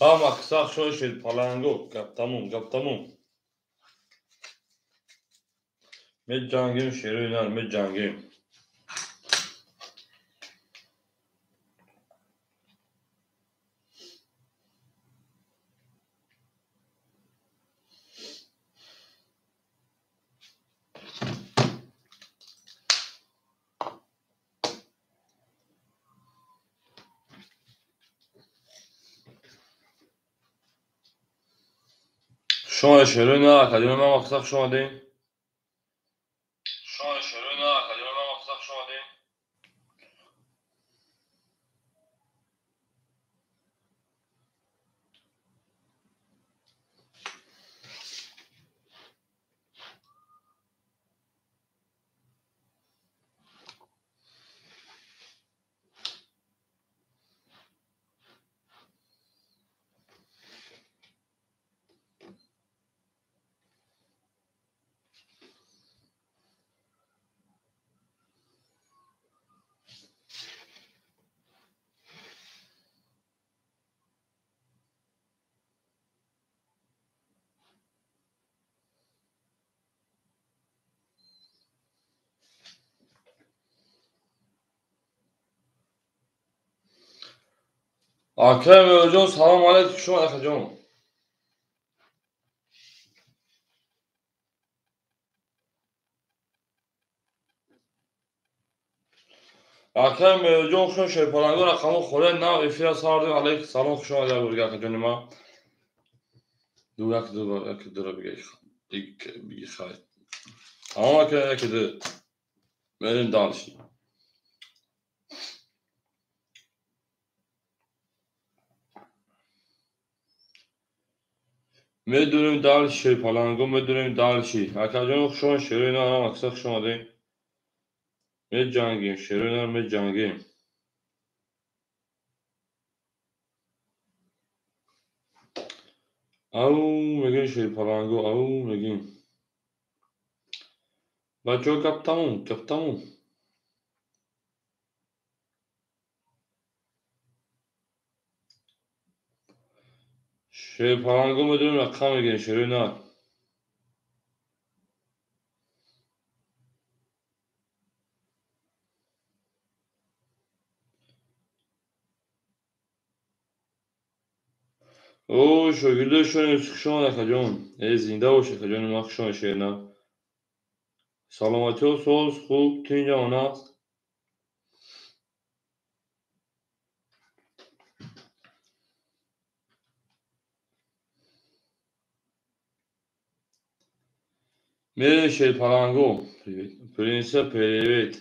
مقصد شد پالانگو گپ تموم می جنگیم شیرینان می جنگیم شما شیرینان کدوم ما مقصد شما دیم شما شیرینان کدوم ما مقصد شما دیم آکرم سلام علیکم شما اخجان آکرم شما شیر پالانگو رقم خوره نه افیا ساردیم علیک سلام خوش آمده بودی اخجان ما دو بگی خواهد اما که ده بریم دانشی میدونیم دانشی پالانگو میدونیم دانشی اخجان شما شیرینان مقصد شما دیم می جنگیم شیرینان می جنگیم او میگین شیر پالانگو او میگین بچه ها گپ تموم شیر پالانگو میدونیم رقم میگین شیرینان او شاگرده شون شما اخجان ای زنده باشه اخجان ما شما شیرینان سلامتی و سوز خوب تو اینجا هست میرین شیر پالانگو پرینسه پریویت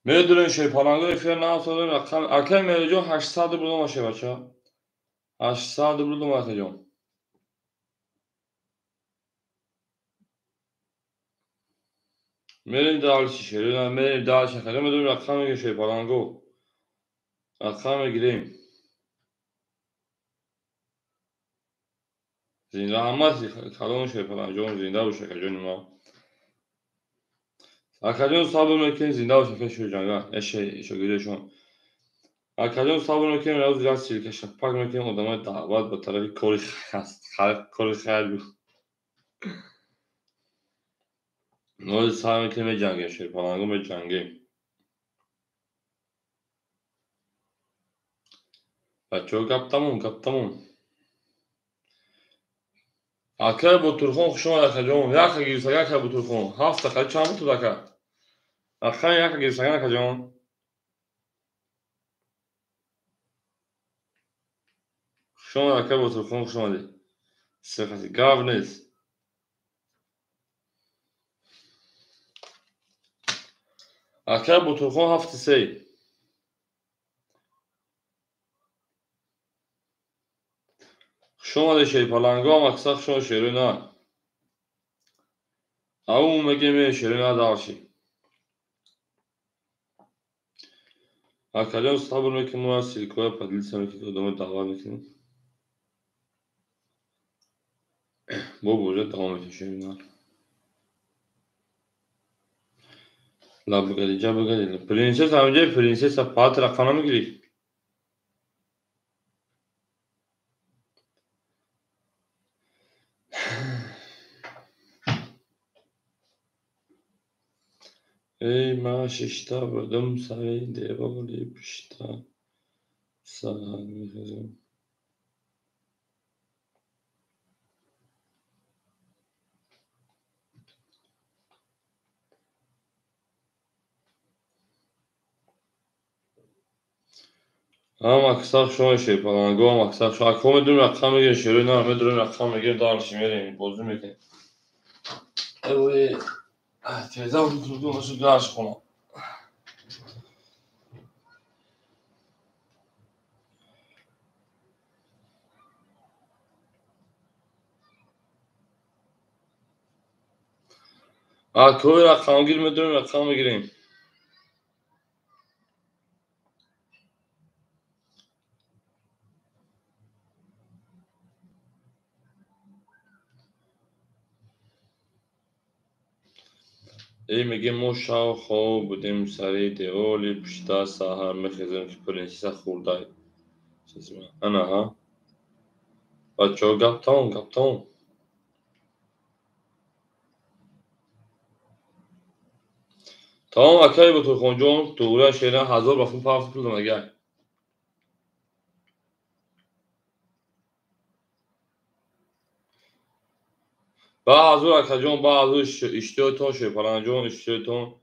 میدونیم شیر پالانگو افیر نام سادیم رقم اکل میرجان 800 بودم باشه بچه ها 800 بودم اخجان میریم دالشی شیرینان میریم دالشی اخجان میدونیم رقم میگین شیر پالانگو رقم میگیریم زنده همه کلام شیر پالانگو زنده باشه اخجان ما اخجان صبر میکنین زنده باشه فشو جانگا شاگرده شما اخجان صبر میکنین روز دیگر سیرکه شپک میکنین آدمای دعوت با طرفی کاری خیر بی نوز سعی میکنین می جنگین شیر پالانگو می جنگین بچه ها گپ تموم اکر با ترخون خوش آمد اخجان یک گیرسگه اکر با ترخون 7 دقیقه چند بود اکر اخر یک گیرسگه اخجان شما اکر با ترخون خوش آمدی سفتی گاو نیست اکر با ترخون 7 شما شیر پالانگو مقصد شما شیرینان او میگیم شیرینان داشی اکر صبر میکنیم ما سیلکوه پدیل سمیکی که دامه دعوت میکنیم Bu burada devam ediyor. La bugadi, bugadi. Prenses amca, prenses Patra kana mı giriyor? Ey maşişta buldum sayı devoli pişta. Sahani kızım. Ama aksak şu an şey falan. Go aksak şu an. Komedin rakamı geçiyor. Ne medrun rakamı gir darışım yerin. Bozum yekin. Evet. Teyze oturdu nasıl darış konu. Koy rakamı gir medrun rakamı gireyim. ای میگه ما شاو بودیم سری دیوالی پشتا سهر میخیزیم که پرنسس خورده چیزی انا ها بچه ها گپ تمام tamam akay bu turkoncu tuğra şeyler hazır bakın farklı kullanma gel. Bazı akacağım bazı işte ton şey falan işte ton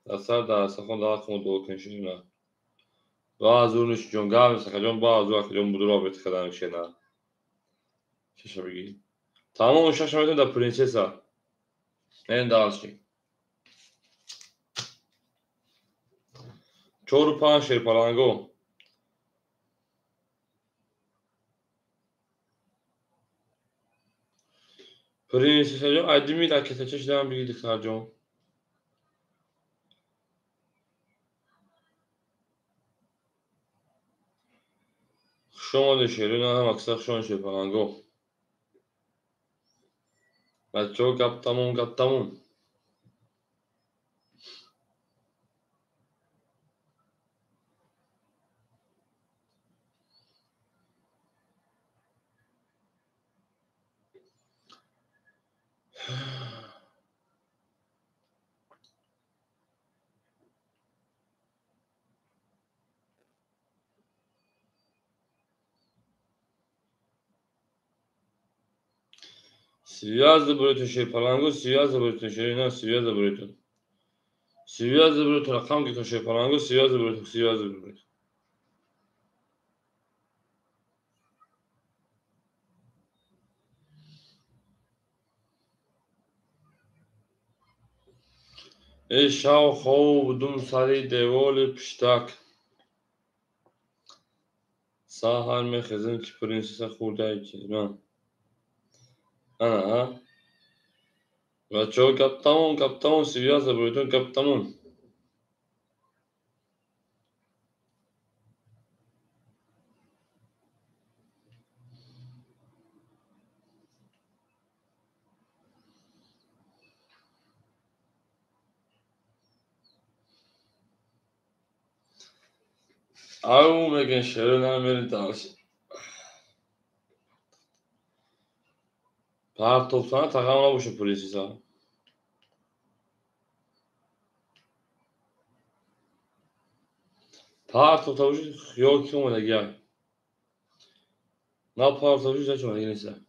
asar da sakın daha konu doğru konuşuyor. Bazı onu işte galiba sakacağım bazı akacağım budur abi kadar şeyler. Şaşabilir. Tamam o şaşamadı da prensesa. En daha şey. Çoğu pan şey falan go. Prensesa diyor adımı da keseçten bir gidik harcam. شما داشته نه هم اکثر شون şey falan go. Ben çok kaptamım. Связь заберете şey falan go. Связь заберete şey ne связь заберete. Связь заберete rakam ki şey falan go. Связь заберete. ای شاو خو بدون سری دیوال پشتک. Sahar mekizin ki prensese khurda ki ne. Ana ha. Ve çok kaptamım связь заберete kaptamım. Au megen şerine meri tanış. Par topsana takamına bu şu prensese. Par topsana yok ki ona gel. Ne par topsana şu an neyse.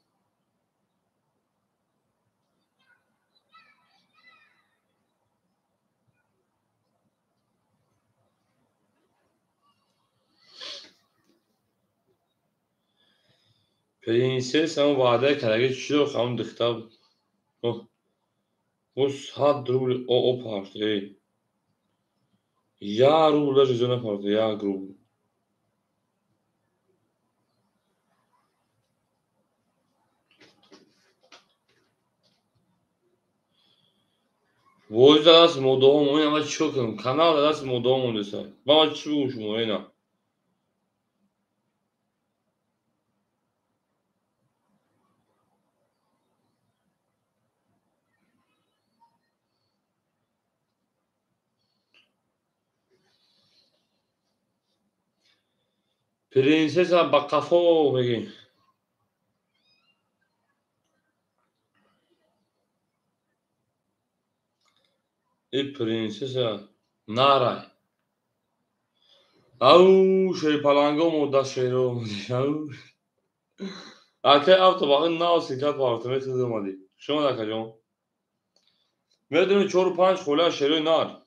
Prenses ama vade kerege çiğ kam dikta. Oh, bu saat drul o parti. Ya rula jizona parti ya grup. Vojda das modom oyna ama çokum. Kanal das modom oynasa. Bana çubuş mu oyna. پرنسس با قفا بگین. این پرنسس نارای. او شیر پلنگو مدت شیرو. او. اکی او طبقه ناو سیکت پارتمه تیز اومدی. شما دکه جون. میدونی 4 و 5 خوله شیروی نار.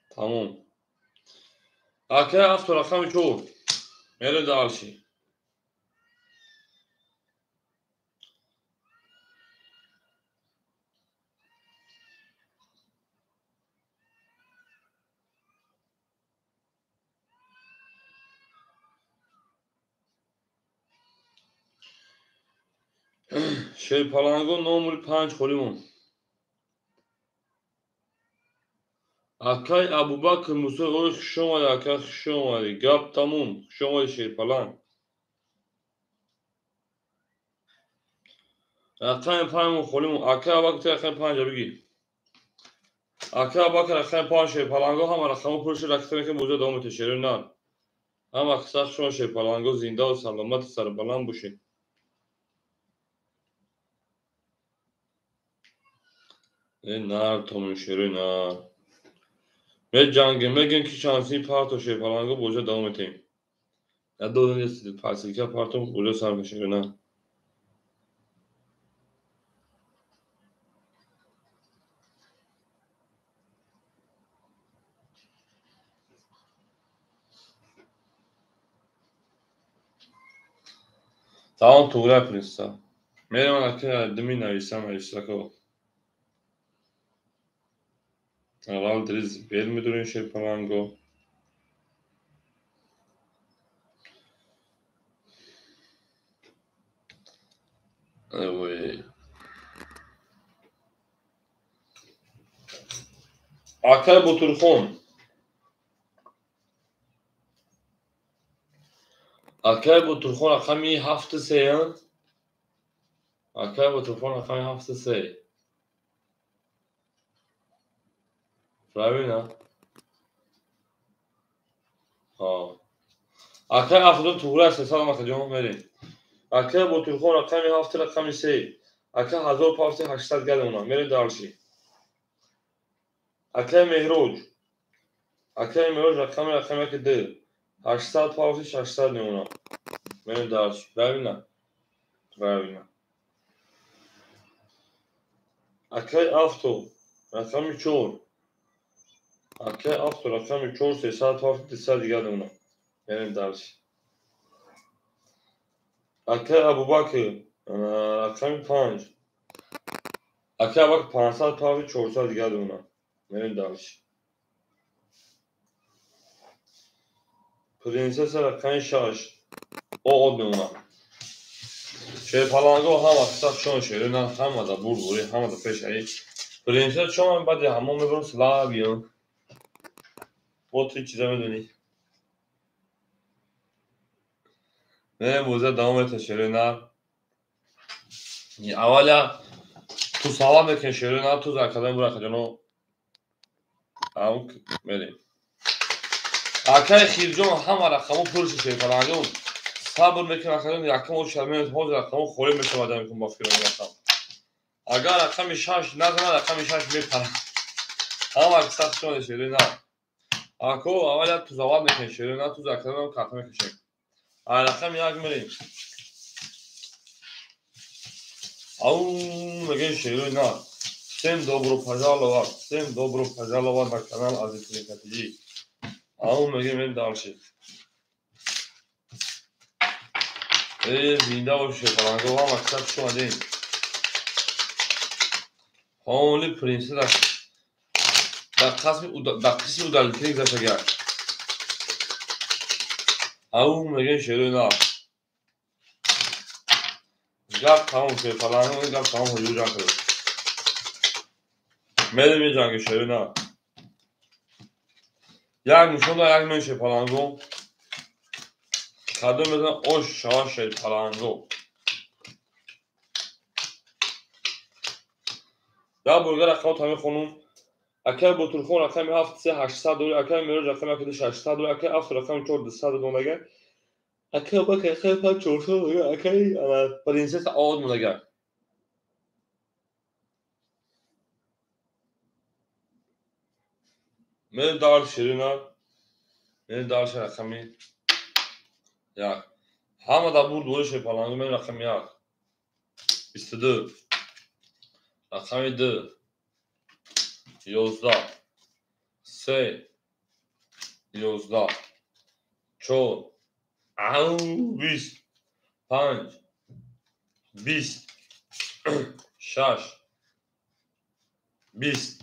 تمام. اکی او تو رقم 4. میره دالشی. شیر پلنگو نموری 5 خولیمون. اکی ابوبکر موسی اوی شما اکی شما گپ تموم شما شیر پلنگ. اکی 5 خولیمون. اکی ابوبکر اکی 5 بگی. اکی ابوبکر اکی 5 شیر پلنگو هم رقمو پرش رقمی که موزه دامت شیر نار. هم اکثر شما شیر پلنگو زنده و سلامت سر بلند باشین. این نار تموم شیر نار. می جنگی میگن که شانسی پارتو شیر پلنگو موزه دامتیم. یا دو نیست پاسی که پارتو موزه سر شیر نار. Tamam Tuğra Prince'sa. Merhaba arkadaşlar, demin neyse ko. Aval deriz, bel müdürün şey parango. Evet. Akar Baturkon. Akar Baturkon akami hafta seyan. Akar Baturkon akami hafta sey. Fahmi ha. Akar hafta Tuğra sesalam akacağım verin. Akar Baturkon akami hafta akami sey. Akar hazır pavsi 800 geldi ona. Mere dalşi. Akar Mehroj. Akar Mehroj akami ki de. 800 pavsi 800 ne ona. Mere dalşi. Fahmi Правильно. Акай авто рақами 4. Акай авто рақами 4 307 300 دیگه اونا. بریم درش. Акай ابوبکر رقمی 5. Акай ابوبکر 500 400 دیگه اونا. بریم درش. پرنسس رقمی 6. O اونا. Şey palangı هم aksak şon şeyler ne hamma da bulburi hamma da peşayı. Prenses şon بعد همون میبرم سلاویان. با تو چیزا میدونی. نه موزه دامت شیره نه. اولا تو سلام بکن شیره نه تو زکدن برای خجانو. اوک بریم. اکای خیرجون همه رقمو پرش شیر پلنگون. صبر میکنه خجان رقمو شرمید حوض رقمو خوری میشه آدم میکن با فیلم رقم. اگر رقمی 6 نزنه رقمی 6 میپره. همه اکسات شون شیره نه. اکو اولا تو زواد میکن شیره نه تو زکدن کافه میکشیم. رقم یک میریم. او میگن شیره نه. Всем добро пожаловать. Всем добро пожаловать на канал Aziz Katici. Ama megem dalşı. Zinde başı falan. Gova maksat şu an değil. Only prince da kısmı udallıkını zaten gel. Ama megem şöyle ne? Gap tamam şey falan. Gap tamam hocam kadar. Medem canı şöyle ne? Yani şurada yakın şey falan go. Kadın mesela o şaş şey falan go. در بولگار رقم تامی خونم اکر بطرخون رقم 73800 دلار اکر میروج رقم 600 دلار اکر افت رقم 400 دلار اکر با که اکر 400 دلار اکر پرنسس آد مونگر من دار شیرینار من دار شیر رقمی یک همه دا بود دوش پلانگو من رقم یک 22 رقم 2 11 3 11 4 20 5 20 6 20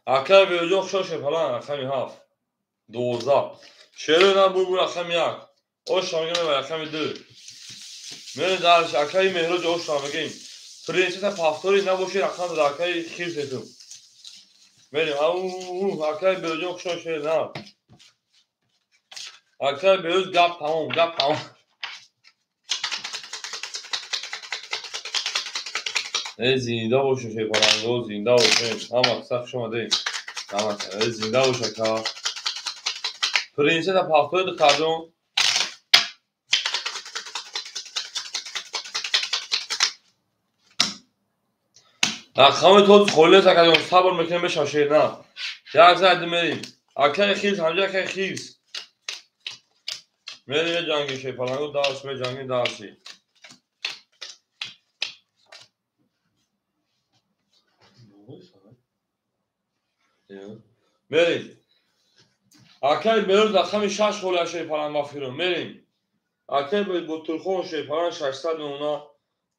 اکر به اوجاق شاشه پلان رقمی 7 12 شیرینار بود رقم یک اوشتانگه من رقم 2 من درش اکای مهروج اوشتانگه پرنسس پافتوری نباشی رقم در اکای خیر سیتم بریم اکای به اوجاق شاشه نه اکای به اوج گپ تمام زنده باشه شی پرنگو زنده باشه هم اکسف شما دیم هم زنده باشه که پرنسس پافتوری دکاردون رقم تو خوله تکردون صبر میکنیم به شاشه نه یک زد میریم اکای خیز همجا اکای خیز میریم یه جنگی شی پلانگو دارش می جنگی دارشی میریم اکای بیروز رقم 6 خوله شی پلانگ مافیرون میریم اکای بطرخون شی پلانگ 600 اونا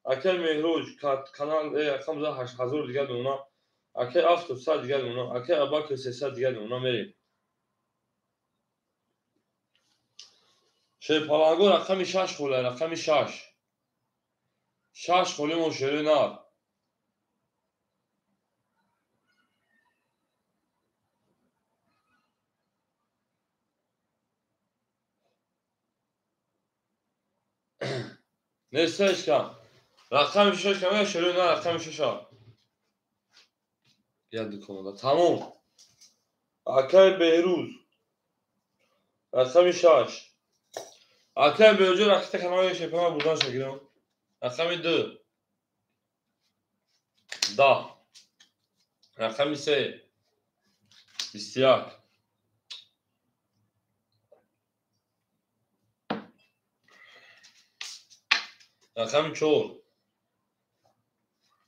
اکای مهروج کانال رقم 8000 دیگه اونا اکای 700 دیگه اونا اکای اباک 300 دیگه اونا میریم شی پلانگو رقم 6 خوله رقم 6 خوله مشتری نه نستش کن رقم 6 کمه شروع نه رقم 6 یاد کنم تمام اکای بهروز رقم 6 اکای بهروز رقم کنار شپما بودن شگیرم رقم 2 10 رقم 3 21 رقم 4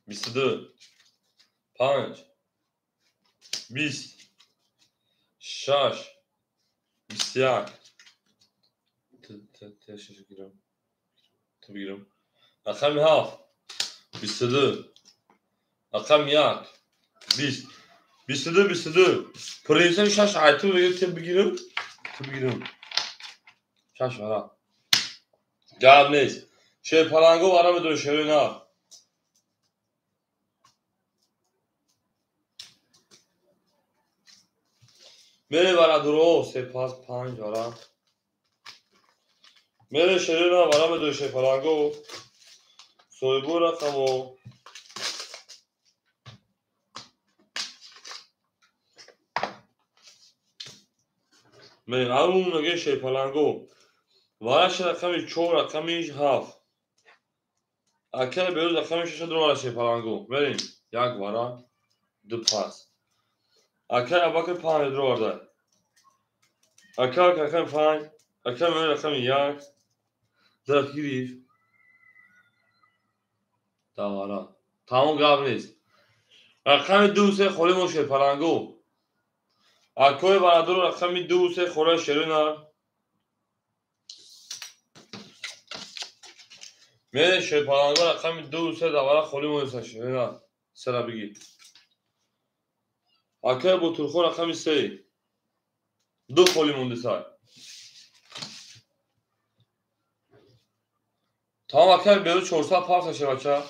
22 5 20 6 21 تبگیرم رقم 7 22 رقم 1 20 22 پرنسس 6 عیتو بگیرم شش ورا جواب نیست شی پلنگو برام بدون شروع نه میره برا درو سپاس 5 ورا میره شروع نه برام بدون شی پلنگو سویبو رقمو میره اون نگه شی پلنگو وارش رقمی 4 رقمی 7 اکر بیروز رقمی 6 درو وارش شی پلنگو بریم یک ورا دو پاس اکر اباک 5 درو ورده اکر رقم 5 اکر میره رقمی 1 زرفگیریف داورا تمام گاب نیست رقم 2 خوری موشه پلنگو اکوی برادر رقم 2 خوره شیرینار میره شیر پلنگو رقم 2 داورا خوری موشه شیرینار سرا بگی اکوی بطرخون رقم 3 2 خوری مونده سای تمام اکوی بیرو 400 پارس شه بچه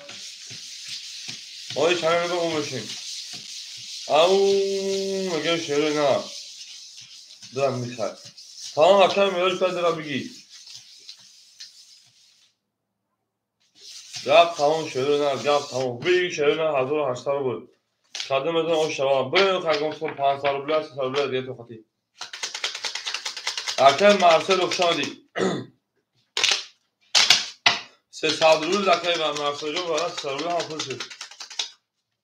آقای چنه نگاه اون بشین اون مگه شیرینار دارم میخواد تمام اکوی بیروش باید درا بگی گپ تموم شده نه گپ تموم بگی شده نه 1800 بود کدوم از اون شوا بریم خرگم تو 5 سال بلد 3 سال بلد دیگه تو خاطی اکل مرسل اخشادی 300 روز اکل مرسل جون برای 3 سال بلد هم پول شد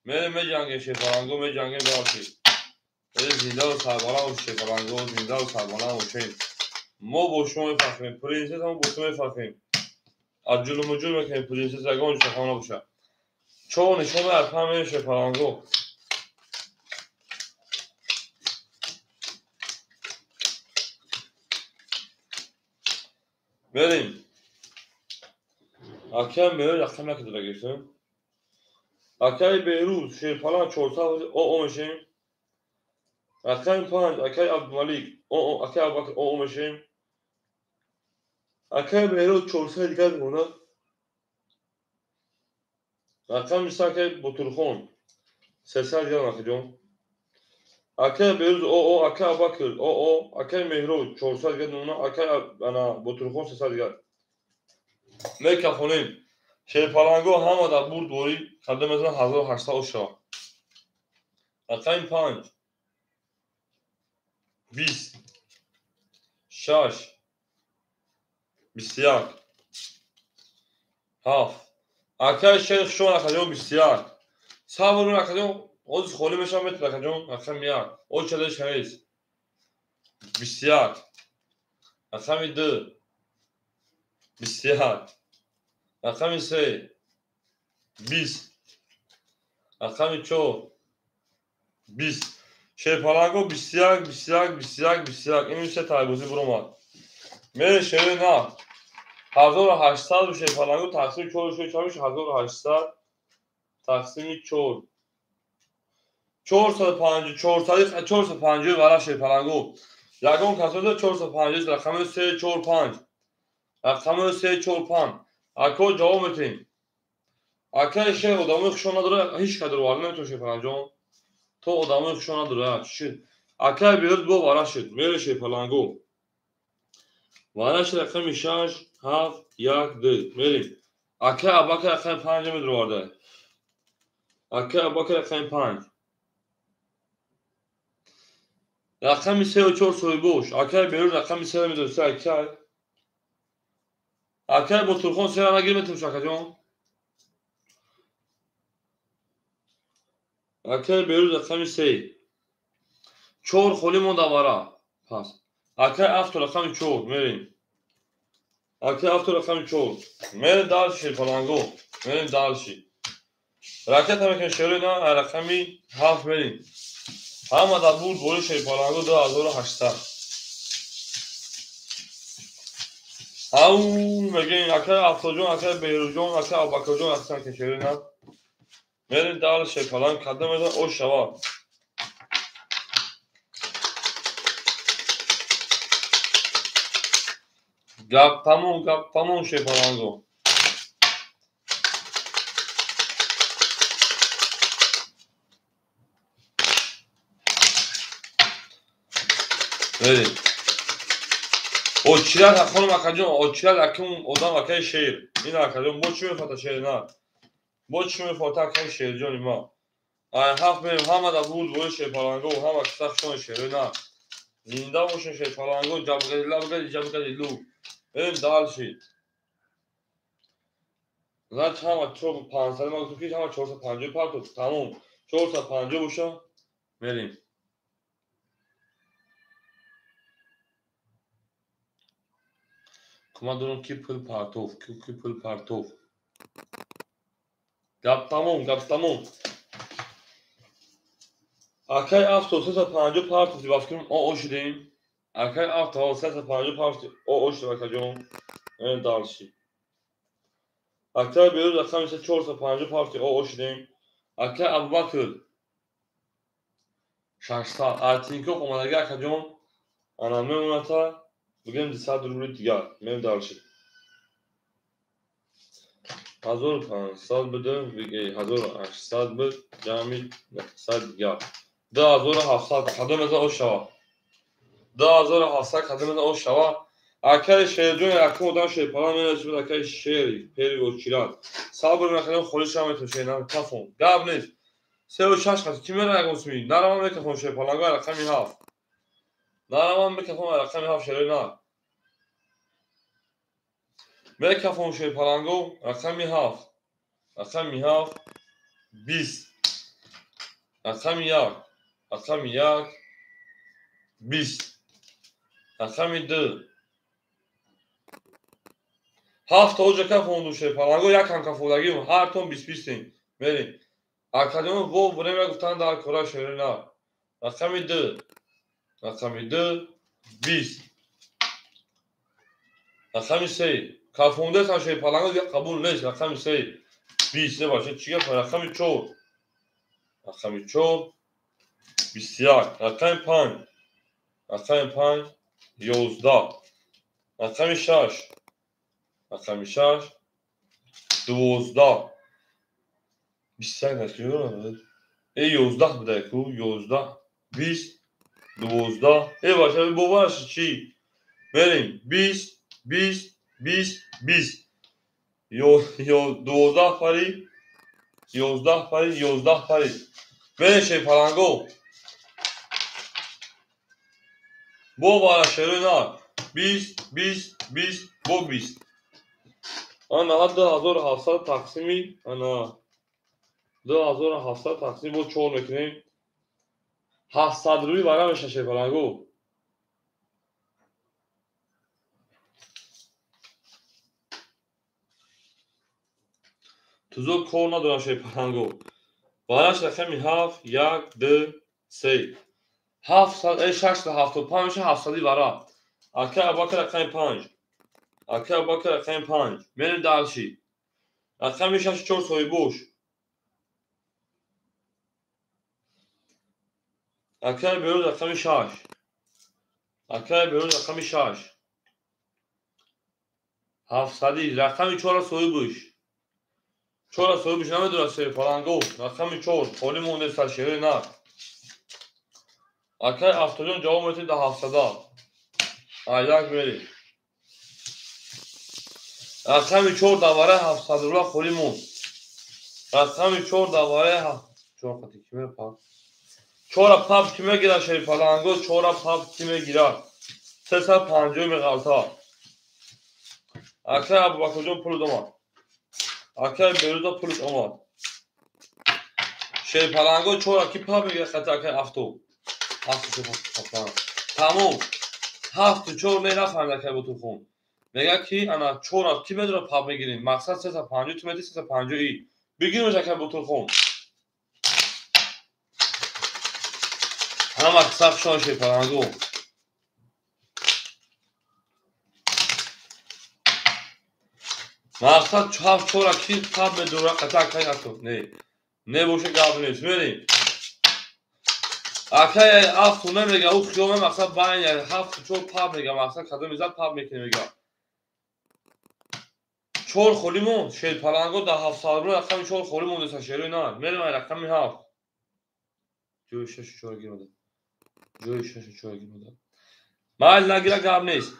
میره می جنگه شفرانگو می جنگه دارشی زنده و سربالا و شفرانگو زنده و سربالا و شیم ما با شما میفرخیم پرینسیس هم با شما میفرخیم از جلو مجول میکنیم پرینسیس اگه اون شفرانگو باشه چون نشون از همه شفرانگو بریم اکل میره اکل نکده بگیرسیم اکل بیروز شیرپالان 400 او میشیم اکل پانج اکل عبدالملیک اکل عبدالبکر او میشیم اکل بیروز 400 دیگر مونه اکل میساکل بطرخون 300 دیگر اکل جون اکل بیروز او اکل عبدالبکر او اکل مهروز 400 دیگر مونه اکل بطرخون 300 دیگر میکفونیم شیرپالانگو همه در بود دوری قدم از 1800 شوا اکل پانج 20 6 21 7 اکل شیخ شون اکل جون 21 صبرون اکل جون اوز خولی میشم میتونه اکل جون اکل میاد او چلش هیز 21 اکل 2 21 اکل 3 20 اکل 4 20 شیرپالانگو 21 21 21 21 این میشه تایبوزی برو ما میره شیره نه 1800 شیرپالانگو تقسیم 4 شوی چه میشه 1800 تقسیم 4 450 برای شیرپالانگو یکم کسوده 450 رقم 345 رقم 345 اکو جواب میتین اکه شیخ ادامه خوشو نداره هیچ کدر وارد نمیتون شیرپالانگو تو ادامه خوشو نداره شد اکه بیرد بو وارد شد میره شیرپالانگو وارد شد رقم 6 7 1 2 میریم اکه اباکه رقم 5 میدر وارده اکه اباکه رقم 5 رقم 3 و 4 سوی بوش اکه بیرد رقم 3 میدر 3 اکه اکه با ترخون 3 نگیر میتونم شکر جان اکه بیرد رقم 3 4 خولی مونده وارا پس اکه افت رقم 4 میریم اکه افت رقم 4 میریم دال شیرپالانگو میریم دالشی راکت همه شروع نه رقمی 7 میریم همه در بود بوری شیرپالانگو 2800 همون میگین اکه افتا جون اکه بیرو جون اکه اباکر جون اکه که شروع نه میریم دال شیرپالانگ قدم میدن او شوا گپ تموم شیرپالانگو بریم اوچیلر خانم اکجون اوچیلر اکون odam اکه شیر این اکجون با چی میفتا شیر نه با چی میفتا اکه شیر جونی ما هفت میریم همه در بود بوی شیرپالانگو همه کسخ شون شیر نه زنده باشین شیرپالانگو جبگدی لو بریم دال شید زد همه چوب 500 ما تو پیش همه 450 پرتو تموم 450 بوشه میریم کما دارم کی پل پرتوف کی پل پرتوف گپ تموم اکه افت 350 پرتو زیباف کنیم او شدیم اکه افت 350 پرتو او شدیم اکه جون این دال شید اکه بیرون رقم 450 پرتو او شدیم اکه ابوبکر 600 اتینکو اومدگی اکه جون انا میمونه تا بگیم 200 روبل دیگر میم دال شید 1500 بده بگی 1800 بد جمعی 900 دیگر 2700 قدم از او شوا 2700 قدم از او شوا Akay şehircun yakın odan şey falan menajment akay şehri peri o kiran. Sabır mekanın xoliş ametim şeyden kafon. Gabnes. Seo şaşkat kimer ayagosmi. Naraman mekafon şey falan gara kami haf. Naraman mekafon ara kami haf şehri na. Mekafon şey falan go rakami haf. Rakami haf 20. Rakami yak. Rakami yak 20. Rakami 2. Hafta ocaka fondu şey falan go yakan kafodagi her ton 20 tin. Beri. Arkadaşım bu buraya guftan daha kora şöyle na. Rakami 2. Rakami 2 20. Rakami 3. Kafonda sen şey falan go kabul ne? Rakami 3. 20 ne başı çıkıyor. Rakami 4. Rakami 4 20. Rakami 5. Rakami 5 11. Rakami 6. Rakami 6 12. 20 نکردم. 11 بوده کو 11 20 12 باشه باباش چی بریم 20 20 20 20 yo 12 pari 11 pari 11 pari böyle şey falan go bu var şerina 20 20 20 bu 20 ana hatta hazır hafsa taksimi ana 2700 تقسیم با 4 میکنیم 700 روی برای بشه چه پلنگو توزو کور ندارم چه پلنگو براش رقمی 7 1 2 3 700 ای 675 میشه 700 برای اکه اباکه رقمی 5 اکه اباکه رقمی 5 میریم دلشی رقمی 64 سوی بوش اکه بیرون رقمی 6 اکه بیرون رقمی 6 700 رقمی 4 سوی بوش 4 سوی بوش نمیدونم سه پلنگو رقمی 4 خالی مونده سر شهر نه اکه افتادون جواب میتونید ده 700 ایدک میریم رقمی 4 دواره 700 رو خالی مون رقمی 4 دواره 4 خاطی کمه پاپ 4 پاپ کمه گیره شهر پلنگو 4 پاپ کمه گیره 350 میغلطا اکه ابو بکر جون پول دومان اکه بیروزا پولش اومد شهر پلنگو 4 کی پاپ میگیره خطا اکه افتو افتو پاپ تموم 7 4 نه نفهمیدم که با تو خون میگه کی انا 4 کی میدونه پاپ میگیریم مقصد 350 تو میدی 350 ای بگیریم که با تو خون هم مقصد شون شهر پلنگو مقصد 4 کی پاپ میدونه قطع کنی افتو نه بوشه قابل نیست میریم اکه افتو نمیگه او خیامه مقصد باین 7 4 پاپ میگه مقصد کدوم میزد پاپ میکنه میگه 4 خالیمون شهر پلنگو ده 700 رو رقمی 4 خالیمون دست شهر نه میریم رقمی 7 جوی 6 4 گیرده جوی 6 4 گیرده مال نگیره قابل نیست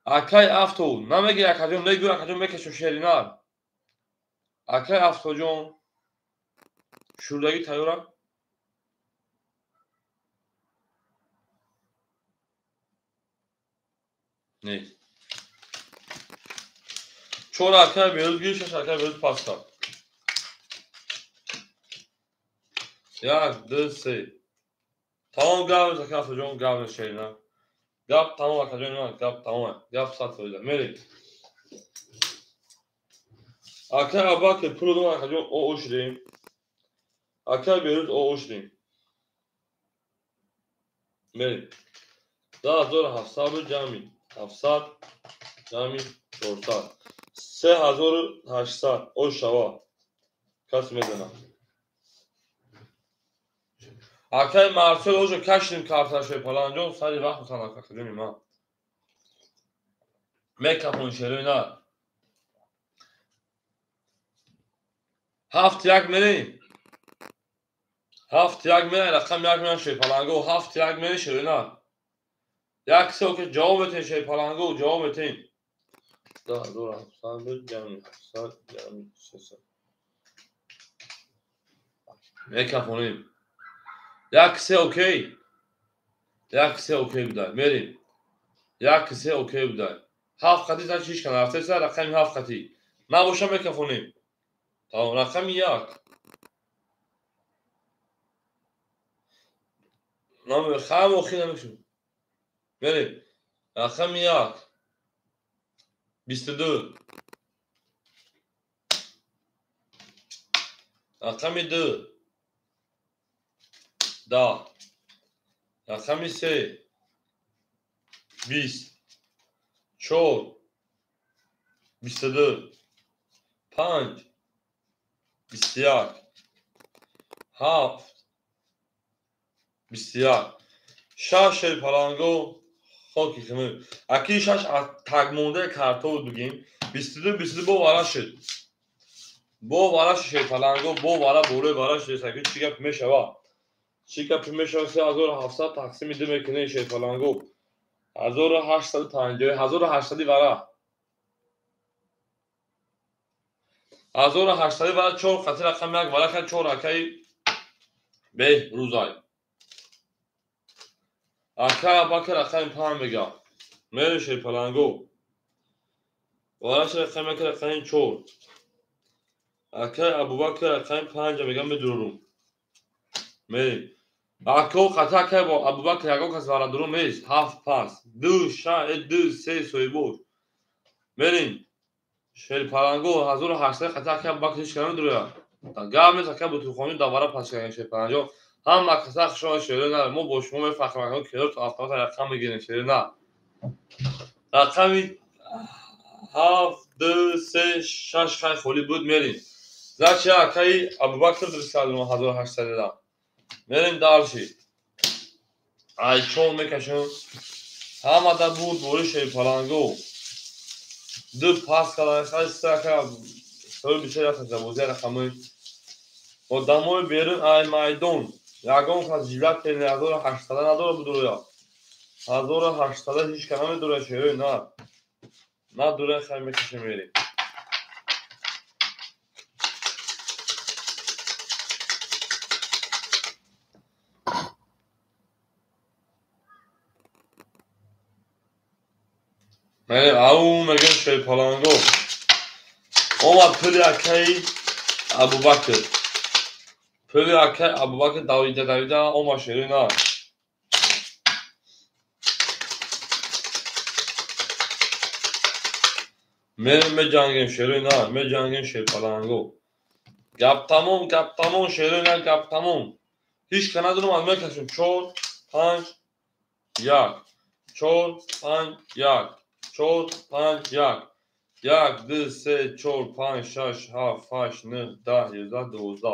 اکه افتو نمیگه کدوم نگیره کدوم میکشم شهر نه اکه افتو جون شوردگی تایورا نه 4 اکه بیروز گیر 6 اکه بیروز پاستا 1 2 3 tamam قابل اکه افتو جون قابل شهر نه قاب تمام اکه جون نه قاب تمام قاب سات سویده میریم اکه ابا که پول دوم اکه جون او اوشدیم اکه بیروز او اوشدیم میریم 10700 جمعی 700 جمعی 400 3800 او شوا کس میدونم اکه مرسل اوشو کشتیم کارتاشه پلنجون سری وقت بسن اکه کنیم ما میکپون شروع نه 7 یک میریم 7 یک میریم رقم یک میریم شه پلنگو 7 یک میریم شروع نه یک سه اوکی جواب بتین شی پلنگو جواب بتین. دور 700 بود جمع 700 جمع 300 میکافونیم. یک سه اوکی. یک سه اوکی بوده میریم. یک سه اوکی بوده. هفت خطی زن چیش کنه رفته سر رقم هفت خطی نباشه میکافونیم. تا رقم یک نام خم و خیلی نمیشون بریم. رقم یک 22 رقم 2 10 رقم 3 20 4 22 5 21 7 21 شش پلنگو خاکی خمه اکی شش تگ مونده کارتو بگیم 22 با وارا شد با وارا شد پلنگو با وارا بوره وارا شد سکی چی گپ میشوا چی گپ میشوا 3700 تقسیم 2 میکنه شد پلنگو 1850 1800 وارا 1800 وارا 4 خاطر رقم یک وارا که 4 اکی به روزای اکا باکر رقم 5 میگم میره شد پلنگو وارا شد رقم یک رقم 4 اکا ابوبکر رقم 5 میگم بدرون میریم اکو خطا که با ابوبکر یکو کس وارا درون میز 7 پاس 2 شا 2 3 سویبور میریم شد پلنگو 1800 خطا که باکش کنم درویا تا گام تا که بتو خونی دوباره پاس کنیم شد پلنگو هم مکسا خشون شده نه مو با شما میفهمم که تو افتاد رقم میگیرین شده نه رقمی 7 2 3 6 خیلی خولی بود میریم زاچی اکای ابوبکر 1800 دا میریم دارشی ای چون میکشم همه دا بود بورش پلنگو دو پاس کردن خیلی سرکه سوی بیشه رفت زبوزه رقمی و دموی بیرون ای مایدون یکم که جیلت تیلی 1800 نداره بود رویا 1800 هیچ کنه میدوره شیروی نه دوره خیلی میکشم میریم میریم او میگم شی پلنگو اومد پلی اکی ابوبکر پلی اکی ابوبکر دویده اومد شیروی نه میریم میجنگیم شیروی نه میجنگیم شی پلنگو گپ تموم شیروی نه گپ تموم هیچ که ندارم از میکشم 4 5 1 4 5 1 4 5 1 1 2 3 4 5 6 7 8 9 10 11 12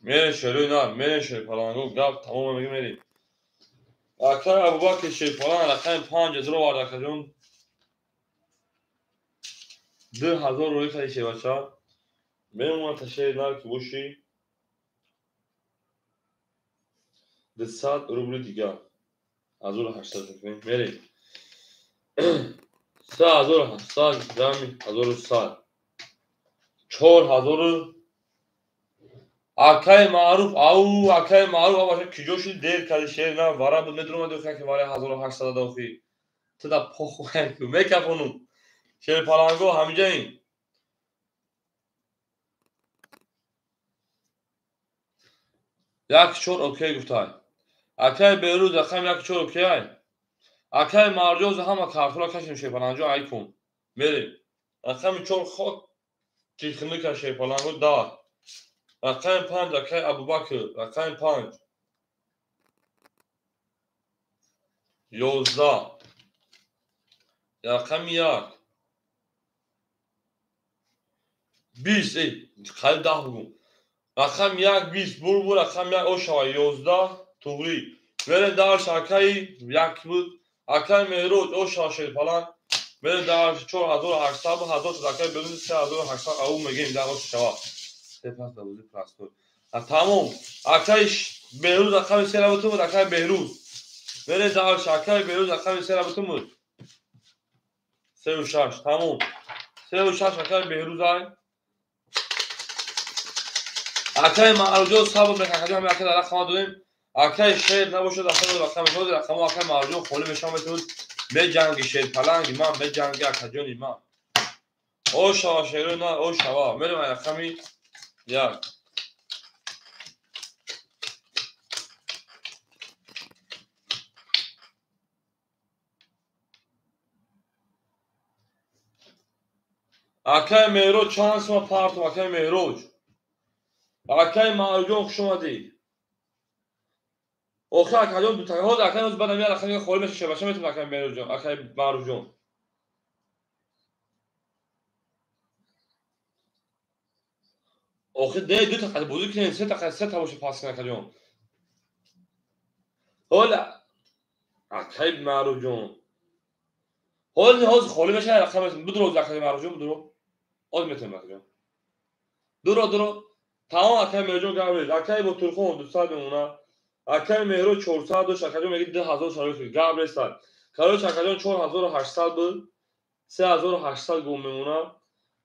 میره شیروی نه میره شی پلنگو گپ تموم میگه میریم اکر ابوبکر شی پلنگ رقم 5 درو وارد کردم 2000 روی خیلی شی بچه میمونه تا شی نه که بوشی 200 روبل دیگه 1800 میریم 3700 جمعی 1100 4000 اکای معروف او اکای معروف باشه کی جوشی دیر کردی شیر نه وارا بود میدونم دوخه که وارا 1800 دوخی تو دا پخو میکافونو شیر پلنگو همینجا این یک چور اوکی گفتای اکای بیروز رقم یک چور اوکی اکای مارجوز همه کارتولا کشیم شیر پلنگو ایکون میریم رقم چور خود کی خنده که شیر پلنگو دا رقم 5 اکای ابوبکر رقم 5 11 رقم 1 20 خیلی ده بگم رقم 1 20 بور رقم 1 اوشا 11 توری ولی در شاکای یک بود اکای مهروز اوشا شیر پلان ولی در 4800 و 1000 زکای بدون 3800 او میگیم در اوش شوا سپاس دوزی پلاستور تمام اکای بهروز رقم 3 بود اکای بهروز بره دارش اکای بیروز اکای سه رابطمون 3 و 6 تموم 3 و 6 اکای بیروز های اکای معروجو صاحب مکاکدی هم اکای رقم دادیم اکای شیر نباشه داخل رقم شد رقم اکای معروجو خالی بشام بتون به جنگ شیر پلنگ من به جنگ اکجون من او شوا شیر نه او شوا میرم رقمی یک اکای مهروج چانس ما پارت اکای مهروج اکای معروجو خوش اومدی اوخه اکجون دو تا ها اکای از بعد میاد اکای خالی بشه باشه میتونه اکای مهروج اکای معروجو اوخه ده دو تا قد بزرگ کنین سه تا باشه پاس کنه اکجون هولا اکای معروجو هول خالی بشه رقم بدرو اکای معروجو بدرو از میتونه اکجون درو تمام اکای مهروج گاوید اکای با ترخون دوستا بمونه اکای مهروج 400 و شکجون میگه 10000 شاید گاوید است کارو شکجون 4800 بود 3800 گم میمونه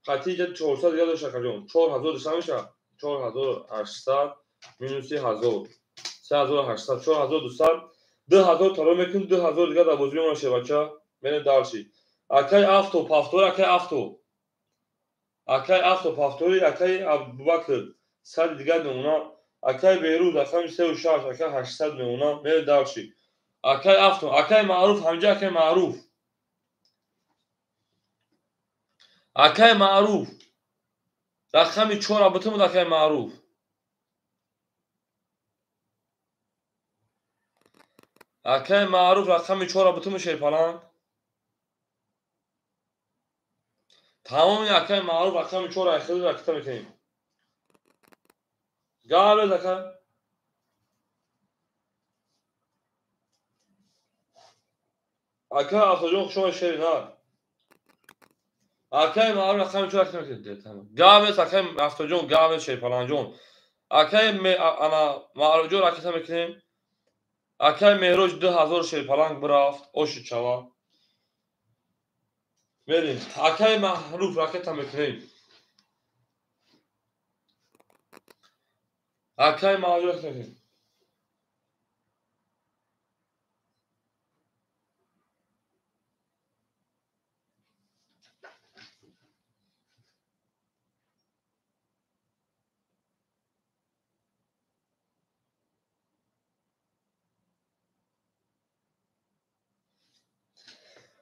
قطعی 400 دیگه داشت شکجون 4000 داشته میشه 4800 مینوس 1000 3800 4200 2000 تا رو میکنیم 2000 دیگه در بازی میشه بچه بین دارشی اکای افتو پافتور اکای افتو پافتوری اکای ابوبکر صد دیگه میمونه اکای بیروز اکای 3 و 6 اکای 800 میمونه بین دارشی اکای افتو اکای معروف همجا اکای معروف اکای معروف رقمی 4 رابطه بود اکای معروف اکای معروف رقمی 4 رابطه میشه پلان تمام اکای معروف رقمی 4 اخیر رابطه میکنیم گاله اکای افتجون شما شیرین ها اکای معروف رقمی 4 رابطه میکنیم تمام گاله اکای افتجون گاله شیر پلان جون اکای انا معروف جو رابطه میکنیم اکای مهروج 2000 شیر پلان برافت اوش چوا بریم اکای معروف رابطه میکنیم اکای معروف رابطه میکنیم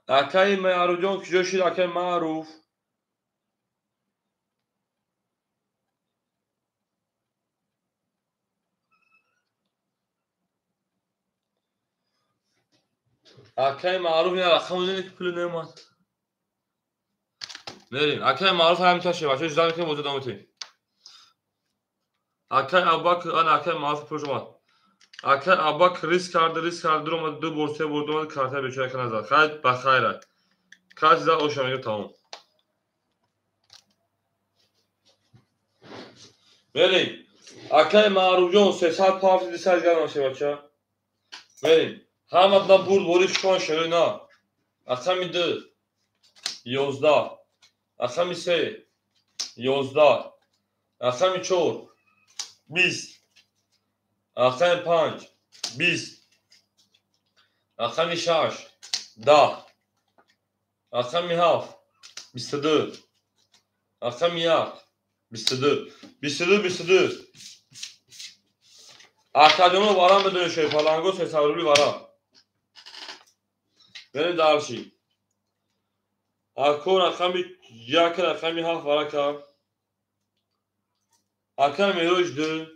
اکای معروف جون کجا شید اکای معروف اکای معروف این رقم بودین که پول نماد بریم اکای معروف همین تاشه بچه جدا میکنیم موضوع دامتیم اکای ابوبکر آن اکای معروف پول شما اکای ابوبکر ریسک کرده رو اومد 2 بورسه برد اومد کارت بیچاره کنه نزد خیر بخیره کارت زد اوش میگه تمام بریم اکای معروف جون 300 پاف دیسا گرم باشه بچه بریم همه برد بوریش کن شروع نه اکای 2 11 اکای 3 11 اکای 4 20 اکای 5 20 اکای 6 10 اکای 7 22 اکای 1 22 اکادیمو باران بدون شیر پالانگو سه سورولی باران بریم دارشی اکو رقمی یک رقمی 7 برکا اکای مهروج 2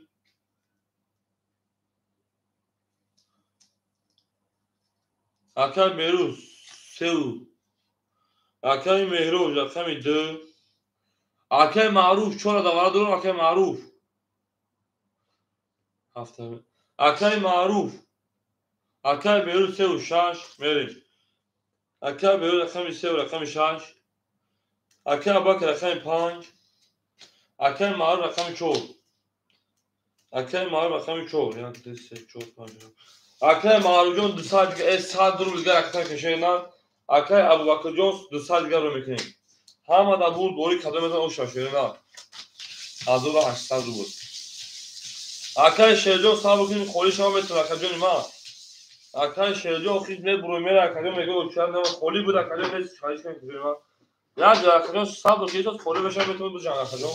اکای مهروج 3 اکای مهروج رقمی 2 اکای معروف 4 دوباره دارم اکای معروف هفته اکای معروف اکای مهروج 3 و 6 بریم اکای مهروج رقمی 3 و رقمی 6 اکای ابوبکر رقمی 5 اکای معروف رقمی 4 اکای معروف رقمی 4 1 2 3 4 5 Akay Marujon 2 saat دیگه 1 ساعت رو دیگه رکھتا کشیدن. Akay Abubakar Jones 2 saat دیگه رو میکنیم. همه دا بود دوری کدوم میزن او شاشیدن. 1800 بود. Akay شیرجان صاحب کنیم خوری شما میتونه کجا نیما. Akay شیرجان خیلی نه برو میره کجا میگه او چند نم خوری بود کجا نیست چایش کنیم ما. یا جا کجا صاحب که تو خوری بشه میتونه بجان کجا.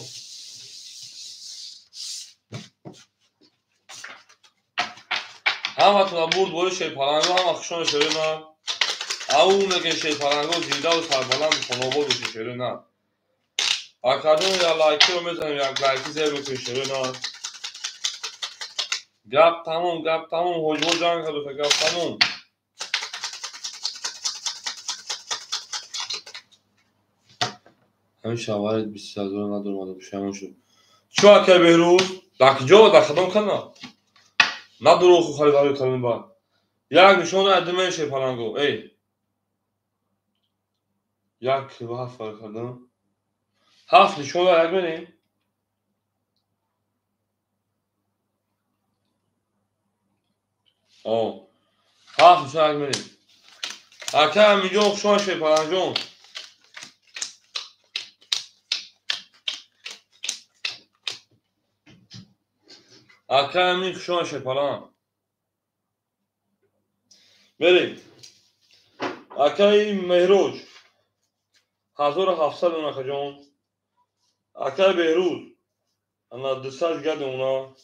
همه تو بود دوری شی پالانگو هم اخشون شیرنا. او میگه شی پالانگو زیدا و سربلند خنوبو بشه شیرنا. Akademi ya like'ı mesela ya like'ı zevk kuşları gap tamam hoca can kadar gap tamam همین شواهد 20000 ندارم شما شو اکه بهروز داکجو داخدم کنه ندارو خو خریداری کنیم با یک نشون ادمه شه پلنگو ای یک و هفت فرق کردم هفت نشون یک بریم هفت نشون یک بریم اکه همینجا شما شه پلنگو اکه همین شما شه پلنگ بریم اکه مهروج 1700 اونا کجان اکه بهروز انا 200 گرد اونا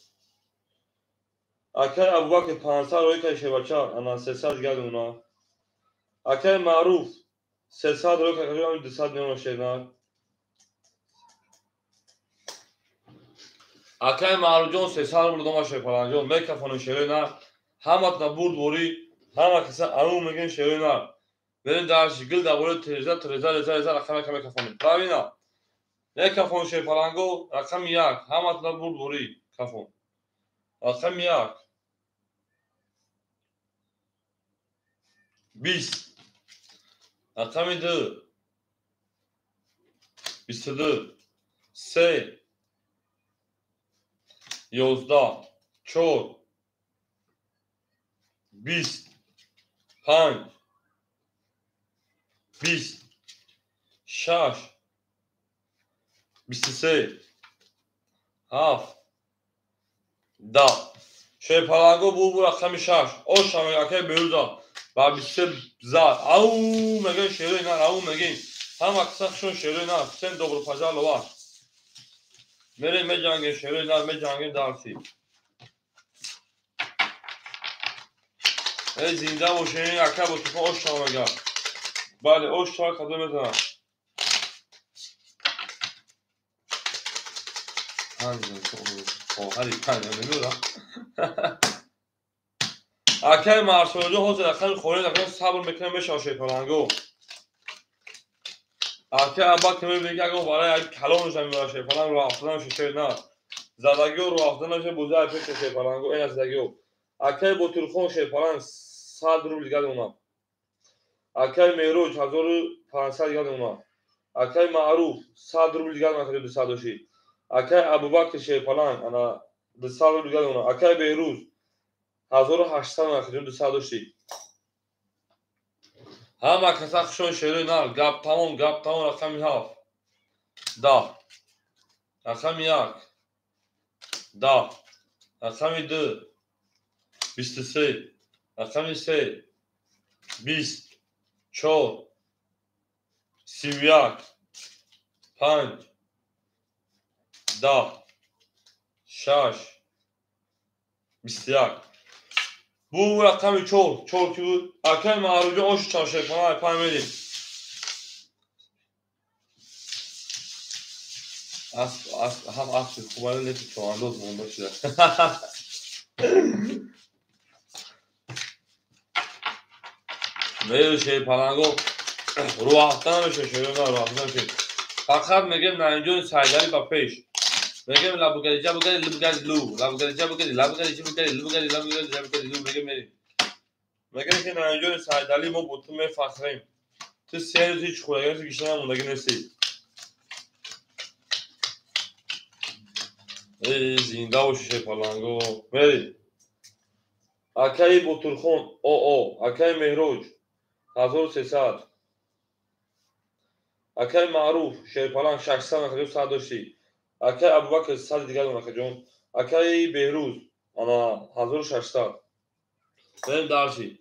اکه ابوبکر 500 روی که شبچه انا 300 گرد اونا اکه معروف 300 روی که کجان 200 اونا شدن اکه معروف جان 300 بود دوما شپلان جان میکروفون شیره نه همت نبود وری همه کسا ارو میگن شیره نه برین درش گل داوره تریزا رقم که میکروفون پراوینا میکروفون شپلانگو رقم 1 همت نبود وری کفون رقم 1 20 رقم 2 22 3 11 4 20 5 20 6 23 7 10 شی پلنگو بو رقم 6 اوشا میگه بهروزا با 20 زار او میگه شیره اینا او میگه هم اکسخشون شیره اینا سن دوباره پجال واش میره میجنگه شیره اینا میجنگه دارسی ای زنده باشین اکا با تو اوشا میگه بله اوشا کدوم میزنم هری پنج نمیدونم اکای مارسولو حوز رقم خوری رقم صبر میکنه میشه شی پلنگو اکای ابا که میگه اگه برای کلام زمین باشه پلنگ رو افتادن شی نه زدگی رو افتادن شه بوزه پیش شی پلنگو این از زدگی اکای بوتورخون شی پلنگ 100 روبل دیگه اونا اکای میروج 1500 دیگه اونا اکای معروف 100 روبل دیگه اونا که 200 شی اکای ابوبکر شی پلنگ انا 200 روبل دیگه اونا اکای بهروز 1800 اونا که 200 شی همه کسا خشون شیره نه گپ تمام رقم 7 10 رقم 1 10 رقم 2 23 رقم 3 20 4 31 5 10 6 21 bu رقم 4 که بود اکل معروجه اوش چاشق کنه پایمیدیم هم اصل خوبه لیتی چواندوز مونده شده میره شی پلنگو رو افتن میشه شیره نه رو افتن میشه فقط میگه نینجون سایداری با پیش میگه لبگری جبگری لبگری لو لبگری جبگری لو میگه که نینجون سایداری ما بودتون میفخریم تو سیریز هیچ خودگرسی کشنه هموندگی نیستی ای زینده باشی شی پلنگو میری Акаи Ботурхон ОО, акаи Меҳроҷ 1300, акаи Маъруф Шерпаланг 600 акаҷон 100 дошти, акаи Абубакр 100 дигар акаҷон, акаи Беҳрӯз ана 1600. Берем дарчи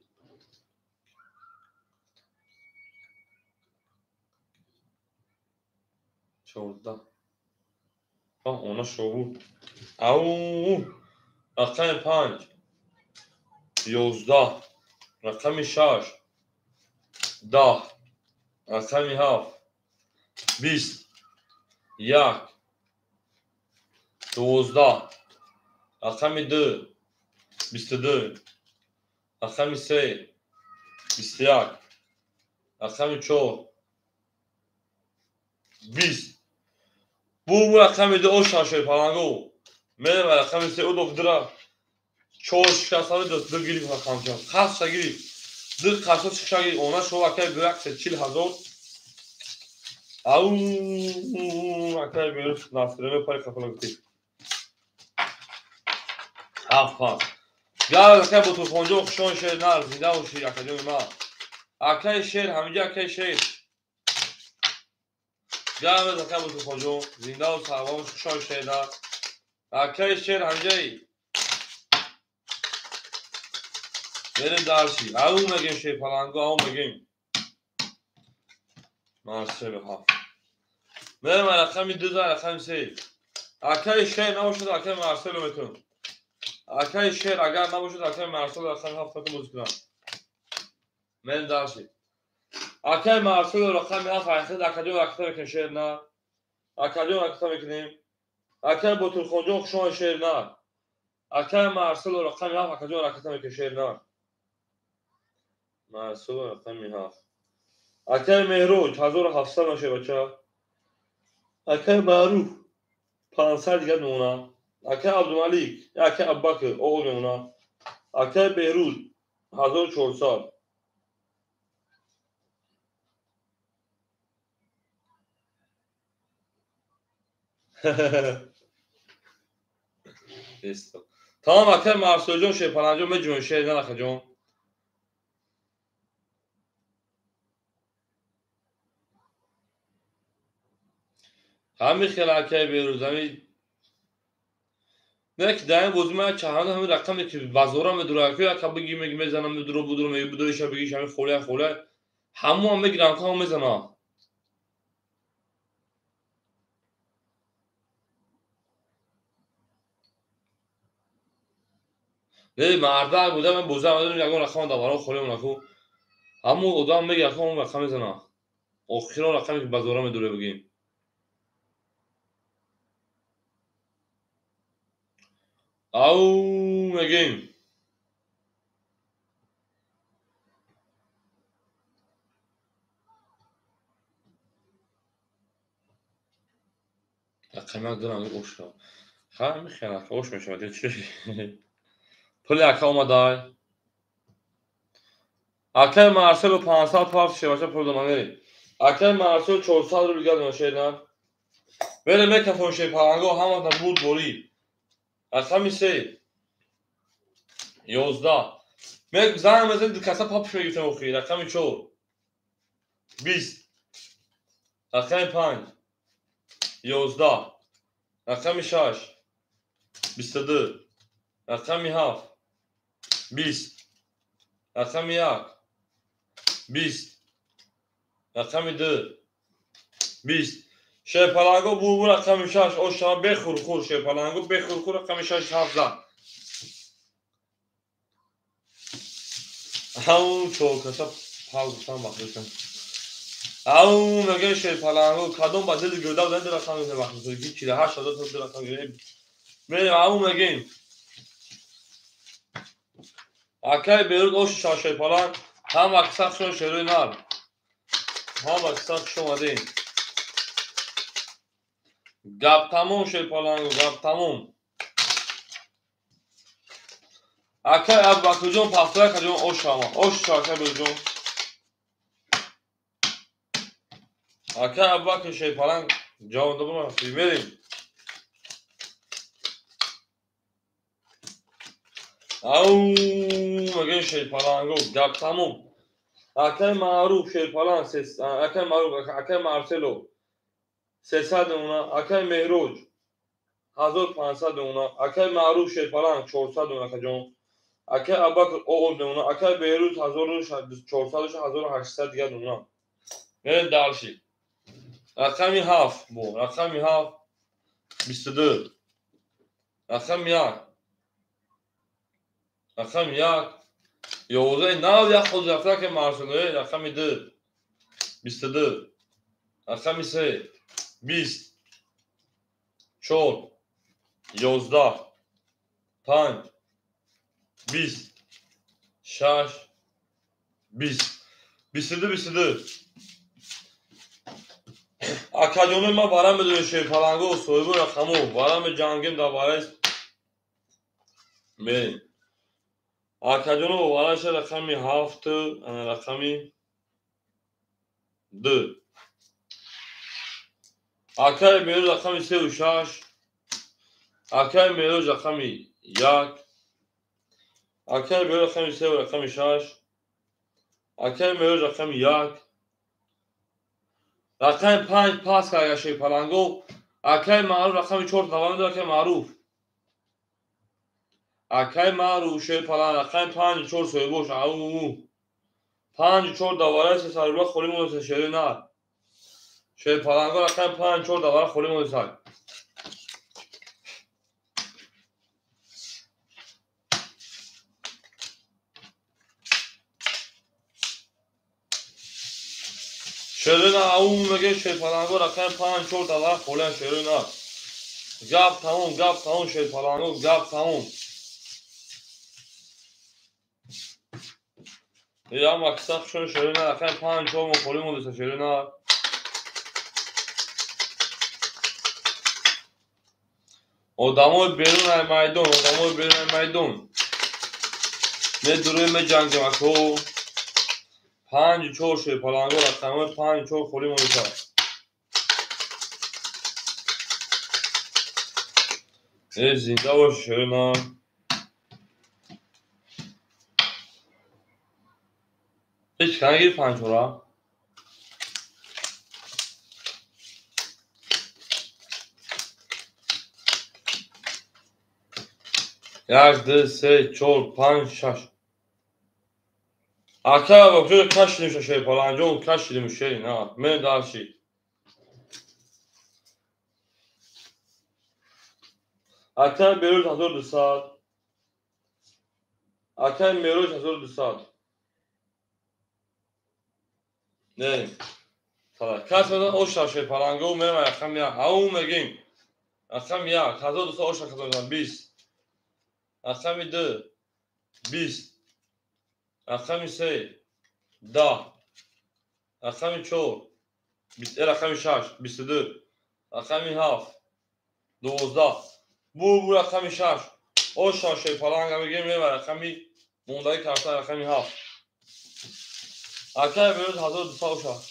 14. Она шовуд. Ау! Рақами 5 11, рақами 6 10, рақами 7 20, 1 12, рақами 2 22, рақами 3 21, рақами 4 20. Bu raqami de o şaşır palango. Benim raqami se o doktora. Çoğu şikasları da girip rakamca. Kaçsa girip. Dır kaçsa çıkışa girip. Ona şu vakay bırak se 4000. Au vakay böyle nasırını para kafana gitti. Afan. Ya vakay bu turfoncu okşon şehir nar. Zida o şehir akademi ma. Akay şehir hamici akay şehir. Ya vakay bu turfoncu. Zinda o sağlam okşon şehir nar. Akay şehir hamici. Benim darşi. Au megim şey palango au megim. Marcelo ha. Benim rakami 2 rakami 3. Akay şehir نباشد akay Marcelo meton. Akay şehir agar نباشد akay Marcelo rakami 7 muzikran. Benim darşi. Akay Marcelo rakami 7 ayakta akadyon rakata mekin şehir na. Akadyon rakata mekinim. Akay Boturkhoncu okşon şehir na. Akay Marcelo rakami 7 akadyon rakata mekin şehir na. Marcelo rakami 7. Akay Mehroj 1700 باشه بچا. Akay Maruf 500 دیگه نونا. Akay Abdülmalik یا Akay Abubakr o نونا. Akay Behruz 1400. Listo. Tamam Akay Marceljon şey palanjon mecbur şeyden akajon. Hamı xela Akay Behruz hami نه که در این بازی من چهارم همین رقمی که وزارم بدره که یک بگی میزنم بدره بدرش بگیش همین خوله همو هم بگیرم که هم میزنم نه مرده بوده من بوزه آمده یکون رقم دوباره خوله اونکو همو آدم میگه که هم رقم میزنم آخرین رقمی که وزارم بدره بگیم او میگیم رقمی دارم اوش رو خیلی میخیرم که اوش میشه چی پلی اکا اومده Akay Marcelo 500 پاف شباشه پردمانی Akay Marcelo 400 رو بگرد نشیدن بره مکفون شی پرنگو همه تا بود بوری رقمی 3 11 مک زن مثل دو کسا پاپ میگیرم اخی رقمی 4 20 رقمی 5 11 رقمی 6 22 رقمی 7 20 رقمی 1 20 رقمی 2 20 شپلنگو بو رقمی 6 اوشا بخور شپلنگو بخور رقمی 6 17 همون چوکسا پاوزتان بخورشن همون مگه شپلنگو کدوم با دل گرده و دل رقمی بخورشن هیچی ده 8 تا دل رقمی گریم بریم همون مگه Akay Behruz اوش شپلنگ هم اکساق شون شروع نار هم اکساق شومدین گپ تموم شپلنگو گپ تموم Akay Abubakr جون پفتره که جون اوش شما اوش شاکه بجون Akay Abubakr شپلنگ جوان دبون رفتی بریم او مگه شیرپلنگو گپ تموم. اکای معروف شیرپلنگ اکای معروف اکای مارسلو 300 اونا. اکای مهروج 1500 اونا. اکای معروف شیرپلنگ 400 اونا کجون. اکای اباکر اوغل اونا. اکای بهروز 1400 1800 دیگه اونا. بریم دالشی. رقمی 7 بو. رقمی 7 22. رقم 1. رقم 1 11 ناو یا خود رفته که مارسلوی. رقم 2 22. رقم 3 20 4 11 5 20 6 20 22 22. اکادمی ما بارم بدون شیرپلنگو و سویبو رقمو بارم جنگیم دوباره بریم. اکادمی بارش رقمی 7 رقمی 2. اکای میروز رقمی 3 و 6. اکای میروز رقمی 1. اکای میروز رقمی 3 و رقمی 6. اکای میروز رقمی 1. رقم 5 پاس که شیرپلنگو. اکای معروف رقمی 4 دوام داره که معروف. اکای معروف شیرپلنگ رقم 5 4 سویبوش او 5 4 دوباره سه سالبلا خولی مونس شیری نه. شیرپلنگو رقم 5 4 دوباره خولی مونس. شیری نه او میگه شیرپلنگو رقم 5 4 دوباره خولی شیری نه. گپ تموم شیرپلنگو گپ تموم. یا مکسخ شون شیری نه رقم 5 4 خولی مونس شیری نه. آدمای بیرون میدون نه دروی جنگ مکو 5 4 شیرپلنگو رقم 5 4 خولی مونس. زنده باش شیری نه. هیچ کنه گیر 5 4. 1 2 3 4 5 6. Aka bak şöyle kaç demiş şiirpalancı ol kaç demiş şey ne men dalşi. Aka beruz hazır du saat. Aka meruz hazır du saat. Ne? Tamam. Kaç kadar o şiirpalancı ol men akşam ya au megin. Akşam ya hazır du saat o şakadar 20. Akşam 2 20. Akşam 3 10. Akşam 4 20 akşam 6 22. Akşam 7 12. Bu akşam 6. O şiirpalancı megin men akşam موندای کارتا رقمی 7. اکای بیروز hazır du saat.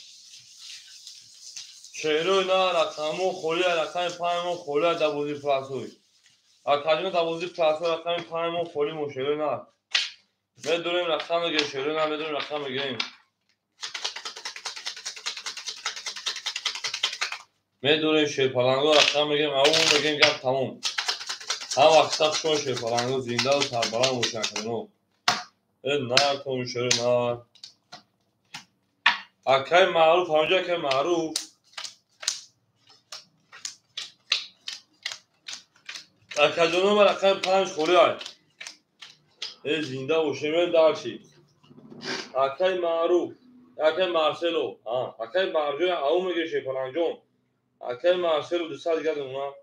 شیرو نه رقمو خولی رقم 5 خولی 12 پلاسوی. اکادمی 12 پلاسوی رقم 5 خولی مو شیرو نه. بدونیم رقم میگه شیرو نه بدونیم رقم میگیم. میدونیم شیرپلنگو رقم میگیم او میگیم گپ تموم. هم وقتا شو شیرپلنگو زنده و سربلند موشن کنو. نه کن شیرو نه. اکای معروف همونجا که معروف. اکادمی رقم 5 خولی های. زنده و شیرین دارشی. اکای معروف. اکای مارسلو. اکای مارجو او میگه شیرپلنگو. اکای مارسلو 200 دیگه اونا.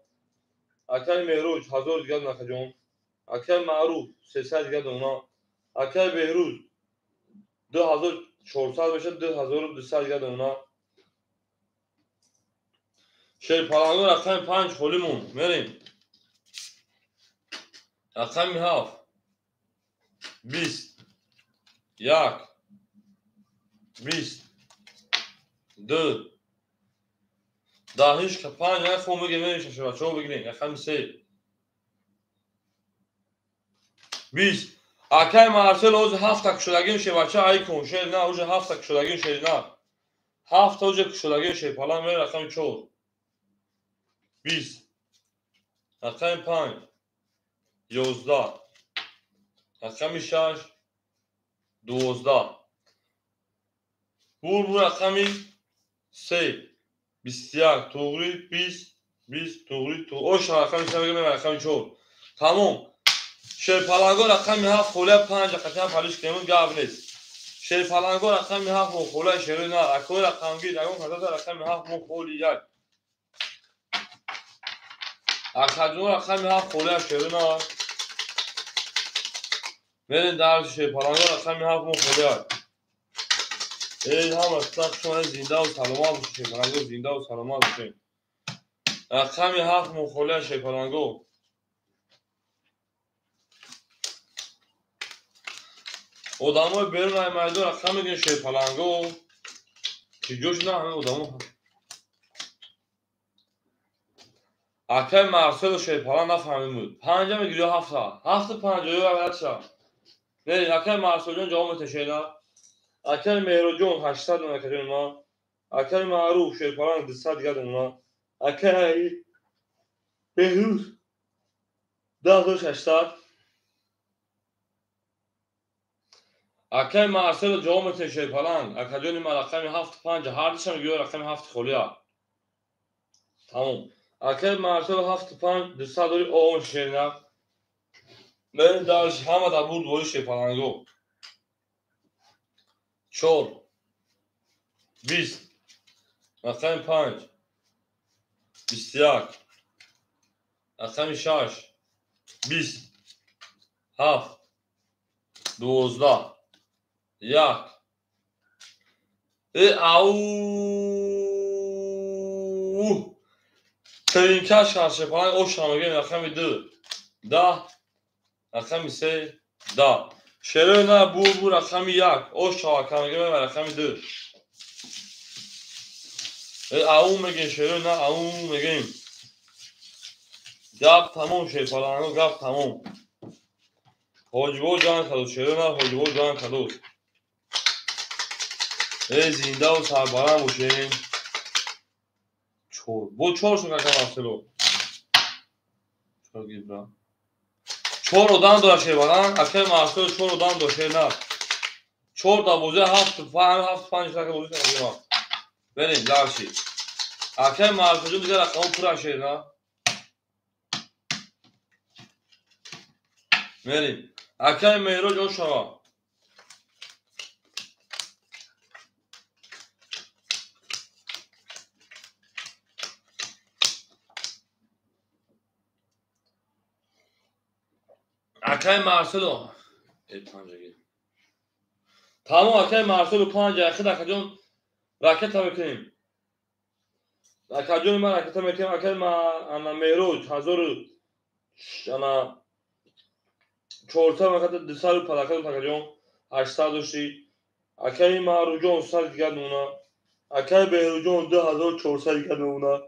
اکای مهروج 1000 دیگه اونا کجون. اکای معروف 300 دیگه اونا. اکای بهروز 2400 بشه 2200 دیگه اونا. شیرپلنگو رقم 5 خولیمون میریم. رقم 7 20 1 20 2 داهیش که 5 نخون میگه میشه شما چون بگیرین رقم 3 20 Akay Marcelo o'zi 7 ta kushalagan shebacha aykon sherna o'zi 7 ta kushalagan sherna 7 ta o'zi kushalagan shepalan ve rakam 4 20 rakam 5 11 rakam 6 12 bu rakami 3 21 to'g'ri 20 to'g'ri o'sha rakam hisoblagan rakam 4 tamom shepalango rakami 7 xo'la 5 qachon palish qilamiz gap نیست shepalango rakami 7 xo'la sherina akoy rakamgi dagon qadar rakami 7 xo'li 1 akadun rakami 7 xo'la sherina برین درس shepalango rakami 7 xo'la ای هم اصلا شما زنده و سلامت باشید shepalango زنده و سلامت باشید rakami 7 xo'la shepalango odamlar برون aymaydi rakam میگن shepalango ki جوش نه همه odamlar akay Marcelo shepalan nafهمید پنجم گیرو 7 7 50 عدد شد نه akay Marcelo جواب تشینا akay Mehrojon 800 akay ما akay معروف shepalan 200 گردون akay Behruz 10800 akay Marcelo جواب تشیپالان akadyon ما rakami 75 هر دشم گیرو rakami 7 خولیا tamam akay Marcelo 75 200 داری اون شیرنا من درش همه در بود ولی shepalango 4 20 rakam 5 21 rakam 6 20 7 12 1 au ترینکش karşı falan o şamagin rakam 2 10 rakam 3 10 şerena bu rakam 1 o şamagin rakam 2 au میگن şerena au میگن gap tamam shepalango gap tamam حاجبو جان خدو شرنا حاجبو جان خدو ای زنده و سربلند باشین چور بو چور شو kakam Marcelo چور گیبرا چور odam da shepalan akay Marcelo چور odam da shena چور da boze 7 5 dakika boze takıma benim larshi akay Marcelo bize rakamı pura shena benim akay Mehroz o şava akay Marcelo tamam akay Marcelo 5 dakika akadyon raket میکنیم akadyon من raket میکنیم akay ما Mehroz 1000 انا 400 وقت 200 پلاکت akadyon 800 داشتی akay Marujon 100 دیگر نونا akay Behrujon 2400 دیگر نونا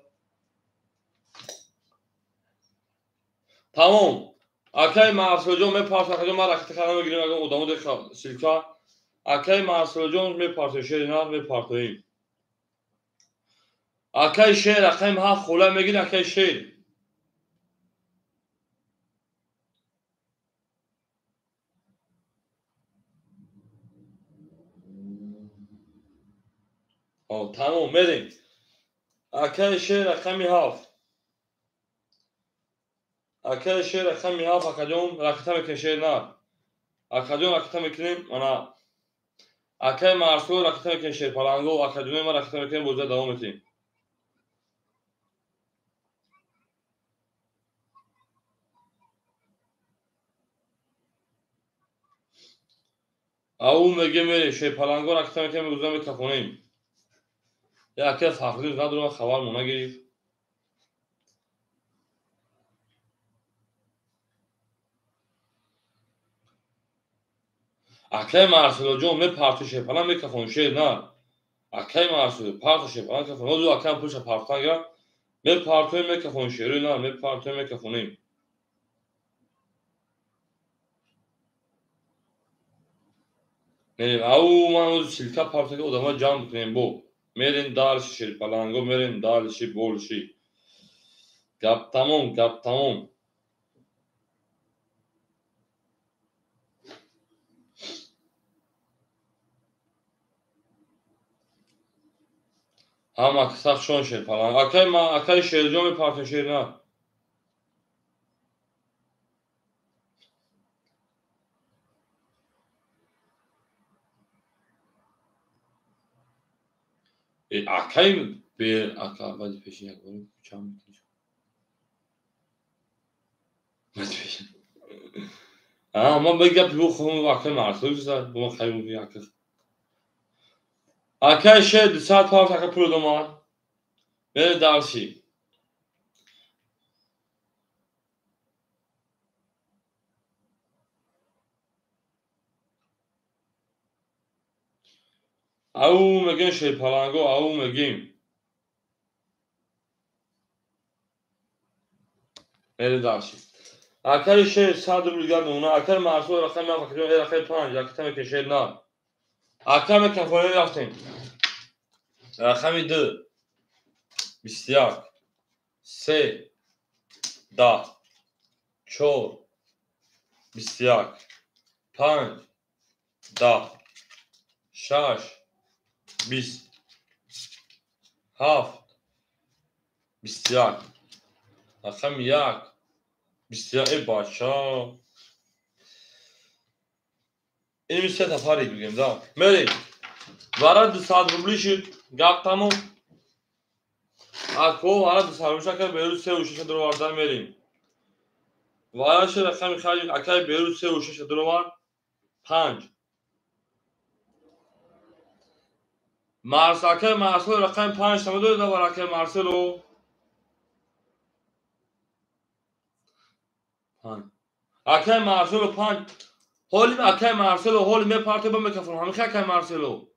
tamam akay Marcelo me parça akadyon من raket کردم بگیریم اگه odamı da silka akay Marcelo me parça şerina me parçayım akay şer akay 7 خوله میگین akay şer tamam بریم akay şer akay 7 akay şer akay 7 akadyon raket میکنیم şerina akadyon raket میکنیم انا akay Marcelo raket میکنیم shepalango akadyon ما raket میکنیم boze devam edeyim او میگه میره shepalango raket میکنیم boze میکفونیم یا که فقری ندارم خبر مونه گرفت akay Marcelo جون می پارتو shepalan میکفون شیر نه akay Marcelo پارتو shepalan کفون او akay پوش پارتان گرم می پارتو میکفون شیر نه می پارتو میکفونیم میریم او من اون سیلکا پارتاک odama can bükmeyin bu. Merin dalşi palango merin dalşi bolşi. Gap tamam gap tamam. Ama kısak şon şey falan. Akay şerjon bir parça şerine. Akay bir akabadi peşin yaklarım. Çam bitince. Hadi peşin. Ama ben gap bu konu akay martı güzel. Bunu kaybı bir yakır. Akay şey saat parça akay prodoma. Ve dalşi. Au megen şey palango au megim. Ve dalşi. Akay şey sadır bilgan ona akay martı olarak hemen bakıyorum. Akay pan yakıtama keşer na. Akay mekan falan yaptım. Rakami 2 Bistyak Se Da Çor Bistyak Panc Da Şaş Bist Haft Bistyak Rakami Yak Bistyak başa این سه تا پاری بگیم دا مری وارد ساعت روبلیشی گپ تموم اکو وارد ساعت روبلیشی که بیرون سه و شش دروازه میریم وارد شده رقم خارج اکای بیرون سه و شش دروازه 5 مارساکه مارسل رقم 5 تا دو دا وراکه مارسلو 5 اکای مارسلو 5 هولی اکای مارسلو هولی می پارتی با میکروفون همین اکای مارسلو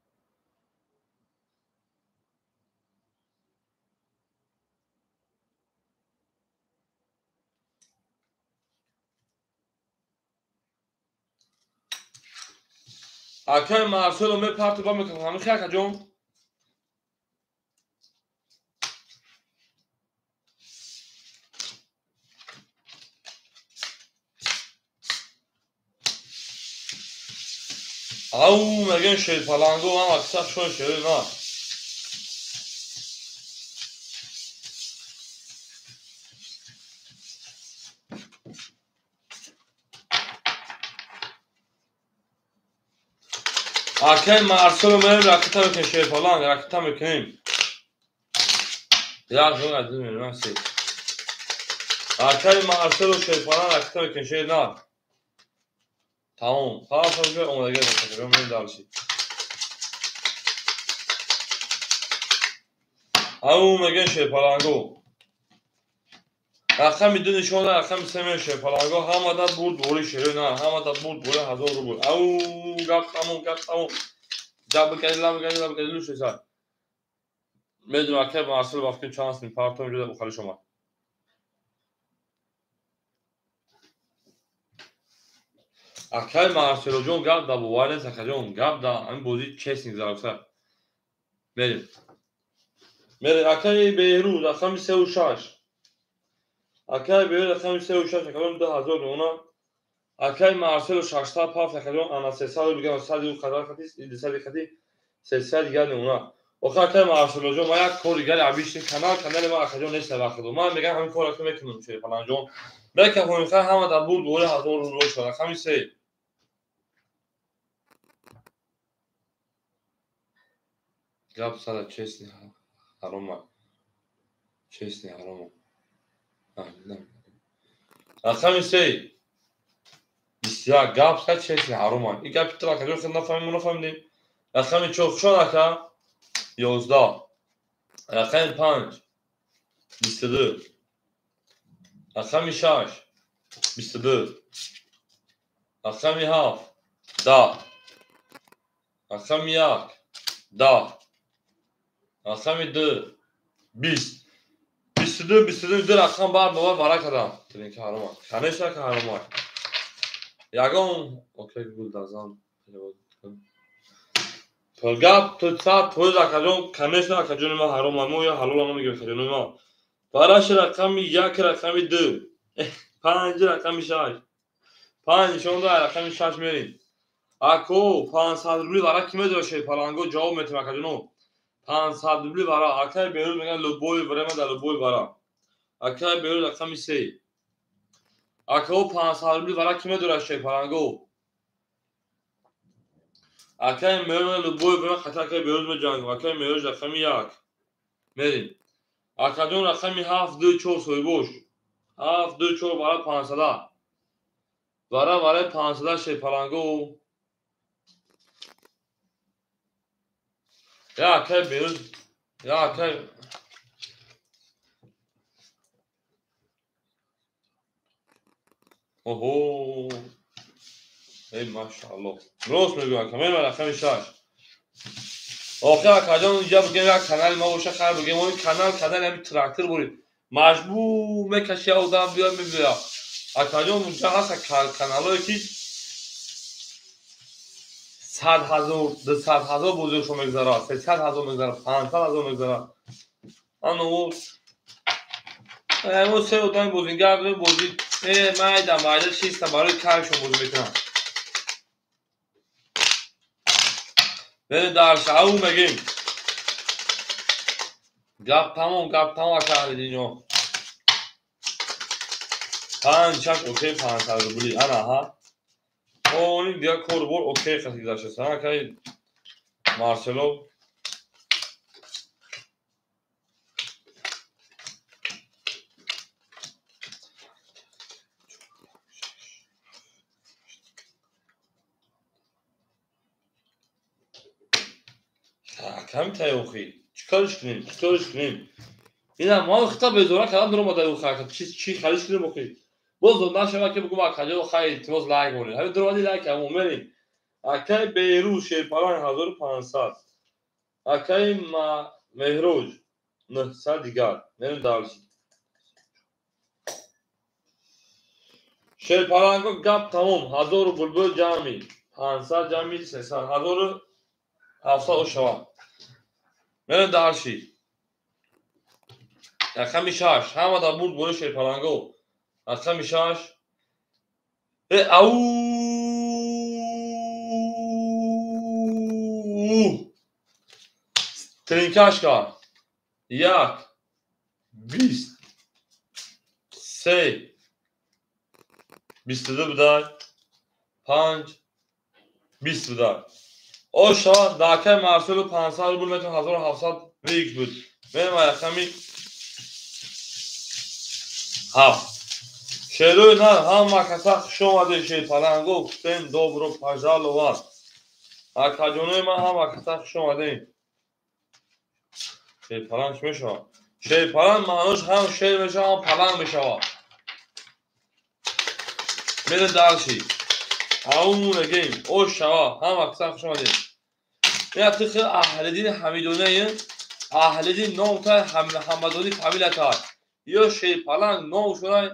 اکای مارسلو می پارتی با میکروفون همین اکای جون او مگن şey palango ama kısa şöyle şey ne Akay Marcelo me rakıta mı şey falan rakıta mı kim ya çok acım ben şey Akay Marcelo şey falan rakıta mı şey ne tamam falan sonra ona göre bakıyorum ben daha şey او مگن şey palango رقم میدونی شما رقم سه şey palango همه بود دوری شده نه همه بود دوری 1000 رو بود او گپ تموم جاب کردیم شو میدونم اکر مارسل وقتی چانس میپارتم میده بخاری شما اکر مارسل جون گاب دا بواره سکجون گاب دا همین بازی چسینگ زارفسر بریم اکر بیرو رقم 3 و 6 اکر بیرو رقم 3 و 6 اکرم 2000 اونا اکر مارسل 6 تا پاف اکرم انا 3 سال بگم 100 و قدر خطی 200 خطی 300 دیگه اونا اکر مارسل جون ما یک کار دیگه عبیشتیم کانال ما اکر جون نیست وقت دو ما میگم همین کارا که میکنم چه فلان جون بلکه همین خیر همه دا بود دوره 1000 رو شد رقم 3 گاب سال چسنی حرام چسنی حرام نه رقم 3 بسیار گاب سال چسنی حرام این گاب ترا که خود نفهمیدیم رقم چوخشون اکا 11 رقم 5 22 رقم 6 22 رقم 7 10 رقم 1 10 رقم 2 20 22 دو رقم بار بابا برای کدام ترین که حرام خانه شد که حرام یکم اوکی گل دازم گپ تو ساعت توی رکجون کمیش رکجون ما حرام ما یا حلال ما میگه رکجون ما براش رقمی یک رقمی دو پنج رقمی شش پنج شون دو رقمی شش میریم اکو 500 روبلی برای کی میدوشه پلنگو جواب میتیم رکجون 500 روبلی برای اکای بیرون میگن لوبوی برای ما در لوبوی برای اکای بیرون رقمی 3 اکو 500 روبلی برای کی میدوشه پلنگو اکای بیرون لوبوی برای خطر اکای بیرون میجنگ اکای بیرون رقمی 1 میریم اکادون رقمی 7 2 4 سوی boş 7 2 4 برای 500 برای 500 şey پلنگو یا که بیرون یا که اوهو ای ماشاءالله درست میگم کامل رقم 6 آخه اکادون اینجا بگیم یک کانال ما باشه خیر بگیم اون کانال همین تراکتور برید مجبور میکشی آدم بیا میبیا اکادون اونجا هست کانالایی که 100,000 200,000 بزرگشو میگذاره 300,000 میگذاره 500,000 میگذاره اما اون سه آدم بزرگی بازی مایده چیست برای کارشون بازی میکنن بریم در شعو میگیم گپ تمام کرده اینجا 5 6 اوکی 500 روبلی انا ها اون دیگه کوربور اوکی خاطی داشته سنا که مارسلو کم تایوخی چیکارش کنیم اینا ما خطا به زورا کلام درو مدل خاطر چی خالیش کنیم اوکی باز نشه که بگم اکاجو خیلی تماس لایک مونی همین دروازه لایک هم میریم اکای بیروش پلان 1500 اکای ما مهروج 900 دیگر میریم دارش شیر پلانگو گپ تمام 1000 بلبل جامی 500 جامی 300 1700 شوا میریم دارشی رقم 6 همه دا بود برو شیر پلانگو رقم 6 او ترینکاشکا 1 20 3 22 بدای 5 20 بدای او شا داکه مارسلو 500 روبل میتون 1700 و یک بود میرم رقمی 7 شیروی نه هم کسا شما دیشی پلنگو کتن دوبرو پجال و واد اکاجونه ما هم کسا شما دی شیر پلنگ میشه شیر پلنگ مانوش هم شیر میشه هم پلنگ میشه میره دارشی اون گیم او شوا هم کسا شما دی یا تخ اهل دین حمیدونه اهل دین نوتا محمدونی فامیلتا یا شیر پلنگ نو شونای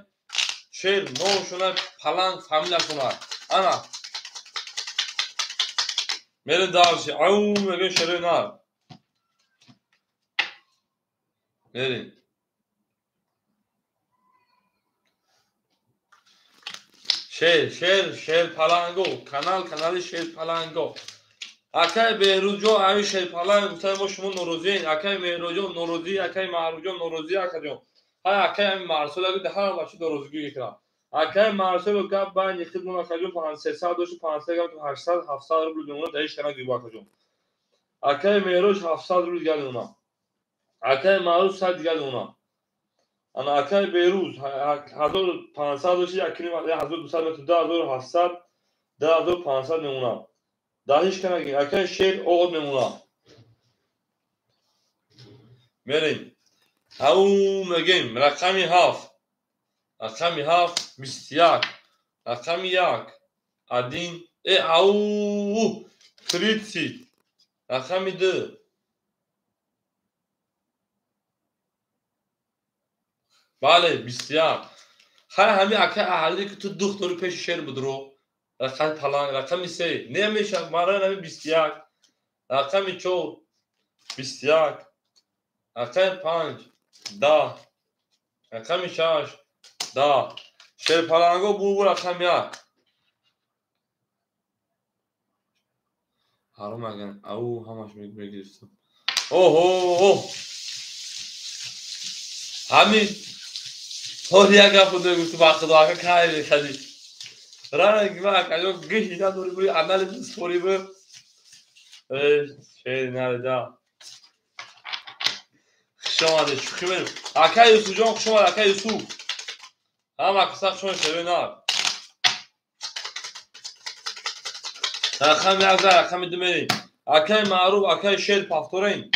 شیر نو شونای پلنگ فامیلا شونای انا میره دارشی اون میگه شیر نار میریم شیر پلنگو کانال شیر پلنگو اکای بهروجو همین شیر پلنگ گفتم ما شما نوروزین اکای بهروجو نوروزی اکای معروجو نوروزی اکاجو های اکای همین مارسل اگه ده هر بچه نوروزگی میکنم اکای مارسل گپ باید یخید مون اکاجو 300 دوش 500 گم تو 800 700 روبل دونه دایش کنه دیگه اکاجو اکای مهروج 700 روبل دیگه اونا اکای معروج 100 دیگه اونا انا اکای بیروز 1500 دوش یکی 1200 متر 2700 10500 میمونه داهیش کنه اکای شیر اوغد میمونه میریم او میگیم رقمی 7 21 رقمی 1 ادین او 30 رقمی 2 بله 21 همین اکای اهلی که تو دختری پیش شیر بدرو رقم پلنگ رقمی 3 نمیشه مرا نمی 21 رقم 4 21 رقم 5 10 رقم 6 10 شیرپلنگو بو رقم 1 حرام اگه او همش میگیرستم اوه همین هر یک گپ بوده گفت با خدا که کاری کردی رنگ ما کجا گشیده دوری بری عمل سوری به شیر نردا شما ده شوخی بریم اکای یوسف جان شما اکای یوسف هم اکساق شما شوی نه رقم 11 رقم 2 اکای معروف اکای شیر پافتورین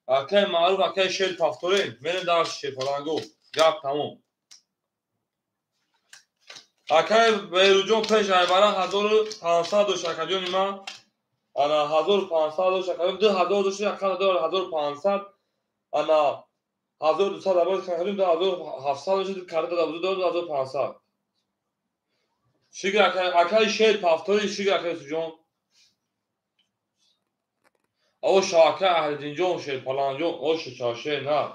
اکای معروف اکای شیر پافتورین من دار شیر پلنگو گپ تمام اکای بیروجون پیش ایبارا 1500 دو شکجون ما انا 1500 دو شکجون 2000 دو شکجون 1500 انا 1200 عوض کردیم 2700 شد کرده 2500 شیگر اکای شیر پافتوری شیگر اکای سجون او شاکه اهل دینجون شیر پلانجون او شچاشه نه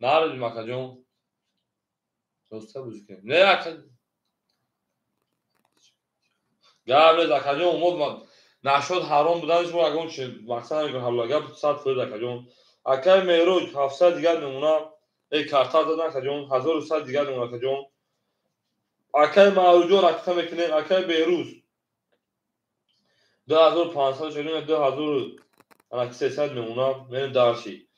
نارد مکجون دوسته بوز که نه اکای گابل اکجون مود نشد حرام بودنش بود اگه اون چه مقصد نمیگه حالا گاب 100 فرد اکجون اکای میروج 700 دیگر میمونه ای کارتا دادن اکجون 1100 دیگر میمونه اکجون اکای معروجو رقم میکنه اکای بیروز 2500 شدیم 2300 میمونه من دارشی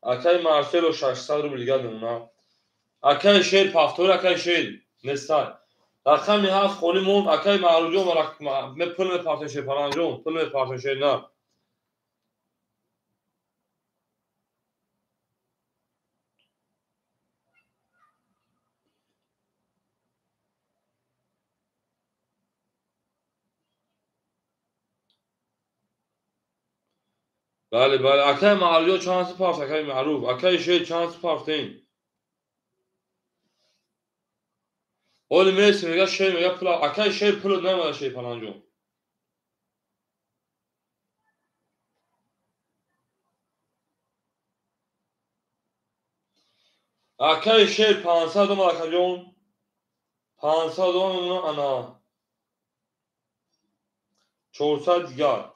اکای مارسلو 600 رو دیگر میمونه اکای شیر پافتور اکای شیر نستای رقم 7 خونیمون اکای معروجو و رقم پول پارتن شیر پلنجون پول پارتن شیر نه بله اکای معروجو چانس پارت اکای معروف اکای شیر چانس پارتین اول میسی میگه شیر میگه پول اکای شیر پول نمیده شیر پلنجون اکای شیر 500 دوم اکجون 500 دوم انا 400 دیگر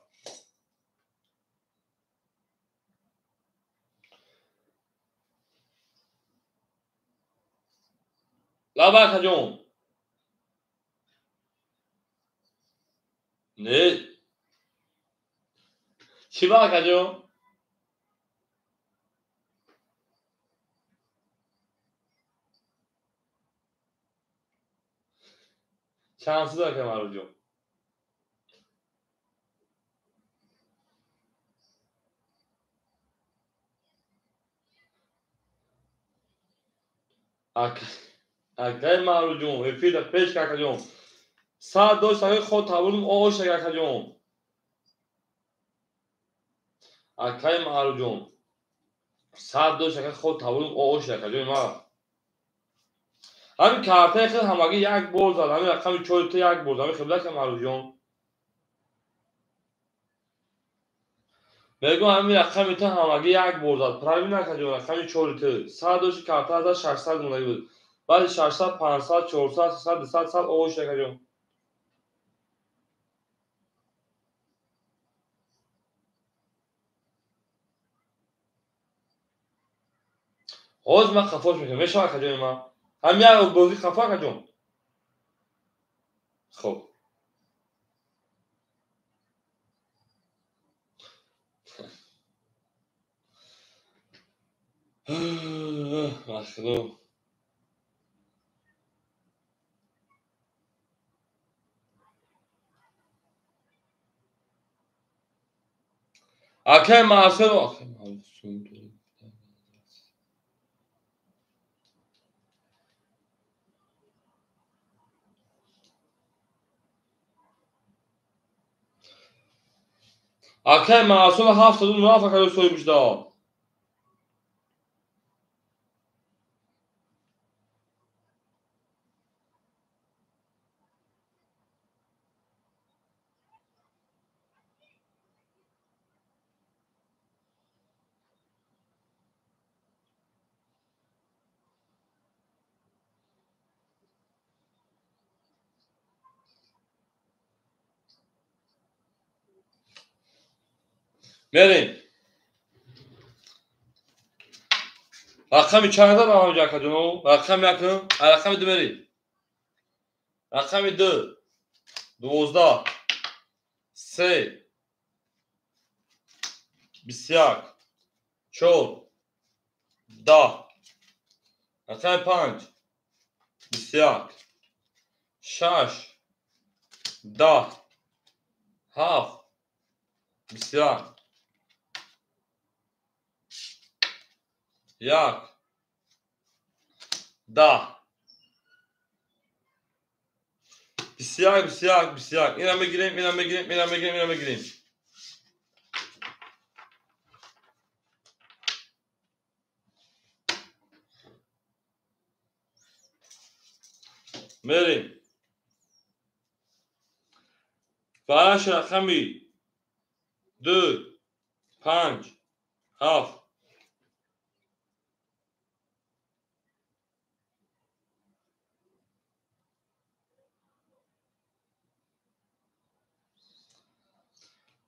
لابا اکجون نه چی با اکجون شانsı da Kemal hocam. Kemal hocam. Efida peş kakacağım. Saat 4 saat خود تولم آش kakacağım. Kemal hocam. Saat 4 saat خود تولم آش kakacağım ha. همین کارتای خیلی همگی یک بول زد. همین رقم 4 تا یک بول. همین خبره Kemal hocam. میگم همین رقم تا همگی یک بول زد. پراوی نکردیم رقم 4 تا. ساعت 2 کارت از 600 مونده بود. بعد 600 500 400 300 200 ساعت آش kakacağım. آز من خفاش میکنم میشه kakacağım ما. هم یا بازی خفا kakacağım. خب مخلوق اکه معصر اکه معصر 79 فقط soymuş da. بریم. رقمی چند تا نام جا کردیم؟ رقم یکم. رقم دو بریم. رقم دو. 12. 3. 21. 4. 10. رقم 5. 21. 6. 10. 7. 21. 1. 10. بسیار. اینم بگیریم. بریم. براش رقمی 2. 5. 7.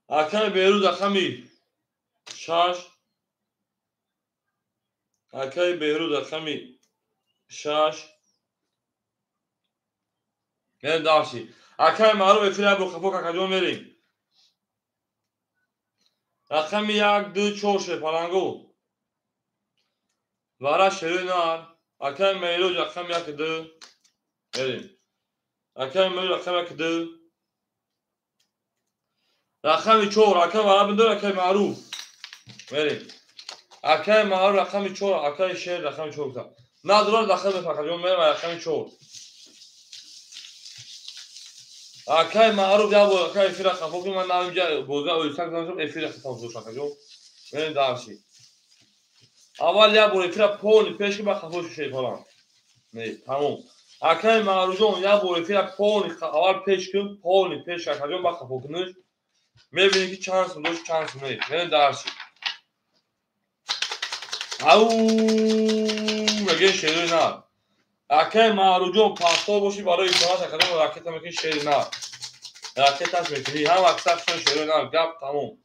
رقم بیرود رقمی 6. رقم بیرود رقمی 6. بریم دارشی. رقم معروف فیلم رو خفو کجا بریم. رقم 1 2 4 پلنگو. براش شروع نار. رقم میلود رقم 1 2. بریم. رقم میلود رقم 1 2. رقم 4 رقم عرب دو رقم معروف. بریم. رقم معروف رقم 4 رقم شیر رقم 4 تا. ندارد رقم فقط بریم رقم 4. رقم معروف یا با رقم فیر خفو که من نمی‌جا بوزه اویسک داشتم افیر خفو دوست کنم. بریم دارشی. اول یا با فیر پول پیش که با خفو شی فلان. نه تمام. رقم معروف یا با فیر پول اول پیش که پول پیش کنم با خفو کنش. می‌بینی که چانس داشت چانس نه. بریم دارشی. او مگه شیر نه. رقم معروف پاستا باشی برای شما تقدیم راکت میگه شیر نه. راکت هست میکنی هم اکثر شیر نه گپ تمام.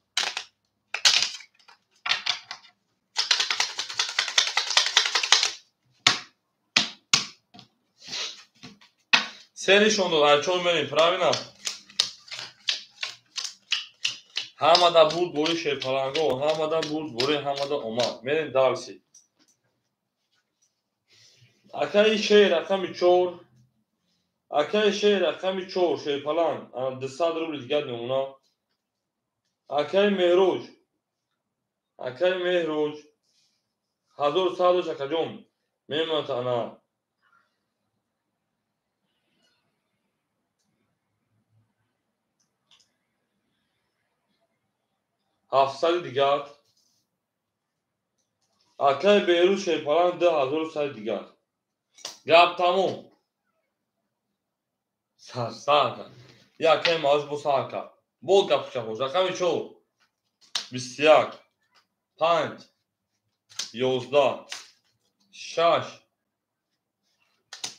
سریشون دو هرچون بریم پراوینا. همه دا بود بوری شیر پلنگو همه دا بود بوری همه دا اومد بریم دارسی. اکای شیر رقم 4. اکای شیر رقم 4 شیر پلنگ 200 روبل دیگه نمونه. اکای مهروج 1100 شکجون میمونت انا 700 دیگر. اکای بیروت شیر پلنگ 2100 دیگر. گپ تموم. ساکا یا اکای ماز بو ساکا بول گپ شکوش رقم 4 21 5 11 6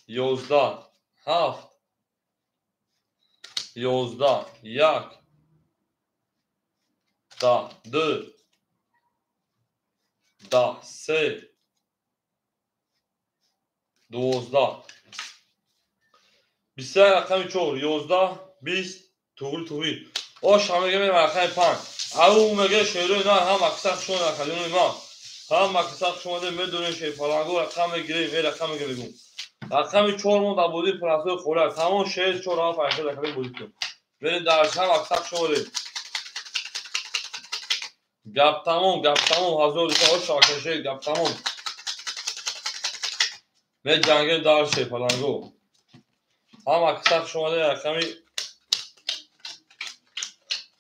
11 7 11 1 10 2 10 3 12 بسیار رقم 4 11 20 توری آش همه گمه رقم 5 او مگه شیرو نه هم اکثر شون رقم ما هم اکثر شما ده میدونین شی پلنگو رقم گیریم این رقم گیریم رقم 4 مون در بودی پراسو خوره تمام شیر 4 ها فرقه رقم بودی تو برین درش هم اکثر شما ده گپ تمام حضور تا شاکشه گپ تمام به جنگ دار شی پلنگو هم اکثر شما ده رقمی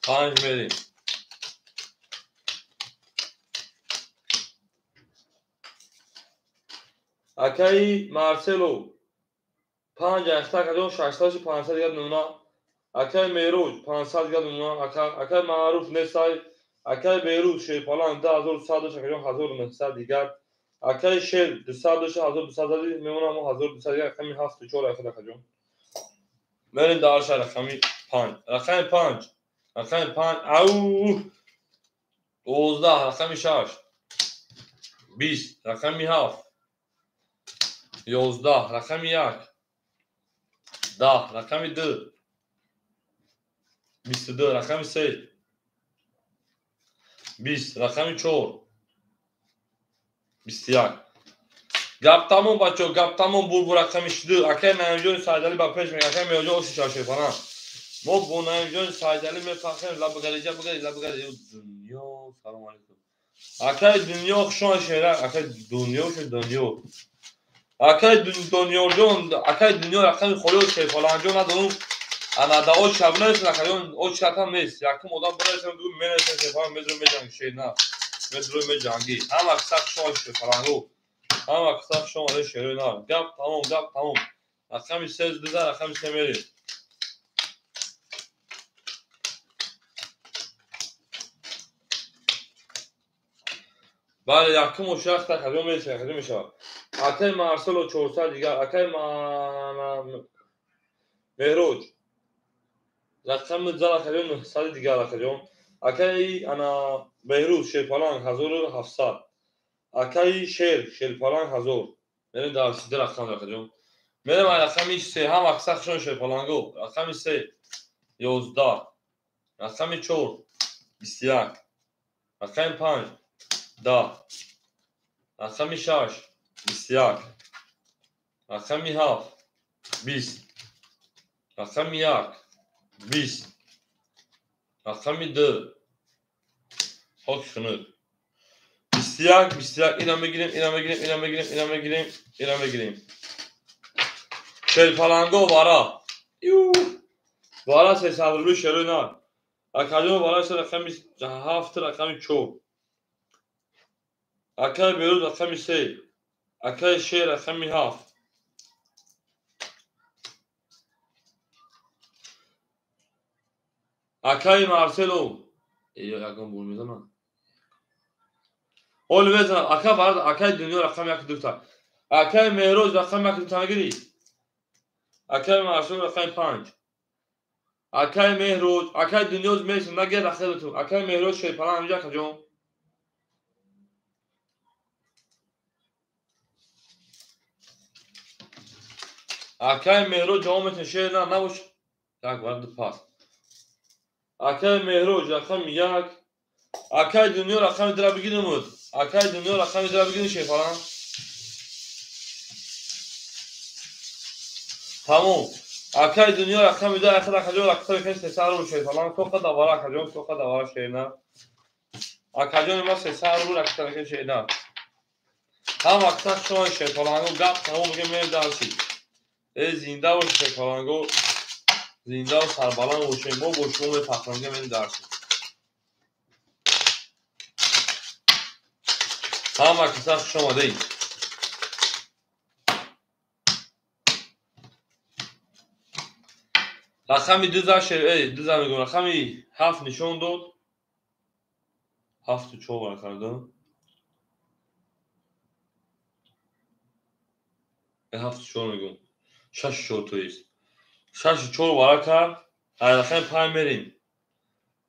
5 بریم. اکای مارسلو 5 اشتا کجا 600 500 یاد نمونه. اکای میروج 500 یاد نمونه. اکای معروف نسای اکای بیروت شیر پلنگ 10100 کجا 1900 دیگر. اکای شیر 200 1200 میمونه ما 1200 رقمی 74 کجا بریم دارش رقمی 5 رقم 5 او 11 رقم 6 20 رقم 7 11 رقم 1 10 رقم 2 22 رقم 3 20 رقم 4 21 گپ تموم بچه گپ تموم بول رقمش دو اکه نمیجون سایدالی با پیش میگه اکه میجون اوشی شاشه فنا ما با نمیجون سایدالی میفخیم لب گلیجه بگیری لب گلیجه دنیا سلام علیکم اکه دنیا خشان شهره اکه دنیا شد دنیا اکه دنیا جون اکه دنیا رقم خوری که فلان جون ندارم انا دا او شب نیست نکردم او چتام نیست یکم مدام برایشم دو منشن شفا مدرو میجنگ شیر نه مدرو میجنگی هم اکثر خشان شد فلانگو هم اکثر شما ده شروع نه گپ تمام رقم 3 دیده رقم 3 میری بله یکم مشخص تکلیف میشه خیلی میشه اکای مارسل و 400 دیگر اکای مهروج رقم زل خیلی 900 دیگر رقم اکای انا بهروز شیرپالان 1700 اکای شیرپالان 1000 میریم در سیده رقم رقم میریم رقم 3 هم اکثر شون شیرپالان گو رقم 3 11 رقم 4 21 رقم 5 10 رقم 6 21 رقم 7 20 رقم 1 20 رقم 2 خود شنود 21 اینم بگیریم شیل پالانگو بارا بارا 300 روی شروع نه اکادیو بارا شد رقم 7 رقم 4 اکای بیروز رقم 3 اکای شیر رقم 7 اکای مارسلو یکم بول میزنم اول میزنم اکای بارد اکای دنیا رقم 1 2 تا اکای مهروز رقم 1 2 تا گیری اکای مارسلو رقم 5 اکای مهروز اکای دنیاز میسن نگه رقم تو اکای مهروز شیر پلان همینجا کجا اکای مهروز جامعه شیر نه نباش یک وارد پاس اکای مهروز رقم 1 اکای دنیا رقم در بگیریم اکای دنیا رقم در بگیریم شیر پلان تمام اکای دنیا رقم در اخر کجا رقم کش 300 رو شیر پلان تو خدا وارا کجا تو خدا وارا شیر نه اکاجون ما 300 رو رقم کش شیر نه هم اکثر شما شیر پلانگو گپ تمام میگه می دارسی ای زنده و شیر پلانگو زنده و سربلند باشه ما گوشمون میفهمیم می دارسی هم اکثر شما دی رقمی 2000 میگم رقمی 7 نشون داد 7 و 4 کردم 7 و 4 میگم 6 و 4 تویست 6 و 4 وارا کرد رقم 5 میریم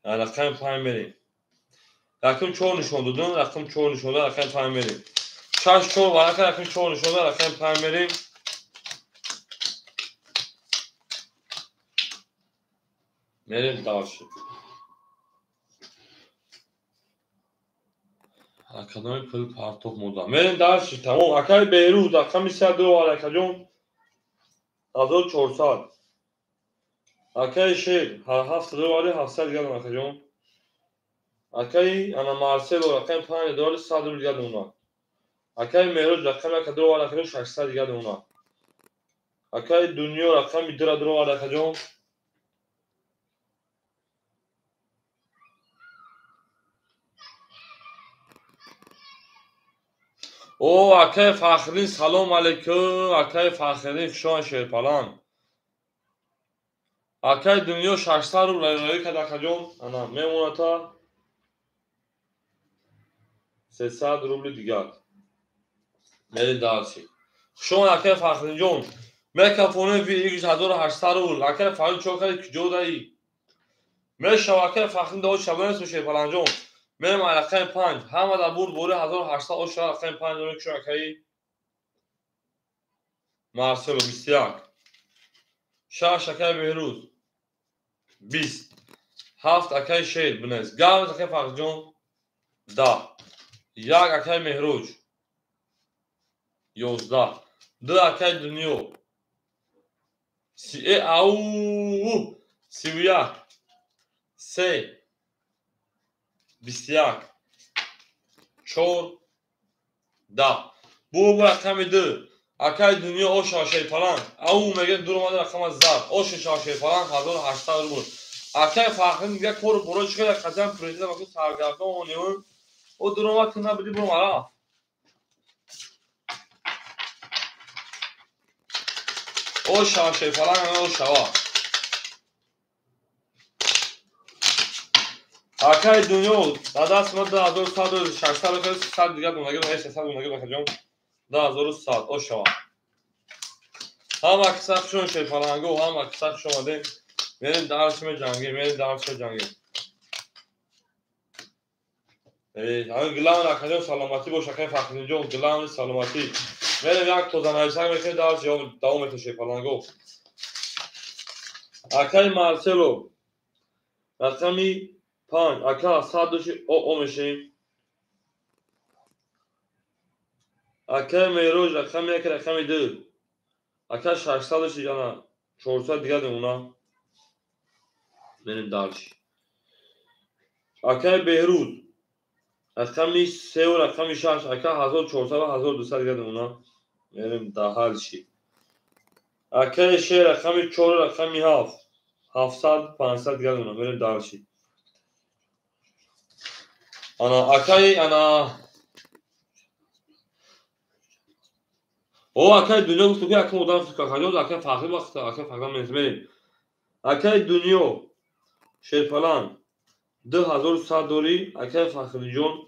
رقم 5 میریم رقم 4 نشون دادم رقم 4 نشون داد رقم 5 میریم 6 و 4 وارا کرد رقم 4 نشون داد رقم 5 میریم میریم داشت اکادمی پل پارتوق مودا میریم داشت تمام اکای بیروز رقم 32 وارا کجون 1400 اکای شیر 7 وارا 700 دیگر کجون اکای انا مارسل رقم 5 دلار 100 دیگر اونا اکای مهروز رقم 1 وارا کجون 600 دیگر اونا اکای دنیا رقم 2 وارا کجون او اکای فخرین سلام علیکم اکای فخرین شان شیرپالان اکای دنیا 600 رو رای کدا کجون انا میمونه تا 300 روبل دیگر میری دارسی شما اکای فخرین جون میکافونه وی 1800 رو اکای فخرین چوکای کجا دایی میشه اکای فخرین دو شبانه سو شیرپالان جون میرم علاقه 5 همه در بود بوری 1800 او شد علاقه 5 دونه کشو اکی مارسلو 21 شش اکی بهروز 20 7 اکی شیر بنز گاوز اکی فقر جون 10 یک اکی مهروج 11 دو اکی دنیو او 31 3 21 4 10 bu رقم 2 اکای دنیا او شاشه پلان او میگه دور اومده رقم زد او شاشه پلان 1800 بود اکای فرق میگه کور بروش که قدم پرنده با سرگردان اون او دور اومد نه بدی برو مرا او شاشه پلان او شوا اکای دنیا داداس مد 1600 که 100 دیگه اون میگه 300 اون میگه بخجام 100 او شوا هم اکثر شون شی پلانگو هم اکثر شما میریم درسیم جنگی همین گلام نکنیم سلامتی باشه که فقط جون گلام سلامتی میریم یک تو زنای سر میکنیم درس یا دوام تشی پلانگو اکای مارسلو رقمی 5 اکا 100 دوشی او میشیم اکای میروج رقمی 1 رقمی 2 اکا 600 دوشی جانا 400 دیگه اونا میریم درس اکای بهروز رقمی 3 و رقمی 6 اکا 1400 و 1200 دیگه اونا میریم دهال شی اکای شیر رقمی 4 رقمی 7 700 500 دیگه اونا میریم دهال شی انا اکای انا او اکای دنیا گفت که اکای مدام فکر کنم اکای فقری وقت اکای فقری میریم اکای دنیا شیر پلان 2100 دوری اکای فقری جون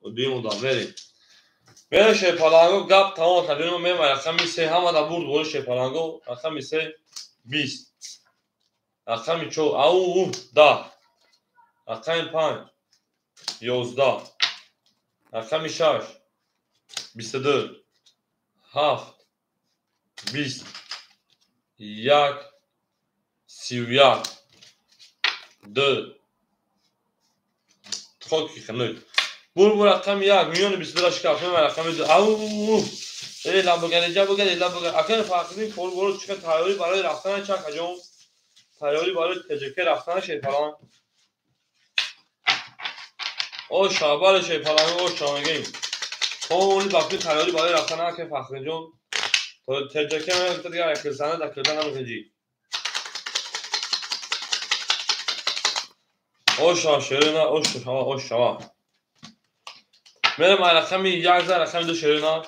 و دوی مدام میریم شیر پلانگو گپ تمام کردیم میریم رقمی 3 هم دا برد بول شیر پلانگو رقمی 3 20 رقمی 4 او 10 رقمی 5 11 رقمی 6 22 7 20 1 31 2 تخوکی خنوی بول رقم 1 میلیون 22 شکاف میرم رقم 2 او لامبورگینی جا بگیری اکن فاقدی فول برو چکن تایاری برای رفتن چک هجوم تایاری برای تجربه رفتن شیر پلان او شابال شیر پلان او شامگیم اون باقی تایاری برای رفتن که فاقدی جون تو تجربه من دیگه اکل زنه دکل نمیکنی او شاشرینا او شوا او شوا میرم رقم 11 رقم 2 شرینا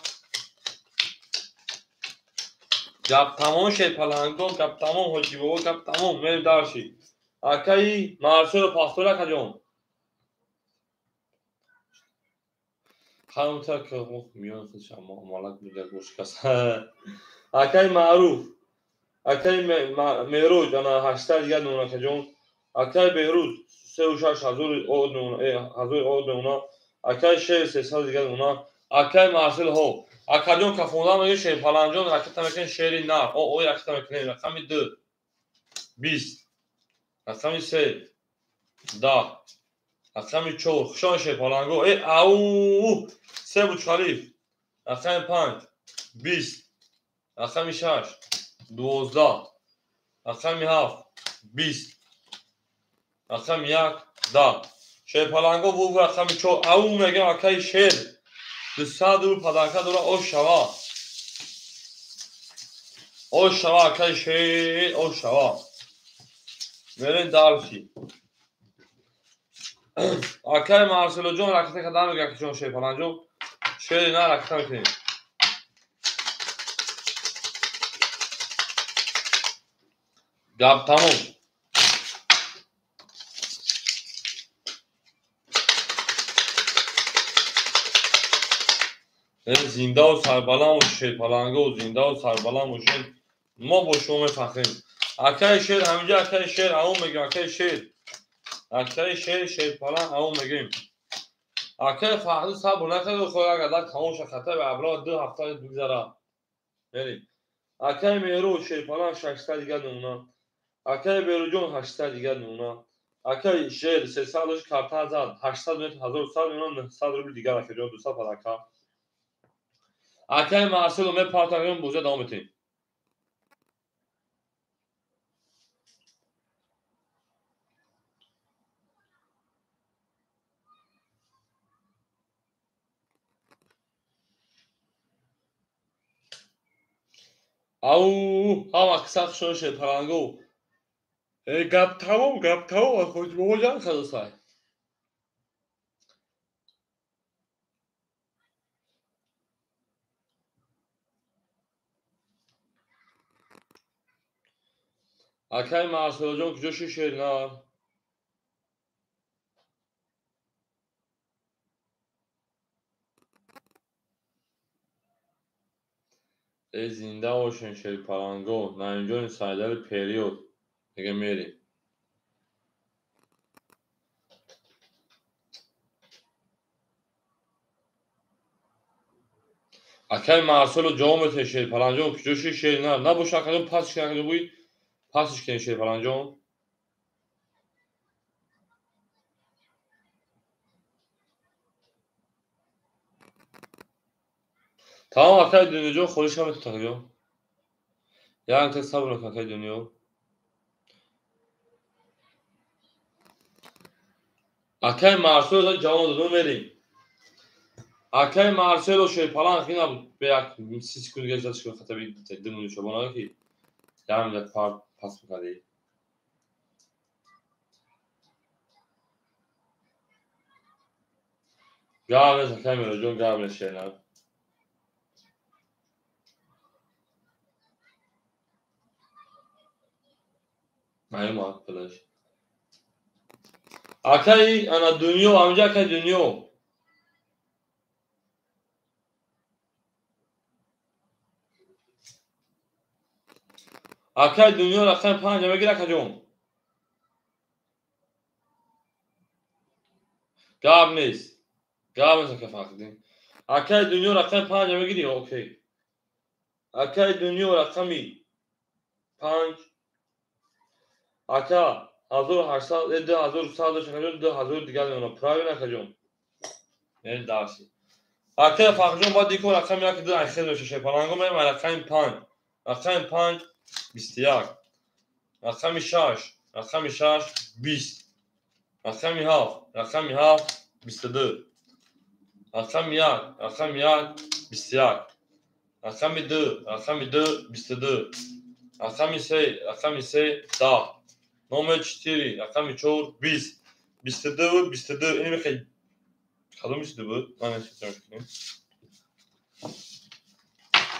گپ تمام شیر پلانگو گپ تمام هوچی بابا گپ تمام میریم دارشی اکای مارسلو پاستورا کجون خانم تا که میان خودش اما مالک میگه گوش کس اکای معروف اکای میروج انا 800 دیگه نونا کجون اکای بهروز 36 هزار او نونا هزار او نونا اکای شیر 300 دیگه نونا اکای مارسل هو اکاجون کفوندان میگه شیر پلانجون رکت میکنه شیری نار او رکت میکنه رقمی 2 20 رقمی 3 10 رقمی 4 خشان شیر پلانگو او 3 بوچ خلیف رقمی 5 20 رقمی 6 12 رقمی 7 20 رقمی 1 10 شیر پلانگو بو رقمی 4 او میگه اکای شیر 200 دور پداکا دور او شوا اکای شیر او شوا میرین دارشی اکای مارسلو جون رکت کدام میگه که چون شیر پلانجو شیر نه رکت میکنیم گپ تموم زنده و سربلند و شیر پلانگو زنده و سربلند و شیر ما با شما میفخریم اکای شیر همینجا اکای شیر او میگه اکای شیر شیر پلنگ او میگیم اکه فقط صبر نکنید خود اگر تمام شد خطه به ابرا 2 هفته بگذره بریم اکه میرو شیپالان 600 دیگر نمونه اکه بیروجون 800 دیگر نمونه اکه شیر 300 داشت کارتا زد 800 متر 1100 نمونه 900 روبل دیگر اکه جو 200 پلاکا اکه مارسل و می پارتنریم بوزه دوام بتیم او هم اکساق شو شیپالانگو گپ تمام خود بوجان خلاصای اکه مارسل جون کجا شیر نه زنده باشین شیپالانگو نه اینجا این سایدر پریود دیگه میریم اکه مارسل جون بتین شیپالانجون کجا شیر نه بو شکلون پاسش کنه بوی پاسش کنه شیپالانجون tamam اکه دنیا جون خودش هم تقریبا yani tek sabır kaka dönüyor. Akay Marcelo canlı dönüyor vereyim. Akay Marcelo şey falan yine beyak siz gün geç açık tabii dönüyor şu bana ki. Yani de pas mı kalıyor. Gavres Akay Marcelo Gavres şeyler. Mayım arkadaş. Akay ana dönüyor amca Akay dönüyor. Akay dönüyor Akay pancama gir Akay'cığım. Gavres. Gavres Akay fark edin. Akay dönüyor Akay pancama giriyor okey. Akay dönüyor Akay panc اکا 1800 2100 شکایت 2000 دیگر اون پرایو نکجون یعنی داشتی اکا فاجون با دیکو رقم یک دو اخیر بشه شپالانگو می رقم 5 رقم 5 21 رقم 6 رقم 6 20 رقم 7 رقم 7 22 رقم 1 رقم 1 21 رقم 2 رقم 2 22 رقم 3 رقم 3 10 Номер 4, رقم 4, 20, 22, 22, اینی بخیلی کدوم 22 بود؟ من نشترمش کنیم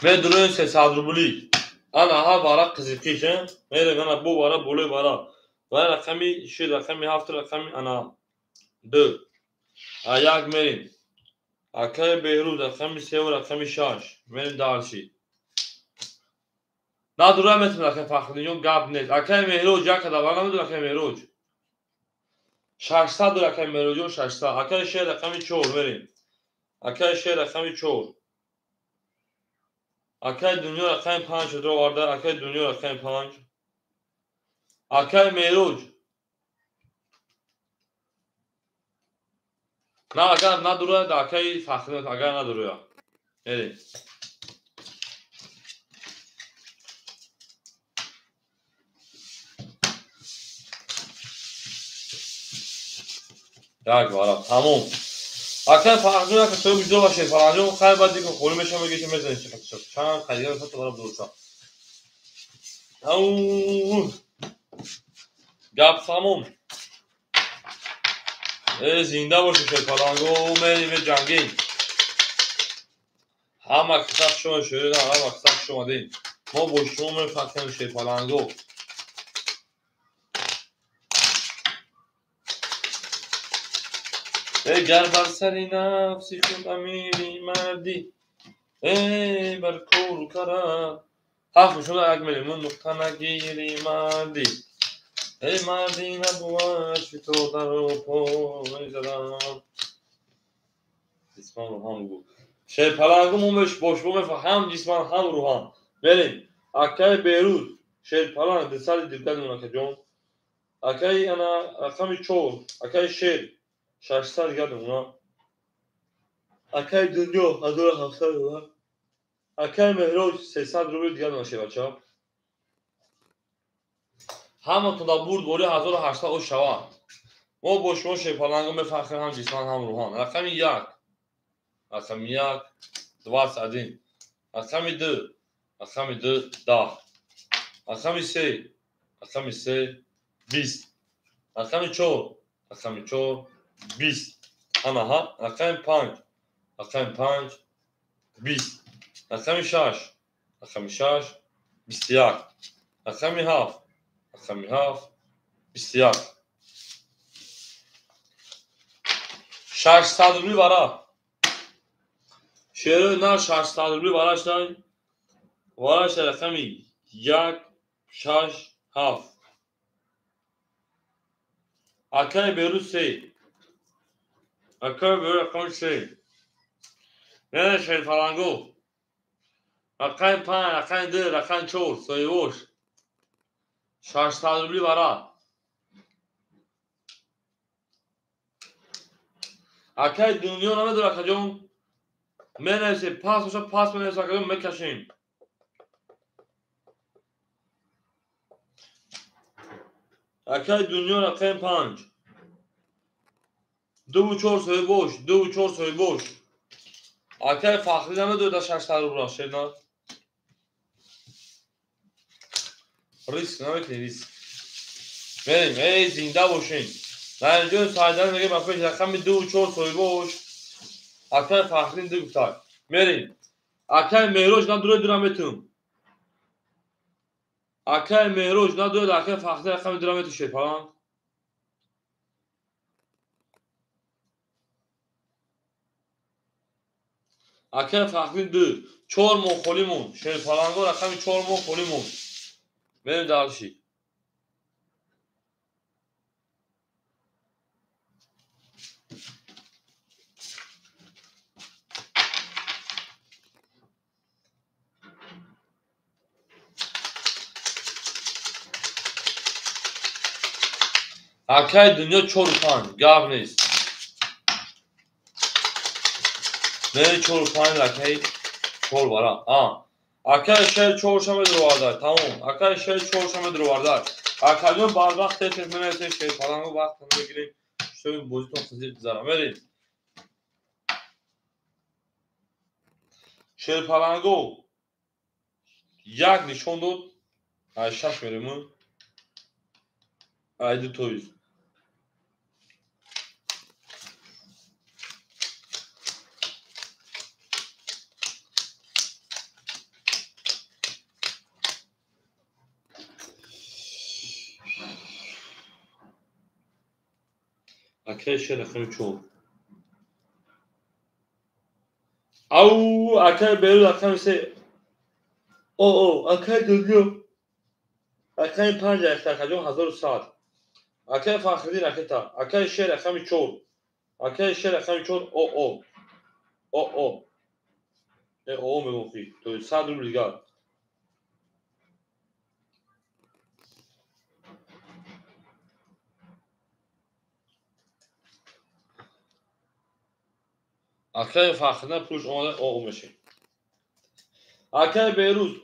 و دروی 300 روبلی انا ها بارا قزیقیشن میرم انا بو بارا بولی بارا و رقمی 6 رقمی 7 رقمی انا 2 یک میریم اکای بیروز رقمی 3 و رقمی 6 میریم دارشی نه دروی میتونم رقم فخریون گاب نیست اکای مهروج یک دوانا میدون اکای مهروج 600 رقم مروجو 600 اکای شهر رقمی 4 بریم اکای شهر رقمی 4 اکای دنیا رقم 5 رو وارده اکای دنیا رقم 5 اکای مروج نه اگر نداره در اکای فخری اگر نداره بریم یک بارا تموم اکای فخری که تو بیزو باشه فرانجو خیلی بعد دیگه خونی میشه میگه که میزنی چند خریدار فقط برام دوستا او گپ تموم زنده باشه شیپالانگو میریم جنگیم هم اکساق شما شده هم اکساق شما دیم ما با شما میفکرم شیپالانگو اگر بر سری نفسی خود امیری مردی ای بر کور کرم حرف شده یک میلیون نقطه نگیری مردی ای مردی نبوش تو در رو پای زدم جسمان روحان بگو. شیرپلنگو مومش باش بومه هم جسمان هم روحان. بریم. اکای بیروز شیرپلنگ دسال دیگر میونه که جون. اکای انا رقم 4 اکای شیر 600 گرد اونا. اکای دنیا 1700 اونا. اکای مهراج 300 روبل دیگر میشه بچه‌ها. همتون دا برد بولی 1800 او شوا. ما با شما شیرپلنگو میفخریم هم جسمان هم روحان. رقم 1 رقم 1 21 رقم 2 رقم 2 10 رقم 3 رقم 3 20 رقم 4 رقم 4 20 انا ها رقم 5 رقم 5 20 رقم 6 رقم 6 21 رقم 7 رقم 7 21 600 روبل برا شیرو نه 600 روبل براش داین وراش رقم 1 6 7 اکای بیروز 3 اکای بیروز رقم 3 نه شیرپلنگو رقم 5 رقم 2 رقم 4 سویوش 600 روبل برا اکای دنیا نمیدونه که جون منویسه پاس منویسه که جون میکشیم اکای دنیا رقم 5 2 و 4 سویوش 2 و 4 سویوش اکای فخری نمیدونه 600 روبل شیرنا ریسک نمیکنی ریسک بریم ای زنده باشین در اینجا سایدن میگه من پیش رقم 2 و 4 سویوش اکای فخری دو گفتار بریم اکای مهروج نداره درامتون اکای مهروج نداره اکای فخری رقم درامتون شیرپلنگ اکای فخری 2 4 مون خولیمون شیرپلنگو رقم 4 مون خولیمون بریم دالشی اکای دنیا 4 و 5 گاب نیست بریم 4 و 5 اکای 4 برا اکای شیر 4 شما درواردار تمام اکای شیر 4 شما درواردار اکایون بعد وقت تیتر منویسه شیرپلنگو وقت میگیریم شوی بوزیتون خزیر بزارم بریم شیرپلنگو یک نشون داد از 6 میریم ای دو تویز اکای شیر رقم 4 او اکای بیرو رقم 3 او اکای دنیا اکای 5 اکتاکاجون 1100 اکای فخری رکتا اکای شیر رقم 4 اکای شیر رقم 4 او میگفتی تو 100 روبل دیگر اکای فخری پروش اومده او میشه اکای بیروز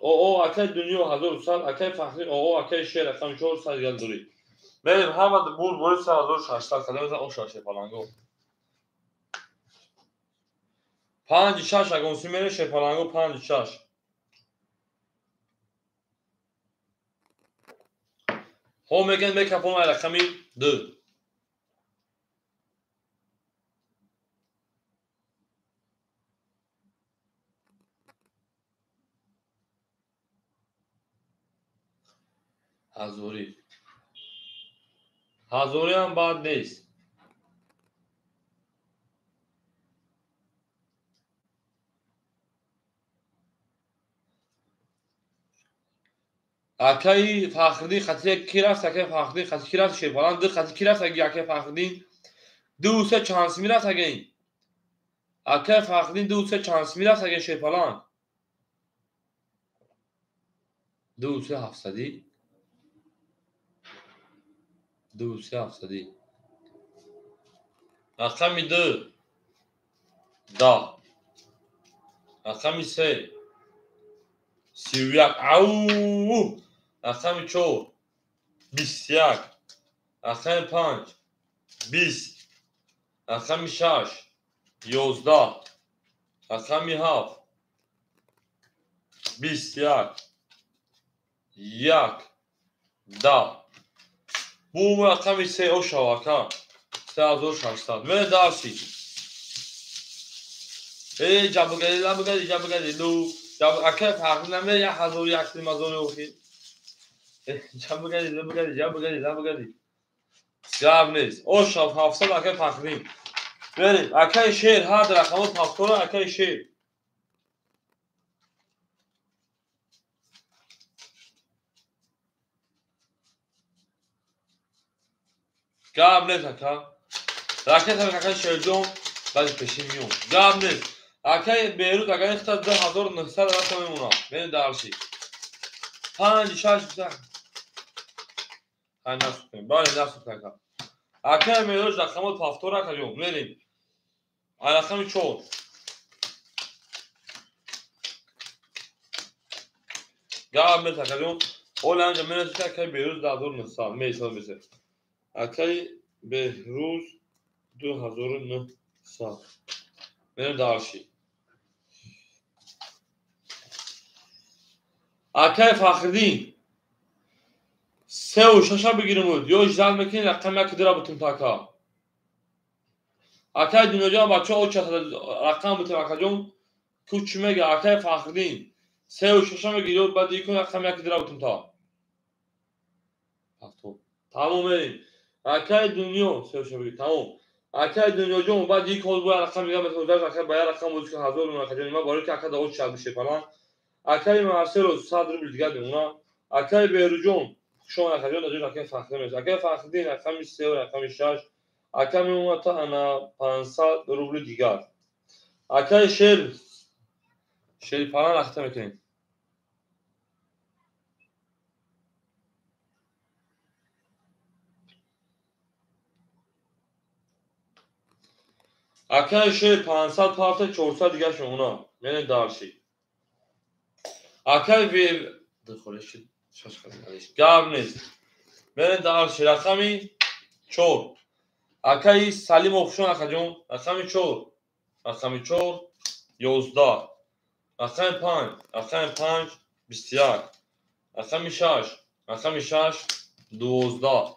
اکای دنیا 1100 اکای فخری اکای شیر رقم 4 100 گل دوری بریم همه بول 1600 کلمه اون شاشه پلنگو 5 6 اگه اون میره شیرپلنگو 5 6 هم میگن میکپون رقمی 2 هزوری هم بد نیست اکای فخری خطی کی رفت اکای فخری خطی کی رفت شیرپلنگ دو خطی کی رفت اگه اکای فخری 2 3 چانس میرفت اگه این اکه فخرین دو سه چانس میرفت اگه شیپالان دو سه 700 دو سه 700 رقم دو دا رقم سه 31 او رقم 4 21 رقم 5 20 رقم 6 11 رقم 7 21 1 10 bu رقم 3 او شواکا 3600 ve dersi جابگری لو جاب اکه فرق نمیره یا هزار یک مازون اوکی جابگری جاب نیست او شاف 700 اکه فرقی بریم اکه شیر هر رقم فاکتور اکه شیر جاب نیست اکه راکت هم اکه شیر جون بعد پیشی میون جاب نیست اکه بیروت اکه اختار 2900 رقم میمونه بریم درسی 5 6 7 های نصف کنیم بله نصف کنیم اکه میروش رقم فاکتور اکه جون بریم رقم 4 جاب نیست اکه جون اول انجام میرسید اکه بیروز 2900 میشون بشه اکه بیروز 2900 بریم درسی اکه فخردین 3 و 6 بگیریم بود یا اجزال میکنیم رقم یک دیره بتون تاکا اکه دنیا جان بچه ها رقم بتون اکه جون کوچ میگه اکه فخردین 3 و 6 بگیریم بعد یکون رقم یک دیره بتون تا تمام بریم اکه دنیا 3 و 6 بگیریم تمام اکه دنیا جان بعد یک کل بود رقم میگم بتون اکه باید رقم بود که هزار اون اکه جان ما باری که اکه داود شد بشه فلان اکه مرسل و 100 روبل دیگه دیمونا اکه بیرو جون شما اکه جون داجون اکه فخردین میشه اکه فخردین رقم 3 و رقم 6 اکه میمونه تا انا 500 روبل دیگر اکه شیر فلان اخته میکنیم اکه شیر 500 پارت 400 دیگه شما میرین دارشی اکه وی دخولش شش خیلیش گاب نیست میرین دارشی رقمی 4 اکه سلیم افشون اکه جون رقمی 4 رقمی 4 11 رقم 5 رقم 5 21 رقم 6 رقم 6 12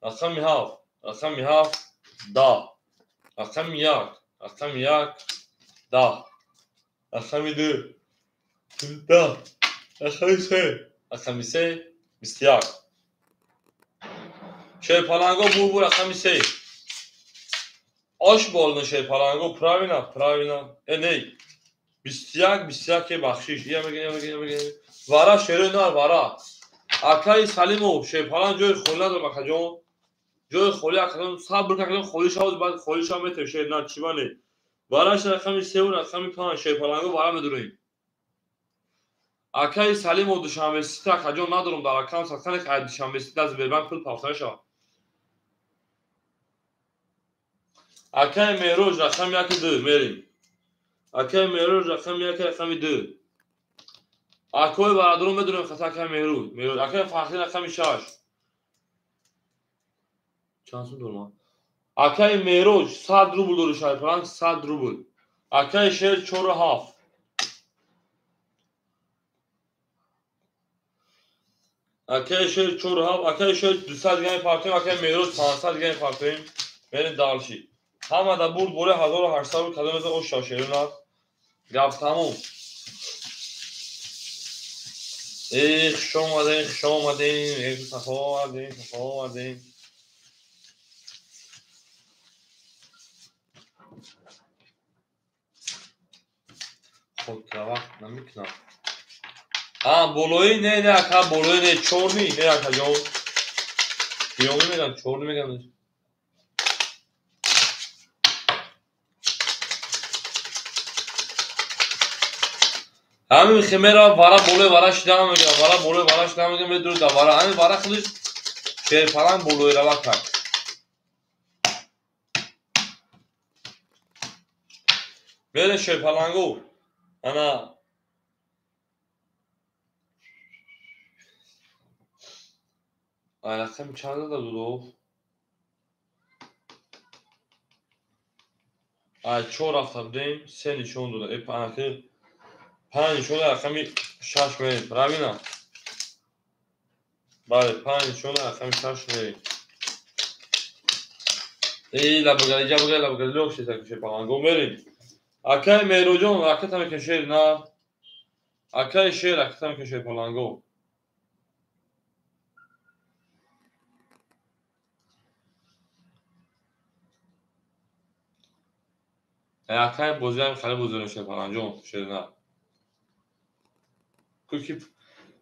رقم 7 رقم 7 10 رقم 1 رقم 1 10 رقم 2 10 رقم 3 رقم 3 21 şey palango bu رقم 3 آش بالن şey palango правильно نه 21 بخشش یا میگم وارا شیرینار وارا اکای سلیمو şey falan جای خولاد رو مخجون جای خولی اکدم صبر کردم خولی شاود بعد خولی شام میته شیرینار چیوانه واراش رقم 3 و رقم 5 şey palango وارا میدونیم اکای سلیمو دوشنبه سیتا کجون ندارم در اکانت ساختن که دوشنبه سیتا از بربند پول پافتن شد اکای میروز رقم 1 2 میریم اکای میروز رقم 1 رقم 2 اکای برادرم میدونم خطا اکای میروز اکای فخری رقم 6 چانسون دورما اکای میروز 100 روبل دور شاید پلان 100 روبل اکای شیر 4 هاف اکای شیر 4 هاف اکای شیر 200 دیگه پارتیم اکای میروز 500 دیگه پارتیم برین دالشی همه دا برد بوله 1800 رو کدام از او شاشیرون گفت تموم ایخ شما مدین ایخ صفا مدین خود که وقت نمیکنم بولوی نه اکا بولوی نه چورنی نه اکا جون بیومی میگن چورنی میگن همین خمرا وارا بولوی وارا شدام میگم وارا بولوی وارا شدام میگم بدون دا وارا همین وارا خودش شیر پلنگ بولوی را کرد. بله شیر پلنگو انا رقم چند داد دو؟ چهار رفتم دیم سه نشون داده ای پنکه پنج نشون رقمی شش میریم روینا بله پنج نشون رقمی شش میریم ای لبگلی جبگلی لبگلی لوکشی تکشه پلنگو میریم اکای میرو جون اکت هم کشیر نه اکای شیر اکت هم کشیر پلنگو اکای بوزی هم خیلی بوزی نشه پلنگو شیر نه کوکی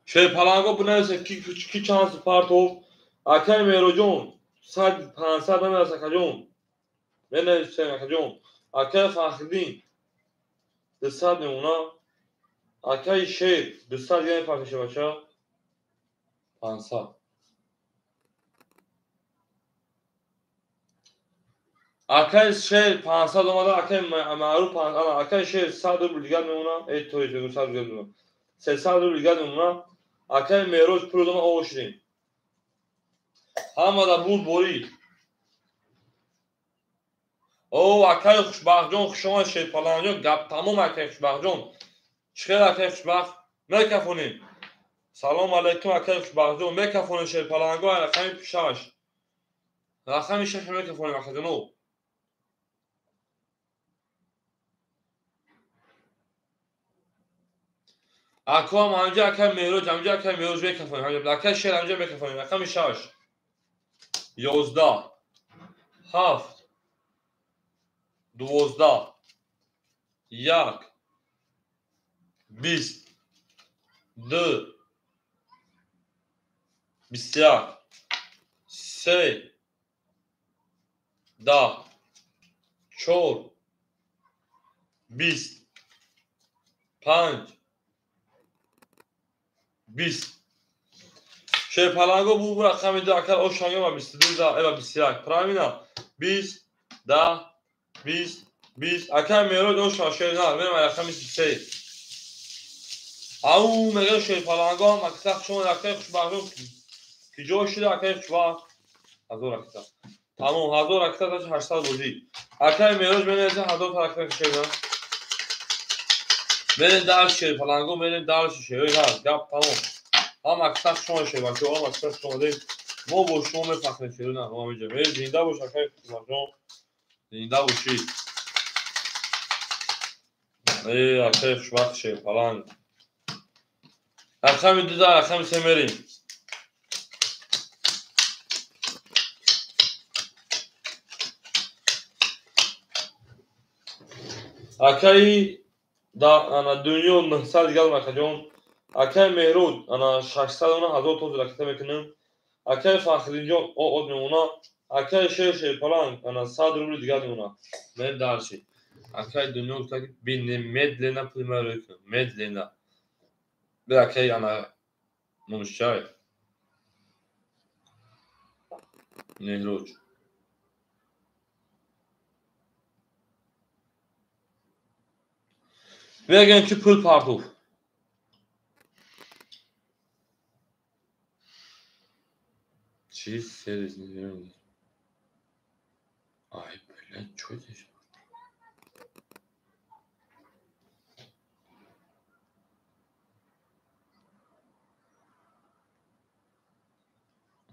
شیر پلنگو بنویسه کی چانس پارتو اکای میرو جون 500 نمیرسه کجون بنویسه کجون اکای فخردین 200 اونا اکای شیر 200 یعنی پاکشه بچه 500 اکای شیر 500 اومده اکای معروف 500 اکای شیر 100 روبل دیگر میمونه ای توی بگو 100 روبل میمونه 300 روبل دیگر میمونه اکای میروز پرودوم اوشرین همه دا بود بوری او اکای خوشبخت جون شما شیر پلنگ جون گپ تمام اکای خوشبخت جون چخیر اکای خوشبخت میکفونین سلام علیکم اکای خوشبخت جون میکفونین شیر پلنگو رقمی 6 رقمی 6 میکفونین اکای جنو اکوام همجا اکای میروز همجا اکای میروز میکفونین همجا اکای شیر همجا میکفونین رقمی 6 11 7 12 1 20 2 21 3 10 4 20 5 20 شیر پلنگو بو رقمی دو اکل او شانگه و 22 دا ایوا 21 پرامینا 20 10 20 20 اکل میرو دو شان شیر نه میرم رقمی 3 او میگه شیر پلنگو هم اکساق شما اکل خوشبخت کی جو شده اکل خوشبخت هزار اکساق تمام هزار اکساق داشت 800 بودی اکل میروز بینیزه هزار تا اکل شیر نه میرین در شیر پلنگو میرین در شیر نه گپ تمام هم اکثر شما شیر بچه هم اکثر شما دید ما با شما میفخرین شیر نه ما میجه میرین زنده باش اکای خوشبخت زنده باشید ای اکای خوشبخت شیر پلنگ رقم 2 رقم 3 میریم اکای انا دنیا 900 گل مکجون اکای مهرود انا 600 اونا 1000 توز رکته میکنم اکای فخرین جون او اد میمونا اکای شیر پلنگ انا 100 روبل دیگر میمونا من درشی اکای دنیا گفت که بین مدلنا پریمرو مدلنا به اکای انا نمشای نهروج بگن که پول پارتو چیز سریز نمیدونم ay böyle çözeş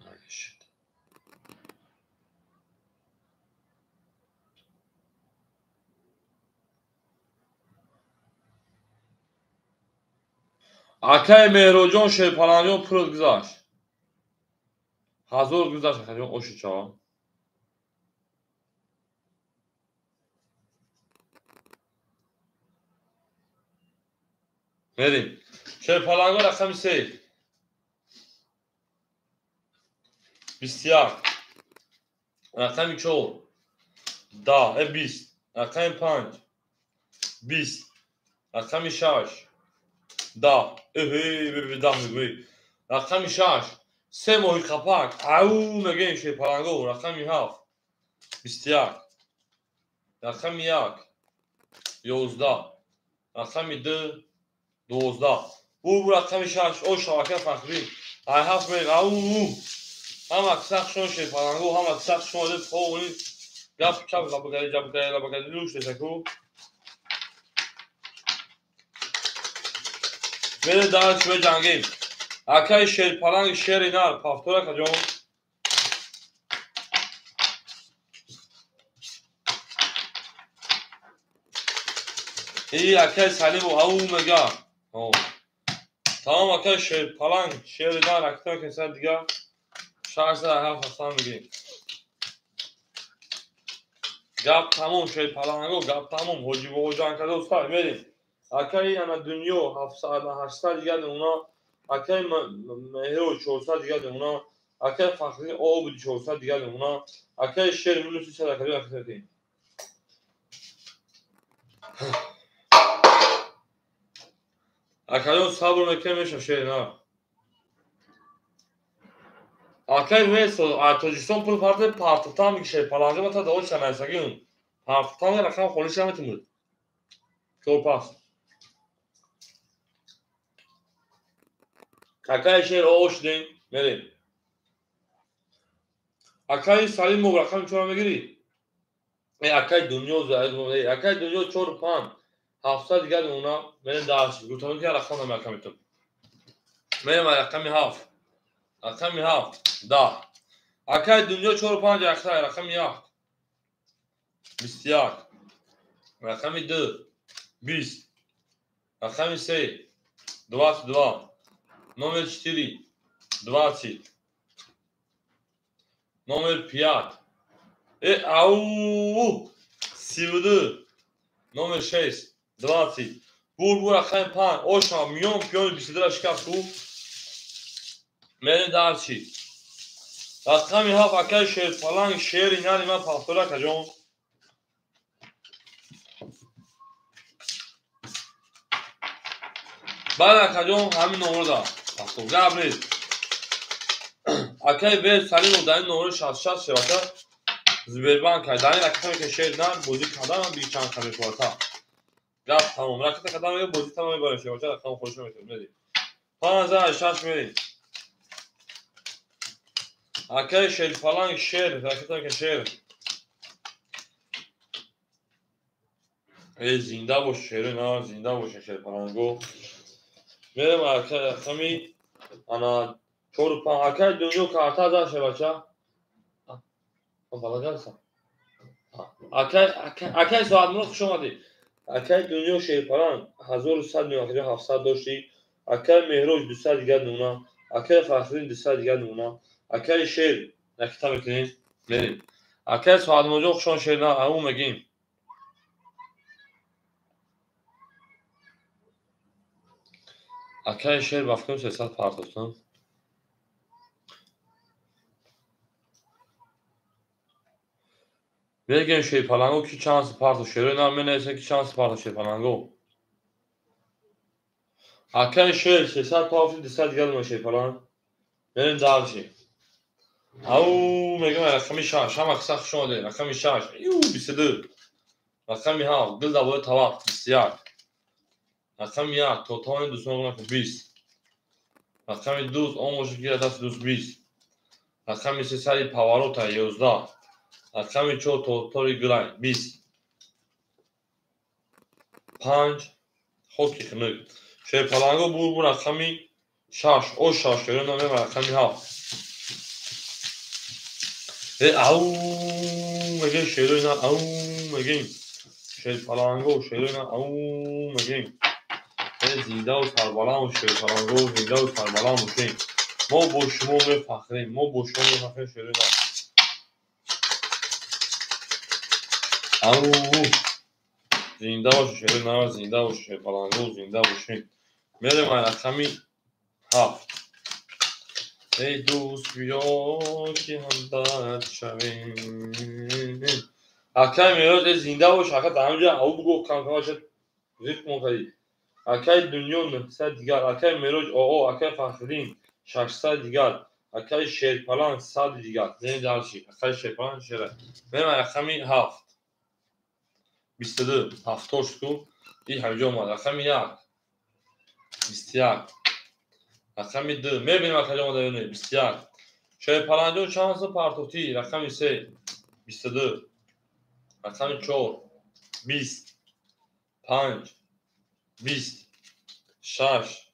ay shit akay mehrojon şey palanjon pul gzash hazor gzash akay o şu çava verin şey palanjon rakam şey bisyak rakam 4 da 20 rakam 5 20 rakam 6 دا ببینم میگویی رقم 6 3 محیط خپک او میگیم شیر پلنگو رقم 7 21 رقم 1 11 رقم 2 12 bu raqam 6 o şabəkə fəxri I have made au هم اکثر شون شیر پلنگو هم اکثر شون ده فوقی گپ چپ لبگری روش تکو بده دارش به جنگیم اکای شیر پلنگ شیر اینار پافتورا کجون ای اکای سلیم و او مگا تمام اکای شیر پلنگ شیر اینار اکتر کسر دیگه شهر در هفت هستان بگیم گپ تموم شیر پلنگو گپ تموم حجی و حجان کده استاد بریم اکای انا دنیا 700 دیگه اونا اکای مهرو 400 دیگه اونا اکای فخری او بود 400 دیگه اونا اکای شیر منو 300 دیگه اکتر دیم اکای صبر نکنه میشه شیر نه اکای ویسو اتوجیسون پول پارتتان میشه شیر پلنگو متا دو شناسگی پارتتان رقم خونش هم میتونه تو پاس اکای شیر اوش دیم بریم اکای سالیم و رقم چورا میگیری اکای دنیا زاید مولی اکای دنیا 4 5 700 دیگه اونا من داشت گفتم که رقم نمیکنم تو من رقم 7 رقم 7 10 اکای دنیا 4 5 اکای رقم 1 21 رقم 2 20 رقم 3 22 номер 4 20 номер 5 au 32 номер 6 20 bu raqam 5 oşa milyon piyon bisidra şikaf tu meni darçi raqam haf akay şer falan şer yani ben paftora kajon bana kajon hamin orada paftor gabriel akay ve salim odanın номер 66 şevata Zübeyirban kaydan rakam که شیردن بازی کردن بی چند کمی فوتا گپ تمام رکت کردن یه بازی تمام باشه باشه رقم خودش میتونیم بدیم 5006 میریم اکای شیر فلان شیر رکت که شیر ای زنده باش شیر نه زنده باشه شیر فلانگو میریم اکای رقمی انا چور پا اکای دنیا کارتا داشته باشه بالا گلسم اکای ساعت منو خوش اومدی اکای دنیا شیرپران 1100 700 داشتی اکای مهروج 200 دیگه نونا اکای فخرین 200 دیگه نونا اکای شیر نکتا میکنیم بریم اکای ساعت منو خوشون شیر نه همو میگیم اکای شیر بافکم 300 پارتوستم بگیم شیر پلنگو کی چانس پارتو شیر نه من نشه کی چانس پارتو شیر پلنگو اکای شیر 300 پارتو 200 دیگه نونا شیر پلنگ بریم دارشی او میگم رقم 6 هم اکثر شده رقم 6 یو 22 رقم 7 دل داوود توقف 21 رقم 1 توتال دوستان 20 رقم 2 اون مشکل دست 20 رقم 3 سری پاواروتا 11 رقم 4 توتال گرای 20 5 خوکی خنک شیر پلنگو بو رقمی 6 او 6 شده نامه رقم 7 او میگه شیر اینا او میگه شیر پلنگو شیر اینا او میگه زنده و سربلند و شیر پلنگو زنده و سربلند باشیم ما با شما میفخریم ما با شما میفخریم شیر اینا او زنده باشه شیر اینا زنده باشه شیر پلنگو زنده باشیم میریم رقمی 7 ای دوست بیا که همدرد شویم اکای میراج زنده باشه اکای در همونجا او بگو کم کم باشه ریتم کنید Akay Dunyo 900 digar. Akay Meroj OO. Akay Fakhridin 600 digar. Akay Sherpalan 100 digar. Ne dalşi? Akay Sherpalan şere. Benim rakami 7. 22 7 این همینجا اومد رقم 1 21 رقم 2 میبینیم کجا اومده ببینید 21 شاید پلنجو شانس پارتوتی رقم 3 22 رقم 4 20 5 20 6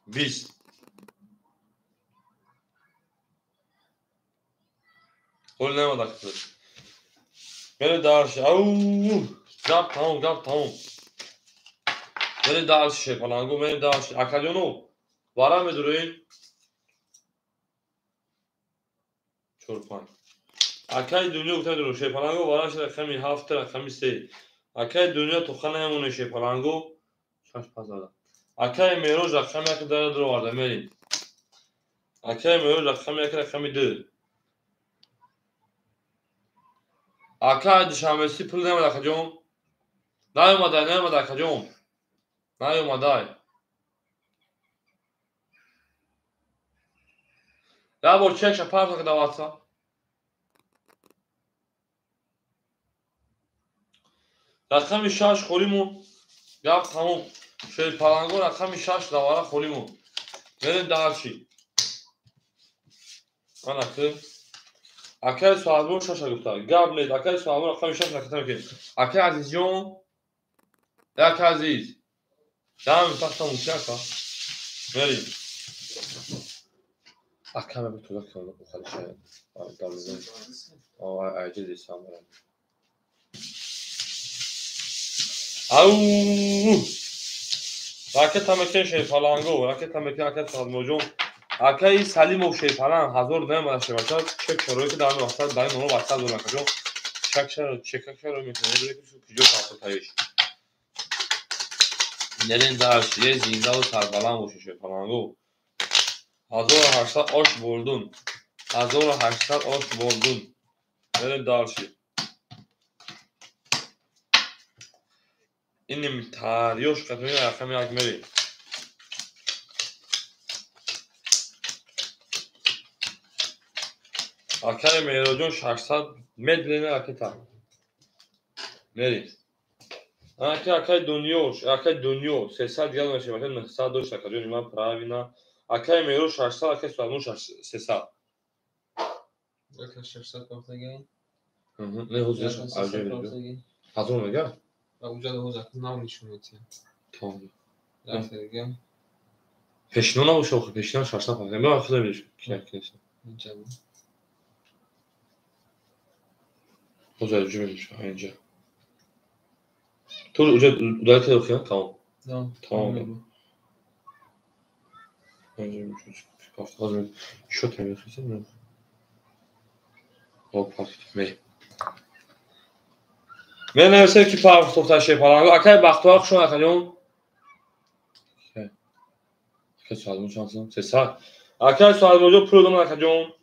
20 قول نماده کتر بره درش اوه گپ تمام بره درش پلنگو بره درش اکالیونو وارا میدروین 4-5 Akay Dunyo گفتم درو شیپالانگو واراش رقمی 7 رقمی 3 Akay Dunyo تو خانه همونه شیپالانگو 6 پس دادم Akay Meroz رقمی یک داره درو وارده میریم Akay Meroz رقمی یک رقمی 2 Akay دشامسی پول نمیده کجوم نیومده کجوم نیومده یا بار چک شپارت که دواتسا رقمی 6 خوریمون گفت تموم شیپالانگو رقمی 6 دواره خوریمون بریم درشی من اکر Akay Suadmon şaşa gufta. Gab neydi? Akay Suadmon rakam şaş nakatan ki. Akay Azizyon. Akay Aziz. Devam et takta muşaka. Vereyim. Akay mı tutulak kaldı bu kadar şey. Dalızın. O acil insan var. Au. Raket tamekin şey falango. Raket tamekin Akay Suadmonjon. Akay Salimov şey falan hazır neymadı şey var. Çek şarayı devam et. Ben onu başta zorla kaçıyorum. چکشر رو میتونه بره که جو کارتایش نرین درشیه زینده و سربلند باشه شیپالانگو 1800 آش بردون 1800 آش بردون نرین درشی اینیم تاریوش قطعی رقم یک مری Akay Merojon 600 medlene raketa مری Akay Dunyo 300 دیگه نمیشه مثلا 900 دوش کجا من پراوینا Akay Meroz 600 Akay Suadmon 300 Akay 600 portagin. Ne huzur acayip. Hazır mı gel? اونجا huzur نمیشونید. Tamam. رفتگم. Peşinden olmuş o peşinden 600 falan. Ben akıllı bir şey. اینجا. Huzur cümlemiş aynıca. Tur ucayı okuyor. Tamam. Tamam. Önce bir çocuk. Hafta hazır. Şu temel kısım mı? Hop me. من نوشته که پاک توفتا شیپالانگو اکای بختوار شون اکایون اکای سوالمون شانسون 300 اکای سوالموجو پرودوم اکایون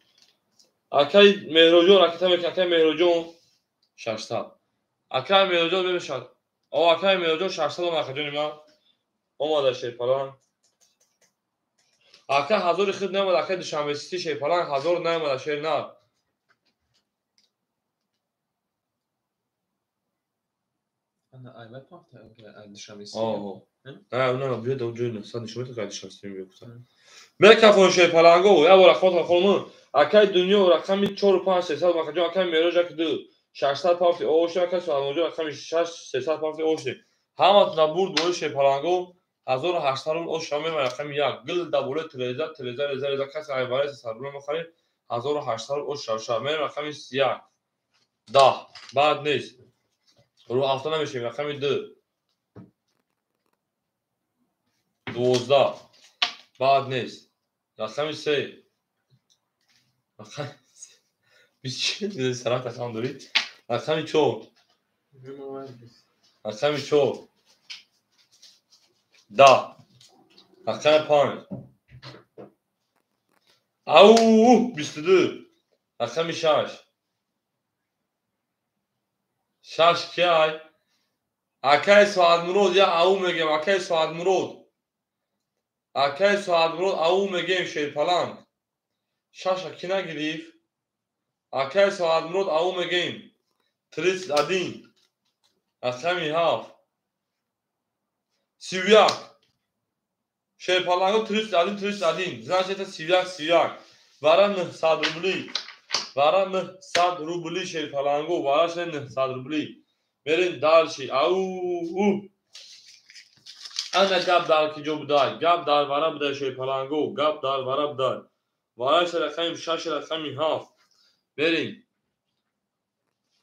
اکای مهروجو راکتا میکنه اکای مهروجو 600 اکای مهروجو ببینید او اکای مهروجو 600 اون اکایون ما اومده شیپالان اکای حضور خود نمیاد اکای دشامبستی شیپالان حضور نمیاد شیر نه انا ایمت پاکت دشامبستی. نه بیاد اونجا نه صد نشوت که دشامبستی میگفتن مکافون شیپالانگو یا بار خاطر خانم اکای دنیا رقمی 4 5 300 مکجو اکای میروج که 2 600 پاکت اوش اکای سوالموجو رقمی 6 300 پاکت اوش همات نبود بول شیپالانگو 1800 اوش شامل رقم 1 گل دبول تلزا کس عبارت سربلون مخارج 1800 اوش شامل رقم 1 10 بعد نیست رو هفته نمیشیم رقم 2 12 بعد نیست رقم 3 رقم 20 سرعت رقم دارید رقم 4 رقم 4 10 رقم 5 او 22 رقم 6 6 کی ای Акай Соатмурод я ау мегем Акай Соатмурод. Акай Соатмурод ау мегем шерпаланд. Шаша ки нагирифт? Акай Соатмурод ау мегем. Трис адин. Рақами 7. 31. Шерпаланго 31. Значит это 31. Вара 900 рублей. Вара 900 рублей шерпаланго. Вара 900 рублей. Берин дальше. Ау. Ana gap dar ki jo buday. Gap dar vara buday şerpalango. Gap dar vara buday. Vara şeraqami 6 raqami 7. Берин.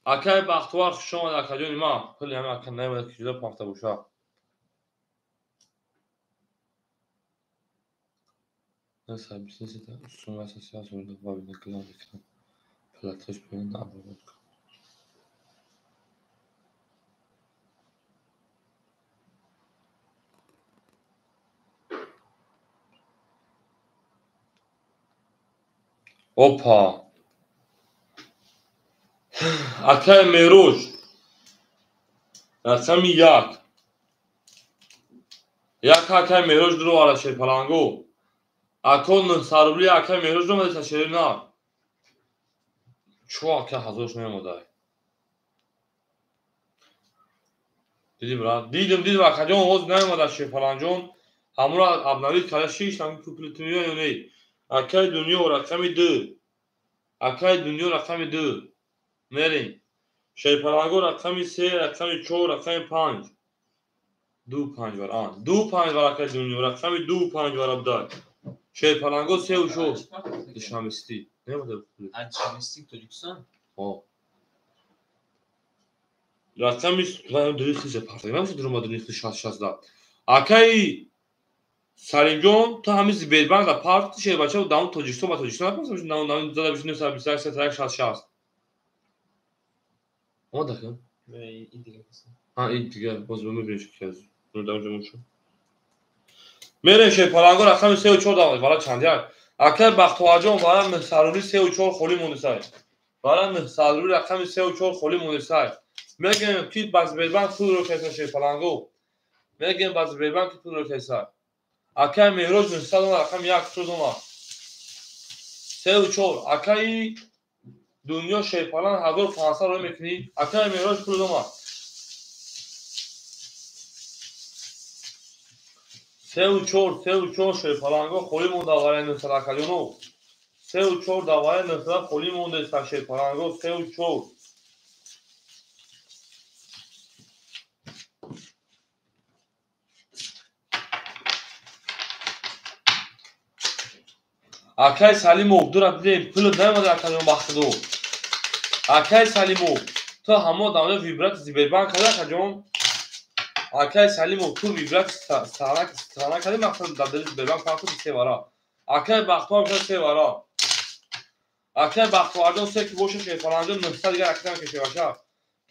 Акай бахтвар хуш омад акаҷони ман. Пули ҳама ака намеояд ки ҷудо пахта бошад. Нас бизнеси сумма асосия зурда вабина клан бикам. Платош бин аборот. Опа. Акай мерош. Рақами 1. Як акай мерош дуро ала шерпаланго. Акон 900 рублей акай мерош дуро мадиса шерина. Чо акай ҳазорш мемодай. Диди брат. Дидим акаҷон оз намемода шерпаланҷон. Ҳамура абнавид кара 6 ҳам куплитуниё ё не. Акай дунё рақами 2. Акай дунё рақами 2. Мерин. Шерпаланго рақами 3, рақами 4, рақами 5. 2-5 var an. 2-5 var akay dünyo. Raqami 2-5 var abday. Şerpalango 3-4. Dışamisti. Ne var da bu? Dışamisti Tojikiston. O. Raqami dürüstlüce partay. Nasıl duruma dürüstlü şas da. Akay Salimjon to hamiz Zibelbank da part şey bacha down Tojikiston va Tojikiston yapmasam şimdi down da bir şey sabit trak şas. O da ki. Ve iyi Ha iyi diye boz bunu bir şey kez. Bunu da önce muşum. Mere şerpalango raqami 3-4 da var çandiyar. Akay Baxtvajon vara 900 3-4 xoli monisay. Vara 900 raqami 3-4 xoli monisay. Megem ki Bazbelbank pul ro kesa şerpalango. Megem Bazbelbank pul ro kesa. Akay Mehroj 900 raqami 1 doma. 3-4 akay Dunyo şerpalan 1500 ro mekni. Akay Mehroj pul doma. 3-4 şerpalango xoli monda vara 900 akajono. 3-4 da vara 900 xoli monda sta şerpalango 3-4. Akay Salimov dura didem pul namada akajon baxtido. Akay Salimov to hamo davle vibrat Zibelbank kada akajon. Akay Salimov tu vibrat strana kadi maqsad davle Zibelbank farqi bise vara. Akay Baxtvar se vara. Akay Baxtvarjon se ki boşa şerpalanjon 900 digar aktam keshe basha.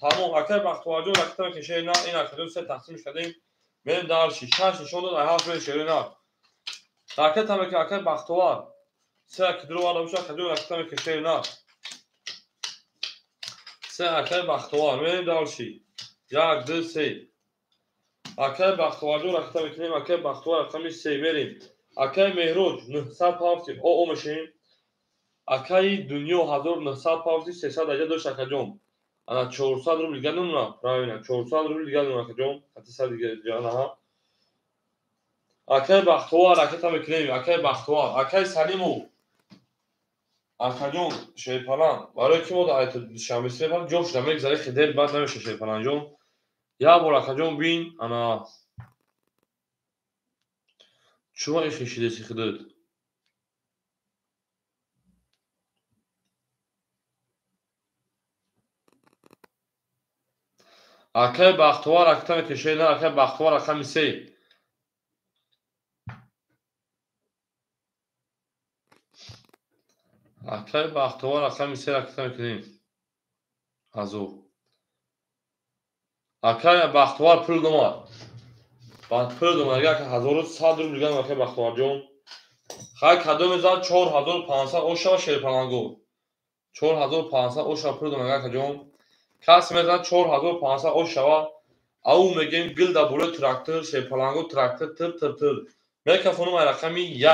Tamam Akay Baxtvarjon aktam keshe na in akajon se taqsim shadem. Men dar shash nishon dod ayhat men sherina. Akay tamaki Akay Baxtvar se ki duro wala busha akajon aktam keshe na. Se Akay Baxtvar men dar shi. Yak du se. Akay Baxtvarjon aktam keshe Akay Baxtvar aktam se berim. Akay Mehroj 900 pavti o meshin. Akay Dunyo 1900 pavti 300 daja dosh akajon. Ana 400 rubl diga numra. Правильно, 400 rubl diga numra akajon. Hatisa diga jana. Akay Baxtvar akatam eknem. Akay Baxtvar. Akay Salimov. Akajon şerpalan. Varo ki moda ayet şamisre falan josh da megzare khidel bad nemeشه şerpalanjon. Ya bor akajon bin ana Чува их ишидеси хидад. Акай Baxtvar актам кешена Акай Baxtvar рақами 3. Акай Baxtvar рақами 3 актам кунем. Азо. Акай Baxtvar пул дома. Бад пул дома ага 1100 рубл диган Акай Baxtvarjon. Хай кадом мезад 4500 оша шерпаланго. 4500 оша пул дома ага ҷон. Кас мезад 4500 оша او میگیم گل در بالای تراکتور شیپالانگو تراکتور تر میکروفونم رقمی 1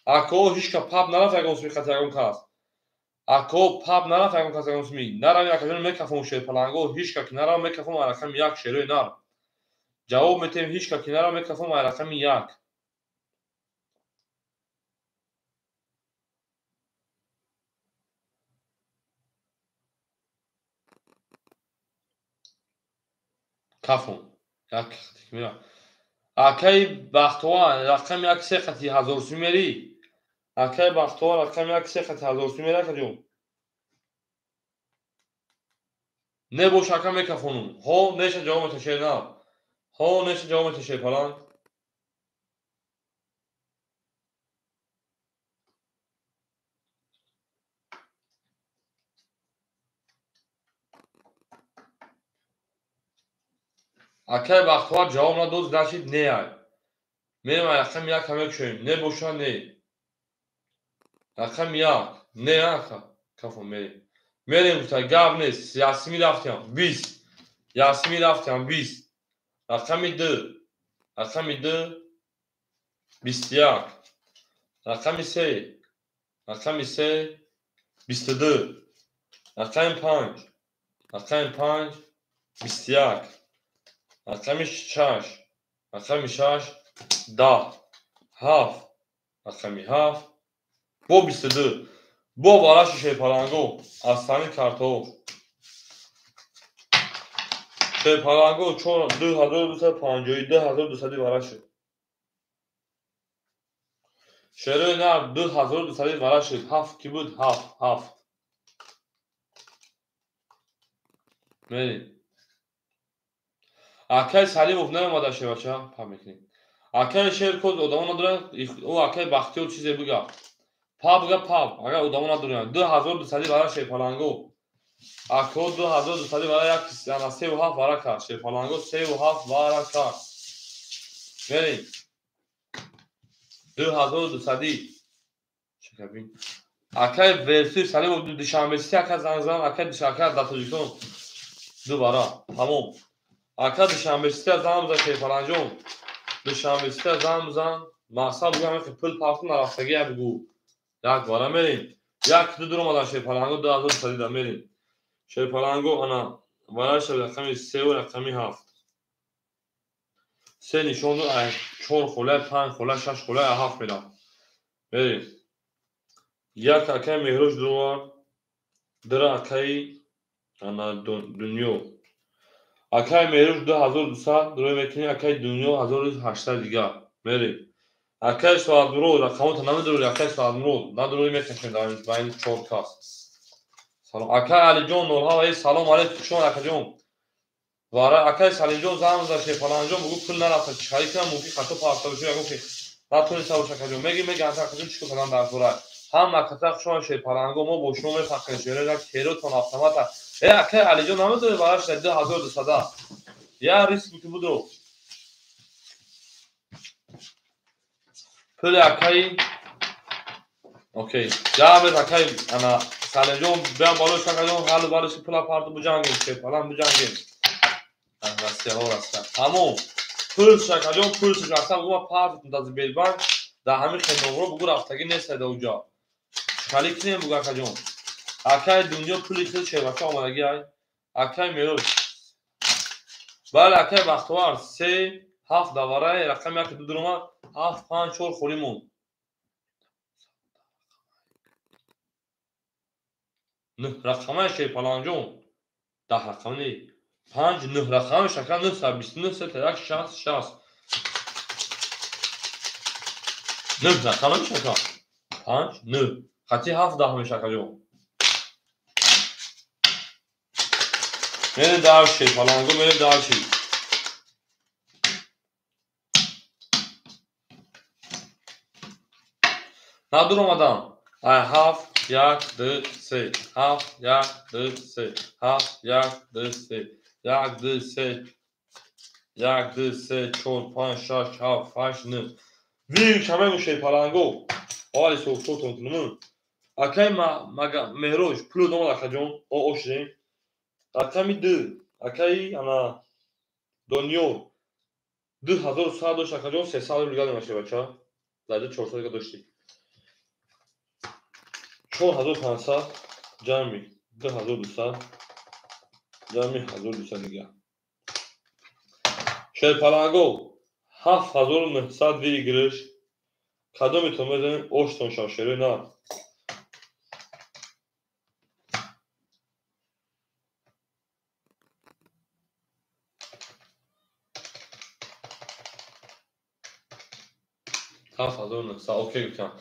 اکو هیچ که پاپ نرفت یکم سمی خط یکم کاست اکو پاپ نرفت یکم کاست یکم سمی نرم یکم میکروفون شیپالانگو هیچ که نرم میکروفون رقم 1 شروع نر جواب میتیم هیچ که نرم میکروفون رقم 1 کافون یک میرم اکی بختوان رقم 1 3 خطی 1000 سوم میری اکی بختوان رقم 1 3 خطی 1000 سوم میری کجا نه بو شکم میکروفونم ها نشه جواب میتشه نه ها نشه جواب میتشه فلان اکی بختوان جواب نداد داشت نه میرم رقم 1 همه شویم نه بوشا نه رقم 1 نه اکا کافون میریم گفتا گاب نیست یاسمی رفتیم 20 یاسمی رفتیم 20 رقم 2 رقم 2 21 رقم 3 رقم 3 22 رقم 5 رقم 5 21 رقم 6 رقم 6 10 7 رقم 7 بو 22 بو بالاش شیپالانگو آستانی کارتو شیپالانگو چون 2252 2200 بالاش شروع نه 2200 بالاش 7 کی بود 7 میریم اکی سلیم افنه ماده شه بچه ها پا میکنیم اکی شیر کد ادامه نداره او اکی بختی و چیزی بگه پا بگه پا اگر ادامه نداره 2200 برای شیپالانگو اکو 2200 برای یک 3 و 7 برای کرد شیپالانگو 3 و 7 برای کرد میریم 2200 شکبین اکی ورسی سلیم افنه دوشنبه‌سی اکی زنزان اکی دوشنبه داتوجیتون دوباره تمام اکی دوشنبه‌سی زنزان شیپالانجون دوشنبه‌سی زنزان محسا بگم که پل پافتون نرفتگی بگو یک باره میریم یک دو دور مادر شیپالانگو 2200 دا میریم شیپالانگو انا برایش رقمی 3 و رقمی 7 3 نشون دو 4 خوله 5 خوله 6 خوله 7 میدم میریم یک اکی مهروش دوار در اکی انا دنیو اکی مهروش 2200 روی میکنی اکی دنیو 1800 دیگه میریم اکی سوال درو رقمات نمیدرو اکی سوال درو ندروی میکنیم در این 4 کاست سلام اکی علی جون نورها و سلام علیکم شما اکی جون واره اکی سلی جون زنگ شیپالان جون بگو پول نرفت چیکاری کنم ممکن خطا پارسال بشه میگم که نتونی سوار اکی جون میگی اکی جون چیکار کنم در صورت هم مکتب شما شیپالان ما با شما میفکر شیره کیرو تون автомата اکی علی جون نمیذاره براش 2200 یا ریسک که بودو پول اکی اوکی جواب اکی انا سلی جون بیام بالاش اکی جون حالا بالاش پول پارت بجنگیم شیپالان بجنگیم همون پولش شکلیون پولش رفتن بگو پارتون دازی بیلبان در همین خیلی نمرو بگو رفتگی نیست در اونجا خالی کنیم بگو اکا جون اکای دنیا پولی خیلی شیبکه آمدگی های اکای میروش بله اکای بختوار 3 7 دواره رقم یک دو درما 7 5 4 خولیمون نه رقمه شیپالان جون 10 رقم نی 5 9 رقم شکل 929 3 60 نه رقم شکل 5 9 خطی 7 ده شکل جون میره در شیپالانگو میره در چی ندور اومدم هفت یک دو سه هفت یک دو سه هفت یک دو سه یک دو سه یک دو سه چون پنج شش هفت هشت نه وی کمه گو شیپالانگو آلی سوکتو تونتونمون اکی مهروش پلو دوم اکا جون او اوشدیم اکی دو اکی انا دنیا 2100 داشت اکا جان 300 دیگه نمیشه بچه زده 400 دیگه داشتی 4500 جمعی 2200 جمعی 1200 دیگه شیر پلنگو 7900 ویگرش کدومتون بزنیم اوشتون شاشره نه هفت هزار و نهصد اوکی گفتم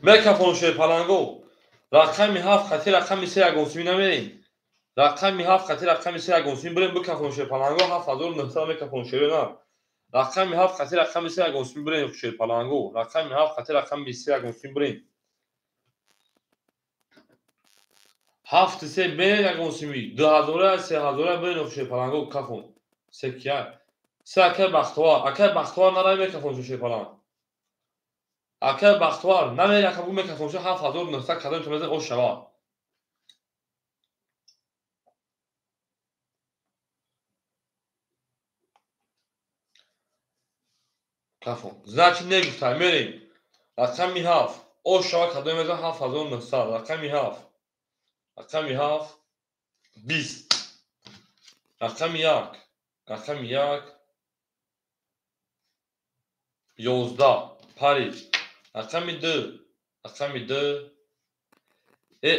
میکافون شیر پلنگو رقمی هفت خطی رقمی سه اگونسیمی نمیریم رقمی هفت خطی رقمی سه اگونسیمی بریم بکافون شیر پلنگو 7900 میکافون شیر نه رقمی هفت خطی رقمی سه اگونسیمی بریم شیر پلنگو رقمی هفت خطی رقمی سه اگونسیمی بریم هفت سه بین اگونسیمی 2000 3000 بریم شیر پلنگو کافون سکیه سه اکه بختوار نرای میکافون شیر پلنگو اکه بختوار نمیره اکه میکافون شیر 7900 کدام تو بزن او شوا کافون значит نگفتم میریم رقمی هفت او شوا کدام بزن 7900 رقمی هفت 20 رقمی یک 11 پاریس رقمی دو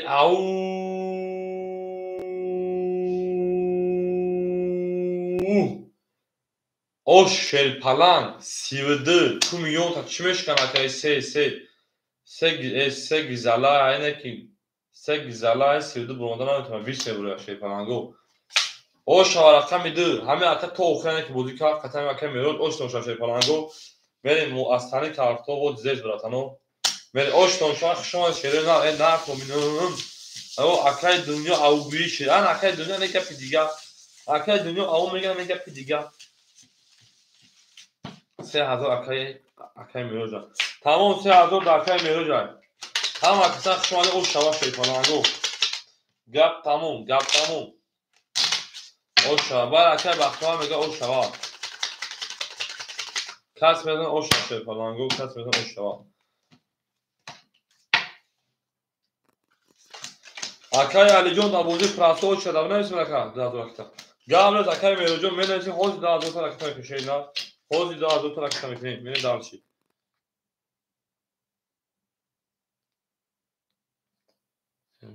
او او شل پلنگ 32 تو میلیون تا چی میشکن اکای سه گیزالا اینه که سه گیزالا 32 برونده نمیتونم 20 بروی شل پلنگو او شوا رقمی دو همه اتا تو اخرانه که بودی که قطعا اکای میرود اوشتون شل پلنگو میریم مؤستانی کارتو بود زیج براتانو میریم اوشتون شما شیره نه این نه کومینون او اکای دنیا او بیشی ان اکای دنیا نه گپی دیگه اکای دنیا او میگن نه گپی دیگه 3000 اکای میروجا تمام 3000 در اکای میروجا هم اکسا شما او شوا شی پلنگو گپ تمام او شوا بر اکای بختوار میگه او شوا کس بزن او شوا شی پلنگو کس بزن او شوا اکای علی جون ابوزی پراسو شده نمیشه اکا داد وقت گامل اکای میروجا منسی حوز داد تا اکای کشینا حوز داد تا اکای کنی من دارشی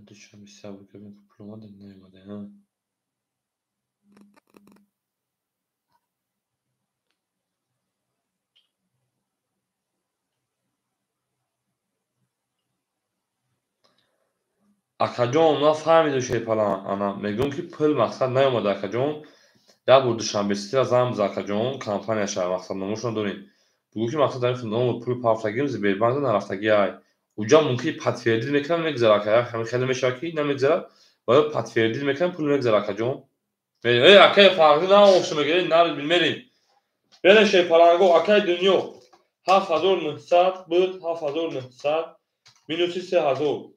دشم حساب کنم پلان نمیاده ها اکاجون نفهمیده شی پلان انا میگم که پول مقصد نیومده اکاجون یا بود دوشنبه سیتی از هم اکاجون کمپانی شهر مقصد نموشون داریم بگو که مقصد داریم فنوم پول پافتگیم زی بانک نرفتگی ای اونجا ممکنه پاتفردی میکنم میگذره که همین خیلی مشاکی نمیگذره باید پاتفردی میکنم پول میگذره اکاجون ای اکای فرقی نه اوش میگیری نار میریم بله شی پلانگو اکای دنیا 7900 بود 7900 مینوسی 3000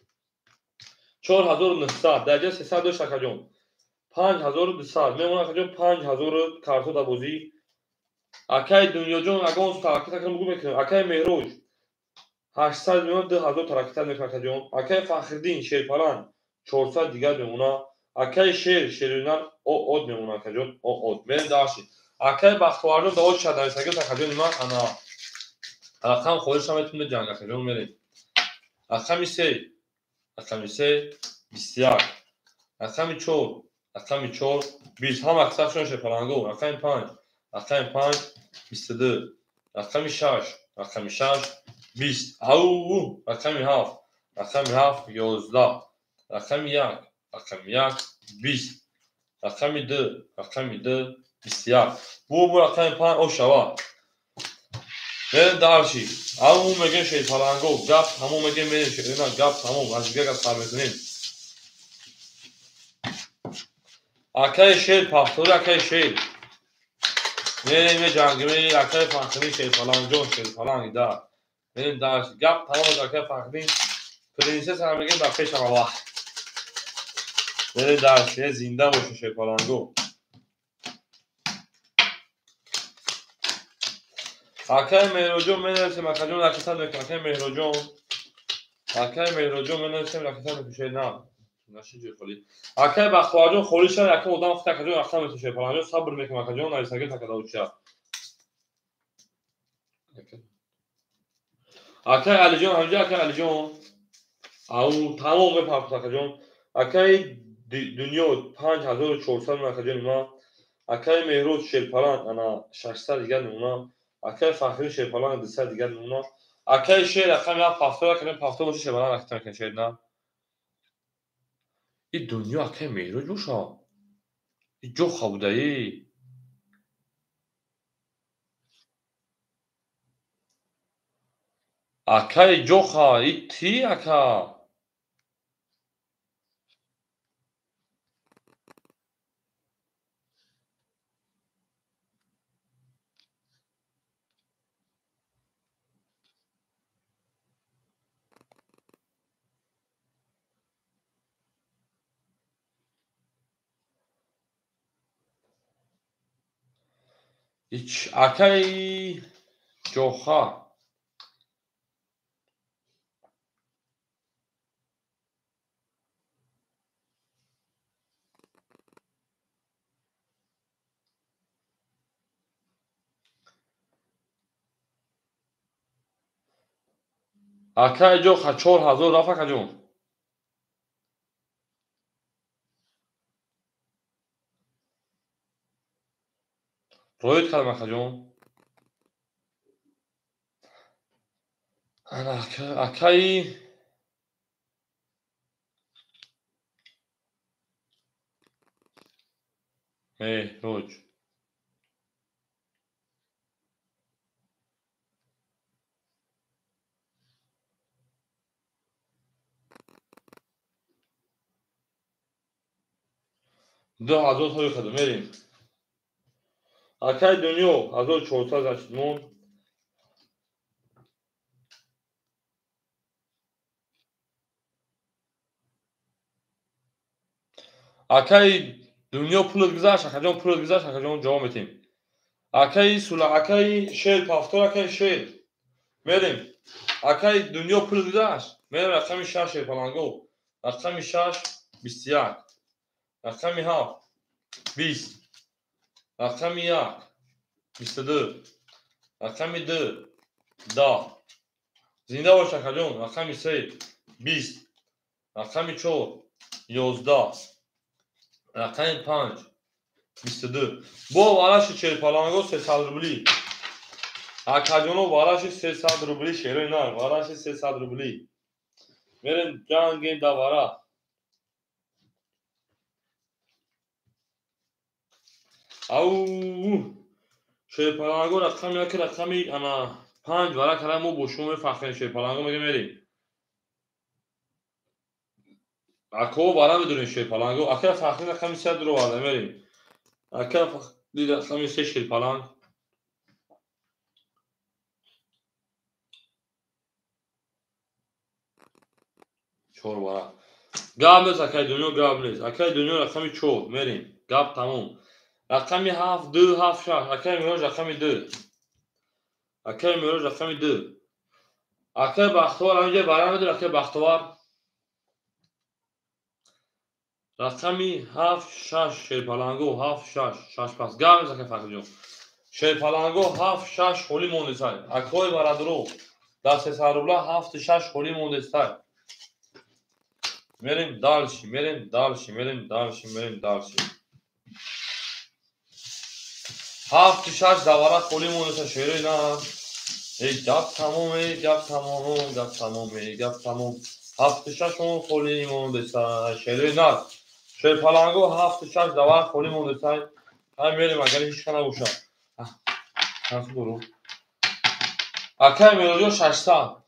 4900 درجه 300 داشت اکاجون 5200 میمونه اکاجون 5000 کارتو دا بوزی اکای دنیا جون اگون تاکید کنم بگو میکنم اکای مهروج 800 میلیون 2000 تاکید میکنم اکاجون اکای فخردین شیرپلان 400 دیگه میمونه اکای شیرینان او اود میمونه اکاجون او اود من داشت اکای بختوارجون دا اود شد در سگل اکاجون ما انا رقم خودش هم میتونه جنگ اکاجون میریم رقمی 3 21 رقمی 4 20 هم اکثر شون پلنگو رقمی 5 22 رقمی 6 20 او رقمی 7 11 رقمی 1 20 رقمی 2 21 بو رقمی 5 او شوا بریم دارشی همون میگه شی پلنگو گپ همون میگه میشه اینا گپ تموم از دیگه گپ میکنیم اکای شیر پافتور اکای شیر میریم جنگی میریم اکای فخری شیر پلنگو شیر پلنگ دار بریم دارشی گپ تمام از اکای فخری پرنسس هم میگه در پیش هم وقت بریم دارشی زنده باشه شیر پلنگو Akay Mehrojon menevsim akajon rakisar mekim. Akay Mehrojon. Akay Mehrojon menevsim rakisar mekim şey ne? Nasıl diyor koli? Akay Bakhtiyorjon Kholishan yakın odan fıta akajon rakisar mekim şey falan. Sabır mekim akajon naysage takada uçya. Akay Alijon hamca Akay Alijon. Au tamam me paf akajon. Akay dünya 5400 akajon ma. Akay Mehroj Sherpalan ana 600 دیگر نمونه. Akay Fakhri Sherpalan 200 دیگر نمونه. Akay شیر رقم یا 70 کنیم 70 باشه Sherpalan رقم کنیم شیر نه. این دنیا Akay Mehroj بوشا. این جو خودایی. Akay جو خا این تی Akay. hiç Akay جو خا. Akay جو خا 4000 رفت akajon. رویت کردم akajon. ana Akay Mehroj. دو هزار تا خدمت بریم. Akay dönüyor. 1400 açtım. Akay dünya pulu güzel şakajon pulu güzel şakajon devam edeyim. Akay sula Akay şer paftor Akay şer. Merim. Akay dünya pulu güzel. Merim rakami şaş şer palango. Rakami şaş 21. Rakami haf 20. Rakami yak 24. Rakami 2 10. Zinda baş şakajon rakami 3 20. Rakami 4 11. Rakami 5 22. Bu varaş çel palango 300 rubli. Akajono varaş 300 rubli şere ne? Varaş 300 rubli. Merin can gen da vara. Au şer palango rakam ya ki rakami ana 5 vara karam o boşum fakhre şer palango mege meri. Ako vara midune şer palango. Aka fakhre rakami 100 ro vara meri. Aka fakhre rakami 3 şer palang. Çor vara. Gabnes Akay dönüyor Gabnes. Akay dönüyor rakami 4 merin. Gab tamam. Rakami haf 2 haf şah. Akay Mehroj rakami 2. Akay Mehroj rakami 2. Akay Bakhtiyor önce vara midir Akay Bakhtiyor. Rakami haf şaş şer palango haf şaş. Şaş pas. Gabnes Akay Fakhrijon. şer palango haf şaş holi mondesay. Akay varadro. Das hesarubla haf şaş holi mondesay. Merim dalşi, merim dalşi, merim dalşi, merim dalşi. Hafta şaş davara kolim olursa şöyle na. Gap tamam gap tamam gap tamam gap tamam. Hafta şaş on kolim olursa şöyle na. Şöyle palango hafta şaş davara kolim olursa. Hem benim agar hiç kana boşa. Nasıl doğru? Akay Mehroj şaşta.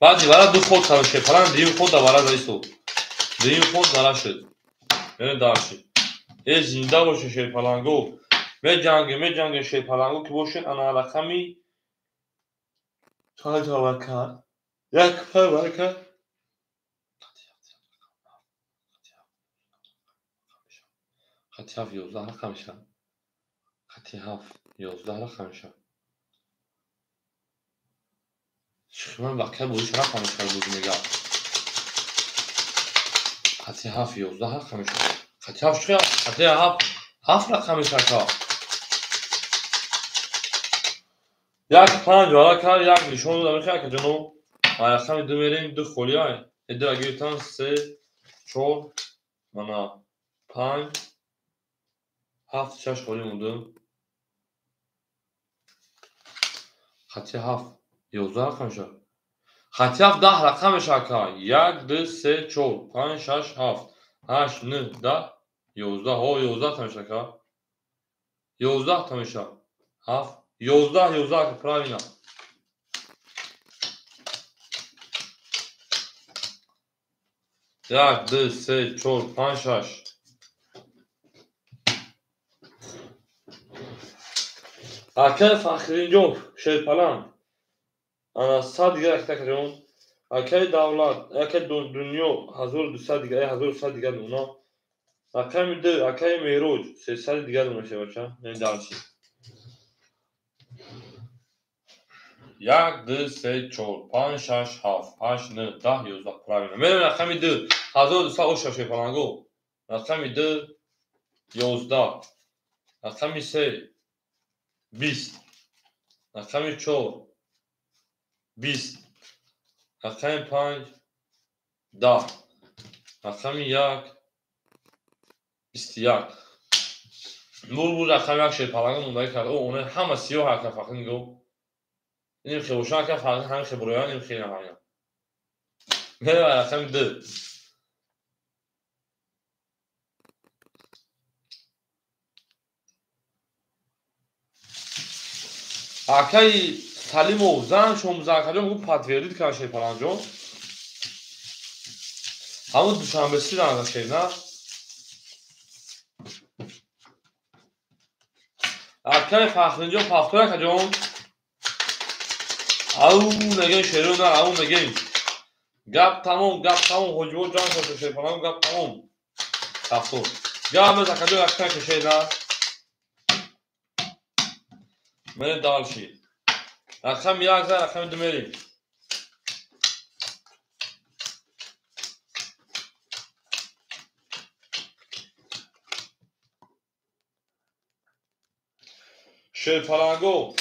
بعد وارد دو خود سر شد پلان دیم خود وارد ایستو دیم خود وارد شد یعنی داشت ای زنده باشه شد پلانگو می جنگ شد پلانگو که باشن انا رقمی چای جواب کرد یک پر ورکه خطی 7 11 رقمشه. خطی 7 11 رقمشه. من واقعا بودش رقمش بود میگم. خطی 7 11 رقمشه. خطی 7 چقدر؟ خطی 7 رقمشه که. یک 5 والا کار یک نشون دادم که جنو. رقم دو میریم دو خلیای. ادو اگه تان 3 4 مانا 5 7 6 خلی موندم. خطی 7 11 رقمشه. خطی 7 10 رقمشه که 1 2 3 4 5 6 7 8 9 10 11 ها 11 تمیشه که 11 تمیشه 7 11 که правильно. 1 2 3 4 5 6 اکل فخرینجو شیرپلان انا صد دیگه اکتا کجون اکل دولت اکل دنیا 1200 دیگه 1200 دیگه اونا اکل میده اکل میروج 300 دیگه میشه بچا نه دالشی 1 2 3 4 5 6 7 8 9 10 11 правильно میرم اکل میده 1200 اوش شیرپلانگو اکل میده 11 اکل میسه 20 اکل 4 20 اکل 5 10 اکل 1 21 bu raqam yaxşı palanın undayı kardı. O onu hamı siyah harika farkın go. İnim xevoşan ka farkın hem xebroyan im xeyna hayna. Ne var raqam d. Akay Salimov zan şom muzakere bu patverdi kan şey palanco. Hamı duşanbesi de şeyna. Akay faxrinco paftora kacon. Au negen şerona au negen. Gap tamam hocbo can şaşı şey palan gap tamam. Paftor. Ya meza kacon akay şeyna. Mene dalşi. Akşam yaksa akşam demeli. Şerpalango.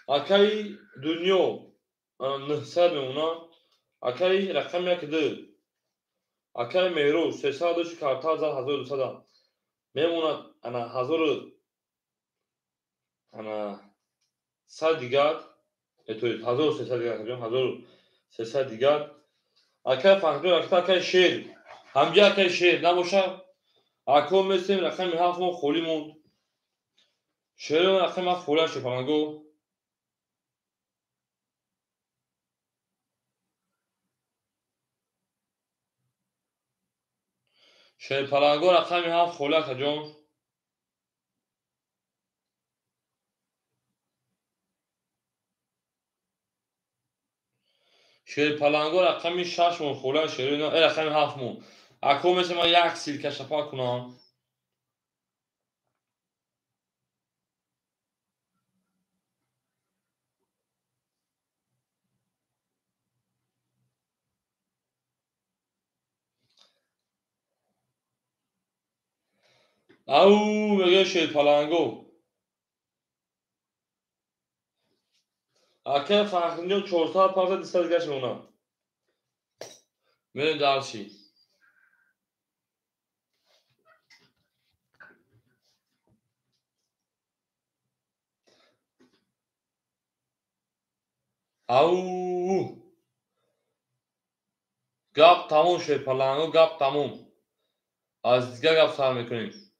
Akay dünya. Nıhsad ona. Akay rakam yakdı. Akay meyru. Sesadı çıkarta hazır sada. Memuna ana hazır. Ana sadigat. Etoy hazır sesadigat kacon hazır sesadigat. Akay farklı akay şer. Hamca akay şer. Naboşa. Akay mesela rakam hafmo kholimon. شعر رقم از فولاد شیرپلنگو شیرپلنگو رقم 7 فولاد کجون شیرپلنگو رقم 6 مون فولاد شیرینو رقم 7 مون اکو مثل ما یک سیرکه شفا کنم او میگه شیرپلنگو اکه فهمیدم 4 ساعت پارت دیستا دیگه شمونا میره درشی او گپ تموم شیرپلنگو گپ تموم از دیگه گپ سر میکنیم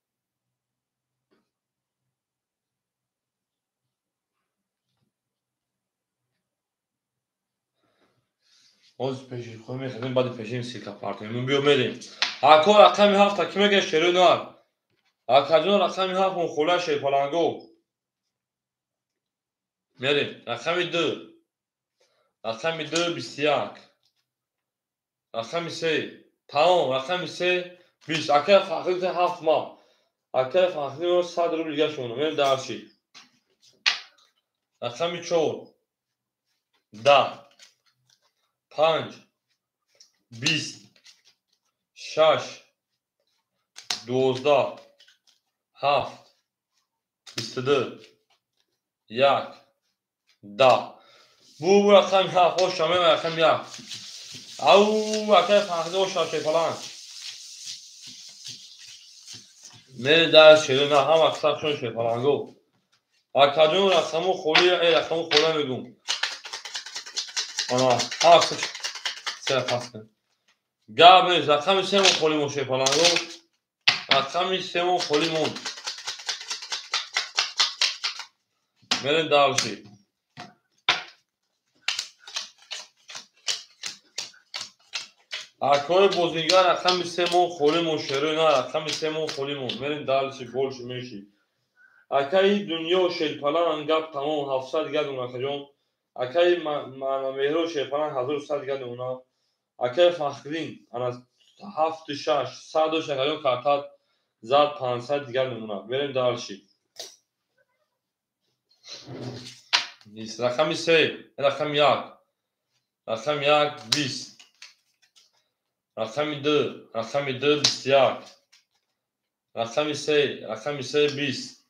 باز پیشی خود میخوادیم بعد پیشیم سیرکه پارت کنیم بیو میریم اکو رقم 7 تا کی میگه شیرینو اکجون رقم 7 مون خوله شیرپلنگو میریم رقم 2 رقم 2 21 رقم 3 تمام رقم 3 20 اگر فخری 7 ماه اگر فخری رو 100 روبل دیگه شونه میریم درشی رقم 4 10 5 20 6 12 7 22 1 10 bu رقم 7 o şamı رقم 1 او اگر فخری o şaşı falan میره در شیره نه هم اکثر شون شه فلانگو اکادون رقمو خولی رقمو خوله میگم آنا هم اکثر سه پس کن گابه رقم سه مون خولی مون شه فلانگو رقم سه مون خولی مون میره در شی اکای بزنگار رقم سه مون خولی مون شیره نه رقم سه مون خولی مون میره در شی بولش میشی اکای دنیا و شیپلان انگاب تمام 700 گردون اکجون اکای مهرو شیپلان 1100 گردون اونا اکای فخرین انا 76 100 شکایون کارتات زاد 500 دیگر نمونه بریم دارشی نیست رقم 3 رقم 1 رقم 1 20 رقم 2 رقم 2 21 رقم 3 20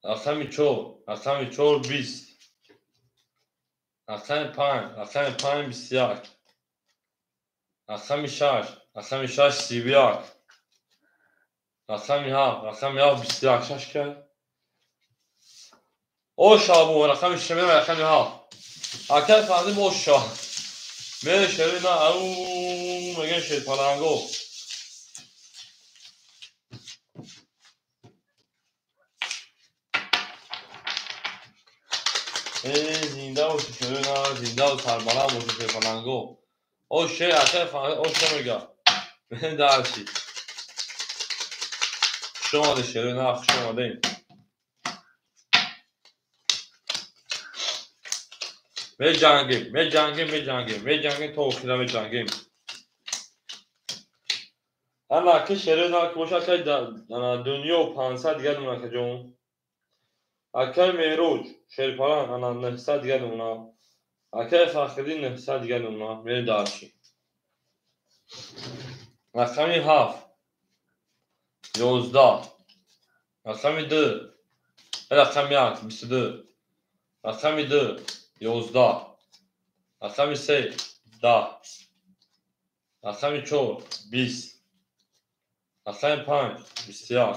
رقم 4 رقم 4 20 رقم 5 رقم 5 21 رقم 6 رقم 6 31 رقم 7 رقم 7 21 شش کرد او شابو رقم 6 رقم 7 اکر فهمید او شا میره شری نه او میگه شی پلنگو زنده و شری نه زنده و سربالا و شی پلنگو او شی اکر فهمید او شا میگه میره درشی شما ده شری نه شما ده می جنگیم تو خیلی می جنگیم اما که شری نه که باشه که دنیا و 500 دیگه نمونه که جون اکر مهروج شری پلان انا 900 دیگه نمونه اکر فخری 900 دیگه نمونه میره درشی رقم 7 11 رقم 2 رقم 1 22 رقم 2 11 رقم 3 10 رقم 4 20 رقم 5 21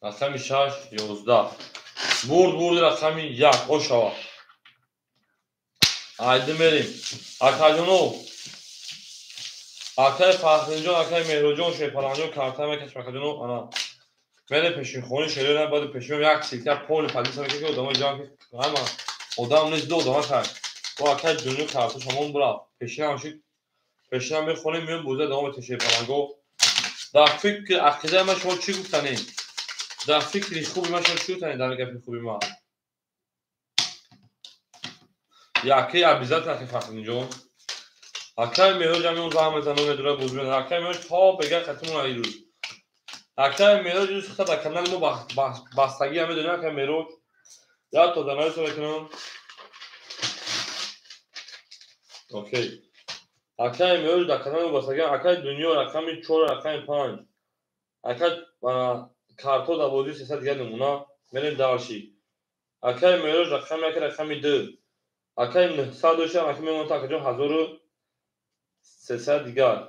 رقم 6 11 برد رقم 1 o şava haydi بریم اکاجونو اکای فخرینجان اکای مهروجان شیپلانجان کارتای مکش مکاجونو انا میره پیشین خونی شریرن بعد پیشین یک سیکه پول پلیس میگه که ادامه جان که اما ادام نیست دو ادامه کرد و اکای دنیو کارتو شما برا پیشین همشی پیشین می خونی میون بوزه ادامه تشی پلنگو در فکر عقیده ما شما چی گفتنین در فکری خوبی ما شما چی گفتنین در گپ خوبی ما یکی ابیزات اکای فخرینجان اکای مهروجان اون زحمت زنونه دوره بوزه اکای مهروج تا بگه خطمون ایروز اکای مهروج دوست خدا کانال ما بستگی همه دنیا اکای مهروج یا تو دانای تو بکنم اوکی اکای مهروج در کانال ما بستگی اکای دنیا رقم 4 رقم 5 اکای کارتو در بودی 300 دیگه نمونه میریم دارشی اکای مهروج رقم 1 رقم 2 اکای 900 دوشه اکای میمونه تا کجا 1300 دیگه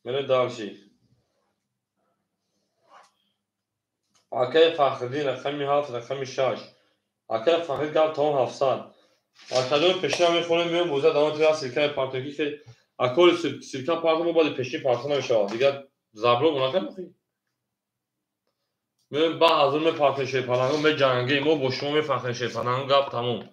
میریم دارشی اکای فخردین رقم 7 رقم 6 اکای فخرد گفت تا 700 اکادون پیشین هم میخونیم میون بوزه دامه توی سیرکه پارتنگی که اکول سیرکه پارتنگی باید پیشین پارتنگی نمیشه دیگه زبرو مناکه میخوایی میون با حضور می پارتنگی شی پلنگو می جنگیم و با شما می فخرین شی پلنگو گفت تموم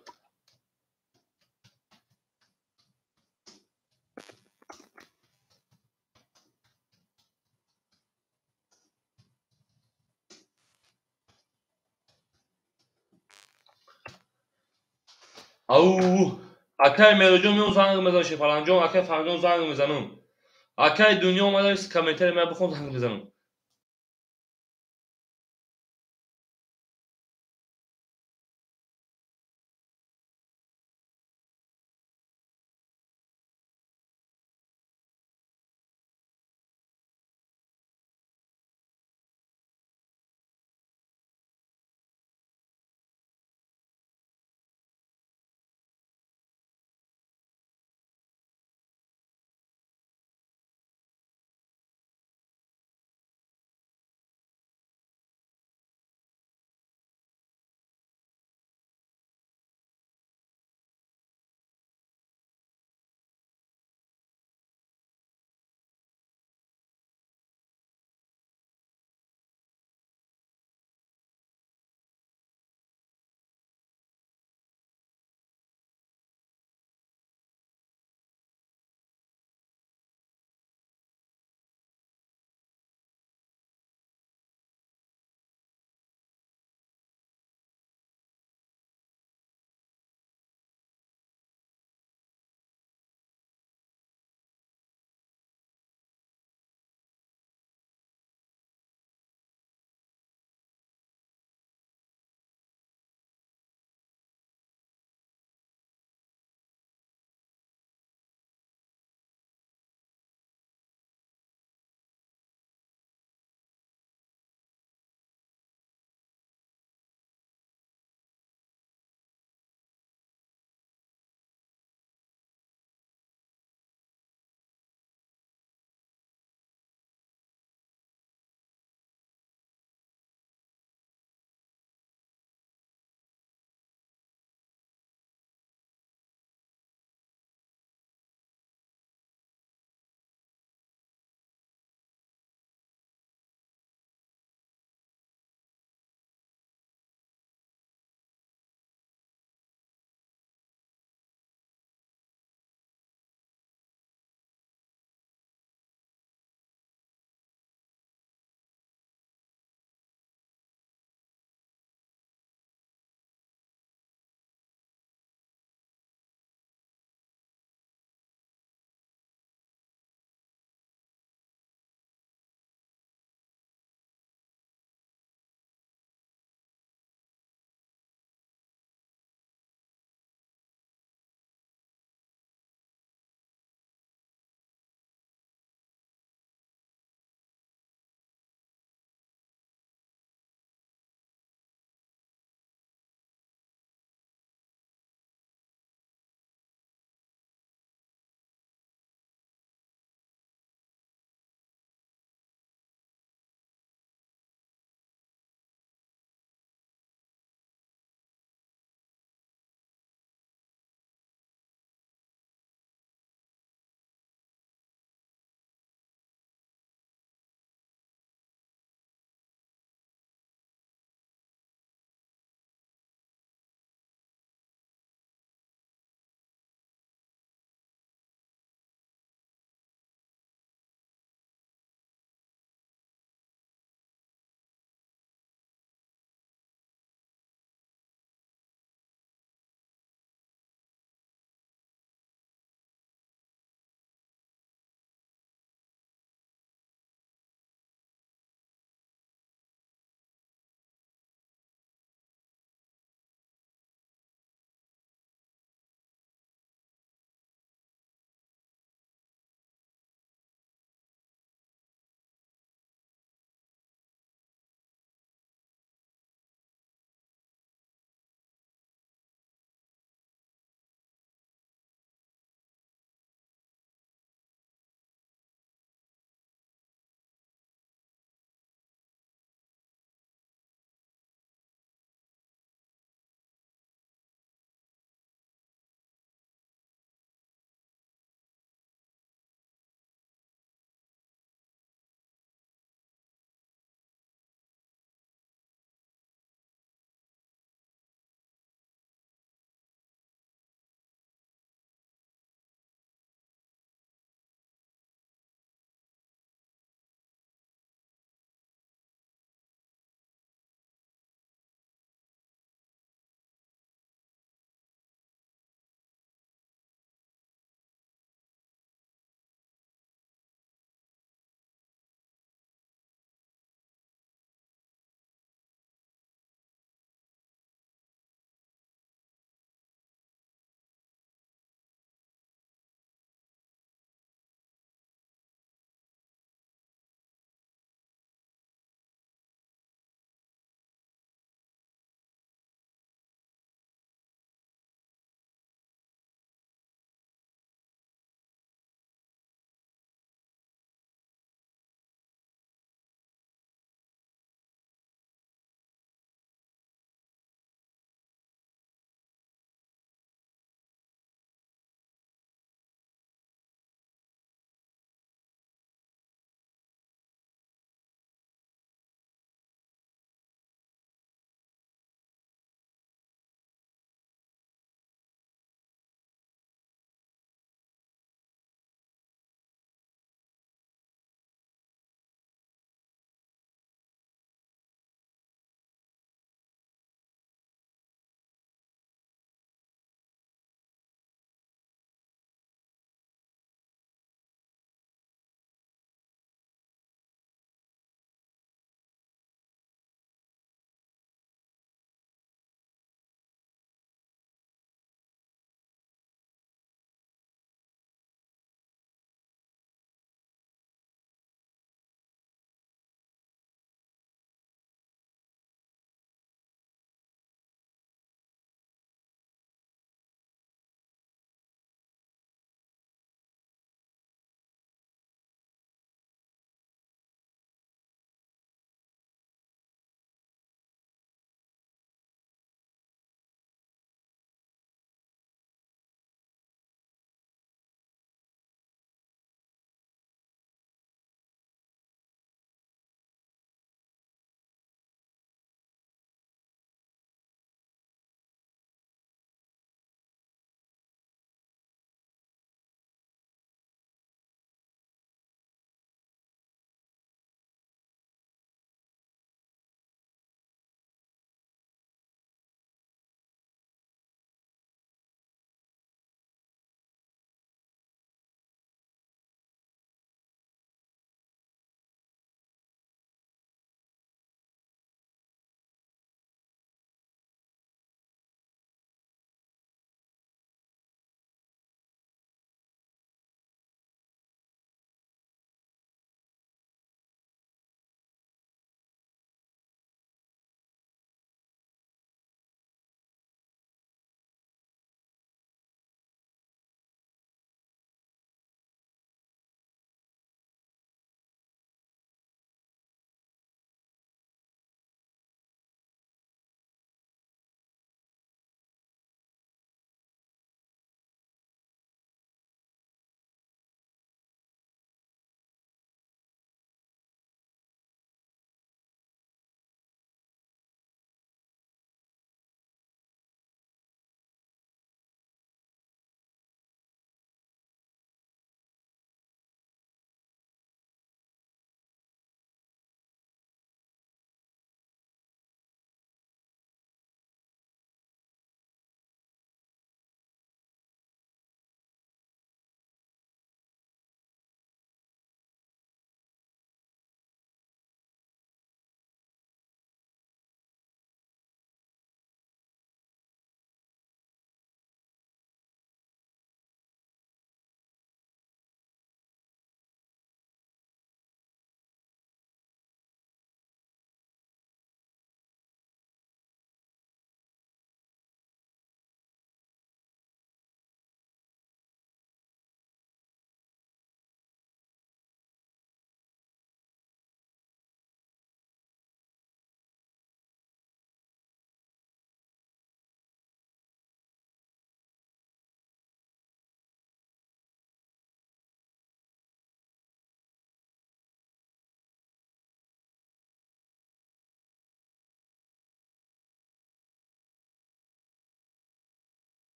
او اکای میروجون میون زنگ میزنم شی پلنگو اکای فخرجون زنگ میزنم اگر دنیا اومده کامنتر من بخون زنگ بزنم.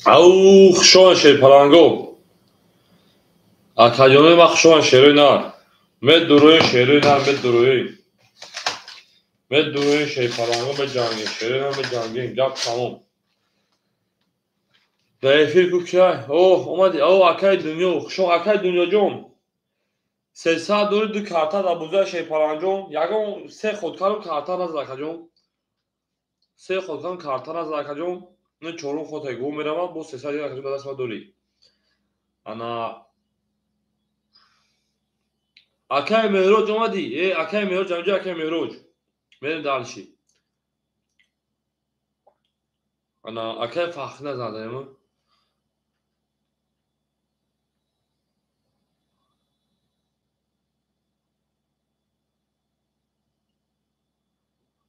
او خشوان شیر پلنگو اکادیومی ما خشوان شیروی نار مد دروی شیروی نار مد دروی شیر پلنگو به جنگی شیروی نار به جنگی گپ تمام دایفیر کو کیای اومدی او اکای دنیا خشوان اکای دنیا جون 300 دوری دو کارتا دا بوزای شیر پلنگو یگون سه خودکارم کارتا نزد اکاجون سه خودکارم کارتا نزد اکاجون نه چورون خودای گو میرم بو 300 دیگه اکاجون دست ما دوری انا اکای مهروج اومدی اکای مهروج اینجا اکای مهروج بریم دالشی انا اکای فخر نزده اما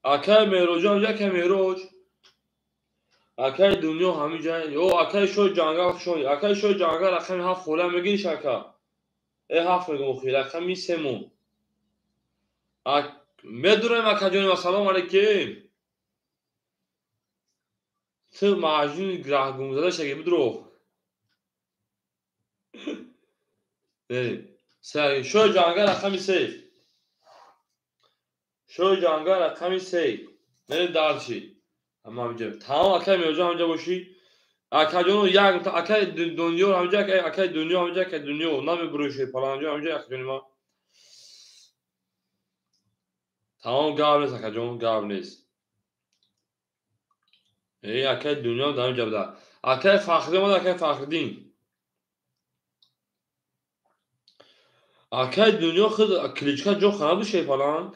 اکای مهروج اینجا اکای مهروج اکای دنیا همین جای او اکای شو جانگا شوی اکای شو جانگا رقم هفت خوله میگیری شکا هفت میگم خیلی رقم سمون میدونم اکاجون و سلام علیکم تو معجون گراه گم زده بدرو بریم سری شو جانگا رقم سه شو جانگا رقم سه بریم دالشی اما همینجا تمام اکای مهروج همینجا باشی اکاجون یک اکای دنیا همینجا اکای دنیا همینجا اکای دنیا نمی بروشه پلنجا همینجا اکاجون ما تمام گاو نیست اکاجون گاو نیست اکای دنیا در همینجا بده اکای فخری ما اکای فخردین اکای دنیا خود کلیچکا جو خراب بشه پلنگ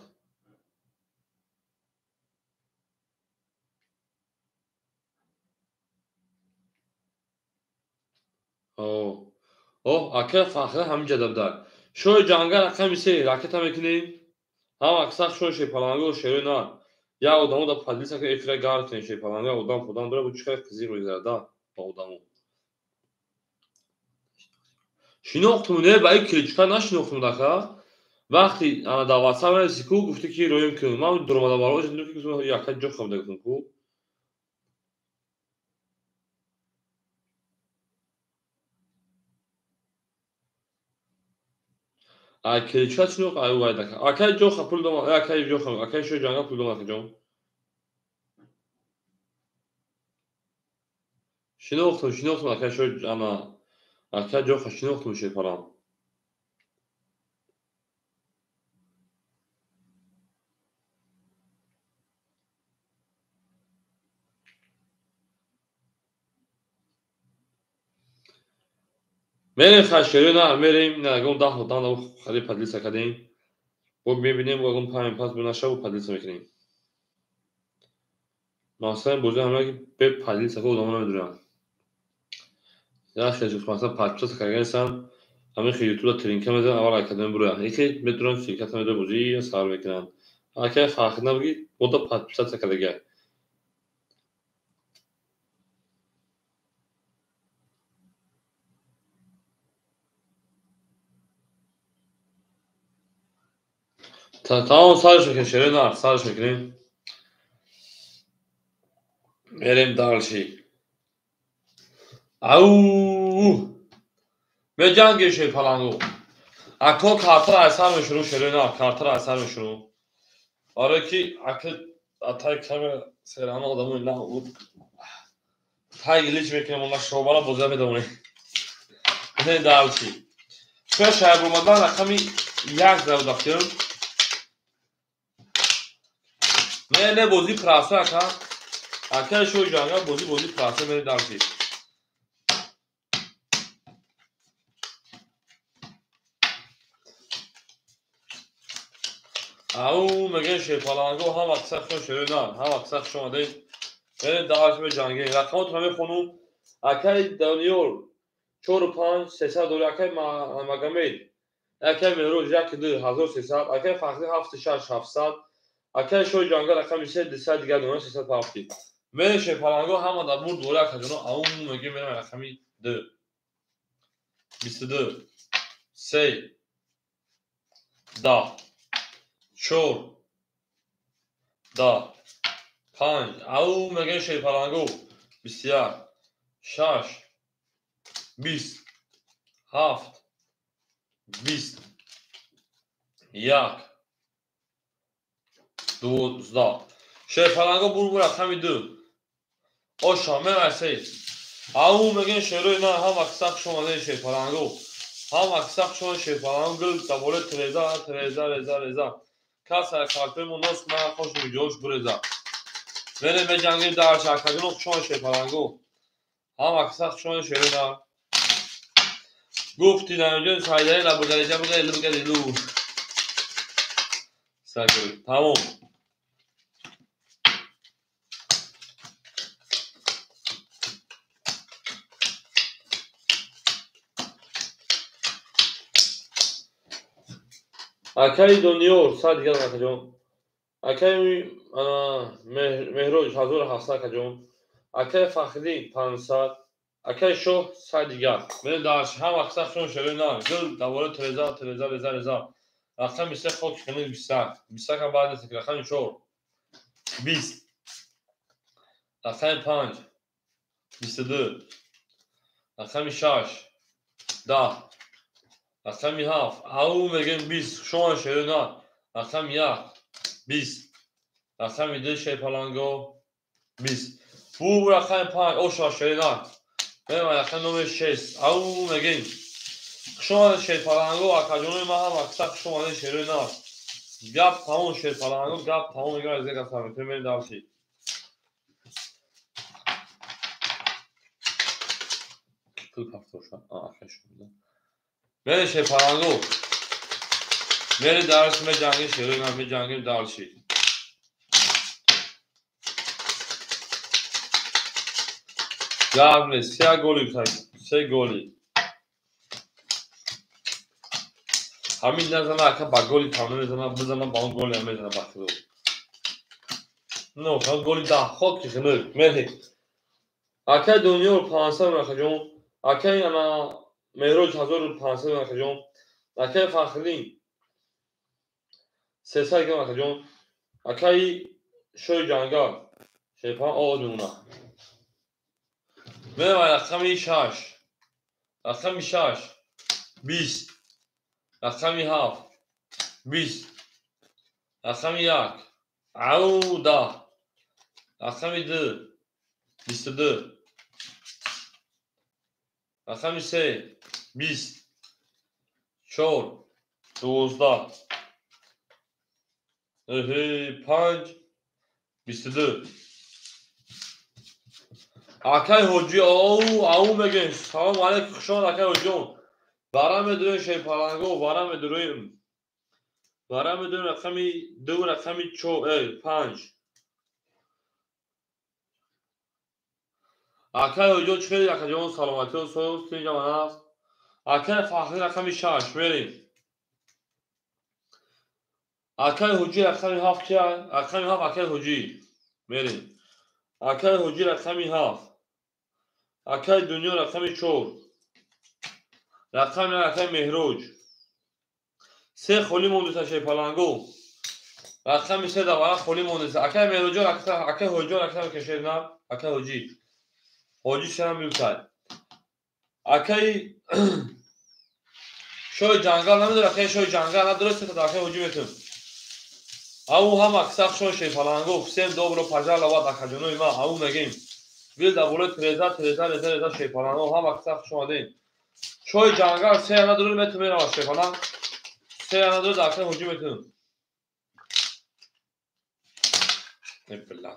اوه اکای فخری همینجا بده شو جانگا رقم سه راکت هم میکنیم هم اکساق شو شی پلنگو شیرو نه یا odamı da padlisa که افرا گارتن شی پلنگا odam خودم بره bu çıkar kızı رویزرده با odamı شناختم نه با کلیچکا نشناختم دکا وقتی انا دعوت من سیکو گفته که رویم کنم من درمادا بالا دیدم که گفتم یک جو خم دکتم کو کلیچکا شنو قای وای دکا اکای جو خپل دم اکای جو خم اکای شو جانگا پول دم جون شناختم اکای شو انا اکای جو شناختم شی پلان میریم خشیری نه میریم نه گم ده دان خری پادلیسا کردیم و میبینیم و گم پایین پاس بناشه و پادلیسا میکنیم مثلا بوزه همه که به پادلیسا کو دامون نمیدونن یا شجوع مثلا پادلیسا کردن همه خیلی تو ترینکه میزنن اول اکادمی بروه یکی میدونن شرکت میده بوزی سر میکنن اکای فاخر نبگی بود پادلیسا کردگه tamam sarış میکنیم شیری نه sarış میکنیم میریم دالشی او به جنگ شی پلنگو اکو کارتر اثر میشونو شیری نه کارتر اثر میشونو آره کی akıl atay kamera selamı adamı ne olur tay geliş beklerim onlar şovana bozar da onu ne dalçı şu şehir bulmadan rakami yak da bakıyorum ne bozi prasa aka şu janga bozi prasa ne dalçı او مگه شی پلنگو هم اکثر شو شیرنا هم اکثر شما ده من داشت به جنگی رقمات همه خونو اکای دانیور 45 300 دلار اکای مگامید اکای مهروج یک دو 1300 اکای فخری 76 700 اکای شو جنگا رقم 300 دیگه دونه 350 من شی پلنگو هم در مورد دلار کجنو اون میگه من رقمی 2 22 3 10 4 10 5 او میگه شی پلنگو بسیار 6 20 7 20 1 12 شیپالانگو بور رقمی 2 او شامل است او میگن شروع نه هم اکساق شما شیپالانگو هم اکساق شما شیپالانگو گل تبوله تریزا کاسا کارتون منوس ما خوش میجوش برزا ولی به جنگی دار شاکدون شما شیپالانگو هم اکساق شما شروع نه گفتی دانجون سایده لبگریجا بگیلو ساکر تمام اکای دنیو ساعت دیگر نکجون اکای مهروج حضور حسنا کجون اکای فخری 500 اکای شو ساعت دیگر من داشت هم اکساق شون شروع نه گل دوباره تریزا رقم 3 خوک کنید 20 که بعد است رقم 4 20 رقم 5 22 رقم 6 10 رقم 7 او میگن 20 شما شروع نه رقم 1 20 رقم 2 شیپالانگو 20 بو رقم 5 او شروع نه رقم نمره 6 او میگن شما شیپالانگو اکاجون ما هم اکساق شما شروع نه گپ تمام شیپالانگو گپ تمام میگن از یک اصلا میتونیم داشتی پول پافتور شد آخرش بوده بله شیپالانگو میری درس می جنگی شروع نه می جنگیم دارشی گرم 3 گلی بسید 3 گلی همین نزنه اکا با گلی تمام نزنه بزنه با اون گلی هم میزنه بخدو نه خواهد گلی ده خوک کنه میری اکا دنیا رو 500 نخجون اکا انا مهروج حضور رو 500 نخجون اکا فخرین 300 نخجون اکا شوی جنگل شیپان آدونه میری رقم 6 رقم 6 20 رقم 7 20 رقم 1 او 10 رقم 2 22 رقم 3 20 4 12 5 22 اکای حجی او میگن سلام علیکم خوشان اکای حجون برام میدونی شیپالانگو برام میدونی رقمی 2 رقمی 5 اکای حجون چه اکای جون سلامتی و سوست اینجا من هست اکای فخری رقمی 6 بریم اکای حجی رقمی 7 چیه؟ رقمی 7 اکای حجی بریم اکای حجی رقمی 7 اکای دنیا رقمی 4 رقمی اکای مهروج 3 خولی مونده شیپالانگو رقمی 3 دوباره خولی مونده اکای مهروج اکای حجی رقمی کشید نه اکای حجی سرم بیوتر اکای شوی جنگل نمیدونه اکای شوی جنگل نه درسته تا اکای حجی میتون او هم اکساق شوی شیپالانگو سیم دوبرو پجر لواد اکاجونوی ما او میگیم ویل دوباره تریزا شیپالانگو هم اکساق شما دین شوی جنگل سه انا درو میتون میرم شیپالان سه انا درو اکای حجی میتون نبلا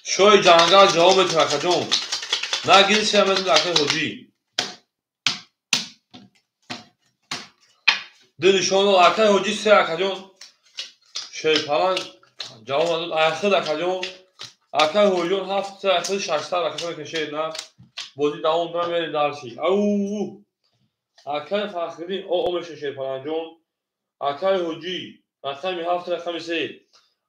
شوی جنگل جواب میتون اکاجون نگیری سه میتون اکای حجی دنشونو اکای حجی سه اکاجون شیپالان جواب میتون اخیر اکاجون اکای حجون هفت سه اخیر 600 اکاجون کشید نه بودی داون برم میری دارشی او اکای فخری او میشه شیپالان جون اکای حجی رقمی 7 رقمی 3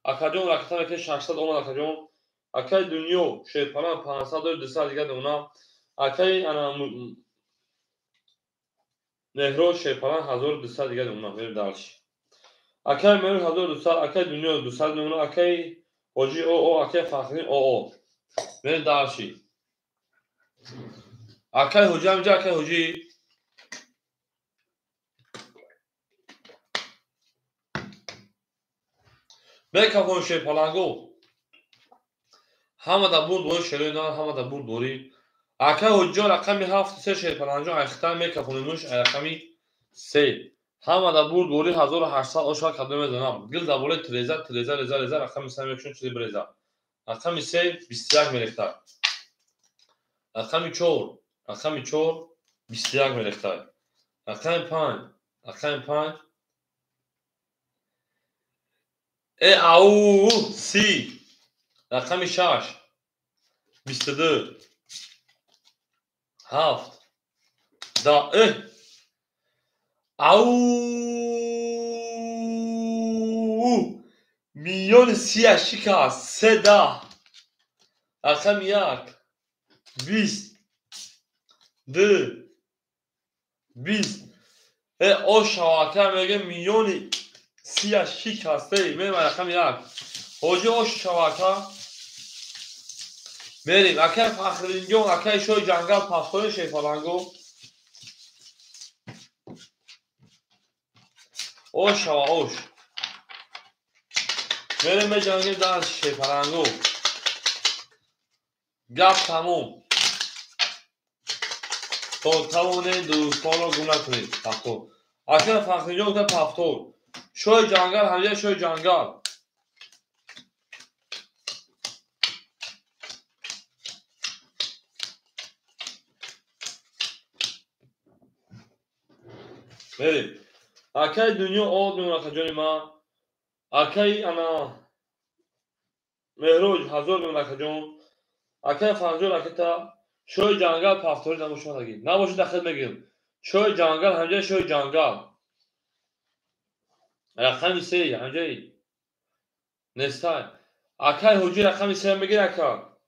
اکاجون رقمی که 600 اومد اکاجون اکای دنیو شیپالان 500 و 200 دیگه اونا اکای انا نهرو شیپالان 1200 دیگه اونا میره دارشی Akay Mehroş hazır Dusal, Akay Dünya Dusal numara, Akay Hoca o, Akay Fahri o. Beni Darşi. Akay Hoca amca Akay Hoca. Ben kafam şey palango. Hamada bur doğru şerina, hamada bur doğru. Akay Hoca rakami hafta se şey palanco, ayakta me kafonumuş, rakami se. Hamada bur doğru hazır harsa o şarkı kademe zanam. Gül da böyle treza rakami sevmek için çizi breza. Rakami se bistiyak melektar. Rakami çor bistiyak melektar. Rakami pan. Au si. Rakami şaş. Bistidı. Haft. Da Au milyon siyah şika seda. Rakami yak. Bist. Dı. Bist. O şavaka mege milyoni siyah şika sey. Benim rakami yak. Hoca o şavaka. Benim akay Fahrinjon akay şoy cangal pastoru şey falango. O şava oş. Benim be cangal daha şey falango. Gap tamam. To tavone dostano guna kuni paftor. Akay Fahrinjon da paftor. Şoy cangal hamle şoy cangal. Benim. Akay dünya o dünya kaconi ma. Akay ana. Mehroş hazır dünya kajon. Akay Fahrinjon akita. شوی جنگل پافتوری نموشون دگی نباشید داخل بگیم شوی جنگل همجای شوی جنگل رقمی سه همجای نستای اکای حجی رقمی سه بگیر اکا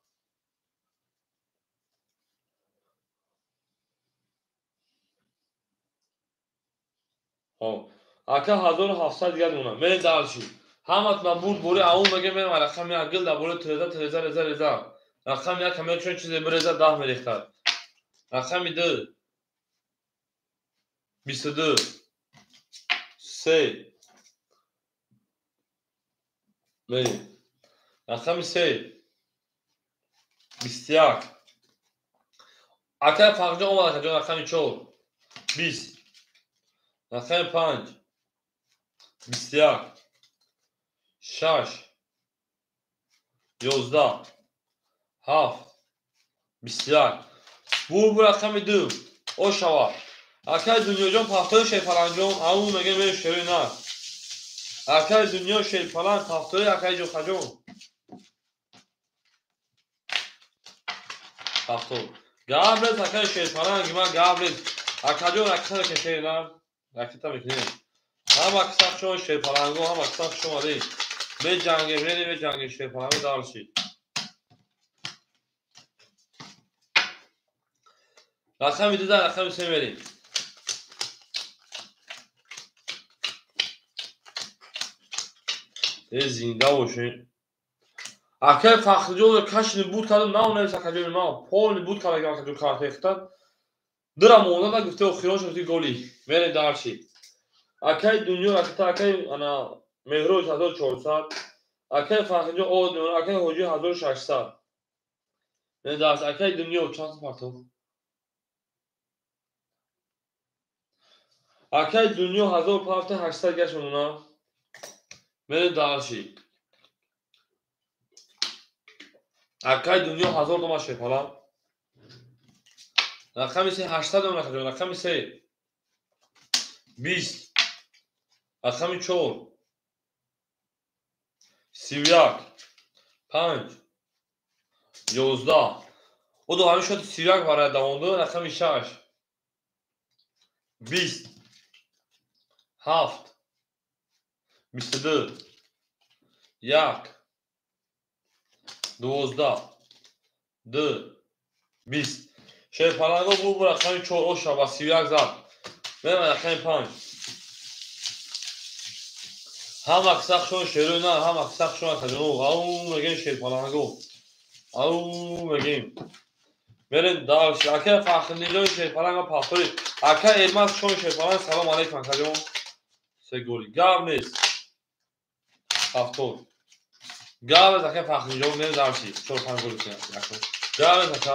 اکا 1700 دیگر دونه من دارشی همت من بود بوری اون بگه من رقمی اگل دا بوری ترزا رقمی یک همه چون چیزی برزا 10 ملیختر رقمی 2 22 3 بله رقمی 3 21 اکای فرقی اومد که رقمی 4 20 رقمی 5 21 6 11 7 21 bu رقمی 2 o şava akay dünyacan paftayı şey falancan avu mege me şerina akay dünya şey falan paftayı akay jo kajon paftay gabret akay şey falan gima gabret akajon akay ke şeyler rakita bekleyin هم اکثر شما şey falango هم اکثر شما değil به جنگ بری به جنگ şey falango دارشی رقمی 2 رقمی 3 بریم زنده باشین اکه فخرجو کشن بود کردم نه اون سکجو ما پول بود کردم که کارت اختار درم اونا دا گفته خیروش گفته گلی بره دارشی اکه دنیا اکه اکه انا مهروج 1400 اکه فخرجو او دنیا اکه حجی 1600 بره دارش اکه دنیا چند پارتو اکه دنیا 1800 گشت اونا بره دارشی اکای دنیا 1000 تومان شه حالا رقمی 800 تومان خرید رقمی 20 رقمی 4 31 5 11 o da همین شد 31 برای دوانده رقمی 6 20 7 22 1 12 2 20 şey falan bu رقمی 4 o şaba 31 زد من رقمی 5 هم اکساق شون شروع نه هم اکساق شون اکجون او مگین شیر پلانگو او مگین برین دارش اکه فخرنیجون شیر پلانگو پاپوری اکه ایرماز شون شیر پلانگ سلام علیکم اکجون سه گولی گاب نیست هفتور گاب از اکه فخرنیجون نه دارشی چور پنج گولی کنه گاب از اکه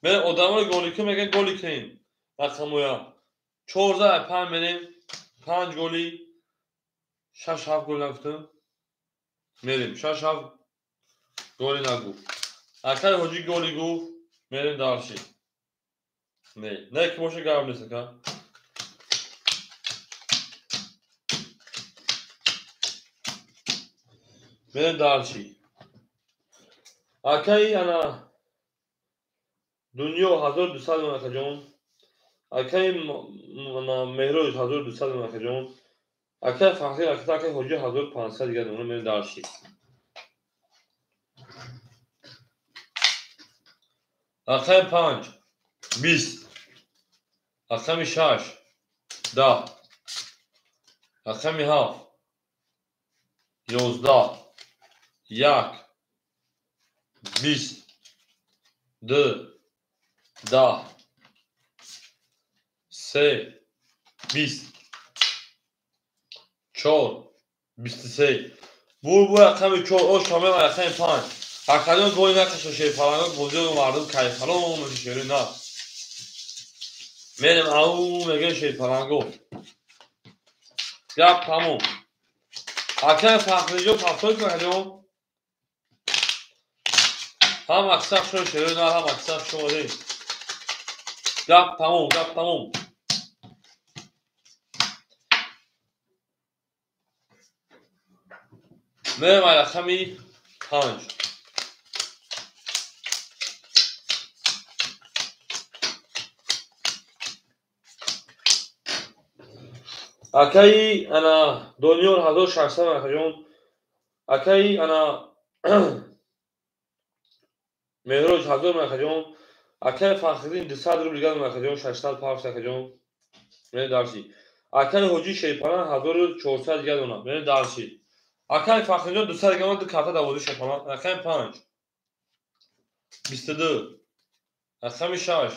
برین ادامه گولی که میگن گولی کنین رقمویا 14 5 بریم 5 گلی 6 7 گل رفتم میریم 6 7 گلی نگو اکه هجی گلی گو میریم دارشی نه که باشه گرم نیست که میریم دارشی اکه انا دنیا 1200 من جون اکه مهروز 1200 من جون اکه فخری اکه هجی 1500 دیگه دونه میریم دارشی اکه 5 20 اکه 6 10 اکه 7 11 1 20 2 10 3 20 4 23 bu رقم 4 o شامل رقم 5 اکادون گوی نکشه شیر پلنگا گوزی و مردم کیفلون میشه شیر نه میریم او میگه شیر پلنگو گپ تموم اکه فخرنیجون پاپتوی کنه هم اکساق شون شیر نه هم اکساق شون دیم گپ تموم میریم رقمی 5 اکی انا دنیا 1600 اکجون اکی انا مهروج 1000 اکجون اکی فخرین 200 روبل دیگه اکجون 600 پاوند اکجون من دارشی اکی هجی شیپان 1400 دیگه اونا من دارشی اکی فخرین 200 دیگه اون کارت داوودی شیپان اکی 5 22 اکی 6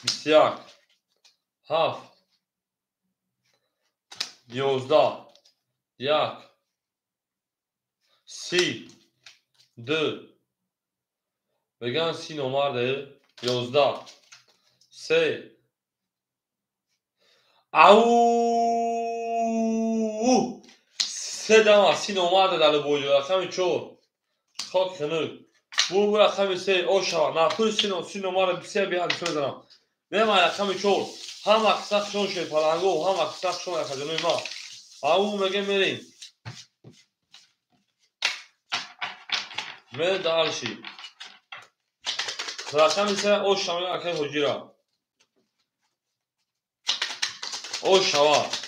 21 7 11 1 30 2 بگن 30 نمره 11 3 او سه دم 30 نمره دل بوجو رقم 4 خاک خنک bu رقم 3 o şava napul 30 نمره 3 bir hadise دارم نه ما رقم 4 هم اکساق شون شیر پلنگو هم اکساق شون اکادمی ما او میگه میریم میره دارشی رقم 3 o şamil اکه هجی را o şava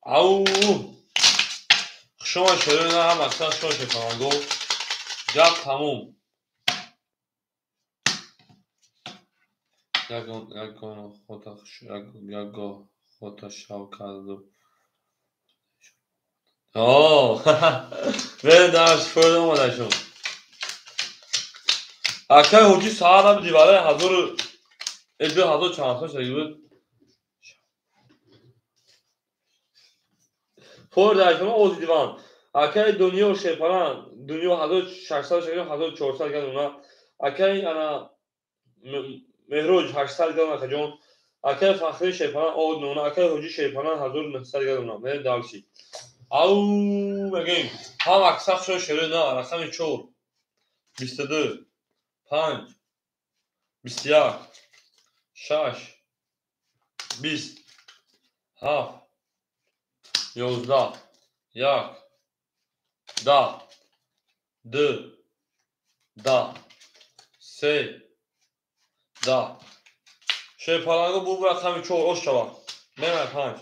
او شما شروع نه هم اکساق شون شیر پلنگو گپ تموم یگان خودتا شو کرد به درش فرد اومده شون اکه هجی ساعت هم دیواره 1400 شدی بود فرد درشون اوزی دیوان اکه دنیا شیپران دنیا 1600 شدی 1400 گرد اونا اکه انا مهروج 800 گرد اکه جون اکه فخری شیپران او نونا اکه هجی شیپران 1900 گرد اونا میره دارشی او میگیم هم اکساق شو شروع نه رقم 4 22 5 21 6 20 7 11 1 10 2 10 3 10 شیر پلنگو bu رقم 4 o şava نه 5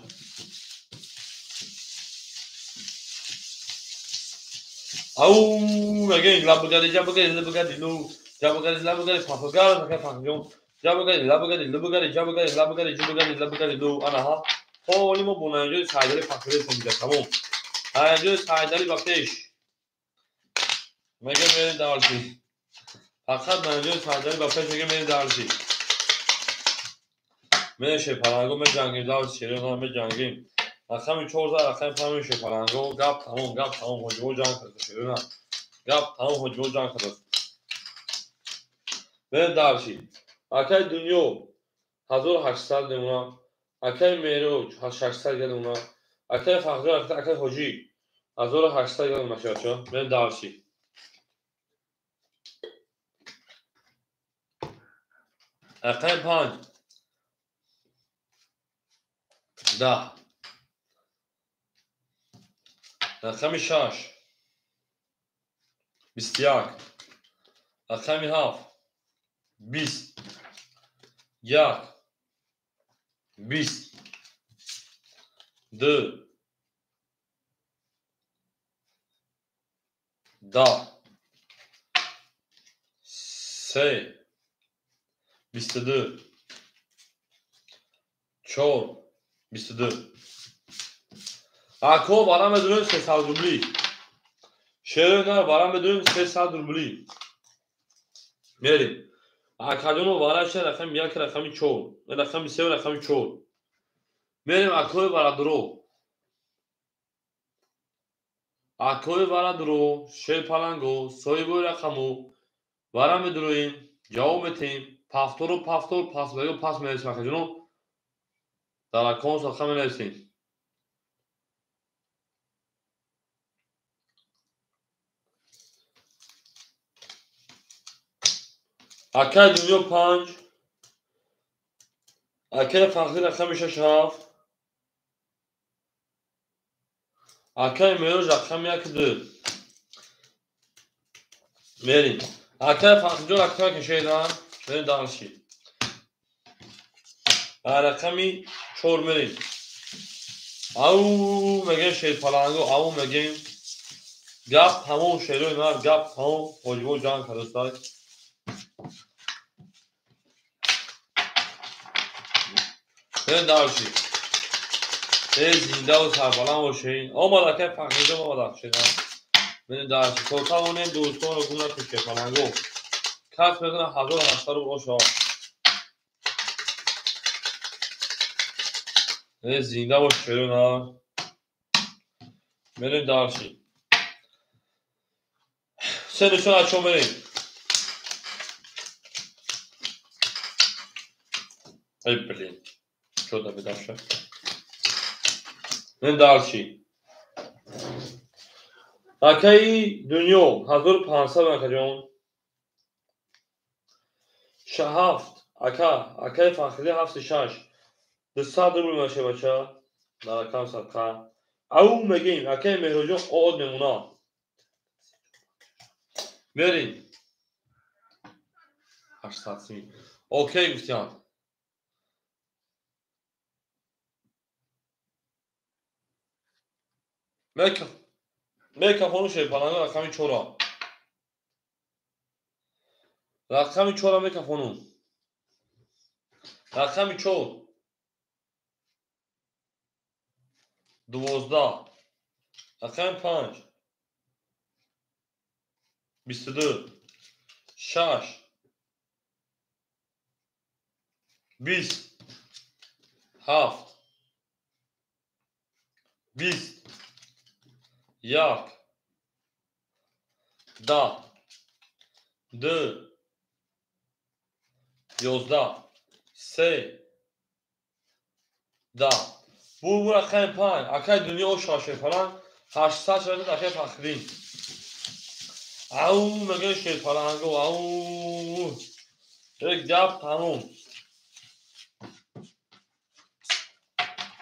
او میگیم لابگاری جابگاری لابگاری لو جابگاری لابگاری پاپگار که فهمیدم جابگری لبگری لبگری جابگری لبگری جابگری لبگری لو آنها حالی ما بوننجای سایداری فقیره کنید تمام اینجا سایداری با پیش میگه میری دارسی فقط اینجا سایداری با پیش میگه میری دارسی میشه پلنگو می جنگیم دارسی شیرون می جنگیم رقم 14 رقم 5 میشه پلنگو گپ تمام حجبو جنگ کرد شیرون گپ تمام حجبو جنگ کرد میری دارسی اکای دنیا 1800 دیونا اکای میروج 600 دیونا اکای فقیر اکای حجی 1800 دیونا ماشاءالله میری دارسی اکای 5 10 رقم 6 21 رقم 7 20 1 20 2 10 3 22 4 22 اکو بارم بدون 300 روبلی شیرون بارم بدون 300 روبلی میریم اکادونو بارش رقم 1 رقم 4 رقم 3 رقم 4 میریم اکوی برادرو اکوی برادرو شیر پلنگو سویبوی رقمو بارم بدونیم جواب میتیم پافتور پاس بگو پاس میرسیم اکادونو در اکانس رقم میرسیم اکای دنیا 5 اکای فقیر رقم 6 7 اکای میروج رقم 1 2 میریم اکای فقیر رقم کشیدن میریم دانشی رقمی 4 میریم او میگه شیر پلنگو او میگیم گپ همون شیروی نار گپ همون حجبو جان کردستای میریم دانشی زنده و سربلند باشین آماده که فقیده آماده شدن میریم دانشی توتا اونیم دوستان رو گونه تو شیر پلنگو کس بدونه 1800 رو باشا زنده باش شیروی نار میریم دانشی سه نشون از چون میریم ای بلین شده بدرشه میریم دانشی اکای دنیا 1500 اکا جان هفت اکای فخری 76 200 روبل میشه بچه در اکام صدقه او میگیم اکای مهروجان قاد میمونا بریم 800 سی اوکی گفتیان میکافونو شه پلانگو رقمی چورا رقمی چورا میکافونو رقمی چور 12 رقم 5 22 6 20 7 20 1 10 2 11 3 10 bu raqam 5 اکای دنیا و شاشه پلنگ 800 شده اکای فخری او میگه شیر پلنگو او یک گپ تموم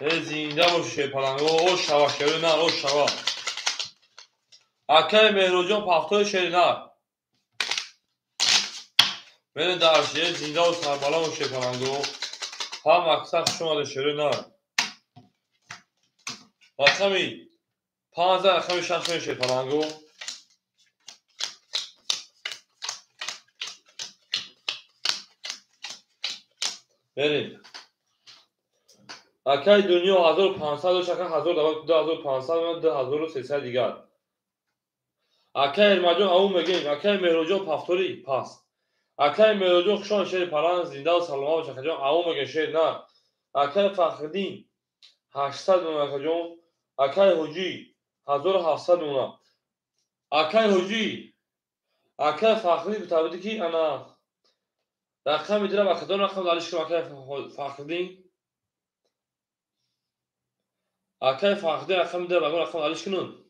زنده باش شیر پلنگو او شوا شیر نه او شوا اکای مهروجان پافتور شیر نه من درشیه زنده و سربالا و شیر پلنگو هم اکثر شما ده شیر نه رقمی 15 رقمی 6 شیر پلنگو بریم. اکای دنیا 1500 و شکر 2500 و 2300 دیگر. اکای ارمجان اون میگیم اکای مهرجان پفتوری پاس. اکای مهرجان خشان شهر پلان زنده و سلامت و شکر جان اون میگه شهر نه. اکای فخردین 800 و جان. اکای حجی 1700 و اکای حجی اکای فخردین بتابدی کی انا رقم میدونم اکدون رقم دارش که اکای فخردین اکای فخردین رقم میدونم اکدون رقم دارش کنون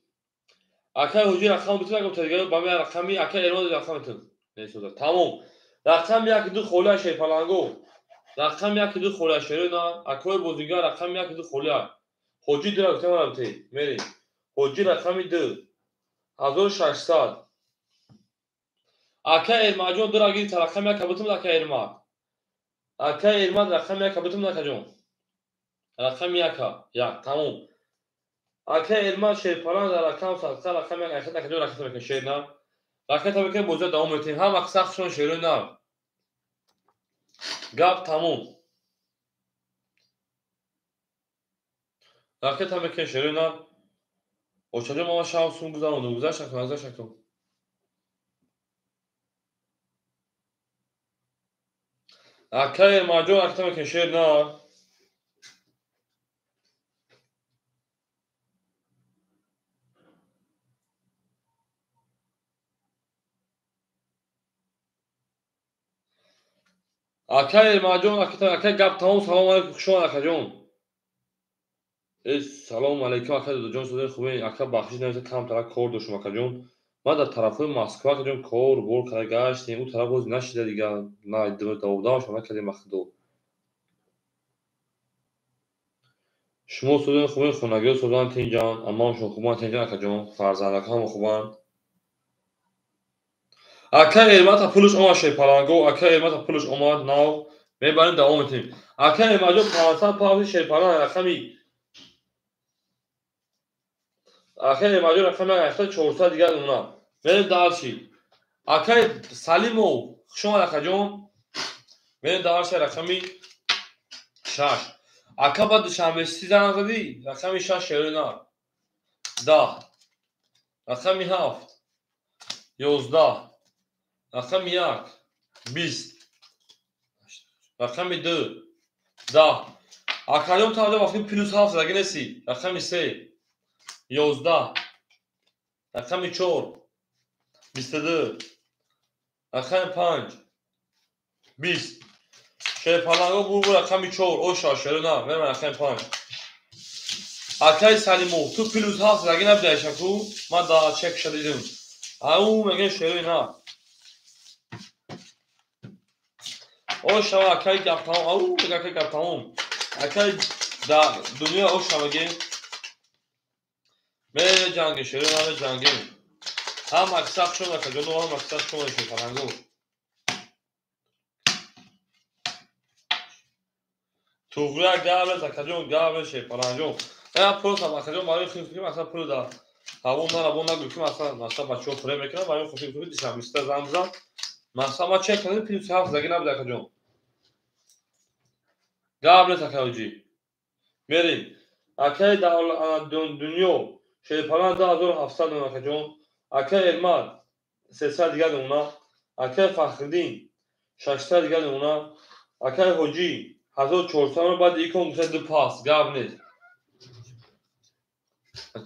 اکای حجی رقم بتونم اگه تریگر با من رقمی اکای ایران رقم بتون نیست تمام رقم یکی دو خوله شی پلنگو رقم یکی دو خوله شی نه اکای بزرگا رقم یکی دو خوله حجی دو رقم رابطه میری حجی رقم 2 1600 اکای ارمجان دو رقم رقم یک بتون اکای ارماد اکای ارماد رقم یک بتون اکجون رقم یک تمام اکای ارماد شی پلان در رقم سال رقم یک اکای دو رقم شی نه رقم تا که بوزه دوام میتیم هم اکسخشون شیرو نه گپ تموم رقم تا که شیرو نه اوچاجو ما شام سون گذارم گذاشت شکل گذاشت شکل اکای ارماد رقم که شیر نه اکای ارماد اکای گپ تموم سلام علیکم شما اکجون سلام علیکم اکا دو جان سودای خوبه اکا بخشش نمیشه کم طرف کار داشتم اکا جون ما در طرف مسکو اکا جون کار بور کرده گشتیم اون طرف باز نشده دیگه نه دوام شما کردیم مخدو شما سودای خوبه خونگی سودان تین جان اما شما خوبان تین جان اکا جون فرزند اکا هم خوبان اکا ایرمت پولش اومد شی پلنگو اکا ایرمت پولش اومد ناو میبریم دوام تیم اکا ایرمت جو 500 پاوی شی پلنگ رقمی اکا ایرمت جو رقم 8400 دیگه اونا بریم دارچی اکای سلیمو شما اکا جون بریم دارچی رقمی 6 اکا با دوشنبه 13 زدی رقمی 6 شیرو نه 10 رقمی 7 11 رقمی 1 20 رقمی 2 10 اکا جون تا وقتی پلوس 7 زدی نسی رقمی 3 11 رقمی 4 22 رقمی 5 20 شی پلنگو بو رقمی 4 او شاشرو نه بریم رقمی 5 اکای سلیمو تو پلوس هاست رگی نبیده شکو ما دا چک شدیدیم او مگه شیروی نه او شما اکای گپ تمام او مگه اکای گپ تمام اکای دا دنیا او شما مگه میره جنگی شیروی نه جنگی هم اکساق شما اکا جنو هم اکساق شما شی پلنگو توغریا گابل اکا جون گابل شی پلنگو یا پروس هم اکا جون ماری خیلی مثلا پرو دا همون نگو مثلا بچه‌ها پره میکنن برای خوشی دیشب میسته زنگ مثلا ما چک کردیم پلیس 7 زگی نبوده اکا جون قبل اکاوجی میریم اکای دنیا شی پلان 2700 اکا جون اکای ارماد 300 دیگه اونا اکای فخردین 600 دیگه اونا اکای حجی 1400 بعد یکم گذاشت دو پاس قبل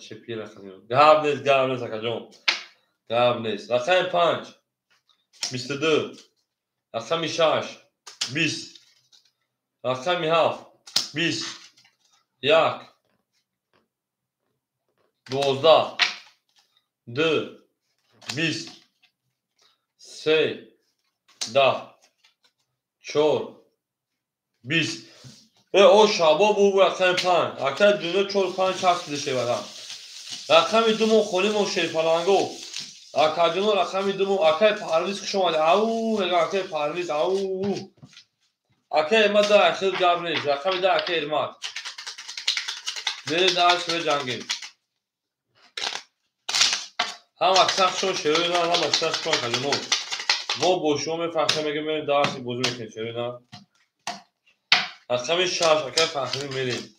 چه پیره اکا جون قبل اکا جون قبل اکای 5 22 رقمی 6 20 رقمی 7 20 1 12 2 20 3 10 4 20 او شابا بو رقم 5 اکای دونه 4 5 7 دیشه برام رقمی دومو خونیمو شی پلنگو اکا جنو رقمی دومو اکای پرویز که شما او مگه اکای پرویز او اکای ارماد دا اخیر گابل رقمی دا اکای ارماد میره دارش به جنگیم هم اکساق شما شیروی نه هم اکساق شما کجنو ما با شما میفرخه میگه میره دارشی بوزو میکنه شیروی نه رقم 6 اکای فخری میریم.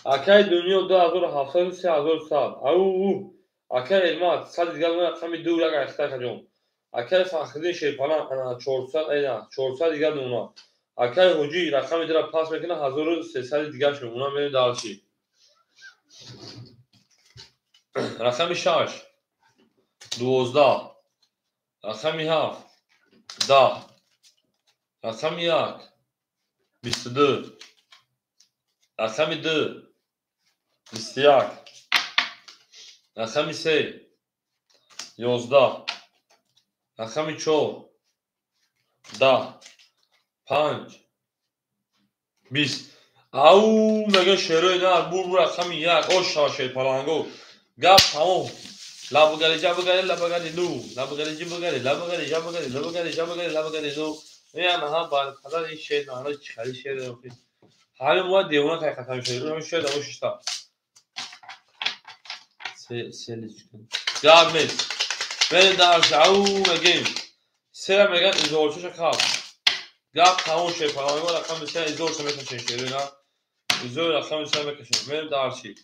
اکای دنیا 2700 3100 او اکای علمات 100 دیگر رقم 2 یک اختر کجام اکای فخری شیپانا 400 اینا 400 دیگر اونا اکای حجی رقم دیگر پاس میکنه 1300 دیگر شون اونا میریم دالشی. رقم 6 12 رقم 7 10 رقم 1 22 رقم 2 21 رقم 3 11 رقم 4 10 5 20 او مگه شروع نه بور رقم 1 او شاشه پلنگو گپ تمام لبگری جبگری لبگری نو لبگری جبگری لبگری جبگری لبگری جبگری لبگری نو میان ها بار پدر این شعر نه چخری شعر اوکی حالا ما دیوونه که ختم شد رو شعر دو شتا سلیش کن گاب میز بین دارش او مگیم سر مگه ازولش خاص گاب تمام شد پلنگو رقم 3 ازولش میکنه شعر نه ازول رقم 3 میکنه بین دارشی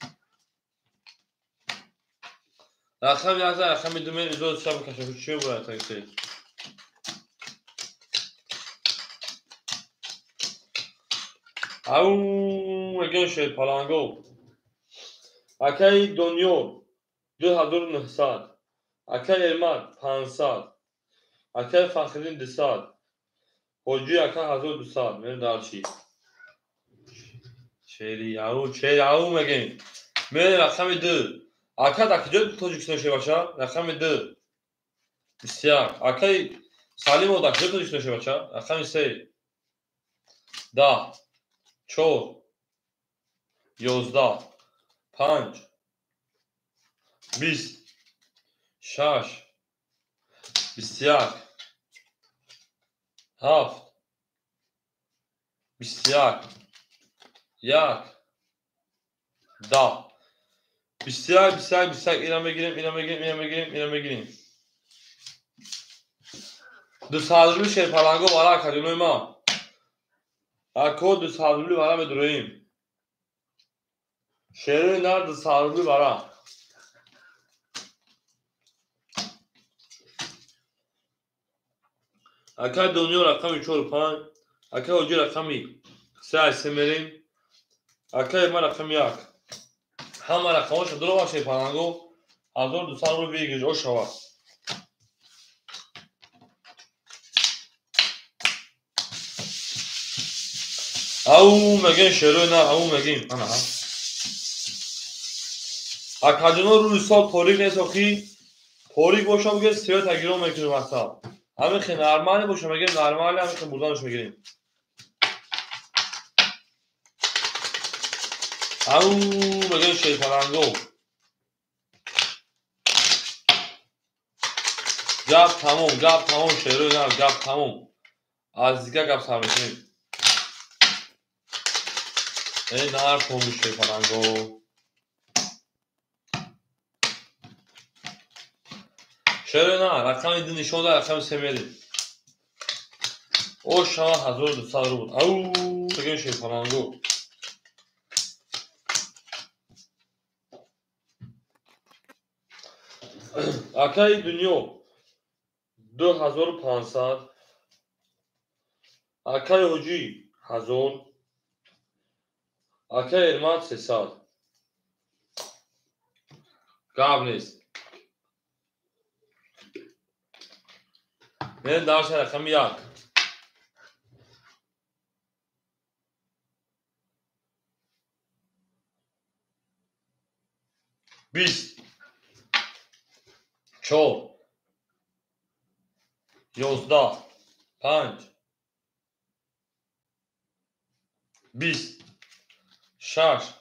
رقم 11 رقم 2 من ازول شب میکنه چی بود تا او مگه شد پلنگو اکای دنیا 2900 اکای علمات 500 اکای فخرین 200 حجی اکای 1200 میریم دارچی چهری او مگه میریم رقم 2 اکای دکجا توجیکستان شه باشه رقم 2 بسیار اکای سالیم و دکجا توجیکستان شه باشه رقم 3 10 4 11 5 20 6 21 7 21 1 10 21 اینم بگیریم دو سالوی شیر پلنگو بالا کردیم ما اکو دو سالوی بالا بدرویم شیروی نار دو سالوی بالا اکا دنیا رقمی 45 اکا حجی رقمی 3 میریم اکا ما رقم 1 همه رقماش درو باشه پلنگو 1200 رو بگیرید او شوا او مگه شروع نه او مگه انا ها اکا جنو روی سال توریک نیست اخی توریک باشه بگه سیاه تگیرون میکنه مثلا همین خیلی نرمالی باشه مگه نرمالی همین خیلی بردانش میگیریم او مگه شیر پلنگو گپ تمام شیروی نه گپ تمام از دیگه گپ سر میکنیم این نهار کنگوش شیر پلنگو شیروی نه رقم دو نشون ده رقم 3 میریم او شما 1200 رو بود او مگه شیر پلنگو اکای دنیا 2500 اکای حجی 1000 اکای علمات 300 گاب نیست میریم دارش رقم 1 20 4 11 5 20 6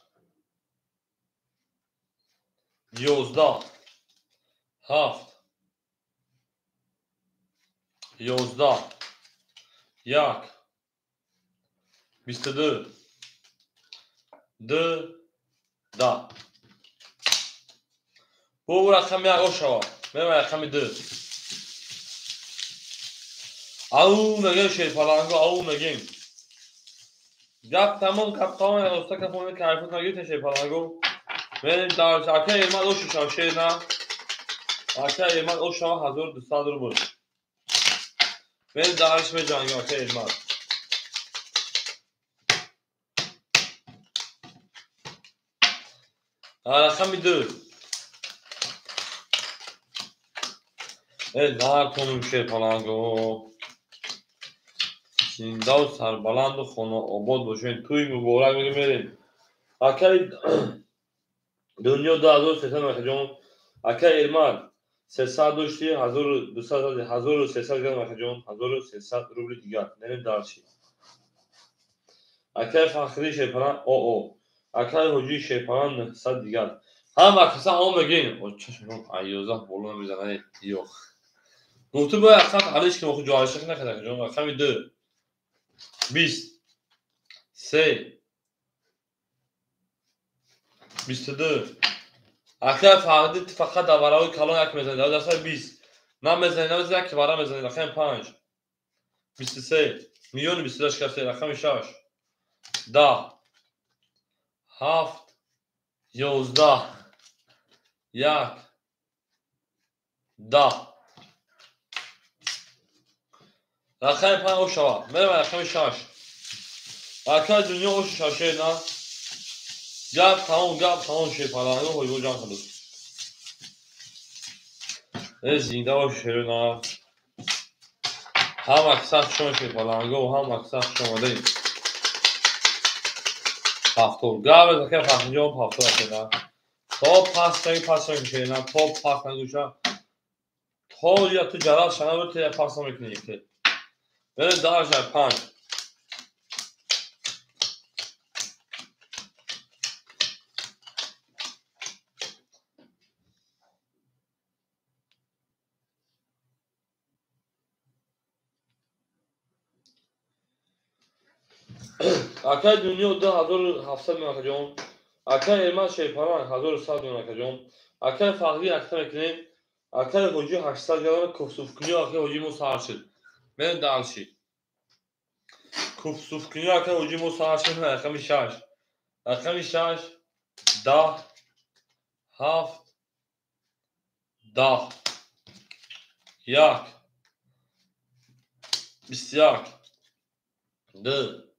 11 7 11 1 22 2 10 bu raqam 1 o şava بریم رقم 2. او میگه شیپالانگو او میگیم گپ تمام کپتان استا کپونه کارفوت نگیت شیپالانگو بریم دارش اکه ایرمد او شاشه نه اکه ایرمد او شما 1200 رو بود بریم دارش می جنگی اکه ایرمد رقم 2 نار کنیم شیپالانگو زنده و سربلند و خانه آباد باشین توی مبارک میگه میریم اکه دنیا 2300 مخجون اکه ایرمد 300 داشتی 1200 1300 گرم مخجون 1300 روبل دیگر نریم دارشی اکه فخری شیپالان او اکه حجی شیپالان 900 دیگر هم اکسا هم بگین او چشم ایوزا بولو میزنه یو گفتو باید اکسا حالیش که مخو جوارشک نکده جون رقم 2 20 3 22 اکه فقط فقط داوراوی کلون یک میزنه دسته 20 نه میزنه نه که بارا میزنه رقم 5 23 میلیون 22 کسی رقم 6 10 7 11 1 10 رقم 5 او شوا میرم رقم 6 اکه دنیا او شاشه نه گپ تمام شیپالانگو هویو جان خلوص زنده و شیرنا هم اکثر شما شیپالانگو و هم اکثر شما دیم هفتور گپ از که فهمجا و هفتور اکنه تا پس کنی شیرنا تا پس کنگوشا تا یا تو جلال شنه رو تیه پس میکنی که بریم دارش 5 اکه دنیا 2700 مخجون اکه ایرمان شیپالان 1100 مخجون اکه فقری اکثر میکنیم اکه حجی 800 گرم کفصوف کنی اکه حجی مصار شد بریم دارشی کفصوف کنی اکه حجی مصار شد رقم 6 رقم 6 10 7 10 1 21 2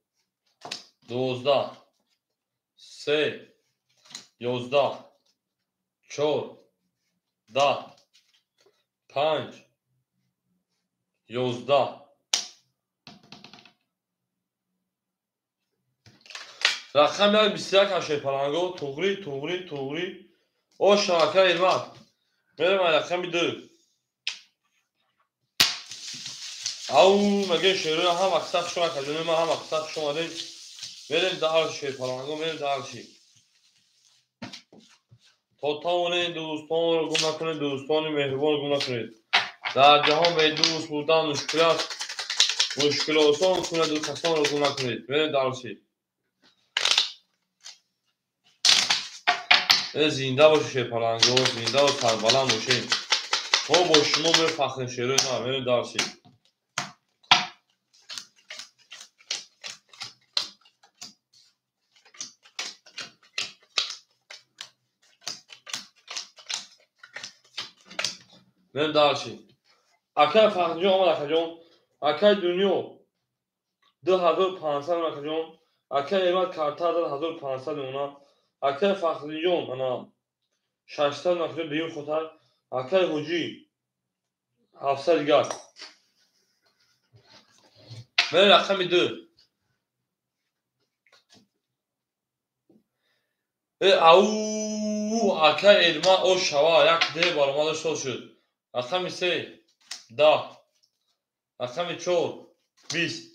12 3 11 4 10 5 11 رقم 21 شیپالانگو توغری او شاکر ایرمد بریم رقم 2 او مگه شیرون هم اکسق شما کدونه ما هم اکسق شما دیم بریم دار شیپالانگو بریم دارشی تا دوستان رو گم نکنید دوستان مهربان گم نکنید در جهان به دوست بودن مشکل آسان کنه دو کسان رو گم نکنید بریم دارشی زنده باشه شیپالانگو زنده و سربلند باشیم ما با شما به فخر شیرون نه بریم دارشی بریم دارشی اکه فخر آمد اکه اکه دنیا 2500 مخجون اکه ایمد کارتا 1500 اونا اکه فخریون انا 600 مخجون دیون خودتر اکه حجی 700 دیگر بریم رقم 2 او اکه ایرما او شوا یک ده بارمال شد شد رقم 3 10 رقم 4 20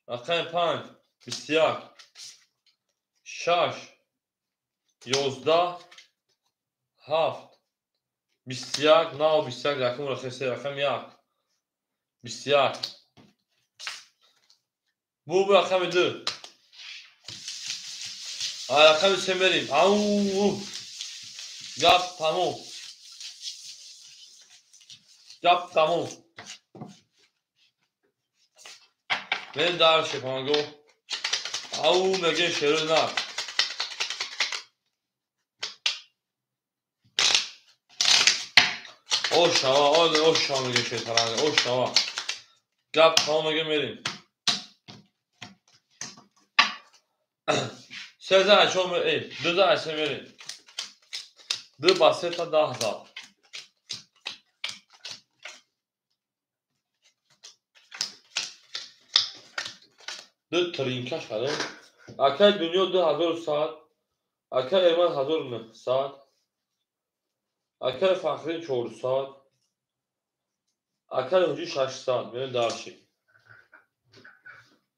رقم 5 21 6 11 7 21 نه 21 رقم رقم 3 رقم 1 21 bu رقم 2 رقم 3 بریم او گپ تموم Yap tamam. Beni dar şey falan go. Au mege şerö na. O şava, o şava mege şey falan. O şava. Yap tamam mege merim. Sezar şov me ey. Dıda ese merim. Dı baseta da hazal. Dı trinkaş kadın. Akay dünya dı hazır saat. Akay Erman hazır mı saat. Akay Fahri çoğru saat. Akay Hoca şaş saat. Beni dar şey.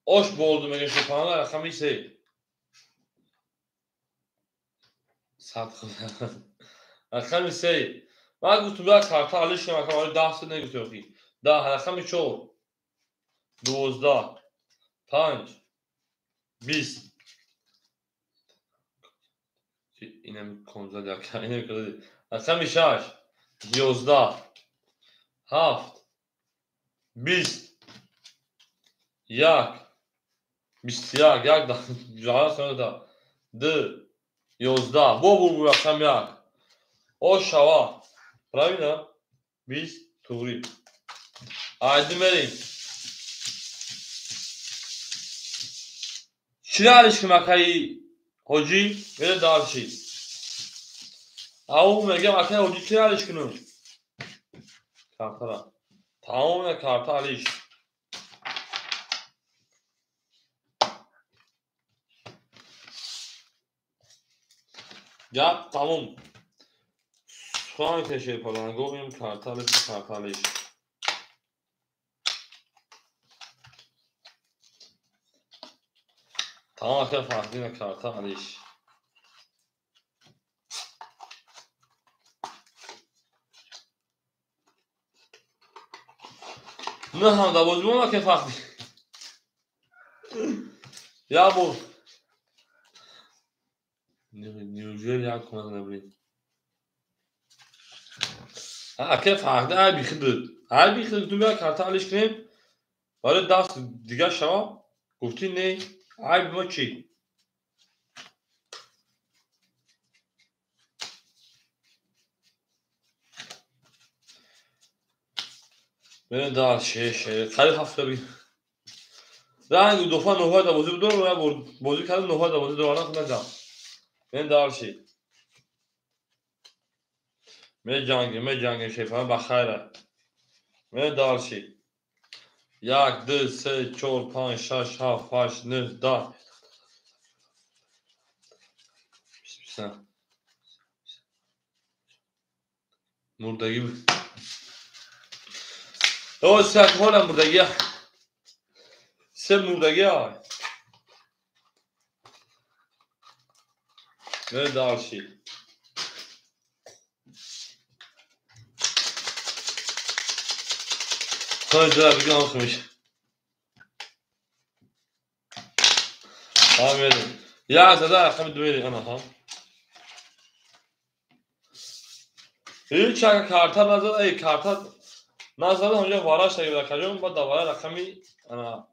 Oş boldu mege şey falan. Rakam ise. Saat kıl. Rakam ise. Ben kutuda kartı alışım. Rakam dahsı ne götürüyor ki. Daha rakam çoğu. 12 5 20 اینم 15 دقیقه اینم کردی رقم 6 11 7 20 یک 21 یک دا جهان سنه دا د 11 bu رقم یک o şava правильно 20 توری haydi verin Çile alışkın makayı hoci ve darşı. Avu mege makayı hoci çile alışkını. Kartara. Tamam ne kartı alış. Ya tamam. Sonraki şey falan. Goyim kartı alış. Tamam arkadaşlar farklı ne kartı alış. Ne hamda bozma ama ke farklı. Ya bu. Niye ya kumarına bilin. Ha ke farklı her bir xıdı. Her bir xıdı bir kartı alış krem. Böyle dast diğer şava. Gufti ne? Ay bir maçı. Beni daha şey. Kayıp hafta bir. Rangi dofa noha da bozu doğru ya bozu kadın noha da bozu doğru anlatacağım. Ben daha şey. Me cange şey falan bakayla. Ben daha şey. Yak, dı, se, çol, pan, şaş, ha, faş, nı, da. Bismillah. Burada gibi. O sen hola burada ya. Sen burada ya. Ben daha şey. Sonra bir gün olmuş. Aferin. Ya sada hamd veri ana ha. İlk şaka karta nazar ey karta nazarda hoca varaş da yakacağım bu da vara rakami ana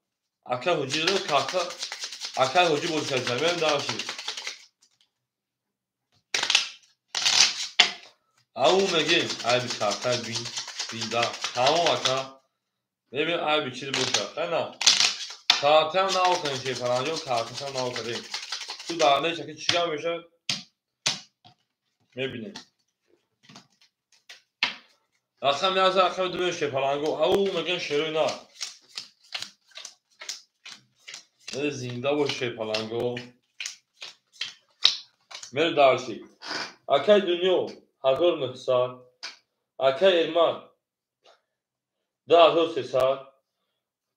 akal hocayla karta akal hoca bu sefer ben daha şey. Avu mege ay bir karta bin da tamam aka. Ne bir ay bir çiz boşa. Ana. Karta ne okuyun şey falan yok karta ne okuyun. Bu da ne şaka çıkarmışlar. Ne bileyim. Rakam yazar rakam dövüyor şey falan go. Avu mege şeruna. Ne zinda boş şey falan go. Mer darşi. Akay dünya hazır mı saat? Akay Erman da hazır saat.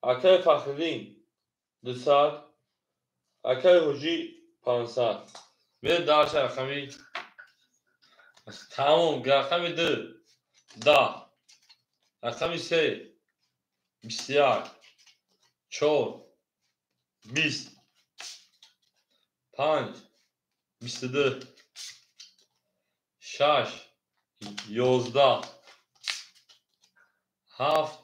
Akay Fahrin de saat. Akay Hoji 5 saat. Mer darşi rakami. Tamam rakami da. Rakami se. Bisiyar. Çor. 20 5 22 6 11 هفت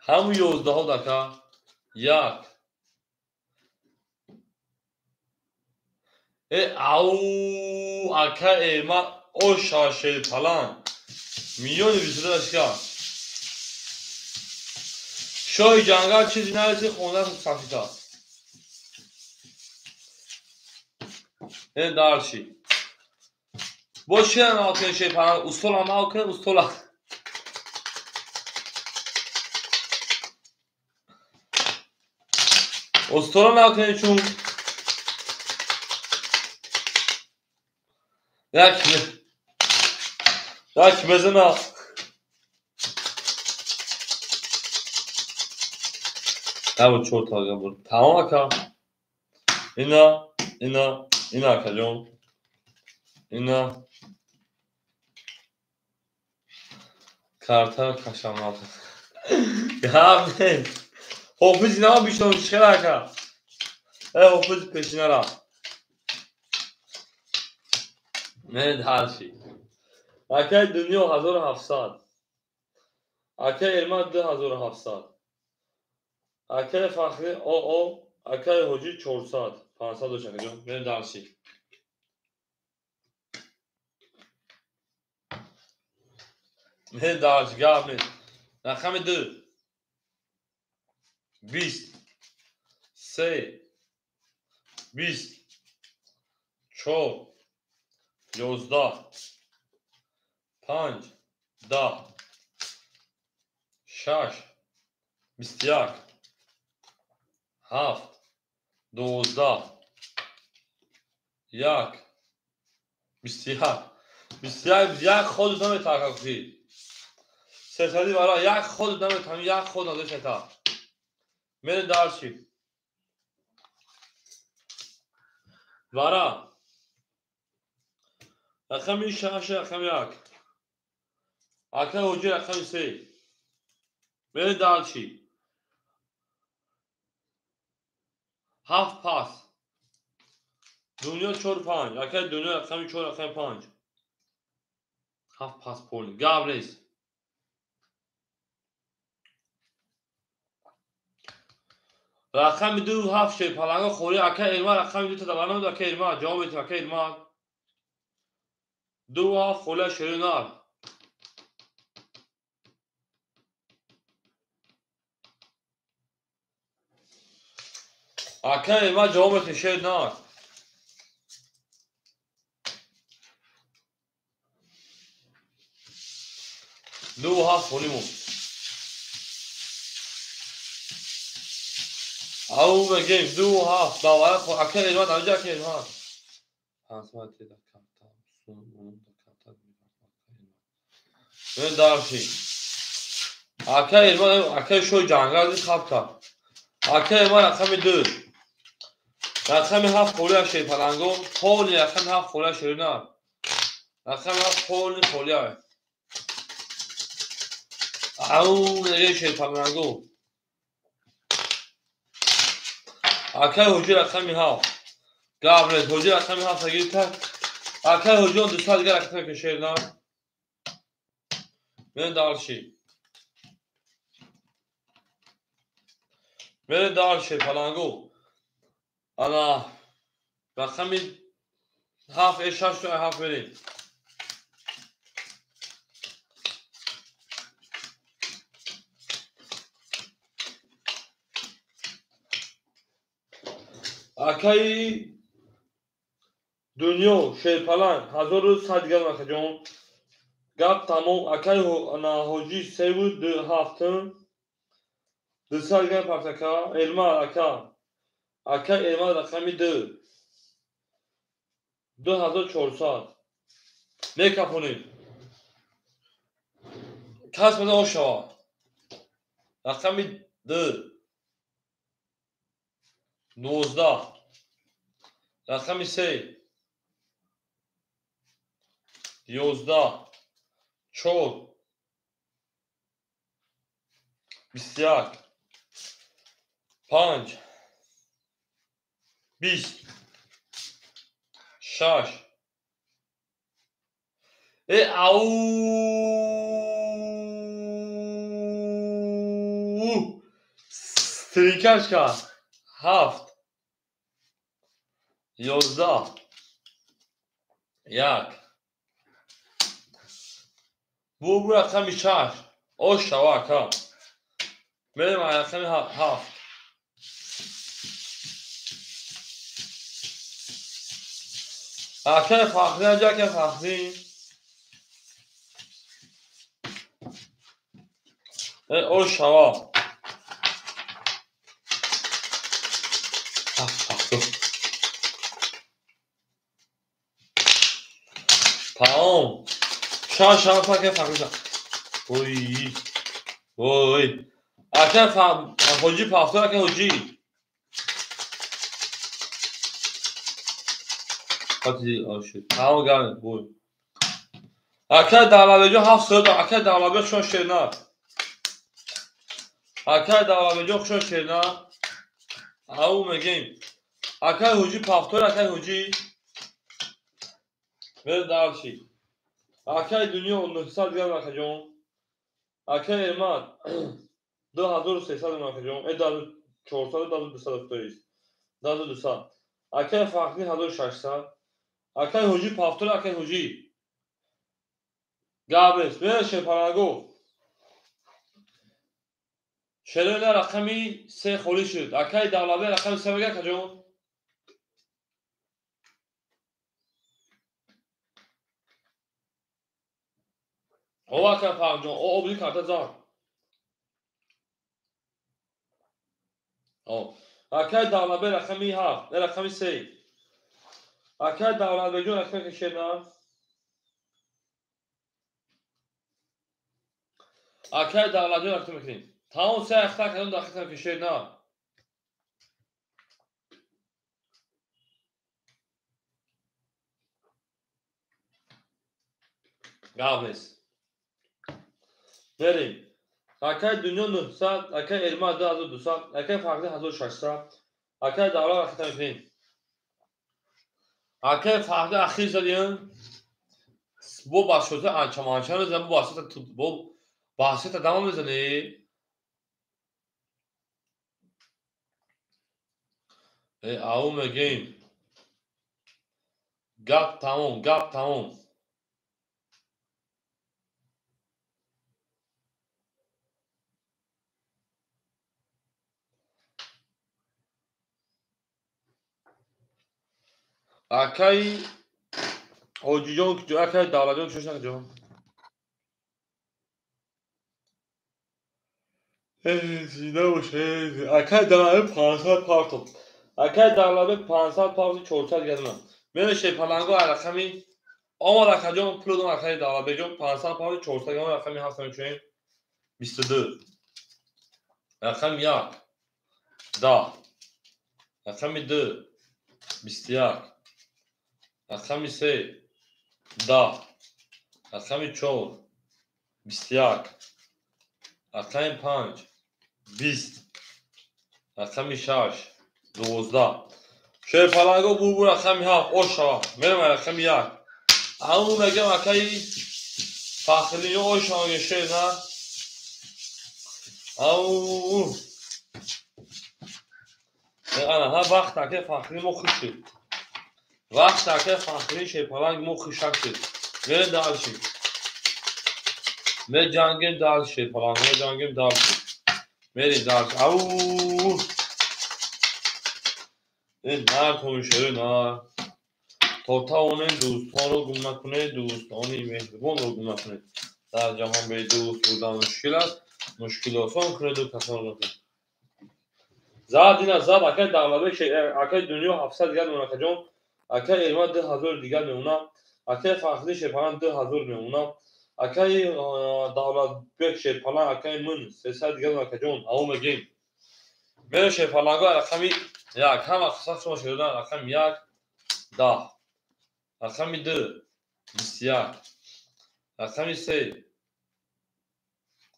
همون 11 دکا یک او اکا ایما او شاشه پلان میون بیزده داشکا شای جنگل چیزی نرسی خونده سفیتا این دارشی با چه ناتین شای پلان استولا ماو کنه استولا استولا ماو کنه چون یک بزنه نبود چورت آگه بود تمام اکا اینا اکا جون اینا کارتا کشم ناتا گفنه حافظ اینا بیشتر چکر اکا حافظ پیشینه را نه هرچی اکای دنیا 1700 اکای علمان 2700 اکای فخری او اکای حجی 400 500 و چکه جون نه درشی نه درش گفنه رقم 2 20 3 20 4 11 5 10 6 21 7 12 1 21 خود دم تاکاکی ستادی برای یک خود دم تام یک خود نداشت تا من دارشی وارا رقم 6 رقم 1 اکا حجی رقم 3 من دارشی 7 پاس دنیا 4 5 اکا دنیا رقم 4 رقم 5 7 پاس پول گابریس رقم 2 7 شی پلنگا خوری اکا ایرما رقم 2 تا دبانم اکا ایرما جواب بیت اکا ایرما 2 7 خوله شرینار اکا ایرما جواب بیت شرینار 2 7 خولیمو او بگیم 2 7 باور خو اکا ایرما نوجا اکا ایرما پاسماتی دا کارتا سون دا کارتا من دارشی اکا ایرما اکا شو جنگل دی خواب تا اکا ایرما رقم 2 رقم 7 خوله شی پلنگو پولی رقم 7 خوله شرینار رقم 7 پولی های او نگه شی پلنگو اکا حجی رقم 7 گابریل حجی رقم 7 تگیر تک اکا حجی اون 2 سال دیگر رقم که شرینار من دارشی پلنگو انا رقم 7 6 تو 7 بریم اکای دنیا شیرپلنگ 1100 دیگر مکه جون گپ تمام اکای انا حجی 3 بود 2 هفتم 2 سال دیگر پرتکا علما اکا علما رقمی 2 2400 نه کپونی کس بده آشوا رقمی 2 12 رقمی 3 11 4 21 5 20 6 او تریکشکا 7 11 1 بو رقمی 6 شواکا بریم رقمی 7 اکه فخری اجا که فخری شوا تمام شوا که فخری اوی اوی اکه حجی پافتور اکه حجی خاطی آشد تمام گرم بوی اکه دعوه جو 7 ساعت اکه دعوه شون شیرنا اکه دعوه جو شون شیرنا او میگیم اکه حجی پافتور اکه حجی بر دارشی اکه دنیا 900 گرم اکه جون اکه ایمان 2300 اکه جون ادار 400 دادو 200 دادو 200 اکه فخری 1600 اکه حجی پافتور اکه حجی گابس بر شپاراگو شلوله رقمی 3 خولی شد اکه دولابه رقمی 3 بگه که جون او اکه فرق جون او بلی کارتا زار او اکه دولابه رقمی 7 رقمی 3 اکه دولابه جون رقمی کشیدن اکه دولابه جون رقمی کنیم تمام 3 اختر کدون داخل کشیدن گابس بریم اکه دنیا 900 اکه ایرما 2200 اکه فخری 1600 اکه دولابه رقمی کنیم اکه فخری اخیر زدیم بو باشوته آنچمانچان زن بو باشوته دام میزنی او میگیم گپ تموم اکه اوجیجون که اکه دولابه شوشن جون سیده باشه اکه دولابه 500 پارتو اکه دولابه 500 پارتو 400 گرم میشه پلنگو رقمی اما اکه جون پلودون اکه دولابه جون 500 پارتو 400 گرم رقمی 7 22 رقم 1 10 رقم 2 21 رقم 3 10 رقم 4 21 رقم 5 20 رقم 6 12 شیر پلنگو بو رقم 7 شوا میرم رقم 1 همون میگم اکه فخری شما شیر نه او انا ها وقت که فخری مخی شد وقت که فخری شیر پلنگ مخی شد میره دالشی می جنگیم دال شیر پلنگ می جنگیم دال میری دالش او این نار کنشه نار تا اون دوستان رو گم نکنه دوستانی مهربان رو گم نکنه در جهان به دوست بودن مشکل است مشکل آسان کنه دو کسان رو زاد اینا زاد اکه دولابه اکه دنیا 700 دیگر میونه که جون اکه ایرما 2000 دیگر میونه اکه فخری شپلان 2000 میونه اکه دولابه شپلان اکه من 300 دیگر میونه که جون او میگیم میره شپلانگو رقمی 1 هم اخصاص شما شدن رقم 1 10 رقم 2 21 رقم 3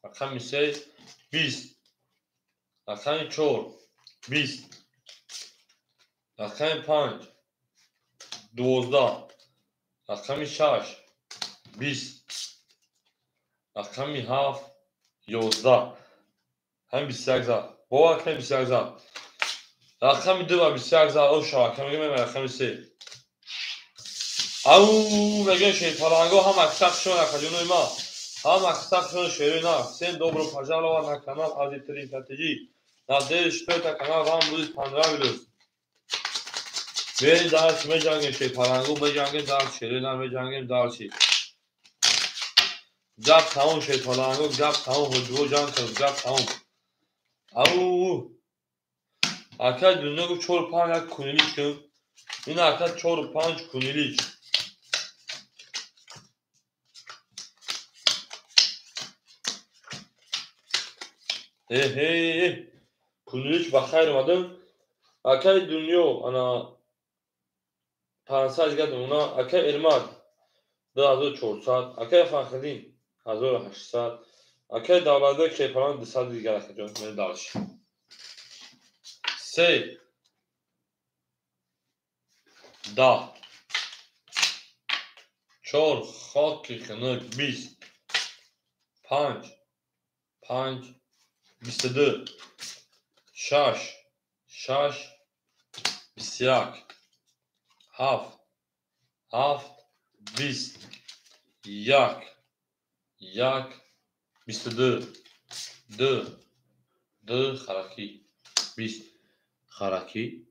رقم 20 رقم 4 20 رقم 5 12 رقم 6 20 رقم 7 11 هم 21 زد. با رقم 21 زد. رقم 2 و 21 زد. او شاکم میگم رقم 3. او میگه شی پالانگو هم اکثر شون اکجونوی ما. هم اکثر شون شیرینا. Всем добро пожаловать на канал Азитрин Strategy. Надеюсь, что это канал вам будет понравился. Верим дальше мы جنگیم شی پالانگو мы جنگیم دار شیرینا мы جنگیم دارچی. گپ تموم شی پالانگو گپ تموم دو جنگ کرد گپ تموم. او Arkadaş dünne bu çor pan kunilik gün. Yine arkadaş çor pan kunilik. Hey. Kunilik bakayım omadım. Arkadaş dünyo ana pansaj geldim ona arkadaş elmad. Daha da çor saat. Arkadaş fakirdin. Hazır 8 saat. Arkadaş davlarda şey falan dışarıda diğer arkadaş. Ben dalış. Say. Da. Çor خاکی خنک 20 5 5 22 شش 21 7 20 1 22 2 خرکی 20 خرکی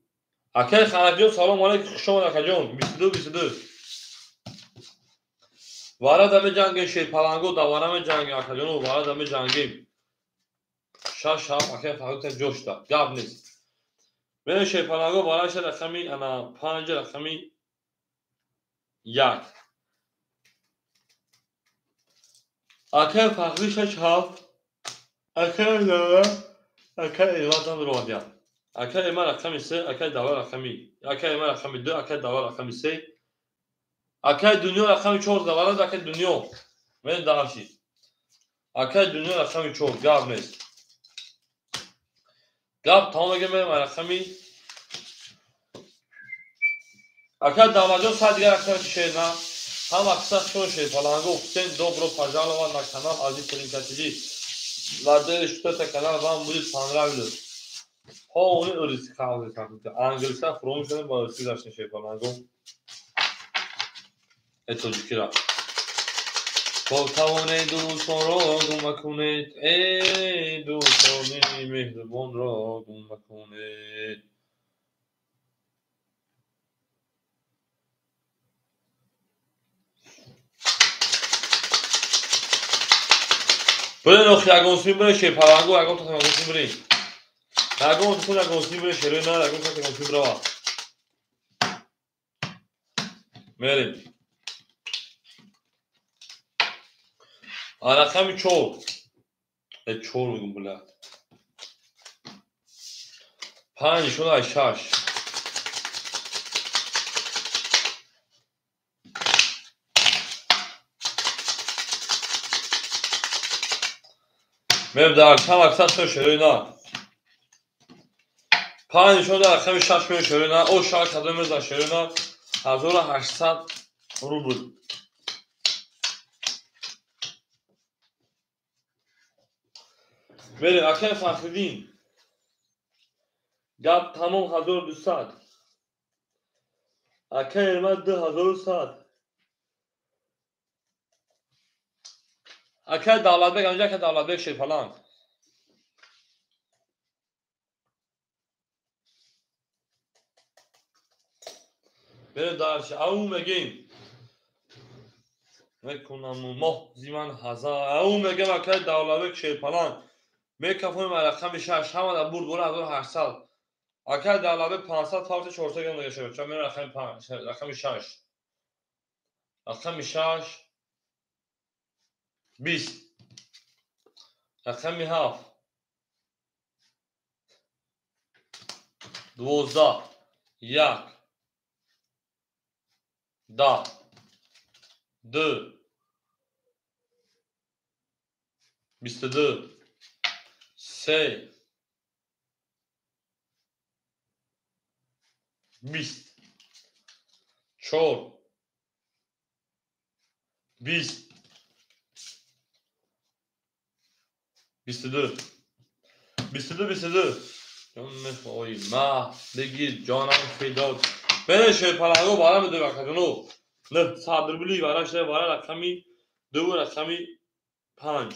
اکل خرکی سلام علیکم خوش آمد اکجون 22 وارد همه جنگ شی پلنگو دوارم جنگ اکجون وارد همه جنگیم شش هم اکل فقط جوش داد گاب نیست من شی پلنگو وارد شد رقمی انا 5 رقمی 1 اکل فقط شش هفت اکل داره اکل ایوازم رو آدیا اکل ایما رقمی 3 اکل دوار رقمی اکل ایما رقمی 2 اکل دوار رقمی 3 اکل دنیا رقمی 4 دوار اکل دنیا من داشتی اکل دنیا رقمی 4 گاب نیست گاب تمام میگم من رقمی اکل داماجون ساعت دیگر رقمی شیر نه هم اکثر شون شیر پلنگو всем добро пожаловать на канал Азитрин Strategy. Надеюсь, что это канал вам будет понравился. Полный риск хаоса там. Английский фронтмен балсы дашни шей паланго. Это дикира. Полтавоне دوستان را گم مکنید ای دوستان مهربان را گم مکنید برای نخی اگونسیم برای شی پلنگو اگون تو اگونسیم برای اگون تو اگونسیم برای شیروی نه اگون تو اگونسیم برای میریم رقم 4 4 میگم بله 5 شده 6 میریم در کم اکثر شده شیروی نه 5 شده رقم 6 میگم شیروی نه او شاید کده میزن شیروی نه 1800 روبل میریم اکل فخردین گب تمام 1200 اکل ارمد 2100 اکل دولت بگ اونجا که دولت بگ شیر پلنگ بریم درش او میگیم میکنم ماه زیمن هزار او میگم اکل دولت بگ شیر پلنگ میکفونیم رقم 6 همه در برد گره 1800 اکل دولت بگ 500 فارس 400 گم دیگه شد چون میرم رقم 6 رقم 6 20 رقم 7 12 1 10 2 22 3 20 4 20 22 22 جان میخوایی بگیر جانم فداد بره شیر پلنگو باره میدونی وقتونو نه صدر بلی باره شده باره رقمی 2 رقمی 5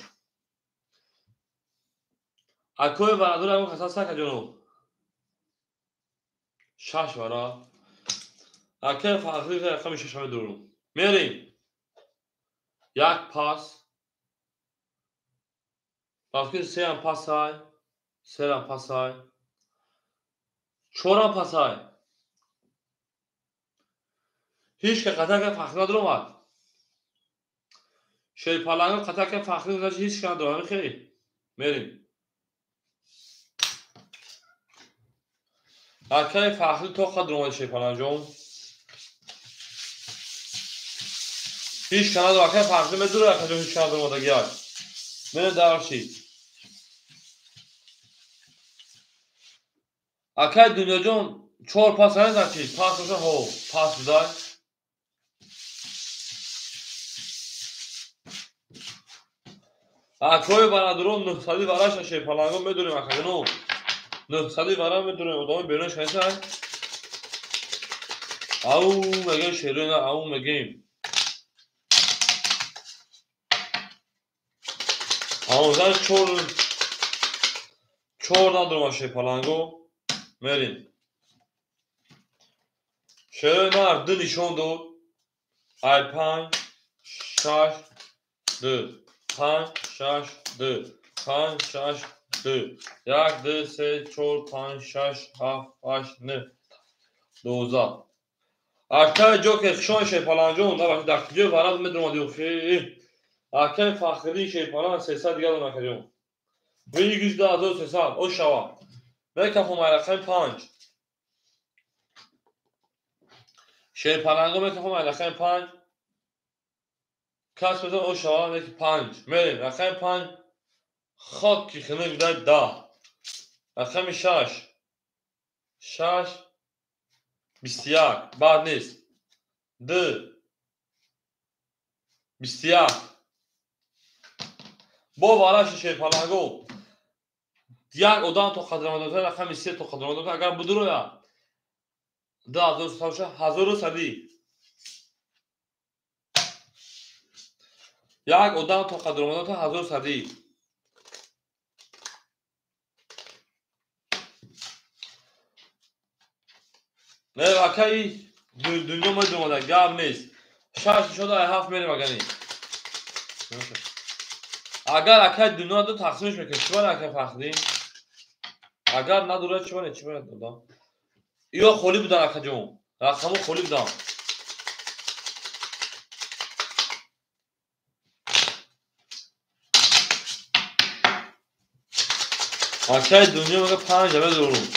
اکوی بردور همون خساس سکه جانو 6 باره اکوی فرقی رقمی 6 همه دورو میریم یک پاس بافکر 3 هم پاس های 3 هم پاس های 4 هم پاس های هیچ که قطعه که فخری ندارم اومد شیر پلنگو قطعه که فخری ندارم هیچ که ندارم خیلی میریم اکوی فخری تو خود رومد شیر پلنگو هیچ که ندارم اکوی فخری میدونه اکوی هیچ که ندارم اومد گیاد میره درشی اکوی دنیا جون 4 پاس هنه چی پاس بشه هو پاس بدای اکوی بردارم 900 براش شیر پلنگو میدونیم اکوی نو 900 برام میدونیم ادامه بیرونش هستن او مگه شیرین او مگه آموزن چور ندارم شیر پلنگو میریم شیرین هر دو نشون دو ای 5 6 2 5 6 2 5 6 2 1 2 3 4 5 6 7 8 9 12 اکای جوکر خشون شیر پلنگو دا دکتیجو برات میدونم دیوخی اکای فخری شیر پلنگ 300 دیگه دارم اکجون وی 12300 او شوا میکفم رقم 5 شیر پلنگو میکفم رقم 5 کس بزن او شوا میک 5 میریم رقم 5 خاکی خنه بیدای 10 رقم 6 6 21 بعد نیست 2 21 با واراش شیر پلنگو یک ادام تو قدرم داده رقم 3 تو قدرم داده اگر بدرو یا 1000 سدی یک ادام تو قدرم داده 1000 سدی نه اکای دنیا میدونم گام نیست 6 شده 7 میریم اگه اگر اکای دنیا دو تقسیمش میکنه چیوان اکای فخری اگر نداره چیوان دادا یا خولی بودن اکا جون رقمو خولی بودن اکای دنیا میگه 5 همه دورم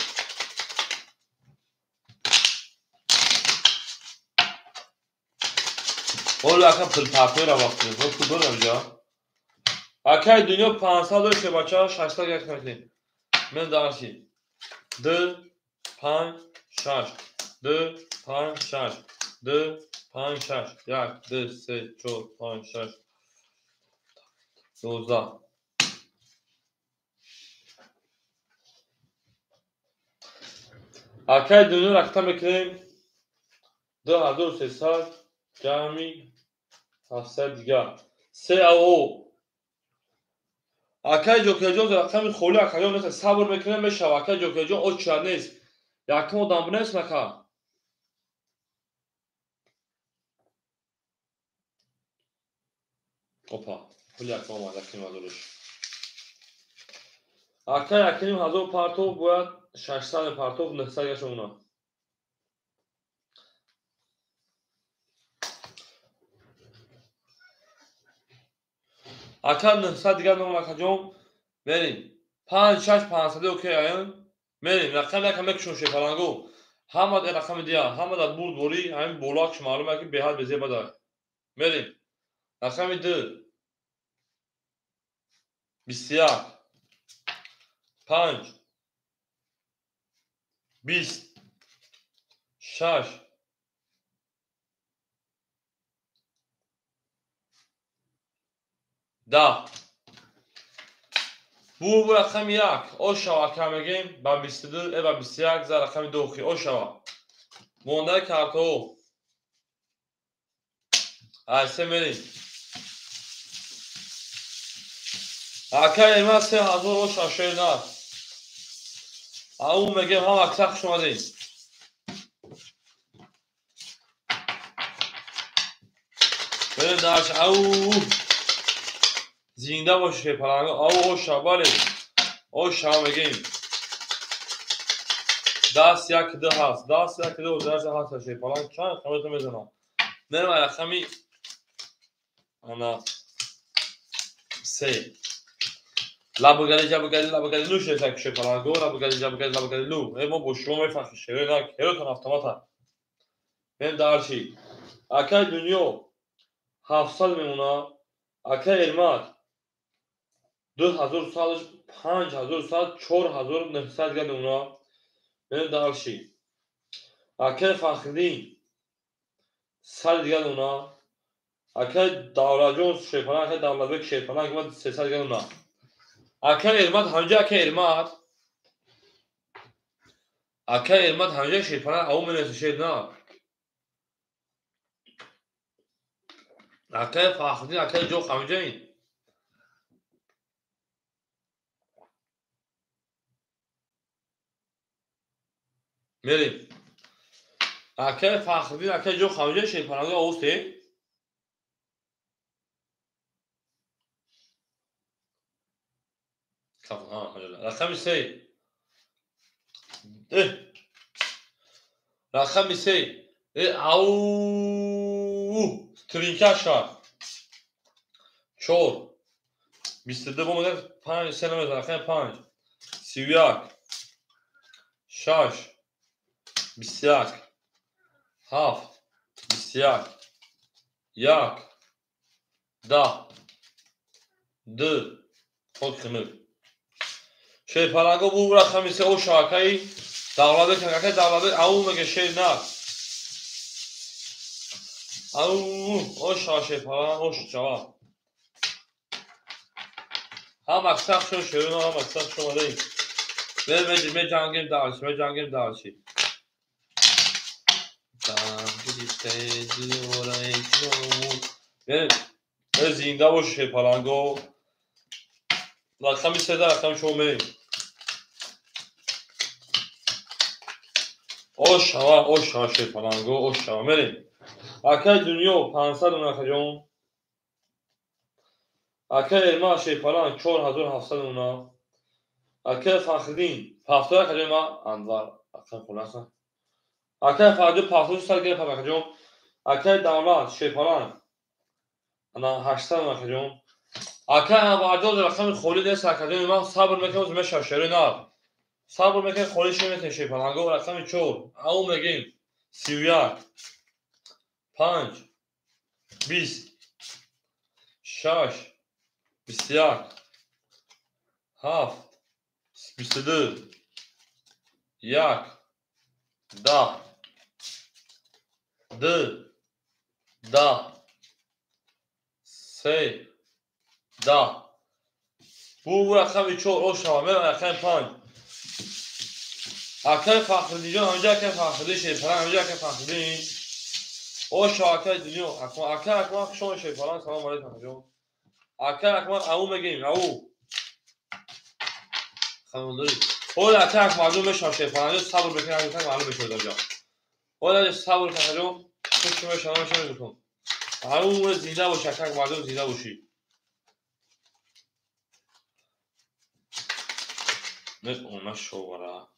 اول اکا پل پاپی را وقتی و کدوم نمیجا اکای دنیا 500 داره که بچه ها 600 یک میکنیم من دارشی 2 5 6 2 5 6 2 5 6 1 2 3 4 5 6 12 اکای دنیا رقم میکنیم 2300 جمعی 700 دیگه 3 او اکای جوکر جون رقم خولی اکای جون نیست صبر میکنیم میشه اکای جوکر جون او چه نیست یکم دام نیست نکا اوپا خولی اکم اومد اکیم ندارش اکای اکیم 1000 پارتو باید 600 پارتو 900 گشه اونا اکای 900 دیگه نمون اکای جون بریم 5 6 500 اوکی آیون میریم رقم یکم بکشون شی پلنگو همه در رقم دیگه همه در برد بوری همین بولاکش معلومه که به حد بزی بده میریم رقم 2 21 5 20 6 10 بو رقم 1 اوشاوا که میگیم با 22 با 21 ز رقم 2 خی اوشاوا مونده کارتو ایسه میریم اکا ایما 3000 اوشا شیرنار او میگیم هم اکساق شما دیم بریم درش او زنده باشه پلنگو او اوشا بله اوشا میگیم دست یک دو هست دست یک دو درش هست شی پلنگ چند خمتو میزنم نرم رقمی انا 3 لابوگلی لوشه تک شی پلنگو لابوگلی لو ما با شما میفخ شیره نک هرو автомата من درشی اکا دنیا 700 میمونه اکا علمات 2000 سالش 5000 سال 4900 گل اونا من درشی اکا فخری سال دیگه اونا اکا داوراجون شیپانا اکا داولابک شیپانا که 300 گل اونا اکا علمات هنجا اکا علمات هنجا شیپانا او من شید نه اکا فخری اکا جو خمجه این میریم اکا فخری اکا جو خمجه شیپانا او سه رقم 3 رقم 3 او ترینکا شار 4 22 بومده 5 3 نمیز رقم 5 31 6 21 7 21 1 10 2 خود خمیر شی پلنگو بو رقم 3 او شاکایی داولاده کنگه داولاده او مگه شی نه او شاشه پلنگ او شوا هم اکساق شو شیرون هم اکساق شما دیم به جنگیم دارشی به زنده باشه شی پلنگو رقم 3 رقم شما میریم او شاشه پلنگو او شما میریم اکای دنیا 500 اونا جون اکای علما شی پلنگ 4700 اونا اکای فخرین 70 کجا ما انوار اکای خلاصه اکای فاجو 500 سال گره پلنگ جون اکای داماد شی پلنگ انا 800 اونا جون اکای واجد رقم خولی دست اکای ما صبر میکنم زمین شاشری نه صبر میکنم خولی شی شی پلنگو رقم 4 او میگیم 31 5 20 6 21 7 22 1 10 2 10 3 10 بو رقم 4 او شامل رقم 5 اکای فخری جان اونجا که فخری شی پلنگ اونجا که فخری او شاکای دنیا اکا شما شی پلنگ سلام علیکم جون اکا او میگیم او خانم اول اکا معلومه شاشه پلنگ صبر بکنید اکا معلومه شد اونجا اول صبر کنید شما شما میگم او زنده باشه اکا معلوم زنده باشی نه اون شورا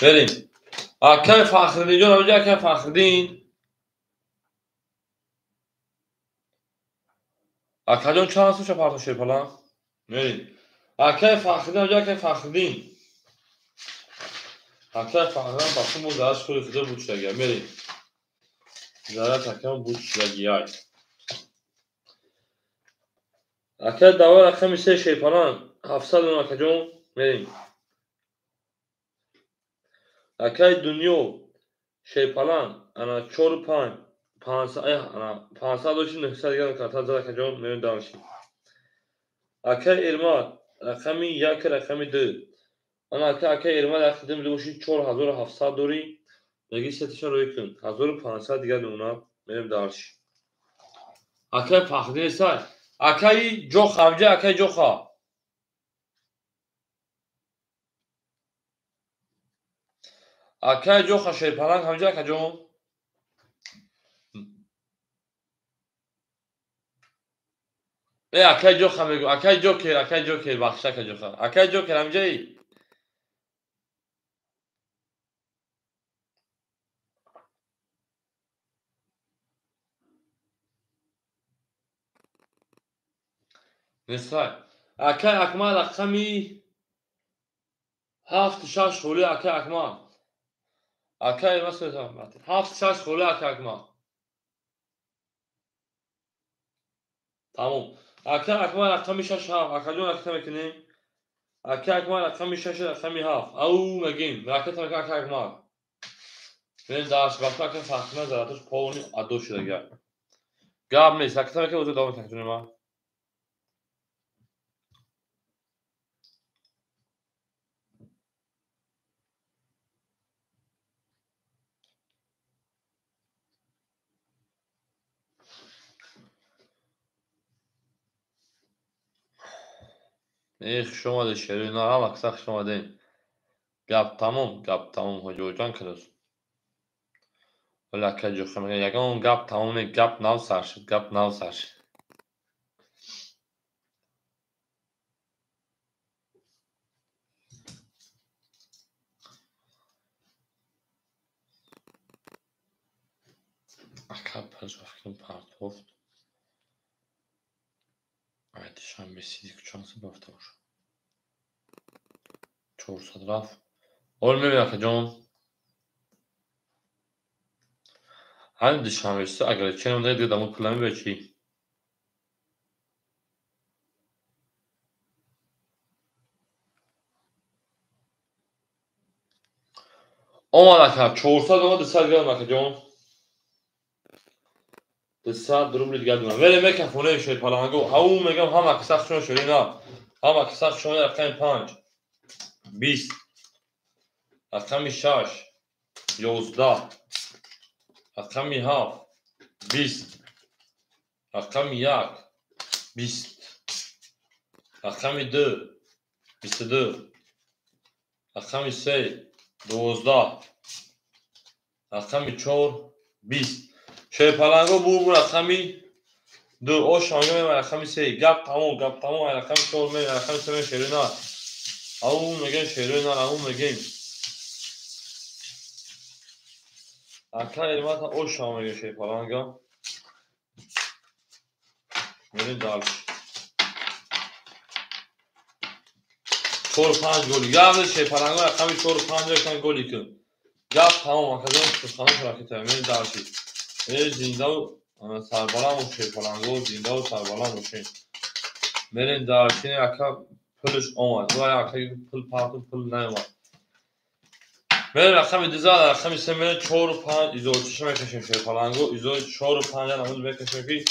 بریم اکای فخری جان اونجا که فخردین اکا جان چند سوشه پرتو شی پلنگ بریم اکای فخری اونجا که فخردین اکای فخری باشون مو درش کوری فیدر بود شدگیم بریم زیادت اکای بود شدگی های اکه دوا رقم 3 شیپالان 700 اکه جون بریم. اکه دنیو شیپالان انا 4 5 500 انا 500 و 900 گرم کارتا زد اکه جون بریم دانشیم. اکه ارماد رقمی 1 رقمی 2 انا اکه ارماد اخیدم میده باشید 4700 دوری بگی ستشان روی کن 1500 دیگر دونا بریم دانشیم. اکه پخدین سای اکه جو خمجه اکه جو خواه اکه جو خواه شیپالان خمجه اکه جون اکه جو خمجه اکه جو کر بخشه اکه جو خواه اکه جو کر همجه ای نسای اکه اکمال رقمی 7 6 خولی اکه اکمال اکه مثلا 7 6 خولی اکه اکمال تمام اکه اکمال رقمی 6 7 اکه جون اکه تمکنیم اکه اکمال رقمی 6 رقمی 7 او مگیم اکه تمکن اکه اکمال بین داشت وقتا اکه فاطمه زراتش پاونی ادو شده گر گاب نیست اکه تمکن وزو داون تکنیم ما ایخ شما ده شروع نارم اکساق شما دین گاب تمام هجو جان کرد ولی اکه جو خمگه یکم گاب تمام گاب ناو سرشد گاب ناو سرشد اکه پس وقتیم پرتوفت بعدشم رسیدی که چانسی بافته باشه 400 رفت olmuyor ya John. Hani dışarı işte agre çenemde de damı kullanı ve şey. Ama da çoğursa da dışarı gelmek John. Dışarı durum lid geldi. Vele meka fone şey falan go. Au megam hama kısak şunu şöyle na. Hama kısak şunu yakın punch. 20 رقمی 6 11 رقمی 7 20 رقمی 1 20 رقمی 2 22 رقمی 3 12 رقمی 4 20 شیپالانگو bu رقمی 2 o şangı ve رقمی 3 gap tamam رقمی 4 ve رقمی 3 şerina au megen şerina au megen Akla elmata o şangı şeypalanga Merin dal 4 5 gol yavru şeypalanga رقمی 4 5 kan gol ikon gap tamam akadon tutkanı rakete merin dal زنده و سربالم و شیپالنگو زنده و سربالم و شین برین دارشین اکا پلش اومد و اکا پل پارتو پل نیومد برین رقم دیزا رقم سه برین 4 و 5 ایزولتشو میکشیم شیپالنگو ایزول 4 و 5 نمود میکشیم که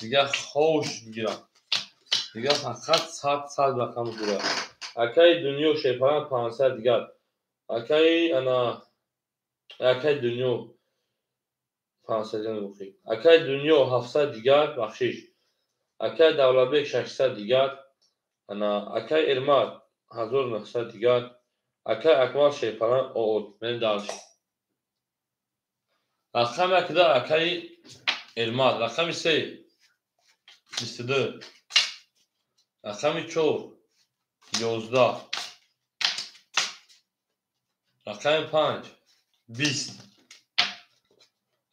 دیگه خوش میگیرم دیگه فقط 100 رقم دوره اکای دنیا شیپالنگ 500 دیگر اکای انا اکای دنیا 500 بخیر اکای دنیا 700 دیگر بخشش اکای دولابک 600 دیگر انا اکای ارماد 1900 دیگر اکای اکمال شیپالان اوت من دارش رقم اکدا اکای ارماد رقم 3 22 رقم 4 11 رقم 5 20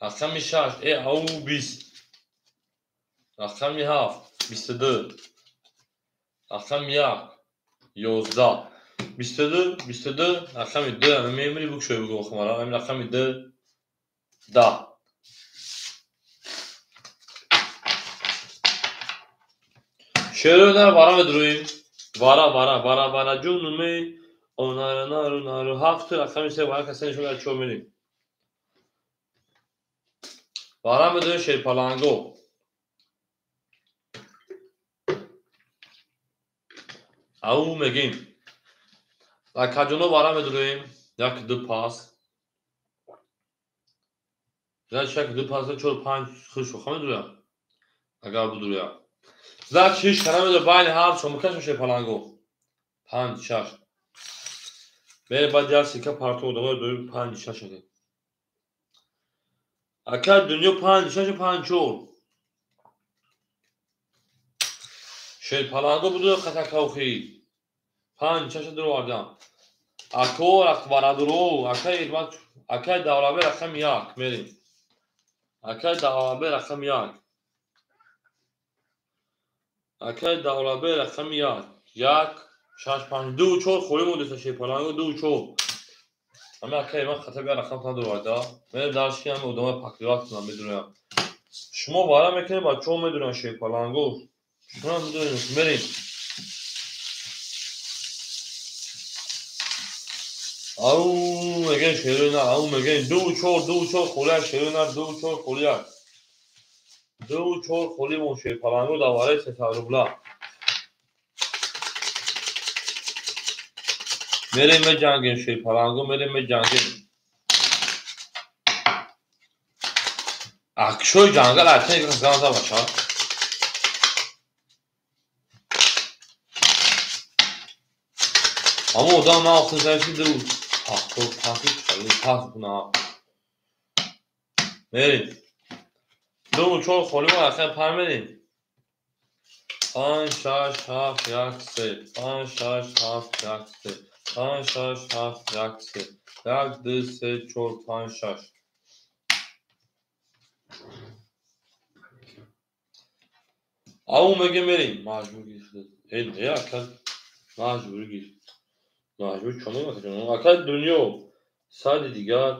رقم 6 او 20 رقم 7 22 رقم 1 11 22 رقم 2 انا میمونی بک شوی بگو خمارا این رقم 2 10 10 شعر وارا بدرویم وارا جونمی نارو هفت رقم سه وارا کسی شما چون میریم وارا بدرویم شیر پالانگو او میگیم کاجونو وارا بدرویم یک دو پاس زد شک دو پاس چور پنج خوش بخوام بدرویم اگر بدرویم زد شیش کنم بدر باین هفت شما کشم شیر پالانگو پنج شش بله باید دیگر سیکه پارتو دوباره دویم پنج شش شده اکر دنیا پنج شش پنج چور شیر پالانگو بدرویم خطا کوخی پنج شش درو آردم اکور اکوارا درو اکر دولابه رقم یک میریم اکر دولابه رقم یک اکر دولابه رقم یک شش پنج دو چور خوری مونده شیر پالانگو دو چور همه اکر من خطا بیا رقم تن درو آرده میریم درشکی همه ادامه پاکیرات کنم بدرویم شما وارا میکنیم با چون میدونن شیر پالانگو شما میدونیم میریم او میگن شیرو نه او میگن دو چور خولیه شیرو نه دو چور خولیه دو چور خولی مون شیر پالانگو دواره 300 روبلا میریم به جنگیم شیر پالانگو میریم به جنگیم اکشوی جنگل اتنی که زنده باشه اما ادام من آخر زنشی دو پاس کنم میریم دو چور خولی مون اصلا پر میریم 5 6 7 1 3 5 6 7 1 3 5 6 7 1 3 1 2 3 4 5 6 او میگه میریم مجبور گیر این نه اکل مجبور گیر مجبور چونه میکنه اکل دنیا سال دیگر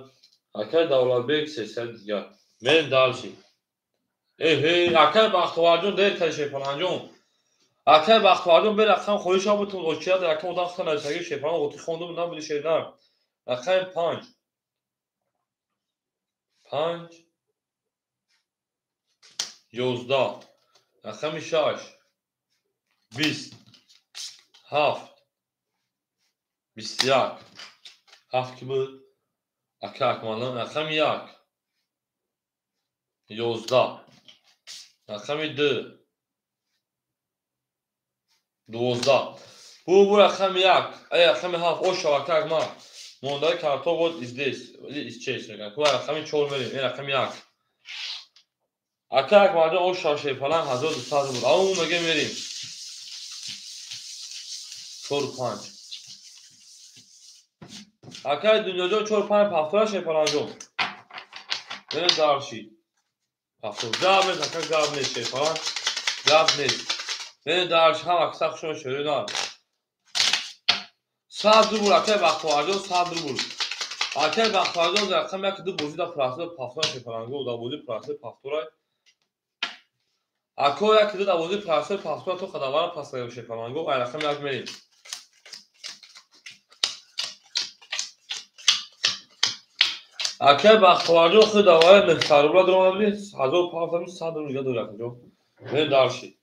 اکل دولت بیگ سال دیگر میریم دالشی اکل بختوار جون دیر کلیشه پنانجون اکل بختوار جون بیر اکل خویش ها بودن اوچیا در اکل اودان خطا نرسگی شیپران اوتی خوندم نبودی شیدن اکل 5 11 اکل 6 20 7 21 7 ki بود اکل اکمالان اکل 1 11 اکل 2 12 bu raqam yak raqam haf o şavakak ma monday karto god izdes izçeysen bu raqam çol verin raqam yak akak vardı o şaşe falan hazır ustad bul ama mege verin çor panç akak dünyada çor panç hafta şey falan yok ne darşi hafta zamet akak zamet şey falan zamet ne darş ha aksak şöyle şöyle ne صبر بول اکر بختوارجان صبر بول اکر بختوارجان در رقم یک دو بوزی دا پراسه پافتور شپرانگو دا بوزی پراسه پافتورای اکر یک دو دا بوزی پراسه پافتور تو خداوار پاسه شپرانگو ای رقم یک میریم اکر بختوارجان خود دواره مختاروبلا درمان بید هزار پافتور صد رو یاد رکن جو میریم دارشی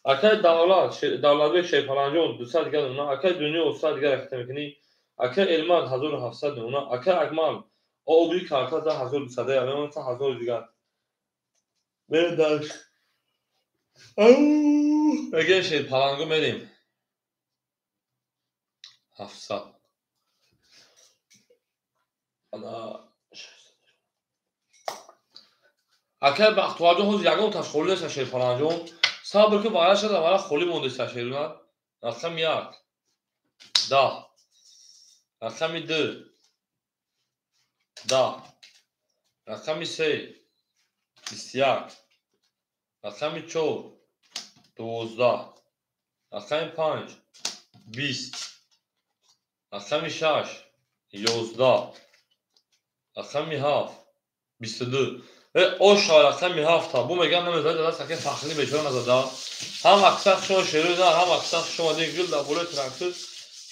اکر دولت شپرانجان 200 دیگر اونا اکر دنیا 100 دیگر اختم کنی اکر علمان 1700 اونا اکر اکمال o büyük karta da hazır müsaade yapamazsa hazır digan. Benim ders. Ege şey palangı vereyim. Hafsa. Ana. Akar baxtwajo hoz yagon taş xolle şaşır palangı. Sabır ki vara şada vara xoli monde şaşırlar. Rakam yak. Da. Rakam 2. Da. Rakam 3. İstyak. Rakam 4. 12. Rakam 5. 20. Rakam 6. 11. رقم 7 22 او شارخه می هفته بو میگن نمیذاره دست که فخری بچورن از دا هم اکثر شما شروع نه هم اکثر شما دیگه گل دبول تراکتور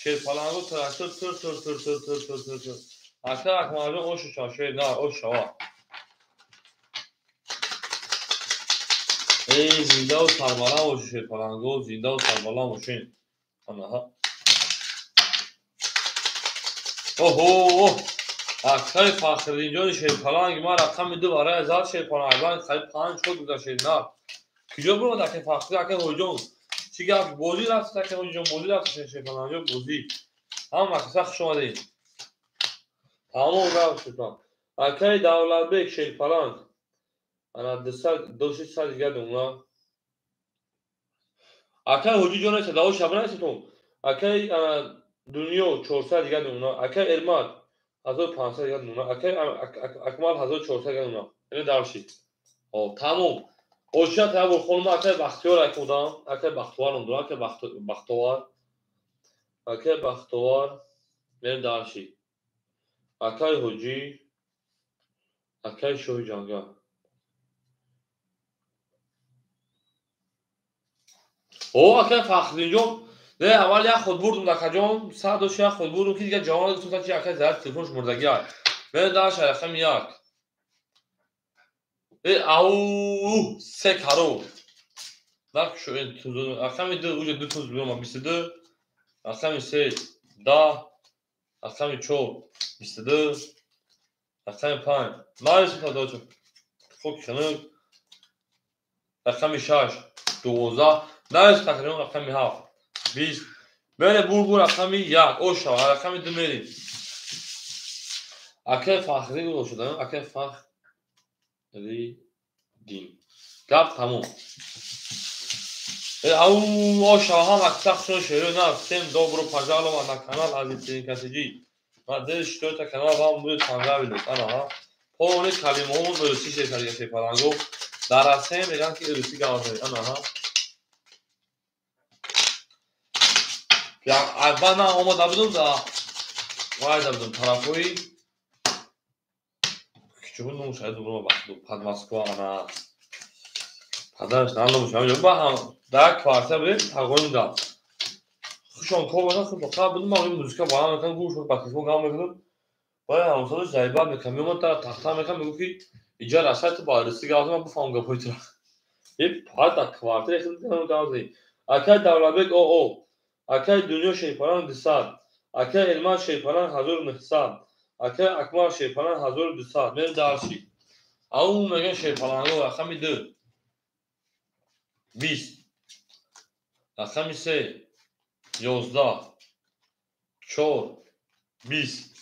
شیر پلنگو تراکتور تر اکثر اکمالون او شاشه نه او شوا ای زنده و سربالا و شیر پلنگو زنده و سربالا ماشین آنها اوه اکثر فخری اینجا شیر پلنگ ما رقم دو برای هزار شیر پلنگ خیلی پنج خود گذاشته نه کجا برو در که فخری اکه هجوم چی گفت بازی رفت که هجوم بازی رفت شیر پلنگ بازی هم اکثر شما دید تمام رفت شد اکه دولت بیک شیر پلنگ انا دوشی سال دیگه دونا اکه هجوم جانه چه داو شبنه ستون اکه دنیا 400 دیگه دونا اکه ارماد 1500 دیگه دونا اکه اکمال 1400 دیگه دونا اینه دارشی او تمام اوشا تا بر خانم اکه بختیار اکودام اکه بختوار اون اکه بختوار اینه دارشی اکه هجی اکه شوی جانگا او اکه فخرینجام نه اول یک خود بردم در کجام صد و شیخ خود بردم که دیگه جوان گفتم که اکه زرد تلفنش مردگی های من دارش رفتم یک او سه کارو بak şu en tuzu akşam idi ucu dü tuz biliyorum bistedi akşam ise da akşam çok bistedi akşam pan maalesef da çok çok şanı akşam şaş دوزا maalesef takriben akşam haf biz böyle bulgur akşam yak o şava akşam demeli akşam fahri oluştu akşam fahri din gap tamam او شاه هم اکثر شو شروع نه всем добро пожаловать на канал Азизтарин Касиҷӣ ва дер штота канал вам будет понравилось ана полный калимаҳо русӣ шекарга шепаранго дар асем меган ки русӣ гавазай ана я бана омода будум да вайда будум тарафои кичугун ну шаид добро бахду пад Москва ана падараш нандамушам ба ҳам дар квартира будем тағоим дам خشون کاملا خب قبل ما این موزیک با هم میکنم گوش با تلفن کام میکنم باید همسالش زایبا میکنم میام تا تختا میکنم میگم که اینجا رسالت با رسیدگی گازم من بفهم گپوی تو یه پارت کوارتر خیلی کنم گازی اکای دولابک او اکای دنیا شیپاران دسات اکای علمان شیپاران 1900 اکای اکمال شیپاران 1200 من دارشی او میگن شیپاران رو رقم 2 20 رقم 3 11 4 20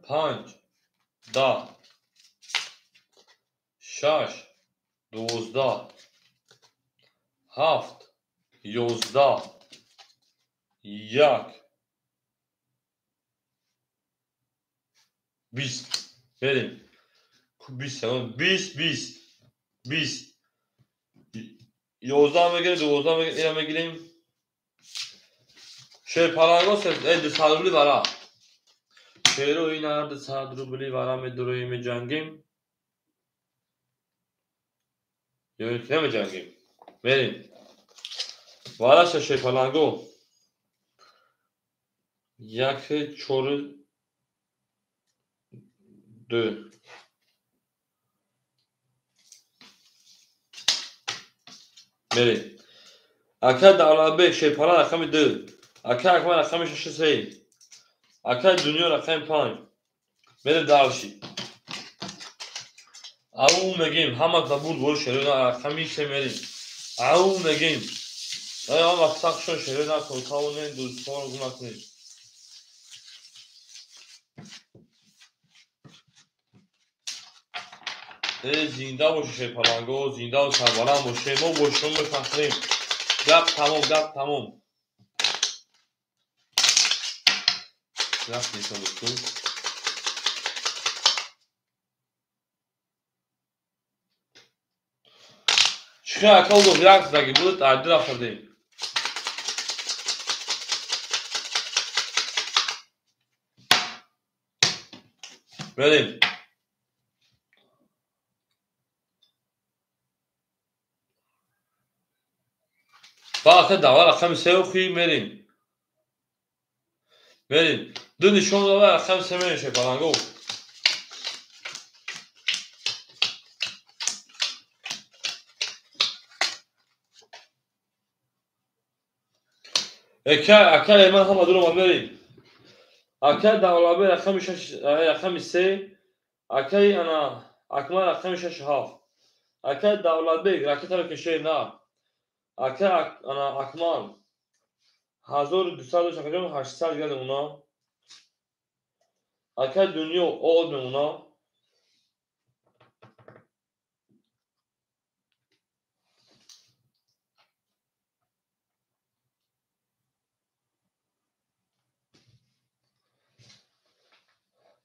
5 10 6 12 7 11 1 20 بریم 20 11 میگیره 12 میگیره اینم میگیریم شیر پلنگو اد صدروبلی برا شیر و این ارد صدروبلی برا میدروی میجنگیم یا که نمیجنگیم بریم والا شیر پلنگو یک چور دو بریم اکا دولابه شیر پلنگ رقم 2 اکا اکمال رقم 6 اکا دنیا رقم 5 بریم دارشی او میگیم همه زبور بول شروع رقم 6 میریم او میگیم آیا هم وقت شو شروع نکن تاونه دوستان رو گونه کنیم زنده باشه شیر پلنگو زنده و سربلند باشه ما باشون بفخریم گپ تمام رفت نیستم بکن چخه اکا دو رقص داگی بود عدی رفتردیم بریم فقط دعوا رقم 3 خوی میریم. دو نشون داده رقم 3 میشه پلنگو. اکل من هم ادرو میریم. اکل دعوا رقم 6 رقم 3 اکل انا اکمال رقم 6 هاف. اکل دعوا راکت رو کشه نه. اکل انا اکمال 1200 گرد اونا. اکل دنیا اول اونا.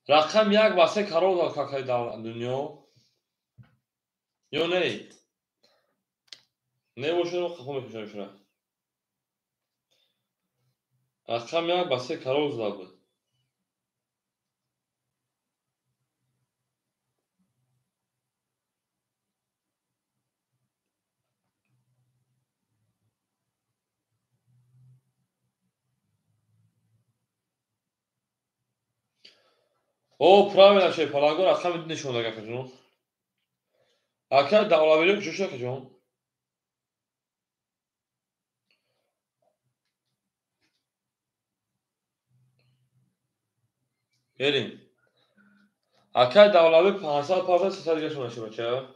رقم 1 واسه کارو دا کاکای دنیا. یا نه باشه رو خفا میکشم شونه. رقم 1 واسه کارو دا بود. او правильно شه پلاگو رقم نشون داده کجون. اکل دعوا بیلو کجوشه کجون. بریم. اکل دعوا بی 500 پاس 300 گرد شونه شه بچه.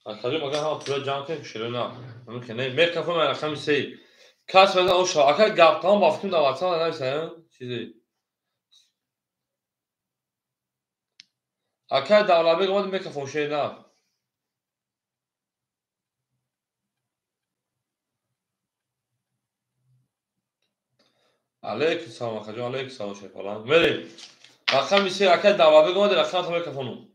اکلی مگه هم پول جان که شده نه. ممکن نه میکافم رقم 3. کاس بده او شو. اکل گاب تام بافتیم دعوا تا نمیشه چیزی. اکل دعوا بی گفت میکافم شه نه. علیک سلام کجون علیک سلام شه پلنگ. بریم. رقم 3 اکل دعوا بی گفت رقم تا میکافم.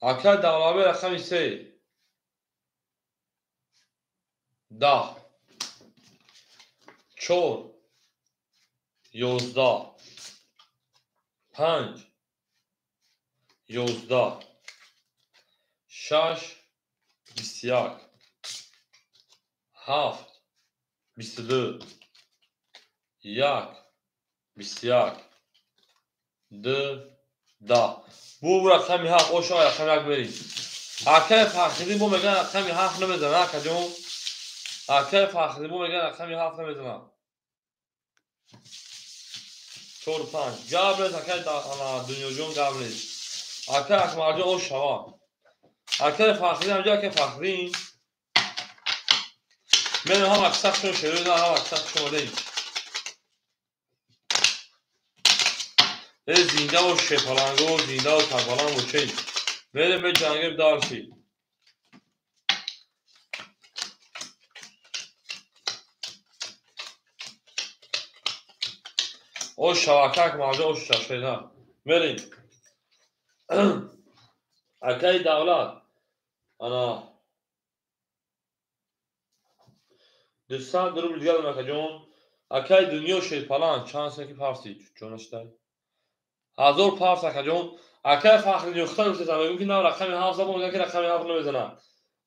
اکل دعوا بی رقم 3 10 4 11 5 11 6 21 7 22 1 21 2 10 bu رقمی حق او شما رقمی حق بریم. اکل فخری بو میگن رقمی حق نمیزنه کجون. اکل فخری بو میگن رقمی حق نمیزنه. 4 5 گابرز اکل دنیا جون گابرز. اکل اکمال او شما. اکل فخری همجا که فخری من هم اکثر شون شروع نه هم اکثر شون دیم. زنده و شپلنگو زنده و تبالان و چی میریم به جنگب دارشی. او شبکه که ماجه او ششه نه میریم. اکای دولت انا دوستان درو دیگه دارم کجون. اکای دنیا شید پلان چند سکی پارسی چونشته 1000 پارس کجون. اکای فخری نختار میشه زمین میگه نه رقمی 7 زبون میگه که رقمی 7 نمیزنه.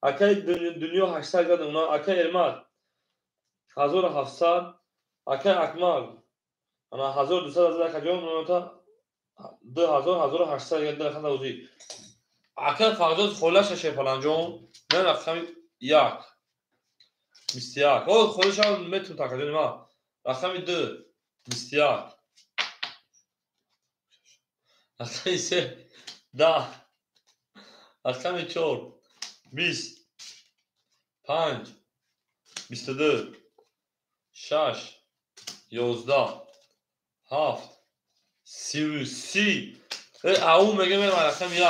اکای دنیا 800 گرد اونا. اکای ارماد 1700. اکای اکمال انا 1200 از کجون اونا تا 2000 1800 گرد خنده اوزی. اکای فقط خلاص شه پلان جون نه رقمی 1 21 او خودش هم متر تاکدن ما. رقمی 2 21 رقمی 3 10 رقمی 4 20 5 22 6 11 7 33 او میگه من رقم 1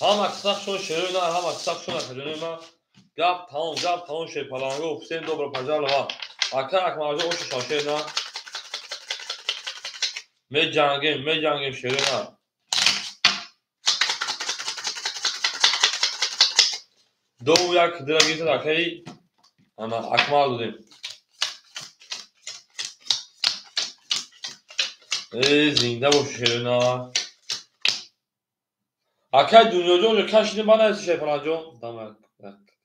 هم اکساق شون شروع نه هم اکساق شون اکجونه ما گاب تاون شه پلانگو حسین دوباره پجال ها اکر اکماجه اوش شاشه نه می جنگیم شروع نه. دو یک درگیت داکی انا اکمال دادیم. زنده باش شروع نه. اکای دنیا جون کشیدیم بنا از شی پلنجو دام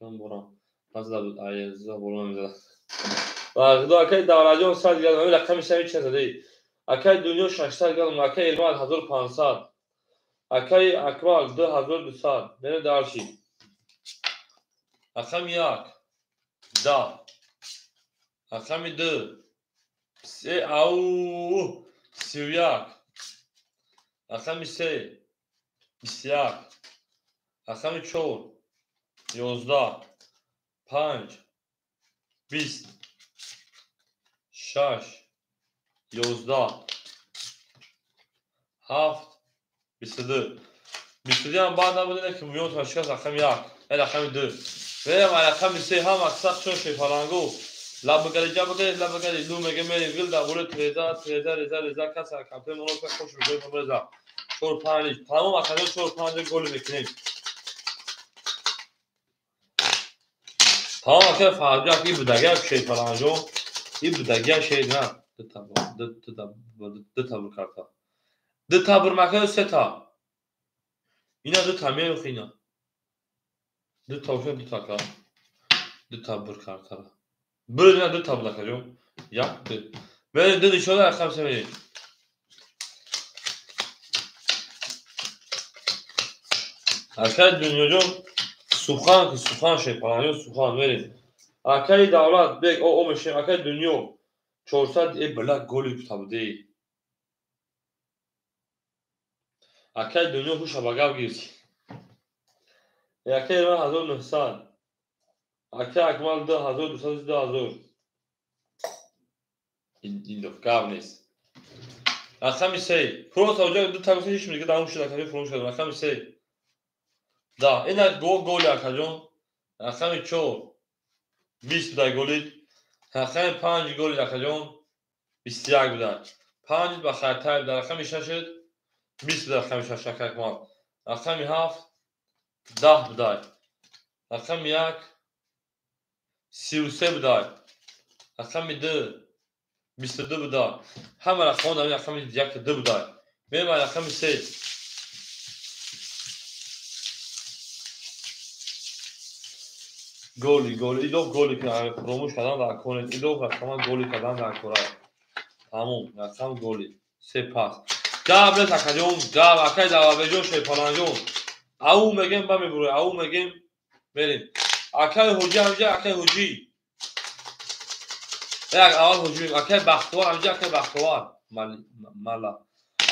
کم برام نزد ایزا برام میزد و خدا اکای داراجون سال گردم ولی رقم سمی چه زدی اکای دنیا 600 گردم اکای علمان 1500 اکای اکمال 2200 بره دارشی اکم یک دا اکم دو سه او سیویاک اکم سه 21 اکم چور 11 5 20 6 11 7 22 22 هم بعد نبوده که میون تا شکست رقم یک رقم دو بریم رقم سه هم اکساق چون شیفالانگو لب بگری جا بگری لب بگری لو میگه میریم گل دا بوله تریزا ریزا کسا کمپه منو که خوش بگوی مبرزا چور پانیش تمام اخیران چور پانیش گل میکنیم تمام اخیر فعال جا که این بودگه شیفالانگو این بودگه شید نه دو تا بکارتا دو تا برمکه سه تا اینا دو تا میرو خینا دو تا شد دو تا کار دو تا برکارتا برو دو تا بلکجون یک دو بریم دو شده رقم سه میریم اکای دنیا جون سوخان که سوخان شیپانیون سوخان بریم اکای دولت بیگ او میشه اکای دنیا 400 ای بلک گولی کتاب دی اکای دنیا خوش بگاو گیرسی اکای من 1900 اکای اکمال 2200 2000 این دو گاو نیست رقم سه فروش اوجا دو تا گوشش میگه داوم شده کاری فروش شده رقم سه دا اینا گول اکاجون رقم 4 20 دا گولی رقم 5 گولی اکاجون 21 بودن 5 با خطر در رقم 6 شد 20 در رقم 6 اکمال رقم 7 10 بودن رقم 1 33 بودن رقم 2 22 بودن همه رقم در رقم 1 2 بودن میریم رقم 3 گولی ایدو گولی که پروموش کردن در کنید ایدو رقم گولی کردن در کره تموم رقم گولی سه پاس گابل تکجون گاب اکای داوابجون شیپانانجون او میگیم با میبره او میگیم بریم اکای حجی همجا اکای حجی یک اول حجی اکای بختوار همجا اکای بختوار مالا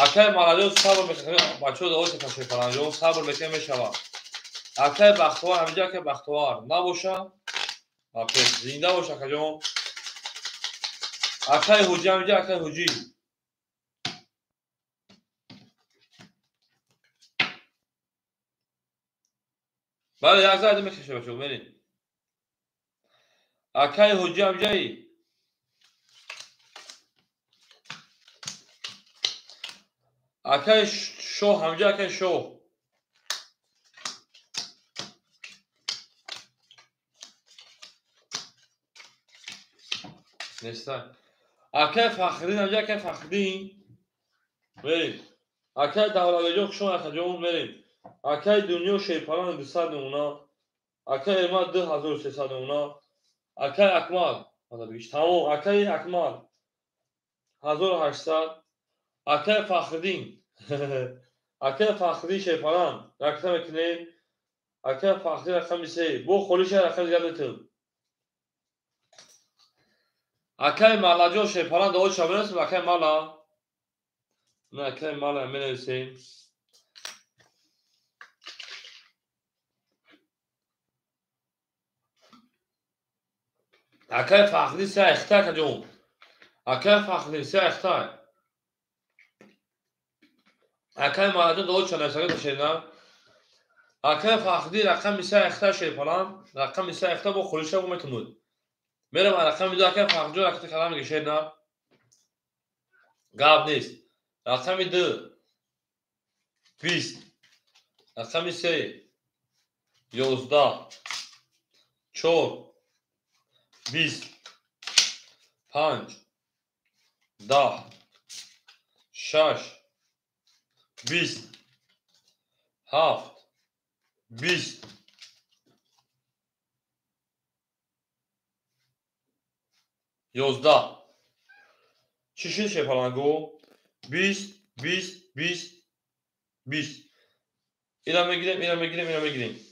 اکای مالادون صبر میکنه بچه دوست که شیپانانجون صبر میکنه میشوه اکای بختوار همجا اکای بختوار نباشه اکای زنده باشه کجون اکای حجی همجا اکای حجی بله یک زده میکشه بچه بریم اکای حجی همجایی اکای شو همجا اکای شو نیستن اکای فخرین همجا اکای فخرین بریم اکای دولابجون شو اکجون بریم اکای دنیا شیپانان 200 اونا اکای ایمان 2300 اونا اکای اکمال تمام اکای اکمال 1800 اکای فخرین اکای فخرین شیپانان رقم کنیم اکای فخرین رقم 3 بو خولیش رقم زیاده تو اکای مالاجون شیپانان دو شامل است اکای مالا نه اکای مالا می‌نویسیم اکای فخرین سه اختار کجون اکای فخرین سه اختار اکای مالاجون دو شامل است شینا اکای فخرین رقم سه اختار شیپانان رقم سه اختار بو خولیش بو میتونود میرم رقم دو اکای فخرین رقم کلام میگه شینا گاب نیست رقم 2 20 رقم 3 11 4 20 5 10 6 20 7 20 11 ششین شپالانگو 20 20 20 20 اینم بگیریم اینم بگیریم اینم بگیریم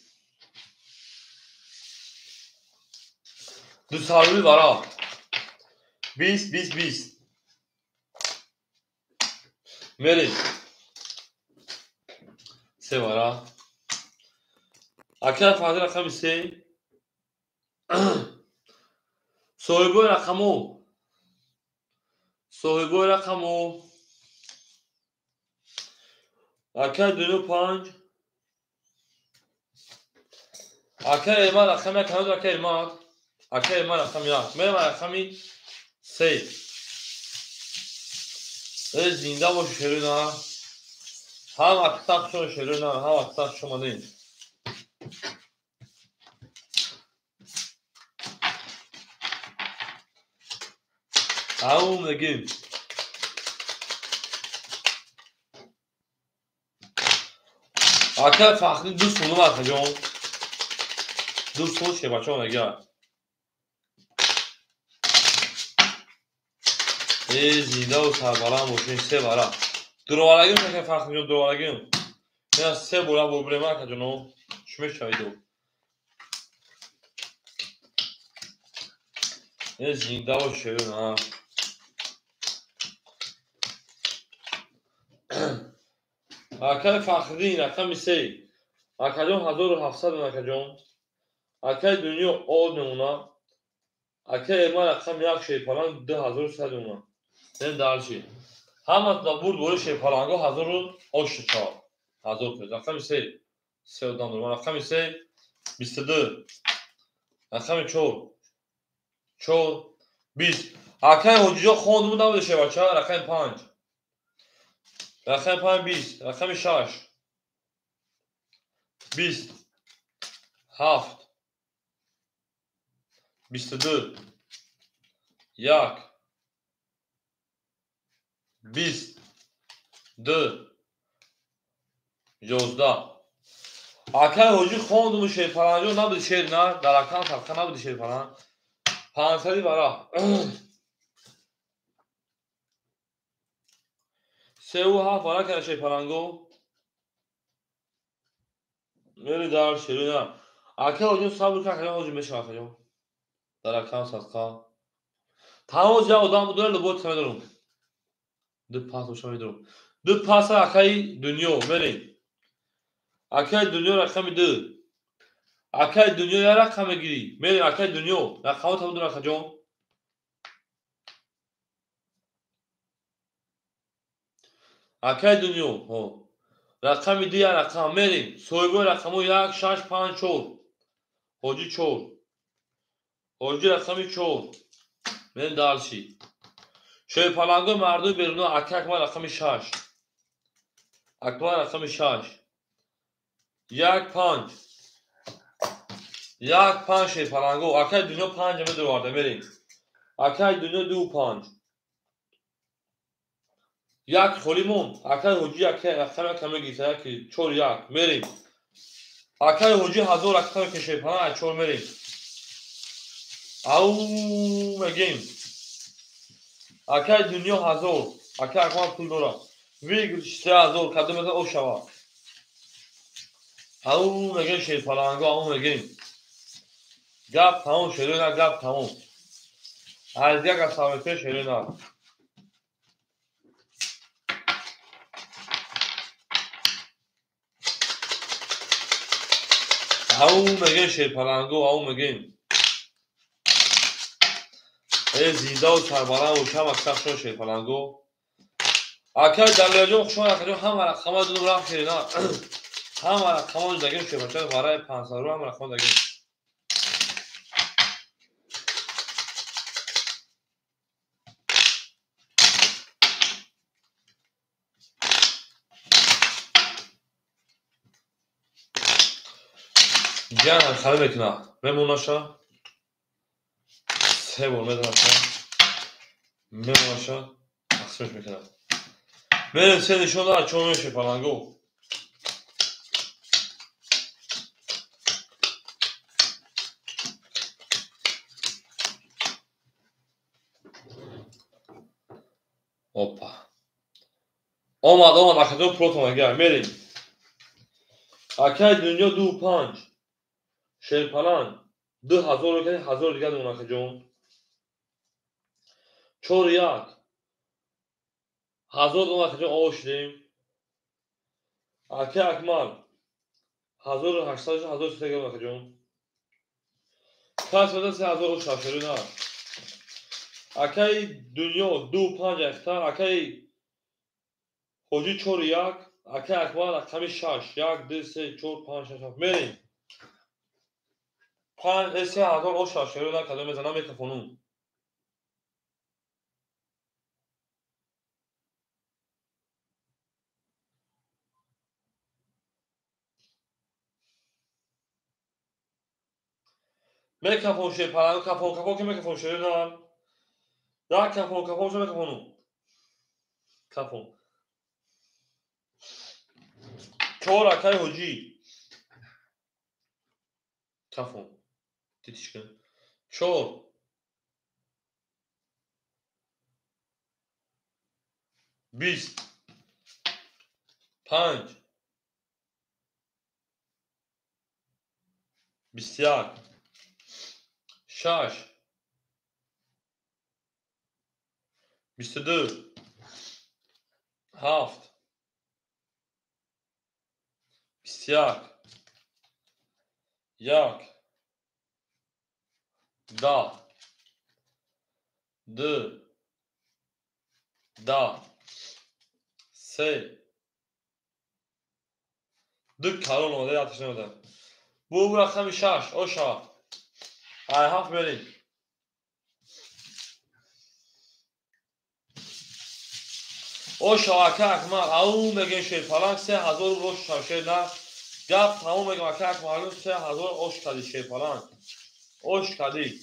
دو سالوی برا 20 20 20 میریم سه برا اکر فاضل رقم سه صاحبو رقمو اکر دونو 5 اکر ایمان رقم یک کنود اکر ایمان رقم یک میرم رقمی سه زنده باشه شروع نه هم اکتاق شما شروع نه هم اکتاق شما نیم همون نگیم اکر فخری دوست خونو مرخه جان دوست خونش که بچه ها نگه زنده و سربالان باشین سه برا دروالگیم که فخری جان دروالگیم اینا سه بولا بوله مرکه جانو شمش شایدو زنده و شروع نه اکر فخری رقم سه اکر جان 1700 اکر جان اکر دنیا آد نمونه اکر ایمان رقم یک شیپالان 2100 نمونه این دارچی همه بود بوله شیپالانگو 1084 1000 رقم سه سه و دام رقم سه 22 رقم چور 20 اکر حجیجا خوند بود نبوده شه بچه رقم 5 رقم 5 20 رقم 6 20 7 22 1 20 2 11 اکر حجی خوند بود شه پرانجو نبوده شه نه در اکان تلقه نبوده شه پران 500 برا سه و هفت برا کنه شه پرانگو میری دار شروع نه اکر حجی صبر که کنه حجی میشه اکر جان در اکان صدقه تمام جا ادام بودن لبوت کنه درون دو پاس و شما درون دو پاس اکای دنیا میری اکای دنیا رقم 2 اکای دنیا یا رقم گیری میری اکای دنیا رقم تا بدون اکر جان اکای دنیا رقم دی رقم میریم صاحبو رقمو 1 6 5 4 حجی 4 حجی رقمی 4 من دارچی شیپالانگو مردوی بیرونو اکک ما رقم 6 اکبر رقم 6 1 5 1 5 شیپالانگو اکای دنیا 5 همه دروارده میریم اکای دنیا 2 5 یک خولیمون اکای حجی اکای رقم کمه گیته که 4 1 میریم اکای حجی 1000 رقم که شیپالان 4 میریم او مگیم اکای دنیا 1000 اکای اکوان پول دورا ویگل 3000 کدوم از او شوا او مگیم شیپالانگو او مگیم گپ تموم شروع نه گپ تموم از یک اصابه پیش شروع نه او مگیم شیپالانگو او مگیم زنده و سربالان و کم اکتر شو شیپالانگو اکای دلیجو خشون اکجو هم رقم دو رقم شیرینا هم رقم دگیم شیپالانگو برای 500 رو هم رقم دگیم جان خاله میکنه میموناشا سه بول میدوناشا میموناشا تقسیمش میکنه میریم سه نشون داره چون شیپالانگو اوپا اومد اکجون پروتون گرم بریم اکای دنیا 25 شیرپلان 2000 رو که 1000 دیگه دون اکجون چور یک 1000 دون اکجون آوشدیم اکای اکمال 1800 1300 گرم اکجون کاس بده 3000 رو شاشری نه اکای دنیا 25 اختار اکای حجی چور یک اکای اکمال اکمی 6 1 2 3 4 5 6 7 بریم 3000 رو شاشری نه کدام بزنم میکروفونو میکروفون شیرپلان کافون که میکروفون شیری نه در کافون شو میکروفونو کافون چور اکای حجی کافون دیدیش کن چور 20 5 21 6 22 7 21 1 10 2 10 3 2 کلون اومده یادش نمیده bu رقم 6 oşa ay haf vereyim oşa akmak au megen şey falan 3000 روش شاشه نه گپ تمام مگه مکک معلوم 3000 اوش کدی şey falan اوش کدی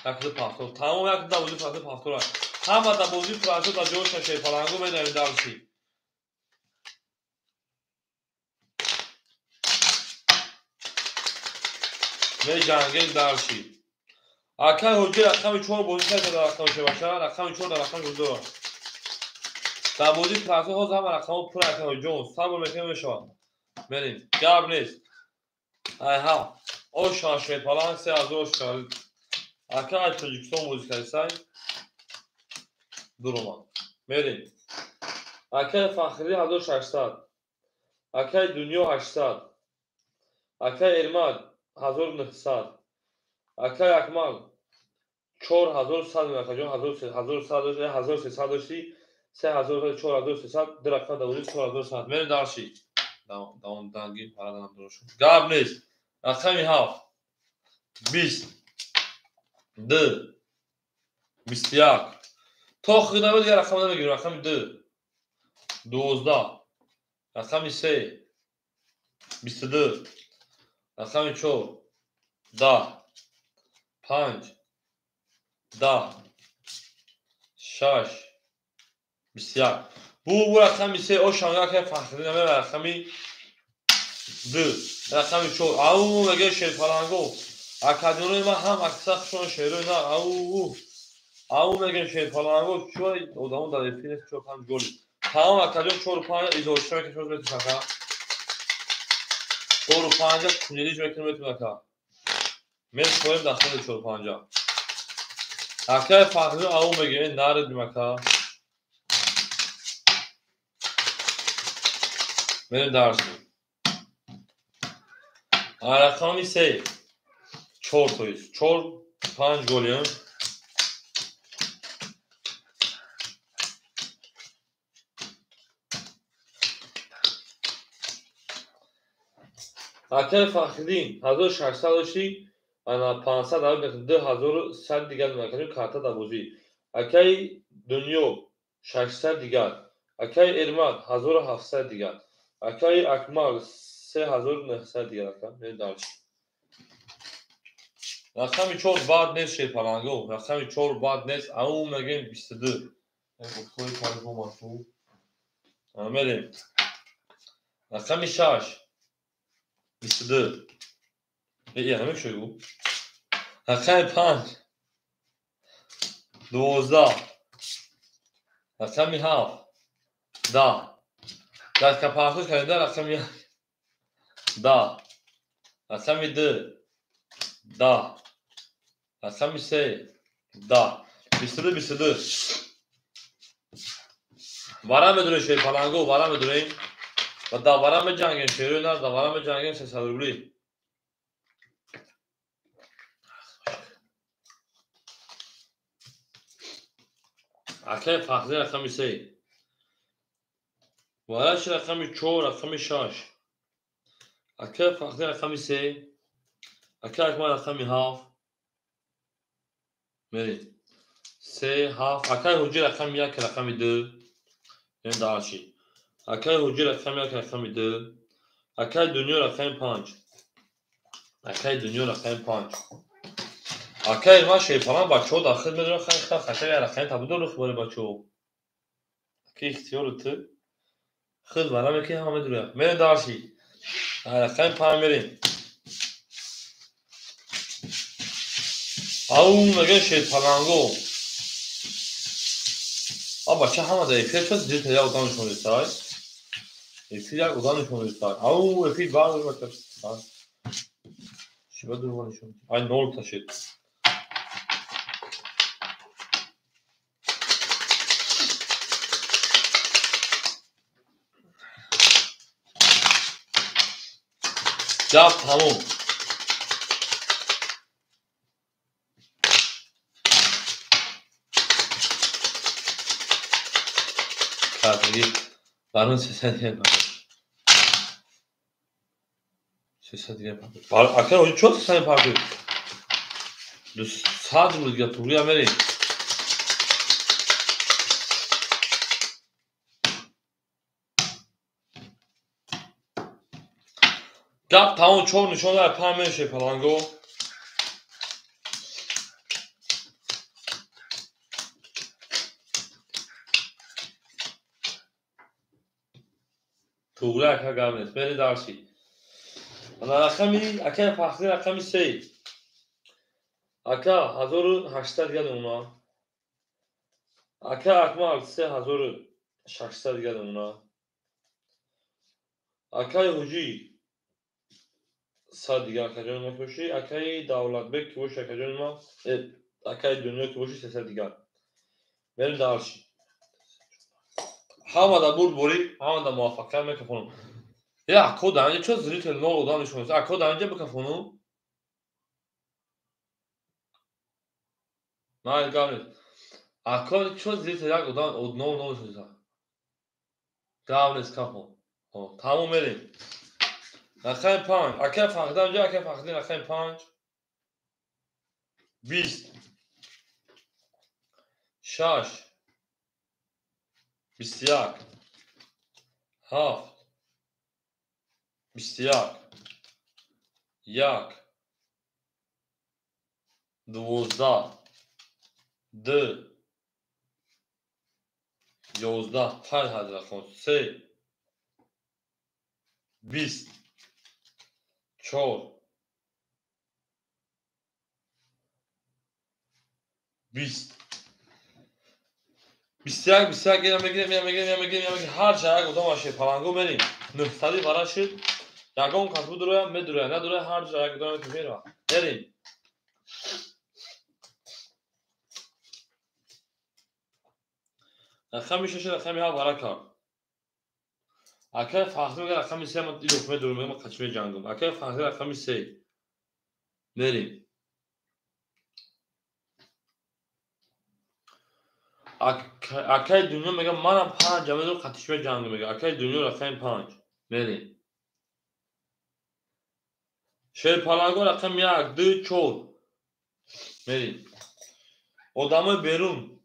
yakdı pastor tamam yakdı da bozdu pastor pastor هم da bozdu pastor da جوش şey falan go ben evde alışayım ve jangel darşi akay hoca rakam 4 bozdu da rakam şey başa rakam 4 da rakam 4 da bozdu pastor o zaman rakam pura akay hoca sabır mekan şu بریم گرم نیست ای ها او شاشه falan 3000 şarj akay çocukson müzik say duruma بریم akay fakhri 1800 akay dünya 800 akay ermal 1900 akay akmal 4100 akay 1300 داشتی 3000 4300 درخت داوری 4100 بریم دارشی داون دانگی پارادان درشون گرم نیست akay هاف 20 2 21 تا خیلی نبود یه رقم نمیگیرم رقم 2 12 رقم 3 22 رقم 4 10 5 10 6 21 bu رقم 3 o şanga که فخری نمه رقم 2 رقم 4 او مگه شیر فلانگو اکادیونی ما هم اکساق شون شیرو نه او مگه شیر فلانگو چوی odamın da defines çok hem gol tamam akadyon 4 5 izoluşma که شوز بهت فقط 4 5 کنیلیش میکنم بهت فقط من کویم داخل 4 5 اکای فخری او مگه نارد میمکا من درس رقمی 3 4 تویست 4 5 گلیم اکای فخری 1600 داشتی انا 500 دارم 2100 دیگر میکنیم کارتا دابوزی اکای دنیا 600 دیگر اکای ارماد 1700 دیگر اکای اکمال 3900 دیگر من درس رقمی 4 بعد نیست شیر پلانگو رقمی 4 بعد نیست او مگه 22 اکوی پلانگو ماسو آمدیم رقمی 6 22 یه نمیشه گو رقمی 5 12 رقم 7 10 دست که پرخوش کردن رقم 1 10 رقم 2 10 رقم 3 10 22 ورم بدون شیر پلنگو ورم بدونیم و دا ورم جنگین شیرو نه دا ورم جنگین 300 روبلی اکه فخزه رقم 3 ورش رقم 4 رقم 6 اکه فخزه رقم 3 اکه اکمال رقم 7 میری 3 7 اکه حجی رقم 1 رقم 2 این دارشی اکه حجی رقم 1 رقم 2 اکه دنیا رقم 5 اکه دنیا رقم 5 اکه ما شیپان بچه داخل میدونه خیلی خیلی رقم تبدیل رو خبره بچه اکه اختیار تو خیلی برای که همه دوره میرین دارشی رقم 5 میرین او مگه شیپانگو بچه همه ده ایفیل چه زیر تیار ادانشون ریستای ایفیل یک ادانشون ریستای او ایفیل باید بچه شیبه دروانشون ای نول تشید جب تموم کارگی برون 300 دیگه پاکش 300 دیگه پاکش اکه اوی چون 300 پاکش 200 بود دیگه توری هم بریم جب تموم چون نشون در پرمه شیپانگو توری اکه گرم نیست برین دارشی رقمی اکه فخزه رقمی 3 اکه 1800 دیگه اونا اکه اکمال 3600 دیگه اونا اکه حجی 100 دیگه اکه جان ما کشی اکه دولت بک که باشه اکه جان ما اکه دنیا که باشه 300 دیگه برین دارشی همه دا بود بوری همه دا موافقه میکفونم یا اکو دانجه چه زریت نو ادانشون است اکو دانجه بکفونم نه گامنید اکو چه زریت یک ادان نو ادانشون است گامنید کفون تموم میریم رقم 5 اکه فقدم جا اکه فقدیم رقم 5 20 6 21 7 21 1 12 2 11 5 رقم 3 20 4 20 21 میگم هر جای گفتم باشه پلنگو بریم 900 برای شد یگان کسبو دروه میدروه ندروه هر جای گفتم که میره بریم رقم میشه رقم ها برای کار اکه فخر میگه رقم 3 من دیدم میدروه میگم کشمیر جنگم اکه فخر رقم 3 بریم اکه دنیا میگه منم 5 میدروه کشمیر جنگم میگه اکه دنیا رقم 5 بریم شیر پلنگو رقم 1 2 4 بریم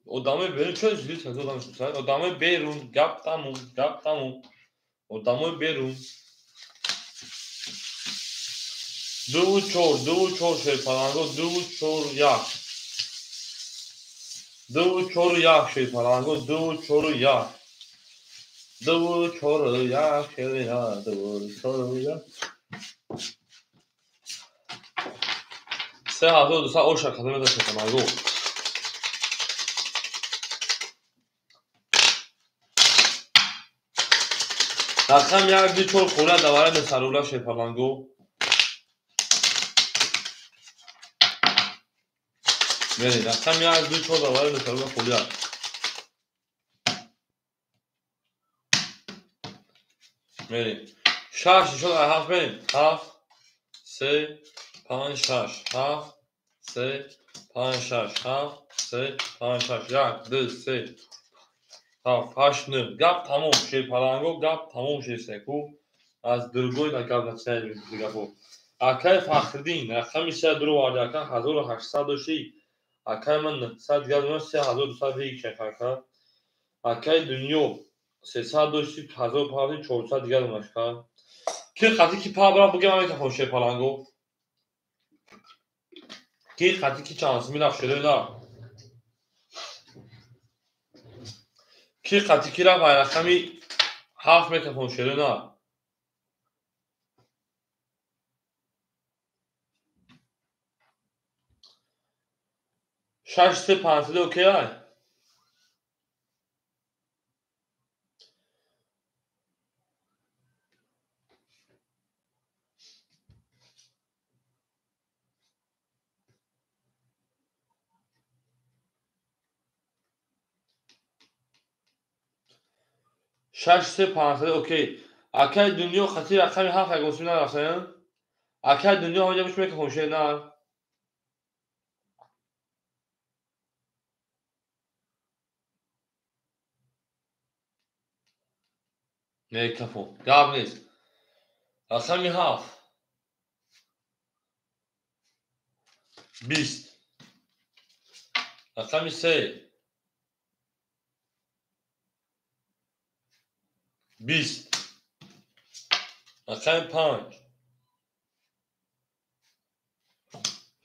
odamı berun çöz zil tadı odamı tutar odamı berun gap tamu odamı berun du çor şey parango du çor yak şey parango du çor yak şey ya du çor yak se hado sa o şarkıda da şey parango رقم یک دو چهار خونه دواره به سرولا شیپالانگو میری رقم یک دو چهار دواره به سرولا خولیا میری شش شد هفت بریم هفت سه پنج شش هفت سه پنج شش هفت سه پنج شش یک دو سه هفت هشت نه گپ تموم شیپالانگو گپ تموم شد سکو از درگوی در گپ نتیجه گپو اکای فخردین رقم سه درو وارده اکا 1800 اکای من 900 گل 3201 شکر اکای دنیو 300 1400 گل مشکل کی خاطی کی پا برا بگم من که شیپالانگو کی خاطی کی چانس می رفت شده نه کی خاطی کی رفت رقمی هفت میتفون شده نه شش سه پنج اوکی های شش سه پنج اوکی اکای دنیا خاطی رقمی هفت اگه اصولی نرفتن اکای دنیا همونجا بهش میتفون شده نه نه کفو گاب نیست رقمی هفت 20 رقمی سه 20 رقمی پنج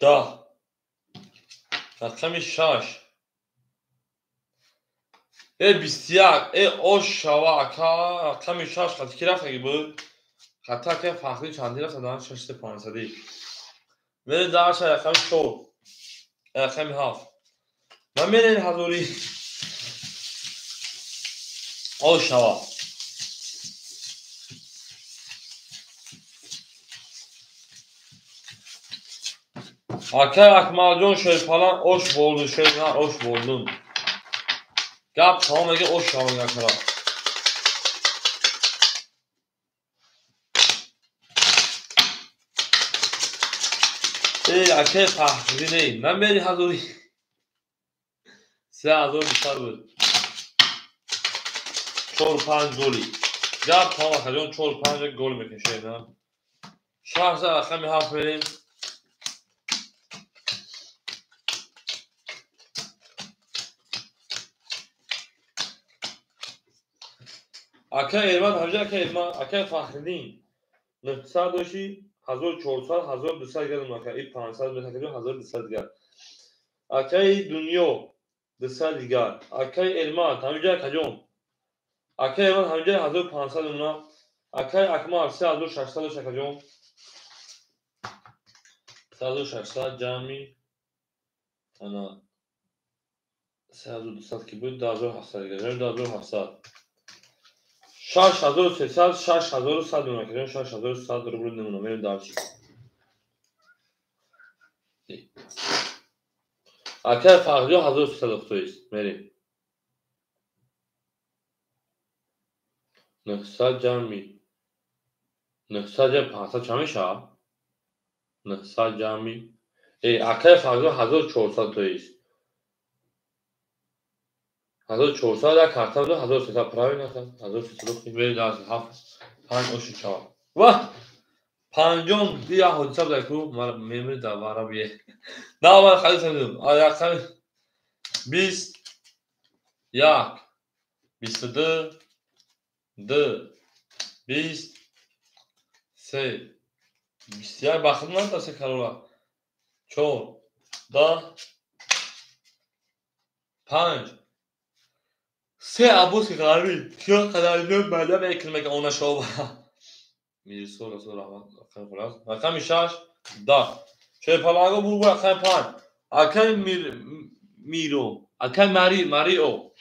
10 رقمی شش ای 21 ای اوش شوا اکا رقمی شش خاطی کی رفت اگه بود خطا که فخری چندی رفت دادن 6 سه 500 میره درش رقمی شو رقمی هفت من میره این حضوری اوش شوا اکای اکمال جون شیپالان اوش بولdu şeyler اوش boldun gap tamam ege اوش شوا yakala ای اکای فخری نی من میری حضوری 3000 بیشتر بود 4-5 گلی گپ تمام جون 4-5 گل میکشه نه شهر رقمی هفت میریم اکای ایران همجا اکای ایران اکای فخردین 900 داشتی 1400 1200 گرم اکای 500 میتونی 1200 گرم اکای دنیا 200 دیگر اکای ایران همجا کجون اکای ایران همجا 1500 اونا اکای اکمال 3600 شکجون 3600 جمعی انا 3200 کی بود 12700 گرم 12700 6300 6100 میکنیم 6100 رو برو نمونه میریم دارچی اکای فخری 1300 است میریم 900 جمعی 900 جمع 500 چه میشه 900 جمعی ای اکای فخری 1400 است 1400 در کارتا 1300 پراوی نکن 1300 میریم دارچی 7 5 اوش 4 واه پنجم دیا حساب دکو مال میمری دوباره بیه نه من خیلی سمیدم آیا خیلی 20 1 22 2 20 3 21 بخیر من تا سه کرولا 4 10 5 سه عبوس که قربی کیا قدر میاد بعدا به کلمه که اونا شو میری سولا رقم خلاص رقم 6 10 چه پلاگو بو رقم 5 اکای میرو اکای ماری او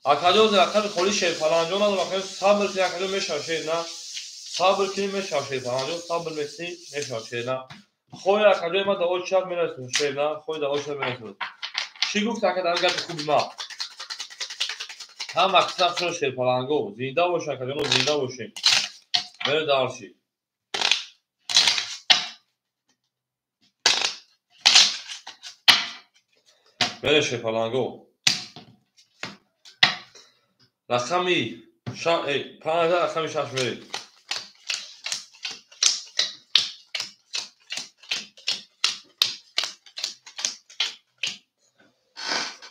Akadyoz rakam خالی şey falan ona da bakıyoruz. Sabır ki akadyo meşa şeyna. Sabır ki meşa şey falan. Sabır mesni meşa şeyna. Khoy akadyo ma da o çap menesun şeyna. Khoy da o çap menesun. Çi گفت akadyo gad خوب ما. هم اکثر شو şey falan go. Zinda boş akadyo zinda boş. Böyle darşı. Böyle şey falan go. Rakami şa 5000 rakami şaş verir.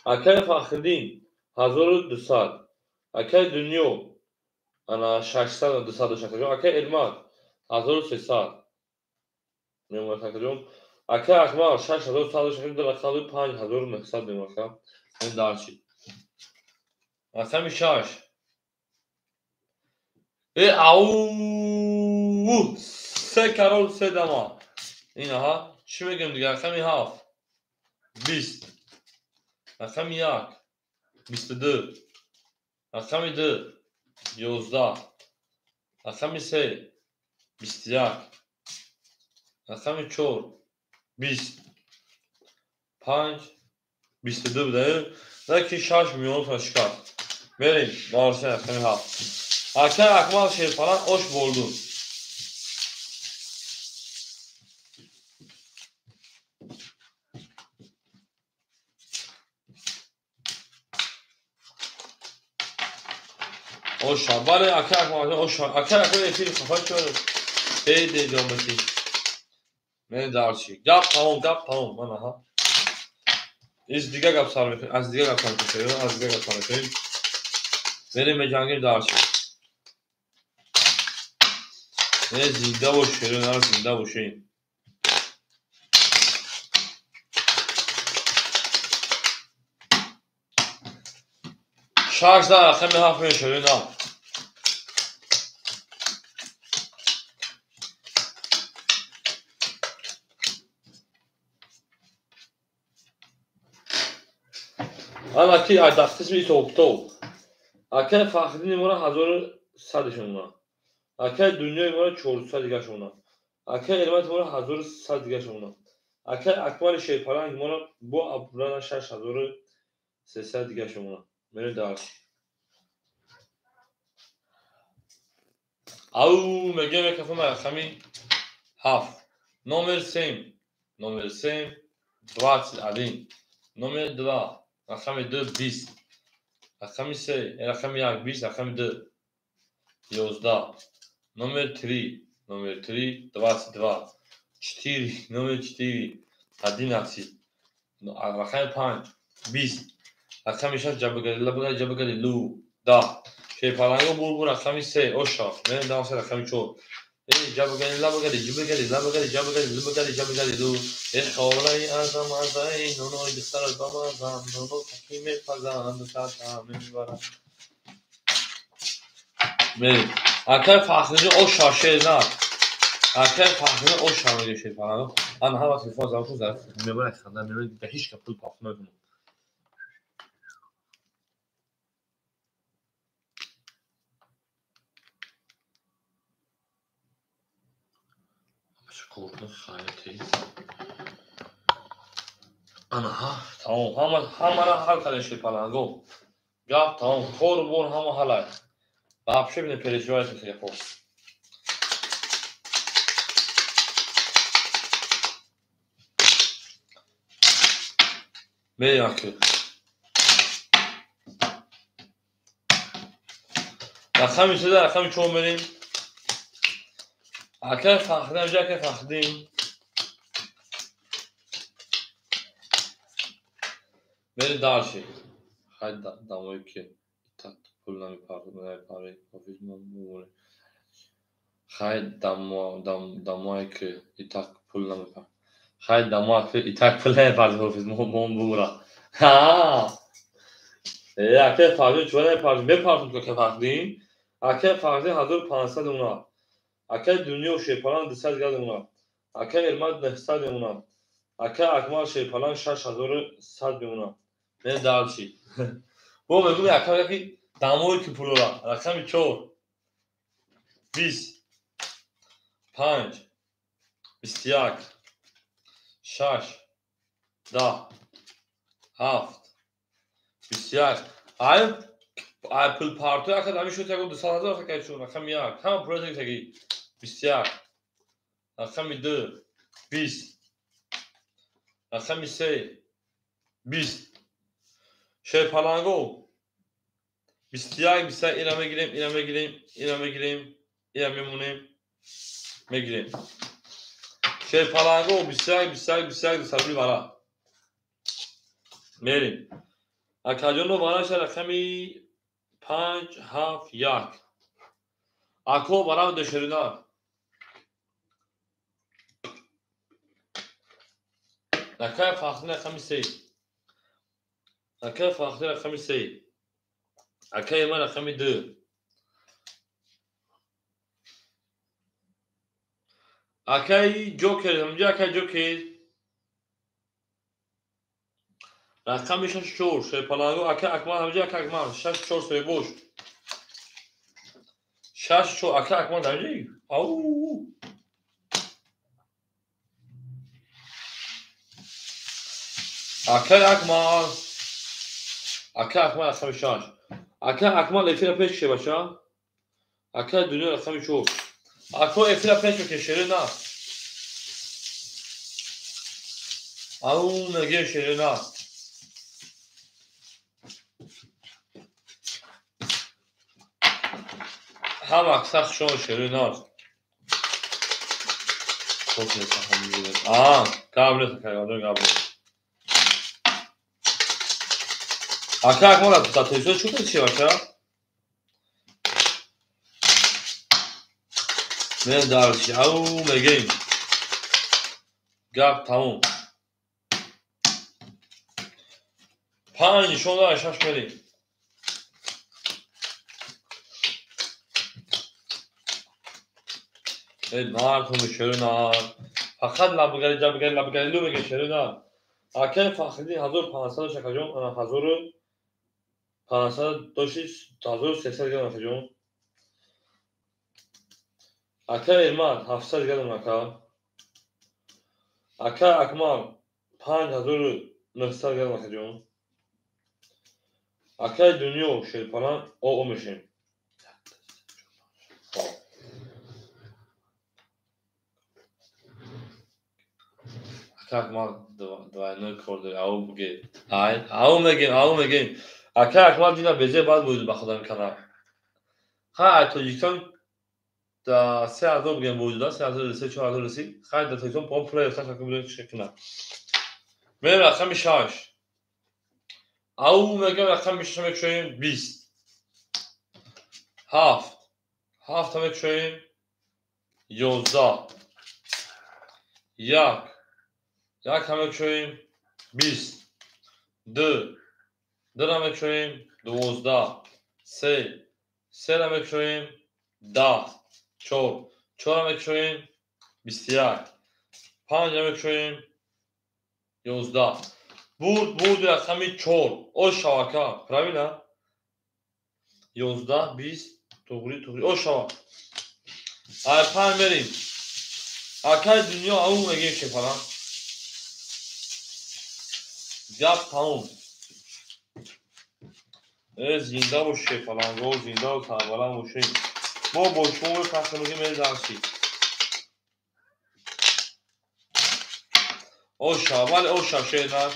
اکه فخردین 1200 اکه دنیو انا 600 200 شکریم اکه علمات 1300 میمونه شکریم اکه اکمال 6100 شکریم در اکالی 5000 مقصد میمونه این دارچی اکه میشاش او سه karol سه دما این ها چی میگم دیگه اکه می هاف 20 اکه می یک 22 اکه می 2 11 اکه می 3 21 اکه می 4 20 5 22 بوده که 6 میلیون تا شکار بریم بارشن اکه می هاف اکه اکمال şey falan hoş buldum. Hoş bale اکه اکمال hoş اکه اکه فیل kafa şöyle de diyormuşum. Ne darçı. Gap tamam bana ha. از دیگه گپ سر میکنیم از دیگه گپ سر میکنیم بریم به جنگل دارچی نه زنده باشه نه زنده باشیم شارژ دار خیلی هاف میشه نه اما کی دستش می توپتو اکه فخرین مورا 1100 شونا اکه دنیای مورا 400 دیگه شونا اکه علمت مورا 1100 دیگه شونا اکه اکمال شیپران مورا بو ابران 6300 دیگه شونا میره دار او میگه میکفم خمی هاف نمبر 7 21 نمبر 2 رقم 2 20 رقم 3 رقم 1 20 رقم 2 11 نمبر 3 22 4 نمبر 4 11 رقم 5 20 رقم 6 جبگلی لو دا şey falan bu رقم 3 oşa ne daha sonra رقم 4 جبگلی لو خالای ازم نونوی دستر بامازم نونو تکیم پزند تاتم میبرم بریم اکر فخری oşa şeyler اکر فخری oşa میگه şey falan ana hava telefon zaten zaten میبره خندن میبره به هیچ کپل پاپ نمیکنه korkma hayati ana ha tamam hamara hal kardeşi falan go gap tamam kor bor hama halay вообще не переживайте телефон Meyakı rakam 3'de rakam 3 vereyim اکر فخردیم جا که فخردیم بری دارشی خیلی دمایی که تحت پول نمیپاره حافظ ممنونه خیلی دمایی که تحت پول نمیپاره خیلی دمایی که تحت پول نمیپاره حافظ ممنونه اکر فخردیم چون نمیپاره بپارتون که فخردیم اکر فخردیم 1500 اونا اکه دنیا و شیپالان 200 گرد اونا اکه علمات 900 اونا اکه اکمال شیپالان 6100 اونا نه دارچی با بگو یکی دموی که پولورا رقم 4 20 5 21 6 10 7 21 ای پول پارتو اکد همی شد یکو 200,000 فکر شد رقم 1 هم پروژه تگی 21 رقم 2 20 رقم 3 20 şey palango 21 21 اینم بگیریم اینم بگیریم اینم بگیریم اینم میمونیم میگیریم şey palango 21 21 21 سالمی بالا میریم اکاجون رو بالا شد رقمی 5 7 1 اکو بالا دشرینا اکای فاخته رقمی 3 اکای فاخته رقمی 3 اکای من رقمی 2 اکای جوکر همجا اکای جوکر رقم 6 4 şey palango اکای اکمال همجا اکای اکمال 6 4 سوی boş 6 4 اکای اکمال همجا او اکای اکمال رقم 6 اکای اکمال افیل پیش شه باشه اکای دنیا رقم 4 اکو افیل پیش بکشه نه او نگه شده نه هم اکسخ شما شده نه خوب نیست هم میگه قبل اکا اکمال از تاتویزو چوبه چی باشه من دارشی او میگیم گپ تموم 5 شما 6 میریم نار تو میشه نار فقط لبگری جبگری لبگری لو بگه شده نار اکای فخری 1500 شکر جون انا 1500 دوشیش 1300 گرم شکر جون اکای ایمان 700 گرم اکا اکای اکمال 5900 گرم شکر جون اکای دنیا شیرپانان او میشیم اکای اکمال دوانه کرده او بگه او میگیم اکای اکمال دینا بجه باید بوید بخدا میکنم ها تاجیکستان دا 3000 بگیم بوجودا 3000 رسی 4000 رسی خیلی دا تاجیکستان پام پلای افتاد که بوده شکنم میرم رقم 6 او میگم رقم 6 میکشیم 20 7 7 میکشیم 11 1 1 میکشیم 20 2 2 میکشیم 12 3 3 میکشیم 10 4 4 میکشیم 21 5 میکشیم 11 بود رقمی 4 او شواکا правильно 11 20 توغری او شوا ای 5 میریم اکای دنیا او میگیم که فلان گپ تموم زنده باشه فلان رو زنده و سربلند باشیم ما با شما پس میگیم میل درسی او شوا ولی او شاشه نه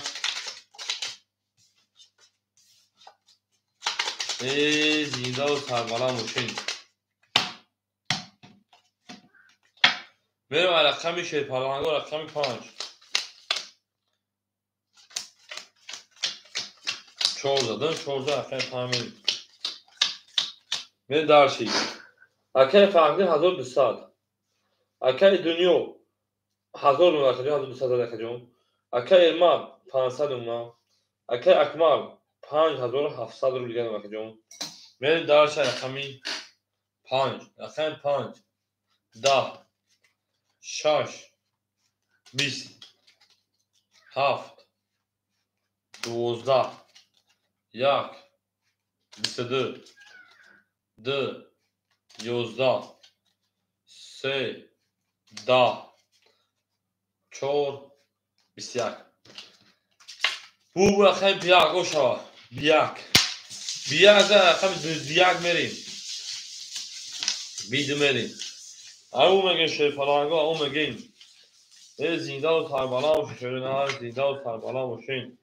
زنده و سربلند باشیم میرم رقم شیرپلنگو رقم 5 4 زدن 14 رقم 5 میریم میریم درسی اکای فهمی 1200 اکای دنیا 1200 جون اکای ایرمان 500 اونا اکای اکمال 5700 رو دیگه جون میریم درسی رقمی 5 رقم 5 10 6 20 7 12 1 22 2 11 3 10 4 21 بو رقم بیاک اوشا بیاک بیاک در رقم بیاک میریم میریم او میگن شیفالانگا او میگن زنده و تربالا و شیرینه زنده و تربالا و شین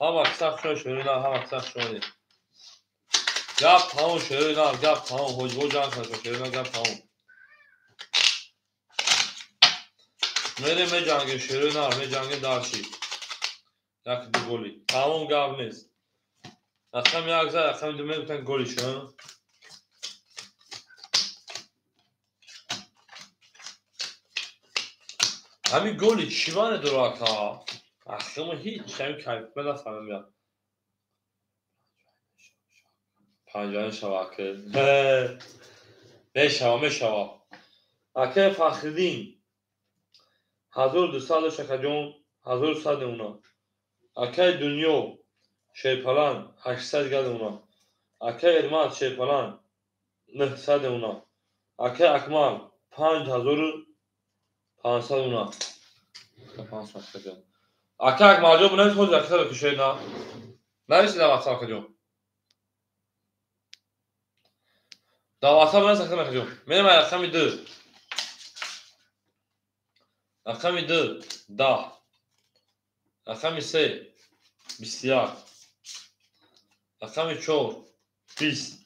هم اکساق شو شیرینه هم اکساق شو گپ تمام شیرینه گپ تمام حجبو جان کنه شیرینه گپ تمام میریم میجنگه شیرینه میجنگه دارشی یک دو گلی تمام گپ نیست رقم یک زد رقم دو میگفتن گلی شو همین گلی چی بانه دراکا اخیمه هیچ همین کلیف بده فهمیم 50 شبکه میشوا اکه فخردین 1200 شکجون 1100 اونا اکه دنیا شیپلان 800 گد اونا اکه ارمات شیپلان 900 اونا اکه اکمال 5500 اونا اکه اکمال جو بنویس خود اکثر کشه نه نویسی دواستا کجون دواستا بنویس اکثر کجون میرم رقم 2 رقم 2 10 رقم 3 21 رقم 4 20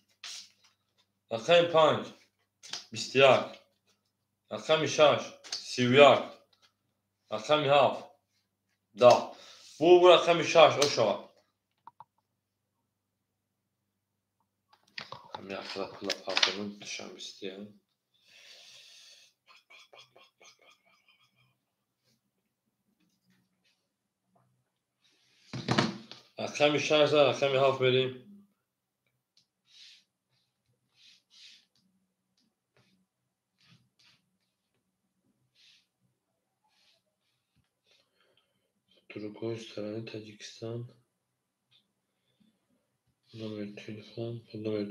رقم 5 21 رقم 6 31 رقم 7 10 bu رقم 6 اوشا هم یافته کلا پاپمون دشم استیم رقم 6 رقم 7 بریم Türkmenistan, Tacikistan. Numara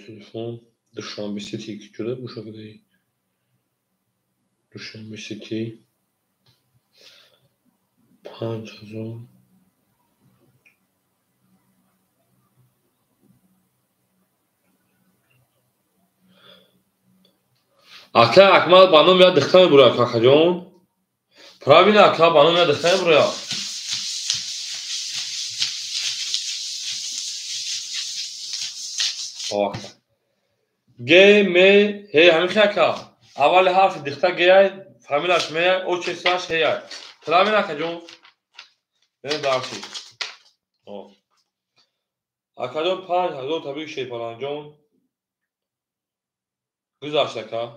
telefon. Duşanbe City göre bu şekilde. Duşanbe City. Pançazon. Aka akmal banım ya dıktan buraya kakacon. Pravin aka banım ya dıktan buraya. O G, M, H همین که اول حرف دکتر گیای فهمیدش میای او چه ساش هیای تلامی نکجون نه دارشی اکجون 5000 تبریک شیپالان جون گذاشته که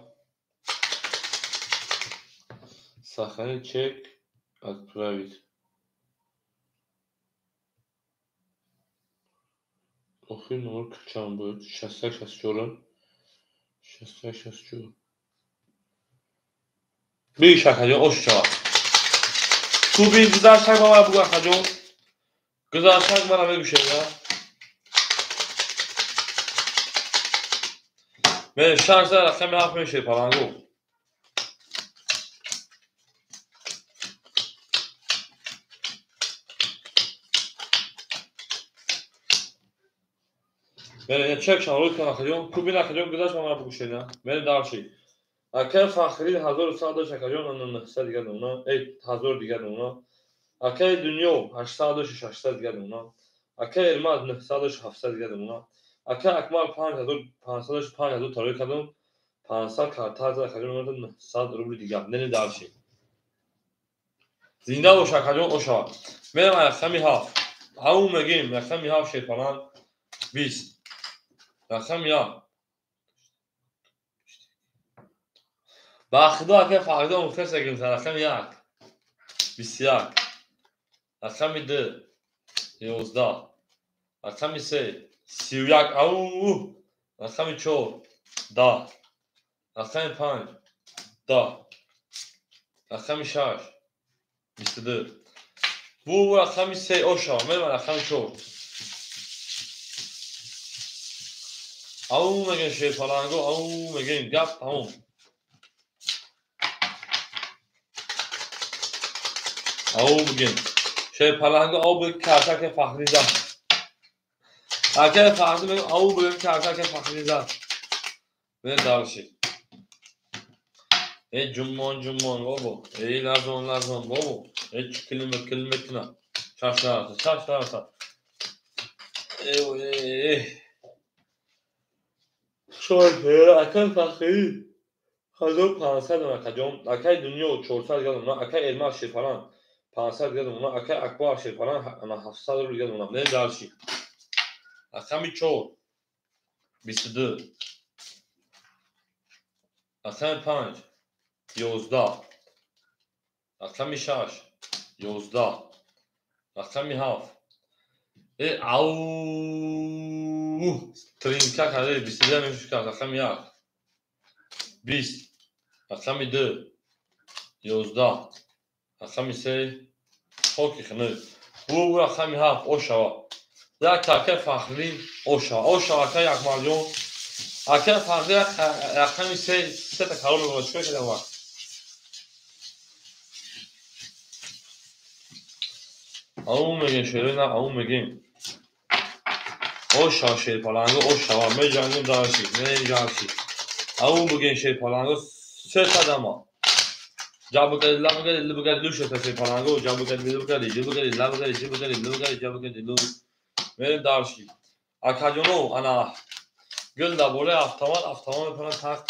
سخنی چک از پرایویت اوخی نور کچان بود 60 بیش اکجون اوشا تو بین گذاشته با من بگو اکجون گذاشته با من بگو شیگه من شانس رقم هفت میشه پرانگو من چک شامل کنم خیلی تو بین خیلی گذاشت با من بگوشه نه من دارشی اکه فخری 1100 شکجون 900 دیگه اونا 1000 دیگه اونا اکه دنیا 800 دیگه اونا اکه ارماد 900 700 دیگه اونا اکه اکمال 5000 تاریخ کردم 500 کارت خیلی 900 روبل دیگه نه دارشی زنده و شکجون اوشا میرم رقمی هفت همون میگیم رقمی هفت شیپالان 20 رقم یا با خدا که فردا مفرس اگریم رقم یک 21 رقم 2 11 رقم 3 31 او رقم 4 10 رقم 5 10 رقم 6 22 bu رقم 3 اوشا من رقم 4 او میگن شیر پلنگو او میگن گپ تموم. او بگین شیر پلنگو او بگین کرتک فخری زد. اگه فخری بگین او بگین کرتک فخری زد. به دارشی. ای جمان بابا. ای لرزان بابا. ای کلمه کنه. چاش ای شاید اکل فخری 1500 اکجام اکای دنیا 400 گرم نه اکای علم شیپران 500 گرم نه اکای اکبر شیپران انا 700 رو گرم نه دارشی اکمی 4 22 اکمی 5 11 اکمی 6 11 اکمی 7 او ترینکا کاره 22 میشه که اکمی 1 20 اکمی 2 11 اکمی 3 خوکی خنه او اکمی 7 او شوا یک تاکه فخری او شوا اکای اکمال جون اکای فخری اکمی 3 تا کارو میکنه چکه کده وقت او میگن شیره نه او میگن او شیر پلنگو او شوا می جانیم دارشی او میگن شیر پلنگو 3 تا دما جابو که لب بگه لوشه تا شیر پلنگو جابو که لب بگه لب بگه لو میریم دارشی اکاجونو انا گل دبوله افتمان میکنن تق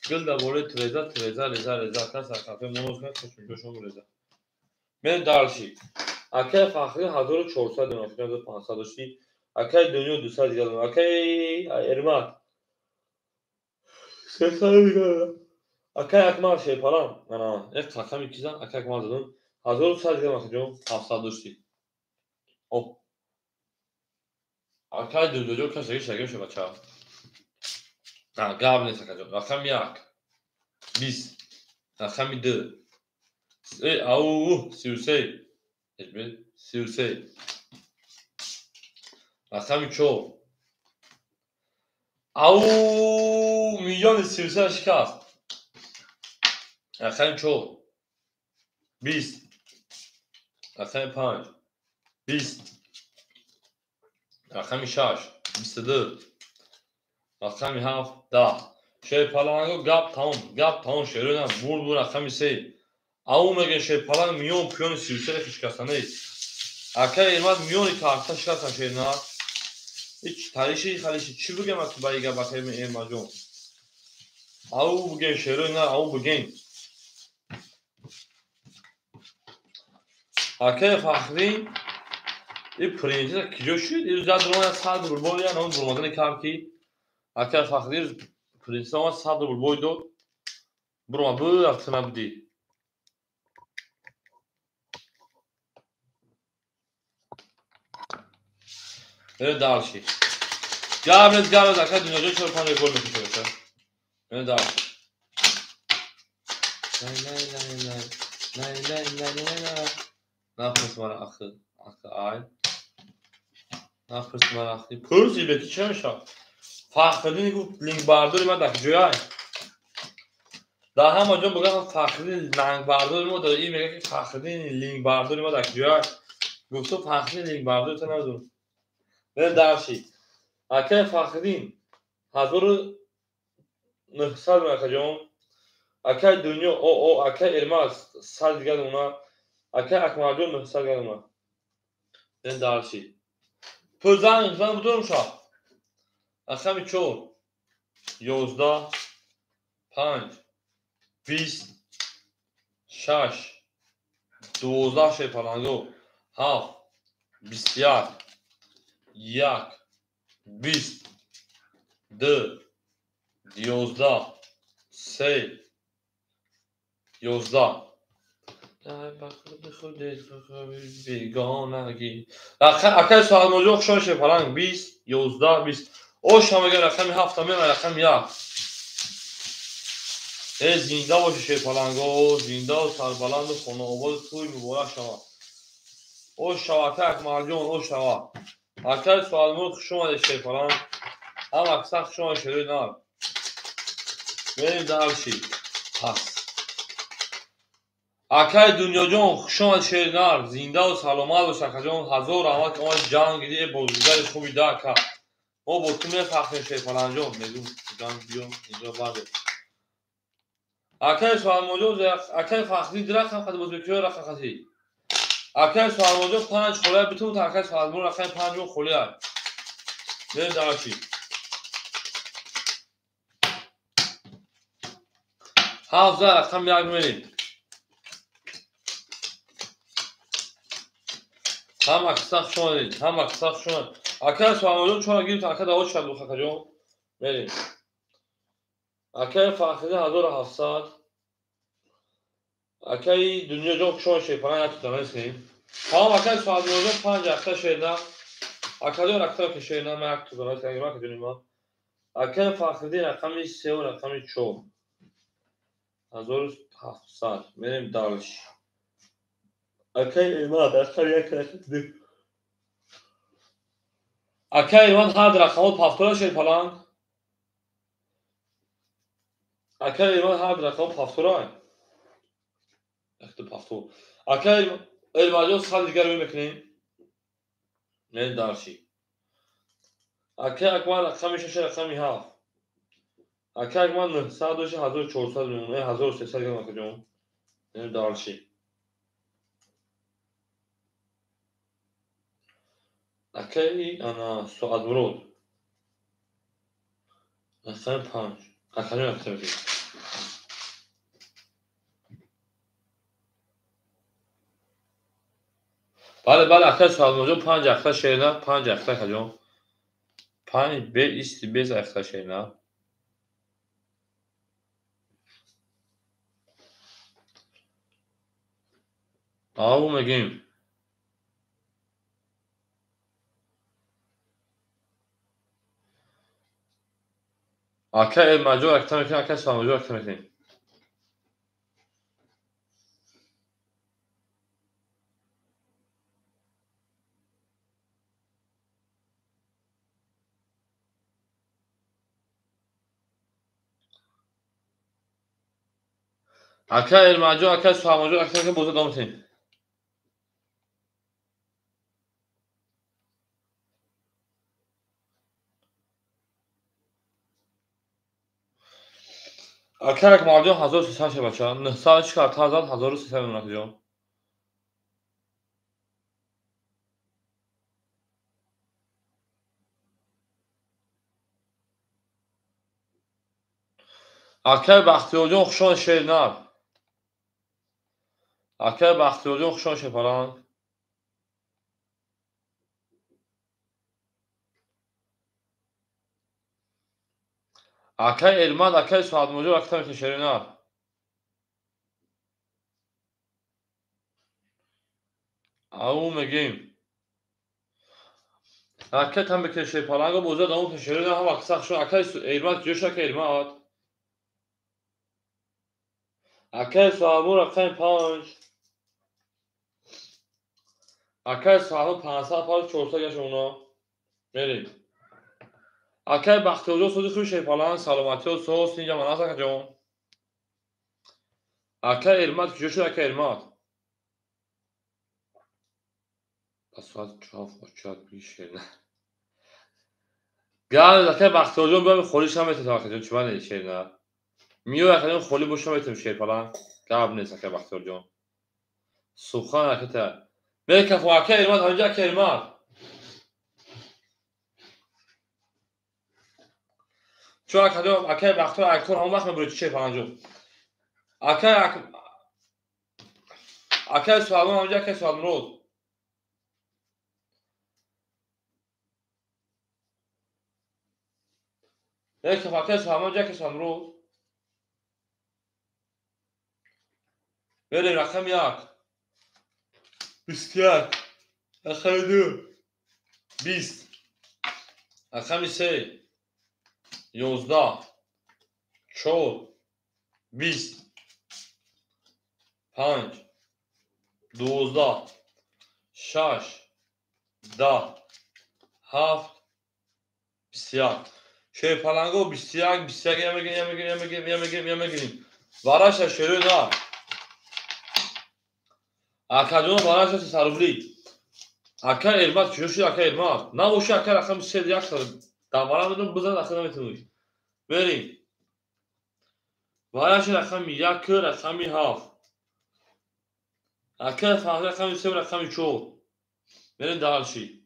گل دبوله تریزا کس کافه منوز کنه کشون ریزا میریم دارشی اکای فخری 1400 نماشید 500 داشتی اکای دنیا 200 گرم اکای ارمات 300 گرم اکای اکمال شیپالان انا یک تاکم یکیزن اکای اکمال دادم 1100 گرم اکجون 700 داشتی او اکای دنیا کسی شگم شو بچه ها نه گاب نیست اکجون اکم 1 20 اکم 2 او 33 33 اکم 4 او میلیون 33 شکست اکم 4 20 اکم 5 20 اکم 6 22 اکم 7 10 شیر پلنگو گپ تمام شیرونه بور اکم 3 او میگه شیر پلنگ میون پیون 33 شکستنه اکای ایرماد میونی کارتا شکستن شیرونه هیچ تاریشی خالیشی چی بگم از تو بایگه بخیر می ایرماد جون او بگین شیرونه او بگین اکای فخری این پرینتر کجا شد؟ این زد روی 100 روبل یا اون رومادن کار کی؟ اکای فخری پرینتر ما 100 روبل داد برو ما رفتن نبودی بره دارشی گابرز اکای دنیا جون 4-5 گل میکشه بره دارشی نفس مرا آخه آی نفس مرا آخه پرسی به کی چه میشه فخری گفت لینک بارداری من دک جویای در همه جا بگم فخری لینک بارداری ما داره این میگه که فخری لینک بارداری ما دک جویای گفت فخری لینک بارداری تو ندارم بره دارشی اکای فخری 1900 اکجون اکای دنیا او اکای ارماز 100 دیگر اونا اکای اکمال جون 900 دیگر اونا بره دارشی پرزن بودم شا اکمی 4 11 5 20 6 12 شیر پلنگو 7 21 1 20 2 11 3 11 بیگانگی اکای سوال موضوع شون شیر پلنگ 20 11 20 او شما اگر رقمی 7 تا میمونه رقم 1 ای زنده باشه شیر پلنگو زنده و سربلند و خانه آباد توی مبارک شما او شوا اکای اکمال جون او شوا اکای سوال موضوع شما شیر پلنگ اما سخت شما شروع نار بریم دارشی پس اکای دنیا جان شما شروع نار زنده و سلامت و شکر جان هزار رحمت که ما جان گیری بزرگتر خوبی دار که ما با تو میفخریم شیخ فلان جان میگم جان بیام اینجا بعد اکای سوال موجود اکای فخری درخت هم خد بزرگی رخت خطی اکای سوال موجود پنج خلیه بتون تا اکای سوال موجود رخت پنج خلیه بریم دارشی هفت رقم یک میریم هم اکساق شما دید هم اکساق شما اکای سوامجون چون گیریم تا اکای داود شد بخواه جون میریم اکای فاخده 1700 اکای دنیا جون شما شیپانه یک تانه سیم هم اکای سوامجون 5 اکتا شیرنا اکای دو اکتا که شیرنا من یک تانه سیم ما که دونیم ما اکای فاخده رقمی 3 و رقمی 4 1700 میریم دالش اکای ایمان اکای یک رقم اکای ایمان هر رقم پافتورا شیر پلان اکای ایمان هر رقم پافتورا اخت پافتور اکای ایمان جو سال دیگر رو میکنیم میریم دالشی اکای اکمان رقمی 6 رقمی 7 اکای اکمان 900 و 1400 میمونه 1300 گرم کجون میریم دالشی اکای انا سواد برود رقم 5 اکای رقم میکنیم بله اکای سواد موجود 5 اکتا شیرنا 5 اکتا کجون 5 به ایستی بیز اکتا شیرنا آو میگیم اکای مجور اکتا میکنیم اکای سواد موجود اکتا میکنیم اکای مجور اکای سواد موجود اکتا میکنیم بوزه دامتیم اکای یک مجور 1300 شه بچه ها 900 چکار تازد 1300 میمونه کجون اکای بختیار جون خشون شیرنا اکای بختیار جون خشون شپلان اکای علمت اکای سواد موجود اکتا میکنیم شیرنا او میگیم اکای تم بکنیم شیرپلان گو بوزه دامون شیرنا هم اکساق شون اکای علمت جوش اکای علمت اکای سواد موجود اکتا 5 اکای سواد 500 پاس 400 گشت اونا میریم اکای بختیار جون سودی خوش شیرپلان سلامتی و سوس اینجا مناسب کجون اکای علمت جوش اکای علمت اصلا چاف و چاک بیشه نه گل اکای بختیار جون بیام خولیش هم میتونم کجون چی من شیر نه میو اکای خولی بوشم میتونم شیرپلان قبل نیست اکای بختیار جون سوخان اکتا میره کفو اکای علمت همینجا اکای علمت چون اکای بختیار اکتون همون وقت میبرید شیرپلان جون اکای سوالون همینجا اکای سوالون رود میره کفو اکای سوالون همینجا اکای سوالون رود میره رقم یک 21 رقم 2 20 رقم 3 11 4 20 5 12 6 10 7 21 شیپالانگو 21 21 یه میگیریم وارش شروع نه اکادون وارش سروبری اکا elmas جوشی اکا elmas نه وشی اکا رقم 3 یک سال داورا بدون بزن اکا نمیتونی بریم وارش رقم 1 رقم 7 اکا فقط رقم 3 رقم 4 بریم دالشی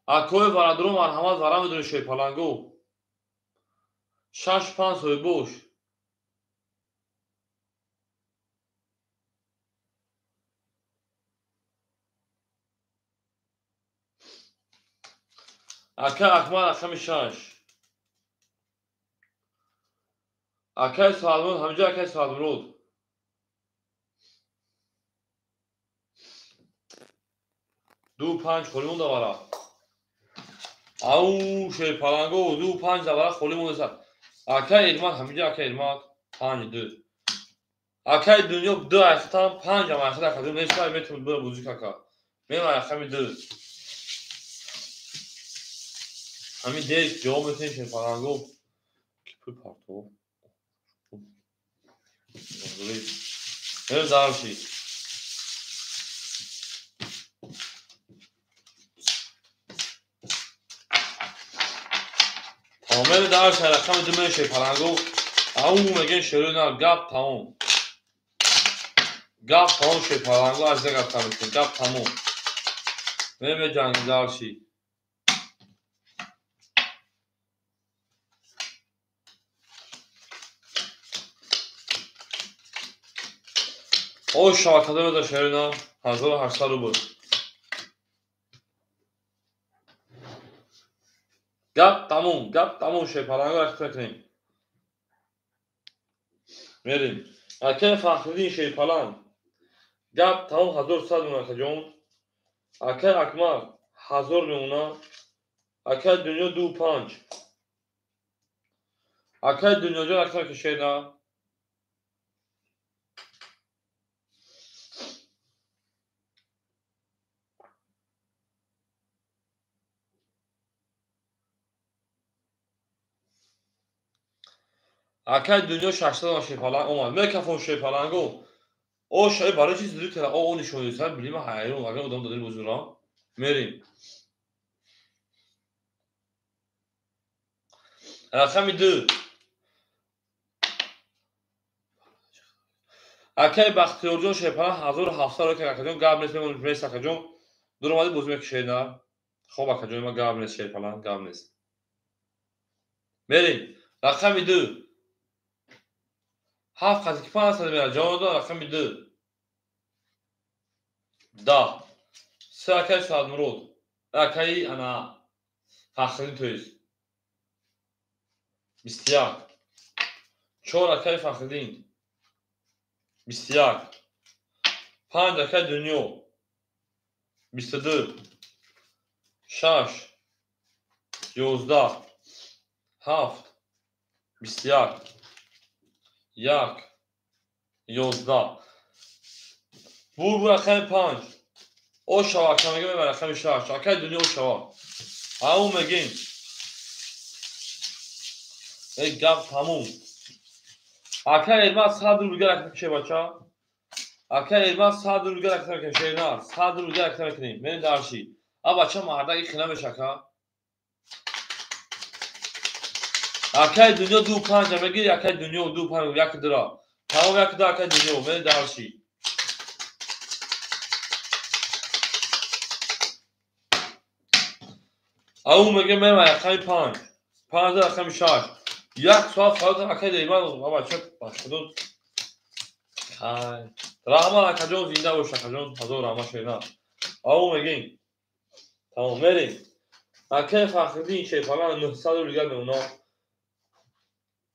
اکوی وارادرو مرحمت وارا بدون شیپالانگو 6 5 های boş اکا اکمال رقم 6 اکای سالمون همینجا اکای سالمون دو 5 خوریم دوباره او شیپالانگو دو 5 دوباره خوریم اون اکای elmas همینجا اکای elmas 5 2 اکای دنیا 2 اختام 5 هم اخیر اکادون نشتای میتون بره موزیک اکا میم رقم 2 همین دیک جواب میتونیم شیپالانگو کیپر پارتو بریم دارشی تمام دارش رقم 2 من شیپالانگو او میگن شروع نه گپ تمام گپ تمام شیپالانگو از دیگه گپ تمام گپ تمام بریم جنگ دارشی او شاکده بده شروع نه 1800 رو بود گپ تمام شیپالانگو اختار کنیم بریم اکه فخردین شیپالان گپ تمام 1100 میمونه جون اکه اکمال 1000 میمونه اکه دنیا 2 5 اکه دنیا جا اختار کشیده اکه دنیا 600 شیپالان اومد میکفون شیپالانگو او شای برای چیز دیدی که او نشون سر بلیم حیرون اگه ادام دادیم بزرگان میریم رقم 2 اکه بختیار جون شیپالان 1700 رو که اکجون گاب نیست میمون ریس اکجون دور اومدی بوز میکشیده خب اکجون ما گاب نیست شیپالان گاب نیست میریم رقم 2 7 قضی که 500 میره جواب داد رقم 2 10 سه اکه شاد مرود اکه انا فخردین تویست 21 4 اکه فخردین 21 5 اکه دنیا 22 6 11 7 21 1 11 بور رقم 5 او شوا که میگه به رقم 6 اکه دنیا او شوا او میگیم ای گپ تموم اکه elmas 100 رو گرفت میشه بچا اکه elmas 100 رو گرفت میشه نه 100 رو گرفت میکنیم من دارشی ا بچا مردک خیلی میشه اکه دنیا 2 5 میگی اکه دنیا 2 5 یک درا تمام یک درا اکه دنیا من دارشی او میگه من رقم 5 5 رقم 6 یک ساعت فقط اکه دیما بچا باشدون خای رحمان اکه جون زنده باشه اکه جون حضور رحمان شینا او میگیم تمام میریم اکه فخردین شیپالان 900 رو دیگر میمونه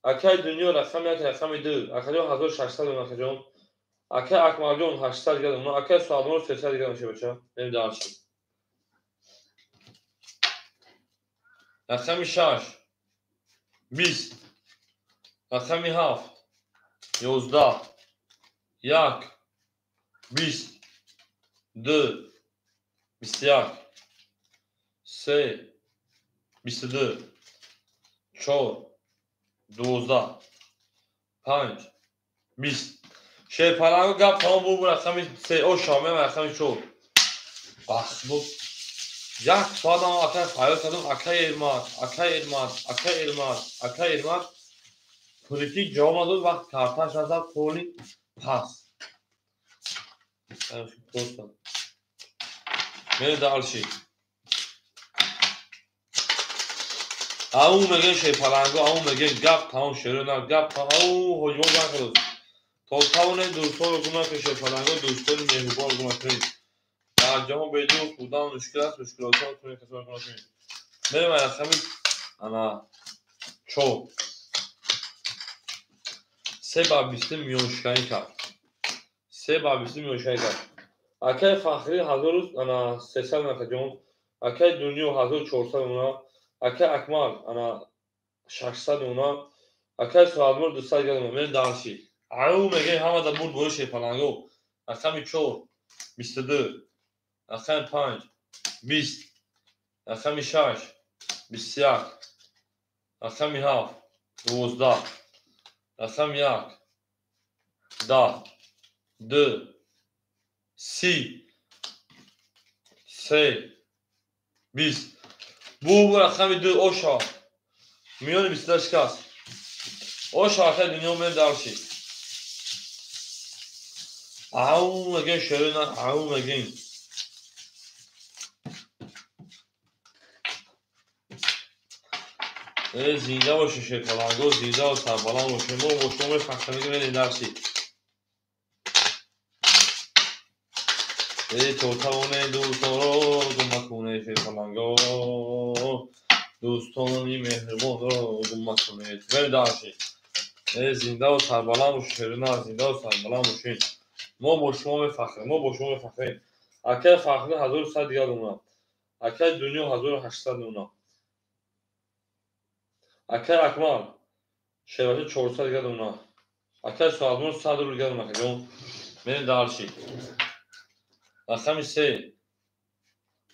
اکه دنیا رقم 1 رقم 2 اکه جون 1600 اکه جون اکه اکمال جون 800 دیگر میمونه اکه سالمون 300 دیگر میشه بچا نمیدار شد رقم 6 20 رقم 7 11 1 20 2 21 3 22 4 12 5 20 شیر پلنگو گپ تمام بو رقم 3 او شامه رقم 4 بخ بود یک ساعت هم اکای خیال کردم اکای علمات پولیتی جا آمد وقت کارتاش از پولی پاس میره دالشی او میگه شیر پلنگو او میگه گپ تمام شروع نه گپ تمام او هجوم کرد تا تاونه دوستان رو گناه که شیر پلنگو دوستان مهربان گناه کنید در جهان بدون بودن مشکلات ها کنید کسان کنید میره من خمید انا چو سه بابیسته میونشکنی کرد اکای فخری 1000 انا 300 نکجون اکای دنیا 1400 اونا اکای اکمال انا 600 اونا اکای سوالمور 200 گرم من دانشی او میگه همه دا بود بوش پلنگو اکای 4 22 اکای 5 20 اکای 6 21 اکای 7 12 اکای 1 10 2 30 3 20 bu رقم 2 اوشا میون 20 شکست اوشا خیلی دنیا من دارشی او مگه شروع نه او مگه زنده باشه شکلانگو زنده و سربالان باشه ما با شما فخر میگه دارشی توتاونه دوستان رو گمکنه شکلانگو دوستانی مهربان رو گمکنه من دارشی زنده و سربلند و شیرین زنده و سربلند باشین ما با شما میفخریم اکای فخری 1100 دیگر اونا اکای دنیا 1800 اونا اکای اکمال شیرین 400 دیگر اونا اکای سوالمون 100 رو دیگر اونا که من دارشی رقم 3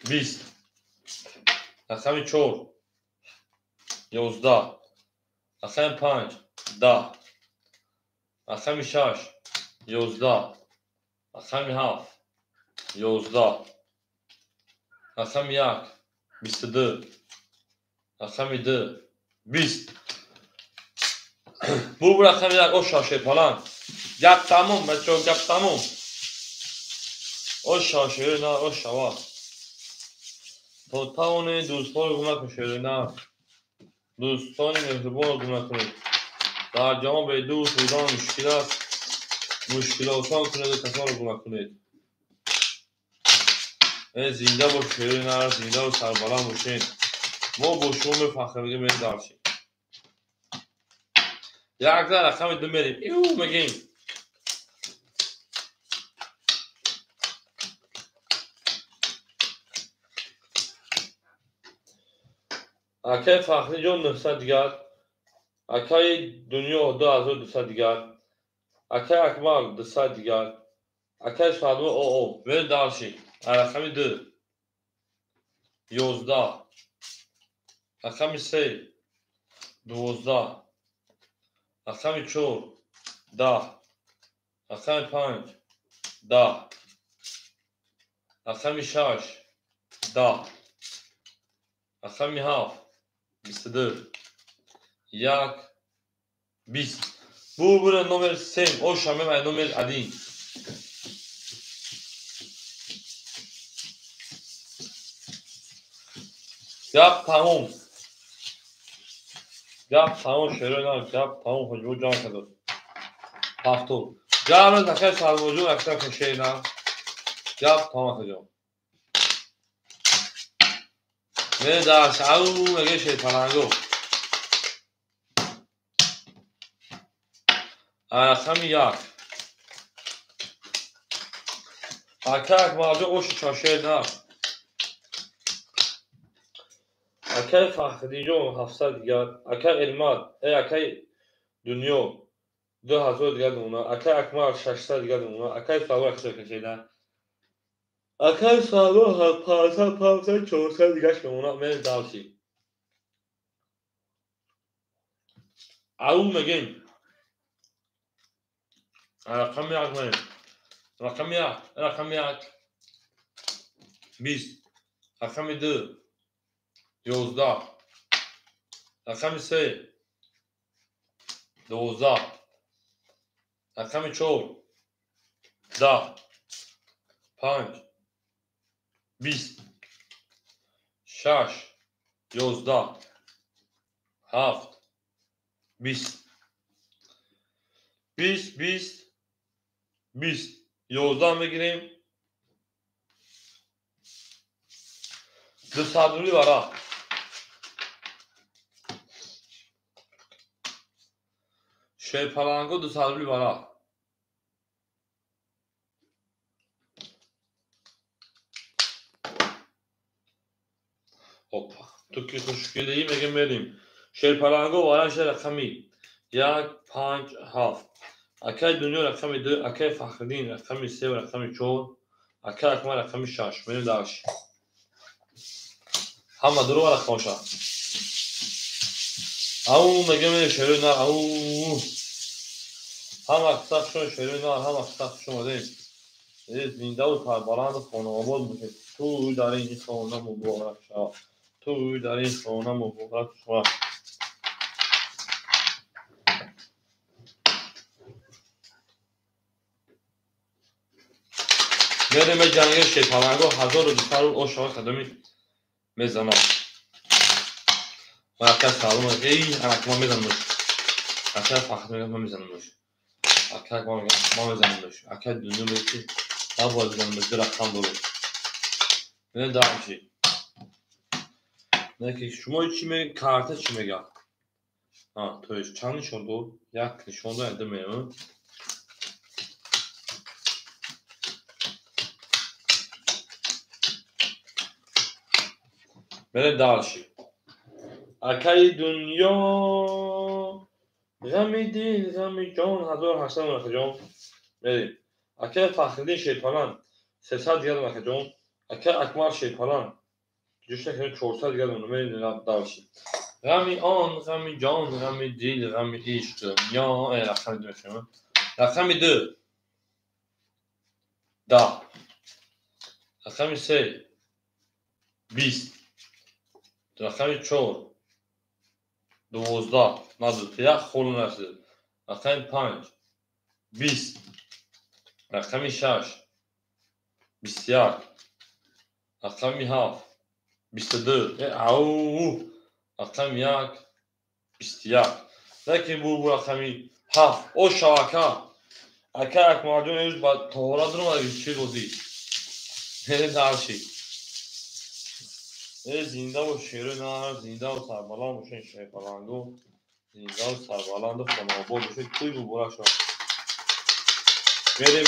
20 رقم 4 11 رقم 5 10 رقم 6 11 رقم 7 11 رقم 1 22 رقم 2 20 bu رقم 1 o şaşır falan gap tamam بچه gap tamam o şaşır نه o şava تا اون دوستان رو گمراه کنید نه دوستان مهربان رو گمراه کنید در جهان به دوست بودن مشکلات ها کنید و کسان رو گمراه کنید زنده باشید نه زنده و سربلند باشید ما با شما میفخریم میگه من دارشیم یک رقم 2 میریم ایو میگیم اکای فخری جان 900 دیگر اکای دنیا 2200 دیگر اکای اکمال 200 دیگر اکای سوالمو او من دارشیم رقم 2 11 رقم 3 12 رقم 4 10 رقم 5 10 رقم 6 10 رقم 7 22 1 20 bu bura numer 3 o şame ve numer adin gap tamam şöyle gap tamam hoca can kadar hafta yarın takar salvocu akşam şeyine gap tamam hocam ve daha şauu mege şey falango رقم 1 اکای اکمال o şaşır نه اکای فخری جان 700 دیگر اکای علمات اکای دنیا 2000 دیگر اونا اکای اکمال 600 دیگر اونا اکای سوال اکسر کشیدن اکای سوال 500 400 دیگر اونا من دارشی او میگیم رقم یک میگیم رقم یک 20 رقم 2 11 رقم 3 12 رقم 4 10 5 20 6 11 7 20 20 20 20 11 میگیریم 200 برا şey palango 200 برا hoppa تو که خوشگلی میگم بریم şey palango برای şey رقمی 1 5 7 اکای دنیا رقمی 2 اکای فخردین رقمی 3 و رقمی 4 اکای اکمل رقمی 6 میریم داش همه درو و رقم شد او میگم شروع نه او هم اکساق شما شروع نه هم اکساق شما دیم زنده و سربلند و خانه آباد باشه تو در این خانه مبارک شد تو در این خانه مبارک شد بریم جنگ شیپالنگو 1200 او شما خدمی میزنم و اکای سالم ای انک ما میزنمش اکای فخر میگم ما میزنمش اکای ما میزنمش اکای دنیا میگه تا باز میزنمش در رقم داره نه دارمشی نه که شما چی میگه کارت چی میگه ها توش چند نشون دو یک نشون دو انده میمون بریم دارشی اکای دنیا غمی دل غمی جان 1800 مرخ جان بریم اکای فخردین شیپالان 300 گرم مرخ جان اکای اکمال شیپالان جوش نکنیم 400 گرم بریم دارشی غمی آن غمی جان غمی دل غمی عشق یا رقم دو شما رقم 2 10 رقم 3 20 رقم 4 12 نزد یک خول نرسید رقم 5 20 رقم 6 21 رقم 7 22 او رقم 1 21 لیکن bu رقمی 7 o şaka اکا اکماردون ایوز با طهارت رو مدگی چی روزی هنه درشی زنده و شیره نه زنده و سربلان باشین شیپالنگو زنده و سربلند و خاناباد باشین توی ببورا شد میریم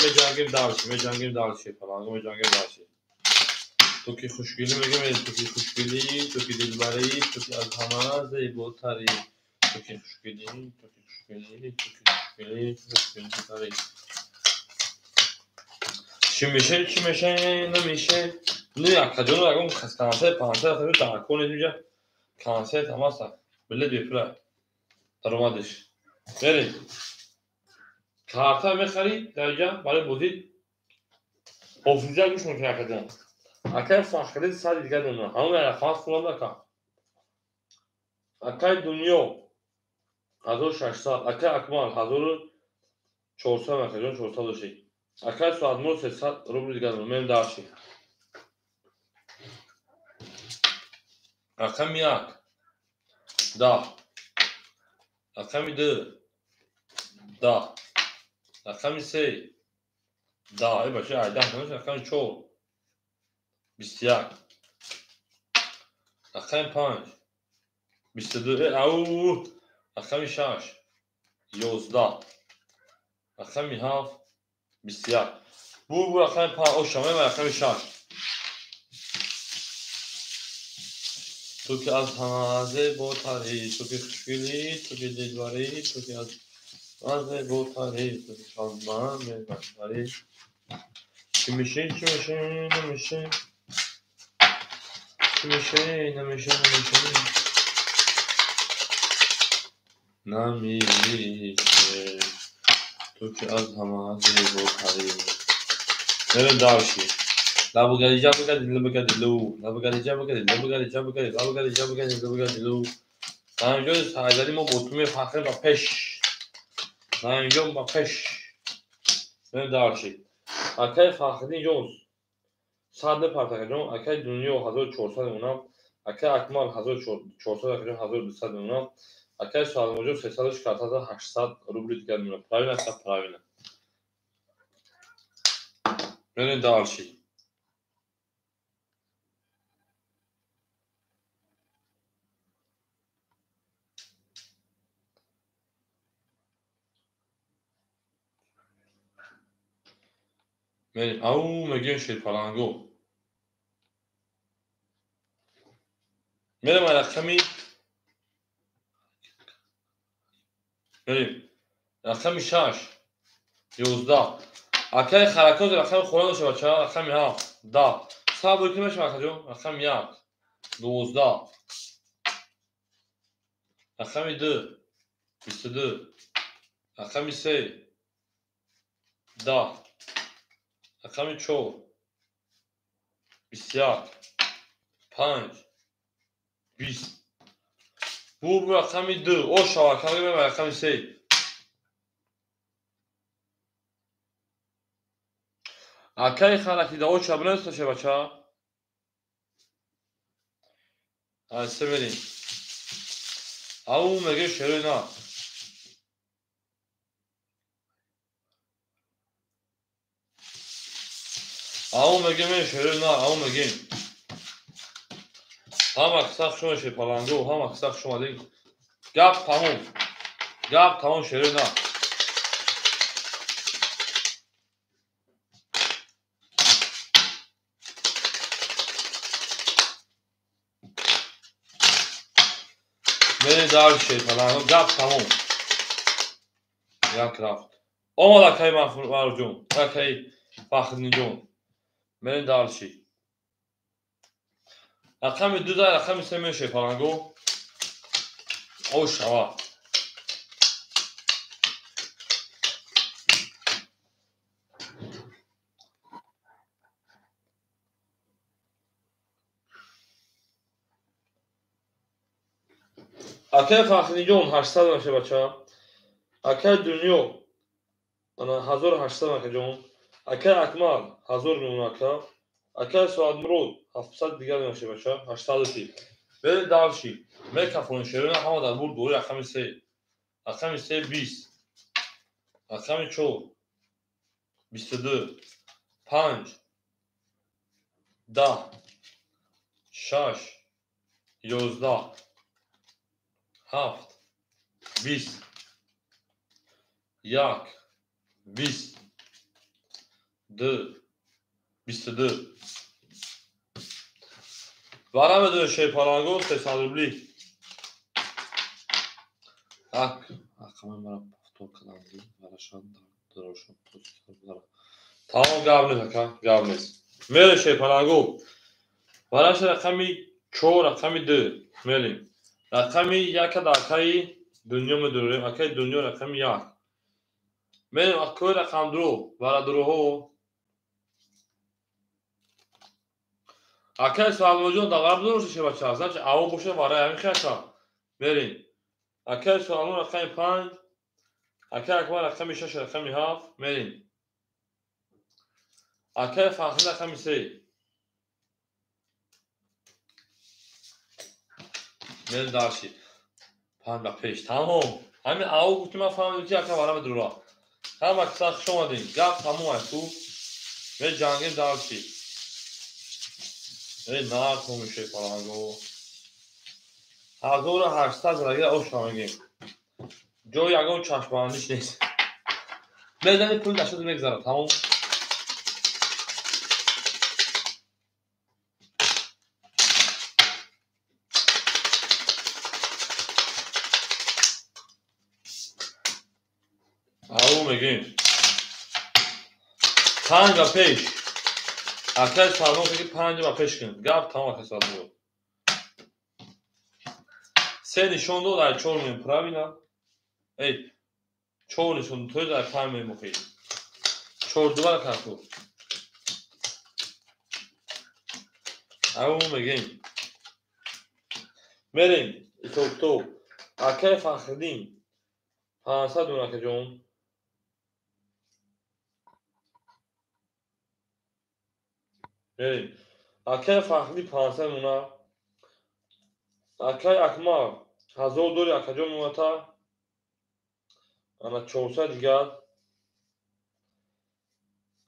جنگیم درشی شیپالنگو جنگیم درشی تو که خوشگلی میگم تو که خوشگلی تو که دلبری تو که از همه زیباتری تو که خوشگلی تری چی میشه نمیشه نه یک جون اگه اون کانسر پانسر خیلی تاکون اینجا کانسر تماسا بله دیپلا درآمدش بریم کارتا میخری درجا برای بودی اوفیزال گوش میکنه کدوم اکای فخری سال دیگه دونه همون خاص کنم نکن اکای دنیا 1600 اکای اکمال 1400 مخجون 400 اکای سوادمون 300 روبل دیگه دونه من داشتی رقم 1 10 رقم 2 10 رقم 3 10 ای باشه 10 رقم 4 21 رقم 5 22 او رقم 6 11 رقم 7 21 bu رقم 5 o شامه و رقم 6 تو که از همه زیباتری تو که خوشگلی تو که دلبری تو که از همه زیباتری تو که شادمان مهربانی چی میشه نمیشه چی میشه نمیشه نمیشه تو که از همه زیباتری. بریم دارشی. لبو گلی جا بگردی لبو گردی لو. لبو گلی جا بگردی لبو گردی جا بگردی لبو گلی جا بگردی لبو گردی لو. در اینجا سعیداری ما بطومه فخر با پش. در اینجا با پش. بریم دارشی. اکای فخری جونز. صد پرتاکه جون. اکای دنیا 1400 اونم. اکای اکمال 1400 اکای 1200 اونم. اکای سوال موجود 34800 روبلی دیگر میونه. پراوینه تا پراوینه. بریم دارشی. بریم او میگیم شیرپلنگو. بریم رقمی. بریم رقمی 6 11 اکای خرکات رقم خورا داشته بچه ها. رقمی 7 10 صبر کنید بشه بچه جون. رقم 1 12 رقم 2 22 رقم 3 10 رقم 4 21 5 20 bu raqami 2 o şabakəli və rəqami 3 akay xarakida o çabına üstə bача ay severin au mege şerina au mege me şerina au mege هم اکساق شما شیرپلنگو هم اکساق شما دیگه گپ تموم شروع نه بری دار شیرپلنگو گپ تموم یک رفت اما لکای مفرور جون لکای فخرین جون بری دار شی رقم 2 در رقم 3 می شیرپلنگو او شوا اکای فخرین جون 800 میشه بچه اکای دنیا 1800 میشه جون اکای اکمال 1000 میمونه اکای سواد مرود 700 دیگر میشه بچه 83 بری دار شی میکافون شیرین همه در بود دوری رقم 3 رقم 3 20 رقم 4 22 5 10 6 11 7 20 1 20 2 22 ورم دو شیرپلنگو 300 روبلی tak kamera powtórka Varashan Doroshan tamam gavniz میره شیرپلنگو براش رقمی 4 رقمی 2 میلیم رقمی 1 دکای دنیا میدوریم اکای دنیا رقمی 1 میلیم اکای رقم 2 برا دروهو اکای سوال موجود دقیق دروشه بچه ها چه او باشه برای همین خیلی میریم اکای سوالون رقمی 5 اکای اکبر رقمی 6 رقمی 7 میریم اکای فخری رقمی 3 میریم دارشی 5 و پیش تمام همین او گفتیم من فهمیدم که اکای برام درورا هم اکساق شما دین گفت تمام هست تو میریم جنگیم دارشی میریم نار میشه پلنگو 1800 رگه او شامگیم جو یگون چشمانیش نیست بدن پول داشته میگذاره تمام او میگیم 5 و پیش اکای سالمون که 5 و پیش کنید گفت تمام اکای سالمون 3 نشون دو در 4 میگیم پراوینا ای چورشون توی در پرمی مخیر چور دوبار کارتو اون بگیم بریم تو اکه فخردین 500 دونه که جون بریم اکه فخردی 500 دونه اکه اکمار 1000 دوری اکه جون موتا انا 400 دیگر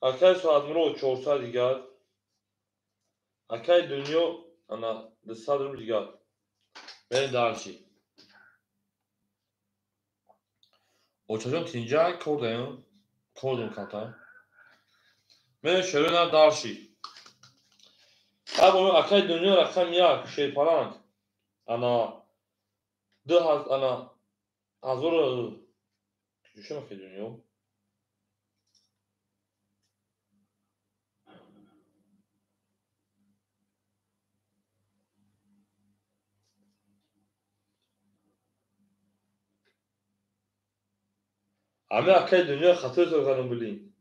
اکه سوادمرو 400 دیگر اکه دنیا انا 200 رو دیگر بریم دارچی اوچاجون تینجا کردیم کردیم کتا من شروع دارشی ابو اکه دنیا رقم یک شیپالان انا 2000 انا 1000 شو که دنیا همه اکه دنیا خطر تو کنم بلین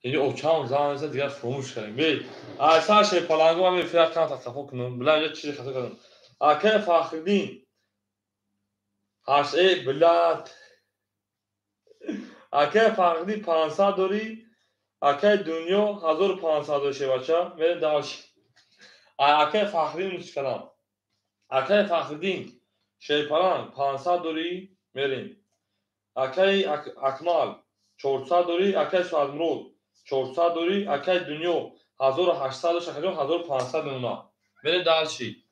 یعنی اوچان زمان دیگر فراموش کردیم بی اصلا شیپالانگو همه فیلم کن تا کفو کنم بلند یه چیزی خطر کنم اکه فخردین هشت بلاد اکه فخردی 500 دوری اکه دنیا 1500 دوشه بچه میره داشت اکه فخردین نیست کنم اکه فخردین شیپالان 500 دوری میریم اکه اکمال 400 دوری اکه سوادمرود 400 دوری اکه دنیا 1800 شکرون 1500 نونا میره دالشی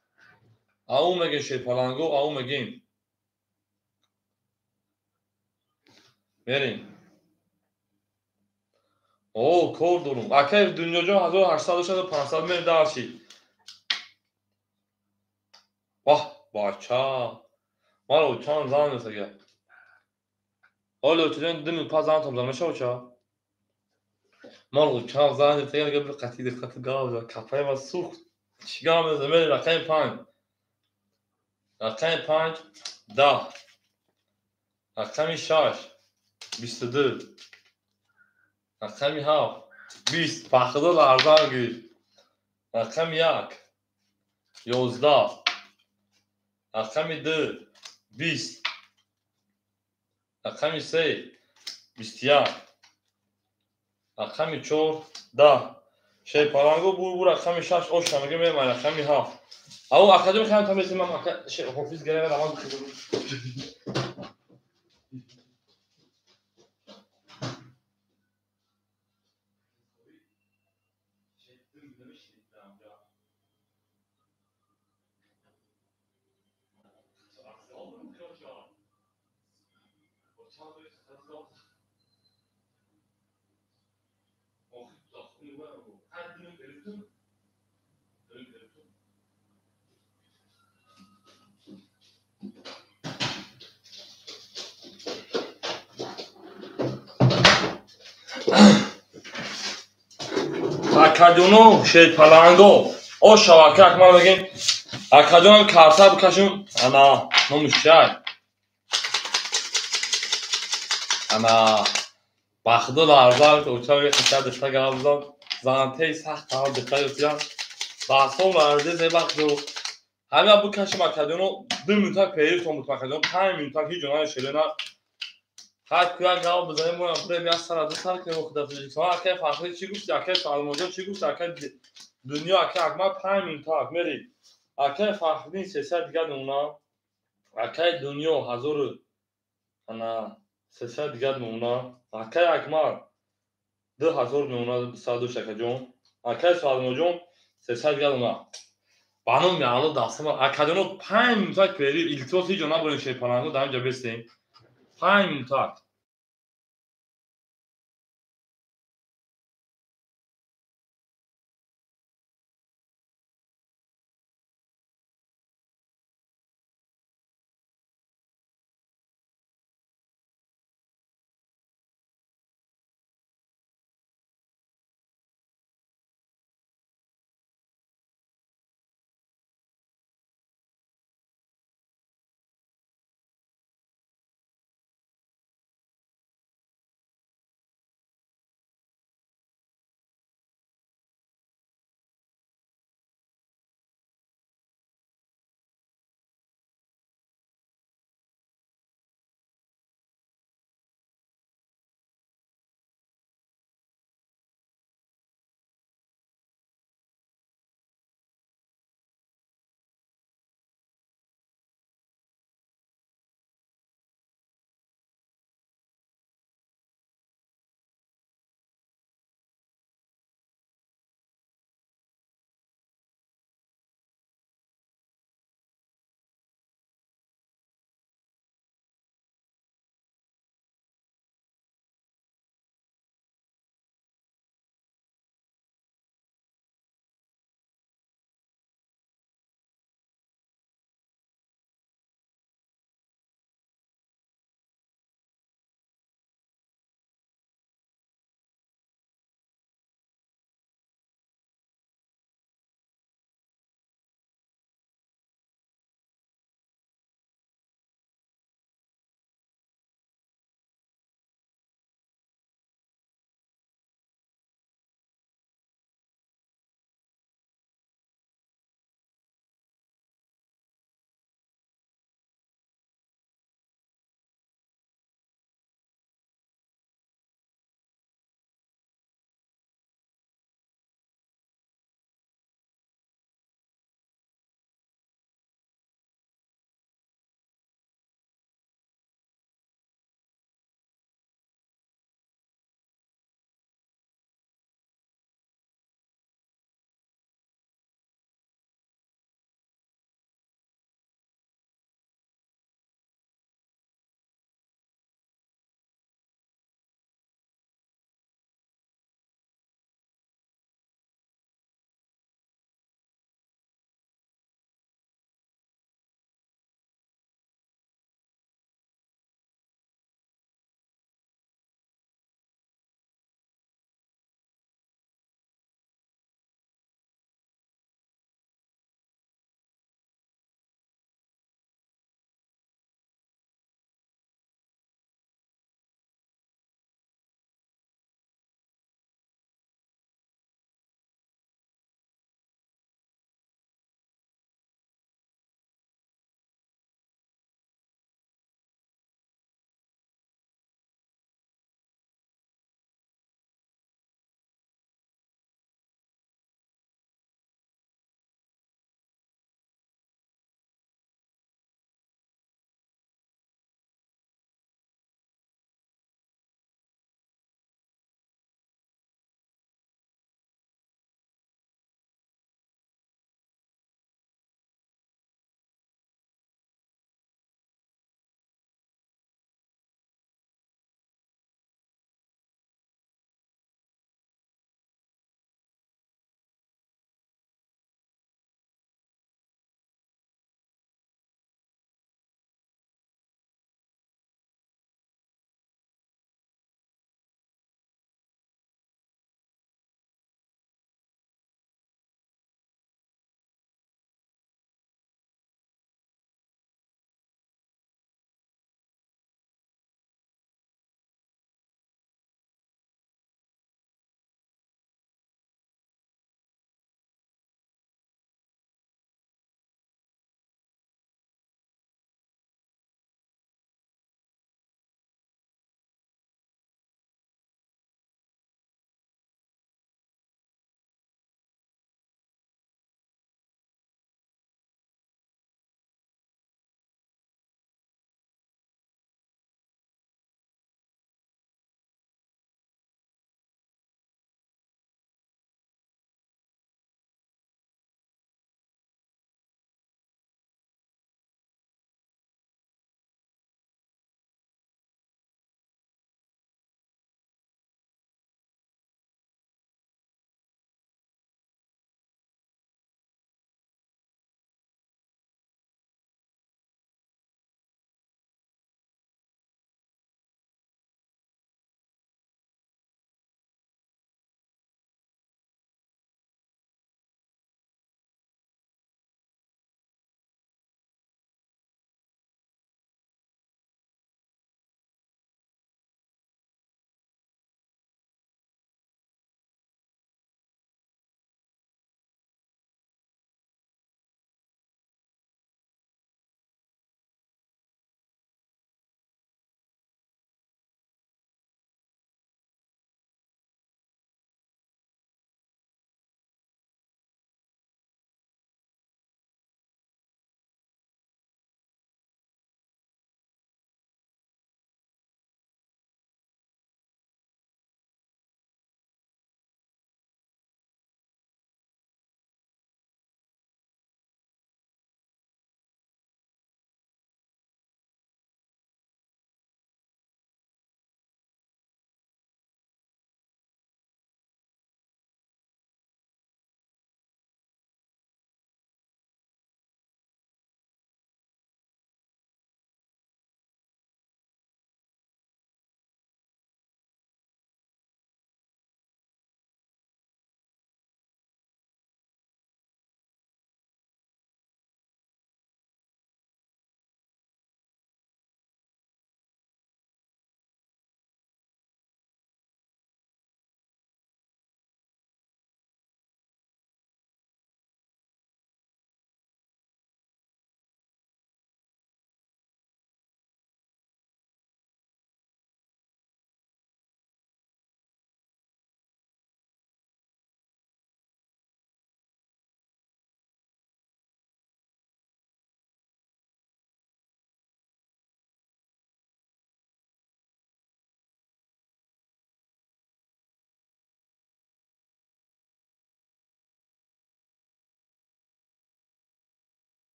او میگه شیپالانگو او میگیم میریم او کور دارم اکه دنیا جو 1800 شد 500 میره دالشی واه باچا مالو چان زان نسگه اولو تجن دنو پازان تم زمان شوچا مالو چان زان نسگه قبل قتیل قتل گاو کافه ما سوخت چیگام زمین رقم 5 رقم 5 10 رقم 6 22 رقم 7 20 فخدا لرزان گیر رقم 1 11 رقم 2 20 رقم 3 21 رقم 4 10 شیپالانگو بور رقم 6 اوشا میگه من رقم 7 او اکادمی خیلی تا میتونم حافظ گره روان بکنم اکادونو شیپالانگو او شواکه اکمال بگیم اکادونو کارتا بکشون انا نموشای انا باخدو لارزان اوچاوی خطر دسته گابزان زانته سخت ها دسته گابزان باسون لارزه زی باخدو همه ابو کشم اکادونو 2 منتاک پیری تون بود اکادونو 5 منتاک هی جنای شلینا هر کیا گاو بزنیم مون پره بیا سر دو سال که خدا فیزیکسون اکه فاخری چی گفت اکه سالموجو چی گفت اکه دنیا اکه اکما 5 منتاک میری اکه فاخری 300 دیگه اونا اکه دنیا 1000 انا 300 دیگه اونا اکه اکما 2000 نونا سادو شکه جون اکه سالموجو 300 دیگه اونا بانو میالو داستم اکادونو 5 منتاک پیری ایلتوسی جونا برین شیپالانگو دام جا بستیم 5 منتاک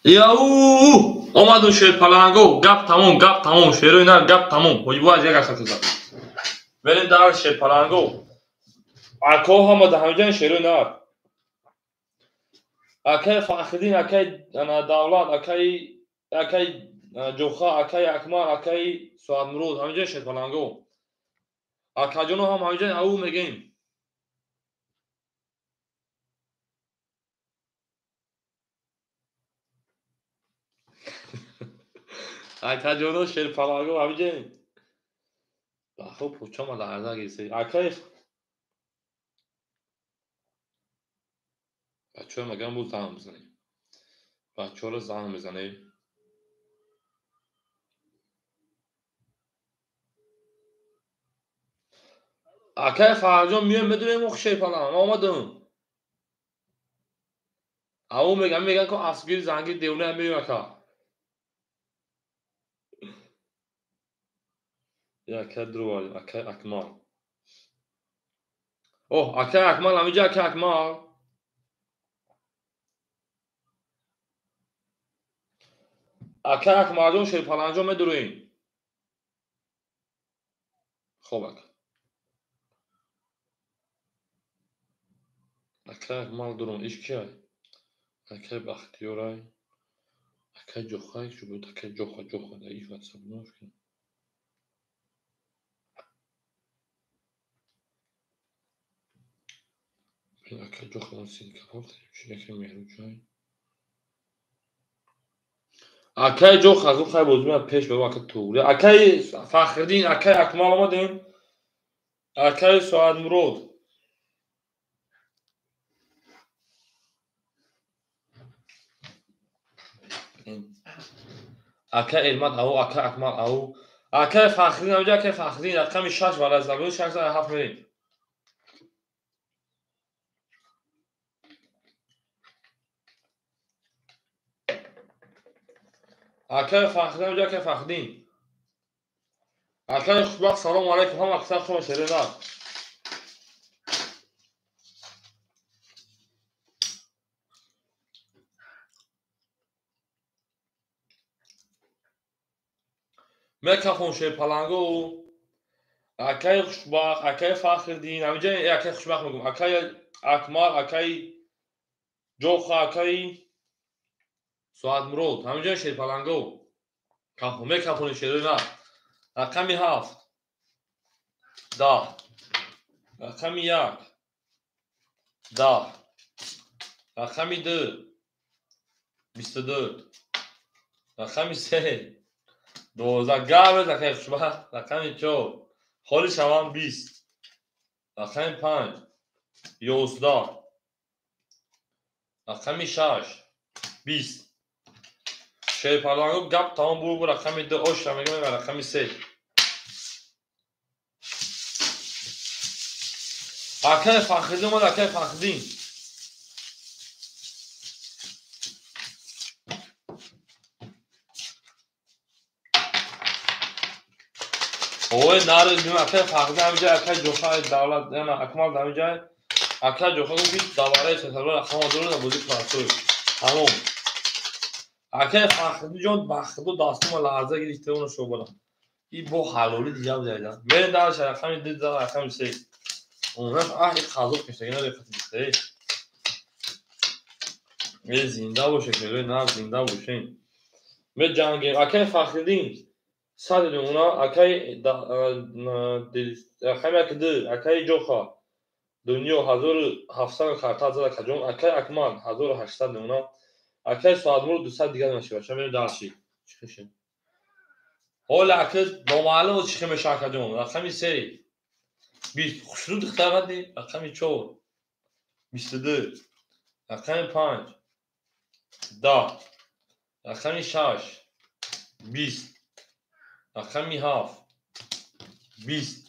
Яу! Омаду шерпаланго, гап тамом, шерӯи нар гап тамом. Ҳоҷибу аз як асад зад. Берем дар шерпаланго. Ако ҳама дар ҳамҷан шерӯи нар. Акай Фахриддин, акай Давлат, акай Ҷоха, акай Акмал, акай Суадмурод, ҳамҷан шерпаланго. Акаҷоно ҳам ҳамҷан ау мегем. Акаҷоно шерпаланго ҳамҷан. Хуб, почома ларза гирсе. Акай бачаҳо мегам бо зан мезанем. Бачаҳоро зан мезанем. Акай Фарҷон миёем медунем мо шерпаланг омадам. Ау меган ко асбгир зангир девона меём ака. Акай Дрували, акай Акмал. О, акай Акмал ҳамиҷа акай Акмал. Акай Акмалҷон шерпаланҷон медурем. Хуб ака. Акай Акмал дурум иш кияй? Акай Бахтиёрай. Акай Ҷохай шу буд акай Ҷоха да иш ватсап нош ки. Акай Ҷоха он Сингапур чи акай Меҳрубҷой. Акай Ҷоха гуфт хай боз меяд пеш бева акай Туғри. Акай Фахриддин, акай Акмал омадем. Акай Суадмурод. Акай Эрмат ау, акай Акмал ау. Акай Фахриддин ҳамиҷа акай Фахриддин рақами 6 валаз забуд 607 мерем. Акай Фахриддин ҳамиҷа акай Фахриддин. Акай Хушбахт салому алайкум ҳама аксар шумо шерӯи нар. Мекафон шерпаланго. Акай Хушбахт, акай Фахриддин, ҳамиҷа акай Хушбахт мегӯм. Акай Акмал, акай Ҷоха, акай Суадмурод, ҳамиҷа шерпаланго. Мекафони шерӯи нар. Рақами 7, 10, рақами 1, 10, рақами 2, 24, рақами 3, 12. Гавез акай Хушбахт. Рақами 4, холи шавам 20, рақами 5, 11, рақами 6, 20. Шерпаланго гап тамом бу рақами 2 ошра мегам рақами 3. Акай Фахриддин омад акай Фахриддин. Ой нар акай Фахриддин ҳамиҷа акай Ҷоха Давлат яна Акмал ҳамиҷа акай Ҷоха гуфт давараи сатарро рақама дуру набуди классой. Тамом. Акай Фахриддин ҷон бахту дастума ларза гирифта оно шобана. И бо ҳалоли диҷаб зайда. Мерем дар рақами 2, рақами 3. Онаш аҳли қазоб киштагина рефати дисте. Зинда боше шерӯи нар зинда бошем. Ме ҷангем акай Фахриддин 100 дуна акай рақами 2 акай Ҷоха дунё 1700 карта зада каҷон акай Акмал 1800 дуна акай Суадмурод 200 дигар мешава шамем дарши чихешем. Ҳола акай номаълум чихе меша акаҷон рақами 3 20 хушрӯ дихтаради рақами 4 22 рақами 5 10 рақами 6 20 рақами 7 20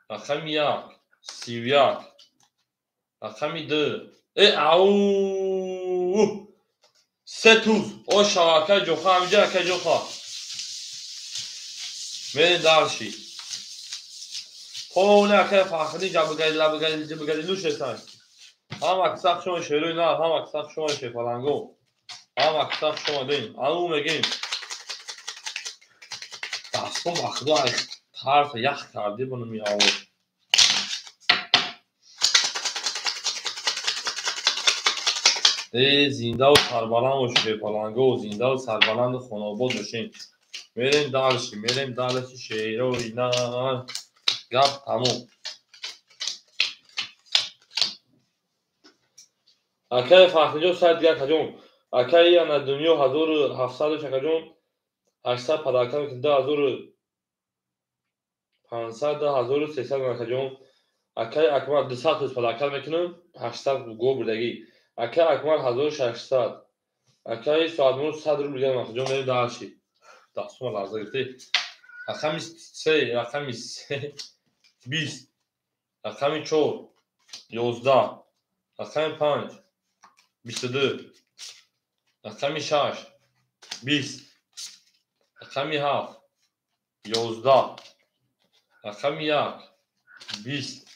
рақами 1 31 рақами 2 ау 3 туз ошава акай Ҷоха ҳамиҷа акай Ҷоха. Мерем дарши ҳола акай Фахриддин ҷабугади нӯш ресанд. ҳам аксар шумо шерӯи нар ҳам аксар шумо шерпаланго. هم اکثر شما دیم الو میگیم دستم بخدا طرف یخ کردی بونو می آورد زنده و سربلند و شیپالنگه و زنده و سربلند خاناباد باشین میریم دالشی شیر و اینا گپ تموم اکای فخری ساعت دیگر کجون اکای انا دنیا 1700 کجون 800 پداکم که 2500 1300 کجون اکای اکمال 200 روز پداکم میکنم 800 گو بردگی اکای اکمال 1600 اکای ساعتمون 100 رو بگم کجون میریم دالشی دستم لرزه گرفته رقم 3 رقم 3 20 رقم 4 11 رقم 5 22 رقم 6 20 رقم 7 11 رقم 1 20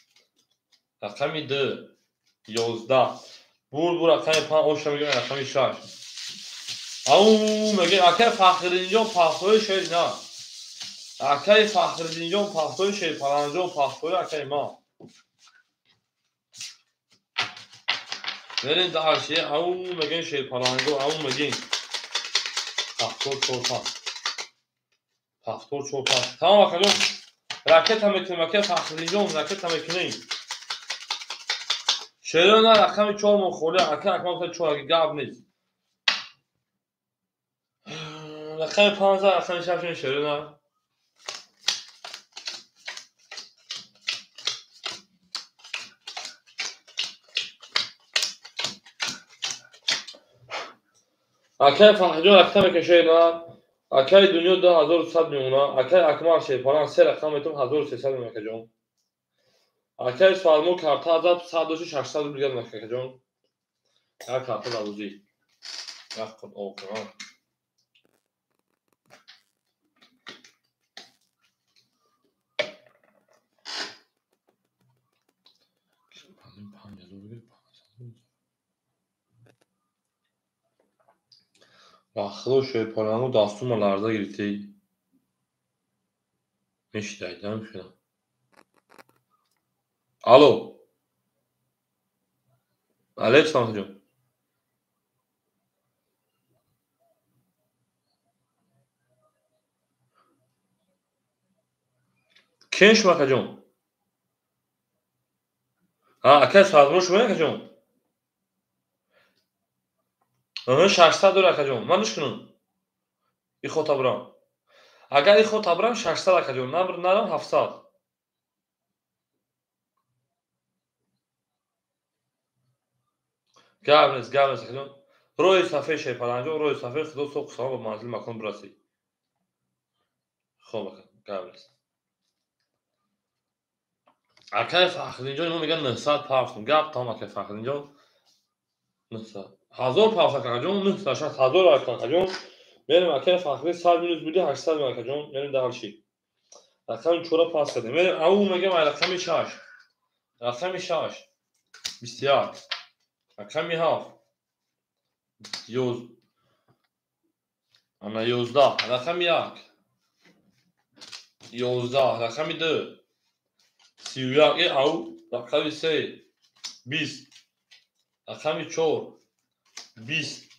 رقم 2 11 بور رقم 5 اوش میگم رقم 6 او میگه اکه فخری جان پاختوی شیر نه اکه فخری جان پاختوی شیر پلنجان پاختوی اکه ما برین داشی او میگن شیر پلنگو او میگین پاختور چوپا تمام کردم راکت هم میکنیم که فخری جان راکت هم میکنیم شیران رقم 4 مخوله اکه اکمال 4 اگه گاب نیست رقم 15 رقم 6 شیران اکه فخری جان رقم میکشه اکه دنیا 2100 میمونه اکه اکمال شیر پلنگ 3 رقم میتونم 1300 میکشه اکه سوالمو کارتا عذاب 100 میلیارد میکشه جان هر کارتا داوزی وقت خود اوکران وقتا شیر پلنگو دستوم لرزه گرفته میشنیدم شدم الو علیک سلام جان کنش مکه جان ها اکه سوالمو شما که جان 600 دلار که جان منش کنم ای خود برام اگر ای خود برام 600 که جان نرم 700 گابنس که جان روی صفحه شیر پلنگ روی صفحه خدا صبح سلام به منزل مکان برسی خوب گابنس اکه فخری جان میگن 900 پاوند گاب تمام اکه فخری جان 900 1000 پاوند که جان 900 1000 که جان میرم اکه فخری 100 مینوس بوده 800 که جان میرم دالشی رقم 4 پاس کردم میرم او میگم رقم 6 رقم 6 21 رقم 7 انا 11 رقم 1 11 رقم 2 31 او رقم 3 20 رقم 4 20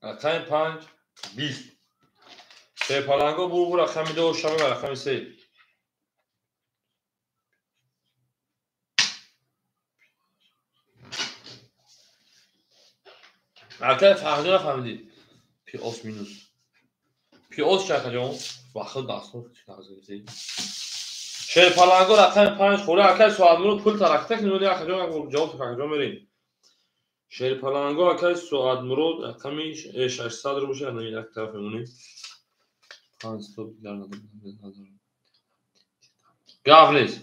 رقم 5 20 شیر پلنگو بو رقم 2 شما رقم 3 اکه فخری نفهمیدی پی اوس مینوس پی اوس چه جان وقت دستم چه شیر پلنگو رقم 5 خوره اکه سوالمو پول ترکته که نونی اکه جان جواب که جان میرین شیر پلنگو اکه سواد مرود رقم 600 رو باشه نه یک طرف میمونی 500 گاو نیست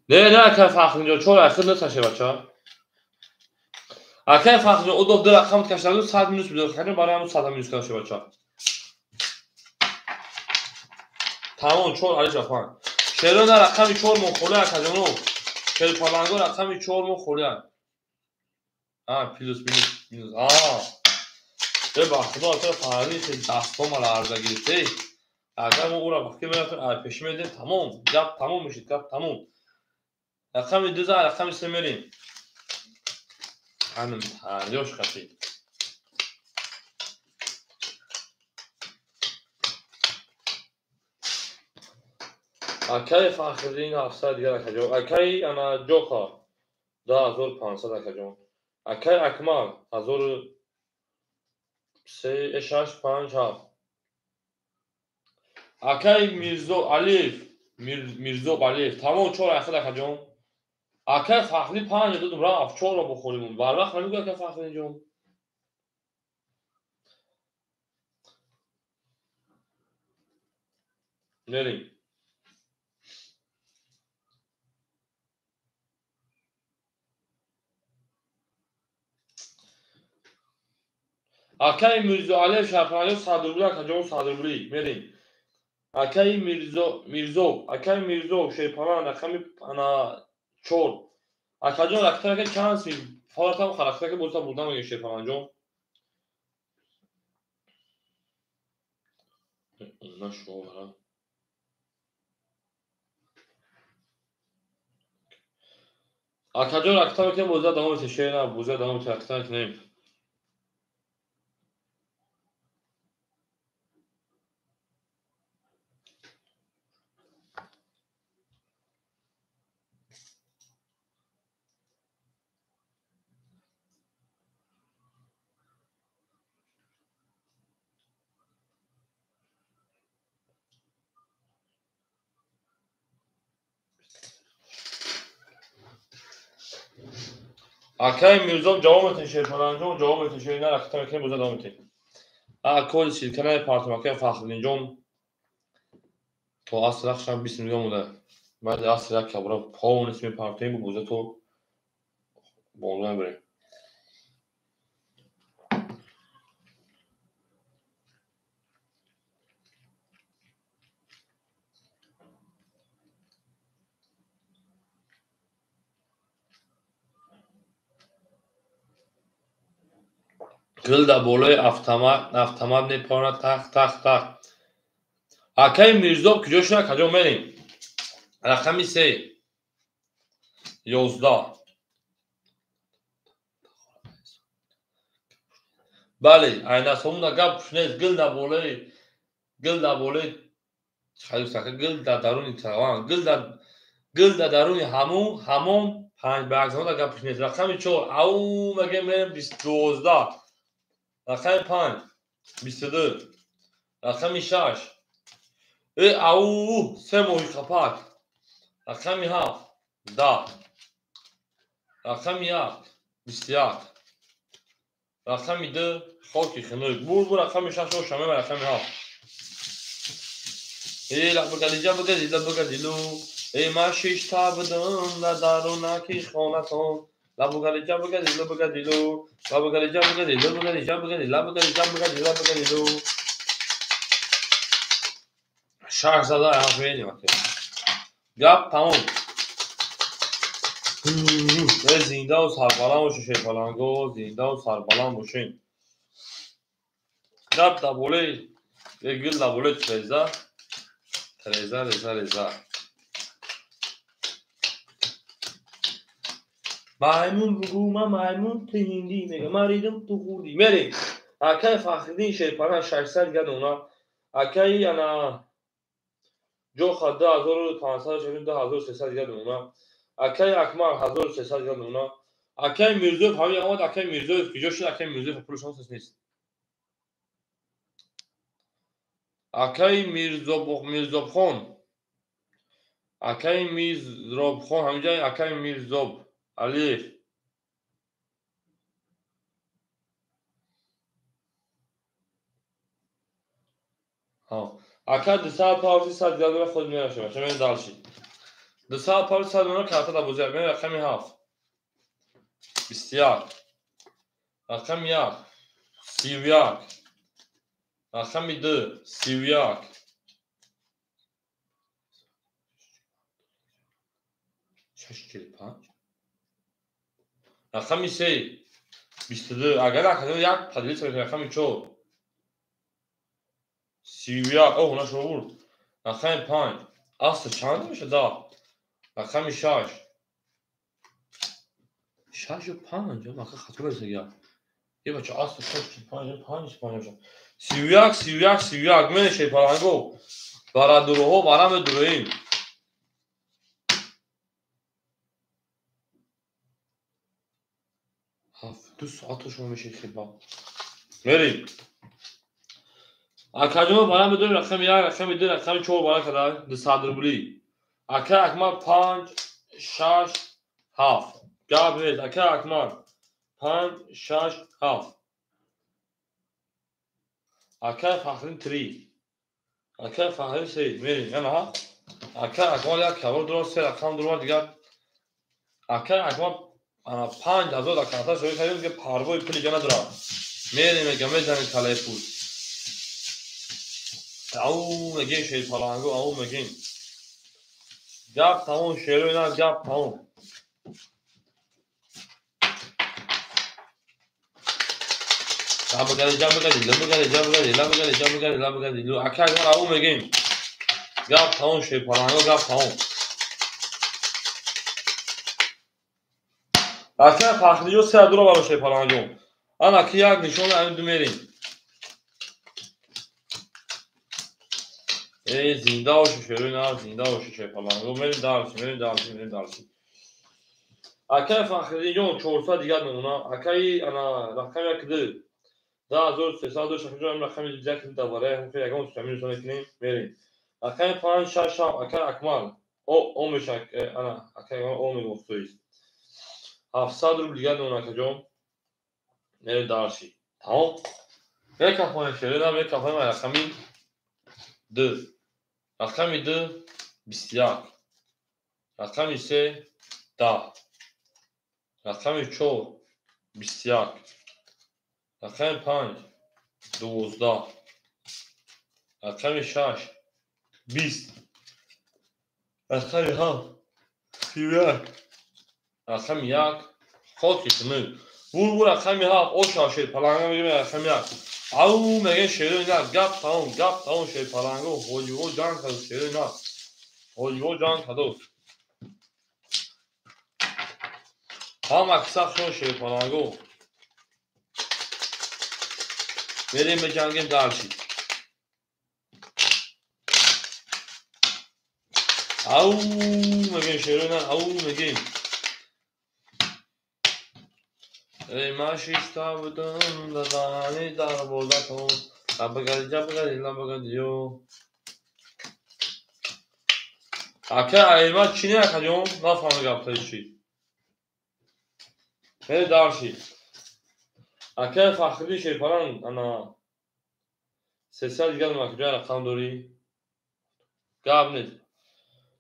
نه اکه فخری جان چون اخیر نتاشه بچه اکه فخری جان او دو رقم کشتن 100 مینوس بده کنیم برای همون 100 مینوس کنشه بچه تمام چون علی جفان شیران رقم 4 مخوله اکه جانو شیر پلنگو رقم 4 مخوله پلوس مینوس به بحثا اصلا فرقی که دستام عرضه گرفته اگر ما او را وقتی میرفتیم پیش میدیم تمام گپ تمام میشید گپ تمام رقم 2 رقم 3 میریم همین تریاش خطی اکی فخرین 700 دیگر اکجام اکی انا جوکا 10500 اکجام اکی اکمال 1003.5 اکی میرزو علیف میرزو علیف تمام 4 اکجام اکی فخری 5 دادم رفت 4 رو بخوریم بر وقت نمیگه اکی فخری جون بریم اکی میرزو علیف شرفانی صدربولی اکجام صدربولی بریم اکی اکی میرزو شیپانان اکی انا 4 اکجام رکتر که چند سی فالتم خرکتر که بودم میگه شیپانان جون نشو برام اکجام رکتر که بوزه دامو تشه نه بوزه دامو رکتر که نیم اکی میرزو جواب تشه فلان جون جواب تشه نه رکتر که بوزه دامو تی اکل شرکت پارتماکه فخرین جون تو اصل رخشم 20 میلیون بوده بعد اصل رخ کبرا پاون اسم پارتیم بوزه تو بولون بریم گل در بالای افتماد میپاند تخت اکی میرزو کجا شد کجا میریم رقمی 3 11 بله اینا سومنا گپ شنیز گل در بالای گل در درون تاوان گل در درون همون 5 بگزمان در گپ شنیز رقمی 4 او مگه میریم 12 رقمی 5 22 رقمی 6 او 3 موی خپک رقمی 7 10 رقمی 1 21 رقمی 2 خاکی خنوی بور رقمی 6 و شمه رقمی 7 لبگلیجا ای ما 6 تا بدون در درونکی خانتون لبگلیجا شهر زده حرف میدیم گپ تمام زنده و سربلند باشین شیپالنگو زنده و سربلند باشین گپ در بالای یک گل در بالای تریزه مایمون بگو من مایمون تو هندی میگه مریدم تو خوردی میریم اکی فخردین شیپالنگ 600 گرد اونا اکی انا جو خدا 1500 شدیم 2300 گرد اونا اکی اکمال 1300 گرد اونا اکی میرزوف همین آمد اکی میرزوف کجا شد اکی میرزوف پول شانسش نیست اکی میرزوب خان اکی میرزوب خان همینجا اکی میرزوب علیف ها اکی 200 گرد خود میرشم چه می دالشی 200 اونا کارت دا بوزه می رقمی 7 21 رقم 1 31 رقم 2 31 645 رقم 3 22 اگر اکادمی یک پدیده سر رقم 4 31 اوه نشو بود رقم 5 اصل چند میشه 10 رقم 6 6 و 5 من خطا برسه یا یه بچه اصل 5 میشه 31 میشه پلنگو برای دروها برام درویم دو ساعت شما میشه خیلی میریم اکادمی برام بدون رقم 1 رقم 2 رقم 4 برای کدای دو صدر بولی اکا اکمال 5 6 7 گابریل اکا اکمال 5 6 7 اکا فخرین 3 اکا فخرین 3 میریم انا ها اکا اکمال یک کبر درست رقم درست دیگر اکا اکمال انا 5000 اکاتا شوی کردیم که پاربوی پلی جا نداره میریم گمه زنی کلای پول او مگین شی پلانگو او مگین گپ تموم شیروی نه گپ تموم لامبگانی لو اکا اکمال او مگین گپ تموم شی پلانگو گپ تموم اکا فخریو سه دورو برو شی پلانگو انا کی یک نشون همین دو میریم ای زنده باشه شیروی نه زنده باشه شی پلانگو میریم دارشیم اکای فخریون 400 دیگر نمونه اکای انا رقم یک ده 10300 شخص رقم دیگر که دوباره هم که یکم استرامی رسونه کنیم میریم اکای 5 6 7 اکای اکمال او میشه انا اکای او میگفتویست 700 روبل دیگر نمونه اکا جون میریم دارشی تمام یک کفای شیره نه یک کفای من رقمی ده رقمی ده 21 رقمی 3 10 رقمی 4 21 رقم 5 12 رقم 6 20 رقم 7 31 رقم 1 خاکتون بور رقم 7 او شاشه پلنگو میگم رقم 1 او میگه شیرو نه گپ تمام شی پلنگو هولیو جان کدو شیرو نه هولیو جان کدو هم اکساق شون شی پلنگو بریم به جنگیم دارشی او میگه شیرو نه او میگه ای ماشیستا بودم دادانی دار بودتون لبگدیو اکا ایما چینی اکا جون نفهمه گفتایی چی خیلی دارشی اکا فخری شی پران انا 300 دیگر نمک جای رقم دوری گاب نیست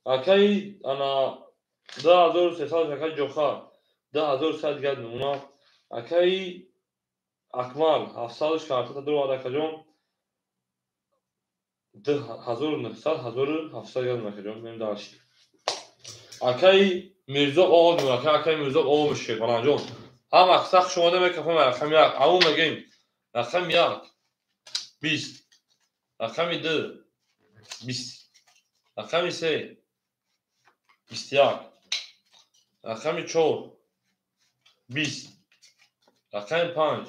اکای انا 10300 اکا جوخا 10100 دیگر نمونه اکای اکمال 700 کارتا دو واد اکا جون 1700 دیگر نمک جون میم دارشی اکای میرزا آقا دونه اکای میرزا آقا میشه پران جون هم اکساق شما ده میکفه رقم 1 او مگیم رقم 1 20 رقم 2 20 رقم 3 21 رقم 4 20 رقم 5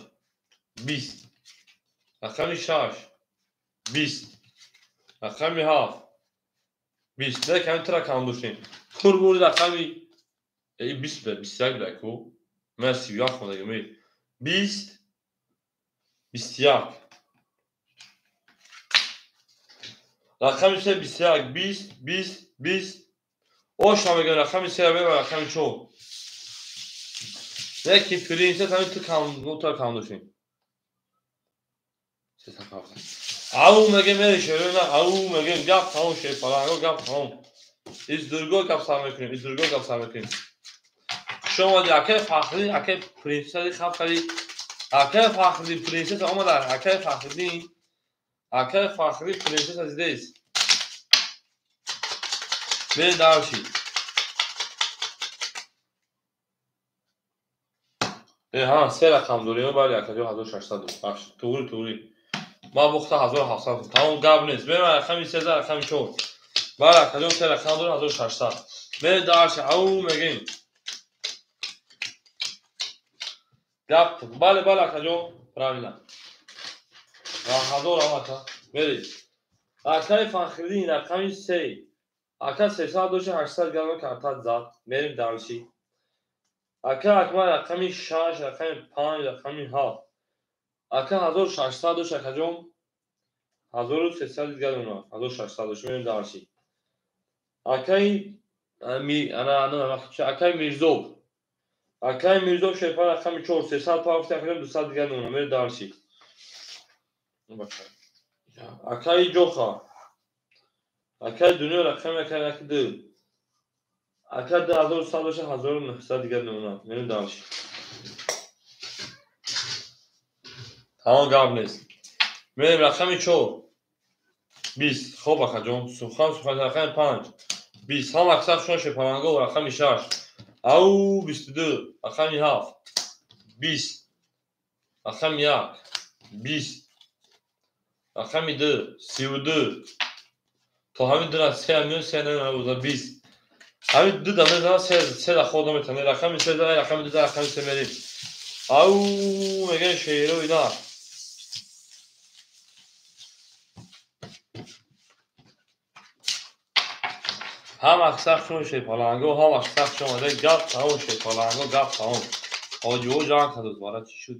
20 رقم 6 20 رقم 7 20 ده کمی تر رقم داشتیم کربوری رقمی 20 به 21 بکو من 31 خونده گمی 20 21 رقم 3 21 20 20 20 اوش هم بگم رقم 3 و رقم 4 یکی پرینسه همین تو کام داشتیم او مگه میری شروع نه او مگه گپ تموم شد پلنگو گپ تموم از درگو گپ سر میکنیم شما دی اکه فخری اکه پرینسه دی خب کردی اکه فخری پرینسه آمده اکه فخری پرینسه از دیست بین دارشی ها 3 رقم داریم ولی اکجو 1600 بخش توری ما بخته 1700 تمام گاب نیست بریم رقم 13 رقم 4 بله اکجو 3 رقم داریم 1600 بریم دارش او میگیم گاب بله اکجو правильно 1000 آمد بریم اکای فخری رقم 3 اکا 300 دوش 800 گرم کارت زد بریم دارشی اکا اکما رقم 6 رقم 5 رقم 7 اکا 1600 دوش اکجو 1300 دیگر اونا 1600 بریم دارشی اکای اکای میرزوب شفا رقم 4 300 پافت اکجو 200 دیگر اونا بریم دارشی اکای جوخا اکای دنیا رقم اکای دو اکای 2100 دوش 1900 دیگر اونا بریم دارشی تمام گاب نیست بریم رقم 4 20 خوب اکجو سخن رقم 5 20 هم اکثر شون شپانگو رقم 6 او 22 رقم 7 20 رقم 1 20 رقم 2 32 تا همین دو از 3 میلیون 3 نمیدونم 20 همین دو دمه دارم 3 خودم میتونه رقم 3 داره رقم 2 رقم 3 میریم او میگن شیرو اینا هم اکثر شون شپانگو هم اکثر شون ده گاب تمام شپانگو گاب تمام آجو جان کدوم بارا چی شد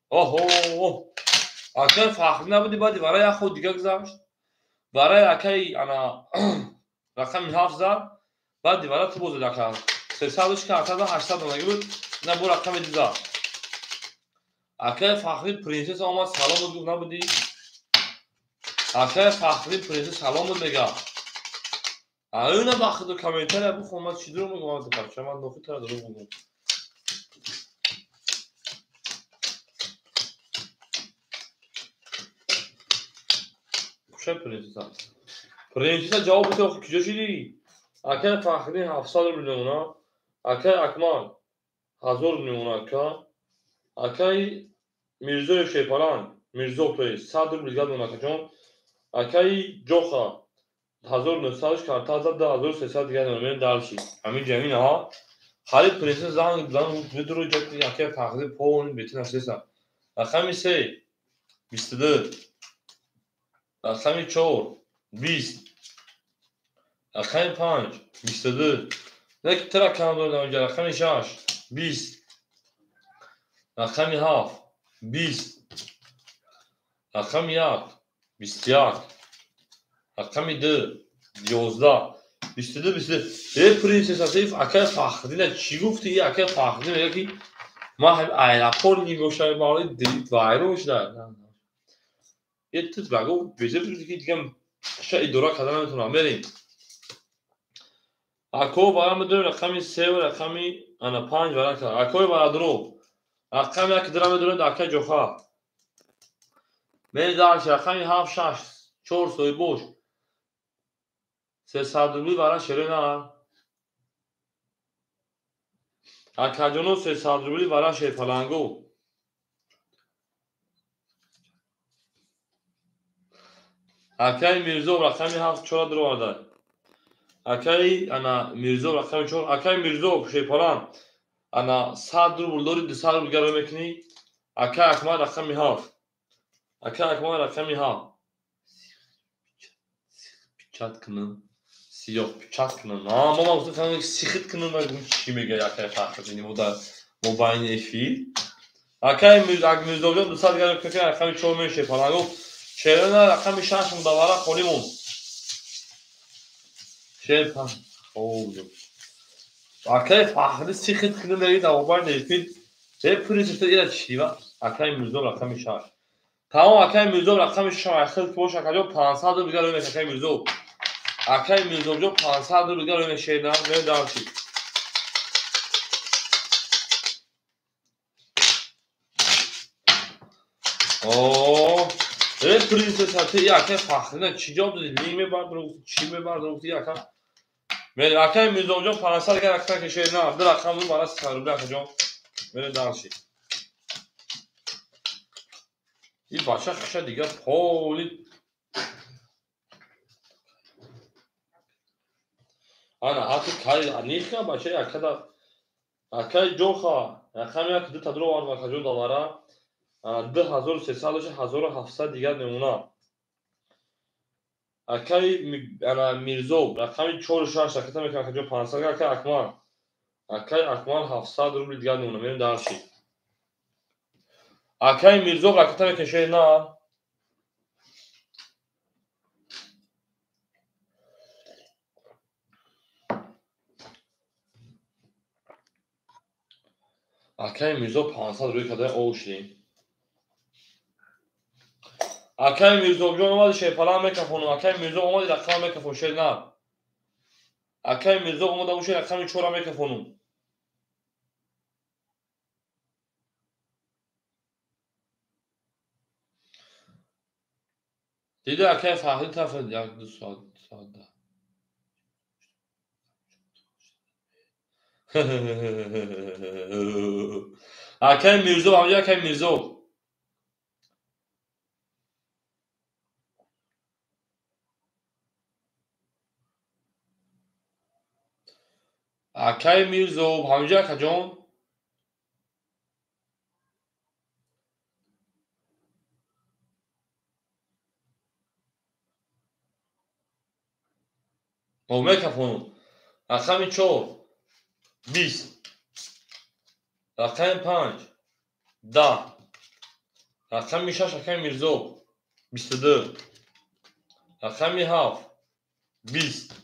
اوه اکای فخری نبودی بعدی برای خود دیگه گذاشت برای اکای انا رقم 7 زد بعد دیوارا تو بوده دکا 300 که 800 نگه بود نه بو رقم دیگه اکای فخری پرنسس آمد سلام بود نبودی اکای فخری پرنسس سلام بود میگه اینا باخت کامنتر ابو خمات چی درو میگم از پاچه من نوخی تر درو میگم چه پرنسس جواب تو کجا شدی اکای فخری 700 میلیون اکای اکمال 1000 میلیون اکای میرزو شیپالان میرزو توی 100 میلیون اکجون اکای جوخا 1900 کارت زد 1300 دیگه نمیدونم دالشی همین جمعین ها خالد پرنسس زنگ بدرو جاتی اکای فخری پون بیتن اساسا رقم 3 22 رقم 4 20 رقم 5 22 یک ترا کم دارم رقم 6 20 رقم 7 20 رقم 1 21 رقم 2 11 22 ای پرنسس اسیف اکای فخری نه چی گفتی ای اکای فخری میگه که ما ایرپورت میگوشه ما دیت وایروش دار یه تو بگو بجه که دیگه شاید دورا کردن نمیتونم بریم اکو برام بدون رقم 3 و رقم انا 5 برام کرد اکو برام درو رقم یک درام بدون اکای جوخا میدارش رقم 7 6 4 سوی boş 300 برای شیرین ها اکاجونو 300 برای شیپالانگو اکای میرزو رقم 7 4 درو آورده اکای انا میرزو رقم 4 اکای میرزو شیپالان انا 100 دلار 200 گرم میکنی اکای اکمال رقم 7 اکای اکمال رقم 7 پیچات کنم سیاه پیچات کنم ماما گفت کنم سیخت کنم بگم چی میگه اکای فخری موبایل افیل اکای میرزو 200 گرم میکنی رقم 4 میشه پالانگو شیرین رقم 6 مدوره خونیمون شیپان خوب اکای فخری سیخت کنم میگه موبایل افیل به پرنسس اینا چی و اکای میرزو رقم 6 تمام اکای میرزو رقم 6 خیلی خوش اکای 500 دیگه رو اکای میرزو اکای میرزو جو 500 دیگه رو شیرین نه دارچی اوه ای پرنسس اتی اکای فخری نه چی جواب دادی لیمه بعد رو چی به بعد رو اکای من اکای میرزو جو 500 دیگه اکای شیرین نه در رقم رو برای 300 روبل اکای بریم دارشی این بچه خشه دیگه پولی انا حتی کاری نیخه بچه یکه در اکای جوخه یکم یک دو تدرو وارد وکجون داوره 2300 و 1700 دیگر نمونه اکای میرزو رقمی 4 شرکت میکنه که جو 500 اکای اکمال 700 روبل دیگر نمونه میریم دارشی اکای میرزو رقم میکنه شه نه اکای میرزو 500 روی کده اوشیم اکای میرزو جون اومد شه فلان میکفون اکای میرزو اومد رقم میکفون شه نه اکای میرزو اومد اوشه رقم 4 میکفون دیده اکای فهدی طرف یک دو ساعت اکای میرزو همونجا اکای میرزو اکای میرزو همونجا اکا جون او میکفون رقم 4 20 رقم 5 10 رقم 6 اکای میرزو 22 رقم 7 20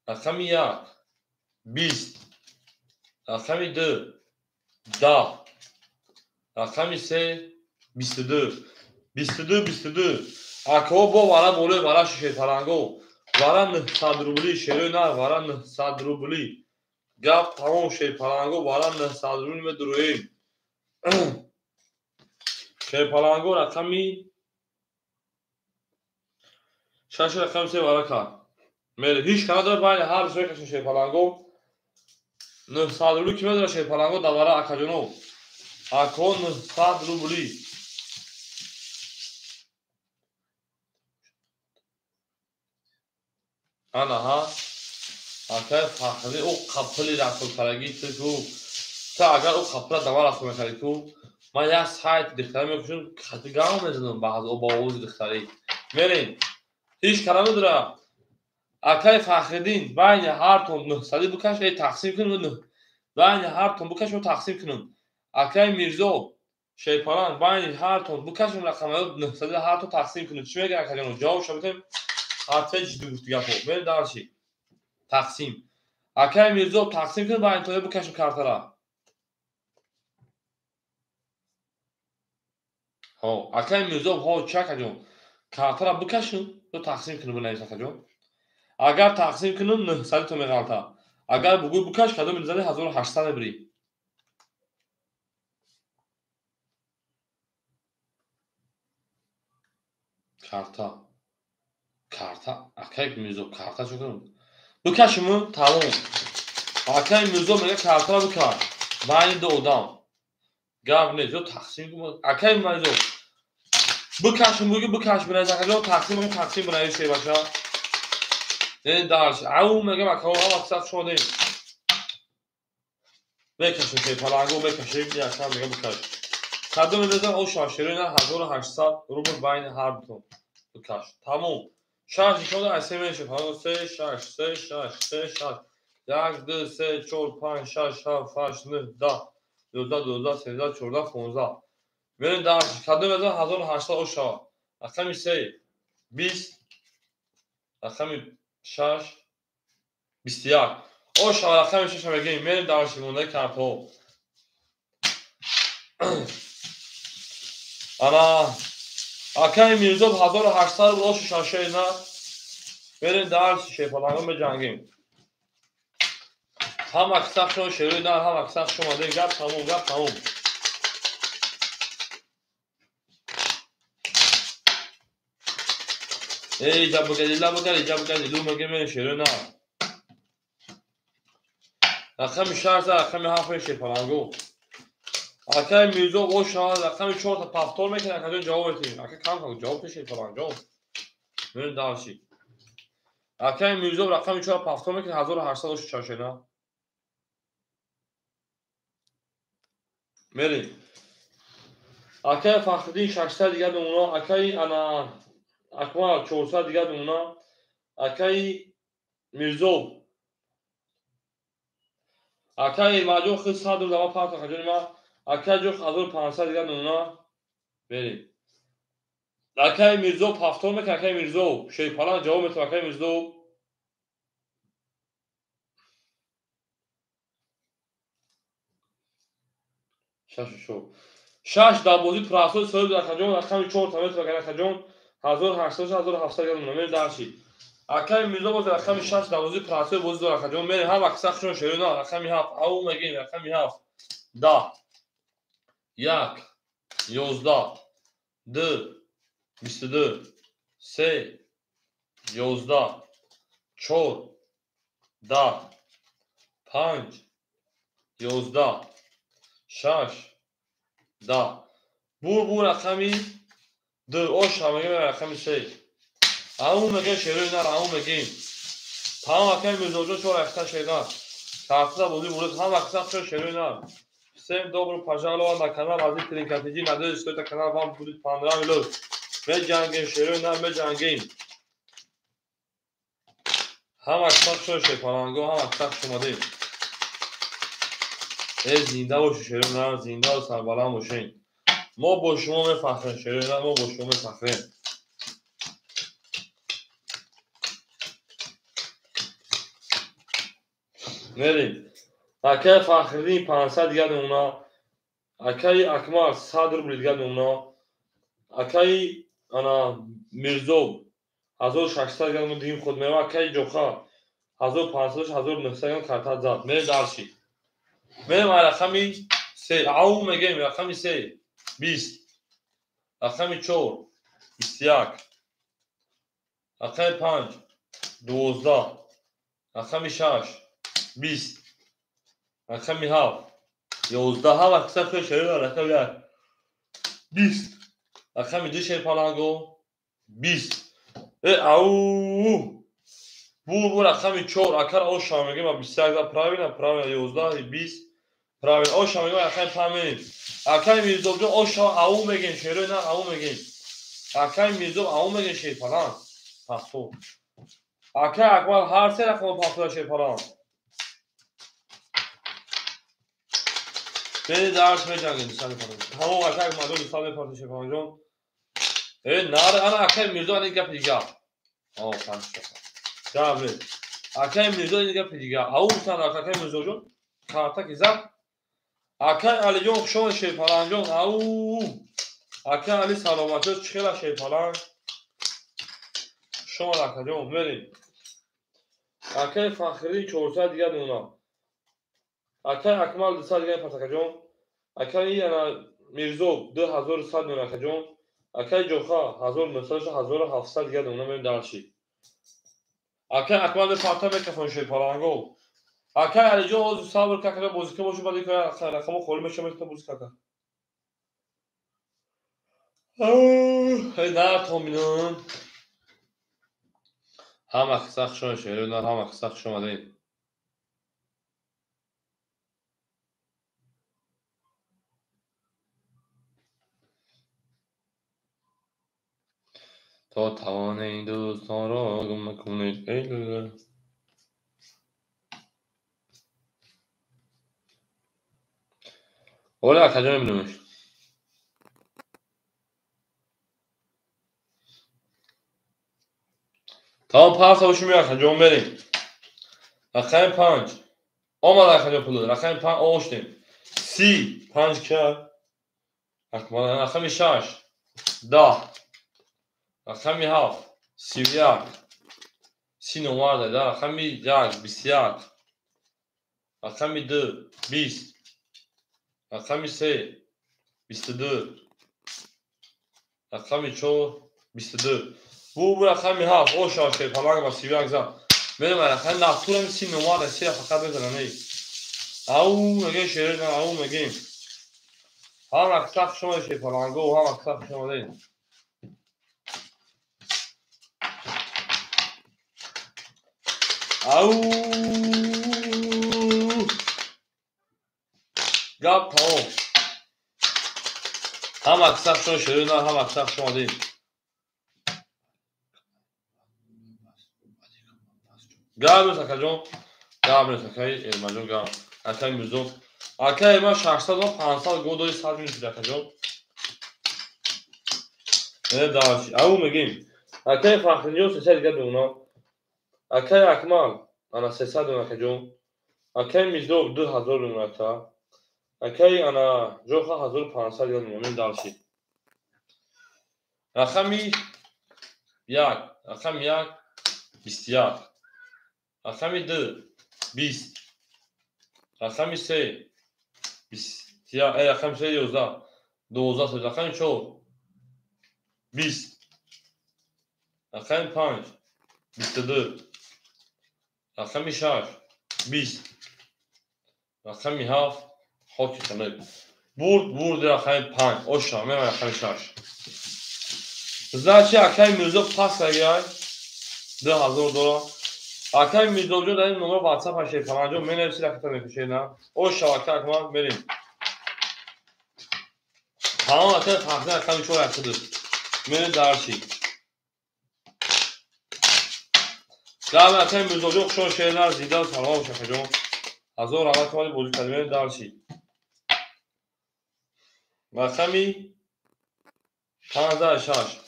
رقم 1 20 رقم 2 10 رقم 3 22 اکا با وره بوله وره شیشه پرنگو وره 900 روبلی شیروی نه وره 900 روبلی گپ تمام شه پرنگو وره 900 روبلی می درویم شه پرنگو رقمی 6 رقم 3 وره کرد میره هیچ کنه داره باید هر سوی کشن شه پرنگو 900 روبلی که میداره شه پرنگو دواره اکا جنو اکا 900 روبلی انا ها اکای فخری او قپلی رفت فرگی تو تا اگر او قپل دوار رفت میکردی تو من یک سایت دختری میکشون خطی گام میزنم بعض او با اوز دختری میرین هیچ کلمه داره اکای فخردین بین هر تون 900 بکش ای تقسیم کنون بین هر تون بکش و تقسیم کنون اکای میرزو شیپالان بین هر تون بکش رقم 900 هر تو تقسیم کنون چی میگه اکای جانو جواب شبتیم حتی جدی گفت گفت میره دارشی تقسیم اکای میرزو تقسیم کنون بین تو بکش کارترا ها اکای میرزو ها چک جون کارترا بکشون تو تقسیم کنون بنویس اکای جون اگر تقسیم کنون 900 تو میغلطه اگر بگوی بکش کدوم میزنه 1800 بری کارتا اکای میرزو کارتا چه کنم بکشمون تمام اکای میرزو میگه کارتا رو بکش بین دو آدم گاو نیست جو تقسیم کنم اکای میرزو بکشم بگی بکش بنویس اکای تقسیم بنویس شه باشه این دارش او میگه اکای ها مقصد شده بکشیم که پلنگو بکشیم یک هم میگه بکش کدوم میزنه او شاشری نه 1800 روبل بین هر دو بکش تمام شش شده اسه میشه پس 3 6 3 6 3 6 1 2 3 4 5 6 7 8 9 10 11 12 13 14 15 بریم درش کدوم میزنه 1800 او شا رقم 3 20 رقم 6 21 او شا رقم 6 میگیم بریم درش مونده کارتو انا اکای میرزو 1800 بود شاشه نه بریم درس شه پلنگو بجنگیم هم اکسق شما شروع نه هم اکسق شما ده گپ تموم ای جا بگردی لو مگه من شروع نه رقم 6 رقم 7 شه پلنگو اکای میرزا با شما رقم 4 تا پافتور میکنه اکا جان جواب بده اکا کم کن جواب بشه فلان جان من داشی اکای میرزا رقم 4 پافتور میکنه 1800 شنا میری اکای فخردین 600 دیگه اونا اکای انا اکمال 400 دیگه اونا اکای میرزا اکای ماجو خود 100 دو پافتور کجا ما اکای جو 1500 دیگه اونا میری اکای میرزا پافتور میکنه اکای میرزا شی فلان جواب میده اکای میرزا شو 6 دابوزی پراسو سوی در کجون رقم 4 تا متر گره کجون 1800 1700 گرم نمیر داشتی اکای میرزا باز رقم 6 دابوزی پراسو بوز در کجون میره هم اکسخشون شیرونا رقم 7 او مگین رقم 7 10 1 11 2 22 3 11 4 10 5 11 6 10 bu raqami dur osh hamaga raqami 3 اون میگه شروع نه اون میگه تمام اکای میزوجو چور اختا شینا تاستا بودی بود هم اکسا چور شروع نه всем добро пожаловать на канал Азиз Тринкатиджи. Надеюсь, что этот канал вам будет понравился. Мы джангим шروع نه мы джангим هم اکسا چور شی پالانگو هم اکسا شماده زنده باشه شروع نه زنده و سربلند باشین ما با شما میفخریم شروع نه ما با شما میفخریم میریم اکای فخردین 500 دیگه اونا اکای اکمال 100 روبل دیگه اونا اکای انا میرزا 1600 دیگه اونا دیگه خود میرم اکای جوخا 1500 1900 دیگه کارتا زد میریم دارشی میریم رقمی 3 او میگیم رقمی 3 20 رقمی 4 21 رقمی 5 12 رقمی 6 20 رقمی 7 11 هم اکثر خیلی شروع رقمی 20 رقمی 2 شیر پالانگو 20 او bu raqami 4 akar o şamige ma 21 da pravina 11 20 pravina o şamige raqam pamin akay mirzobjo o şa au megen şero na au megen akay mirzob au megen şey falan paxto akay akmal har se raqam paxto şey falan beni ders mecangin sana falan tamam akay madem misal paxto şey falan jon nar ana akay mirzo ani gap diga o kanka Abi. Akay Mirzo دیگه دیگه او تن akay Mirzo جون کارتا کی زد akay علی جون شما شیپالان جون او akay علی سلامتی چخیلا شیپالان شما akay جون بریم akay فخری 400 دیگه اونا akay اکمال 200 دیگه پاتاکا جون akay انا میرزو 2100 اونا akay جون akay جوخا 1900 1700 دیگه اونا بریم دارشی akay اکمال پارتا میکفون شیپالانگو اکای علی جو صبر کاکا موزیک باشو بعد که رقم خول میشه میتونه موزیک کاکا نه تومینون هم اخساخ شون شیرون هم اخساخ شون مدین تا توان این دوستان را گم کنید ایل اولا کجا نمیدونمش تا پاس باشیم یا کجا بریم رقم 5 آمد کجا پول رقم 5 آشتیم 30 5 که رقم 6 10 رقم 7 31 39 ده رقم 1 21 رقم 2 20 رقم 3 22 رقم 4 22 bu رقم 7 o şaşkı falan var sivak za benim raqam nafturun 39 da siyah fakat bezanay au mege şerin au mege هم اکساق شما شی پلانگو و هم اکساق شما دین او گاب تمام هم اکساق شما شروع نه هم اکساق شما دین گاب نیست اکجون گاب نیست اکای ارمجون گاب اکای میزون اکای ما 600 و 500 گودوی 100 میشه اکجون نه داشت او میگیم اکای فخریو 300 دیگه دونا اکای اکمال انا 300 دونا اکجون اکای میزو 2000 دونا اکا اکای انا جوخا 1500 دیگه دونا من داشت رقمی یک رقم یک 21 رقم 2 20 رقم 3 20 رقم 3 11 12 رقم 4 20 رقم 5 22 رقم 6 20 رقم 7 خاک خنک برد رقم 5 اوشا من رقم 6 значи акай мирзо пас агай $2000 акай мирзоҷо дар ин номер ватсап ҳашед панаҷо менависед аката мепишед на оша акай акмал мерем тамом акай фахза аками чор аксаду мерем дарчи гам акай мирзоҷо хушон шеърнар зида салом шахаҷон ҳазор рават моли бозӣ кард мерем дарчи рақами 56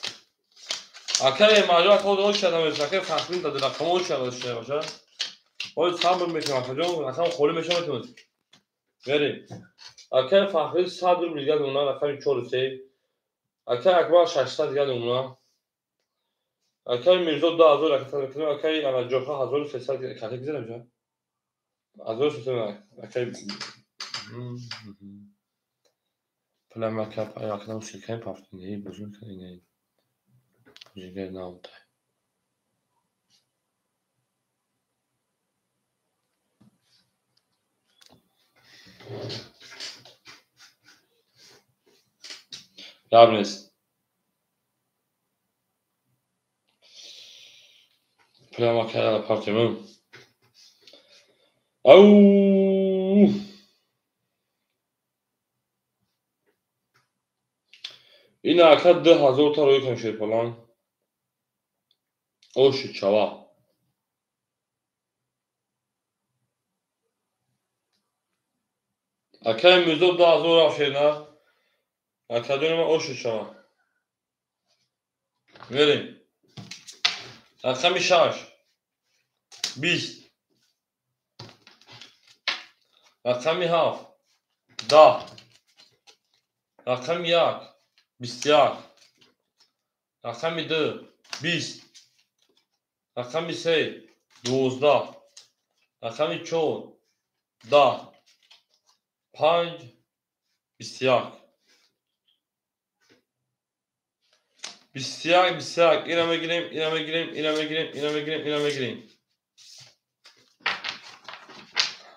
акай маҷора ход ҳол шуда мешавад акай фахрин дади рақам ҳол шуда шуда бошад ҳол сабр мекунам акаҷон рақам холӣ мешавад метавонед мерем акай фахрин 100 рубл дига дона рақами 43 акай акбар 600 дига дона акай мирзо 2000 аката мекунем акай анаҷоха 1300 акай гиза намешавад 1300 акай план акай акам шикай пафтини бузун кадинай Жигер наумтай. Labnis. Prima che la parte mum. Au! Ina akad 2000 ta ro'y kan sher falan. Oshi chava. Akay müzo 2000 afşerna. Akadönüme oshi chava. Verin. Rakami 6 20 Rakami 7 10 Rakami 1 21 Rakami 2 20 Rakami 3 12 Rakami 4 10 5 21 21 iname gireyim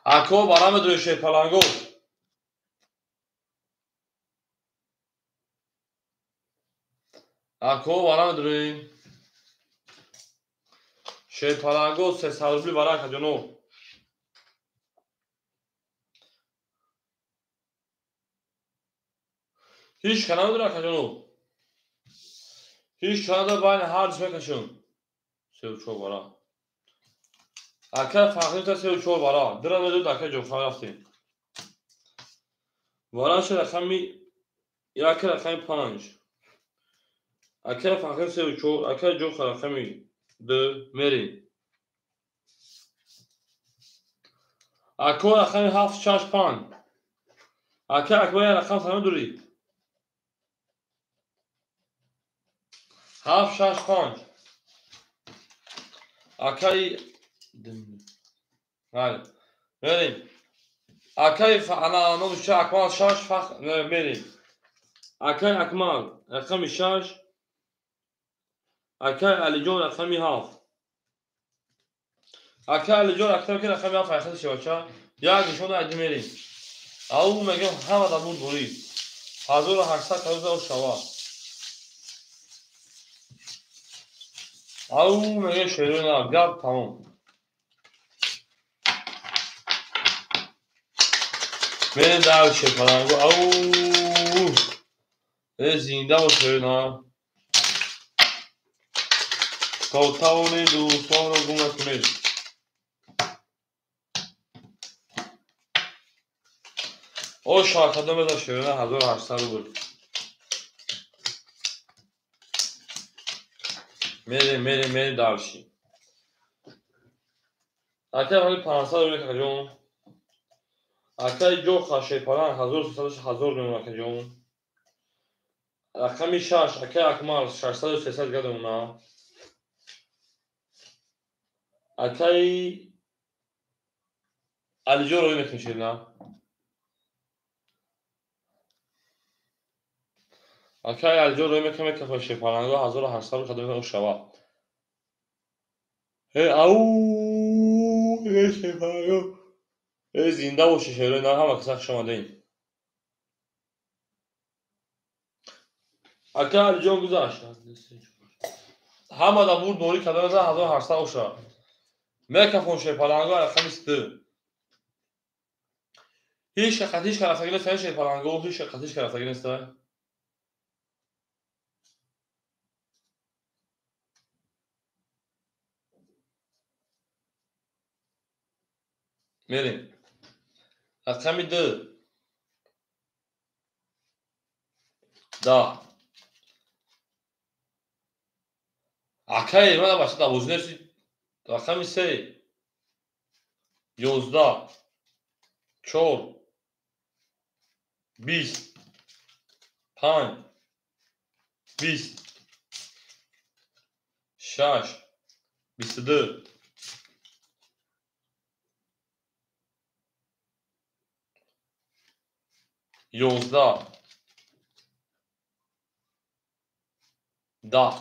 Ako barame döşe palango Ako barame döşe şey palango ses harbi barak hacano hiç kanal durak hacano hiç kanalda bayn harç mekaşın sev çok bara Akay fahri sev çok bara diran ödü akay çok farafti bara şey rakami yakay rakami panj Akay fahri sev çok akay çok rakami de meri Ako rakami hafta şaş pan Akay akbaya rakam sana duri Haf şaş pan Akay Hadi vereyim Akay ana noluşa akmal şaş fah vereyim Akay akmal rakami şaş Akay alijon rakami haf Akay alijon rakami haf ayakta şevaça ya gişonu adım vereyim Au megem hava da bul buri 1800 کالری اوشاوا. او میگه شیرین نه گاب تمام. میره در شپرنگو او زنده و شیرین ها. کوتاونی دوستان رو گم نکنید. او شاکده بده شیرین 1800 بود. میره درشی. اکه ولی 500 رو کجون. اکه جو خاشه پران 1300 رو کجون. رقمی 6 اکه اکمال 600 300 گده اونا. اکه علیجو روی میکنشید نه. اکه علیجو روی میکنه که خاشه پرانگو 1800 رو کده اوشاوا. او شیپرانگو زنده و شیرین نه هم اکساق شما دین. اکه علیجو گذاشت. همه دا بود دوری کده بزن 1800 اوشا. میکفون شیپرانگو رقمی 3. هیچ خطیش که رفتگی نیست شیپرانگو هیچ خطیش که رفتگی نیست. میریم. رقمی 2 دا اکه ایمان باشه دا وزنی رقمی 3 11 4 20 5 20 6 22 11 10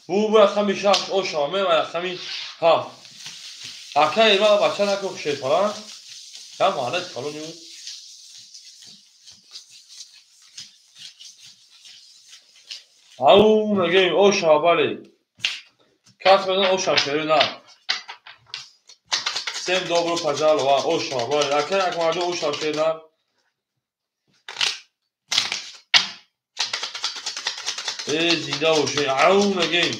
bu raqami 6 o şamı ve raqami 7 اکه ایمان باشه نکو شیپران هم معنی کالونیو او میگیم او شابالی کس بدن او شاشری نه سیم دوبرو پجال و او شابالی اکه اکماردو او شاشری نه زیده و شی او میگیم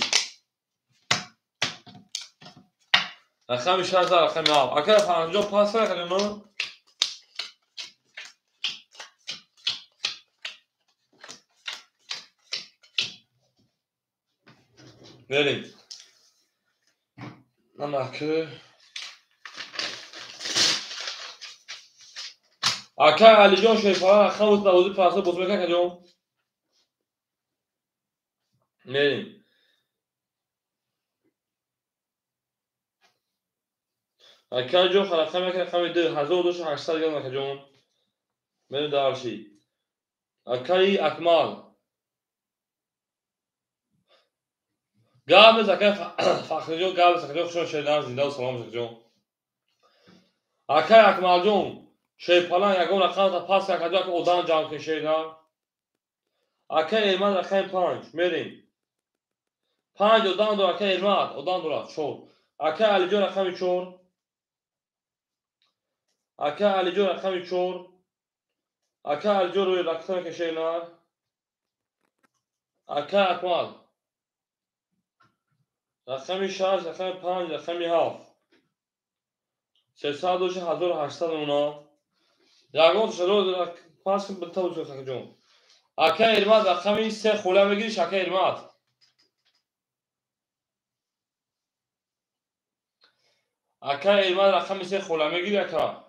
رقمی 6 رقمی 7 اکه 55 سر کنیم بریم نمکه اکه علی جان شیپران رقم 12 پاسه بزرگ کجا بریم اکه جو رقمی که رقمی 2800 گرم کجا بریم دارشی اکه اکمال قابل اکه فخر جو قابل سکجو خوش شدن زنده و سلام سکجو اکه اکمال جون شیپران یکون رقم تا پاس کجا که اودان جام کشیدن اکه ایمان رقم 5 میریم 5 اودان دو اکه ایمان اودان دو چور اکه علی جو رقم 4 اکه علی جو رقم 4 اکه علی جو روی رقم کشیدن اکه اکمال رقم 6 رقم 5 رقم 7 1800 اونا یکون شروع پاس کن بنتا وجود خجون اکه ایرماد رقمی 3 خوله بگیریش اکه ایرماد اکه ایرماد رقمی 3 خوله بگیری اکه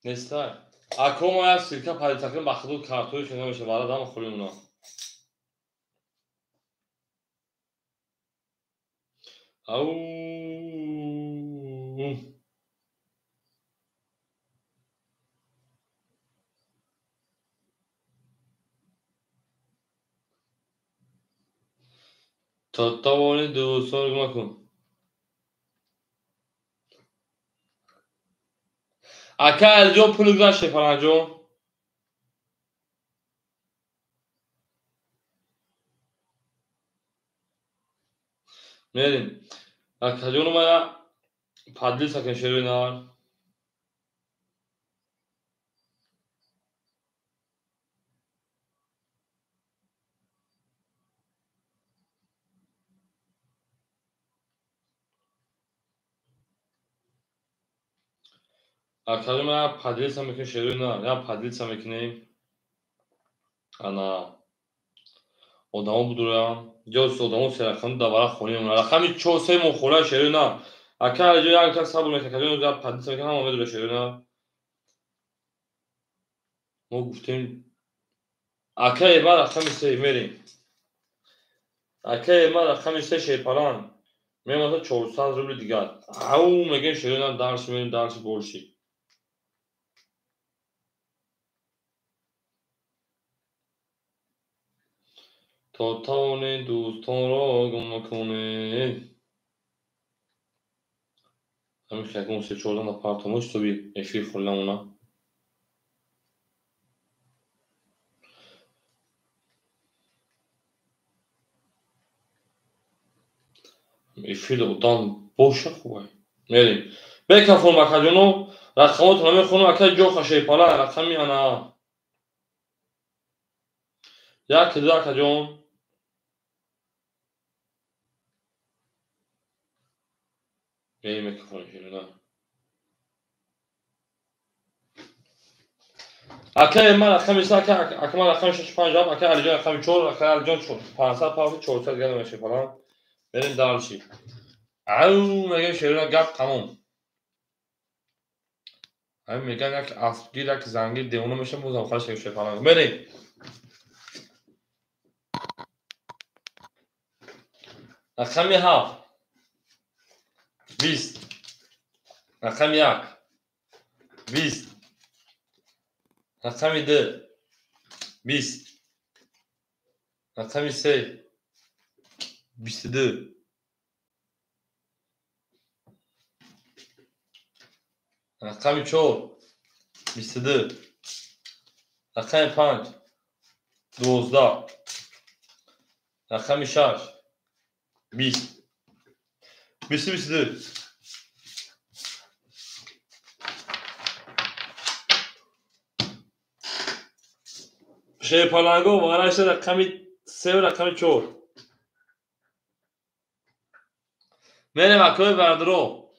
نیسته اکه ما از سیرکه پدی تکریم بخدود کارتوی شنه میشه برای دام خولی اونا او تا توانی دوستان رو مکن. اکا الجو پول گذاشته پرانجو. میریم. اکا جونو مایا پادلی سکن شروع نار. اکا جونو مایا پادلی سکن شروع نار. یا پادلی سکنیم. انا. odamı buduram. Göz odamı serakan da var xoniyam. Rakami çose mo xola şerina. Aka acı yani tak sabır metakaliyon da padis mekan ama medre şerina. Mo guftem. Aka ema rakami se meri. Aka ema rakami se şey falan. Mema da 400 ruble digar. Au megen şerina dars merin dars bolşi. تا تان دوستان را گم نکنه. همین که اون سه چهار تا پارتموش تو بی اشی خلنا اونا. ایفیل odan boşa خوبه. میریم. بکن فرم اکجونو رقمات رو میخونم اکج جو خشه پالا رقمی انا. یک دو اکجون. میریم بکن فرم شیرونه. اکج من رقمی سه اکج من رقمی 6 5 جاب اکج علی جان رقمی 4 اکج علی جان 500 پاو 400 گرم میشه پالا. بریم دارشی. او میگه شیرونه گپ تمام. همین میگن یک افگیر یک زنگی دیونه میشه موز آخرش میشه پالا. بریم. رقمی 7 20 رقم 1 20 رقم 2 20 رقم 3 22 رقم 4 22 رقم 5 12 رقم 6 20 22 şey palango var işte رقم 3 و رقم 4 میریم اکای وردرو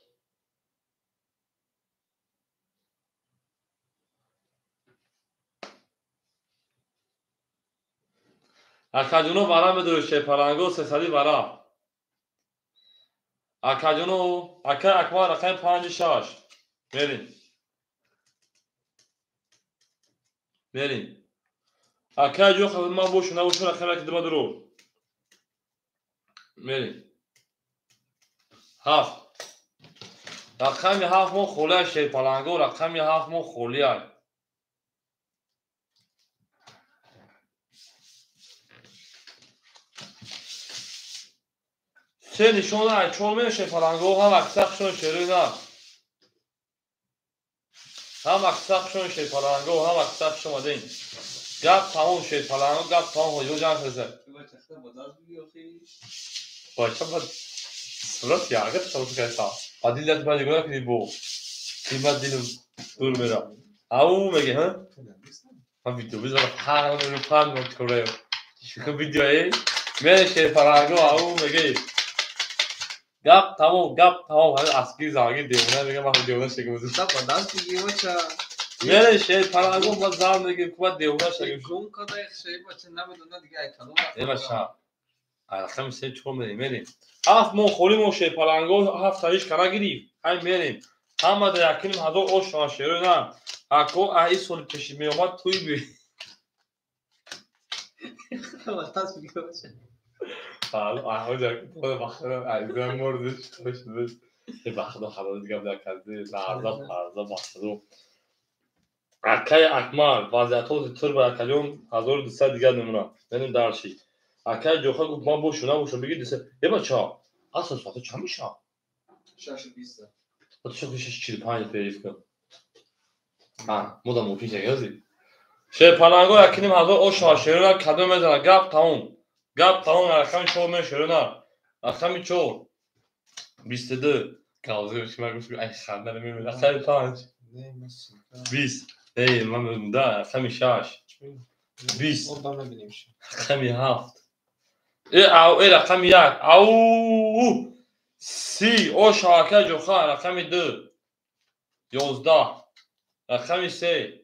اکاجونو برا بدرو şey palango سسالی برا اکاجونو اکا اکوار رقم 5 6 بریم اکاجو خود من بوشو نبوشو رقم که دما درو بریم 7 رقم 7 مو خوله şey palango رقم 7 مو خولیه سه نشونه چون میشه پلنگو هم اکساقشون شروع نه هم اکساقشون شه پلنگو هم اکساقشون مدین گپ تموم شه پلنگو گپ تموم هجو جان فرزه باشه با صورت یاگت صورت کسا عدیلت باید گویا کنی بو قیمت دیلم دور میرا او میگه ها هم ویدیو بزنم هر رو پان میکنه شکل ویدیو ای میشه پلنگو او میگه گپ تمام هر اسکی زاگی دیونه میگه من دیونه شگم بزنم با دست میگی بچه میره شه پلنگو با زام میگه کوبا دیونه شگم گم کده شی بچه نمیدونه دیگه ایکالو ایمشا الخم سه چون میریم هفت مو خوری مو شه پلنگو هفت تایش کرا گیری های میریم همه در یکیم هزار اوش ما شروع نه اکو ای سول کشید می اومد توی بی با دست میگی بچه حالا احوال خود بخدا عزیزم مردش خوش بس بخدا خبر دیگه در کردی لحظه بخدا اکای اکمال وضعیت تر با کلیون 1200 دیگه نمونه بریم دارشی اکای جوخه گفت ما بوشون بگید دسته یه بچه اصلا ساعت چند میشه؟ 6:20. تو شکلش 45 پیریف کن مو da مفید یازی شه پلنگو یکنیم هزار او شاشیرون کدوم میزنه گپ تموم رقم شو میشورونه رقم چو 22 کاوزه شما گفت ای خنده نمیمونه رقم 5 20 ای من مونده رقم 6 20 oradan نبینیم رقم 7 ای رقم 1 او 30 او شاکه جوخه رقم 2 11 رقم 3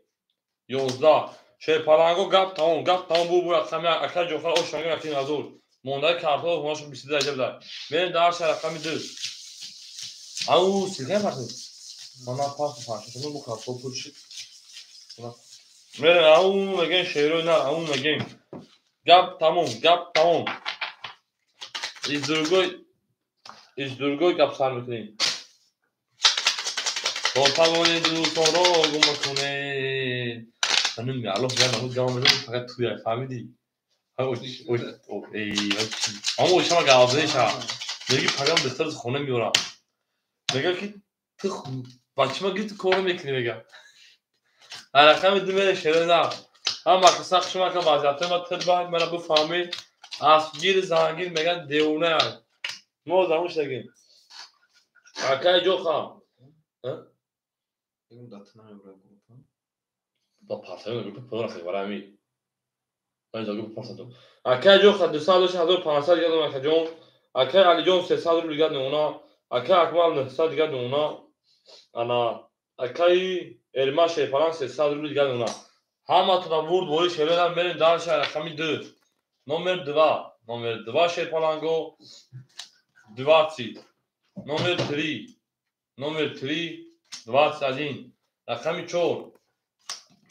11 شه پلنگو گپ تموم بو رقم اکا جوخه او شانگه رقم ازور مونده کارتو ماش 22 درجه بده بریم درس رقم 2 او سیگه پاتو مانا پاس شما بو کارتو پولشی بریم او مگه شیرو نه او مگه گپ تموم از درگوی گپ سر میکنیم با پوانه دوستان را گم کنه من میالو نمو جام بدم فقط توی فهمیدی اما شما گازه شا میگی پیام بستر خونه میورم میگه که تو بچه ما گیت کارو میکنی میگه رقم دو شده نه هم مقصد شما که وضعیت ما تربیت منو بفهمی اسگیر زنگیر میگن دیونه ما زموش نگیم اکای جو خام بگم داتنا رو با پاسه رو پر خیلی برای اینجا گفت پاسه اکای جو خد 20500 یادم اکای جون اکای علی جون 300 رو دیگه اونا اکای اکمال 900 دیگه اونا انا اکای ارماش فلان 300 رو دیگه اونا همه تو ورد ولی شهران برین دارش رقم 2 نمبر 2 شه پلنگو 20 نمبر 3 21 رقم 4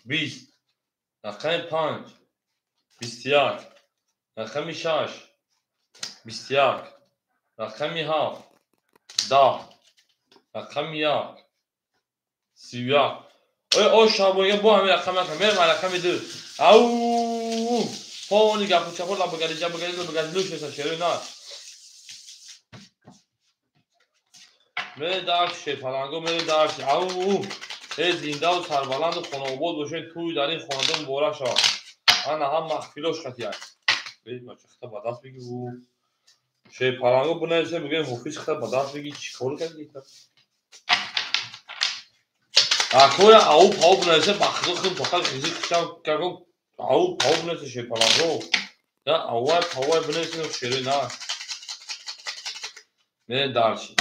20 رقم 5 21 رقم 6 21 رقم 7 10 رقم 1 31 او شابویه با همین رقم رقم 2 او پاونی گپو چپو بگردی لوش بسا شیرو نه میره درش شه پلنگو میره درش او زنده و سربلند و خانواد باشه توی در این خاندان بوره شا انا هم مخفیلوش خطی هست بید ما چختا با دست بگی او شه پلنگو بنایسه میگه حفیظ خطا با دست بگی چی کار کردی اکوی او پاو بنایسه بخدو خیلی بخل خیزی کشم کگو او پاو بنایسه شه پلنگو یا اوه پاوه بنایسه شیره نه میره درشی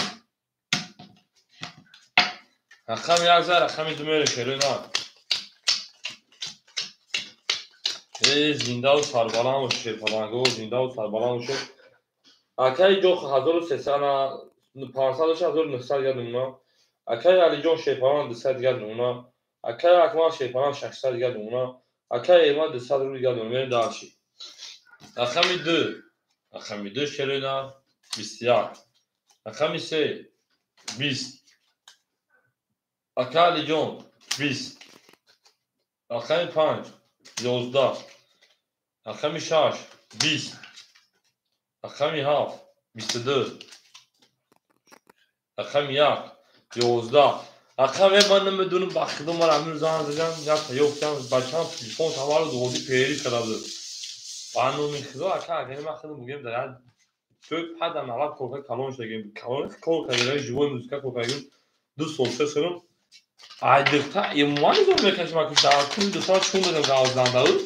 رقم 11 رقم 2 میره شیره نه زنده و سربلند باشه پلنگو زنده و سربلند باشه اکای جو 1300 1900 گرد اونا اکای علی جون شیپان 200 گرد اونا اکای اکمال شیپان 600 گرد اونا اکای ایمان 200 رو گرد اونا داشی رقم 2 شرینا 21 رقم 3 20 اکای علی جون 20 رقم 5 11 رقم 6 20 رقم 7 22 رقم 1 11 رقم من نمیدونم بخدم من امیر زان زدم یا پیوستم بچه‌ام تلفن تمام دوزی پیری کرده بانو میخواد اکا یعنی من خودم میگم دارن تو پدام علاق کوکا کالون شدیم کالون کوکا یعنی جوی موزیکا کوکا دو سوسه سرم عادتا ایمانی زور میکشه ما که دار کلی دو تا چون دادم گازدان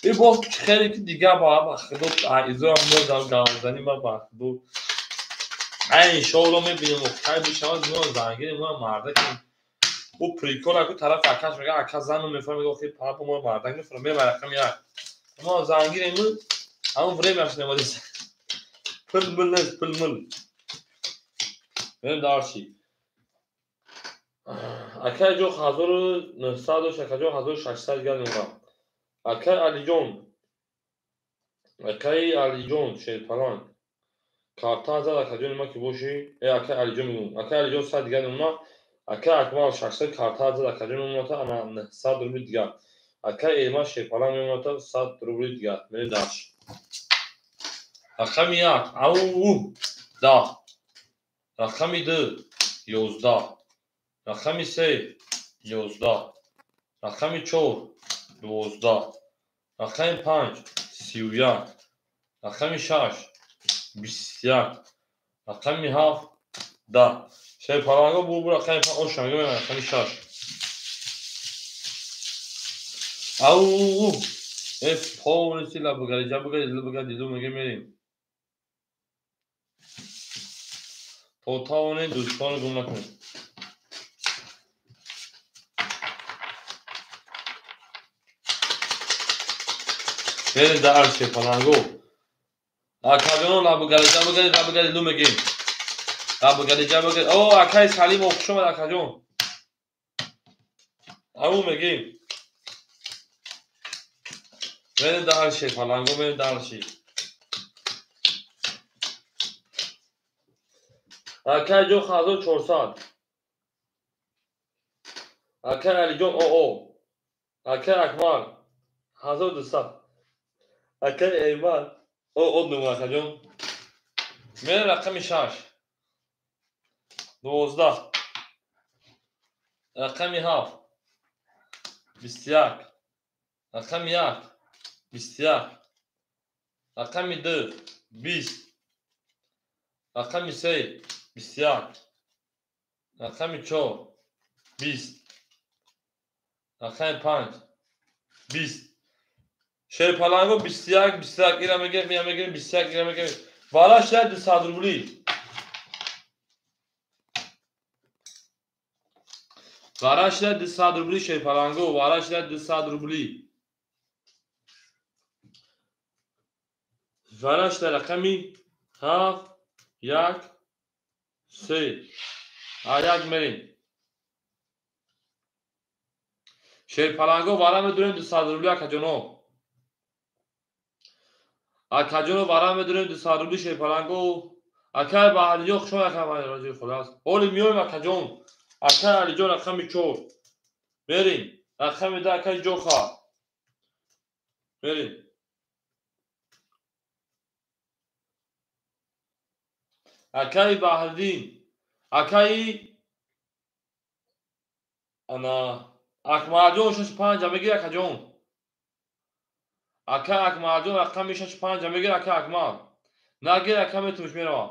ای با خیلی که دیگه با خدمت ایزو هم دادم گازدانی ما با دو این شو رو میبینیم و خیلی بیشتر زمان زنگیر ما مرده که او پریکول اکو طرف اکاش میگه اکاش زن رو میفرم میگه خیلی پاپ ما مرده میفرم میگه رقم یک ما زنگیر ایمون همون فریم هست نمادیست پل مل بریم دارشی اکای جو 1900 و اکای جو 1600 گرد اونا اکای علی جون شیطان کارتا زد اکای جون ما که باشی اکای علی جون میگم اکای علی جون 100 گرد اونا اکای اکمال 600 کارتا زد اکای جون اونا تا انا 100 روبل دیگه اکای ایما شیطان میونا تا 100 روبل دیگه بریم دارشی رقم 1 او 10 رقم 2 11 رقم 3 11 رقم 4 12 رقم 5 31 رقم 6 21 رقم 7 10 şey parango bu رقم 5 o şanga ben رقم 6 au پاونسی لبگری جبگری لبگری دیدو میگه میریم پوتاونه دشمن گم نکنیم بریم در شه پلنگو اکادونو لبگری جبگری لبگری دیدو میگیم لبگری جبگری او اکای سلیم اوکشم اکادون او میگیم بریم در شه پلنگو بریم در شه اکای جو خازو 400 اکای علی جون او اکای اکمال 1200 اکای ایمان او نمونه خجون میره رقم 6 12 رقم 7 21 رقم 1 21 رقم 2 20 رقم 3 21 رقم 4 20 رقم 5 20 şey palango 21 21 irame girme 21 irame girme Valaşlar de sadrubli Valaşlar de sadrubli şey palango Valaşlar de sadrubli Valaşlar rakami haf yak se ayak merin şey palango varame dönem de sadrubli akajono akajono varame dönem de sadrubli şey palango akay bahari yok şu akay bahari خلاص oğlum miyorum akajon akay alijon akami 4 merin akami da akay joka merin akay bahardin akay ana akmajon 65 میگیر akajon akay akmajon akami 65 میگیر akay akmal نگیر akami توش میره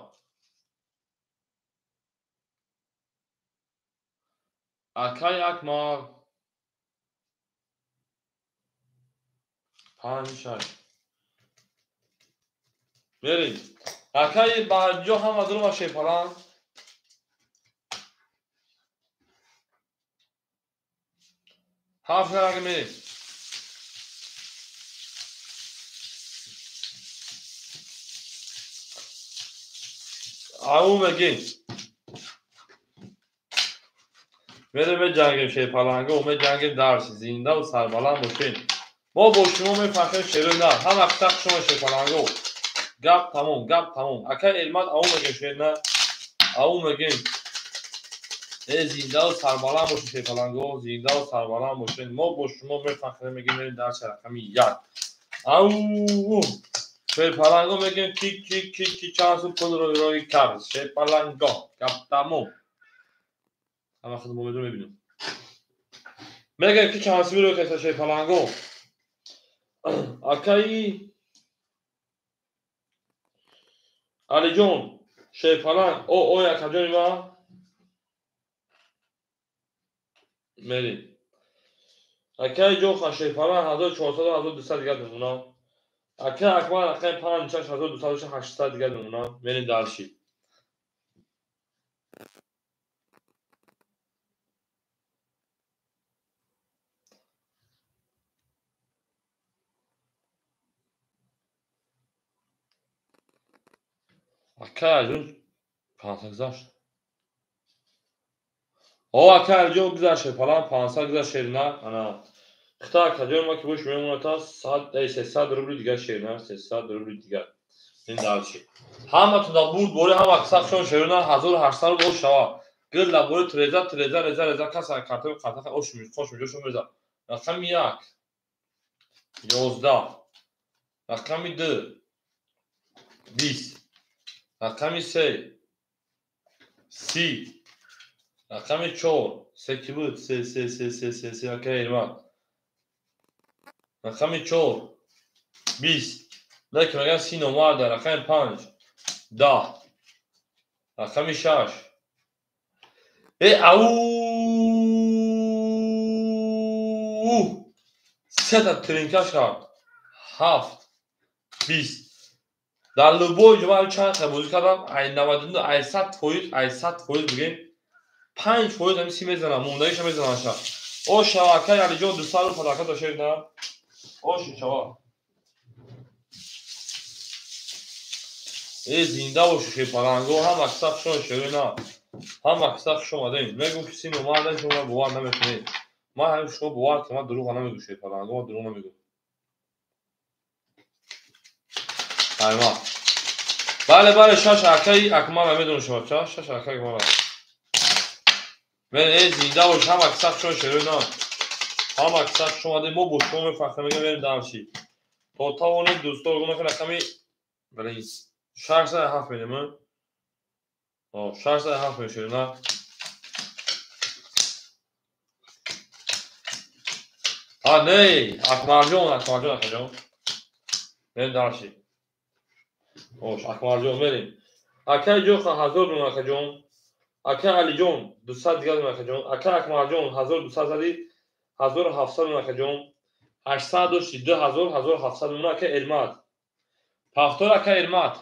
akay akmal 5 merin akay bahjo ham adro باشه falan Hafif merak etmeyin. Avu megin. Ve jangim şey palanga o me jangim darsi zinda و سربلند باشین ما با شما میفهمیم شعر نه هم وقت شما şey palanga gap tamam akay elmat avu megin şey ne avu megin زنده و سربلند باشین şey palanga زنده و سربلند باشین ما با شما میفهمیم میگیم درس رقمی 1 avu şey palanga megin ki chance پول کارز şey palanga gap tamam ama خودم میدونم ببینم میگم که چانسی رو که şey palanga akay alijon şey falan o yakacağım ya meri akay jo şey falan 1400 1200 دیگه اونا akay akmal akay 5 1200 800 دیگه اونا meri dalşi akay alijon 500 o akay alijon güzel şey falan 500 güzel şeyler ana Kıta akacağım ama ki boş memnun ata saat 300 rubl دیگه şeyler 300 rubl دیگه این dalşi Hamma tunda bu bore ham aksak şon şeyler 1800 boş şava gel labore treza kasa kartı hoş şon reza rakam 1 11 rakam 2 20 رقم 3 30 رقم 4 3 کی بود 3 3 3 3 3 3 اکه ایرمان رقم 4 20 لیکن اگر 30 اومده رقم 5 10 رقم 6 او سه تا ترینکاش کرد 7 20 در لوبوی جمعه چند قبول کردم ای 99 800% بگیم 5% همین سی میزنم موندهیش هم میزنم شد او شواکه علی جان دو سال رو فداکت داشته نه او شوا ای زنده و شوشی پرنگو هم اکساق شما شروع نه هم اکساق شما دیم میگم کسی نمارده شما بوار نمیتونید ما هم شما بوار که ما دروغ نمیگو شوشی پرنگو ما دروغ نمیگو ایما بله شاش اکی اکمال میدونم شما شاش اکی اکمال من ای زنده و هم اکساق شما شروع نه هم اکساق شما دیم ما با شما میفخر میگم بریم درشی تا اون دوستا رو میکنه کمی بله 607 میدیم ها 607 میشه نه نه اکمال جون بریم درشی اوش اکمال جون بریم اکه جو هزار دون اکه جون اکه علی جون 200 دیگه دون اکه جون اکه اکمال جون 1200 زدی 1700 دون اکه جون 800 داشتی 2700 دون اکه علمات پاختور اکه علمات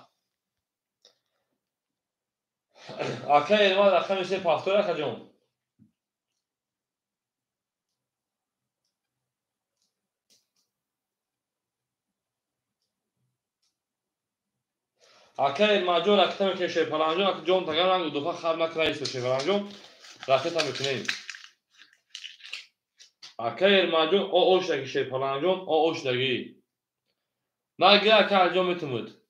اکه علمات اکه میشه پاختور اکه جون اکه علماجون اکه میشه شی پلنجون اکه جون تا رنگ دو خبر نکنه شی پلنجون راکت میکنیم اکه علماجون او اوشتگی شی پلنجون او اوشتگی نگه اکه الجون میتونید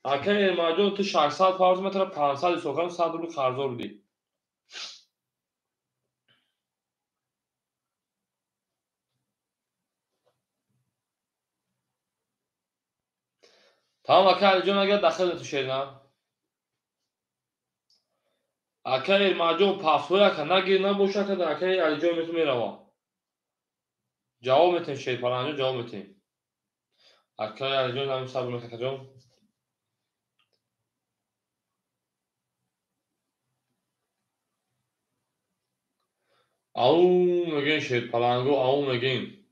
اکه علماجون تو 600 پارز متر 500 سوکان 100 رو خرزور بودی تمام اکه الجون اگر داخل تو شیرنا اکه علماجون پاسویا که نگیر نبوشه که اکه الجون میتونه میروا جواب میتین شی پلنجون جواب میتین اکه الجون هم صبر میکنه جون او میگین شی پلنگو او میگین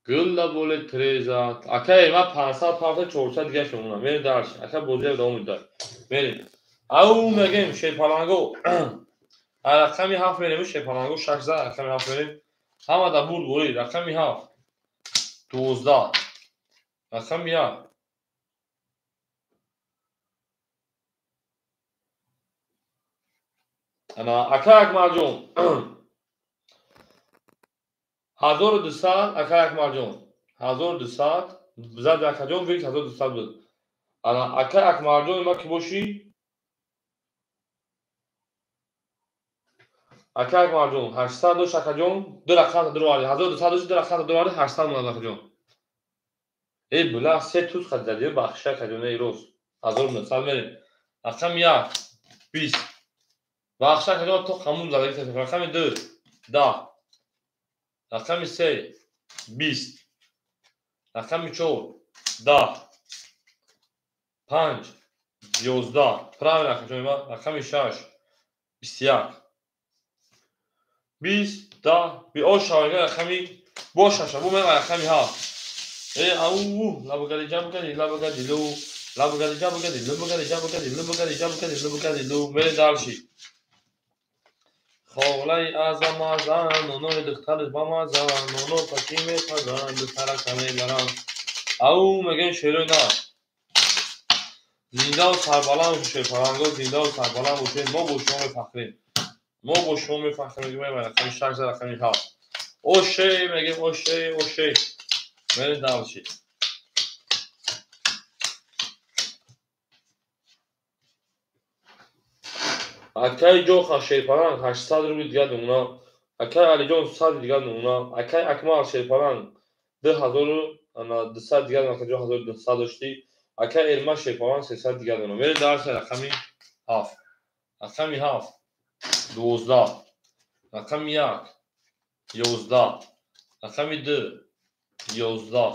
گل بوله تریزات اکه ما 500 پارت 400 دیگه شمونا میریم درش اکه بوزه دوام میداد میریم او میگیم شی پلنگو رقمی 7 میریم شی پلنگو 600 رقمی 7 میریم همه دا بود گوری رقمی 7 12 رقمی 7 انا اکه اکمال جون 1200 اکه اکمال جون 1200 زد اکه جون ویکس 1200 بود انا اکه اکمال جون ما کی باشی اکه اکمال جون 800 دو شکه جون دو رقم درواری 1200 دو رقم درواری 800 مونده جون ای بلا سه توز خد زدی بخشه کجونه ای روز 1900 میریم رقم 1 20 بخشه کجا تو خمون زدی رقم 2 10 رقم 3 20 رقم 4 10 5 11 پرامی رقم 6 21 20 10 بی او شاوگه رقمی باشه شبو من رقمی 7 ای او لابگادی جابگادی لابگادی لو لابگادی جابگادی لابگادی جابگادی لابگادی جابگادی لابگادی لو میره دارشی خولای اعظم ازن نونوی دختر با مازن نونو پکیمی پزن دختر کمی گرم او میگن شیرو نه زنده و سربالان بشه پرنگو زنده و سربالان بشه ما با شما میفخریم ما با شما میفخریم میگیم رقمی 6 رقمی 7 اوشه میگیم اوشه میره دارشی اکه جو خشی پرنگ 800 رو دیگه دونا اکه علی جون 100 دیگه دونا اکه اکمال شی پرنگ 2000 انا 200 دیگه انا جو 1200 داشتی اکه علما شیپالان 300 دیگر دونم ولی درس رقمی 7 رقمی 7 12 رقمی 1 11 رقمی 2 11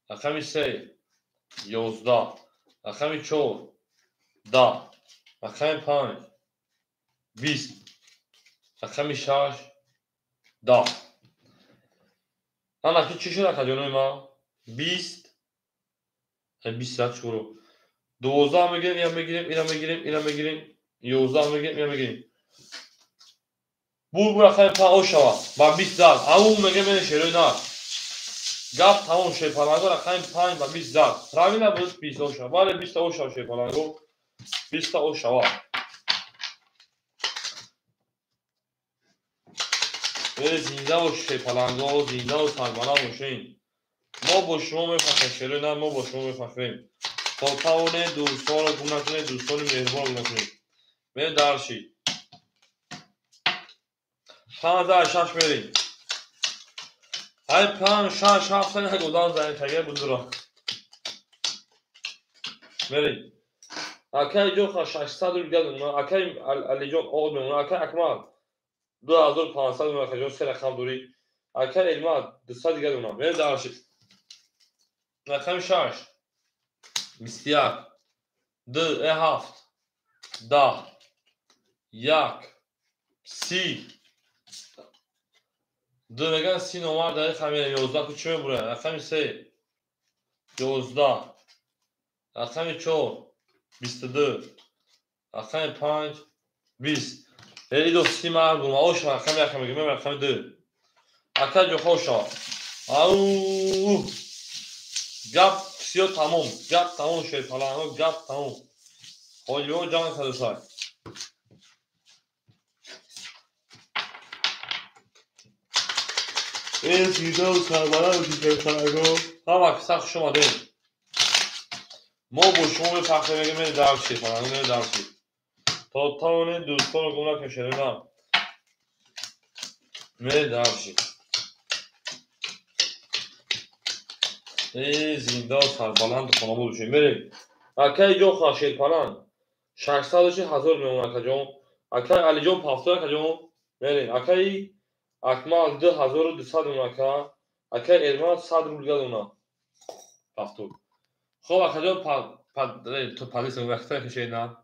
رقمی 3 11 رقمی 4 10 رقمی 5 20 رقمی 6 10 من اکی چی شد اکه جانوی ما 20 20 ساعت شروع 12 هم بگیریم اینم بگیریم اینم بگیریم اینم بگیریم 11 هم بگیریم اینم بگیریم بول رقمی 5 شوا با 20 زد اون میگه من شروع نه گفت تمام شیپالانگو رقمی 5 با 20 زد راوی نبود 20 شوا ولی 20 شوا شیپالانگو 20 شوا زنده و شیپالانگو زنده و سربالا باشین ما با شما میفخریم شروع نه ما با شما میفخریم تا تاونه دوستان رو گم نکنید دوستان مهربان گم نکنید بریم درشی 5 بریم های 5 6 7 سنه گودان زنی تگه بود را بریم اکه جو خواه 600 رو بگه دونم اکه علی جان آقا میمونه اکه اکمال 2500 رو اکه جان 3 رقم دوری اکه علما 200 دیگه دونم بریم درشی رقم 6 21 2 7 10 1 30 2 میگن 30 نمار داره خمیره 11 تو چی میبره رقم 3 11 رقم 4 22 رقم 5 20 هلی دو 30 مردم آوش رقم میگم رقم 2 اکه جو خوش او گپ سیو تمام گپ تمام شد حالا گپ تمام خواهیو جان خدسای این سیده و سربالا و دیگر خلاگو هم اکساق شما دیم ما با شما به فخر میگه میره درشی خلاگو میره درشی تا تاونه دوستان رو گمراه کشیده نه میره درشی این زنده و سربالا تو خانه بودوشیم میریم اکه جو خواهد پلان 600 1000 میمونه اکه جون اکه علی جون پافتور اکه جون میریم اکه اکمال 2200 میمونه اکه علما 100 رو بگه دونه پافتور خب اکه جون تو پالیس وقتا کشید نه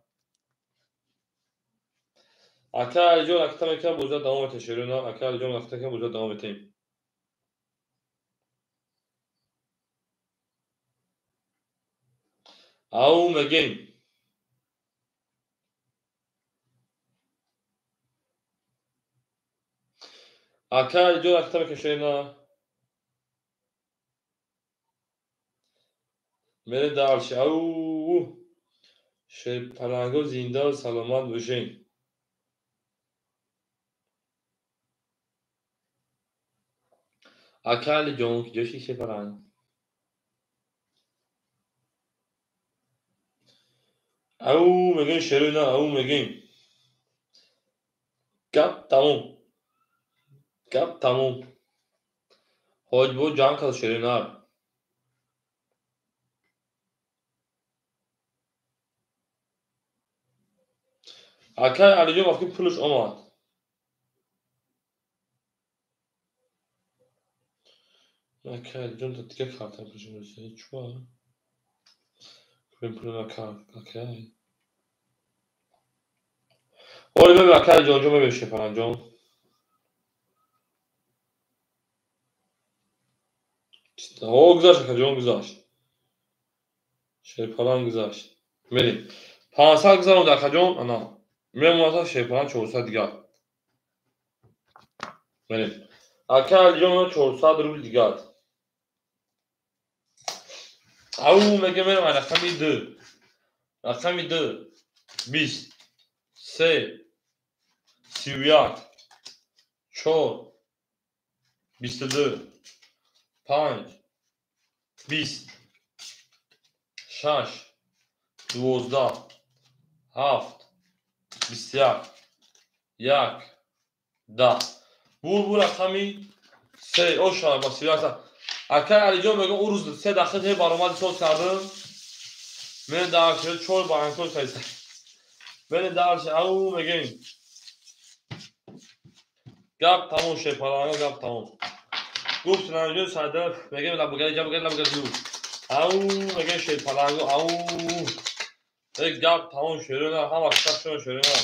اکه علی جون اکتا میکنم بوزد دوام تشیرو نه اکه علی جون اکتا کنم بوزد دوام تیم او مگین اکه علی جون اکتا میکشید نه میره درش او شیر پلنگو زنده و سلامت باشین اکه علی جون که جوشی شیر پلنگ او میگین شروع نه او میگین گپ تموم حاج بود جان کل شروع نه اکه علی جون وقتی پولش آمد اکه علی جون تو دیگه کارت هم پولش میرسه چوه کنیم پول نکرد اکه ولی ببین اکه علی جون ببین شیر پلنگ جون او گذاشت اکه جون گذاشت شیر پلنگ گذاشت میریم 500 گذارم در اکه جون نه میمونه شیر پلنگ 400 دیگه میریم اکه علی جون 400 رو دیگه او میگه میرم رقمی 2 20 3 31 4 22 5 20 6 12 7 21 1 10 بول رقمی 3 اوشا با 31 اکه علی جان میگم اون روز 3 دقیقه برآمد صوت کردم من درشه چور بانکور کیسه من درشه او میگین گپ تموم شه پلانگو گپ تموم گفت نمیجون ساده میگه لبگری جا بگیر دو او میگه شه پلانگو او یک گپ تموم شده نه هم اکثر شده شده نه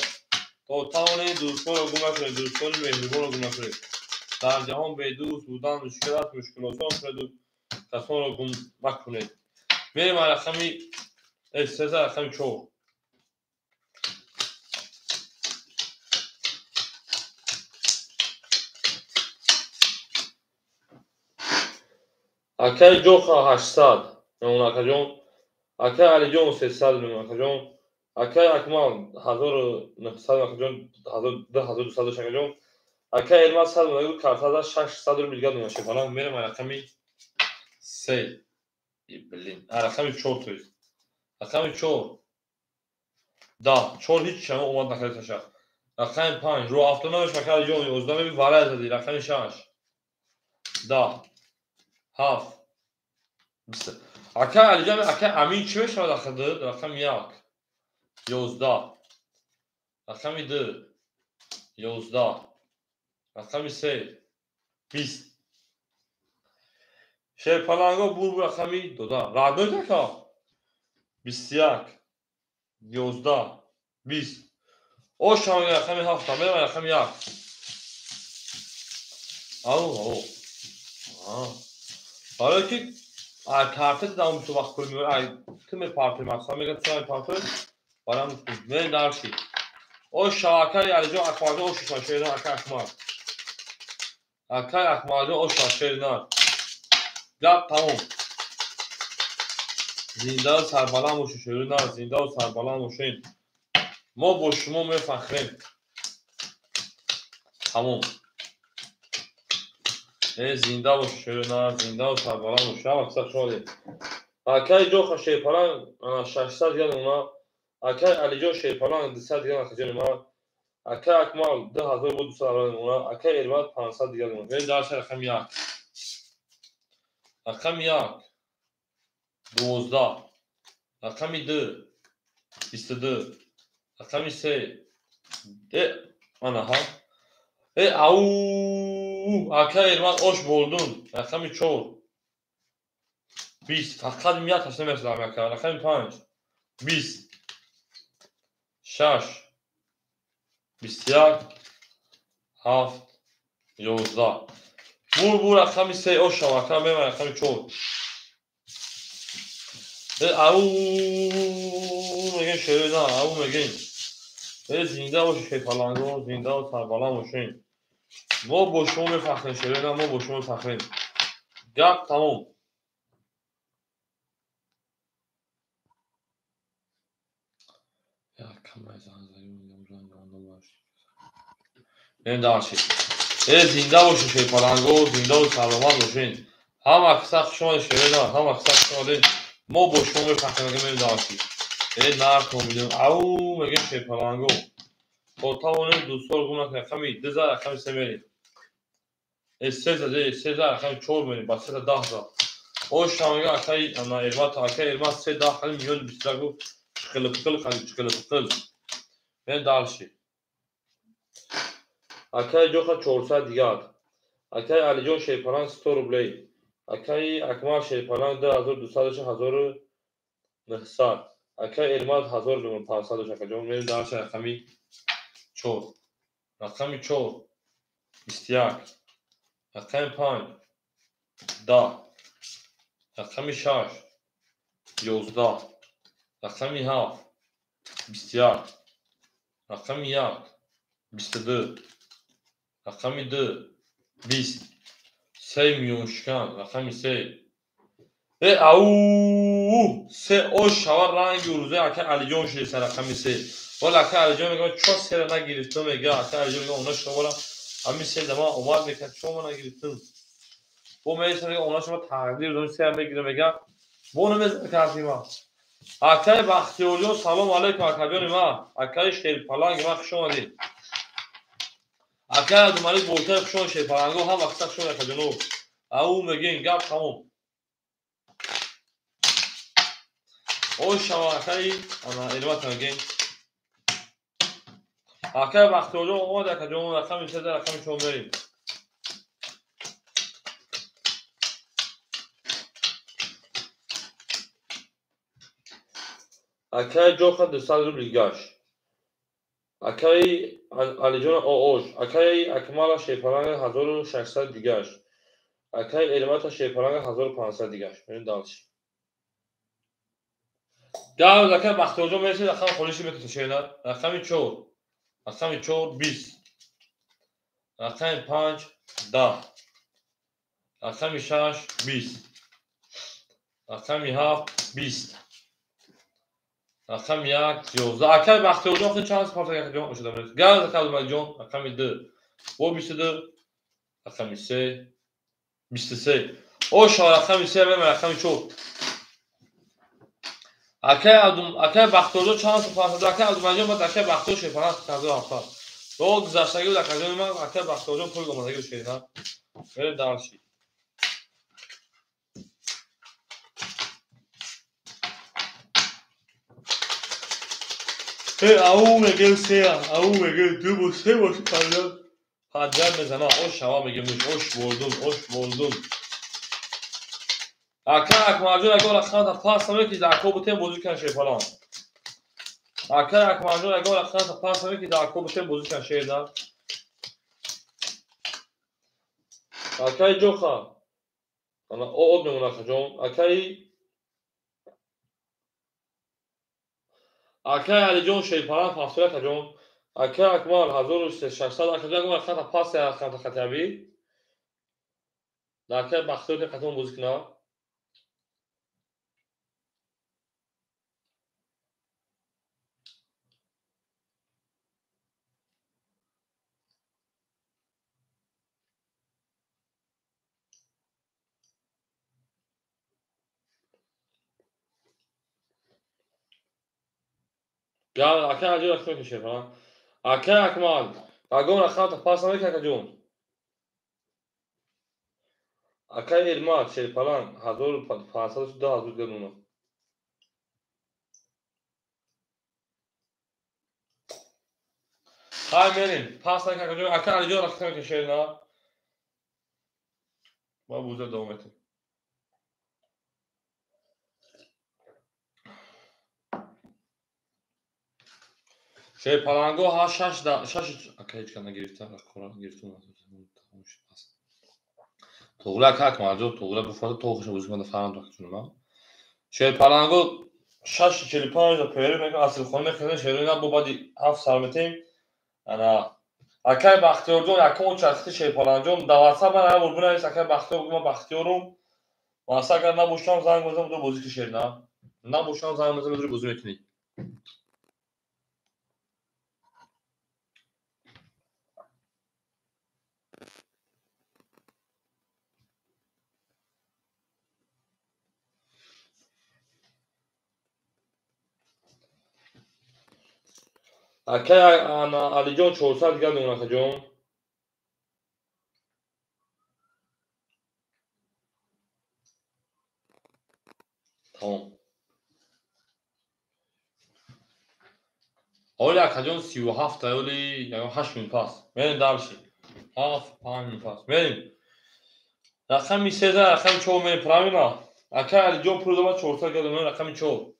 تو تاونی دوستان رو گم نکنید دوستان مهربان رو گم نکنید در جهان به دوست بودن مشکلات شده کسان رو گم نکنید میریم رقمی استرس رقمی چهار اکای جوخا 800 اون اکجون اکای علی جون 300 اون اکجون اکای اکمال 1900 اکجون 1200 اکجون اکای علما 100 اون کارتا 600 میلیارد میشه فلان میریم رقمی 3 بلین رقمی 4 توی رقمی 4 دا 4 هیچ شما اومد نکرد تاشا رقمی 5 رو افتونش مکال جون 11 می وارد زدی رقمی 6 دا 7 اکا علی جان اکا امین چی بشه رقم داد رقم 1 11 رقم 2 11 رقم 3 20 شه پلانگو بور رقمی 2 رادو تکا 21 11 20 او شما رقم 7 میرم رقم 1 او حالا که کارت دام تو وقت کنیم تیم پارتی مثلا میگه تیم پارتی برام من دارشی او شاکر علی جان اکمال او شاشیران اکمال اکای اکمال او شاشیران گپ تموم زنده و سربلند و شاشیران زنده و سربلند باشین ما با شما میفخریم تموم زنده و شاشیران زنده و سربلند باشین اکثر شما اکای جو شیپالان 600 گرم اونا اکای علی جو شیپالان 200 گرم خجل ما اکای اکمال 2200 گرم اونا اکای ارباد 500 گرم اونا بریم درس رقم 1 رقم 1 12 رقم 2 22 رقم 3 ana ha او اکای ارباد osh boldun رقم 4 20 فقط میاد تصمیم اسلام اکای رقم 5 20 6 21 7 11 بور رقم 3 او شما میرم رقم 4 او میگه شروع نه او میگه زنده باشه شیطانگو زنده و سربلند باشین ما با شما میفخریم شروع نه ما با شما میفخریم گپ تموم این داشتی زنده باشه شیطانگو زنده و سربلند باشین هم اکثر شما شروع نه هم اکثر شما دین ما با شما میفخریم میگه داشتی نرد میدونم او میگه شیطانگو با تاونه دوستان گم نکنه رقمی 2 رقم 3 میریم 3 رقم 4 میریم با 3 10 او شامگه اکای انا اربات اکای اربات 3 داخل میلیون 20 گو چکل پکل خالی چکل پکل من دالشی اکای جوخا 400 دیگر اکای علی جون شیپالان 100 روبلی اکای اکمال شیپالان 2200 1900 اکای اربات 1500 اکجون من دالشی رقمی 4 رقمی 4 21 رقم 5 10 رقم 6 11 رقم 7 21 رقم 1 22 رقم 2 20 3 میلیون شکن رقم 3 او 3 او شوار رنگ روزه اکه علی جون شده سر رقم 3 ولی اکه علی جون میگه چون سر نگرفتم میگه اکه علی جون میگه اونا شما همین 3 دما اومد میکرد شما نگرفتم bu mesela ona şuna takdir ediyorum sevmek girmeye. Bunu mesela karşıma. Akay vakti oluyor. Salam aleyküm akabiyonu ma. Akay şey falan gibi akşam değil. Akay adımları boyuta akşam şey falan gibi ha vakti akşam akabiyonu. Au megin gap tamam. او شواکای انا الوات میگیم اکای بختیاری اومد که جون رقم 3 رقم 4 بریم اکای جوخه 200 روبل گاش اکای علیجان اوش اکای اکمال شیپرانگ 1600 دیگاش اکای الوات شیپرانگ 1500 دیگاش بریم دالش گاو اکای بختیاری میشه رقم خودش میتونه شینا رقم 4 رقم 4 20 رقم 5 10 رقم 6 20 رقم 7 20 رقم 1 11 اکای بختیاری خود چند پارت جون شده بود گاو اکای جون رقم 2 و 22 رقم 3 23 او شو رقم 3 و رقم 4 اکای بختیاری چند پارت اکای ازمایجان با اکای بختیاری شفاعت تازه افتاد رو گذشتگی بود اکای من اکای بختیاری پول گمادگی شدن بریم دانشی او میگه 3 او میگه 2 و 3 باشه پنجر بزنه او شوا میگه مش اوش بردون اکای اکماجون اگه رقم پاس نمیکنی در کوبتن بزرگ کن شیپالان اکای اکماجون اگه رقم پاس نمیکنی در کوبتن بزرگ کن شیپالان اکای جوخا انا او اب نمونه جون اکای علی جون شیپالان پاسوره جون اکای اکمال 1600 اکای رقم پاس رقم خطابی اکای بختیاری قطعا بزرگ کنه یا اکای علی رقم شیپالان اکای اکمال اگه رقم پاس نمیکنه جون اکای علمات شیپالان 1500 ده حضور گرونه های میریم پاس نکنه جون اکای علی جون رقم شیپالان با بوزه دومتیم شیپالانگو ها 6 اکای هیچ کنه گرفتم قرآن گرفتم توغلا کاک مارجو توغلا بفرد توغش بزرگ من دفعه دو کنم شیپالانگو 645 da پیری میگه اصل خونه میخونه شیرونا بو بادی 7 سالمتیم انا اکای بختیار جون یکم چرخی شیپالانجون دواسا من انا وربونه است اکای بختیار گم بختیارم واسه اگر نبوشم زنگ بزنم دو بازی کشیر نه نبوشم زنگ بزنم دو بازی میکنی اکای انا علی جون 400 دیگه دونه جون تمام اولی اکجون 37 تا اولی یعنی 8 میل پاس بریم دارشی 7 5 میل پاس بریم رقم 13 رقم 4 میل پرامینا اکای علی جون پرودوما 400 گردونه رقم 4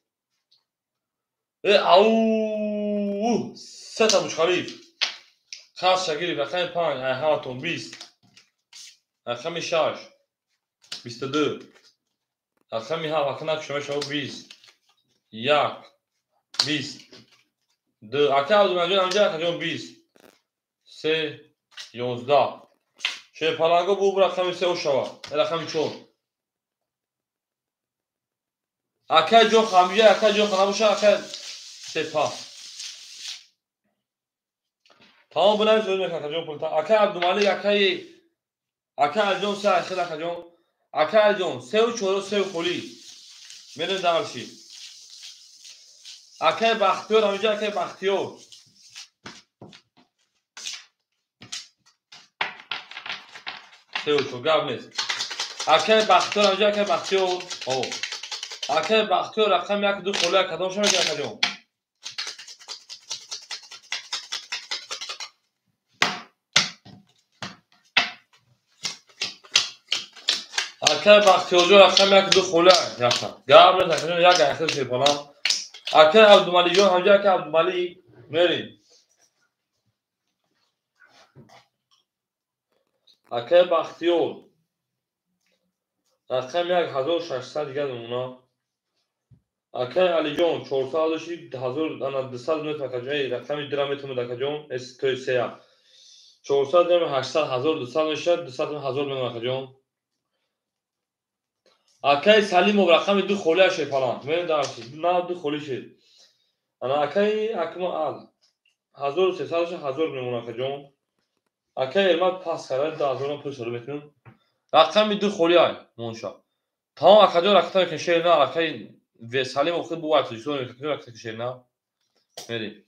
او سه تا بوش خلیف خاص شگیری رقم 5 هاتون 20 رقم 6 22 رقم 7 رقم شما 20 1 20 2 اکای علی جون اینجا اکجون 20 3 11 شیپالانگو بو رقم 3 او شوا رقم 4 اکای جو خامیه اکای جو خاموشه اکای سپا تمام بنای زود میکنه جو پولتا اکای عبدالمالی اکای الجون سه اخیر اکای جون اکای الجون سه و چورو سه و خولی میرین دارشی اکای بختیار همینجا اکای بختیار سه و چور گاب نیست اکای بختیار همینجا اکای بختیار او اکه بختیار رقم یک دو خوله کدام شما که اکجون اکه بختیار جو رقم یک دو خوله یکم گرم نتکنون یک اکه شیر پالا اکه عبدالمالی جون همجا اکه عبدالمالی میریم اکه بختیار رقم 1600 دیگه نمونه اکه علی جون 400 شید 1200 متر کجایی رقم درامت متر کجون استوسیا 400 800 1200 میشه 200 1000 متر کجون اکه سلیم رقم دو خوله شه فلان من دارم نه دو خوله شه انا اکه اکمال 1300 شه 1000 نمونه کجون اکه ارمات پاس کرد 2000 پول سر میکنم رقم دو خوله های مونشا تمام اکجون رقم که شه نه اکه و سلیم خود بو وقت شو میکنه رقم که شه نه میریم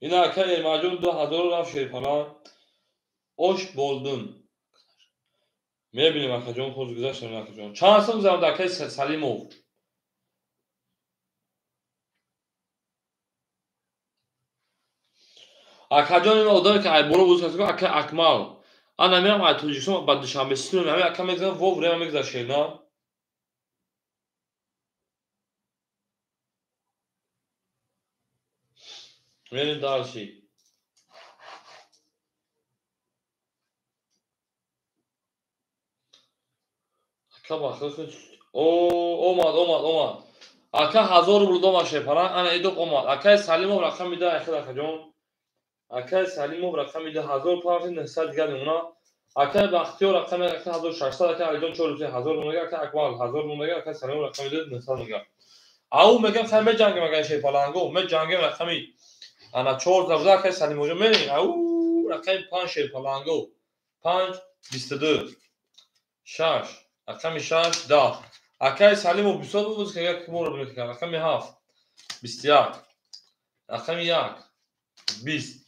این اکه ارماجون 2000 رفت شه فلان oş buldun. میبینیم اکجون خود گذاشت اکجون چند سال زمان در که سلیمو اکجون این آدمی که ای برو بود که اکه اکمال انا میرم ای توجیشم بعد دوشنبه سینو همه اکه میگذارم وو بریم میگذاشت نه میریم دارشی اکه باخت اومد اکه 1000 بولدو ماشه پران انا ایدو اومد اکه سلیمو رقم میده اخیر اکجون اکه سلیمو رقم میده 1000 پارت نسل دیگه اونا اکه بختیار رقم 1600 اکه ایدون 4000 مونگه اکه اکمال 1000 مونگه اکه سلیمو رقم میده نسل میگه او میگم خیلی می جنگیم اگر شی پالانگو می جنگیم رقمی انا 4 که سلیمو جو میریم او رقم 5 شی پالانگو 5 22 6 رقم 6 10 اکه سلیمو 20 بود که یک مورد میکنه رقم 7 21 رقم 1 20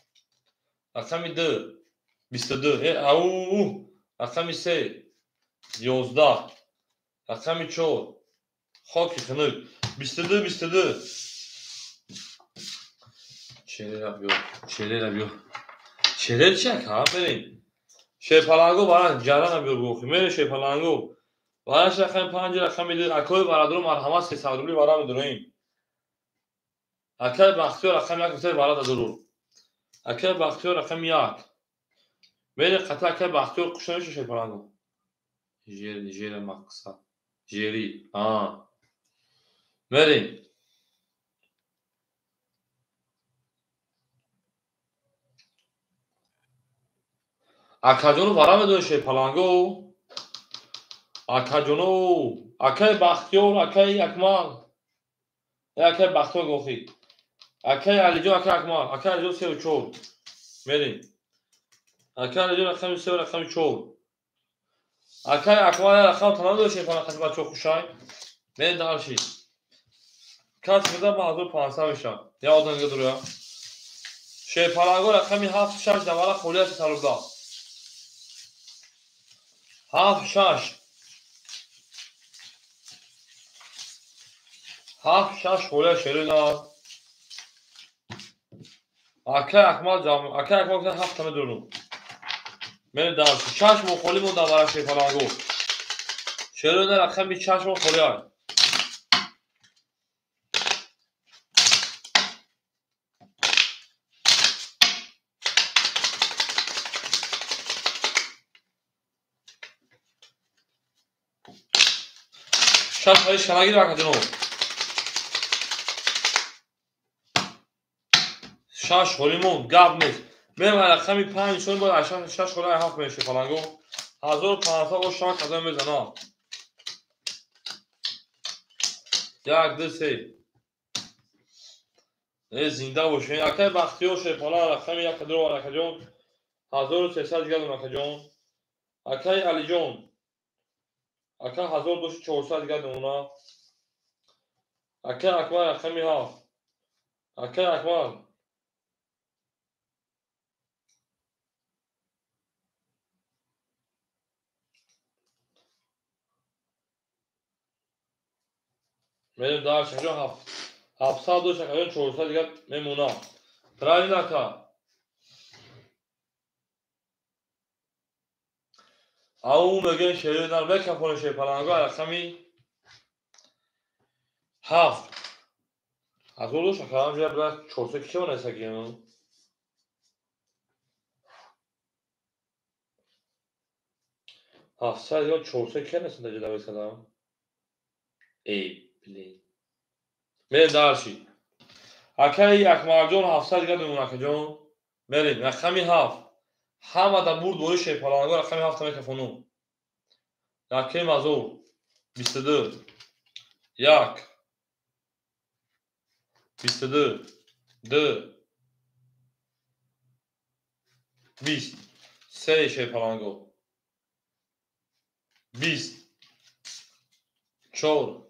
رقم 2 22 او رقم 3 11 رقم 4 خاکی خنک 22 چهره بیو چهره چه که بریم شیپالانگو برای جران بیو گوخی میره شیپالانگو برایش رقم 5 رقم میده اکای برادرو مرحمت 300 روبلی برای میدونیم اکای بختیار رقم 1 بسید برای ضرور اکای بختیار رقم 1 میره قطع اکای بختیار کشنش شیپالانگو جیر مقصد جیری بریم اکاجونو برای میدونه شیپالانگو اکاجونو اکای بختیار اکای اکمال اکای بختیار گوخی اکای علیجو اکای اکمال اکای علیجو 3 و 4 میریم اکای علیجو رقم 3 و رقم 4 اکای اکمال رقم تمام دو شیپالانگو خدمت بچه خوشای میریم دارشی کس میده با 1500 میشه یا آدم دیگه درویا شیپالانگو رقم 7 6 دواره خولیت سالودا 7 6 7 6 خولیت شیرینا اکای اکمال جامع اکای اکمال که 7 تمه درو میریم دارشی 6 مخولی مون دواره شیپالانگو شیرونه رقم 6 مخولی های شش های شنگی رو جنو 6 خولیمون گاب نیست میرم رقم 5 شون باید 6 خولی 7 میشه پالانگو 1500 و شما کدام میزنم 1 2 3 زنده باشین. اکای بختیار شیپالان رقم یک درو اکا جان 1300 گردون اکا جان. اکای علی جان اکا 1400 گردون اونا. اکای اکبر رقمی 7. اکای اکبر میریم دار شجا 700 اکا جان 400 گرد میمونا. پرایین اکا او میگن شیری دار بکفون شیپالانگو رقمی 7. از اون روش اکا هم جا برای 400 کشه و نسکیم. هفتصد یا 400 که نسنده جدا بسکدم. ای بلی میریم دارشی اکای اکمال جان 700 گردون اکا جان. میریم رقمی 7. همه در برد دوری شیپالانگو رقمی 7 میکفونو. رقم از او 22 1 22 2 20 3 شیپالانگو 20 4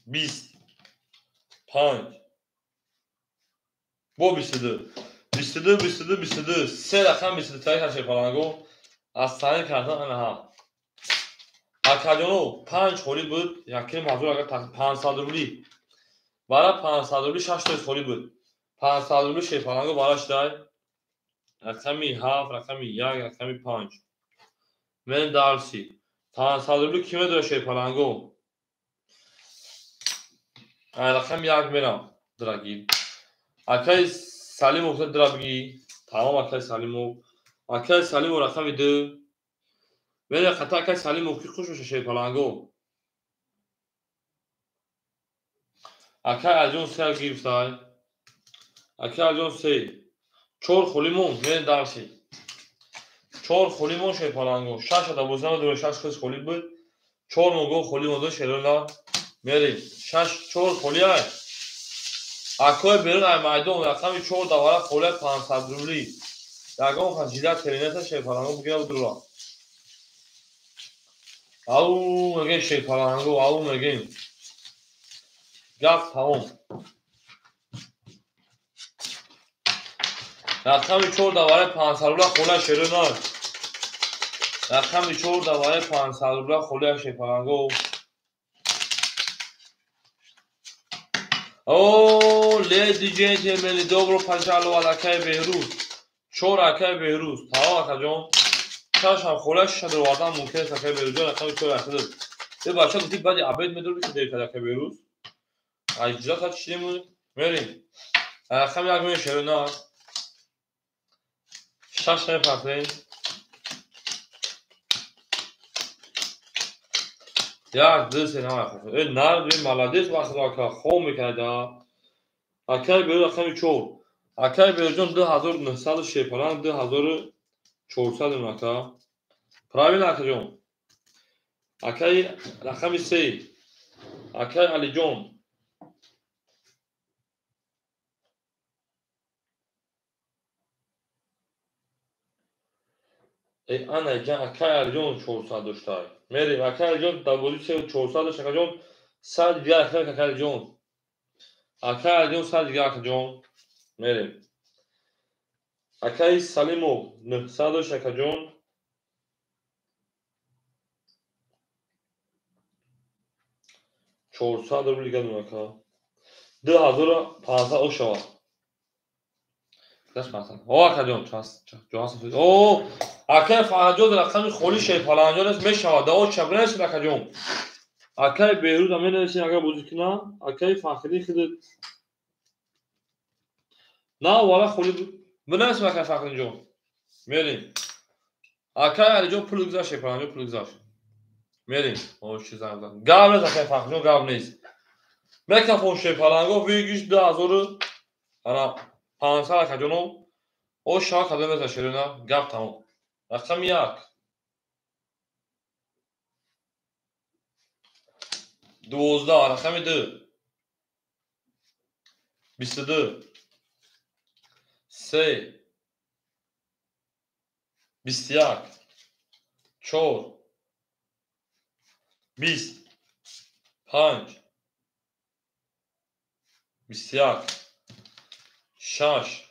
20 5 با 22 22 22 22 3 رقم 22 تایی شیپالانگو از تایی کردن انها اکاجانو 5 خوری بود. یکی مازور اگر 500 روبلی برای 500 روبلی 6 تا خوری بود. 500 روبلی شیپالانگو براش دای رقمی 7 رقمی 1 رقمی 5 من دارسی 500 روبلی کیمه داره شیپالانگو رقم 1 میرم درگی اکای سلیم افتاد درگی تمام اکای سلیمو اکای سلیمو رقمی 2 ولی خطا اکای سلیمو کی خوش بشه شیپالانگو اکای الجون سر گرفتای اکای الجون 3 4 خولیمون من دارسی 4 خولیمون شیپالانگو 6 تا بوزنم دور 6 خس خولی بود 4 موگو خولیمون دو شیرولا میریم 6 4 خولیای اکای بیرون ای میدان رقمی 4 دواره خولی 500 روبلی یگان خجیده ترینت شیپالانگو بگیره بود رو او میگه شیپالانگو او میگه گفت تمام رقمی 4 دواره 500 روبلی خولی شیرولا رقمی 4 دواره 500 روبلی خولی شیپالانگو او لیدی جنتلمن دوبرو پنجالو اکای بهروز 4 اکای بهروز تمام اکا جان شش هم خولش شده واردن ممکن است اکای بهروز جان رقمی 4 اکای یه بچه گفتی بعد عبید میدور بشه دیگه اکای بهروز اجزا تا چیمون میریم رقم یک میشه نه 6 نفرین یک دو سه نه این نرد مالادیس وقت اکا خوب میکنه اکای بهروز رقمی 4 اکای بهروز جان 2900 شیپالان 2400 اکا پرایین اکا جان اکای رقمی 3 اکای علی جان ای انا جان اکای علی جان 400 داشتای میریم اکای علی جان در بودی 400 داشت اکا جان 100 دیگه اکای علی جان اکای علی جان 100 دیگه اکا جان میریم اکای سلیمو 900 داشت اکا جان 400 رو دیگه دون اکا 2500 او شوا دست مثلا او اکا جان او اکای فرجاد رقم خولی شیپالان جان است میشوا داو چبرنش اکا جان اکای بهروز هم نمیشه اگر بودی کنه اکای فخری خود نه والا خولی بود بناس اکای فخری جان میریم اکای علی جان پول گذاشت شیپالان جان پول گذاشت میریم او چیز هم گاب نیست اکای فخری جان گاب نیست میکفون شیپالانگو ویگیش 2000 انا 500 اکا جانو او شاک هده میزه شیرونه گاب تمام رقم 1 12 رقم 2 22 3 21 4 20 5 21 6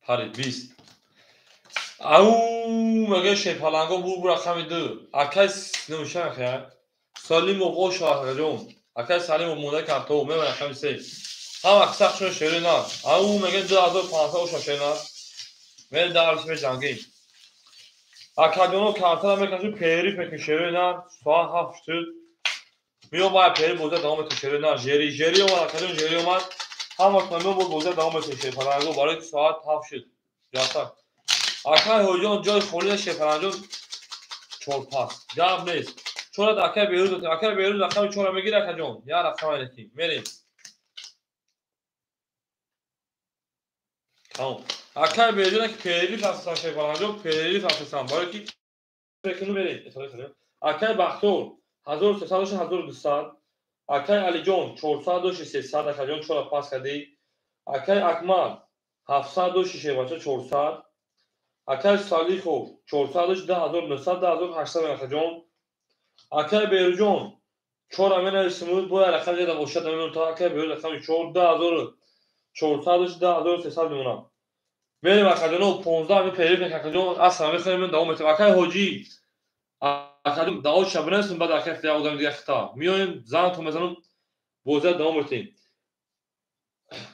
پری 20 او مگه شیپالنگا بو رقم 2 اکس نوشن خیر سالیم و قوش آقایون اکس سالیم و مونده کارتو میمونه رقم 3 هم اکساق شو شیری نه او مگه 2500 اوش شیری نه من دارش به جنگی اکادیونو کارتا میکنه پیری پک شیری نه سوال هفت میو ما پیری بوده دام تو شیری نه جری اومد اکادیون جری اومد هم وقت میو بوده دام تو شیپالنگا برای ساعت هفت شد جاتا اکای هوجون جای خولی شیپالنگا چور پاس جواب نیست چورا داکای بیرون اکای بیرون رقم چورا میگیره اکادیون یا رقم اینکی میریم تمام اکای بیرون که پیری پاسان شیپالنگا پیری پاسان برای کی بکنو بریم اطلاع کنیم اکای بختور 1300 1200 اکای علی جون 400 300 اکادیون چورا پاس کردی اکای اکمال 706 بچه 400 اکای صالحو 400 10900 10800 اکادیون اکای بیرجون چورا من اسمود بو رقم دیدم وشد من تا اکای بیرون رقم 14400 10300 میمونم میریم اکادیون 15 می پیری اکادیون اصلا میخوایم من دوام میتیم اکای حاجی اکادیون داو شبنه اسم بعد اکای فیا بودم دیگه خطا میایم زن تو میزنم بوزه دوام میتیم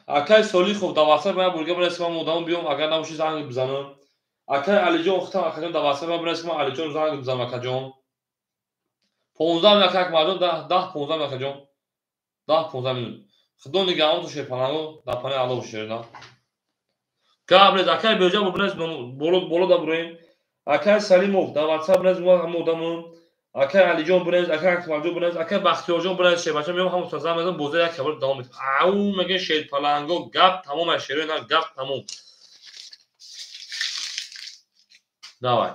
اکای صالحو دواسه من برگه من اسمم مدام بیام اگر نباشی زنگ بزنم اکای علی جون ختم اکادیون دواسه من اسمم علی جون زنگ بزنم اکادیون 15 minut jak mardum 10-15 minut جون 10-15 minut خدون نگاهم تو شیپالنگو در پناه علا بشیرنا قبل اکای بیجا ببرز بولو دا بریم اکای سلیموف در واتساپ برز مو دامون اکای علی جون برز اکای اکمال جون برز اکای بختیار جون برز شیپالنگو میام همون سازم میذارم بوزه یک خبر دوام میتم او مگه شیپالنگو گپ تمام شیرنا گپ تمام давай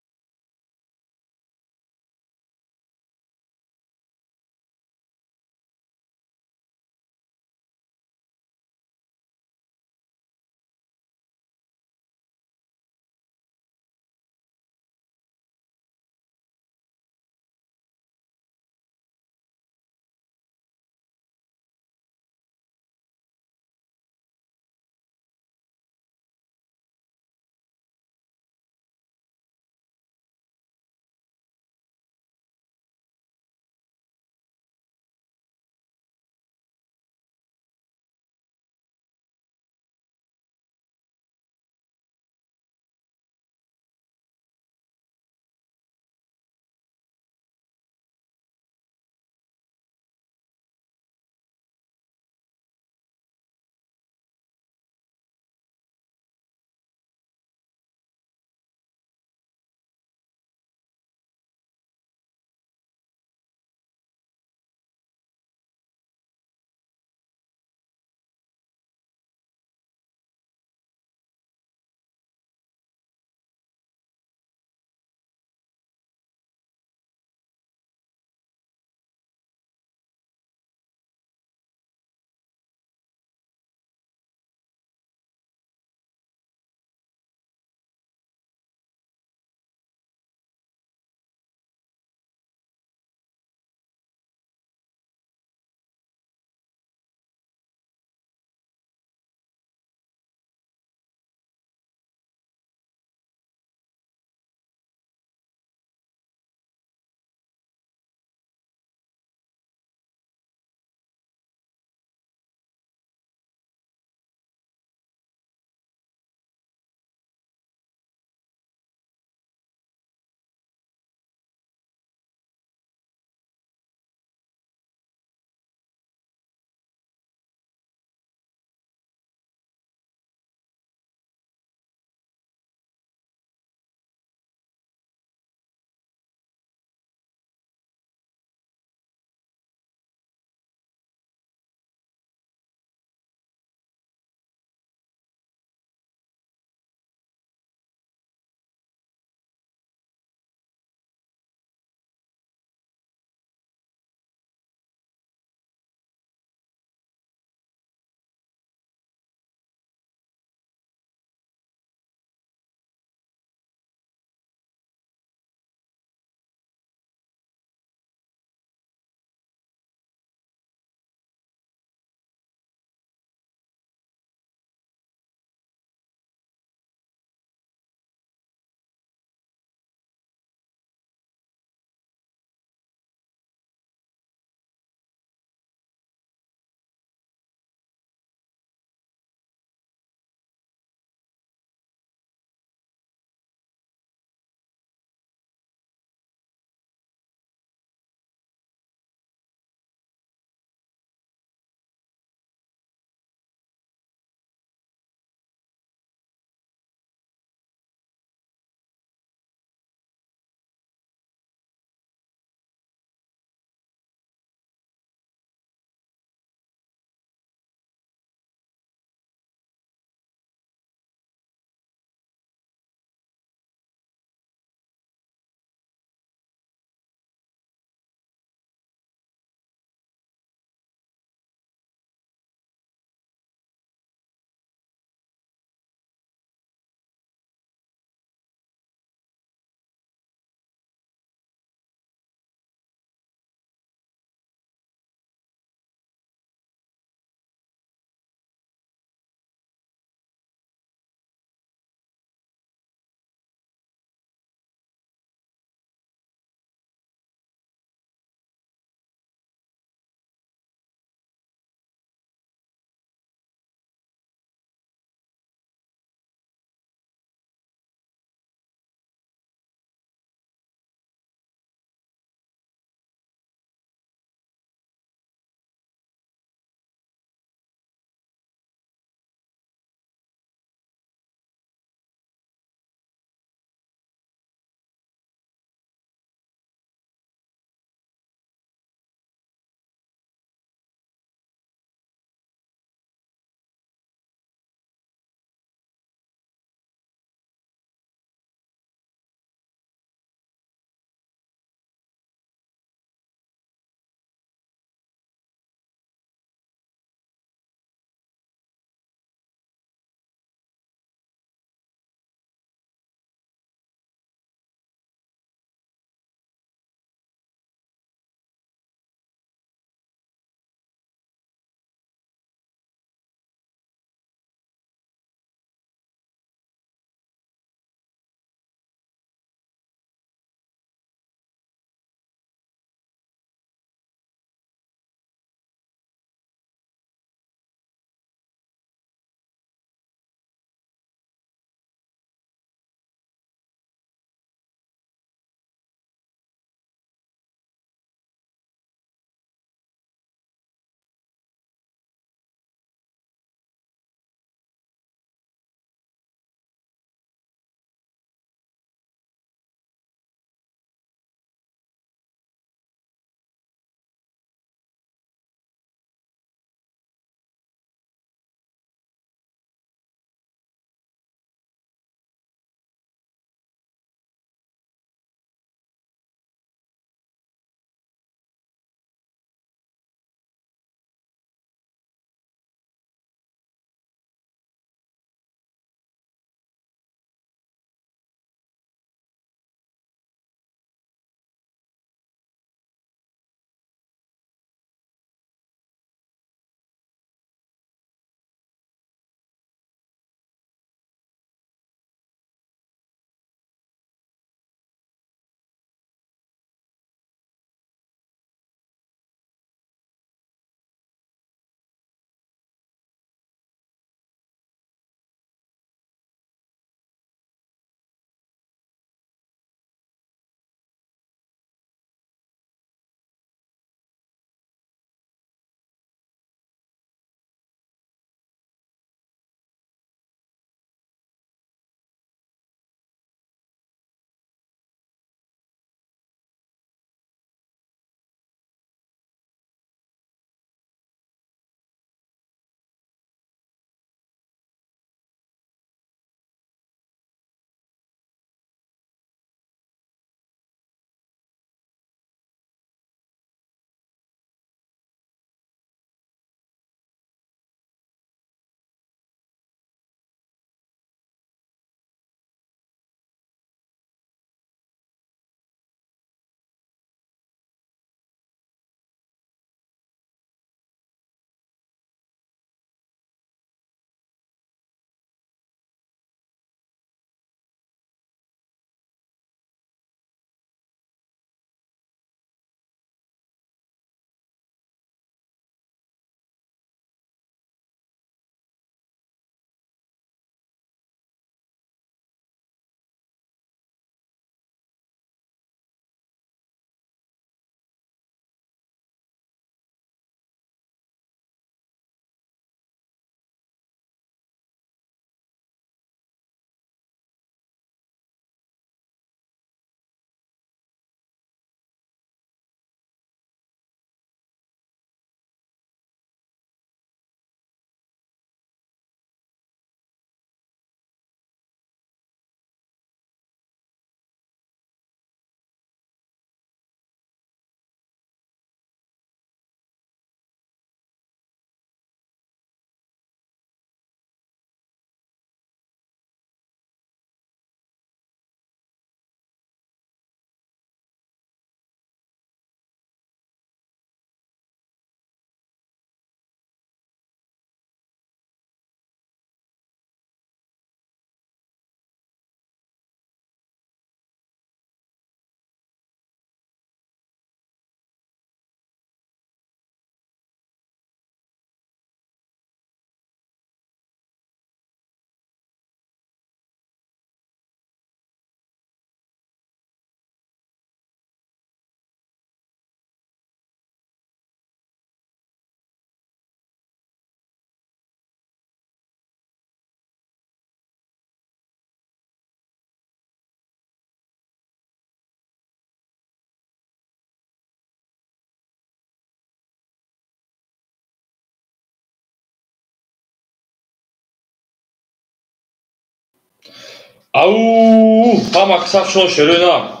Ау, хама ксах шо шерена.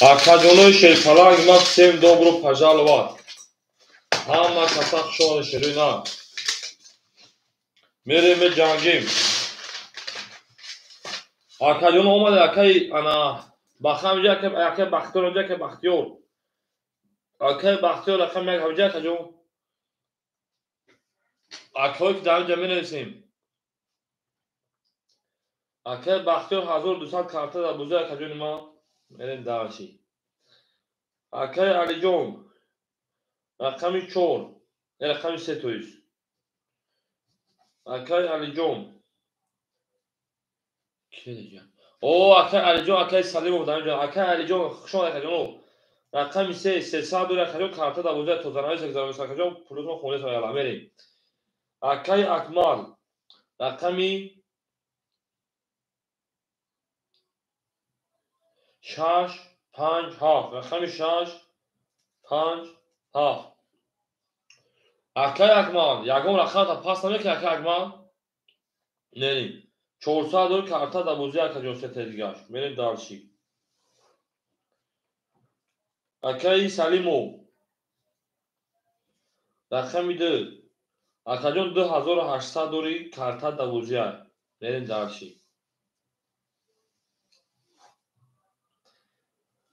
Акадоной шерпаланг мак всем добро пожаловать. Хама ксах шо шерена. Мерем мы джангим. Акадон омаде акай ана бахам жаке акай бахтор жаке бахтиёр. Акай бахтиёр акай мек ҳавҷа акаҷон. Акой ки дар ҷа менависем. Акай бахтиёр 1200 карта дар буза акаҷони ма. Мерем дарчи. Акай Алиҷон. Рақами 4. Рақами 3 тоис. Акай Алиҷон. Ки дига? О, акай Алиҷон, акай Салимов дар ҷа. Акай Алиҷон хушон акаҷон. Рақами 3 300 дор акаҷон карта дар буза тозанави сакзавис акаҷон пулутон хонес аяла мерем. Акай Акмал. Рақами 6 5 7. Рақами 6 5 7. Акай Акмал, ягон рақамта пас намекунад акай Акмал? Мерим. 400 дор карта дар буза акаҷон сетед гашт. Мерим дарчи. Акай Салимов. Рақами 2. Акаҷон 2800 дори карта дар буза. Мерим дарчи.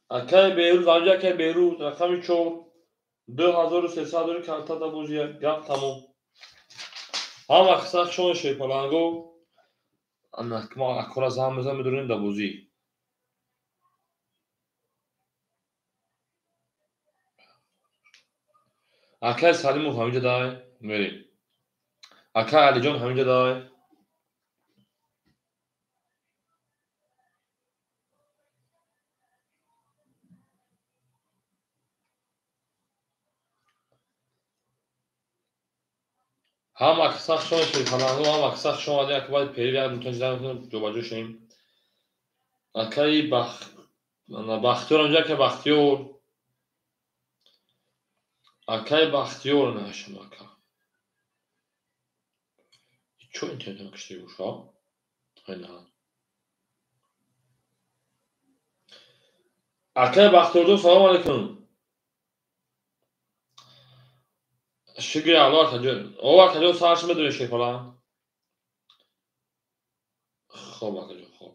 Акай Беруз, анҷа акай Беруз, рақами 4. 2300 дори карта дар буза. Гап тамом. Ҳама қисақ шон шепаланго. Ма акора зам медурем дар бузӣ. Акай Салимов ҳаминҷа дай. Мерем. Акай Алиҷон ҳаминҷа дай. ҳама қисақ шон шепаланго, ҳама қисақ шон ади ак баъд периви як мутон ҷида мекунем ҷобаҷо шавем. Акай Бахтиёр ҳаминҷа акай Бахтиёр. Акай Бахтиёр навишам ака. Чо интернетам кишида боша? Айна. Акай Бахтиёрҷон салом алейкум. Шукри Алло акаҷон. О акаҷон сарш медунем шепалан. Хоб акаҷон хоб.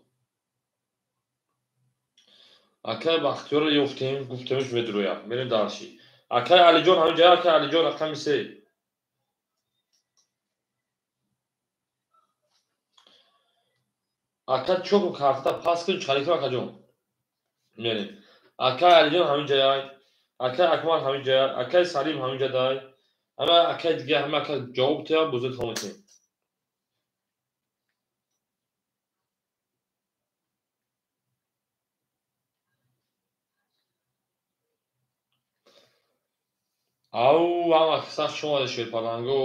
Акай Бахтиёрро ёфтем, гуфтемш медурояд. Мерем дарчи. Акай Алиҷон ҳаминҷа акай Алиҷон рақами 3. Акай чоку карта пас кун чарикам акаҷон. Мерем. Акай Алиҷон ҳаминҷа яй. Акай Акмал ҳаминҷа яй. Акай Салим ҳаминҷа дай. Ҳама акай дига ҳама акай ҷавоб диҳад буза тамомитем. Ау, ҳама қисақ шон ади шепаланго.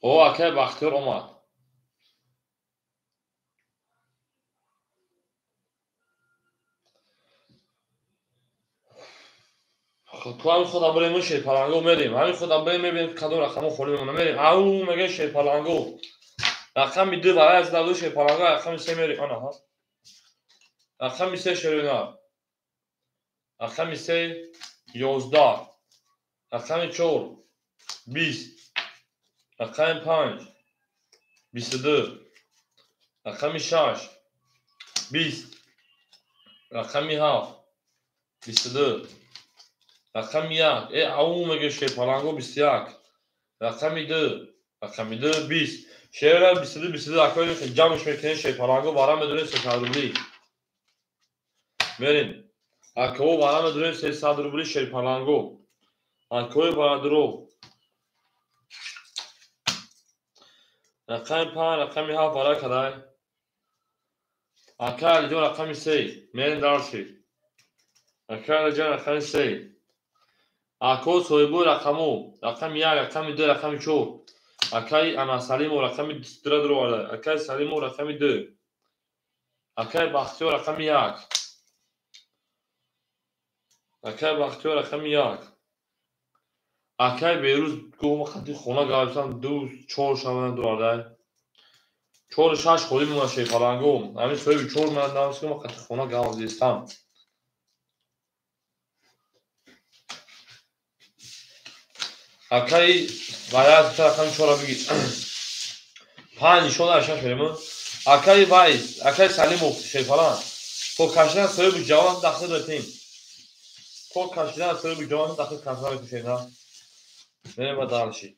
О акай Бахтиёр омад. تو همین خود بریم شیرپلنگو میریم همین خود بریم میبینیم کدوم رقمو خوری بمونه میریم او میگه شیرپلنگو رقم میده برای از دو شیرپلنگو رقم 3 میریم آنها رقم 3 شیرینار رقم 3 11 رقم 4 20 رقم 5 22 رقم 6 20 رقم 7 22 رقم 1 او میگه شیرپلنگو 21 رقم 2 رقم 2 20 شیرینار 22 22 رقمی که جمعش میکنه شیرپلنگو برام بدونه 300 روبلی میریم اکو برام بدونه 300 روبلی شیرپلنگو اکو برادرو رقم 5 رقم 7 برای کدای اکل جو رقم 3 میریم دارشی اکل جو رقم 3 اکو سویبو رقمو رقم 1 رقم 2 رقم 4 اکای انا سلیمو رقم 2 درو اکای سلیمو رقم 2 اکای بختیو رقم 1 Акай Бахтиёр рақами 1. Акай берӯз гӯҳ хати хона гависам 2 4 шаванд дурада. 4 6 холи муна шефаланго. Ами соҳиби 4 ман намско ма хати хона гавзистам. Акай ваяз рақами 4 бигир. 5 шона 6 берем. Акай Вайс, Акай Салимов шефалан. То кашидан соҳиби ҷавон дахил датем. То кашидан соҳиби ҷавон дахил касра мекушена. Мерем ба далши.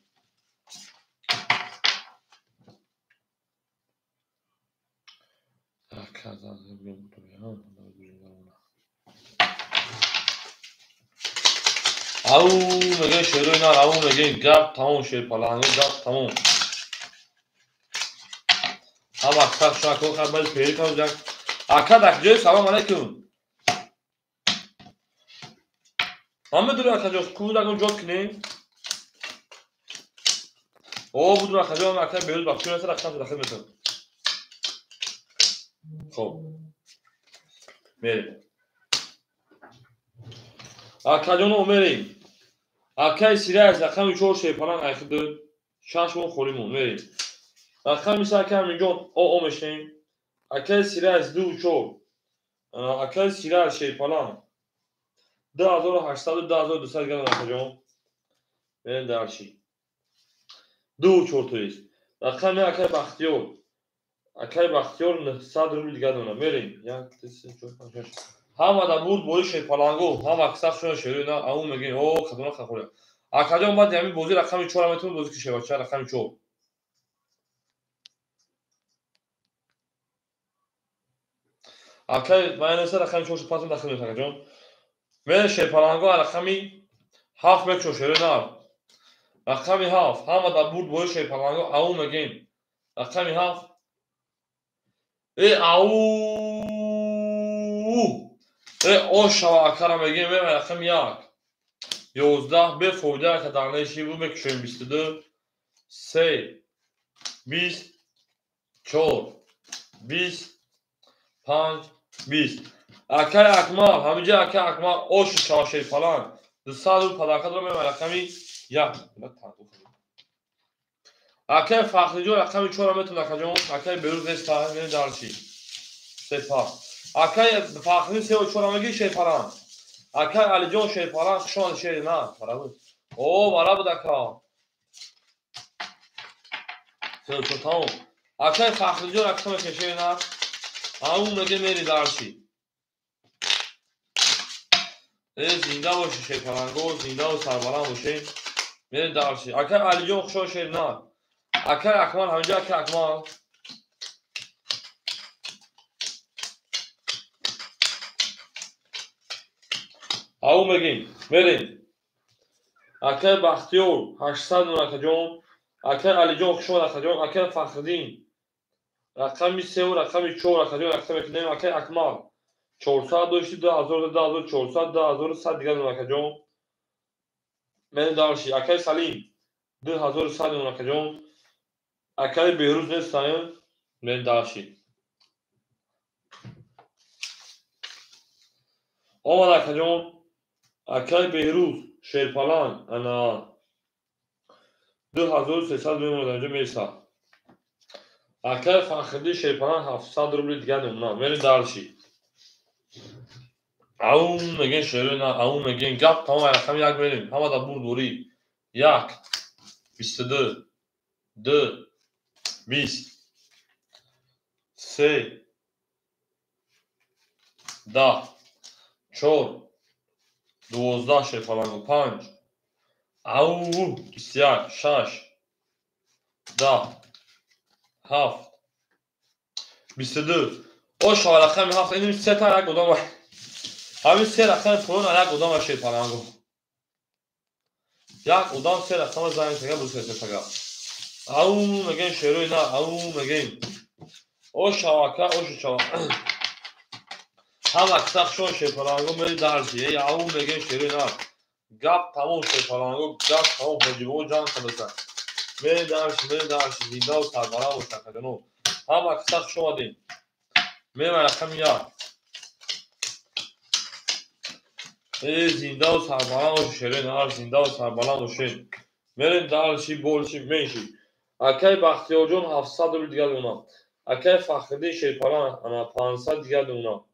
Ау меган шерои нар, ау меган гап тамом шефаланго гап тамом. Ҳама аксар шуна кор кард баъд пери кам як. Ака дакҷои салом алейкум. Ҳама дур акаҷо кудагон ҷот кинем. О буду акаҷо ака берӯз бахтиёр аса рахтам дахил метавон. Хоб. Мерем. Акаҷоно мерем. Акай Сирайс рақами 4 шефалан айхиду 6 мон холимон мерем. Рақами сакам инҷо о мешнем. Акай Сирайс 2 4. Акай Сирайс шефалан 2800 2200 грам акаҷон. Мерем дарши. 2 4 тоист. Рақами Акай Бахтиёр. Акай Бахтиёр 900 рубли дига дона. Мерем. 1 2 3 4 5 6. Ҳама да буд бои шефаланго. Ҳама аксар шуна шерои на ау мегин. О кадона хахоля. Акаҷон баъд ҳамин бозӣ рақами 4 метавон бозӣ ки шевача рақами 4. Акай майонеза рақами 4 пас дахил метавон акаҷон. Мере шефаланго рақами 7 мекшо шерои на. Рақами 7. Ҳама да буд бои шефаланго ау мегин. Рақами 7. Ау. Ошава акара мегин мера рақами 1. 11 бефоида ка дарнеши бу мекшоем 22 3 20 4 20 5 20. Акай Акмал, ҳамиҷа Акай Акмал оши шавашаи фалан 200 падака дорам мера рақами 1. Акай Фахриҷон рақами 4 метавон акаҷон. Акай берӯз неста мери дарчи. Сепа. Акай Фахри 3 4 меги шефалан. Акай Алиҷон шефалан хушон шери на. Барабуд. О барабуд ака. Сё тамом. Акай Фахриҷон рақами кешери на. ау меги мери дарчи. Зинда боши шефаланго, зинда ва сарбаланд боши. Мери дарчи. Акай Алиҷон хушон шери на. Акай Акмал ҳамиҷа Акай Акмал. ау мегин мерем. Акай Бахтиёр 800 мон акаҷон. Акай Алиҷон хушон акаҷон. Акай Фахриддин рақами 3 рақами 4 акаҷон рақами кидем. Акай Акмал 400 дошти 2000 2400 2100 дига мон акаҷон. мери дарши. Акай Салим 2100 мон акаҷон. Акай Беҳрӯз нестаем. мери дарши. омад акаҷон. Акай Беҳрӯз шерпалан ана 2300 мемонад анҷо меса. Акай Фахриддин шерпалан 700 рубли дига намуна. мери дарши. ау мегин шерои на ау мегин гап тамом рақами 1 мерем. ҳама да бур дори 1 22 2 20 3 10 4 12 шефаланго 5 ау 21 6 10 7 22. ошава рақами 7 ин 3 та як одам. ҳамин 3 рақами пулон як одам шефаланго. як одам 3 рақама занг тага бусе тага. ау мегин шерои на ау мегин. ошава ка ошава. ҳама аксар шон шефаланго мери даржи. ау мегин шерои на. гап тамом шефаланго гап тамом ҳоҷибо ҷанг кадаса. мери дарши зинда ва сарбаланд бош акаҷоно. ҳама аксар шомадем. мера рақами 1. زنده و سربلند و شیرین هر زنده و سربلند و شین میریم دارشی بولشی منشی اکی بختیار جون 700 رو دیگه دونا اکی فخری شیرپلان انا 500 دیگه دونا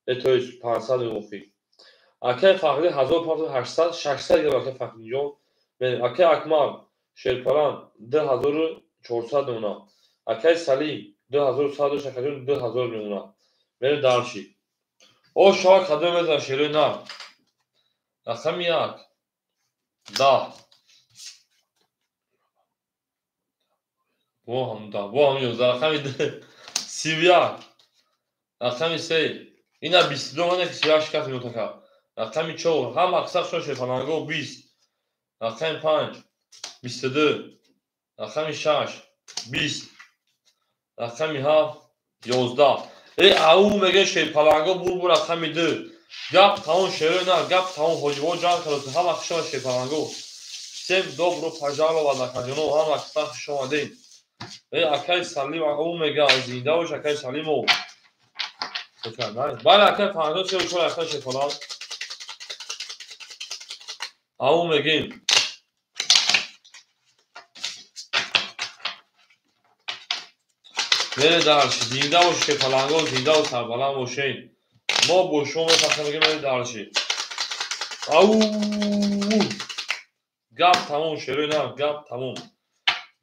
اتویش 500 مخی اکی فخری 1800 600 دیگه اکی فخری جون میریم اکی اکمال شیرپلان 2400 دونا اکی سلیم 2100 شکرون 2000 دونا میریم دارشی او شاک خدمه میزن شیرین نه رقم یک 10 bu هم 10 bu هم 11 رقم 31 رقم 3 اینا 22 منه که 38 کسی متکا رقم 4 هم اکثر شده فلانگو 20 رقم 5 22 رقم 6 20 رقم 7 11 او میگه شی فلانگو بو رقم 2 گپ تاون شیرو نه گپ تاون حجبو جان کرد هم اکثر شی فلانگو всем добро пожаловать на канал هم اکثر شما دین اکای سلیم او میگه زنده و اکای سلیم او بله اکای فردا چه چون اکای شکلات او میگیم میره درشی زنده و شکلانگو زنده و سربلند باشین ما با شما میخواستم بگیم میره درشی او گپ تموم شروع نه گپ تموم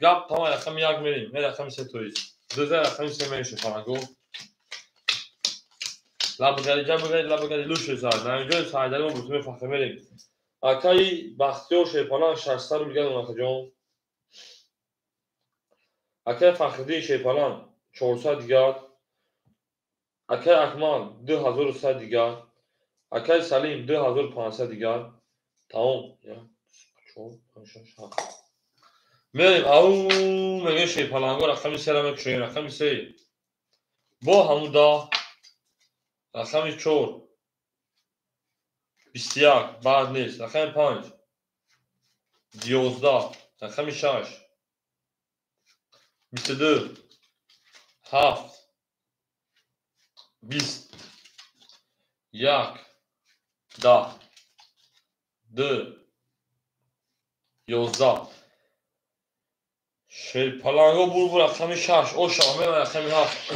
گپ تمام رقم یک میریم میره رقم سه تویز دوزه رقم سه میره شکلانگو لبگری جمع بگرید لبگری لوش زد نه اینجا سایداری ما بطومه فخر میریم اکای بختیار شیپالان 600 رو میگن اون جون اکای فخری شیپالان 400 دیگر اکای اکمال 2100 دیگر اکای سلیم 2500 دیگر تمام میریم او میگه شیپالانگو رقمی 3 رو میکشیم رقمی 3 با همون 10 رقمی 4 21 بعد نیست رقمی 5 11 رقمی 6 22 7 20 1 10 2 11 شیرپلنگو بو رقم 6 او شامل رقم 7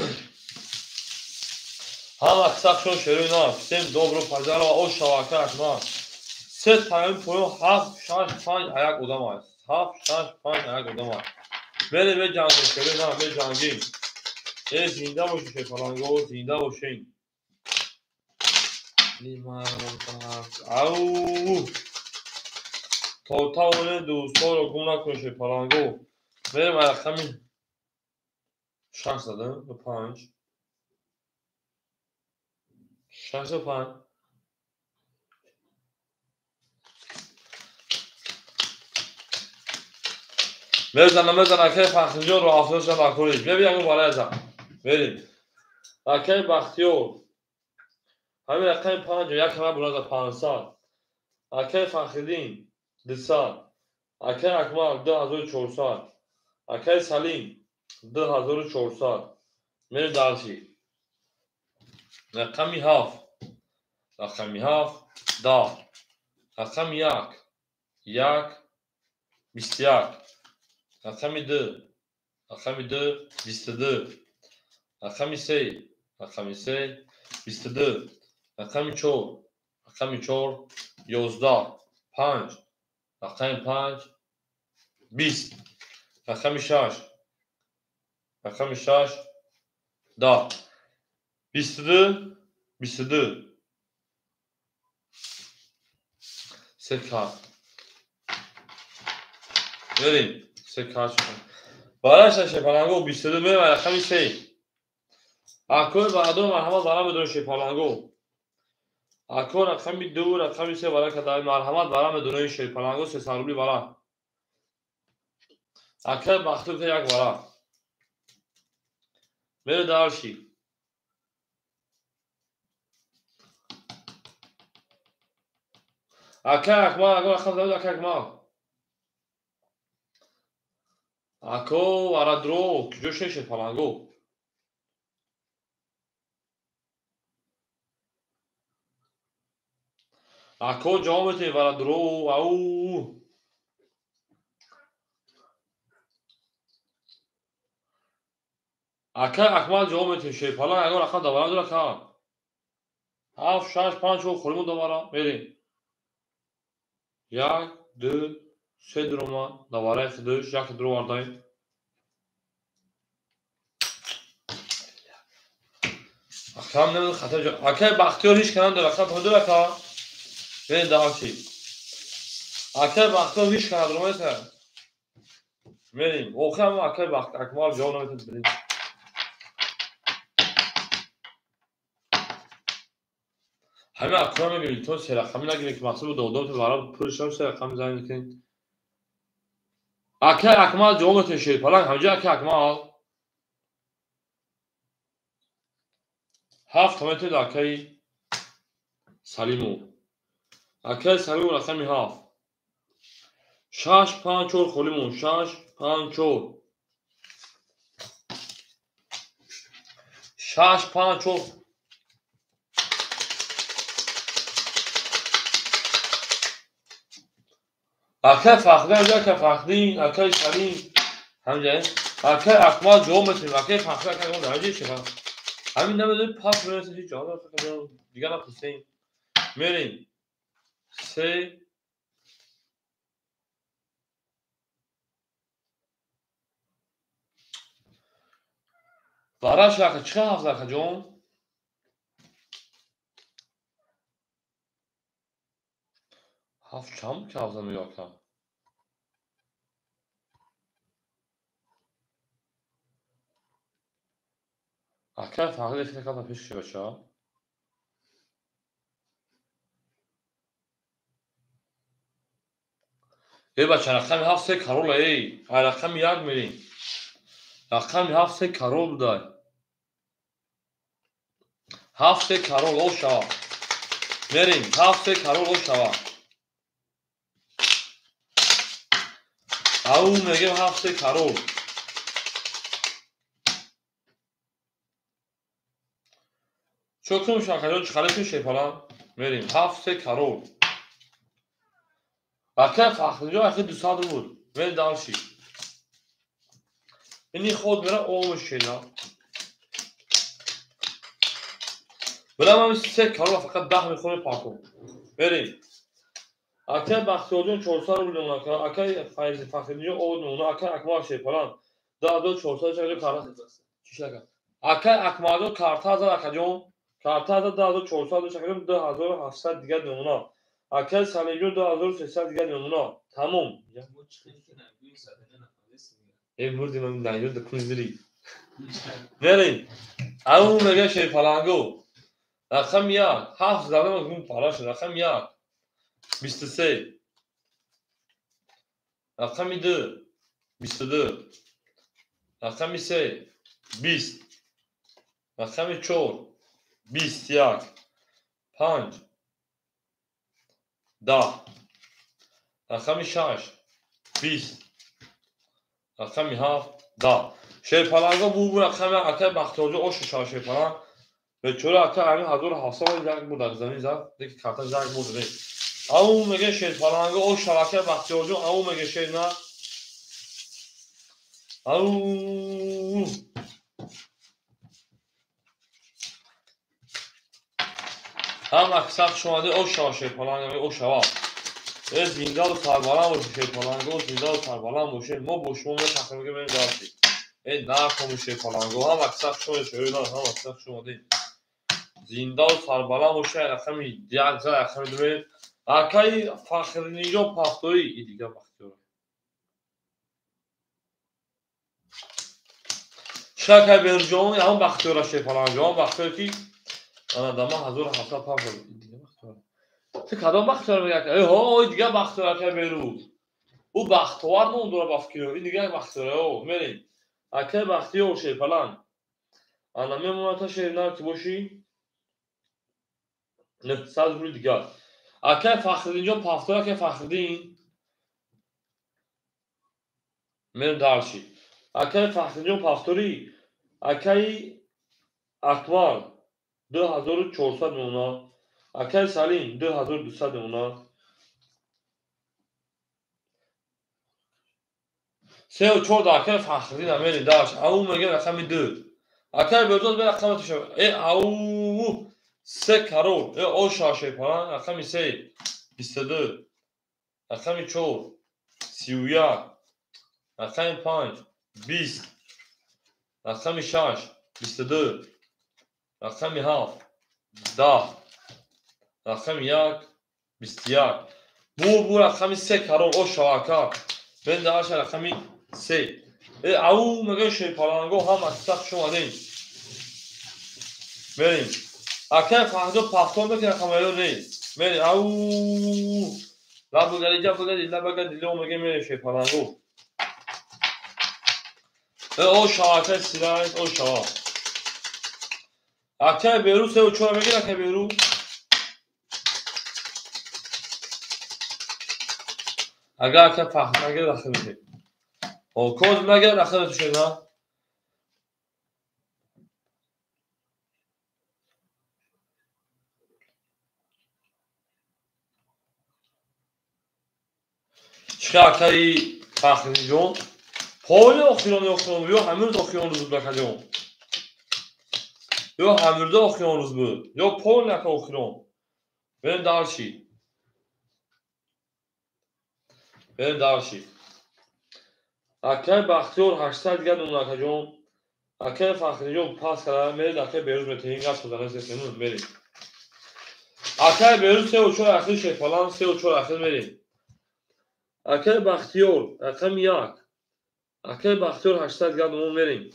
هم اکثر شون شیرین ها سیم دوبرو پجر و او شواکه اکمان 3 تایم پویو 7 6 5 ayak odam است 7 6 5 ayak odam است بله به جنگ شیرین ها به جنگیم زنده باشی شیرپلنگو زنده باشین او تاونه دوستا رو گم نکن شیرپلنگو بریم رقمی 6 زدم به 5 6 و 5 بزن اکه فخریجان رو افزایش نکنید ببین اون بالا ازم بریم اکه بختیار همین رقم 5 یک همه برای 500 اکه فخریدین 200 اکه اکمال 2400 اکه سلیم 2400 میریم درشی رقمی 7 رقمی 7 10 رقمی 1 21 رقمی 2 رقمی 2 22 رقمی 3 رقمی 3 22 رقمی 4 رقمی 4 11 5 رقمی 5 20 رقمی 6 رقمی 6 10 22 22 سه کارت بریم سه کارت بالاش شیرپلنگو 22 میرم رقمی 3 اکون بعدو مرحمت برام بدون شیرپلنگو اکون رقمی 2 رقمی 3 برای کدای مرحمت برام بدون شیرپلنگو 300 روبلی برا اکه بختوت یک برا میره دارشی اکه اکمال اکو رقم زمید اکه اکمال اکو ورادرو کجوش شیرپلنگو اکو جامته ورا درو او اکه اکمال جامته شیپالا اگه رقم دوباره دو رقم 7 6 5 رو خوریم دوباره بریم 1 2 3 درما دوباره خودش یک درو واردایم اکرام نمیدون خطر جا اکه بختیار هیچ کنن دو رقم دو رقم بریم داشتی اکه بختیار هیچ کنن درما ایتر بریم اوخی هم اکه بخت اکمال جامته بریم همه اکرام میگیرید تو سه رقمی نگیرید که مقصود دو تو برای پولش هم سه رقم میزنید میکنید اکه اکمال جامته شیپالا همجا اکه اکمال 7 متر اکه سلیمو اکه سلیمو رقمی 7 6 5 4 خلیمون 6 5 4 6 5 4 اکه فخری همجا که فخری اکه سلیم همجا اکه اکمال جامته اکه فخری اکه اون درجه چه همین نمیدونی پاس برسه هیچ جا دیگه نپسیم میریم 3 براش اکه چه هفت اکه جون هفت چم که هفت نمی اکه اکه فخری فکر کنم پیش چه بچه ای بچه رقم 7 3 کرول ای رقم 1 میریم رقم 7 3 کرول بوده 7 3 کرول او شوا میریم 7 3 کرول او شوا او میگیم 7 3 کرول چوکم شاکرون چخاله میشه پلا میریم 7 3 کرول اکه فخر جا اخی 200 بود میریم دالشی اینی خود میره او میشه نه بلام هم 3 کرول فقط 10 میخوره پاکو بریم اکه بختیارجون 400 رو بودیم اکه فایز فخری جا او نونه اکه اکمال شه پلا دادو 400 چه کارا چی شکر اکه اکمالو کارت هزار اکه جون کارت هزار دادو 400 چه 2700 دیگه نونه اکه سالیجو 2300 دیگه نونه تموم ای مردی من نایو دکون دری بریم او میگه شه پلانگو رقم 1 7 زدم از اون پاراش رقم 1 23 رقم 2 22 رقم 3 20 رقم 4 21 5 10 رقم 6 20 رقم 7 10 شه پلانگو بو رقم اکه بختیارجو او شه پلانگ به چرا اکه همین 1700 زنگ بود در زمین زد دیگه کارت زنگ بود نه او میگه شه پلانگو او شبکه بختیارجو او میگه شه نه او هم اکثر شماده او شه پلانگو او شوا زیندال و سربالان باشه شه پلانگو زیندال و سربالان باشه ما بوشمون تقریبا میگه بریم داشتی ای نه کم شه پلانگو هم اکثر شما شوی نه هم اکثر شماده زیندال و سربالان باشه رقم 1 زای رقم 2 اکای فخری نجا پاختوی ای دیگه بختیار شاکر برجون هم بختیار شه پلانگو هم بختیار کی دما 1700 پاپ دیگه بختیار تو کدام بختیار میگه ای ها دیگه بختیار که برو او بختیار مون دور بافکیرو این دیگه بختیار او میریم اکه بختیار شه پلان انا میمونه تا شه نه که باشی نه 100 رو دیگه اکه فخری نجا پاختوی که فخری میریم دارشی اکه فخری نجا پاختوری اکه اکمال 2400 نونا Akay Salim 2200 اونا 3 و 4 در اکای فخری نمیری داشت او میگه رقم 2 اکای برداد به رقم تو ای او 3 کرور او شاشه پلان رقم 3 22 رقم 4 31 رقم 5 20 رقم 6 22 رقم 7 10 رقم 1 21 بو رقم 3 کرور او شاکا ben de aşağı rakami 3 او میگه شیپالانگو هم از سخت شما دیم بریم اکه فهدو پافتون بکنه خمالو نیست بریم او لب بگردی جب بگردی لب بگردی لو میگه میره شیپالانگو او شاکه سیلایت او شاک اکه بیرو 3 و 4 میگه اکه بیرو اگه اکه فهد مگه رخه میشه او کوز مگه رخه میشه نه Şikayet fahrijon. Poli oxuyorsunuz yo hamur da oxuyorsunuz bakacağım. Yo hamurda oxuyorsunuz bu. Yo pol naka oxuyorum. Ben darşi. Ben darşi. Akay Baxtiyor 800 گرد bakacağım. Akay fahrijon pas kadar meri akay beruz metin gas kazanır sesini verin. Akay beruz se uçur axir şey falan se uçur axir verin. Akay Baxtiyor rakam yak. Akay Baxtiyor 800 گرد onu verin.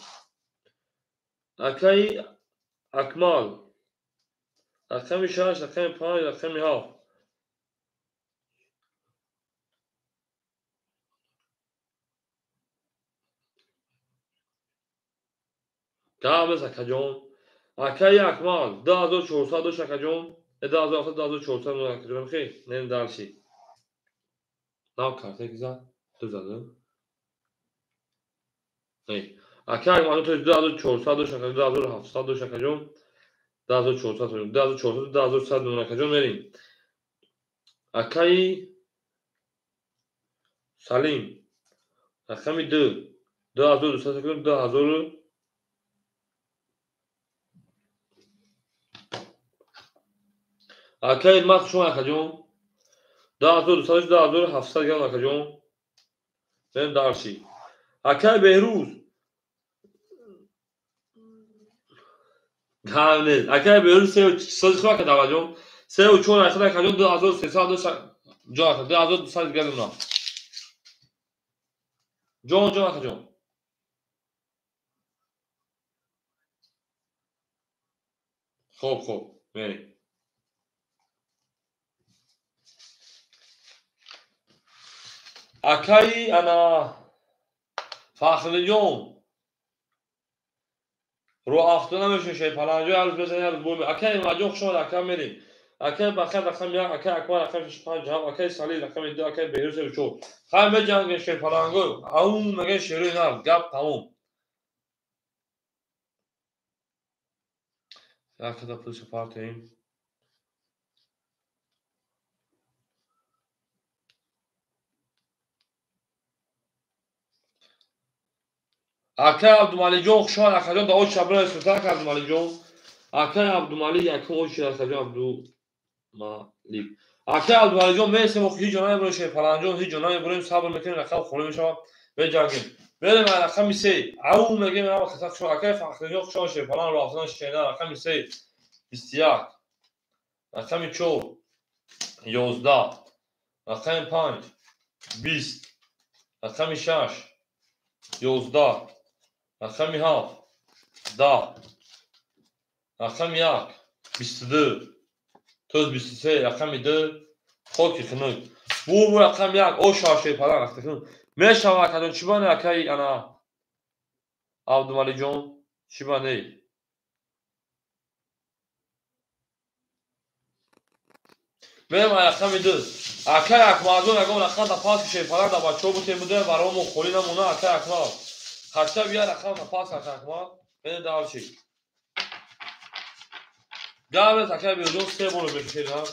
Akay Akmal رقم 6 رقم 5 رقم 7 قابل سکجون اکای اکمال 2400 شکجون 2400 شکجون خیلی نیم دارشی نام کارت güzel düzeldi hey اکای اکمال تو 2400 شکجون 2700 شکجون 2400 شکجون vereyim اکای سلیم رقم 2 2200 شکجون 2000 اکای مات شما شکجون 2700 گرم شکجون ben darşi اکای بهروز Kamil. اگر به اون سه خواهد که دوادیم سه و چون اصلا کجا 2300 جا 2200 گرم نه جون کجا خوب میری اکای انا فخریون رو افتاده میشه شی پلنجو از بزنید بوم اکای ماجوخ شما اکای میری اکای بخیر رقم یک اکای اکبر رقم 5 جواب اکای سالی رقم 2 اکای بهروز و چو خیر جنگ شی پلنگو اون مگه شروع نه گپ تموم یا کدا پوش پارتیم اکای عبدالمالی جون خوشحال اکای دا اوش شبرای سلطان عبدالمالی جون اکای عبدالمالی یکم اوش اکای عبدالمالی اکای عبدالمالی جون میسیم و هیچ جنایی بروشه پلنجون هیچ جنایی بریم صبر میکنیم رقم خونه میشوم به جنگیم بریم رقم 3 او میگیم اما خطا شما اکای فخریون خوشحال شه پلان رافتان شینا رقم 3 21 رقم 4 11 رقم 5 20 رقم 6 11 رقم 7 10 رقم 1 22 توز 23 رقم 2 خوکی خنوک بو رقم 1 او شاشه پلان رخته کنون میشم کدون چی بانه اکای انا عبدالمالی جون چی بانه بریم رقم 2 اکای اکمازون اگه رقم دا پاس شه پلان دا بچه بوده بوده برامو خولی نمونه اکای اکمال خرچه بیا رقم دا پاس اکای اکمال بده دار چی قبل تکر بیرون 3 بار بکشیدم.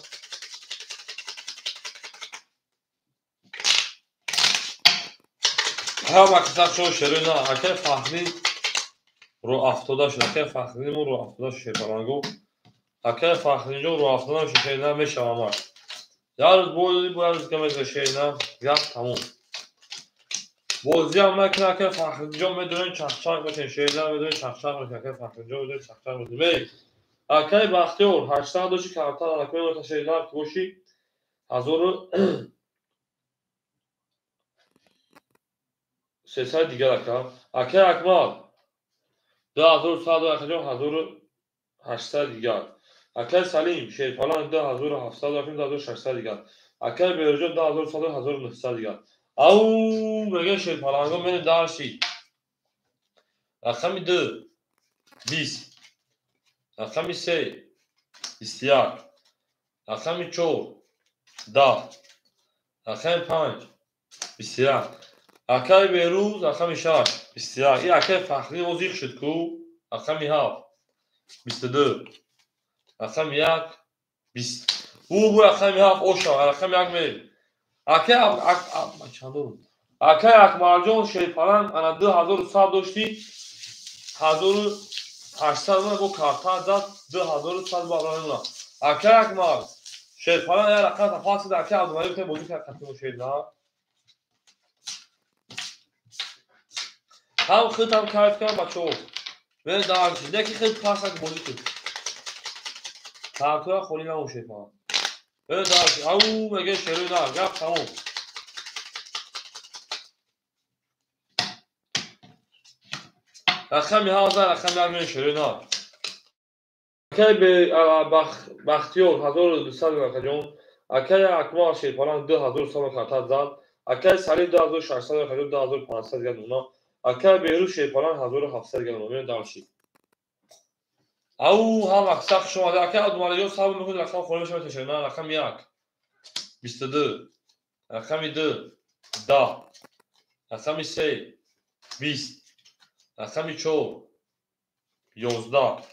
هم اکثر شو شروع نه اکر فخری رو افتاده شد اکر فخریمون رو افتاده شد پلنگو اکر فخری جو رو افتاده شد نه میشه آمد یارو بولی که میشه گپ تموم بازی هم نکنه اکر فخری جو میدونین چخچخ میکنه شیرنا میدونین چخچخ میکنه اکر فخری جو میدونین چخچخ میکنه اکر بختیار 80 دوشی کارتا اکر میشه شیرنا کوشی هزار 300 دیگه اکر اکمال 2100 اکر 1800 دیگر اکر سلیم شیرپالان 2700 اکر 2600 دیگر اکر بیرجو 2100 1900 دیگر او بگه شیرپالانگو من دارشی رقم 2 20 رقم 3 21 رقم 4 10 رقم 5 21 اکر بیروز رقم 6 21 این اکر فخری وزیق شد کو رقم 7 22 رقم 1 20 او رقم 7 اوشا رقم 1 میل اکر اکمال جون شیرپالان انا 2100 داشتی 1800 من گو کارتا داد 2100 باقرانونا اکر اکمال شیرپالان یا رقم تفاصیل اکر عبدالمالی بکنه بودی که قطعه شیرنا هم خیلی هم کارت کنم بچه ها به دارشید یکی خیلی پاسا که بودی که کارتوها خوری نمون شیرپالان به دارشید او مگه شیروی نه گفت تموم رقم 11 رقم 1 شیروی نه اکر به بختیار 1200 اکر اکر اکمال شیرپالان 2100 کارتا زد اکر سلی 2600 اکر 2500 گردونا اکر بیروز شیرپالان 1700 گردونا دارشید او هم اکثر شما در اکر عبدالمالی صاحب میکنید رقم خوری میشه میتشه نه رقم 1 22 رقم 2 10 رقم 3 20 رقم 4 11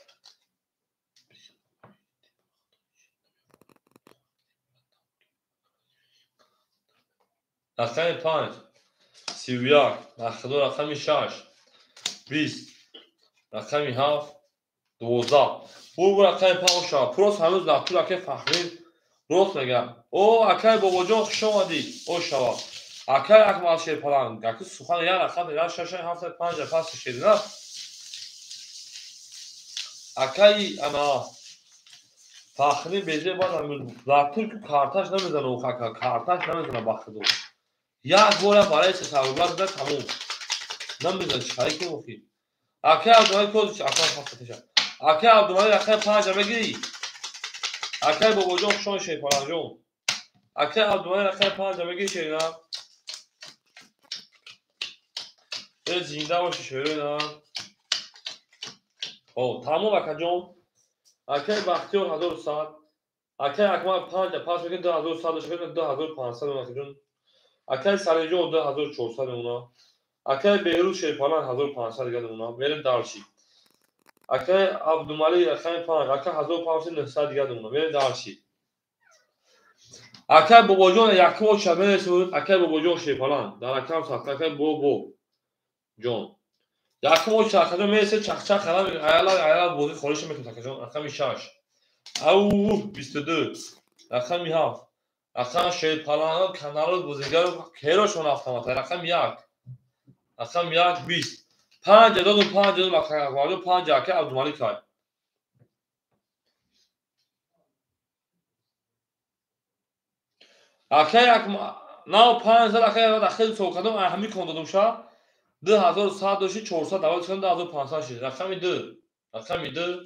رقم 5 31 رقم 6 20 رقم 7 12 او رقم 5 شما پروس هنوز در طول اکر فخری روز میگم او اکر بابا جان خوش آمدی او شما اکر اکمال شیرپالان اکر سخن یا رقم یا 6 7 5 پاس شیرنا اکر انا فخری بیزه باز در طول که کارتاش نمیزنه او کارتاش نمیزنه بخدو یک بار برای تصور بده تموم نمیزنه چایی که مفید اکر عبدالمالی کدش اکر فاستش اکر عبدالمالی اکر 5 بگیری اکر بابا جان شون شیرپالان جون اکر عبدالمالی اکر 5 بگیری شیرنا یه زنده باشه شیرنا او تموم اکر جون اکر بختیار 1100 اکر اکمال 5 پاس بگیر 2100 شکر 2500 اکر جون اکر سلی جون 2400 اونا اکر بیروز شیرپالان 1500 گرد اونا بریم دارشی اکر عبدالمالی رقم 5 اکر 1500 گرد اونا بریم دارشی اکر بابا جون یکی و شبه سود اکر بابا جون شیرپالان در اکر ساخت اکر بو جون یکی و شاخه جون میرسه چخچخ خرم ایالا بوزی خورش میکنه اکر جون رقم 6 او 22 رقم 7 رقم شیرپالان کنار بوزیگر کیروشون افتامات رقم 1 رقم 1 20 5 دادم 5 دادم اکر 5 اکر عبدالمالی کار اکر نه 5 اکر داخل سوکادم اهمی کندم شا 2100 داشتی 400 دعوت کردم 2500 شد رقم 2 رقم 2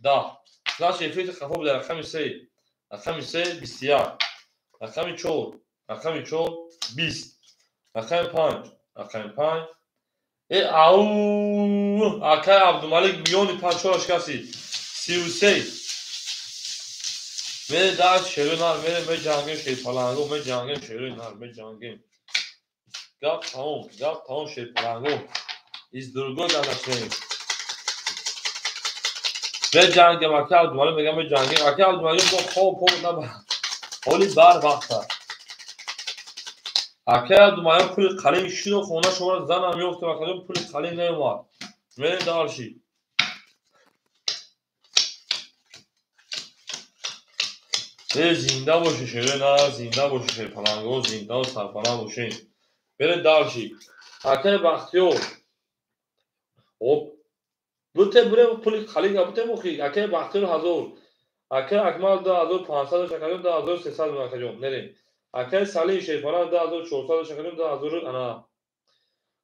10 فلاش افیت خفا بود رقم 3 رقم 3 21 رقم 4 رقم 4 20 رقم 5 رقم 5 او اکر عبدالمالی میون 5 کسی 33 میره داشت شروع نار میره به جنگل شیرپالانگو به جنگل شروع نار به جنگل گپ تمام شیرپالانگو از درگو دادشیم به جنگ اکه عبدالمالک میگم به جنگ اکه عبدالمالک با خواب نبا حالی بر وقت اکه عبدالمالک پول قلیم شد و خونه شما رو زن هم میفته و کدوم پول قلیم نیومد میرین دارشی زنده باشه شده نه زنده باشه شده پلنگو زنده و سرپناه باشین برین دارشی اکه بختیار خب بوده بره پول قلیم بوده مخی اکه بختیار هزار اکه اکمال 2500 شکریم 2300 مکجون نریم اکه سالی شیفانه 2400 شکریم 2000 انا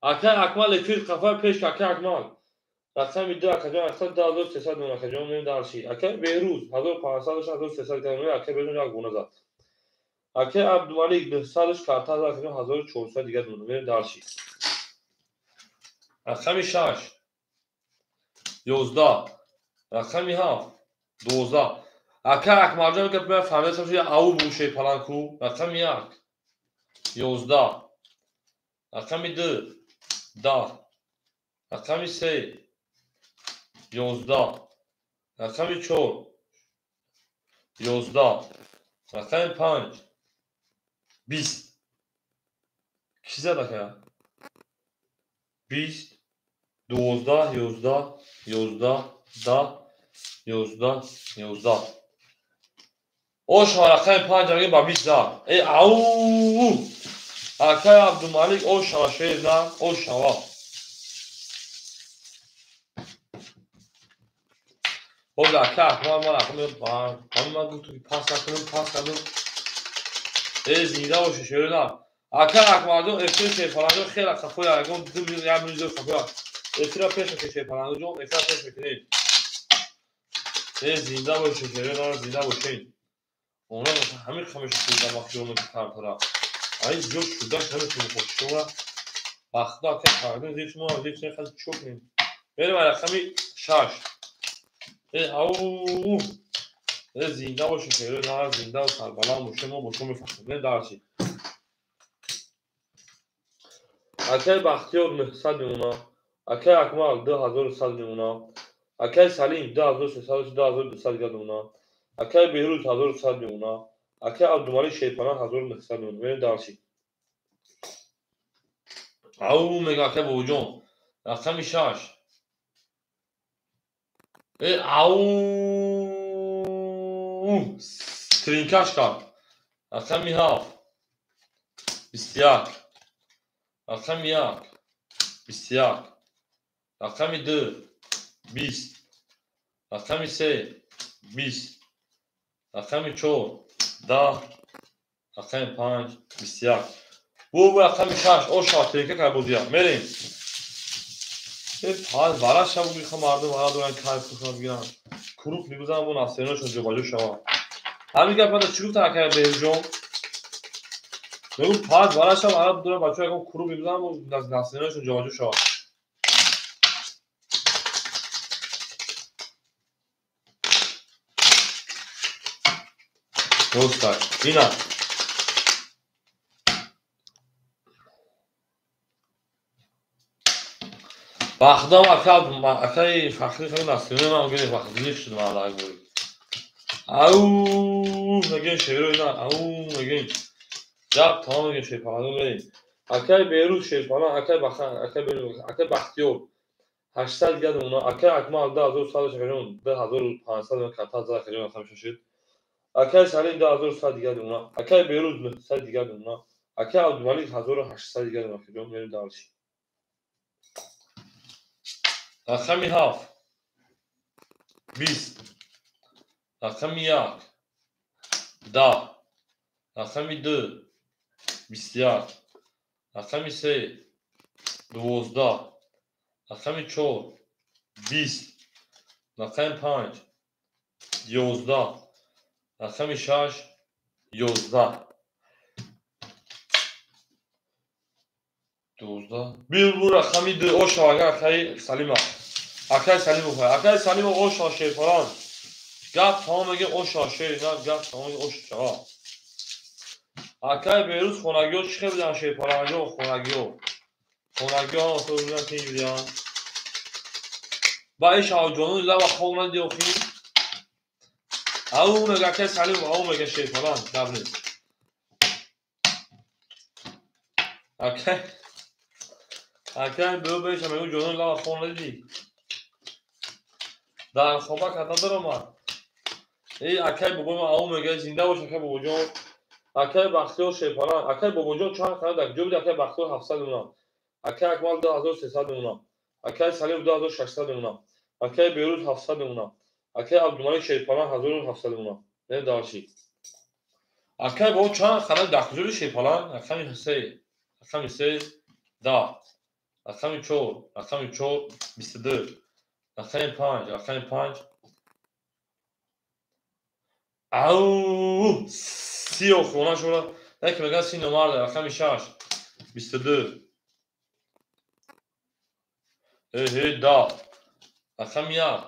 اکه اکمال لفیر قفا پیش اکه اکمال رقم میده اکجون 2300 مکجون نریم دارشی اکه بیروز 1500 1300 کلمه اکه بدون یک گونه زد اکه عبدالمالک 900 کارتا اکجون 1400 دیگه نریم دارشی رقم 6 11 رقم 7 12 اکه اکمال جان که به فهمیده سمجه او بوشه پلنکو رقم 1 11 رقم 2 10 رقم 3 11 رقم 4 11 رقم 5 20 کی زده که 20 12 11 11 10 11 11 اوش رقم 5 دیگه با 20 زد ای او اکه عبدالمالک اوش شیر نه اوش خب اکه اکمال ما رقم من گفتم پاس نکنم ای زنده باشه شیر نه اکه اکمال دو افتر شیر پلنگو خیلی خفوی اگم دو میلیون خفوی افتر پیش که شیر پلنگو جون افتر پیش میکنید ای زنده باشه شیر نه زنده باشه اونا همین خمش خود وقتی اون کار کرد ای جو شده همین تو خوشو وقتا که کردن دیش ما دیش خیلی چوک نیم بریم رقم 6 ای او زنده باشه شیر نه زنده و سربلند باشه ما باشو میفهمیم دارشی اکه بختیار 900 میمونه اکه اکمال 2100 میمونه اکه سلیم 2300 2200 میمونه اکه بیروز 1100 میمونه اکه عبدالمالک شیپانه 1900 میمونه بریم دارشی او میگه اکه بوجون رقم 6 ای او ترینکش کرد رقم 7 21 رقم 1 21 رقم 2 20 رقم 3 20 رقم 4 10 رقم 5 21 bu رقم 6 o şartıyla kayboluyor. Merin. Hal varaş bu bir kamardı var duran kayıp bugün. Kurup bir zaman bu nasyonel çocuğu başı şava. Abi ki bana çıkıp ta kaya beyjon. Bu paz varaş var duran başı yakın kurup bir zaman bu nasyonel çocuğu başı şava. Dostlar, yine وقتا اکای فخری خیلی نسیونه من میگه وقتی شد من لایو بود او میگه شیر اینا او میگه جاب تمام میگه شیر پلنگو بریم اکای بیروز شیر پلنگ اکای بختیار 800 گرد اونا اکای اکمال 2100 شکرون 2500 کارتا خیلی خمش شد اکای سالین 2100 گرد اونا اکای بیروز 900 گرد اونا اکای عبدالمالک 1800 گرد اونا خیلی میریم دارشی رقم 7 20 رقم 1 10 رقم 2 21 رقم 3 12 رقم 4 20 رقم 5 11 رقم 6 11 12 bir bu رقم 2 o şaga akay salima akay salim bu akay salim o şaşır falan gap tamam میگه o şaşır نه gap tamam o şaşır akay بیروز خونگیو چه بدن شیر پلنگو خونگیو ها تو بودن که میدن با این شاوجانو لا و خونه دیوخی او مگه که سلیم او مگه شیطان دبل اکل بیو بیش میگو جانو لا و خونه دی در خوابه کتا دارم ای اکل بگو ما او مگه زنده باشه که بگو جان اکل بختیار شیطان اکل بگو جان چند خانه دک جو بید اکل بختیار 700 اونا اکل اکمال 2300 اونا اکل سلیم 2600 اونا اکل بیروز 700 اونا اکل عبدالملک شیطان 1700 اونا نه دارشی اکل بگو چند خانه دک جو بید شیطان اکل حسی اکل حسی دا اکل چور 22 اکل 5 او سی و خونه شورا یک مگه سی نمار ده اکل 6 22 دا اکل 1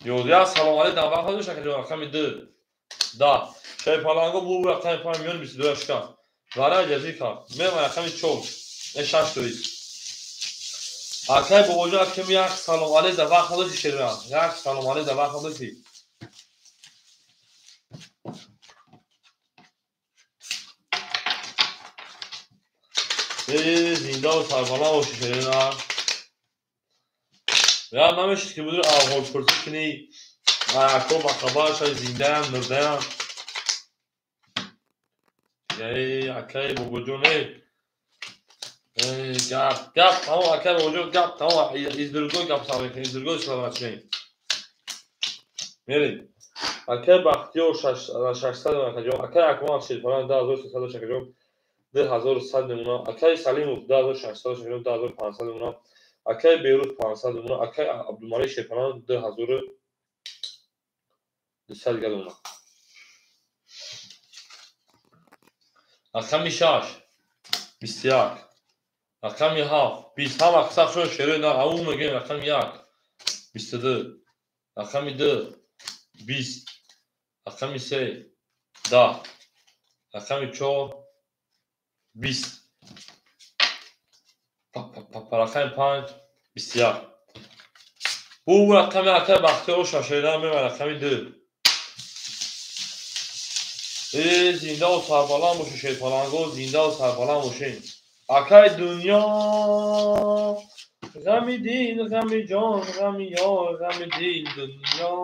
یودیا سلام علیکم دعوا خودش که اکل 2 دا شای پالانگو بو اکل 5 میلیون 22 اشکا وارا جزی کا من اکل 4 6 توی اکل بو جو اکل 1 سلام علیکم دعوا خودش شیران یک سلام علیکم دعوا خودش زنده و سربالا و شیرین یا نمیشه که بدون آغول پرسی کنی اکو با خبرش های زنده هم مرده هم یه اکای بگو نه گپ تمام اکای بگو گپ تمام ایزدرگو گپ ساوی کنی ایزدرگو سلامت کنی میری اکای بختی و 600 اکای اکوان شید فران 10300 شکجو 2100 نمونا اکای سلیم 10600 شکجو 2500 نمونا اکای بیروت 500 نمونا اکای عبدالملک شیطان 2200 نمونا اکای 6 21 اکای 7 20 هم اکساق شون شروع نه او میگیم اکای 1 22 اکای 2 20 اکای 3 10 اکای 4 20 اکای 5 21 او اکای بختیار و شاشیدن میمون اکای 2 زنده و سربالان باشه شیطانانگو زنده و سربالان باشین اکای دنیا غمی دل غمی جان غمی یار غمی دل دنیا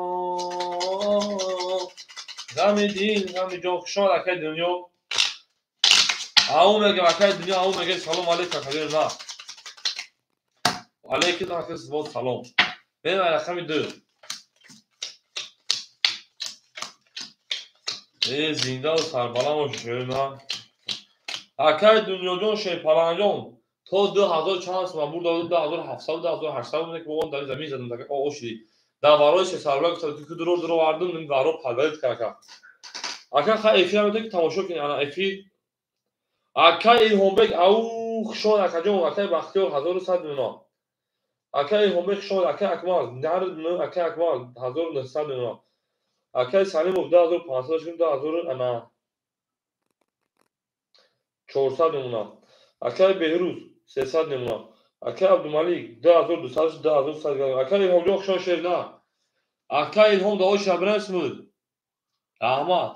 غمی دل غمی جان خوشان اکای دنیا او میگه اکای دنیا او میگه سلام علیکم خیر نه علیکم اکای سلام ببین اکای 2 زنده و سربالان باشه نه اکای دنیا جان شیطان جان تو 2400 من بود 2700 2800 بود که اون در زمین زدن که او شدی در وارای سربالا که درو واردن این وارو پالت کاکا اکا خا افی هم که تماشا کنی انا افی اکای هومبک او شون اکا جان اکای بختیار 1100 اونا اکای هومبک شون اکای اکمال نه اکای اکمال 1900 اونا اکای سلیم 2500 شون 2000 انا 400 اونا اکای بهروز 300 نمونه اکای عبدالملک 2200 2100 اکای الهام جان شون شیرنا اکای الهام داوود شبرنس بود احمد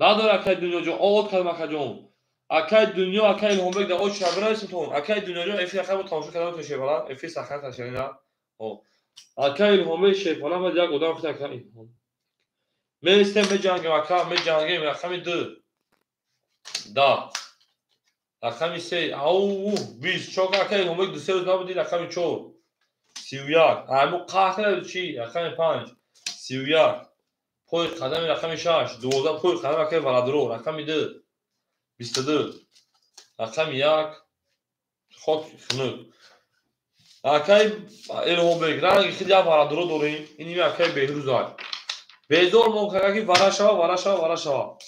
نداره اکای دنیا جان آوت کلمه اکای جان اکای دنیا اکای الهام بگ داوود شبرنس تون اکای دنیا جان افی اکای تماشا کردن تو شیبالا افی سخت تشرینا او اکای الهام بگ شیبالا ما یک گودام خدا اکای من استم جنگ اکای من جنگی اکای 2 دا اکای 3 او 20 چوک اکای الهام بگ 2 روز نبودی اکای 4 31 امو قاهره چی اکای 5 31 پای قدم رقم 6 12 پای قدم اکای ولادرو رقم 2 22 رقم 1 خود خنود اکای الهام بگ رنگ خیلی ولادرو داریم اینی اکای بهروز های بهزور ممکنه که ورشا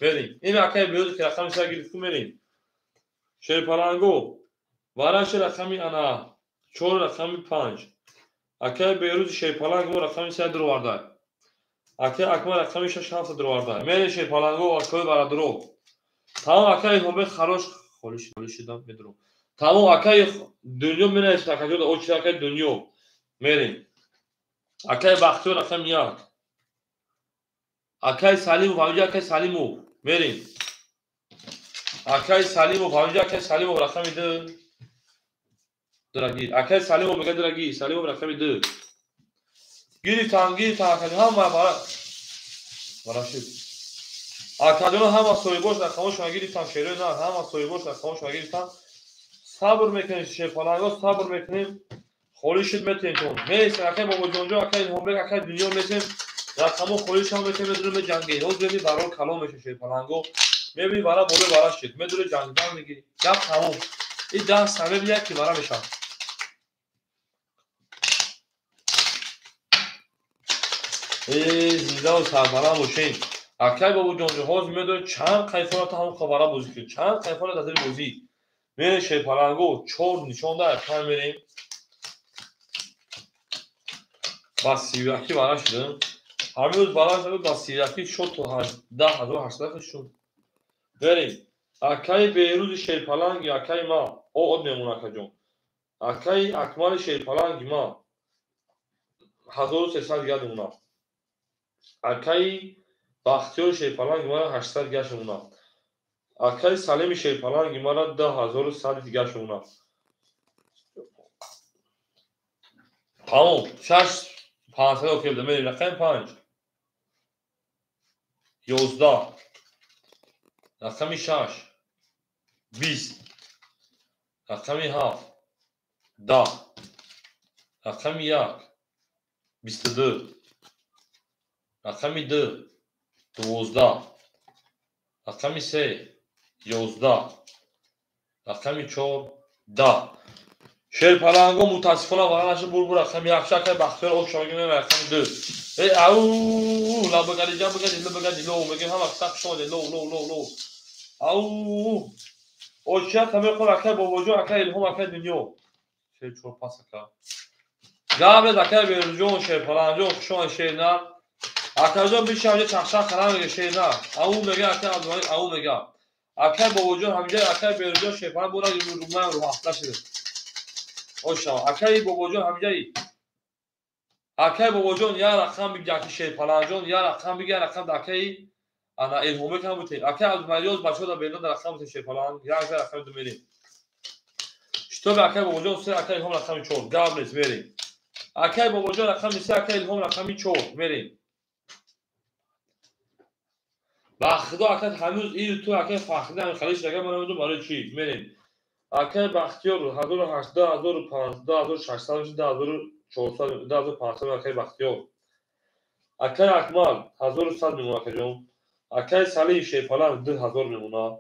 بریم این اکای بهروز که رقم 3 گرفتیم بریم شیرپلنگو ورش رقمی انا 4 رقم 5 اکای بهروز شیرپلنگو رقم 3 درو ورده اکای اکمال رقم 6 7 درو ورده میره شیرپلنگو اکای ولادرو تمام اکای هم خراش خالی شدم بدرو تمام اکای دنیا میره اکای او چه اکای دنیا میریم. اکای بختیار رقم 1. اکای سلیموف همینجا اکای سلیموف میریم. اکای سلیموف همینجا اکای سلیموف رقم 2 درگیر. اکای سلیموف میگه درگیر. سلیموف رقم 2 گیریتان هم براشید. اکادون هم از سوی باش رقمش شما گیریتان شیره نه هم از سوی باش رقمش شما گیریتان صبر میکنید شیپالانگا صبر میکنیم خولشید میتین تون میرسیم اکای بابا جونجو اکای همبرگ اکای دنیا میتیم رقمو خولش هم میتیم میدونه جنگی روز ببینی برای کلام میشه شیپالانگو میبینی برای بوله برای شید میدونه جنگیدن میگیری گپ تموم این دست همه بیاد که برای میشم زنده و سرمرم باشین اکای بابا جونجو هاز میدونه چند قیفانات هم خبره بازی کرد چند قیفانات از این بازی میره شیپالانگو 4 نشان داره کار میریم با سیویاکی برای شدم همین روز برای شدم با سیویاکی شد تو 10,800 شد بریم اکای بیروز شیپالانگی اکای ما او اد میمون اکا جون اکای اکمال شیپالانگی ما 1300 گرد اونا اکای بختیار شیپالانگی ما 800 گشت اونا اکای سلیم شیپالانگی ما 10,100 دیگه شد اونا تمام 500 اوکی بده میریم رقم 5 11 رقم 6 20 رقم 7 10 رقم 1 22 رقم 2 12 رقم 3 11 رقم 4 10 شیپالانگو متاسفانه برایش بول رقم 1 شکل بختیار او شما گیریم رقم 2 ای او لبگردی جا بگردی لو میگیم هم اکتاق شده لو او اوشیت همه خون اکای باباجو اکای الهام اکای دنیا شیر چور پاس اکا قبل اکای بیرجون شیپالانگو شما شیر نه اکای جون بیشه همجا چخشا خرم میگه شیر نه او میگه اکای عبدالمالک او میگه اکای باباجو همجا اکای بیرجون شیپالانگو بودا رومان رو هفته شده اوشا اکای باباجو همجا اکای باباجون یا رقم بگه که شیپالانگو یا رقم بگه رقم اکای انا الهومه کم بوده اکای عبدالمالک بچه دا بیرون در رقم بوده شیپالانگو یا اکای رقم دو میریم شتوب اکای باباجون سه اکای الهام رقم 4 قبلش میریم اکای باباجون رقم 3 اکای الهام رقم 4 میریم با خدا اکای هنوز این تو اکای فخریدن خلیش رقم من نمیدونم برای چی میریم اکای بختیار 1800 1500 1600 1400 1500 اکای بختیار اکای اکمال 1100 میمونه اکای جون اکای سلیم شیپالانگ 2000 میمونه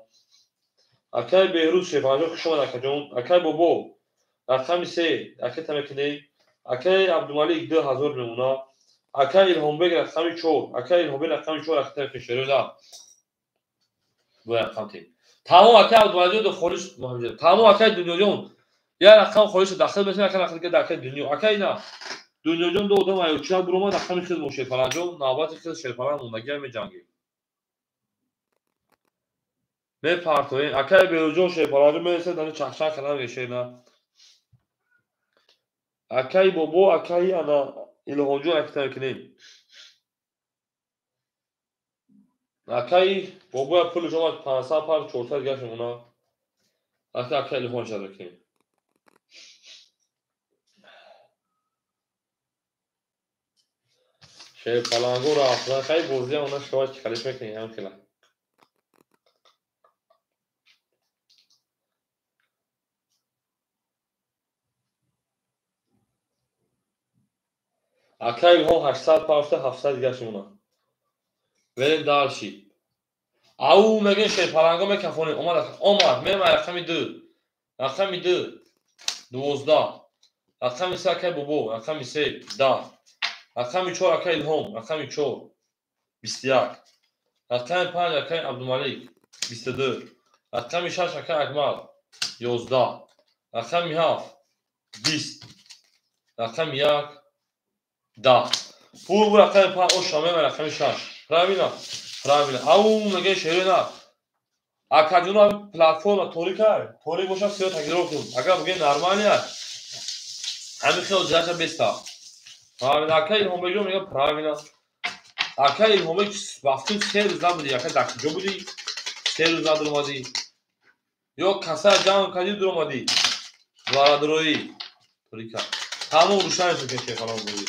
اکای بهروز شیپالانگ شما اکای جون اکای بابو رقم 3 اکای تمکنی اکای عبدالمالک 2000 میمونه اکای الهامبگ رقم 4 اکای الهامبگ رقم 4 اکای تمکنی ده دو رقم تیم تمام اکای عبدالمالک دو خورش مهمه تمام اکای دنیا جون یا رقم خورش داخل بشه اکای رقم که اکای دنیا اکای نه دنیا جون دو مایو چا بروما رقم خیلی مشه فلانجون نوبت خیلی شیپالانگ موندگی می جنگی به پارتوین اکای بیروجون شیپالانگ میرسه دانه چخشا کنار گشه نه اکای بابو اکای انا الهامجون اکتر کنیم اکای بابو پول شما 500 پر 400 گشت اونا اکای الهام شده کنیم شیپالانگو را اصلا خیلی بوزی اونا شما چکلیش میکنی هم کلا اکای الهام 800 پر 700 گشت اونا بریم دارشی او میگه شیپالانگو میکفونه اومد میرم رقم 2 رقم 2 12 رقم 3 اکای بابو رقم 3 10 رقم 4 اکای الهام رقم 4 21 رقم 5 اکای عبدالمالک 22 رقم 6 اکای اکمال 11 رقم 7 20 رقم 1 10 پول رقم 5 او شامل رقم 6 فهمیدم او میگه شیرینه اکادیون پلتفرم توری کرد توری باشه سیاه تگیرو کن اگر بگه نرمالی است همین خیلی جلسه بستا правильно ака илҳомбекҷон мегӯяд правильно ака илҳомбек вақтӣ 3 рӯз набудӣ ака дар куҷо будӣ 3 рӯз надур омадӣ ё каса ҷамъ кардӣ дур омадӣ варадроӣ турика тамом рӯшанаш мекунӣ шефалон будӣ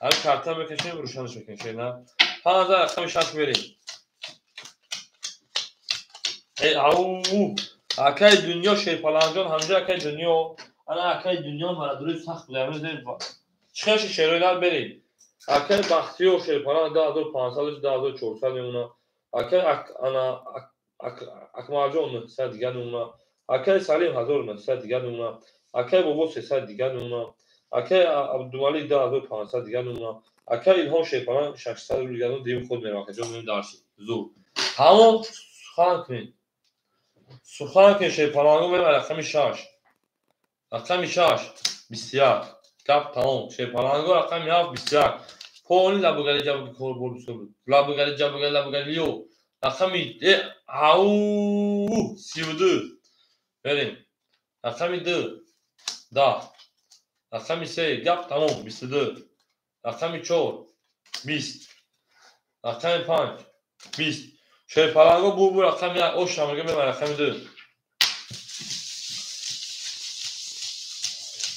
ҳар карта мекашем рӯшанаш мекунӣ шена 5000 рақами 6 мерем ау акаи дунё шефаланҷон ҳамҷо акаи дунё ана акаи дунё варадроӣ сахт будам чиқаш шероинат берем акаи бахтиёр шефалан 10500 10400 мемона акаи акмалҷон 900 дигар мемона акаи салим 1900 дигар мемона акаи бобо 300 дигар мемона акаи абдумалик 10500 дигар мемона акаи илҳом шефалан 600 дигар дим худ меравад акаҷон мем дарши зур ҳамон сухан кунед сухан кунед шефаланго мемар рақами 6 рақами 6 21 кап тамом шефаланго рақами 7 21 пони лабугали ҷабуги корбор лабугали ҷабугали лабугали ё рақами ау 32 берем рақами 2 10 рақами 3 гап тамом 22 рақами 4 20 рақами 5 20 шефаланго бу рақами 1 ошамага мемар рақами 2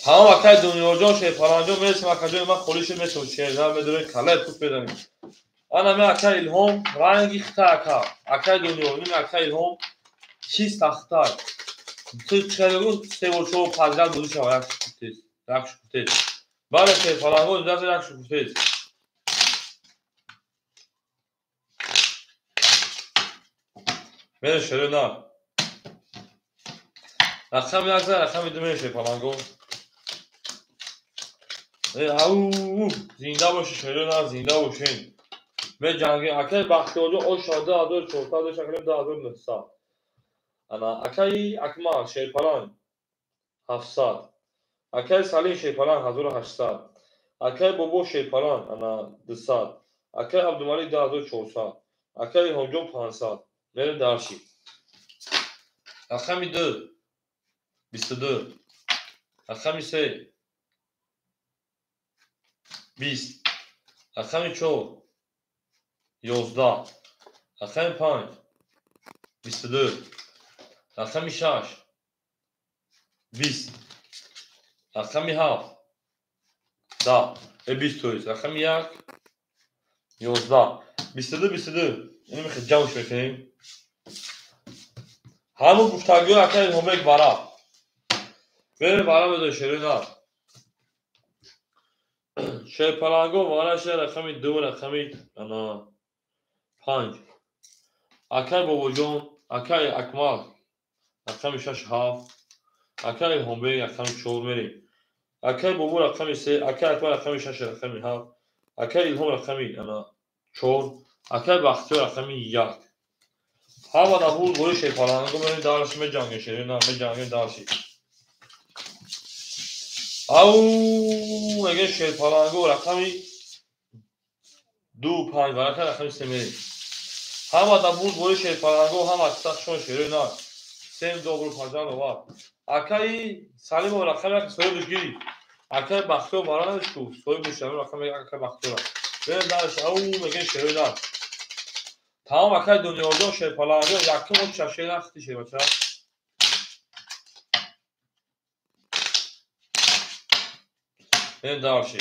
ҳама акаи дунёҷон шефаланҷон мерасем акаҷои ман холӣ шуд месем шерна медонем калаи пут медонем ана ме акаи илҳом ранги хита ака акаи дунё ин акаи илҳом чиз тахтай чиқаргу севочо падрал буду шава як шукутез бале шефаланго даст як шукутез мере шерна рақами 1 рақами 2 мере шефаланго ау зинда боши шерна зинда бошен ме ҷанги акаи бахтиёрҷон о 14400 шакалем 2900 ана акаи акмал шефалан 700 акаи салим шефалан 1800 акаи бобо шефалан ана 200 акаи абдумалик 10400 акаи илҳомҷон 500 мерем дарши рақами 2 22 рақами 3 20 рақами 4 11 рақами 5 22 рақами 6 20 рақами 7 10 20 тоист рақами 1 11 22 22 ин мехоҳед ҷамъш мекунем ҳамун гуфтагӯи акаи илҳомбек бара берем бара медон шерина шефаланго вараш рақами 2 рақами 5 акаи бобоҷон акаи акмал рақами 6 7 акаи илҳомбек рақами 4 мерем акаи бобо рақами 3 акаи акмал рақами 6 рақами 7 акаи илҳом рақами 4 акаи бахтиёр рақами 1 ҳама набуд бои шефаланго мерем дарши меҷангем шерина меҷангем дарши ау мегӯяд шефаланго рақами 2 5 варака рақами 3 мерем ҳама набуд бои шефаланго ҳама аксақшон шерина сем добру паджановат акаи салимо рақами як соҳибуш гирӣ акаи бахтиёр бара надошку соҳибуш рақами акаи бахтиёра берем дарши ау мегӯяд шерина тамом акаи дунёҷон шефаланго якум о чашаи нахти шебача дарши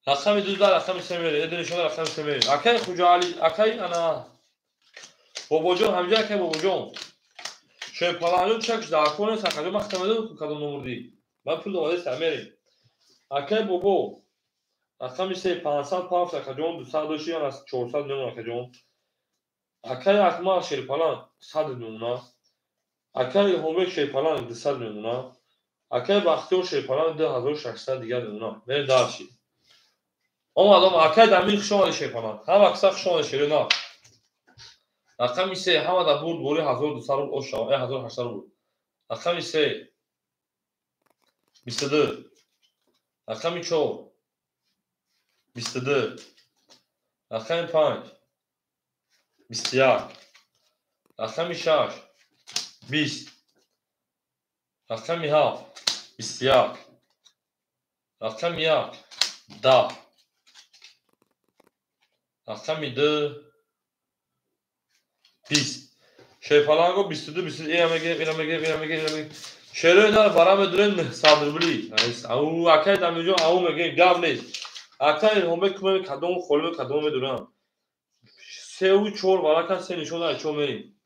рақами 12 рақами 3 мерем эдонишона рақами 3 мерем акаи хуҷоалӣ акаи ана бобоҷон ҳамҷа акаи бобоҷон шефаланҷон чакш даркор нест акаҷон ман хитамедон кадом номурдӣ ман пул омадеста мерем акаи бобо рақами 3 500 пафт акаҷон 200 дошти ана 400 мемон акаҷон акаи акмал шефалан 100 мемона акаи илҳомбек шефалан 200 мемона акаи бахтиёр шефалан 2600 дигар мемона мерем дарши омадом акаи дамир хушомади шефалан ҳама аксар хушомади шерина рақами 3 ҳама да бурд бори 1200 рубл ош шава 1800 рубл рақами 3 22 рақами 4 22 рақами 5 21 рақами 6 20 رقم 7 21 رقم 1 10 رقم 2 20 شیپالانگو 22 22 اینم میگه شروع اینا رو برام بدونن صدر بلی او اکای دمیجو او میگه گام نیست اکای هم میکنه کدوم خلم کدوم میدونم سه و چهار بالا کن سه نشون داره چون میریم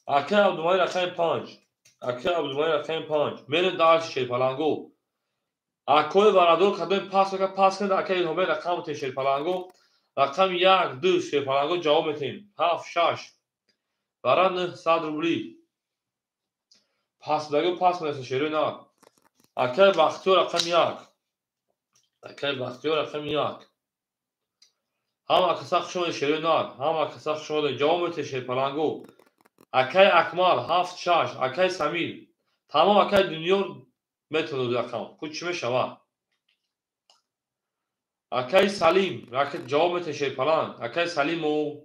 اکای عبدالمانی رقم 5 اکای عبدالمانی رقم 5 میرن دارش شیپالانگو اکای برادر کدوم پاس کنه اکای هم رقم تی شیپالانگو رقم 1 2 شیپالانگو جواب میتیم 7 6 بران صدر بلی پاس داگو پاس میرسه شروع اینا اکای بختیو رقم 1 اکای بختیو رقم 1 همه کساق شده شروع اینا همه کساق شده جواب میته شیپالانگو اکای اکمال 7 6 اکای سمیر تمام اکای دنیا میتونه رقم کچ میشوه اکای سلیم رقم جواب میته شیپالان اکای سلیم و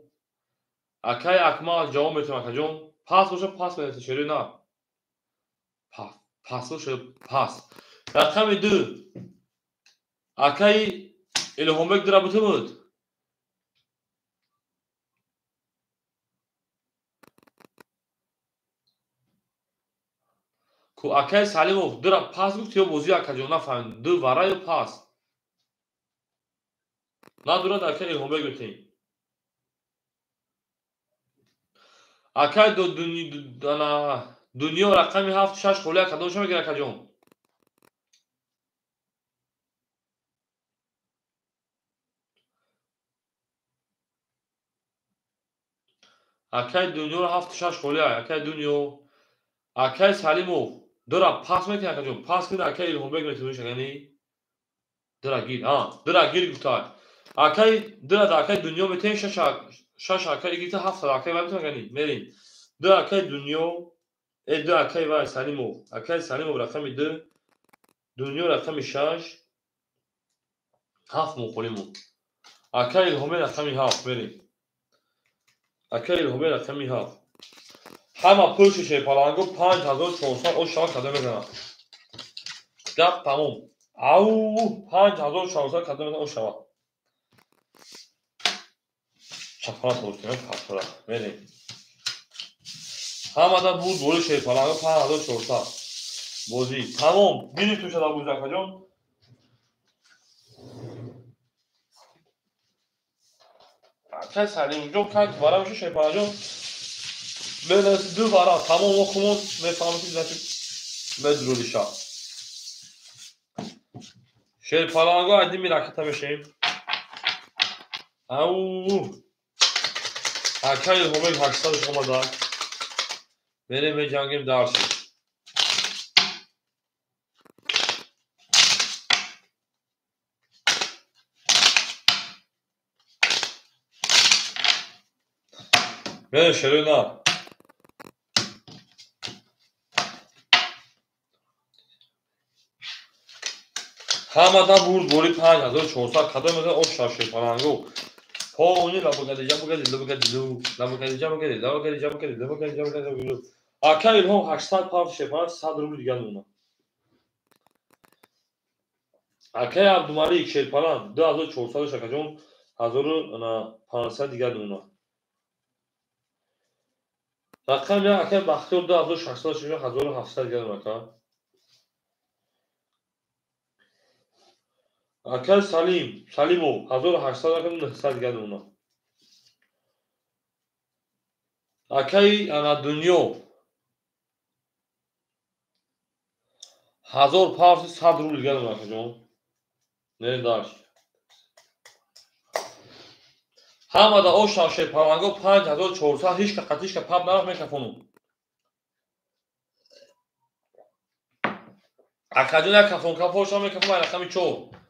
اکای اکمال جواب میته مکجون پاس باشه پاس میته شروع اینا پاس باشه پاس رقم 2 اکای الهومک درابطه بود کو اکای سلیموف درا پاس گفت یا بازی اکجون نفهم دو ورای پاس ندارد اکای الهومک بتیم اکای دنیا رقم 7 6 خوله کدومش میگیره اکجون اکای دنیا 7 6 خوله اکای دنیا اکای سلیموف درا پاس میکنه اکجون پاس کنه اکای الهومک بتیم شگنی درا گیر درا گیر گفتار اکای درا اکای دنیا میتیم 6 اکای گیت 7 اکای میتیم شگنی میریم درا اکای دنیا دو اکای وای سلیموف اکای سلیموف رقم 2 دنیا رقم 6 7 مخوریم اکای الهومک رقم 7 بریم اکای الهومک رقم 7 همه پوش شیپالانگو 5400 او شاک کده میزنم گپ تموم او 5400 کده میزنم او شما شفاعت باشیم پاسورا بریم همه دا بود بولی شیپالانگو 5400 بازی تموم بیریم توش دا بود زکا جان اکای سلیم جون کنک برای میشه شیپالانگو جان بنس دو برا تمام و کمون میفهمید زکی بدرولی شا شیپالانگو عدی میرکتا بشیم او اکای الهومک 800 شما دار بریم به جنگیم دارشیم بریم شروع نه همه دا بود بولی 5400 کده میزن او شا شیپالانگو پاونی لبو اکای الهومک 800 پاف شیپالانگو 100 روبل دیگه اونا اکای عبدالمalik شیپالان 2400 شکجون 1500 دیگه اونا رقم یا اکای بختیار 2600 شکجون 1700 دیگه اونا اکای سلیمو 1800 رقم 900 دیگه اونا اکای دنیا 1500 روبل دیگه اونا کجون نه داشت همه دا او شاشه پرانگو 5400 هیچ که قطیش که پاپ نرخ میکفونو اکادون یا کفون کفون شما میکفون رقم 4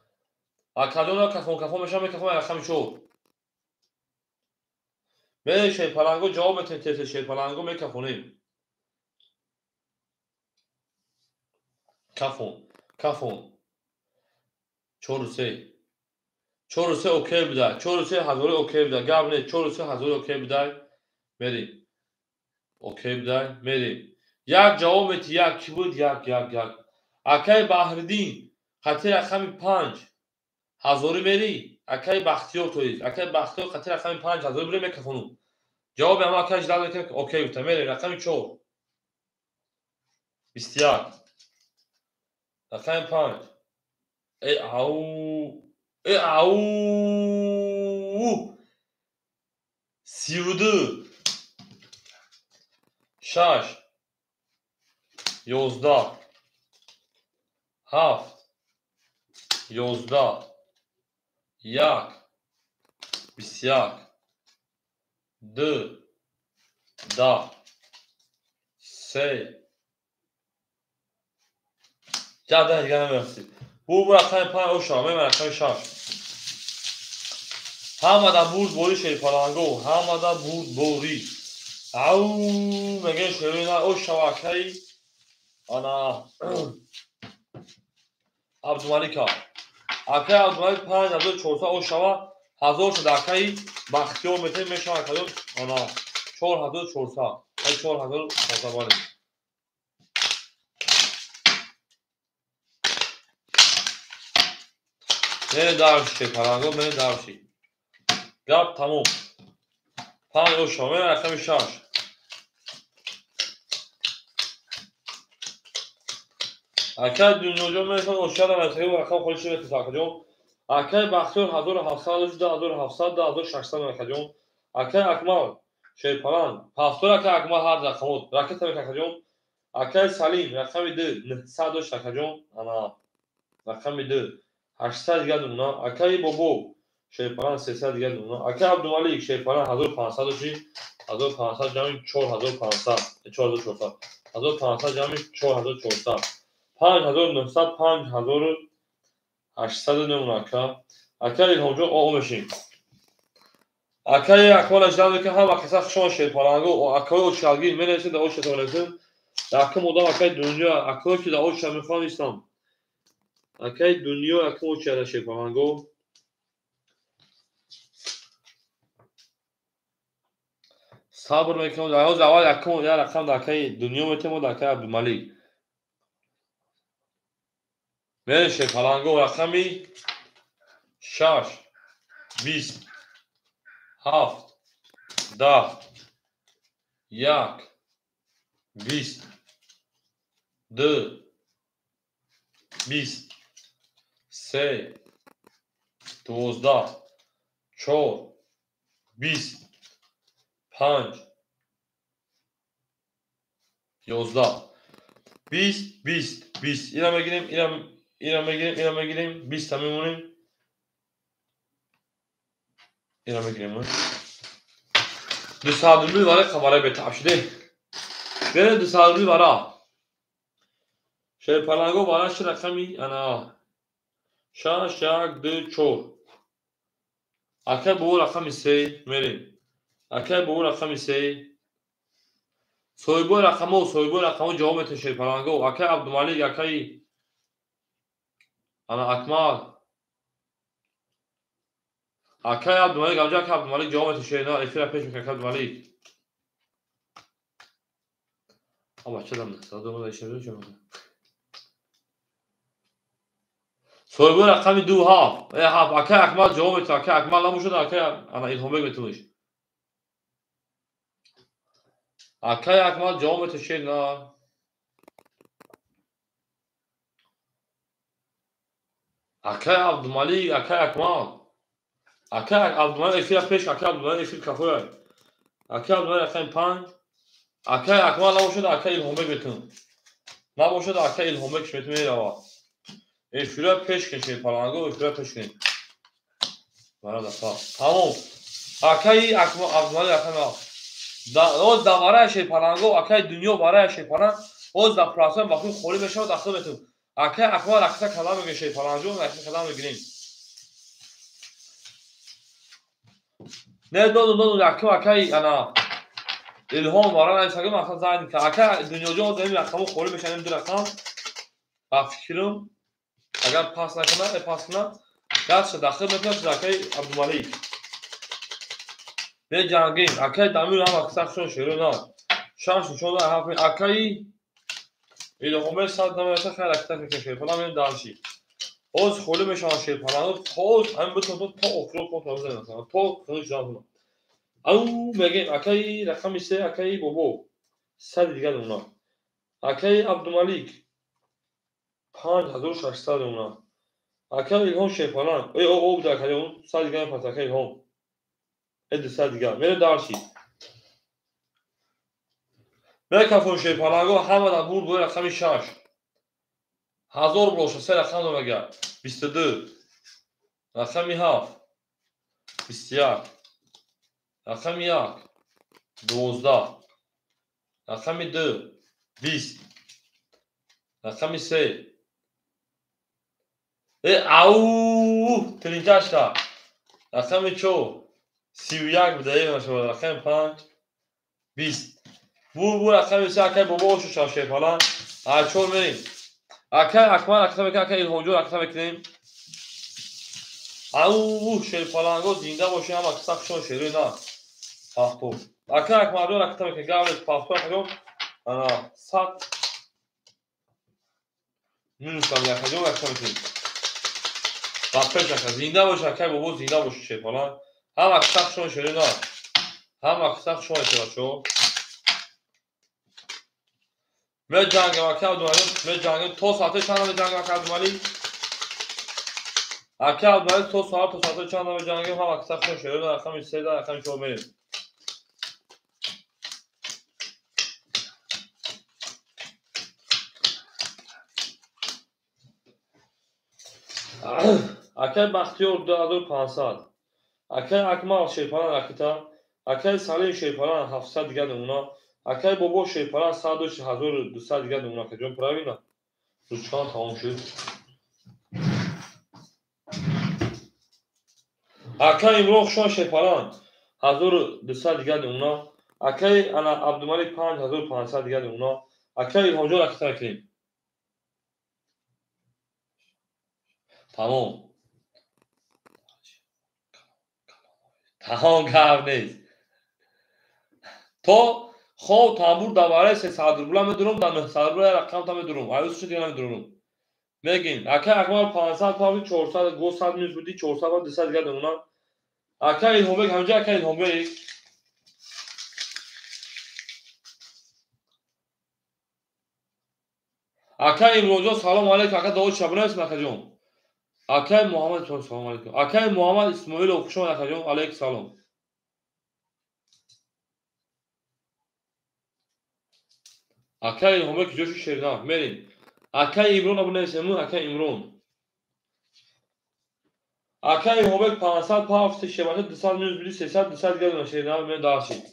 اکادون یا کفون کفون شما میکفون رقم 4 به شیپالانگو جواب تنتیس شیپالانگو میکفونیم کفون 4 3 اوکی بده 4 3 هزار اوکی بده گاب نه 4 3 هزار اوکی بده بریم اوکی بدن میریم. یک جوابت یک کی بود؟ یک. اکای بحردین خطی رقم 5 هزاری میری. اکای بختیار تویید. اکای بختیار خطی رقم 5 هزاری بری میکفونم. جواب اما اکای جلال میکنم که اوکی بودن میریم. رقم 4 21 رقم 5 ای او 32 6 11 7 11 1 21 2 10 3 جدا دیگه نمیرسی. Bu raqam pay o şamı mən raqam şaş. Hamada burd bori şey falango. Hamada burd bori. Au megen şerina o şavakay ana Abdulmalika. Akay Abdulmalik 5400 o şava 1000 dakikayı Baxtiyor metin meşan kadar ana 4400. Ay 4400 var. Ne darşı falango ne darşı. Gap tamam. Pan o şava mən raqam şaş. اکای دنیا مثلا اشاره مسئله و رقم خودش رو اتفاق جون اکای بختیار 1700 1700 1600 مکجون اکای اکمال شیپالان پاستور اکای اکمال هر رقمود راکت مکجون اکای سلیم رقم 2 900 مکجون انا رقم 2 800 گدونا اکای بوبو شیپالان 300 گدونا اکای عبدالملیک شیپالان 1500 چی 1500 جمع 4500 4400 1500 جمع 4400 5900 5800 نمونه اکا ilhamcı olmuşum. Akay akmal ajdan که هم akasa شما شیپالانگو و akay o şalgil menesi de o şetolesin. Akım oda akay dünya akay ki de o şamifan İslam. Akay dünya akım o çare şipalango. Sabır mekanı da o zaman akım ya rakam da akay dünya metemo da akay Abdulmalik. Ve şipalango rakami 6 20 7 10 1 20 2 20 3 12 4 20 5 11 20 20 İrem'e gireyim 20 tamamını İrem'e gireyim Düsadırlı var kamera betapşide Ve düsadırlı var Şerpalango var şu rakami ana şak de çor Akay bu rakam ise verin Akay bu rakam ise soybu rakamı cevap et Şerpalango Akay Abdulmalik Akay ana akmal Akay Abdulmalik amca Akay Abdulmalik cevap et şeyine efira peş mi Akay Abdulmalik Ama çadam da sadığımı da işe ki soybu rakamı duha Akay akmal cevap et Akay akmal lamışı da Akay ana ilhomek betmiş Akay akmal cevap et şeyine Akay Abdulmalik Akay akmal Akay Abdulmalik efira peş Akay Abdulmalik efir kafoya Akay Abdulmalik rakam 5 Akay akmal lamışı da Akay ilhomek betmiş lamışı da Akay ilhomek şmetmeye rava Efira peş keşke parango efira peş keşke bana da tamam Akay akmal Abdulmalik rakam o davara şey parango Akay dünya vara şey paran o da prasan bakın kholi beşe daxil betum Akay akmal aksa kalam ge şey paranjo aksa kalam girin ne do Akay ana ilham varan sagım aksa zayn ki Akay dünyaca o demin rakamı kholi beşe nem rakam ba fikrim agar pas nakına pasına gerçi daxil betum Akay Abdulmalik ve Cangin Akay damir ham aksa şon şöyle ne شانس چون هفت اکایی ایلهومه 190 خیلی اکتا میکشه فلان میریم دانشی اوز خوله میشان شیر پناه توز هم بتون تو اکرو کن توزه نکنم تو خودش جان او بگیم اکایی رقم سه اکایی بابو صد دیگر اونا اکایی عبدالملیک 5600 اونا اکایی ایلهام شیر پناه ای او بوده اکایی اون صد دیگر پس اکایی ایلهام ادی صد دیگر میره دانشی میره کفون شیر پناه همه در بود بوده رقم 6 1000 بلوشه سه رقم رو بگر 22 رقم 7 21 رقم 1 12 رقم 2 20 رقم 3 او ترینکش تا رقم 4 31 بوده ای نشده رقم 5 20 بور رقم 3 اکای بابا شو شاشه فلان چون بریم اکای اکمال اکتا بکن اکای الهوجو اکتا بکنیم او شیر فلانگو زنده باشه هم اکساق شون شیروی نه پاختو اکای اکمال اکتا بکن گاوز پاختو اکتا انا 100 میرسم یک اکتا بکنیم وقتش زنده باشه اکای بابا زنده باشه شیر فلان هم اکساق شون شیروی نه هم اکساق شون شیروی شو به جنگ اکای عبدالملیک به جنگ تو ساعته چند به جنگ اکای عبدالملیک اکای عبدالملیک تو ساعته چند به جنگ هم اکساق شون شیروی نه رقم 3 رقم 4 میریم اکای بختیار 2500 اکای اکمال شیرپران اکتا اکای سالی شیرپران 700 دیگه اونا اکای بابا شیرپران 100200 دیگه اونا که جون پراوینا روچان تمام شد اکای امروخ شون شیرپران 1200 دیگه اونا اکای انا عبدالملیک 5500 دیگه اونا اکای الهامجان اکتا کنیم تمام گرم نیست تو خواه تنبور دواره 300 روبلا میدونم در 900 روبلا رقم تا میدونم عیوز شد دیگه نمیدونم میگیم اکای اکمال 500 پاوی 400 گو 100 میز بودی 400 با 200 دیگه دمونا اکای الهومک همجا اکای الهومک اکای امروزا سلام علیکم اکای داود شبانه اسم اکای جون اکای محمد جون سلام علیکم اکای محمد اسماعیل اوخشون اکای جون علیک سلام اکای الهومک جوش شیرنا میریم اکای امرون ابو نسمون اکای امرون اکای الهومک 500 پاوی شبانه 200 میز بودی 300 200 دیگه شیرنا می داشتی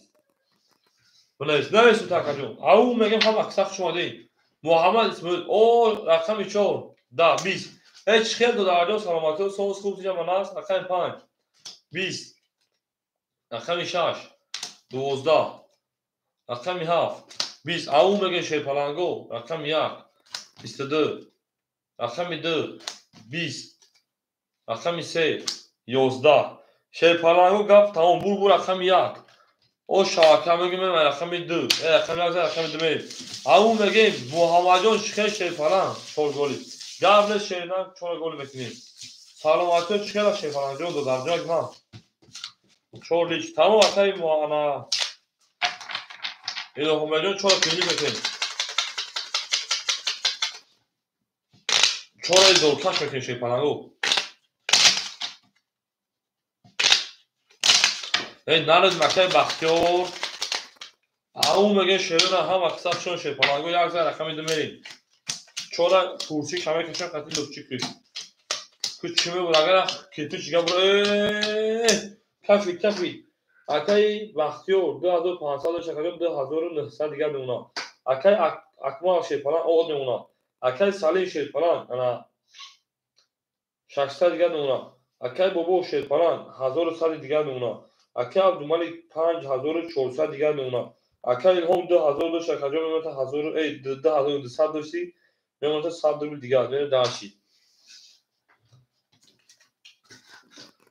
بنویس نویس اکای جون او میگم هم اکساق شما دی محمد اسماعیل او رقم 4 10 20 هیچ خیل دو دارده سلامتی و سوز خوب تیجا مناس رقم 5 20 رقم 6 12 رقم 7 20 او میگه شیرپلنگو رقم 1 22 رقم 2 20 رقم 3 11 شیرپلنگو گفت تمام بور رقم 1 او شاکه میگه من رقم 2 رقم 1 رقم 2 میریم او میگه محمد جان شکر شیرپلنگ 4 گلی گفت شیرپلنگ 4 گلی بکنیم سلامتی چکه شیرپلنگ جان دو درجه ما 4 لیچ تمام اکای محمد الهومک جان 4 کلی بکنیم 4 دورکش بکنیم شیرپلنگو ای نرد مکای بختیار او میگه شیرون هم اکساق شون شیرپلنگو یک زن رقم 2 میریم 4 کورسی کمه کشن قطعی لوچی کلی کچیمه بود اگر کتو چیگه برو کفی اکای بختیار 2500 شکرم 2900 دیگر نمونا اکای اکمال شیرپلنگ او نمونا اکای سالی شیرپلنگ انا 600 دیگر نمونا اکای بابا شیرپلنگ 1100 دیگر نمونا اکای عبدالملیک 5400 دیگر نمونا اکای الهام 2000 شکرم میمونتا 2200 داشتی میمونتا 100 روبل دیگر میره دانشی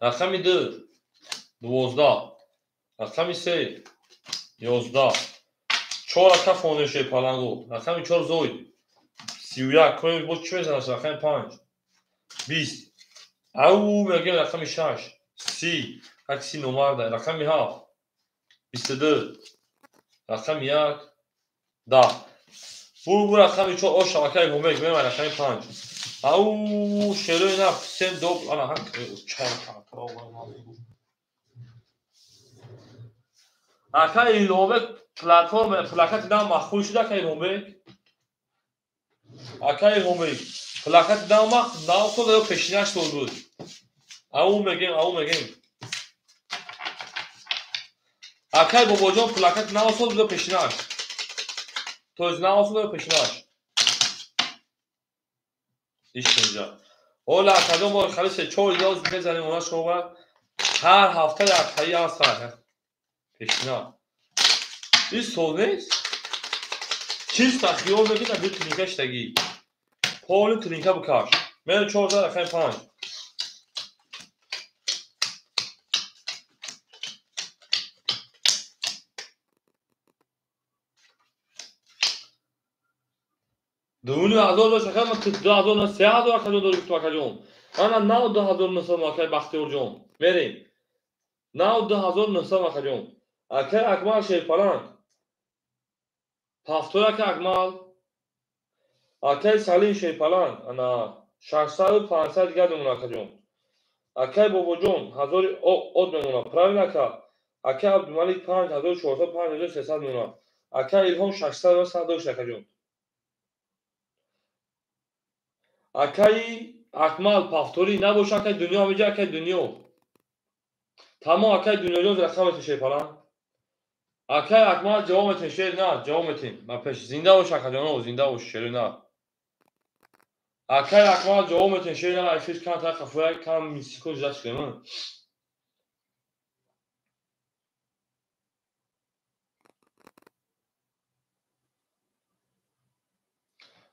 رقم 2 12 رقم 3 11 4 رقم فونشه پالانگو رقم 4 زوید 31 کنیم بود چه بزنم رقم 5 20 او میگه رقم 6 30 عکسی نمبر ده رقم 7 22 رقم 1 10 بو رقم 4 او شبکه گمبک میام رقم 5 او شروع نه سن دوب انا هم 4 اکا ایلوبک پلتفرم پلاکت دام مخفول شده که ایلوبک اکا ایلوبک پلاکت دام مخ داو تو پیشینش تو بود او میگیم اکا بابا جان پلاکت ناوسو دو پیشینش تو از ناوسو دو پیشینش اینجا اولا کدوم بار خلاص 4 یاز بزنیم اوناش خوبه هر هفته در تایی هست پیشینا این سونیست چیز تخیل میگه در ترینکش تگی پول ترینکه بکاش من 14 رقم 5 دونی هزار داشت اخیر من 2000 نه 3000 کدوم داری تو کجوم انا 9900 ماکای بختیار جون میریم 9900 ماکجوم اکر اکمال شیر پلان هفتور که اکمال اکر سالین شیر پلان انا 600 500 دیگه دمونا کجوم اکر بابا جون هزار اود میمونا پراویل اکر عبدالملک 5400 5300 میمونا اکر ایلهام 600 و 100 داشت کجوم اکای اکمال پافتوری نباشه که دنیا میجا که دنیا تمام اکای دنیا جون رقم شیر پلان اکای اکمال جوامتین شیر نه جوامتین ما پیش زنده باش اکجانو زنده باش شیر نه اکای اکمال جوامتین شیر نه افیش کان تا خفای کام میسیکو جاش کنم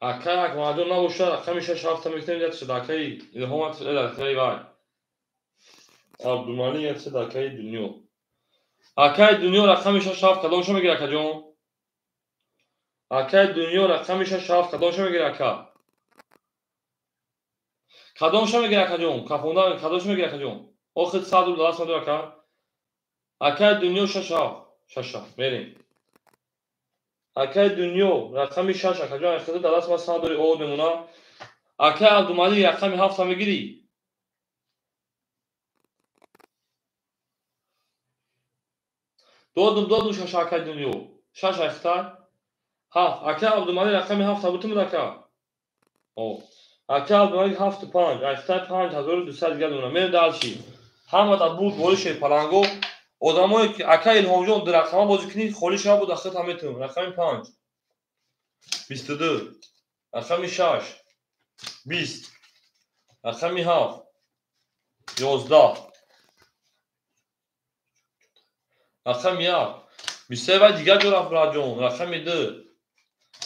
اکای اکمال جون نباشه رقم 6 هفته میتونید یاد شد اکای الهامت اکای وای عبدالمانی یاد شد اکای دنیا اکای دنیا رقم 6 هفته کدومش میگیره اکجان اکای دنیا رقم 6 هفته کدومش میگیره اکا کدومش میگیره اکجان کافوندا کدومش میگیره اکجان آخر 100 دلار صد اکا اکای دنیا 6 هفته میریم اکای دنیا رقم 6 اکجان اختیار دلار ما 100 دلار اود میمونا اکای عبدالمانی رقم 7 میگیری دو 6 اکای دنیا 6 اختیار ها اکای عبدالمانی رقم 7 بودم دکا او اکای عبدالمانی 7 5 اختیار 5200 دیگه میمونا من دالشی همه تا بود بولش پلانگو آدمایی که اکای الهام جون در رقم بازی کنی خولیش بود اخت همتون رقم 5 22 رقم 6 20 رقم 7 11 رقم 1 23 و دیگه دو رفت جون رقم 2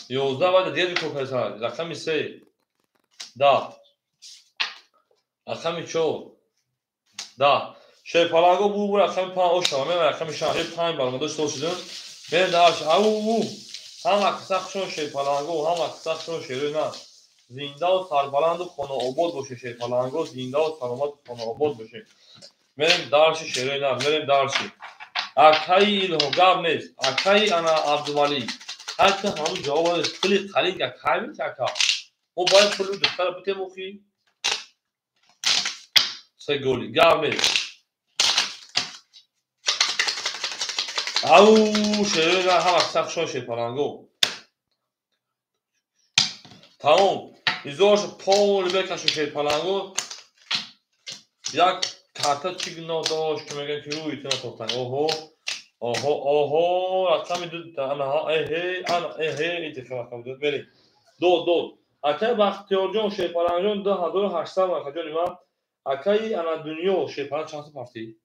11 و دیگه کو پسر رقم 3 10 رقم 4 10 شیر پلانگو بو رقم 5 او شما رقم 6 5 برام داشت شدن من داش او هم اکسخشون شیر پلانگو هم اکسخشون شیر نه زنده و سربلند و خانه آباد باشه شیر پلانگو زنده و سلامت خانه آباد باشه بریم دارشی شیر نه بریم دارشی اکای الهام گاب نیست اکای انا عبدالملک حتی همون جواب خیلی خلیق اکای میتاکا او باید پلو دختر بوده موخی سه گولی گاب نیست او شیر نه هم اکسخشون شیر پلانگو تمام ایزاش پول بکشون شیر پلانگو یک کارتا چیگنو داشت که میگن که روی ایتنا توفتن اوهو رقم دو انا ایتی که رقم دو بریم دو اکای بختیار جون شیپالان جون 2800 مکا جون ایمان اکای انا دنیا شیپالان چند سو پرتی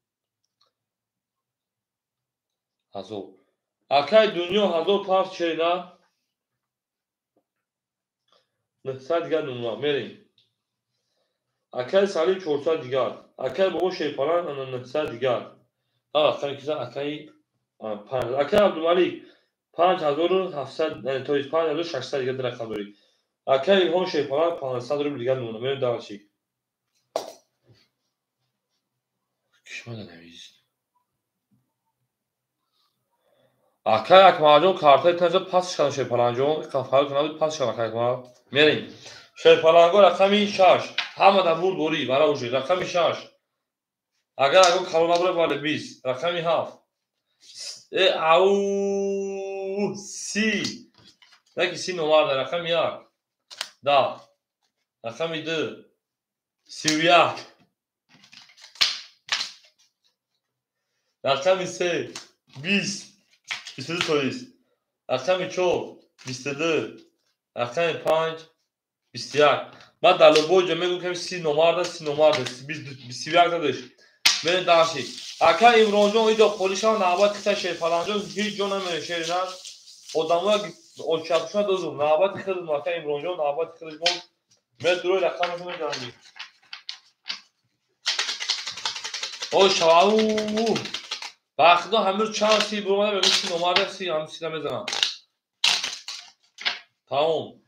هزو اکای دنیا هزو پرت شیده 900 دیگر نمونه میریم اکای سالی 400 دیگر اکای بابا شیپالان انا 900 دیگر اکای کسا اکای اکای عبدالملک 5700 то есть 5600 دیگه رقم داری. اکای هون شیپان 500 رو دیگه نمونه میریم دارچی. کشما نمیز. اکای اکماجون کارتای تنز پاسش کنه شیپانجون کافال کنه پاسش کنه اکمال میریم. شیپانگو رقمی 6 همه در بود دوری برای اوجی رقمی 6 اگر اگه کارو نبره بالا 20 رقمی 7 او سی نکی سی نمار در رقم 1 10 رقم 2 31 رقم 3 20 22 تویست رقم 4 22 رقم 5 21 بعد در لوبوجا میگم که سی نمار ده 31 دادش من داشتی اکا امروزون ایدو پولیسان نابد کتا شیر فلانجون هیچ جون نمیره شیر نه odamlar o çarpışma da olur. Nabat kırıldı maka İmroncu, nabat kırıldı. Metro ile kamasını geldi. O şavu. Baktı hamur çarşı burmada böyle bir numara si ham sileme zaman. Tamam.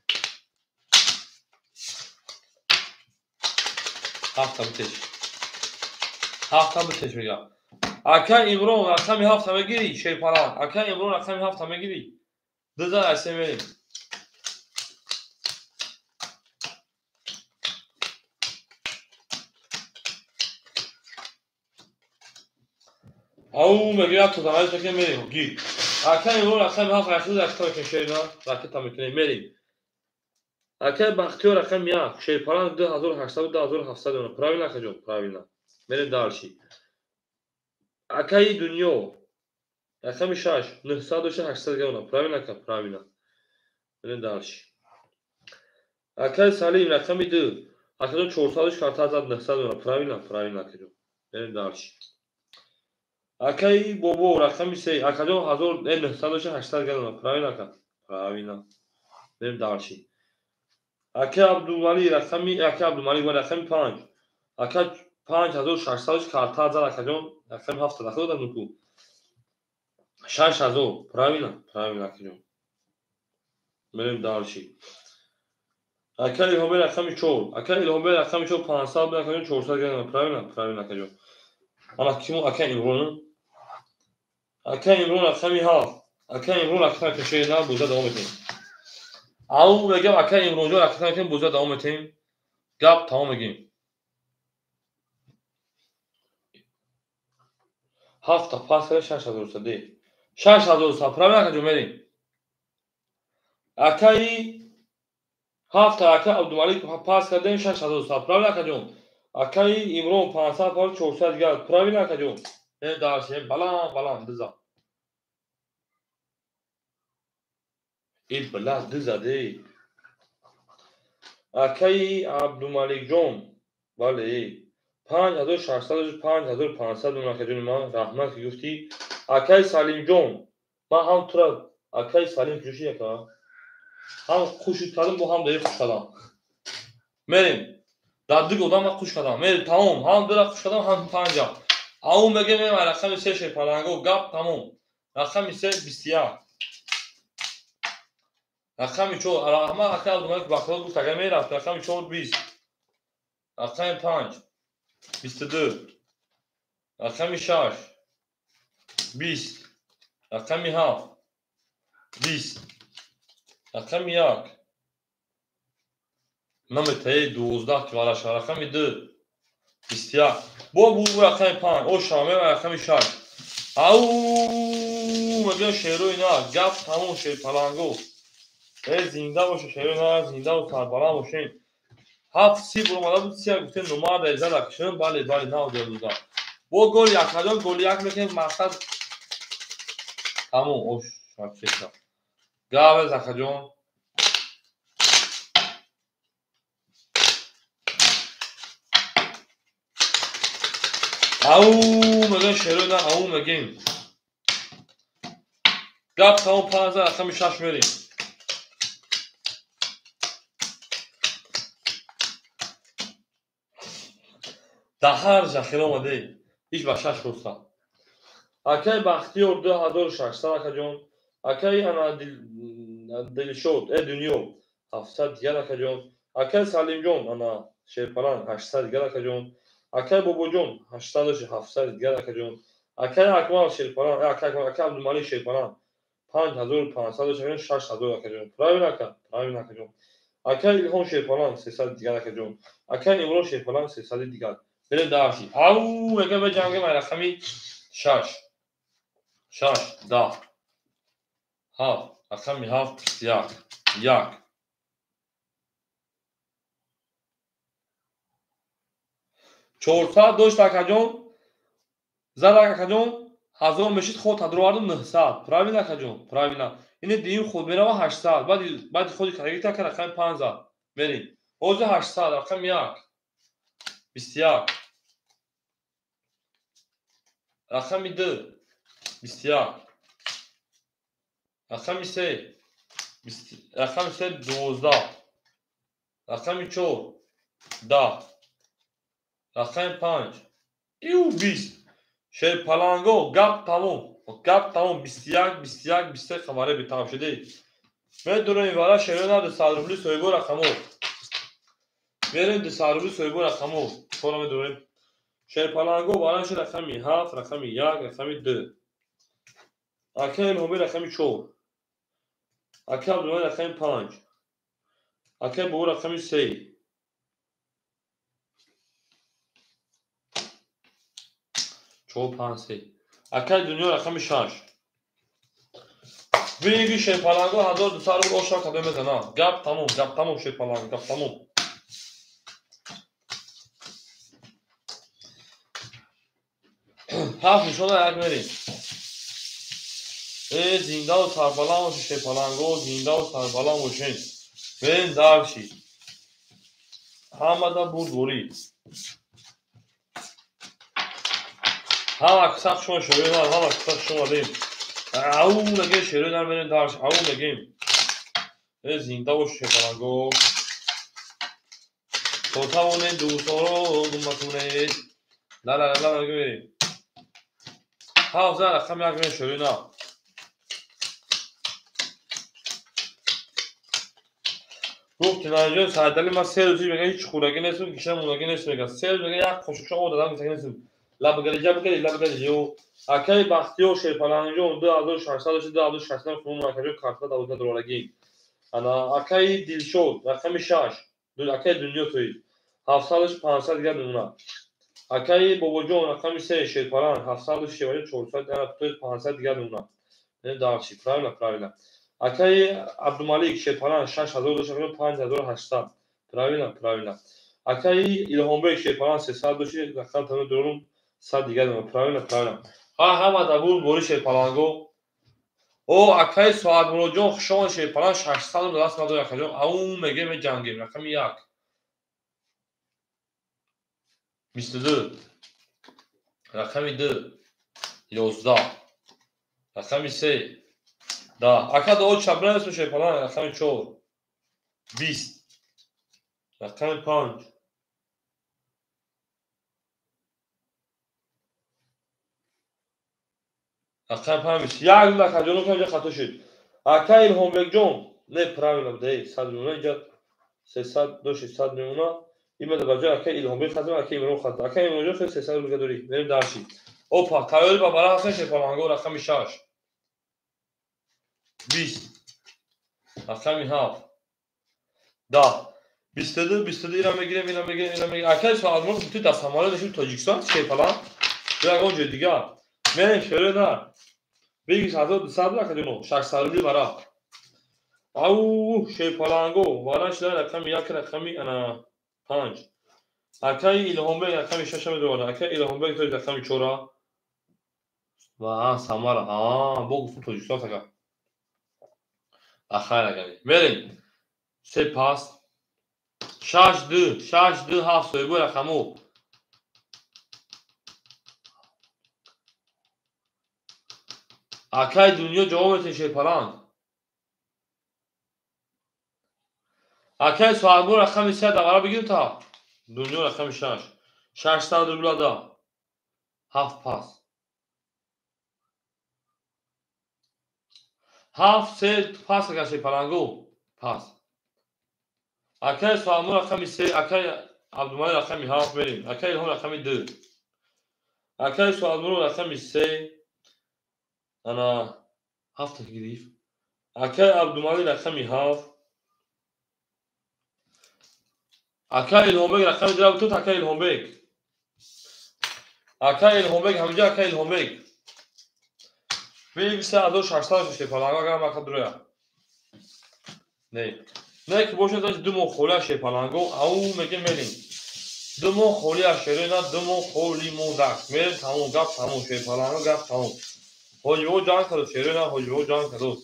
Hafta biteş. Hafta biteş mi ya? Aka İmron akşam hafta giri şey falan. Aka İmron akşam hafta giri. Dıza asemelim. او میگه تو دانش که میریم گی اکن رو رقم هفت رقم داشته که شینا راکت هم میتونیم میریم اکن بختیار رقم 1 شی پلان 2800 2700 правильно кажу правильно میریم دالشی اکای دنیا رقم 6 900 گونه правильно که правильно میریم دالشی اکای سالیم رقم 2 اکن 400 правильно правильно кажу میریم دالشی اکای بابا رقمی 3 اکادون 1900 گونه правильно که правильно بریم دارچی اکای عبدالمالی رقمی اکای عبدالمالی و رقمی 5 اکای 5600 کارتا زد اکادون رقم 7 داخل دادن کو 6000 правильно правильно اکادون بریم دارچی اکای الهام رقمی 4 اکای الهام رقمی 4 500 اکادون 400 گونه правильно правильно اکادون اما کیمو اکای امرون اکای امرون رقمی 7 اکای امرون رقمی کشی نه بوده دوام میتیم او بگم اکای امرون جو رقمی بوده دوام میتیم گپ تمام میگیم هفته پاس کرد 6000 دی 6000 правильно که میریم اکای هفته اکای عبدالمالیک پاس کردیم 6000 правильно که اکای امرون 500 پاس 400 گرد правильно که نه داشته بلان دزا این بلا دزا دی اکای عبدالمالیک جون بله 5600 5500 اون که ما رحمت گفتی اکای سالیم جون ما هم تو اکای سالیم جوشی که هم خوشی کردم با هم دیگه خوش کردم میریم در دیگه آدم خوش کردم میریم تمام هم در خوش کردم هم پنجا اون میگه میرم رقم 3 شی پلنگو گپ تمام رقم 3 21 رقم 4 ما اکای عبدالمالیک بخدا گفت اگه میرفت رقم 4 20 رقم 5 22 رقم 6 20 رقم 7 20 رقم 1 نمیتایی 12 که والا رقم 2 21 بو رقم 5 او شامه و رقم 6 او مگه شیرو اینا گپ تموم شد پلنگو زنده باشه شیرو اینا زنده و سربلند باشین 7 سی برماده بود سی گفته نمار ریزه لکشن بله نه دیگه بو گل یک کجا گل یک میکنیم مقصد تموم او شاکشتا گاوه زخجون او مگه شیرو نه او مگیم گپ تموم 5000 رقم 6 میریم دهر جخیل آمده هیچ با 6 روستا اکای بختیار 2600 اکا جون اکای انا دلشود دنیا 700 دیگر اکجون اکای سلیم جون انا شیپالان 800 دیگر اکجون اکای بابو جون 800 700 دیگر اکجون اکای اکمال شیپالان اکای عبدالمالی شیپالان 5500 شیپالان 6000 اکجون پراوین اکجون اکای ilhom شیپالان 300 دیگر اکجون اکای امرو شیپالان 300 دیگر بریم داشی او اگه به جنگ من رقمی 6 10 7 رقمی 7 یک 400 داشت اکجون زد اکجون 1000 میشید خود تدروارد 900 پراوین اکجون پراوین این دیم خود میره 800 بعد خودی کاری تا که رقم 50 بریم اوز 800 رقم 1 21 رقم 2 21 رقم 3 رقم 3 12 رقم 4 10 رقم 5 ایو 20 شیر پلانگو گپ تموم 21 خبره بیتام شده میدونه این وارا شیرنا ده سالروبلی سویگو رقمو بریم ده سالروبلی سویگو رقمو فورا میدونیم شیر پلانگو وارا شده رقمی 7 رقمی 1 رقمی 2 اکل همی رقمی 4 اکل دومی رقمی 5 اکل بو رقمی 3 4 5 3 اکل دنیا رقمی 6 ویگی شیر پلانگو 1200 رو روشا کده میزنه گپ تموم شیر پلانگو گپ تموم هفت نشانه یک میریم زنده و سربلند باشی شیر پلانگو زنده و سربلند باشین بریم درشی همه دا بود بوری همه اکسق شما شوید همه اکسق شما دیم او نگه شیرین در بریم درشی او نگیم زنده باشی شیر پلانگو تو توانه دوستا رو دنبتونه لا نگه بریم هفت زن رقم یک بریم شیرین ها گفت اینجا سعدلی ما 3 روزی میگه هیچ خوراکی نیستم کشم مونگی نیست میگه 3 روز میگه یک خوشش او دادم میگه نیستم لب گلی و اکی بختی و شیپالانجو 2600 شد 2600 خون ماکجو کارتا داوود درولگی انا اکی دیل شد رقم 6 اکی دنیا توی 700 500 دیگه دونه اکی بابا جون رقم 3 شیپالان 700 شیواری 400 دیگه توی 500 دیگه دونه نه دارچی پراویلا اکای عبدالمالیک شیپالان 6000 داشت 5800 پراویلا اکای ایلهامبک شیپالان 300 داشت رقم تمام درون 100 دیگه دونه پراویلا ها همه دبور بوری شیپالانگو او اکای سواد مروجون خشون شیپالان 600 دست نداره خجون او میگه می جنگیم رقم 1 22 رقم 2 11 رقم 3 da اکا دو چبرن اسم شیپالان رقم 4 20 رقم 5 رقم 5 یک دونه کجونو که اینجا خطا شد اکا این هومبک جون نه پراویلا بده 100 میلیون اینجا 300 600 میلیون این بده بجا اکا این هومبک خطا اکا این خطا اکا این اونجا 300 میلیون داری بریم درشی اوپا تایوری با برای حسن شیپالانگو رقم 6 20 رقم 7 10 22 اینا میگیریم اکا سوالمون تو دست هماله داشتیم تاجیکستان شیپالان یا اونجا دیگه من شروع نه بگیش 1200 لکه 600 روبلی برا او شیپالانگو وارش داره رقم 1 رقمی انا 5 اکای ایلهامبک رقم 6 میدونه اکای ایلهامبک تو رقم 4 و سامارا بگو فوت تاجیکستان سکا آخر اگه بریم سپاس 6 2 7 سویگو رقمو اکای دنیا جوابت شیپالان اکای سوالمون رقم 3 دوباره بگیر تا دنیا رقم 600 روبلا دا 7 پاس 7 3 پاس کشی پلنگو پاس اکای سوالمو رقمی 3 اکای عبدالمجید رقمی 7 بریم اکای الهام رقمی 2 اکای سوالمو رقمی 3 انا 7 گرفت اکای عبدالمجید رقمی 7 اکای الهام رقمی 2 تو اکای الهام اکای الهام همینجا اکای الهام bilgisi adı şartlar şey falan aga maka duruyor. Ne ki boşuna da dumo khola şey falan go au mege melin. Dumo kholi aşerena dumo kholi modak. Mel tamam gap tamam şey falan gap tamam. Hoyo can karo şerena hoyo can karo.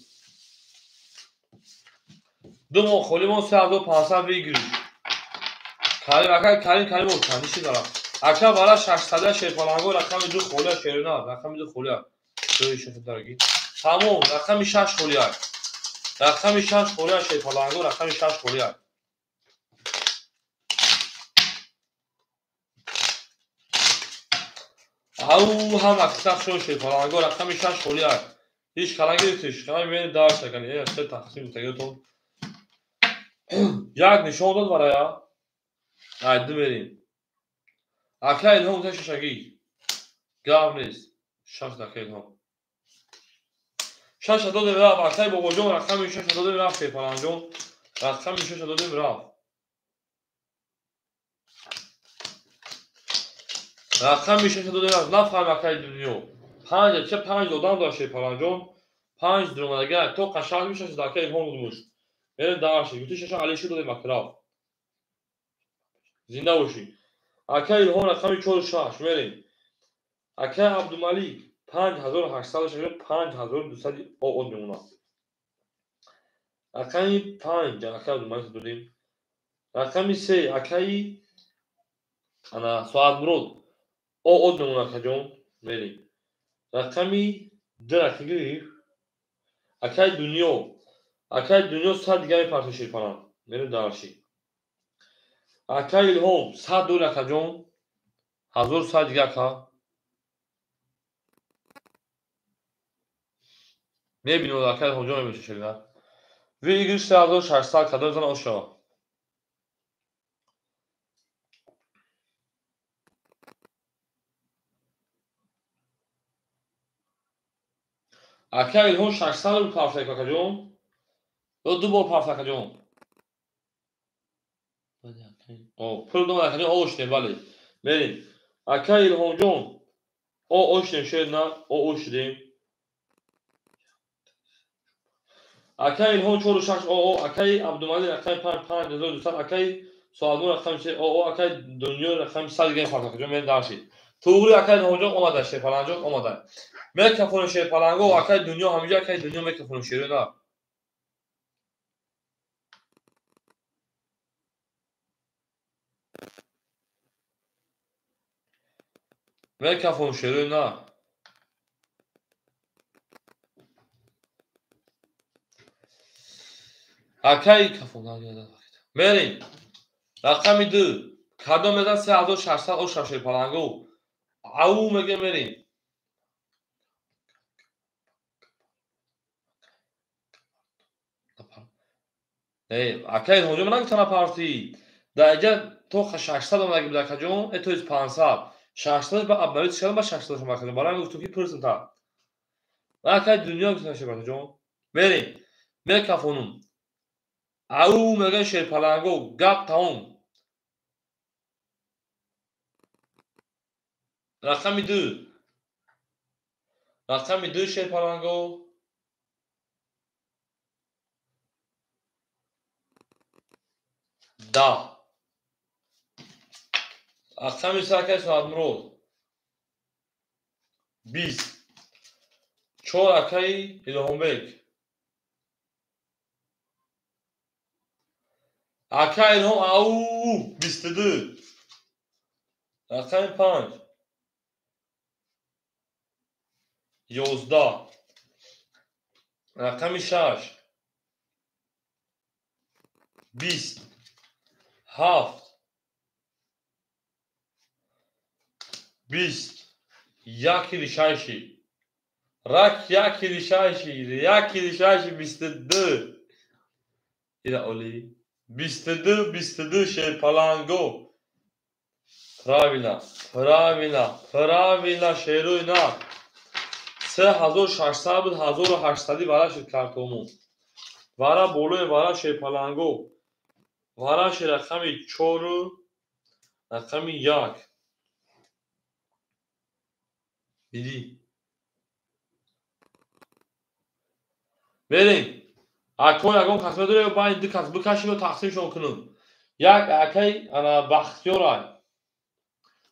Dumo kholi mo se adı pansa bir giriş. Kalim o tanışı da. Akşam bana şartlar şey falan go rakam du khola şerena rakam du khola. Böyle şey falan tamam rakam 6 khola. رقم 6 خوری شی پلنگو رقم 6 خوری او هم اکثر شو شی پلنگو رقم 6 خوری هیچ کلنگی توش کلنگ ببینید داشت کنی یه سه تقسیم تگه تو یک نشون داد برای عدد بریم اکه الهام تش شگی گام نیست 6 دکه الهام 6 داده برا اکه بابا جون رقم 6 داده برا شی پلنگو رقم 6 داده برا رقم 6 داده برا نفهم اکه دنیو 5 چه 5 دادن داشته پلنگو 5 درمدگه تو قشنگ میشه دکه الهام بودمش بریم داشته گوتیشش علیشو داده مکراف زنده باشی اکه الهام رقم 4 6 بریم اکه عبدالملیک 5800 شده 5200 او میمونه اکه 5 اکه عبدالملیک دادیم رقم 3 اکه انا سعاد مراد او میمونه که جون بریم رقم 2 اکه اکه دنیا 100 دیگه پارتشی کنم بریم داشتی اکه الهام 100 دلار که جون 1100 دیگه که میبینیم اکه الهام جون میشه شده ویگی 3600 kadar zaman aşağı. اکه الهام 600 رو پرفکت کجون یا دو بار پرفکت کجون او پول دو کجون اوشته بله بریم اکه الهام جون او اوشته شد نه او اوشته اکه الهام 46 او اکه عبدالمجید اکه 5200 اکه سوالمون رقم چه او اکه دنیا رقم 100 دیگه پرفکت کجون من داشتی توغری اکه الهام جون اومده شه پلنجون اومده میکفون شه پلنگو اکه دنیا همینجا اکه دنیا میکفون شه نه میکفون شه نه اکه کفون بریم رقم 2 کدام میدن 3600 او شاشه پلنگو او میگه بریم اکه هونجا من نگتنا پارتی درجه تو 600 اومده بوده که جون اتو از 500 600 به اولی چرا با 600 شما کردم برای گفتم که پرسنت و اکه دنیا گفتن شه جون بریم میکفونم او میگه شه پلنگو گپ تموم رقم 2 شه پلنگو 10 رقم 3 ساعت مرود 20 4 اکه الهام بیک اکه الهام او 22 رقم 5 11 رقم 6 20 7 20 یکی ریشایشی رک یکی دیشایشی یکی دیشایشی 22 ایره اولی 22 şey palango правильно شیروینا 3600 بود 1800 вара шуд картому вара болои вара şey palango вара şey рақами 4 рақами 1 دیدی بریم اکو یکم قسمت داره با این دو قسمت بکشیم و تقسیمشون کنیم یک اکی انا بختیارای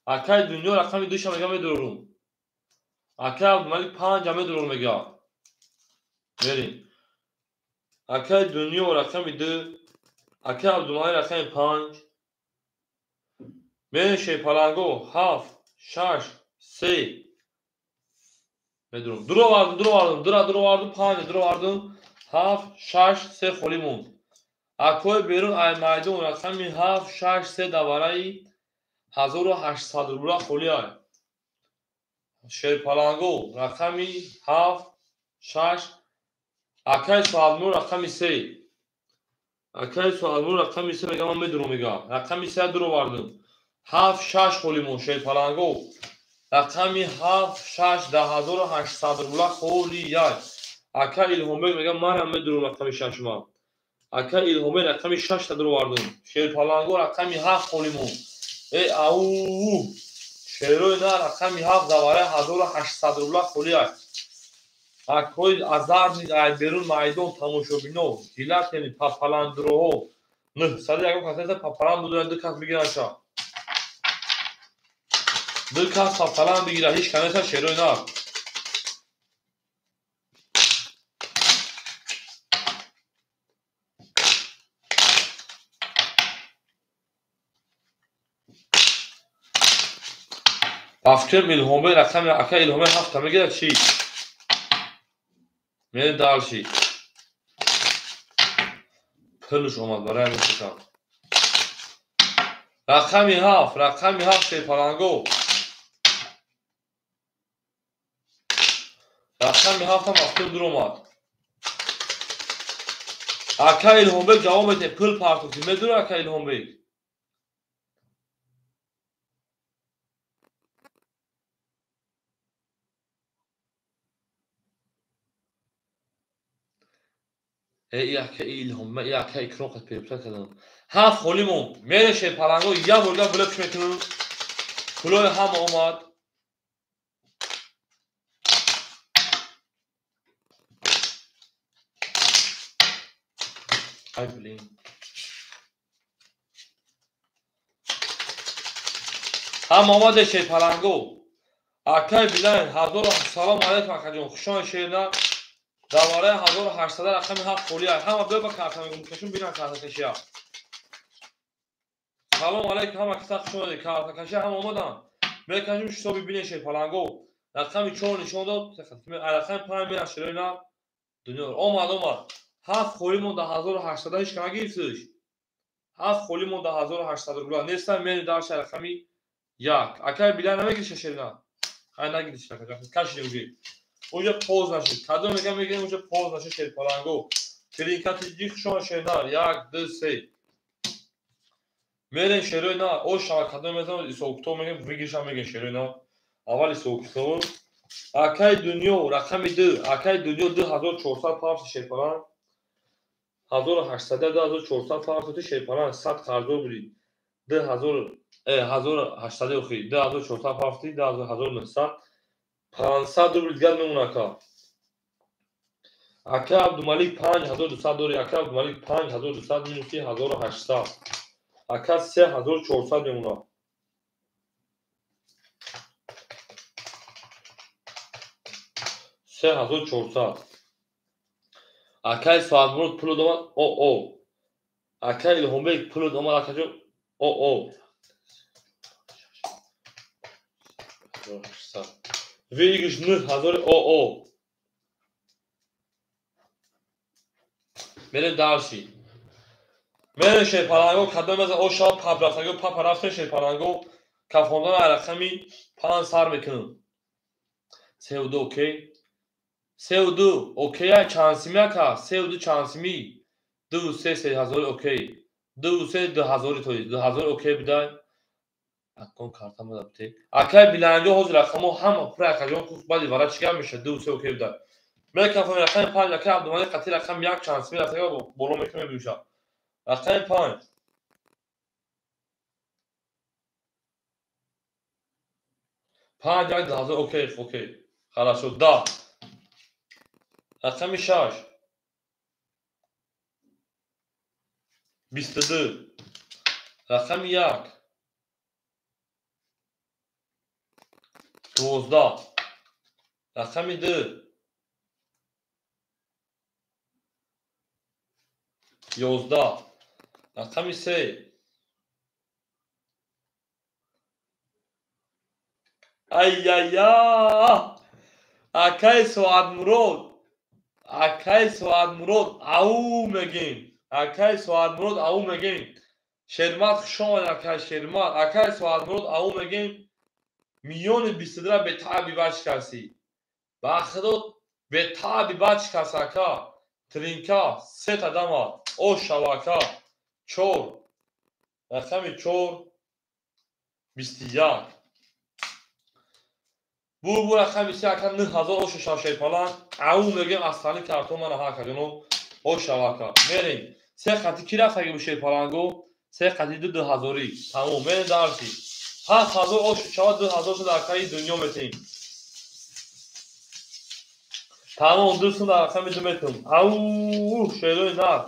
اکی دنیا رقمی دوش هم میگم میدارم اکی عبدالملک 5 هم میدارم میگم بریم اکی دنیا رقمی 2 اکی عبدالملک رقمی 5 بریم شی پلنگو 7 6 3 میدارم درو واردم 5 درو واردم 7 6 3 خالی موند اکوی بیرون ای مایدون رقمی 7 6 3 دوارایی 1800 روبلا خالی های شیر پلنگو رقمی 7 6 اکای سوالمون رقمی 3 اکای سوالمون رقمی 3 میگم من میدونم میگم رقمی 3 درو واردم 7 6 خالیمون شیر پلنگو رقمی 7 6 10800 روبلا خالی های اکای الهومه میگم من هم میدونم رقمی 6 ما اکای الهومه رقمی 6 درو واردم شیر پلنگو رقمی 7 خالیمون ای او شیروی نه رقمی 7 دواره 1800 روبلا خالی های اکوی ازار ای بیرون مایدون تماشو بینو دیلت یعنی پاپالاندرو نه ساده یکم کسیده پاپالان بودن دو کس بگیرن شا دو کس پاپالان بگیره هیچ کنیسه شیروی نه افکرم الهومه رقمی اکای الهومه 7 میگیره چی میره دالشی پلش اومد برای همین کشم رقمی 7 شیر پلنگو رقمی 7 هم افکرم در اومد اکای الهومه جواب میده پل پارتوکسی میدونه اکای الهومه ای اکای الهومه ای اکای کروقت پیپتا کردم 7 خالیمون میره شیر پلنگو یا بولگا بلکش میکنم پلوی هم اومد ای بلین هم اومد شیر پلنگو اکای بلین سلام علیکم اکا خوشان شیر نه دواره 1800 رقمی 7 خالی های همه بیا با کارتا میگم کشون بینن کارتا کشی ها سلام علیکم همه کتا خوشان دی کارتا کشی هم اومدن میکنیم شتا ببینین شیر پلنگو رقمی 4 نشون داد رقمی 5 میره شیروی نه دنیا اومد 7 خالی مونده 1800 هیچ کنه گیرسش 7 خالی مونده 1800 روبلا نیستن میری دارش رقمی 1 اکای بلین نمیگیشه شیر نه های نگیدیش نکن کشی نمیگی اونجا پوز نشد کدوم میگم اونجا پوز نشد شیر پلنگو ترینکت دیخ شما شیرنار 1 2 3 میرین شیروی نه او شما کدوم میزنم ایسوکتو میگم ویگیش هم میگن شیروی نه اول ایسوکتو اکای دنیا رقمی 2 اکای دنیا 2400 پارس شیر پلنگ 1800 2400 پارس شیر پلنگ 100 قرضو بودی 1800 اخی 2400 پارس 1900 500 روبل دیگر میمونه که اکا عبدالملک 5200 داری اکا عبدالملک 5200 مینوسی 1800 اکا 3400 میمونه سه هزار چهارصد اکای سوالمون پول دومد او اکای الهومه پول دومد اکا او ویگش 9000 او میریم دارشی میریم شیر پلنگو کدوم از او شاب پاپ رفتگو پاپ رفتن شیر پلنگو کفاندن رقمی 5 سر میکنم 32 اوکی 32 اوکی چانسیمی که 32 چانسیمی 2 3 3000 اوکی 2 3 2000 توی 2000 اوکی بدای اکون کارتم دادم اکای بیلانجو حوز رقمو هم پر اکاجون خوب بعدی وارد چیکار میشه 2 3 اوکی بدای میگم فهمی رقم 5 اکای عبدالمالی قطعی رقم 1 چانسیمی رفته بالا میتونه بشه رقم 5 5 یک 2000 اوکی اوکی خلاص شد 10 رقم 6 22 رقم 1 12 رقم 2 11 رقم 3 ای ای یا اکای سواد مراد اکای سواد مراد او میگیم اکای سواد مراد او میگیم شرمت شما اکای شرمت اکای سواد مراد او میگیم میون 22 به تابی باش کسی با خود به تابی باش کساکا ترینکا سه تا دما او شواکا چور رقم 4 21 bu raqam ise akan 9600 falan او میگم اصلا کارتون من ها کردنو او شواکا بریم سه خطی کی رفت اگه بشه پالانگو سه خطی 2000 تمام من دارسی 7000 او شوا 2000 تا دکای دنیا متین تمام دوستون در رقم دومتون او شیرو نه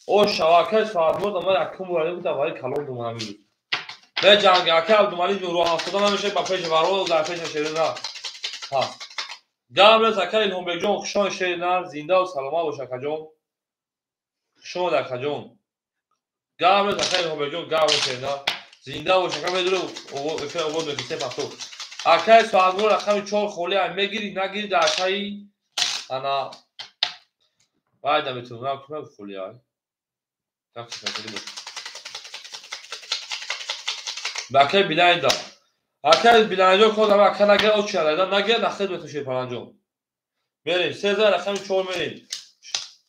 او شواکا سوادمو ما رقم وارد بود ولی کلام دومانی بود به جنگ اکه عبدالمالی رو هفتاد نمیشه با پیش وارو در پیش شیرو نه ها گابر زکای هم جون خشون شیرنار زنده و سلامت باشه کجون خشون در کجون گابر زکای هم جون گابر شیرنار زنده باشه که بدرو او افر او میگه پاتو اکای سوادمو رقم 4 خولی میگیری نگیری در اکای انا بعد میتونم کنم خولی های باکای بلایند اکای بلایند خود هم اکای نگه او چرا نگه داخل بتوشه پلنجون بریم 3000 رقم 4 میریم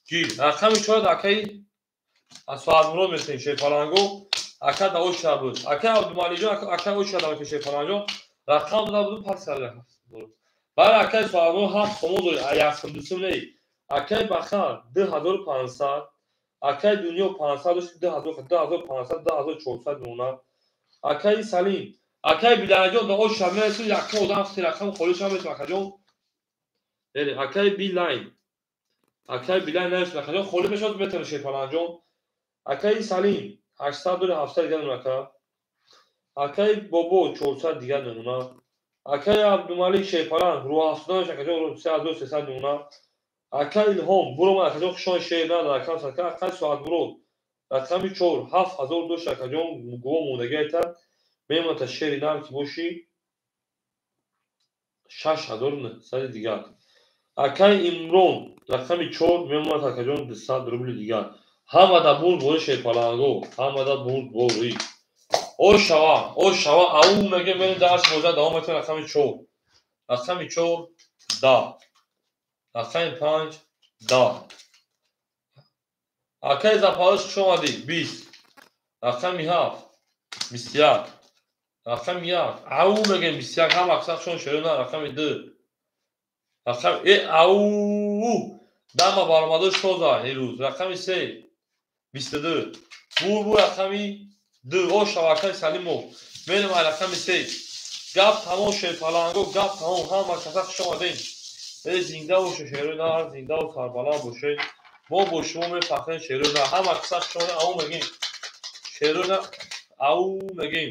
گیر رقم 4 اکای سوادمو میتونی شه پلنگو اکای دا او شب بود اکای عبدالمالی جون اکای او شب شه پلنجون رقم داد پاس کرده برای اکای سوادمو هفت خمود ایاکسم دوستم نی اکای بخار 2500 اکای دنیا 500 2500 2400 نونا اکای سلیم اکای بیلانجون دا او شب میتونی اکای اودان خیلی رقم خودش هم میتونی اکای بله اکای بی لاین اکای بیلان نمیشه اکای خودش میشود میتونه شه پلنجون اکای سلیم 800 و 700 دیگه نمکا اکای بابو 400 دیگه نمونا اکای عبدالمالی شیپالان رو هفتادانش اکای رو 3300 نمونا اکای الهام برو من اکای خشون شیرنا در اکای سکا اکای سواد برو رقم 4 7002 اکای گو مونگه ایتا میمونه تا شیرنا که باشی 6000 دیگه اکای امرون رقم 4 میمونه تا اکای 200 روبل دیگه همه دا بول بول شیپالانگو همه دا بول بولی او شوا او میگه من درس موزه دوام میتونه رقم 4 رقم 4 دا رقم 5 دا اکای زپالش شما دی 20 رقم 7 21 رقم 1 او میگه 21 هم اکثر شون شروع رقم 2 رقم او دم بارمادو شوزا هیروز رقم 3 22 بو رقمی 2 او شواکای سلیمو میرم رقم 3 گپ تمام شد پلنگو گپ تمام هم کسا شما دین زنده و شیرو نار زنده و سربالا باشه ما با شما میفخرین شیرو نار هم کسا شما او میگیم شیرو نار او میگیم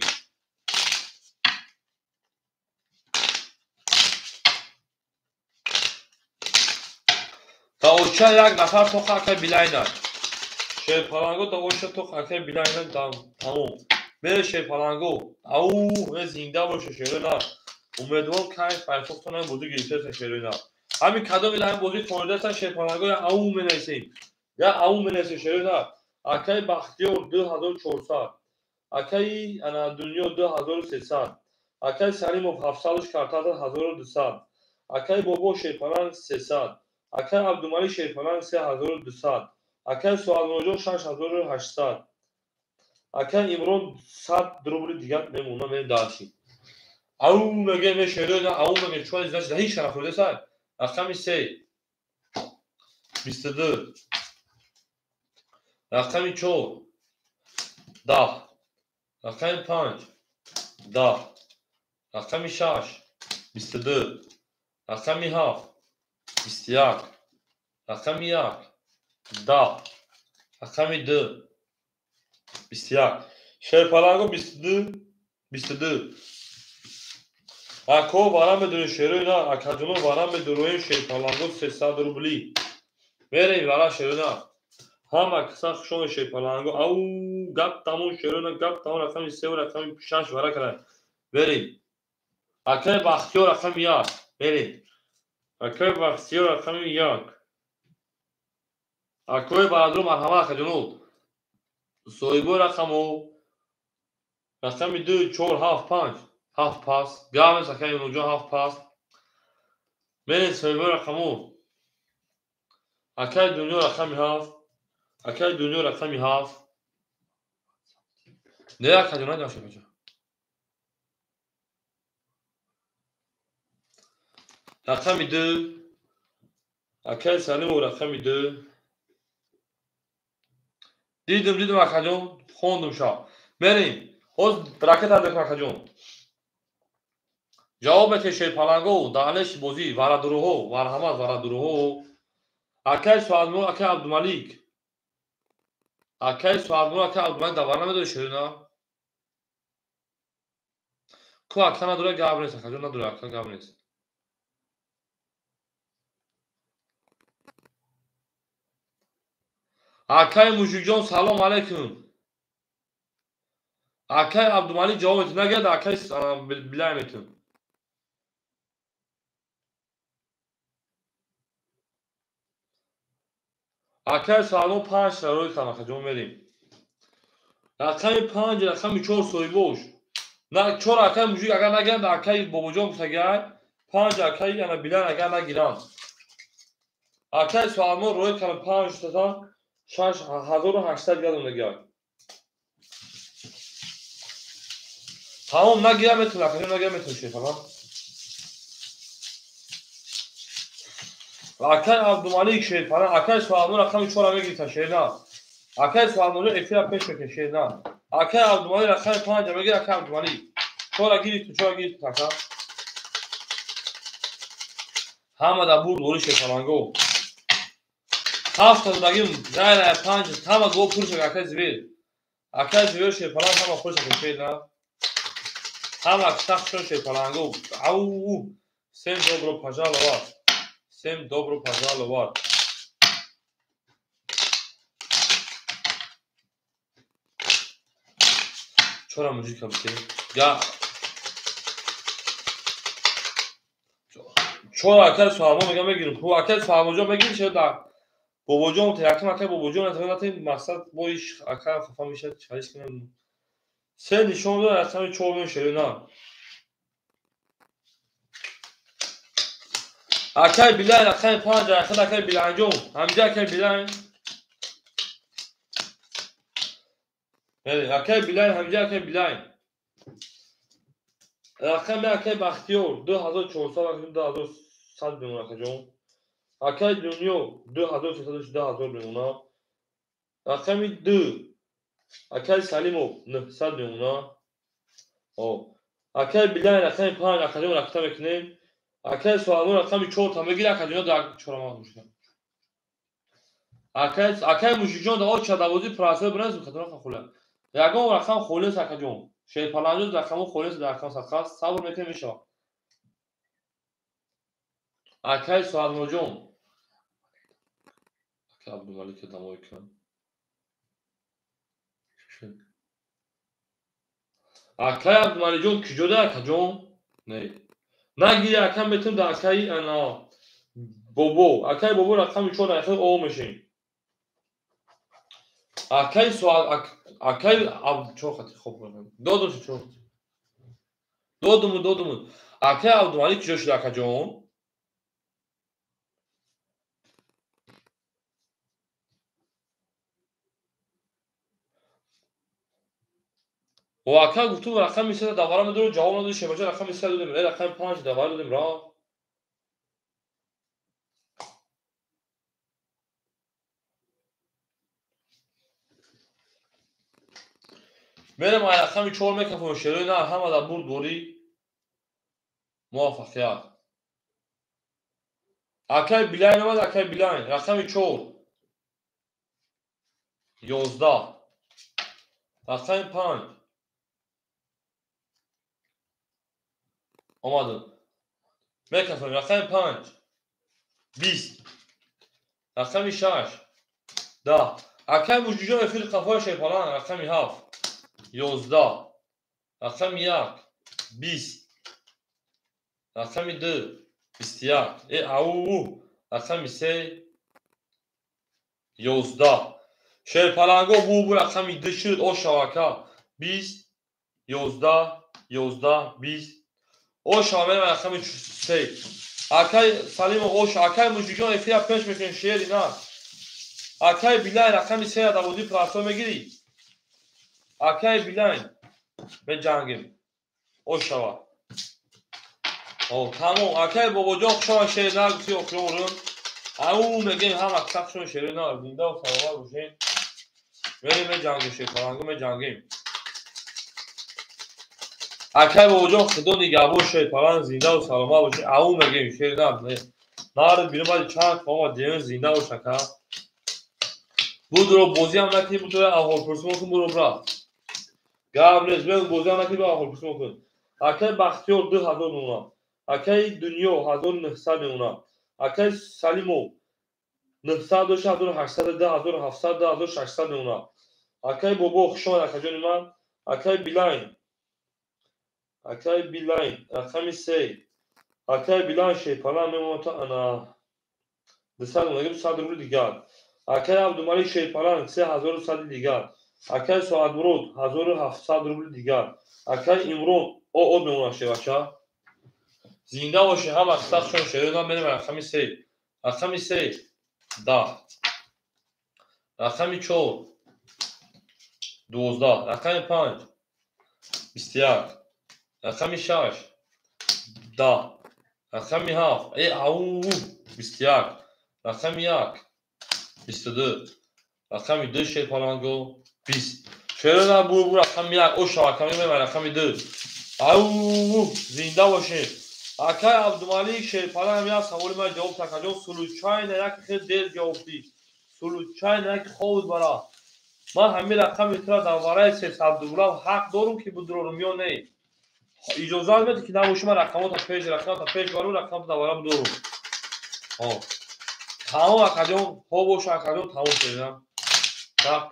تا اوچه یک نفر تو خاکه بیلاینه شیر پلنگو تا اوچه تو خاکه بیلاینه تمام میره شیر پلنگو او زنده باشه شیرو نار امیدوارم که فرصتتون هم بودی گرفته شیرو نار همین کدوم این بودی خورده تا شیر پلنگو یا او منیسیم یا او منیسیم شیرو نار اکای بختیار 2400 اکای انا دنیا 2300 اکای سلیموف 700 14 1200 Акай бобо шейпаланг 300. Акай Абдумалик шейпаланг 3200. Акай суалноҷон 6800. Акай Имрон 100 рубли дигар мемона медаши. Ау меге мешеро ау меге чой значит ҳеҷ шараф десай. Рақами 3 22. Рақами 4 10. Рақами 5 10. Рақами 6 22. Рақами 7 21. Рақами 1 10. Рақами 2 21. Шейпаланго 22. Ако вара медонӣ шеруина акаҷоно вара медуроем шейпаланго 300 рубли. Мерем вара шеруина. Ҳама киса хушон шейпаланго. Ау гап тамом шеруина гап тамом рақами 3 ва рақами 6 вара кардем. Берем. Акай Бахтиёр рақами 1. Берем. Акай Бахтиёр рақами 1. Акой Баҳадур марҳамат акаҷоно. Соҳибо рақамо рақами 2 4 7 5 7 пас гамес акай Имронҷон 7 пас мерем соҳибо рақамо акай Дунё рақами 7 акай Дунё рақами 7 не акаҷон надима шабаҷа рақами 2 акай Салимов рақами 2 дидим акаҷон хондум шав мерем ҳоз ракета декун акаҷон ҷавобете шейпаланго даҳлеши бозӣ варадуруҳо марҳамат варадуруҳо акай суалмо акай Абдумалик акай суалмо акай Абдумалик давар намедоди шеруина ку ака надура гап нест акаҷон надура ака гап нест акай Мушукҷон салом алайкум акай Абдумалик ҷавоб метӣ нагирад акай билай метӣ акай салом 5 рӯи кам акаҷон мерем рақами 5 рақами 4 соҳибош на 4 акай мушук агар нагиранд акай бобоҷон гусагай 5 акай ана билай агар нагиранд акай суалмо рӯи кам 5 тата 6800 гардонагиад тамом нагирад метавон акаҷон нагирад метавон шефалан акай Абдумалик шейпалан акай суалмо рақами 4 мегирифта шерна акай суалмо эфира пеш мекун шерна акай Абдумалик рақами 5 мегирад акай Абдумалик 4 гирифт ака ҳама да бурд вори шейпаланго 7 дагим гайра 5 ҳама го пуршак акай зивер шейпалан ҳама пуршак шерна ҳама киса шейпаланго ау всем добро пожаловать Всем добро пожаловать. Чора музыка бите. Я чора акай суалмо мегам мегирим. Пу акай суалможон мегирим шеда. Бобоҷон терактим акай бобоҷон атавонатим мақсад боиш акай хафа мешад чалиш кинам. Се нишон дор рақами 4 мешерина. Акай билай рақами 5 рақам акай биланҷон ҳамҷа акай билай акай билай ҳамҷа акай билай рақами акай Бахтиёр 2400 2100 мемона акаҷон акай Дунё 2310 мемона рақами 2 акай Салимов 900 мемона акай билай рақами 5 акаҷон рақта мекунем акай суалмо рақами 4 та мегира акаҷон дар 4 ма мушкам акай Мушукҷон дар чадавози прасо биназ хатона хула ягон рақам холес акаҷон шейпаланҷо рақамо холес дар рақам сақас сабр метем мешава акай суалможон акай Абдумалик дамои кам акай Абдумалиҷон киҷода акаҷон не нагири акам метавонем дар акай ана бобо акай бобо рақами 4 рақами о мешем акай суал акай чор хати хоб додум акай Абдумалик киҷо шуда акаҷон و اکا گفتم رقم 3 دوباره میدونم جواب نداد شبچه رقم 3 دادم رقم 5 دوباره دادم را میرم رقم 4 میکفم شروع نه همه در برد دوری موفقیت اکای بیلاین اومد اکای بیلاین رقم 4 11 رقم 5 اومد میکفم رقم 5 20 رقم 6 10 اکای مجوجا افیل قفای شیپالان رقم 7 11 رقم 1 20 رقم 2 21 او رقم 3 11 شیپالانگو بو رقم 2 شد او شواکا 20 11 11 20 او شامل رقم 3 اکای سلیم اوش اکای مجوجا افیل پیش میکن شیری نه اکای بیلای رقم 3 داودی پلاسو میگیری اکای بیلاین به جنگیم او شوا او تمام اکای بابا جا شما شیر نگسی اکرورم او میگیم هم اکساق شما شیر نگم زنده و سلامت باشین بریم به جنگیم شیپارانگو به جنگیم اکای بابا جا خدا نگهبان شیپاران زنده و سلامت باشین او میگیم شیر نگم نارد بیرون باید چند قوام دیگه زنده و شکر بود رو بوزی هم نکنی بود رو اول پرسمون کن برو برا گابلز بگو بوزی هم نکنی با اول پرسمون کن اکای بختیار 2000 نونا اکای دنیا 1900 نونا اکای سلیمو 900 1810 1700 1600 نونا اکای بابا خوشان اکجان من اکای بیلاین رقم 3 اکای بیلاین شیپالا میمونتا انا 200 نونا 200 روبل دیگر اکای عبدالمalik شیپالا 3100 دیگر اکای ساعت مرود 1700 روبل دیگر اکای امرون او نونا شیوچا زنده باشه هم اکساق شما شیرون هم بریم رقم 3 رقم 3 10 رقم 4 12 رقم 5 21 رقم 6 10 رقم 7 او 21 رقم 1 22 رقم 2 شیپالانگو 20 شیرون هم بو رقم 1 او شواکمی بریم رقم 2 او زنده باشه اکای عبدالمalik شیپالان هم یک سوالی من جواب تکجان سلوچای نه یک خیلی دیر جوابتی سلوچای نه یک خوب برا من همین رقم میتونم دوباره 300 دلار حق دارم که بدرارم یا نه اجازه میده که نباشه من رقمات پیش برو رقم دوباره بدرارم تمام اکجان ها باشه اکجان تمام شدیم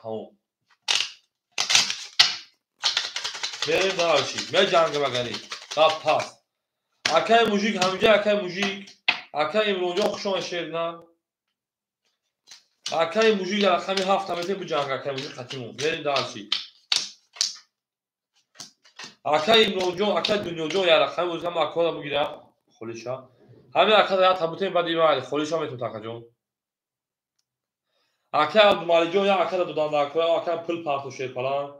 تمام بریم دارشی می جنگ بگنی پس اکای موژیک همینجا اکای موژیک اکای امروجا خوشان شیرنم اکای موژیک رقم 7 میتونیم به جنگ اکای موژیک ختمون بریم دارشی اکای امروجا اکای دنیاجا یا رقم روزم اکادا بگیره خلیشا همین اکادا یا تبوتیم بعدی ما خلیشا میتونم تکجون اکای عبدالمalik یا اکادا دودان داکویا اکای پل پارتو شیپالان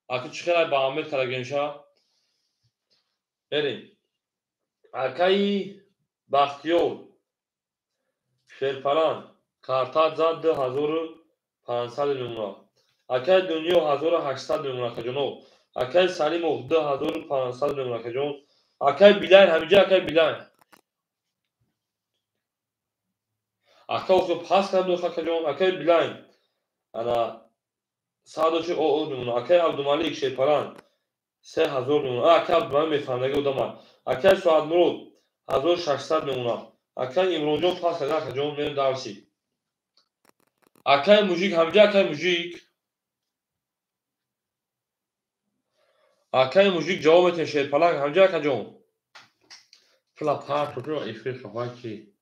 اکای چخیرای با امید کلاگنشا بریم اکای بختیار شیپالان کارتات زد 2500 نمونه اکای دنیا 1800 نمونه کجونو اکای سلیمو 2500 نمونه کجون اکای بیلاین همینجا اکای بیلاین اکای اوکو پاس کردم دو کجون اکای بیلاین انا سادوچ او نمونه اکای عبدالمalik شیپالان 3000 نمونه اکای عبدالمalik میفهمدگی بودم اکای ساعت مرود 1600 نمونه اکای امروجون پاس کردم کجون میرم دارسی اکای موژیک همینجا اکای موژیک اکای موژیک جواب میتونه شیپالان همینجا کجون پلا پارتو جو ایفیل شما کی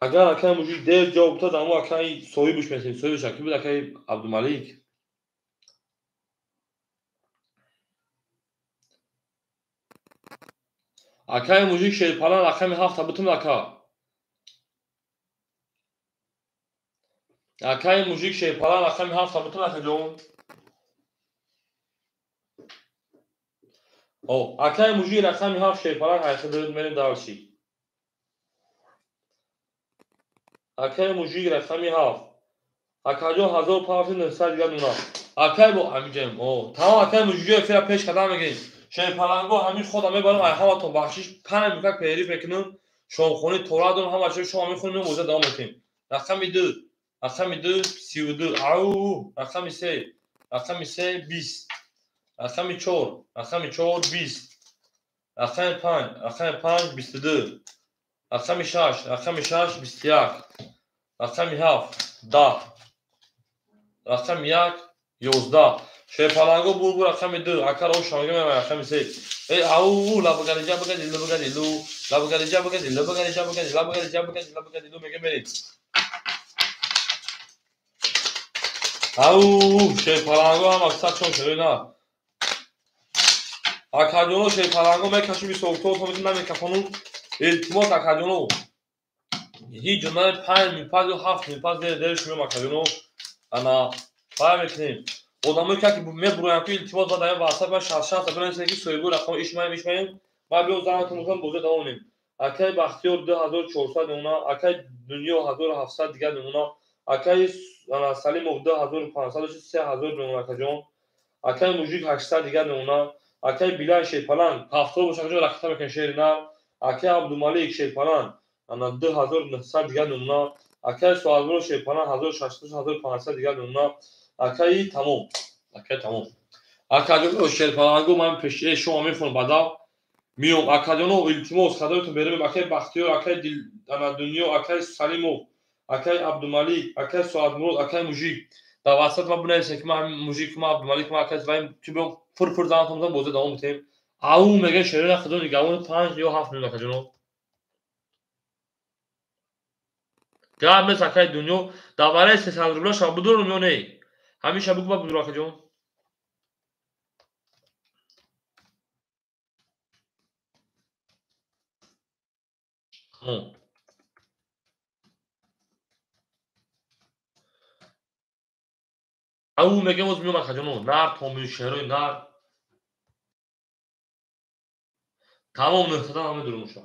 اگر اکای موژیک دیر جواب داد اما اکای صاحبش میتونه صاحبش کی بود اکای عبدالمalik Акаи мужик шерпалан рақами 7 табутум ака. Акаи мужик шерпалан рақами 7 табутум акаҷон. О, акаи мужик рақами 7 шерпалан ҳайқи дорад мерем далши. Акаи мужик рақами 7. Акаҷон 1500 дига дуна. Акаи бо амиҷем. О, тамом акаи мужикҷо фира пеш қадам мегирем. Шерпаланго ҳамин хода мебарам ай ҳаматон бахшиш 5 микак пеҳриф мекунам. Шомхони тора дорам ҳамаашо шома мехӯрем мӯза давом мекунем. Рақами 2. Рақами 2 32. Ау! Рақами 3. Рақами 3 20. Рақами 4. Рақами 4 20. Рақами 5. Рақами 5 22. Рақами 6. Рақами 6 21. Рақами 7 10. Рақами 1 11. Шерпаланго бурбу рақами 2. Акаро шомга мебарам рақами 3. Ау! Лабгариҷа багади лабгади лу. Лабгариҷа багади лабгариҷа багади лабгариҷа багади лабгади лу мега мерем. Ау! Шерпаланго ҳам аксар чон шуд на. Акаҷоно шерпаланго мекашим сохтор то метавонам намекафонам. Илтимос акаҷоно. Ҳеҷ ҷона 5 мипаз ё 7 мипаз дер шумем акаҷоно. Ана фаҳм мекунем. Одамое ки мебуроянд ки илтимос ба даём васат ба 60 бинависем ки соҳибу рақам ишмаем. Ба биё занатон мекунам бозӣ давом мекунем. Акаи Бахтиёр 2400 мемона. Акаи Дунё 1700 дига мемона. Акаи Салимов 2500 3000 мемона акаҷон. Акаи мужик 800 дига мемона. Акаи Билай шерпалан 70 боша акаҷон рақита мекунем шери на. Акаи Абдумалик шерпалан ана 2900 дига мемона. Акаи Суазбуро шерпалан 1600 1500 дига мемона. Акаи тамом. Акаи тамом. Акаҷоно шерпаланго ман пеши шома мехӯрам бадав. Миём акаҷоно илтимос хадаётон берем. Акаи Бахтиёр, акаи Дунё, акаи Салимов, акаи Абдумалик, акаи Суазмурод, акаи мужик. Ба васат ва бинависем ки ман мужик, ман Абдумалик, ман акаи ваим ки биём пур занатон мезанам бозӣ давом мекунем. Ау мегӯяд шерӯи ақидони нигавони 5 ё 7 миллион акаҷоно. Гап нест акаи Дунё давараи 300 рублаша бидорум ё не? Ҳамиша бигӯ ба бидор акаҷон. Ау мегӯям боз миём акаҷоно. Нар томил шерӯи нар. Тамом 900 ҳаме дурмуша.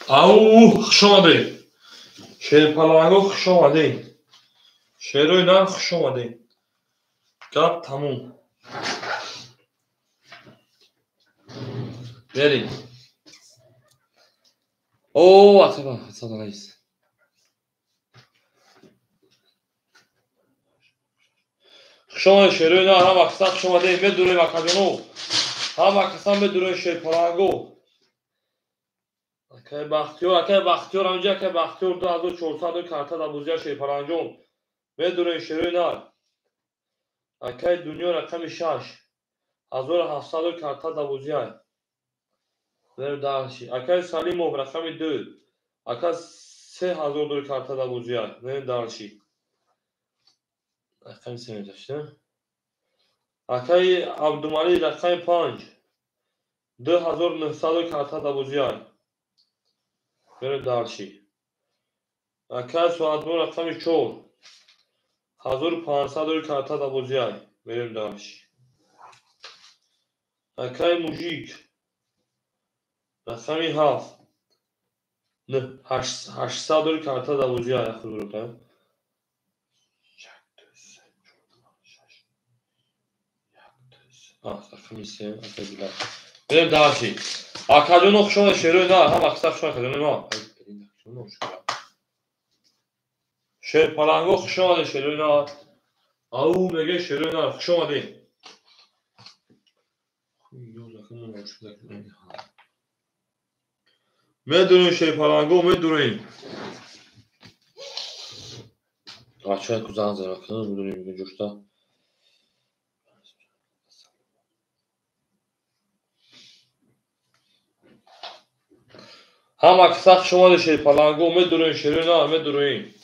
او خوش آمده شیر پلنگو خوش آمده شیروی نه خوش آمده گپ تموم بریم او اتبا رئیس خوش آمده شیروی نه هم اکسا خوش آمده بدونه مکجانو هم اکسا بدونه شیر پلنگو اکای بختیار همینجا اکای بختیار 2400 کارتا دا بوزیا شیر پلنگو بدونه شیروی نه اکای دنیا رقم 6 1700 کارتا دا بوزیا بریم دارشی اکای سالیموف رقم 2 اکای 3000 کارتا دا بوزیا بریم دارشی رقم 3 میذاشته اکای عبدالمالی رقم 5 2900 کارتا دا بوزیا بریم دارشی اکای سوادمون رقم 4 1500 کارتا دا بوزیا بریم دارشی اکای موژیک رقم 7 800 کارتا دا بوزیا خود رقم 3 اکای بیلر بریم دارشی اکاجون خوشون شیروی نه هم اکسا خوشون اکاجون نه شیر پلنگو خوش آمده شیروی نه او میگه شیروی نه خوش آمده میدونیم شیر پلنگو میدونیم بچه های کزان زرکن میدونیم میگه جوشتا هم اکسا خوش آمده شیر پلنگو میدونیم شیروی نه میدونیم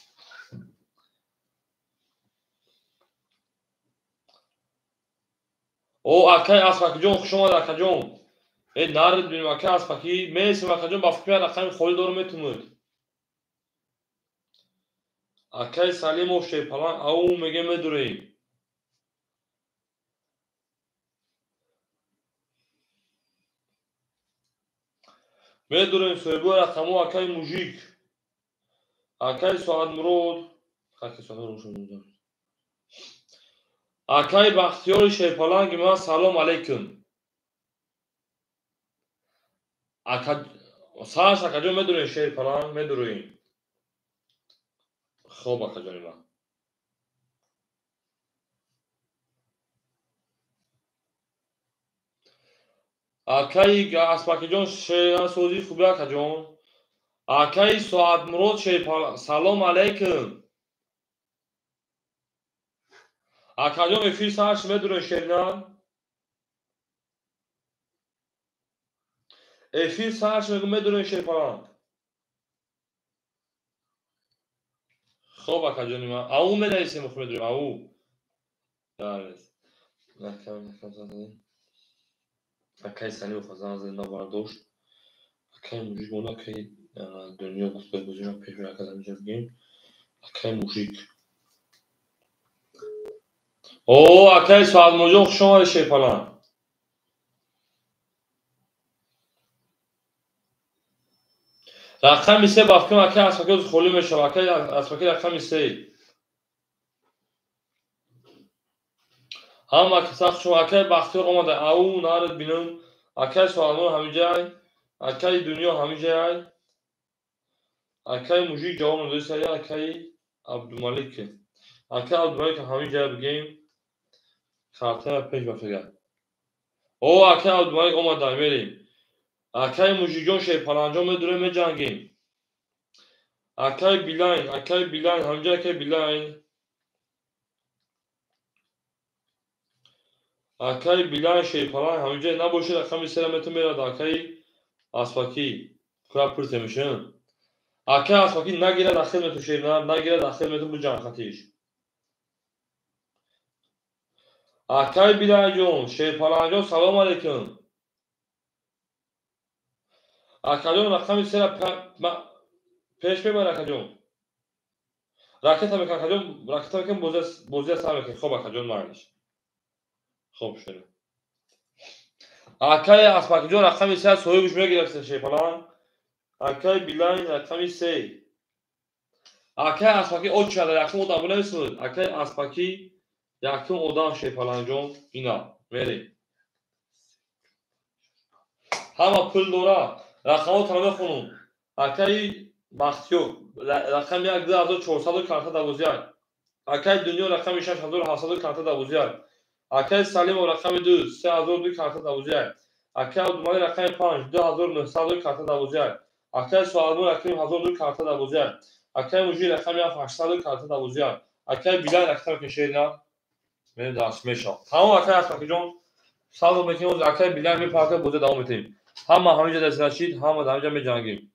او اکای اسپاکی جون خوش آمده اکا جون ای نارد بینیم اکای اسپاکی میسیم اکا جون با فکر رقم خولی دارو میتونید اکای سلیموف شیر پلنگ او میگه میدونیم میدونیم سویبو رقمو اکای موژیک اکای سواد مرود اکای سواد مرود اکای بختیار شیر پلنگ ما سلام علیکم ساش اکا جون میدونیم شیر پلنگ میدونیم خوب اکا جون ما اکای اسپاکی جون شیر سوزی خوبی اکا جون اکای سواد مرود شیر پلنگ سلام علیکم اکا جون افیر ساش میدونیم شیر نه افیر ساش میدونیم شیر پلنگ خوب اکا جون ما او میدونیم خوب میدونیم او دارست اکای سلیموف خزان زنده برداشت اکای موژیک مونا اکای دنیا گفت به گزینه پیش رو اکا زمینجا بگیم اکای موژیک او اکای سواد موجود خوش آمده شیر پلنگ رقم 3 بافکم اکای اسپاکی خولی میشه اکای اسپاکی رقم 3 هم اکسا خوش اکای بختیار آمده او نارد بینم اکای سواد مرود همه جای اکای دنیا همه جای اکای موژیک جواب نداری سری اکای عبدالمالیک اکای عبدالمالیک همه جای بگیم کارتا پیش بفرد او اکای عبدالمالیک آمده میریم اکای موژیک جون شیر پلنجا میدونه میجنگیم اکای بیلاین همه جای اکای بیلاین اکای بیلاین شیر پلنگ همه جای نباشه رقم 3 میتون میرد اکای اسپاکی کلا پرت میشن اکای اسپاکی نگیره داخل میتون شیر نگیره داخل میتون بجنگ خطیش اکای بیلاین جون شیر پلنجا سلام علیکم اکا جون رقم 3 پیش ببر اکا جون راکت هم اکا جون راکت هم کم بوزه سر میکنی خوب اکا جون مارنش خوب شده اکای اسپاکی جون رقم 3 سوی گوش میگیرست شیر پلنگ Akay bilen rakami 3. Akay aspaki o çare yakın odan bu neyse. Akay aspaki yakın odan şey falan John ina. Veri. Hama pul dora. Rakamı tanıma konum. Akay Bahtiyar. Rakam 1400 karta da buziyar. Akay dünya rakam 6000 hasılı karta da buziyar. Akay Salim o rakam 2 3000 karta da buziyar. Akay Dumani rakam 5 2900 karta da buziyar. Akay Sualmu rakam 1000 karta da buziyar. Akay Muji rakam 800 karta da buziyar. Akay Bilal rakam keşeyna. Benim de asmeşa. Tamam Akay Asmakıcon. Sağ olun bekliyoruz. Akay Bilal bir parka buza devam edeyim. Hama hamice desnaşid, hama da hamice mecangim.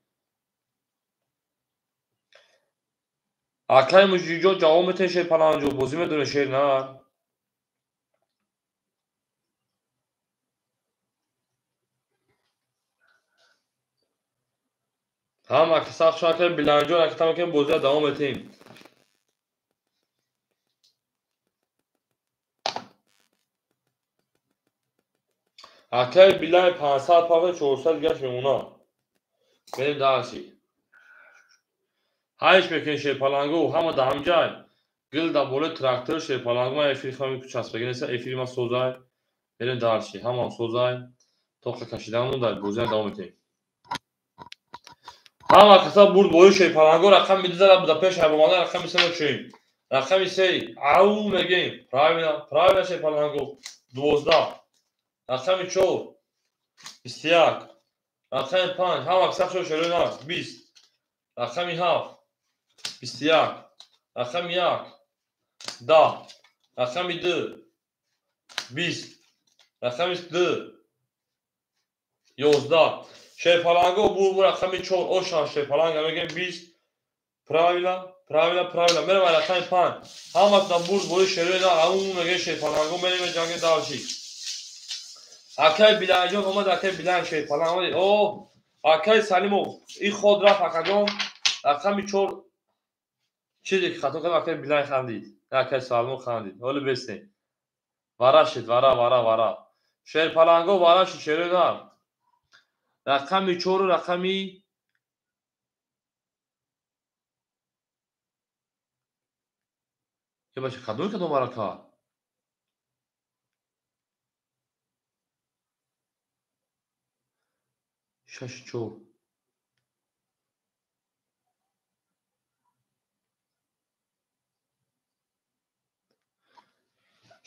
Akay Mujijo devam edeyim şey palanco. Bozime dönü şeyna. Hama kısa şarkı bilanco rakam buza devam edeyim. Akay Bilal 500 parka 400 geçmiyor ona. Benim daha şey. Hayış mekan şey palango hama da hamcay. Gıl da böyle traktör şey palango ma efiri fami kuchas beginese efiri ma sozay. Benim daha şey. Hama sozay. Toka kaşidan da buza devam edeyim. Hama kısa bur boyu şey palango rakam midizara Budapeşt yapamadan rakam ise şey. Rakam ise au megin. Pravina şey palango 12. Rakam 3. İstiyak. Rakam 5. Hama kısa şöyle ne? 20. Rakam 7. İstiyak. Rakam 1. 10. Rakam 2. 20. Rakam 3. 11. Şey palango bu rakam 4 o şan şey palango megin 20. Pravila. Merhaba rakam 5. Hamatdan bur boyu şöyle ne? Amu megin şey palango benim cange dalşi. Akay Bilajon ama da akay bilen şey palango. O Akay Salimov. İlk hodra fakadon. Rakam 4 چیزی که خاطر کنم اکر بیلای خندید اکر سالمو خندید حالا بسین وارا شد وارا شیر پلنگو وارا شد شیر نام رقمی 4 و رقمی که باشه کدوم کدوم وارا کا شش 4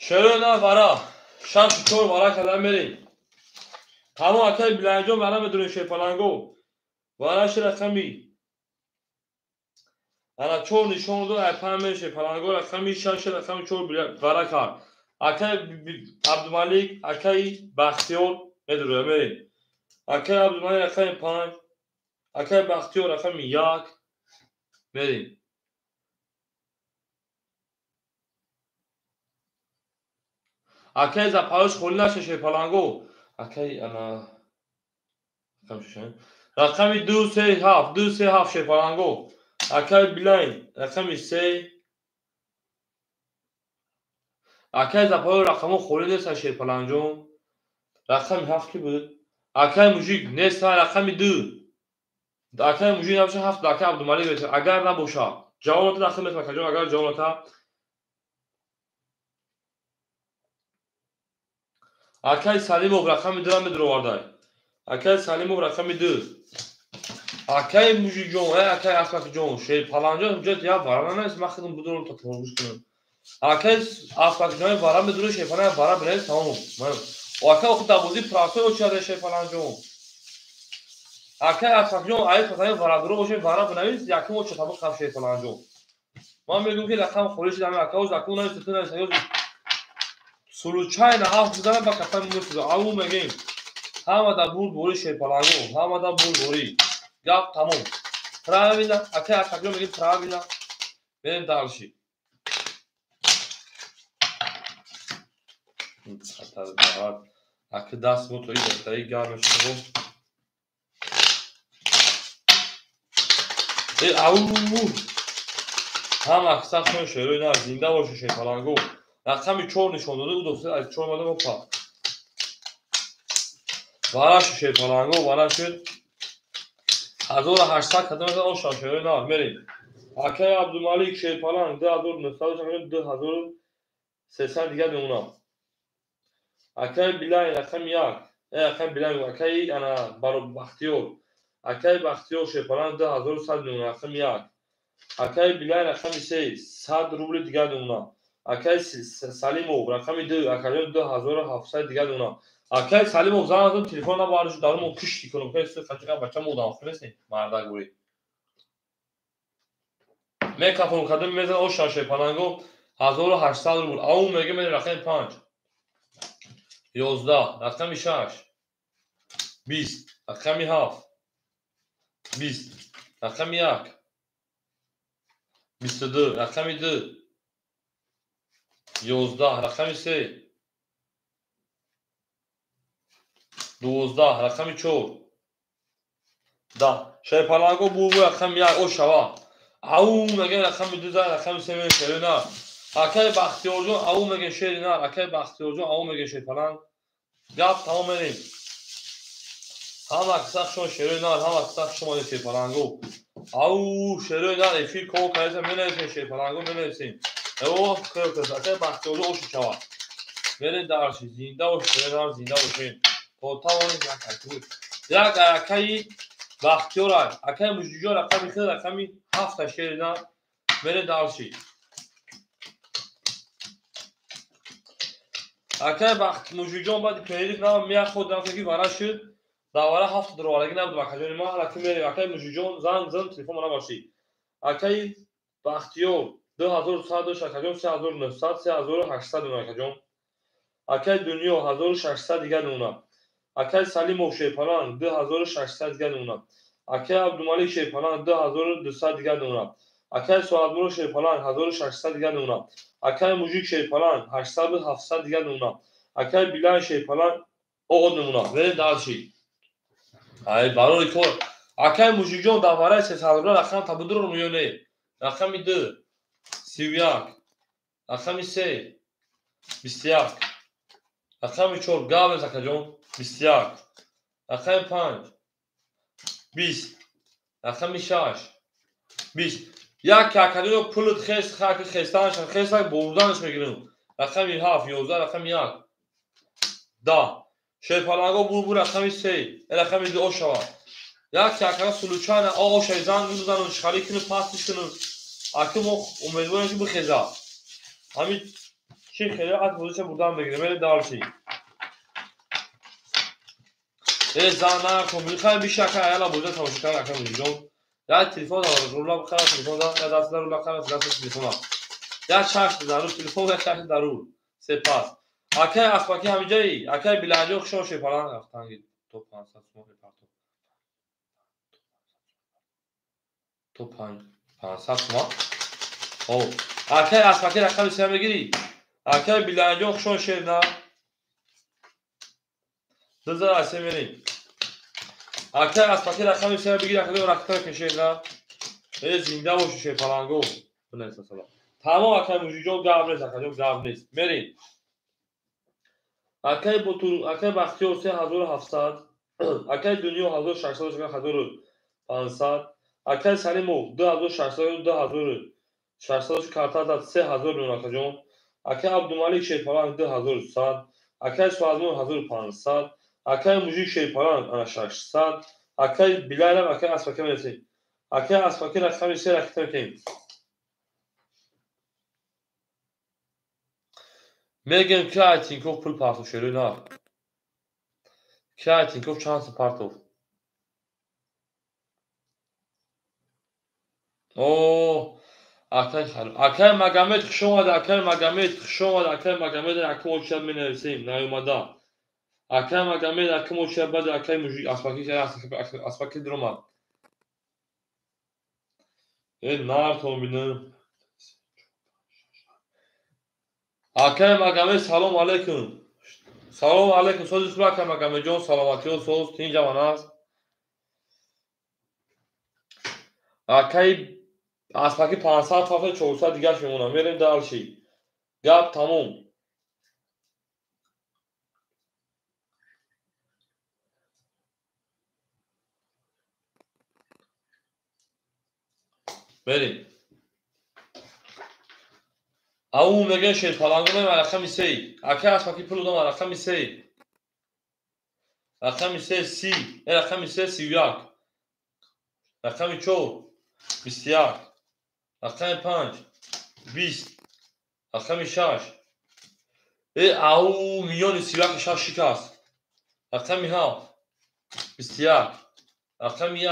شیر نام وارا شش 4 وارا کدام بری تمام اکر بیلایجو وارا بدون شیر پلنگو وارا شد رقمی انا 4 نشون دو اپام شیر پلنگو رقمی 6 رقمی 4 وارا کار اکر عبدالمالک اکر بختیار نداره بری اکر عبدالمالک رقم 5 اکر بختیار رقم 1 بریم اکر زپاوش خولی نشه شیر پلنگو اکر انا رقم 2 3 7 شیر پلنگو اکر بیلاین رقم 3 اکر زپاوش رقمو خولی نشه شیر پلنگو رقم 7 کی بود اکر موجیک نستا رقم 2 اکر موجیک نباشه 7 اکر عبدالمالک بشه اگر نباشه جوانات داخل میکنه اگر جوانات اکر سلیمو رقم 2 بدرو واردای اکر سلیمو رقم 2 اکر موجیک جون اکر اسمت جون شیر پلنجا جت یا وارا نه مخدم بدرو تا تورش کنم اکر اسمت جون وارا بدرو شیر پلنجا وارا بره تمام من اکر خود دابوزی پراسو او چاره شیر پلنجا اکر اسمت جون ای پتای وارا درو باشه وارا بنویس یکی مو چتابو خام شیر پلنجا من میگم که رقم خورش دادم اکر زاکو نه ستون سیوز سلوچای نه هاف بزنم با کفن میسوزه آمو میگیم همه دا بور بوری شیر پلنگو همه دا بور بوری گپ تموم پراوینا اکر اسمت جون میگیم پراوینا بریم دالشی خطر دارد اکر دست موتوری دستایی گرمش کنم اوه هم اکثر شون شیروی نه زنده باشه شیر پلنگو رقمی 4 نشون داده بود دوسته از 4 ماده با وارا شد شیر پلنگو وارا شد 1800 کدام او شاشره نه میریم. اکای عبدالمالک شیرپالان 2900 2300 دیگه اونا. اکای بلای رقم 1 اکای بلای اکای انا برو بختیور اکای بختیور شیرپالان 2100 رقم 1 اکای بلای رقم 3 100 روبل دیگه اونا. اکای سلیمو رقم 2 اکای 2700 دیگه اونا. اکای سلیمو زنگ تلفن نبارش دارم کشتی کنم که است فقط بچه مودام فرستین مردا گوری میکافون کدوم میزن او شاشه پلنگو 1800 روبل او میگه من رقم 5 11 رقم 6 20 رقم 7 20 رقم 1 22 رقم 2 11 رقم 3 12 رقم 4 10 شای پلنگو بو رقم 1 او شوا او میگه رقم 2 رقم 3 میشه نه اکای بختیار جون او میگه شیر نه اکای بختیار جون او میگه شیر پلنگ گپ تمام میریم هم اکساق شما شیر نه هم اکساق شما شیر پلنگو او شیر نه افیر کو کایزه مینیسین شیر پلنگو مینیسین او که اکای بختیار جون اوش شوا برین درشی زنده و شیر نه زنده باشین پوتاونی نکرد یک اکای بختیار اکای مجیجو رقمی خیلی رقمی 7 شیر نه برین درشی اکای بخت مجیجو بعد پیریک نه میاد خود نه که برای شد داوره 7 دروارگی نبود بخاطر ما حالا میری اکای مجیجو زن تلفن ما باشی اکای بختیار 2100 شکجون 3900 3800 اکجون اکای دنیا 1600 دیگه اونا اکای سلیم شیپالان 2600 دیگه اونا اکای عبدالمالک شیپالان 2200 دیگه اونا اکای سوادمور شیپالان 1600 دیگه اونا اکای موجیک شیپالان 800 700 دیگه اونا اکای بیلای شیپالان او نمونا بریم دالشی ای برای کور اکای موجیک جون داوره 300 رقم تبدل رو میونه رقم 2 31 رقم 3 21 رقم 4 گاو زکجون 21 رقم 5 20 رقم 6 20 یک کاکادو پولت خیس خاک خیستانش خیستان بردانش میگیرم رقم 7 11 رقم 1 10 شیپالانگو بو رقم 3 رقم 2 شوا یک کاکادو سلوچان آ شیزان میذارن شخالی کنه پاسش کنه اکمو امیدوارم که بخزا همین چی خیلی از بودش بردان بگیرم ولی دالشی زن نکن میخوای بیشتر اینا بوده تماشا کردن اکم میجون یا تلفن دارم رولا بخره تلفن دارم یا دست رولا بخره دست تلفن یا چارج ضرور تلفن یا چارج ضرور سپاس اکای اسپاکی همینجایی اکای بلانجو خشون شپالان رفتن تو 500 سوم پارتو تو 500 سوم او اکای اسپاکی رقم 3 بگیری اکای بلانجو خشون شیرنا 2000 میریم اکای اسپاکی رقم 3 بگیری اکای رقم کشیدنا زنده باشه شیپالانگو بنویسه سلام تمام اکای موجیجو گاو نیست اکای گاو نیست میریم اکای بوتور اکای بختیار 3700 اکای دنیا 1600 1500 اکای سلیمو 2600 2600 کارتا داد 3000 اکجون اکای عبدالمالک شیپالان 2100 اکای سوازمون 1500 اکای موجیک شیپالان انا 600 اکای بلال اکای اسفاکی میرسیم اکای اسفاکی رقم 3 رقم کنیم میگم که ایتینکوف پول پارتو شروع نه که ایتینکوف چانس پارتو اوه اکای مگامت خشومد اکای مگامت خشومد اکای مگامت اکو چه می نویسیم نیومده اکای مگامت اکو چه بعد اکای موجی اسپاکی درومد این نار تو بینم اکای مگامت سلام علیکم سلام علیکم سوز خدا که مگامت جون سلامتی و سوز تین جوان است اکای اسپاکی 500 تا 400 دیگه میمونم میریم دالشی گپ تموم بریم. او میگه شیر پلنگو نمی رقم 3. اکه اسمکی پول دادم رقم 3. رقم 3 30. رقم 3 31. رقم 4 21. رقم 5 20. رقم 6. او میلیون 31 6 شکست. رقم 7 21. رقم 1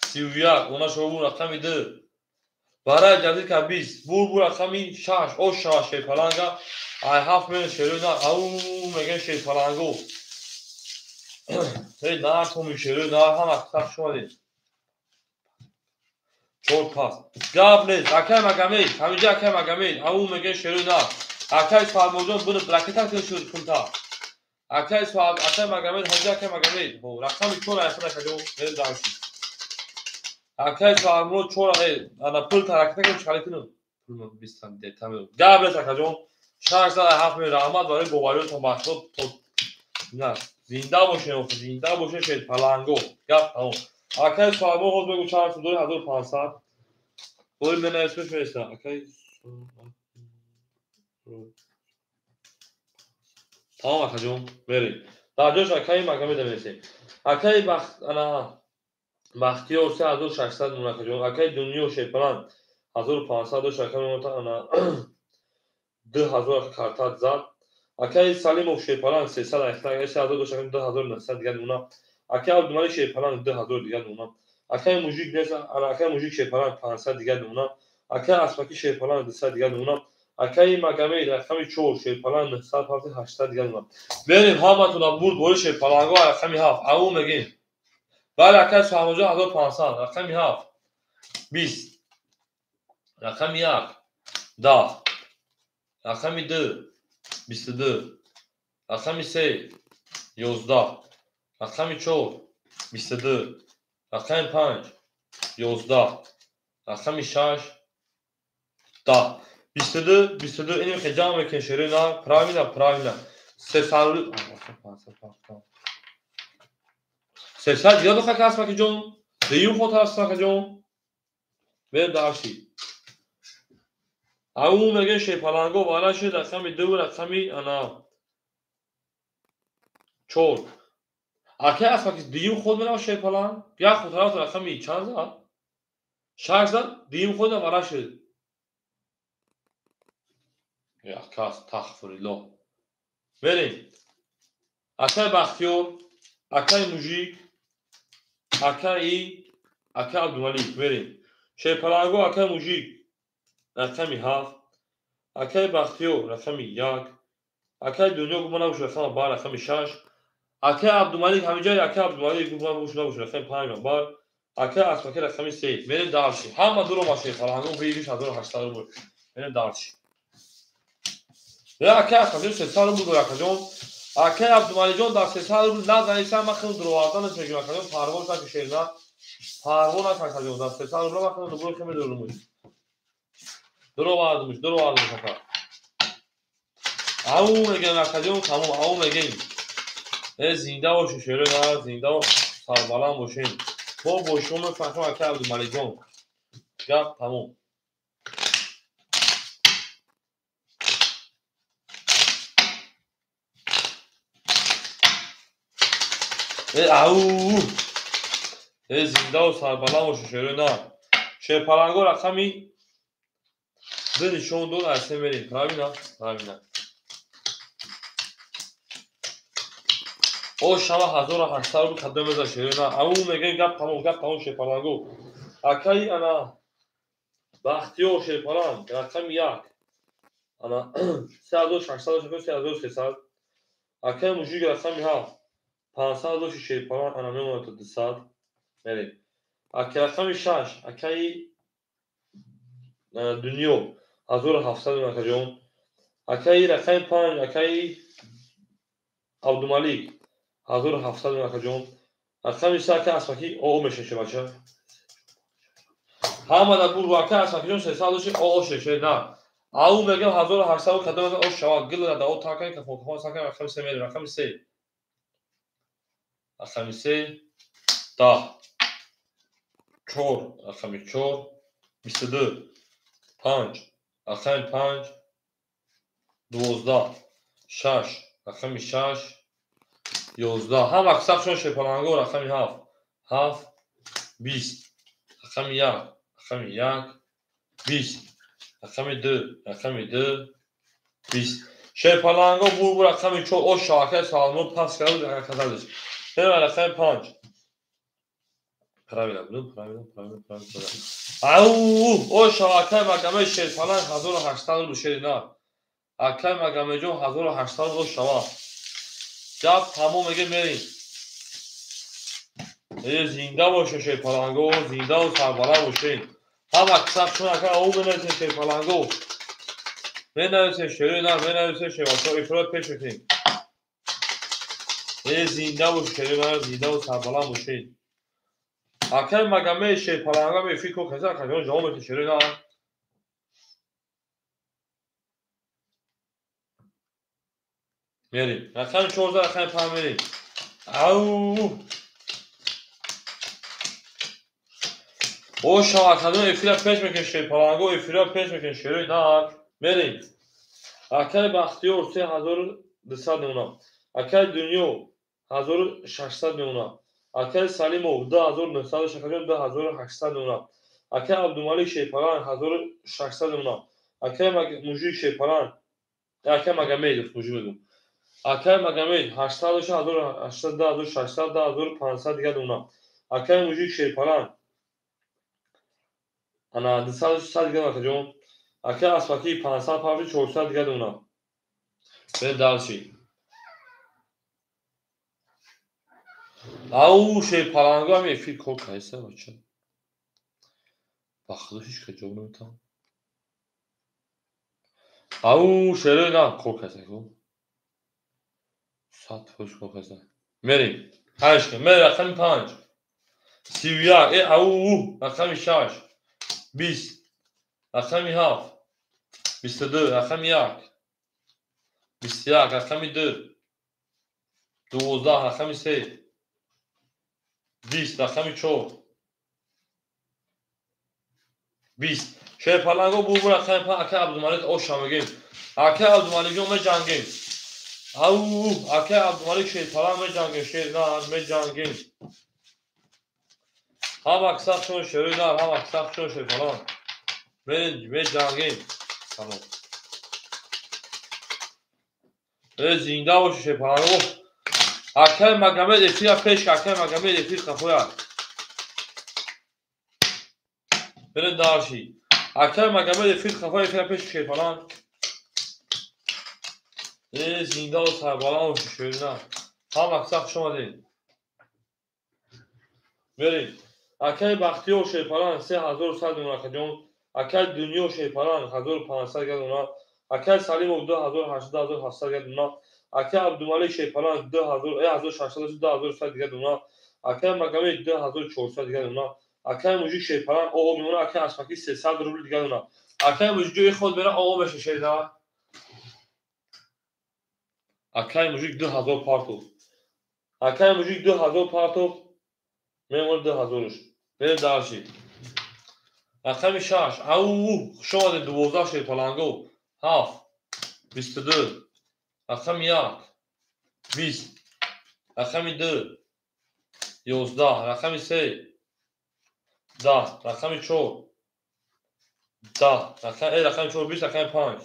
31. اونا شو رقم 2. برای جدید که 20 بور رقمی 6 او 6 شیر پلنگا I have من شیرو نه او میگه شیر پلنگو هی نه تو شیرو نه هم اکثر شدید 4 پاس گاب نیست اکه مگمی همینجا اکه مگمی او میگه شیرو نه اکه فرموزون بونه برکتا که شد کنتا اکه سوال اکه مگمی همینجا اکه مگمی رقمی 4 اصلا کجا بریم دانشی اکه فرمو 4 انا پول ترکتا که چالی کنم پول 20 هم دیتا میدم گاب نیست کجا شخص هفت می رحمت برای گواهی تو مشروط تو نه زنده باشه شیر پلنگو گپ تموم اکای سوالمو خود بگو چند سو 2500 قول من اسمش میستم اکای تمام اکا جون بریم در جاش اکای مقامی دمیسیم اکای بختیار 3600 نون اکا جون اکای دنیا شیر پلنگ 1500 داشت اکای مونتا انا 2000 کارتات زد اکای سلیموف شیر پلنگ 300 اکای 3000 داشت اکای 2900 دیگه اونا اکای عبدالملک شیر پلنگ 2000 دیگه اونا اکای موجیک نیست اکای موجیک شیر پلنگ 500 دیگه اونا اکای اسمکی شیر پلنگ 200 دیگه اونا اکای مگامی رقمی 4 شیر پلنگ 900 پارتی 800 دیگه اونا بریم همتون برد بول شیر پلنگا رقمی 7 او میگیم بعد اکای ساموجا 1500 رقمی 7 20 رقمی 1 10 رقمی 2 22 رقمی 3 11 رقمی 4 22 رقمی 5 11 رقمی 6 10 22 اینو که جمع میکن شروع نه پراوینا 300 دیگه بخواه که هست مکی جون دیون خود هست مکی جون بریم دارشی او میگه شی پلنگو بالا شد رقمی 2 رقمی انا 4 اکه هست مکی دیون خود بنا شی پلنگ یا خود هست رقمی چند زد 6 زد دیون خود بالا شد یا کاس تغفر الله بریم اکای بختیار اکای موجیک اکای عبدالملک بریم شیر پلنگو اکای موجیک رقمی 7 اکای بختیار رقمی 1 اکای دنیا گمان نبوش رقم بار رقمی 6 اکای عبدالملک همینجای اکای عبدالملک گمان نبوش رقم 5 بار اکای اسمکی رقمی 3 بریم دارشی همه دو رو ما شیر پلنگو بگیش 1800 بود بریم دارشی اکای اسمکی 300 بود رقم اکای عبدالملک جان در 300 بود نزنید سر مخیل دروازانش میگیم اکای پروان سر که شیر نه پروان اکای جان در 300 بود مخیل دروازانش خیلی درموش درو اکای او میگم اکای جان تمام او میگیم زنده باشه شیر نه زنده و سربلند باشین با باشون فهمم اکای عبدالملک جان گپ تمام او زنده و سربلند باشه شیر نه شیر پلنگو رقمی نشون داد اصلا بریم پراوینا او شما 1800 بود قدم بذار شیر نه او میگه گپ تمام شیر پلنگو اکای انا بختیار شیر پلنگ رقم 1 انا 3600 اکای موجیک رقمی 7 500 شیر پلنگ انا میمونه تا 200 بریم اکای رقمی 6 اکای دنیا 1700 اکای جون اکای رقم 5 اکای عبدالملک 1700 اکای جون رقم 3 اکای اسمکی او میشه بچه همه در بور واقع اسمکی جون 300 او ششه نه او میگم 1800 قدم او شوا گل داده او تاکای که فوق ساکن رقم 3 میره رقم 3 10 4 رقم 4 22 5 رقم 5 12 6 رقم 6 11 هم اکثر شون شپلانگو رقم 7 7 20 رقم 1 رقم 1 20 رقم 2 رقم 2 20 شپلانگو bu رقم 4 o şarkı salonu pas kaldı kazanır. Hemen رقم 5 правильно буду правильно. او شبکه مقامه شیرپلنگ 1800 رو شیرینه اکه مقامه جون 1800 رو شما جب تموم میگه میرین زنده باشه شیرپلنگو زنده و سربلند باشین هم اکثر چون اکه او بنویسه شیرپلنگو بنویسه شیرینه بنویسه شیرپلنگو افراد پیش بکنین زنده باشه شیرینه زنده و سربلند باشین اکه مقامه شیرپلنگو می فکر کسی اکه جواب میشه شیرینه میریم رقم 14 رقم 5 میریم او شبکه‌ها افیلا پیش میکن شیرپلنگو افیلا پیش میکن شیرینه میریم اکه بختیار 3200 میمونه اکه دنیا 1600 میمونه اکه سلیمو 2900 2800 میمونه اکه عبدالملک شیرپلنگ 1600 میمونه اکه موجی شیرپلنگ اکه مگمید موجی بگم اکه مگمید 800 1600 1500 دیگه میمونه اکه موجی شیرپلنگ انا 200 دیگه میمونه اکه اسپاکی 500 400 دیگه میمونه به دالچی او شیرپلنگو هم افیل کل کایسه بچه بخدا هیچ که جواب نمیتونم او شیرینه کل کایسه کو 100 فوش کل کایسه میریم هشت میریم رقم 5 31 او رقم 6 20 رقم 7 22 رقم 1 21 رقم 2 12 رقم 3 20 رقم 4 20 شیرپلنگو bu رقم 5 اکه عبدالملک او شامگیم اکه عبدالملک جون جنگیم او اکه عبدالملک شیرپلنگ جنگیم شیرینه جنگیم هم اکثر شون شیرینه هم اکثر شون شیرپلنگ به جنگیم تمام زنده باشه شیرپلنگو اکه مقامه افیلا پیش اکه مقامه افیل خفویا بره دارشی اکه مقامه افیل خفویا افیلا پیش شیرپلنگ زنده و سربلند باشه شیرینه هم اکثر شما دین بریم اکه بختیار شیرپلنگ 3100 میمونه جون اکه دنیا شیرپلنگ 1500 میمونه اکه سلیم 2800 2700 میمونه اکه عبدالملک شیرپلنگ 2600 2100 دیگه میمونه اکه مقامه 2400 دیگه میمونه اکه موجی شیرپلنگ او میمونه اکه اسمکی 300 روبل دیگه میمونه اکه موجی جوی خود بره او بشه شیرینه اکه موجی 2000 پارتو اکه موجی 2000 پارتو میمونه 2000ش بره دارشی رقم 6 او شما 12 شیرپلنگو 7 22 رقم 1 20 رقم 2 11 رقم 3 10 رقم 4 10 رقم 4 20 رقم 5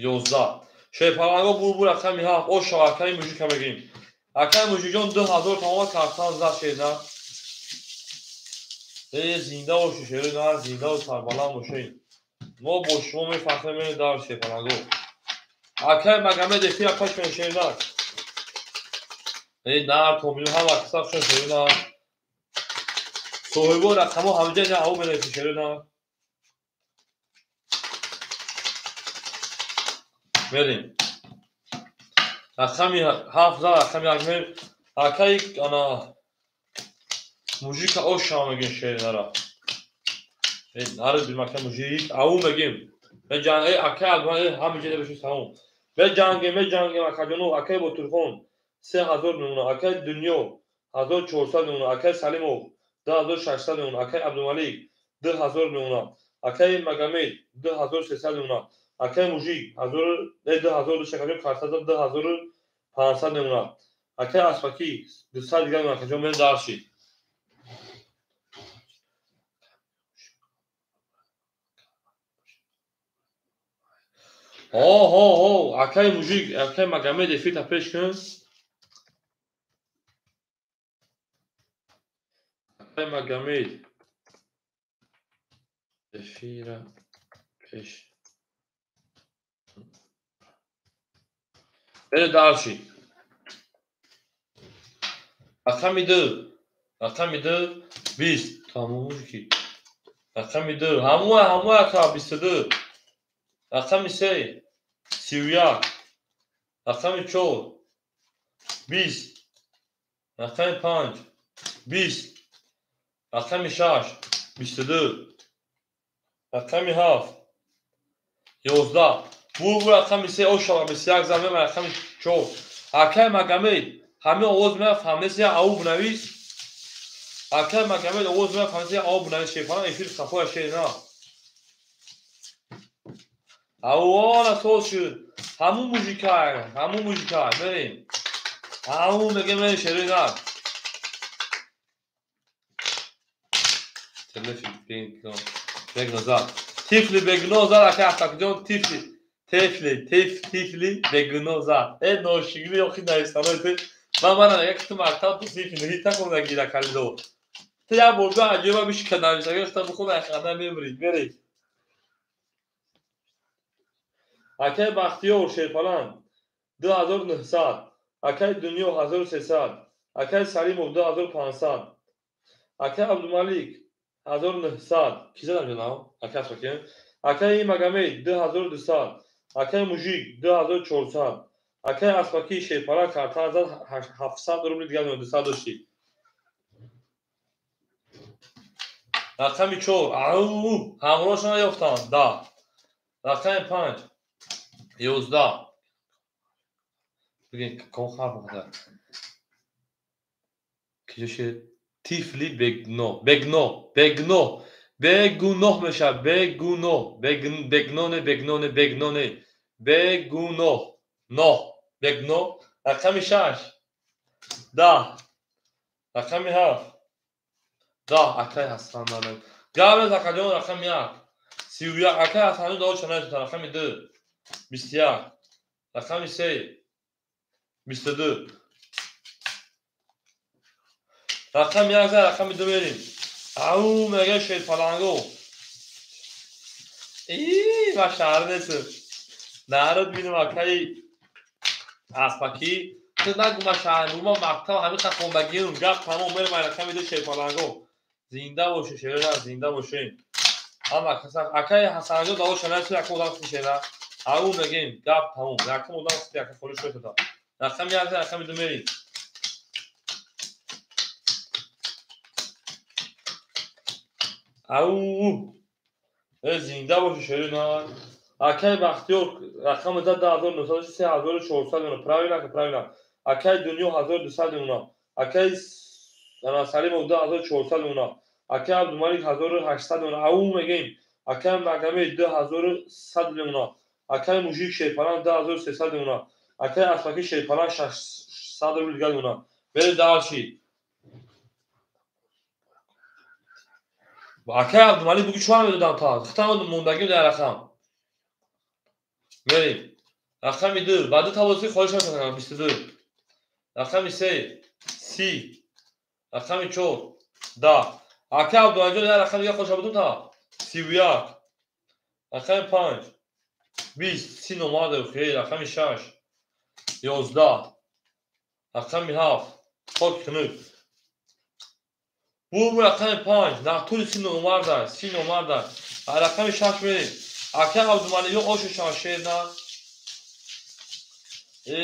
11 شیرپلنگو bu رقم 7 o şarkıyı müzik بگیم اکه موجی جون 2000 تمام کارتان زد شیرینه زنده باشه شیرینه زنده و سربلند باشین ما با شما میفخریم در شیرپلنگو اکه مقامه افیلا پیش میکن شیرینه نه تومیون هم اکثر شون شیرینه صاحبو رقمو همجا نه او بنویسی شیرینه بریم رقم 7 رقم 1 میر اکه انا موزیک او شما میگین شیرینه را نارد بیمکه موزیک او میگیم به جنگی اکه البته همینجا بشه تموم به جنگیم اکه جنو اکه با تلفن 3000 میمونه اکه دنیا 1400 میمونه اکه سلیمو 2600 میمونه اکه عبدالملک 2000 نمونه. اکای مگامید 2300 نمونه. اکای موژیک 2200 کارتا 2500 نمونه. اکای اسپاکی 200 دیگه نمونه که جمعه دارشی. اکای موژیک اکای مگامید افیت پیش کن. اکای مگامید افیت پیش بره دارشی. رقم 2 20 تموم کی. رقم 2 همه اکا 22. رقم 3 31. رقم 4 20. رقم 5 20. رقم 6 22. رقم 7 11. bu رقم 3 اوشا 21 زمین رقم 4. اکای مگامید همه آواز من فهمیدی او بنویس. اکای مگامید آواز من فهمیدی او بنویس شیفان ایشون صفحه شینا. اوان اساس شد. همون موزیکای بریم. همون میگه من شروع نم. تلفی بگنوزاد. تیفلی بگنوزاد اکای اتاکجان تیفلی بگنوزاد. نوشیگلی یکی نایستانه من یک تو مرتب تو تیفلی تا کنم گیره کلیدو. تو یا برده عجیبه بیش کناریش اگه تا بخون اخیرا میبرید برید. اکای بختیار شیرپلان 2900. اکای دنیا 1300. اکای سلیموف 2500. اکای عبدالملیک 1900 کی زدم جناب اکای اسپاکی. اکای مگامید 2200. اکای موژیک 2400. اکای اسپاکی شیرپلان کارتا 700 روبل دیگه 200 داشتی. رقم 4 همراهش نیافتم 10. رقم 5 11. بگین کن خواهر بخدا کجاشه تیفلی بگنو میشه بگنو. رقم 6 10. رقم 7 10. اکای هستن دارم گرم زکجان رقم 1 31. اکای هستن دو چنان رقم 2 21. رقم 3 22. رقم 1 رقم 2 بریم. او میگه شیرپلنگو و شهر نیست نهارت بینم اکای اسپاکی تو نگو ما شهر ما مقطع همه خون بگیرم گفت تمام بریم رقم 2 شیرپلنگو زنده باشه شیرین زنده باشین. اما اکای حسنجو داو شنای سو یک مدام میشه او میگیم گفت تمام یک مدام یک فولش شده تا رقم 1 رقم 2 بریم. او زنده باشه شیرین. اکای بختیار رقم 10900 3400 پراوینا. اکای دنیا 1200 اونا. اکای سلیم 2400 اونا. اکای عبدالملیک 1800 اونا. او میگیم اکای مگامید 2100 اونا. اکای موژیک شیرپلان 2300 اونا. اکای اسپاکی شیرپلان 600 روبل دیگه اونا. بره دارشی. با اکای عبدالملیک بگی چوار میدادم تا ختم موندگی در رقم بریم. رقم 2 بعد توازی خواهش میکنم 22. رقم 3 30. رقم 4 10. اکای عبدالملیک در رقم دیگه خواهش بودم تا 31. رقم 5 20 30 نماد خیلی. رقم 6 11. رقم 7 خاک کنید bu رقم 5 نه طول 30 نماد است 30 نماد است. رقم 6 بریم. اکای عبدالملیک آش شاشه نه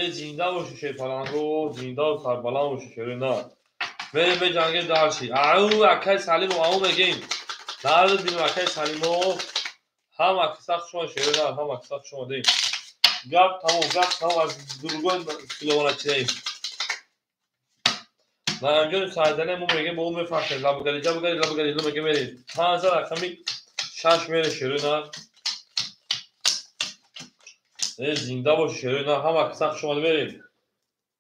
زنده باشه شیرپلنگو زنده و سربلند باشه شیرین نه بریم به جنگ دارشی. او اکای سلیم و او میگیم نرد بینیم اکای سلیمو هم اکساق شما شیرین نه هم اکساق شما دیم گفت تمام از درگاه کلوانه چیدیم. نرنجان سردنه مو میگه با اون فخر لبگری جبگری لبگری لو میگه میریم 5000 رقمی 6 میره شیرونا زنده باشه شیرونا هم اکساق شما بریم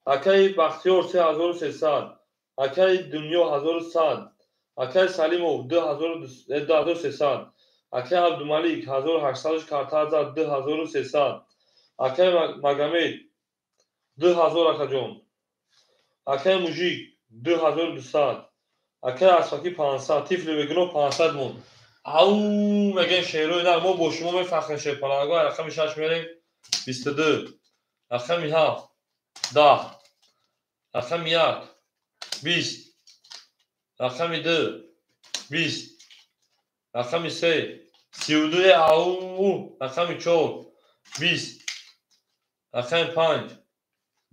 اکای بختیار 3300 اکای دنیا 1100 اکای سلیمو 2300 اکای عبدالملیک 1800 کارتازا 2300 اکای مگامد 2000 اکاجون اکای موجیک 2200 اکای اسفاکی 500 تیفلی بگنو 500 مون او میگن شیروی نه ما با شما میفخریم شیپالانگاه رقم 6 میریم 22 رقم 7 10 رقم 1 20 رقم 2 20 رقم 3 32 او رقم 4 20 رقم 5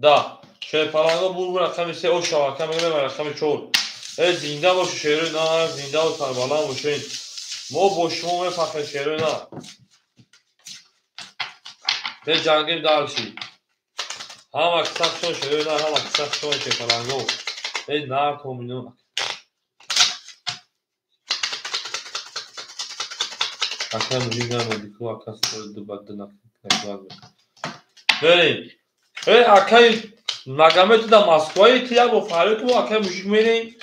10 شیپالانگاه بول رقم 3 او شاکم میگم رقم 4 زنده باشه شیروی نه زنده و سربالان باشین ما با شما میفخریم شیروی نه به جنگیم دارشی هم اکساق شما شیروی نه هم اکساق شما شیپالانگاه نار تومینون اکا موجی نمیدی که اکا سر دو بدن بریم اکای مگامه تو دا ماسکوی تیا با فعالی تو اکای موجیک میریم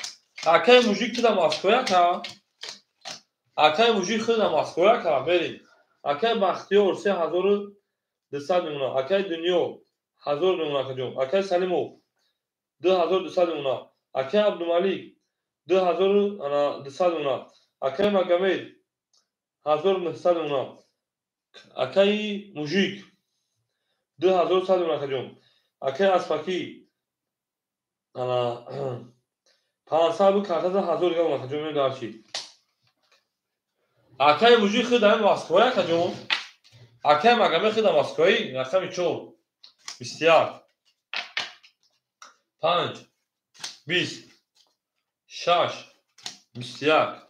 اکای موجیک تو دا ماسکوی اکای موجیک خود دا ماسکوی بریم اکای بختیار 3200 نمونه اکای دنیا 1000 نمونه اکا اکای سلیمو 2200 نمونه اکای عبدالملیک 2200 نمونه اکای مگامه 1900 نمونه اکای موجیک 2100 نمونه اکا اکای اسفاکی 500 بود کارتاز 1000 گرم اکا جون دارچی اکای موجیک خود دارم ماسکوی اکا جون اکای مگامه خود ماسکوی رقم 4 21 5 20 6 21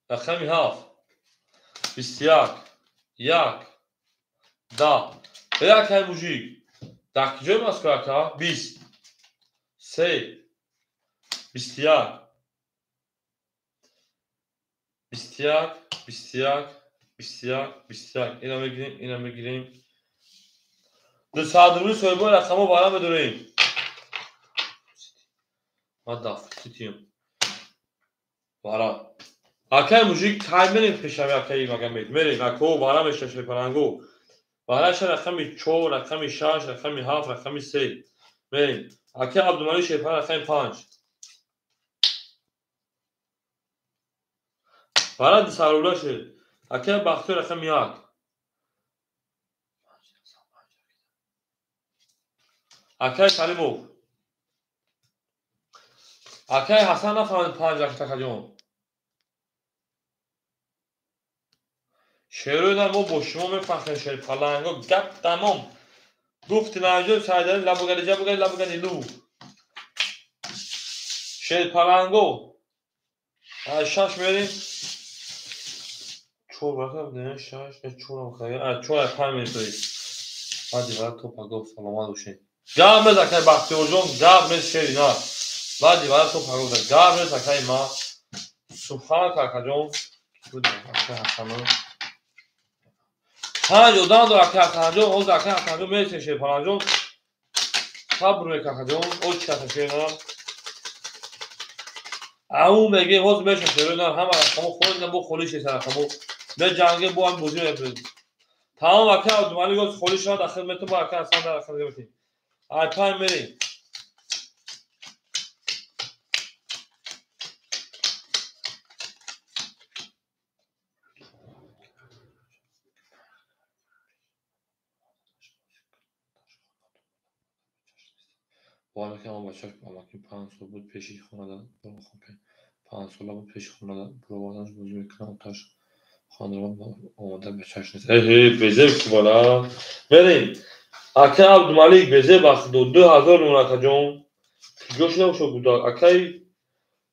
رقم 7 21 1 10 اکای موجیک در کجای ماسکوی اکا 20 3 21 21 21 21 21 اینا بگیریم دو صادروی سویبای رقمو بارم بدوریم ما دافتیم بارا اکای موجیک تایم بریم پیشم اکای مگم میریم اکو بارم اشتشه پرنگو باراش رقم 4 رقم 6 رقم 7 رقم 3 بریم اکای عبدالملیک شیپان رقم 5 بارا دو صادروی اکای بختیار رقم 1 اکای سلیمو اکای حسن نفهمید 5 رقم تکجون شیروی در ما با شما میفخریم شیپالانگاه گپ تمام گفتی نرنجان سردنه لبگری جبگری لبگری لو شیپالانگاه 6 میریم 4 رقم نه 6 نه 4 مخیر 4 5 میریم بعدی برای توپا گفت سلامت باشین گرم بز اکای بختیار جون گرم بز شیرینا بعدی برای توپا گفت گرم بز اکای ما سبحان کارکا جون بودیم اکای حسنان 5 دو اکای حسنان جون اول اکای حسنان جون میرسیم شیپالان جون صبر میکا جون اول چکا شیرینا او میگه باز میشه شیرینا هم رقمو خود نبو خولیش سر رقمو به جنگه بو هم بوزی نبود تمام اکای عبدالملیک گفت خولیش را داخل میتو با اکای حسنان در داخل میتیم پای میریم بالا که ما بچه بالا که 5 سال بود پیشی خونه دادن برو خوب 5 سال بود پیش خونه دادن برو بازنش بوزی میکنم تاش خانران آماده به چشم نیست بزه که بالا بریم اکای عبدالملیک بزه بخت 2000 نمونه اکا جون جوش نباشو بود اکای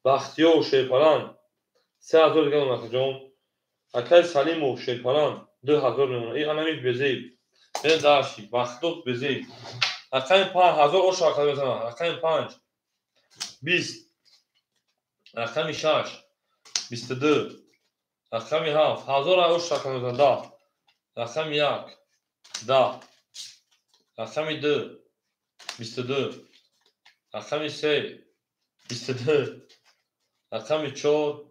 بختیار و شیپالان 3000 نمونه اکا جون اکای سلیم و شیپالان 2000 نمونه این همه بزه این داشتی بختوک بزه رقم 5 1000 اوش رقم بزنم. رقم 5 20. رقم 6 22. رقم 7 1000 اوش رقم بزنم. 10. رقم 1 10. رقم 2 22. رقم 3 22. رقم 4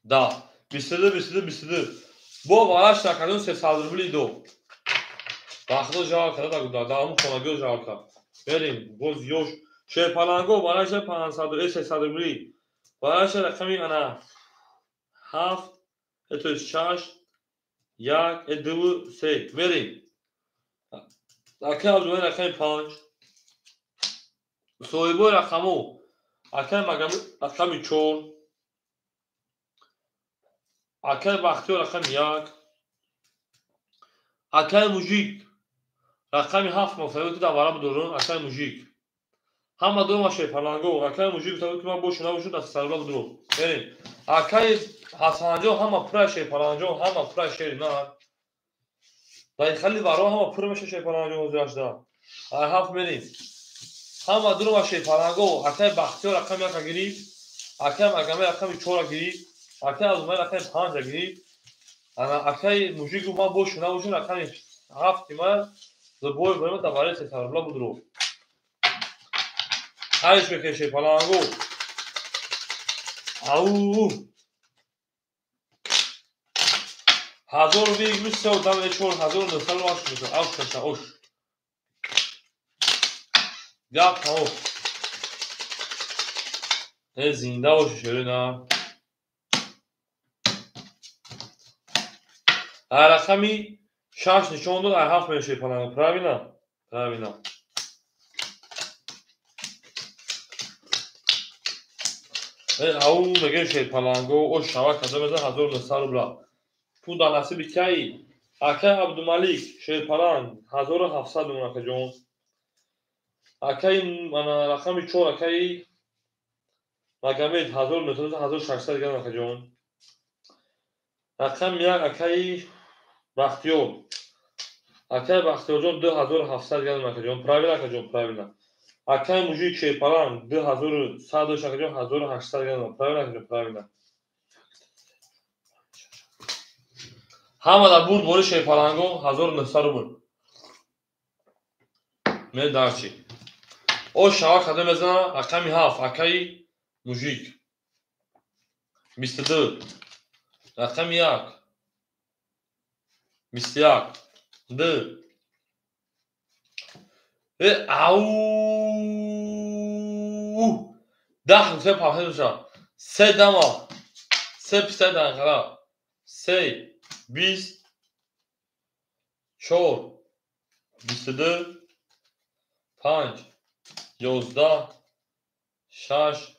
10. 22 22 22. با وارش رقم 300 روبلی دو. وقتا جا کرده دا دامو خونگی جا کرد. بریم باز یوش شپالانگو وارش 500 300 روبلی. وارش رقمی انا 7 اتو 6 1 2 3 بریم. اکه از اون رقم 5 سویبو رقمو اکه مگم رقم 4 اکه وقتی رقم 1 اکه موجیک رقم 7 مساوی در برابر بدرون اکه موجیک همه دو ماشه پلانگو اکه موجیک تو که من بوشنا بوشو دست سر بدرون بریم اکه حسنجو همه پرشه پلانجو همه پرشه نه دای خلی برا همه پر میشه پلانجو جاش دا ای هفت بریم همه دو ماشه پلانگو اکه بختی رقم 1 گیری اکه مگم رقم 4 گیری اکه از من رقم 5 گیری انا اکه موجیک من بوشنا بوشو رقم 7 من زبوی بریم تا برای سر بدرون هایش بکشه پلانگو او 1000 بیگ میشه و دم 4000 نسل واش میشه اوش کشه اوش گپ تمام زنده باشه شده نه رقمی 6 نشون داد 7 میشه پلانگو پراوینا او میگه شه پلانگو اوش شوا کده بزن 1000 نسل بلا پول در نصیب کی اکه عبدالملیک شه پلانگ 1700 اون که جون اکه من رقمی 4 اکه مگمید 1000 نسل 1600 گرم که جون رقم 1 اکه بختیور اکه بختیور جون 2700 گرم که جون پراوینا اکه موجیک شه پلانگ 2100 که جون 1800 گرم پراوینا همه در بود بوری شه پلانگو 1900 بود می درچی او شوا کده بزنه رقمی 7 اکه موجیک 22 رقم 1 21 2 او 10 سه پاهه دوشا 3 دما 3 پیسه دنقلا 3 20 4 22 5 11 6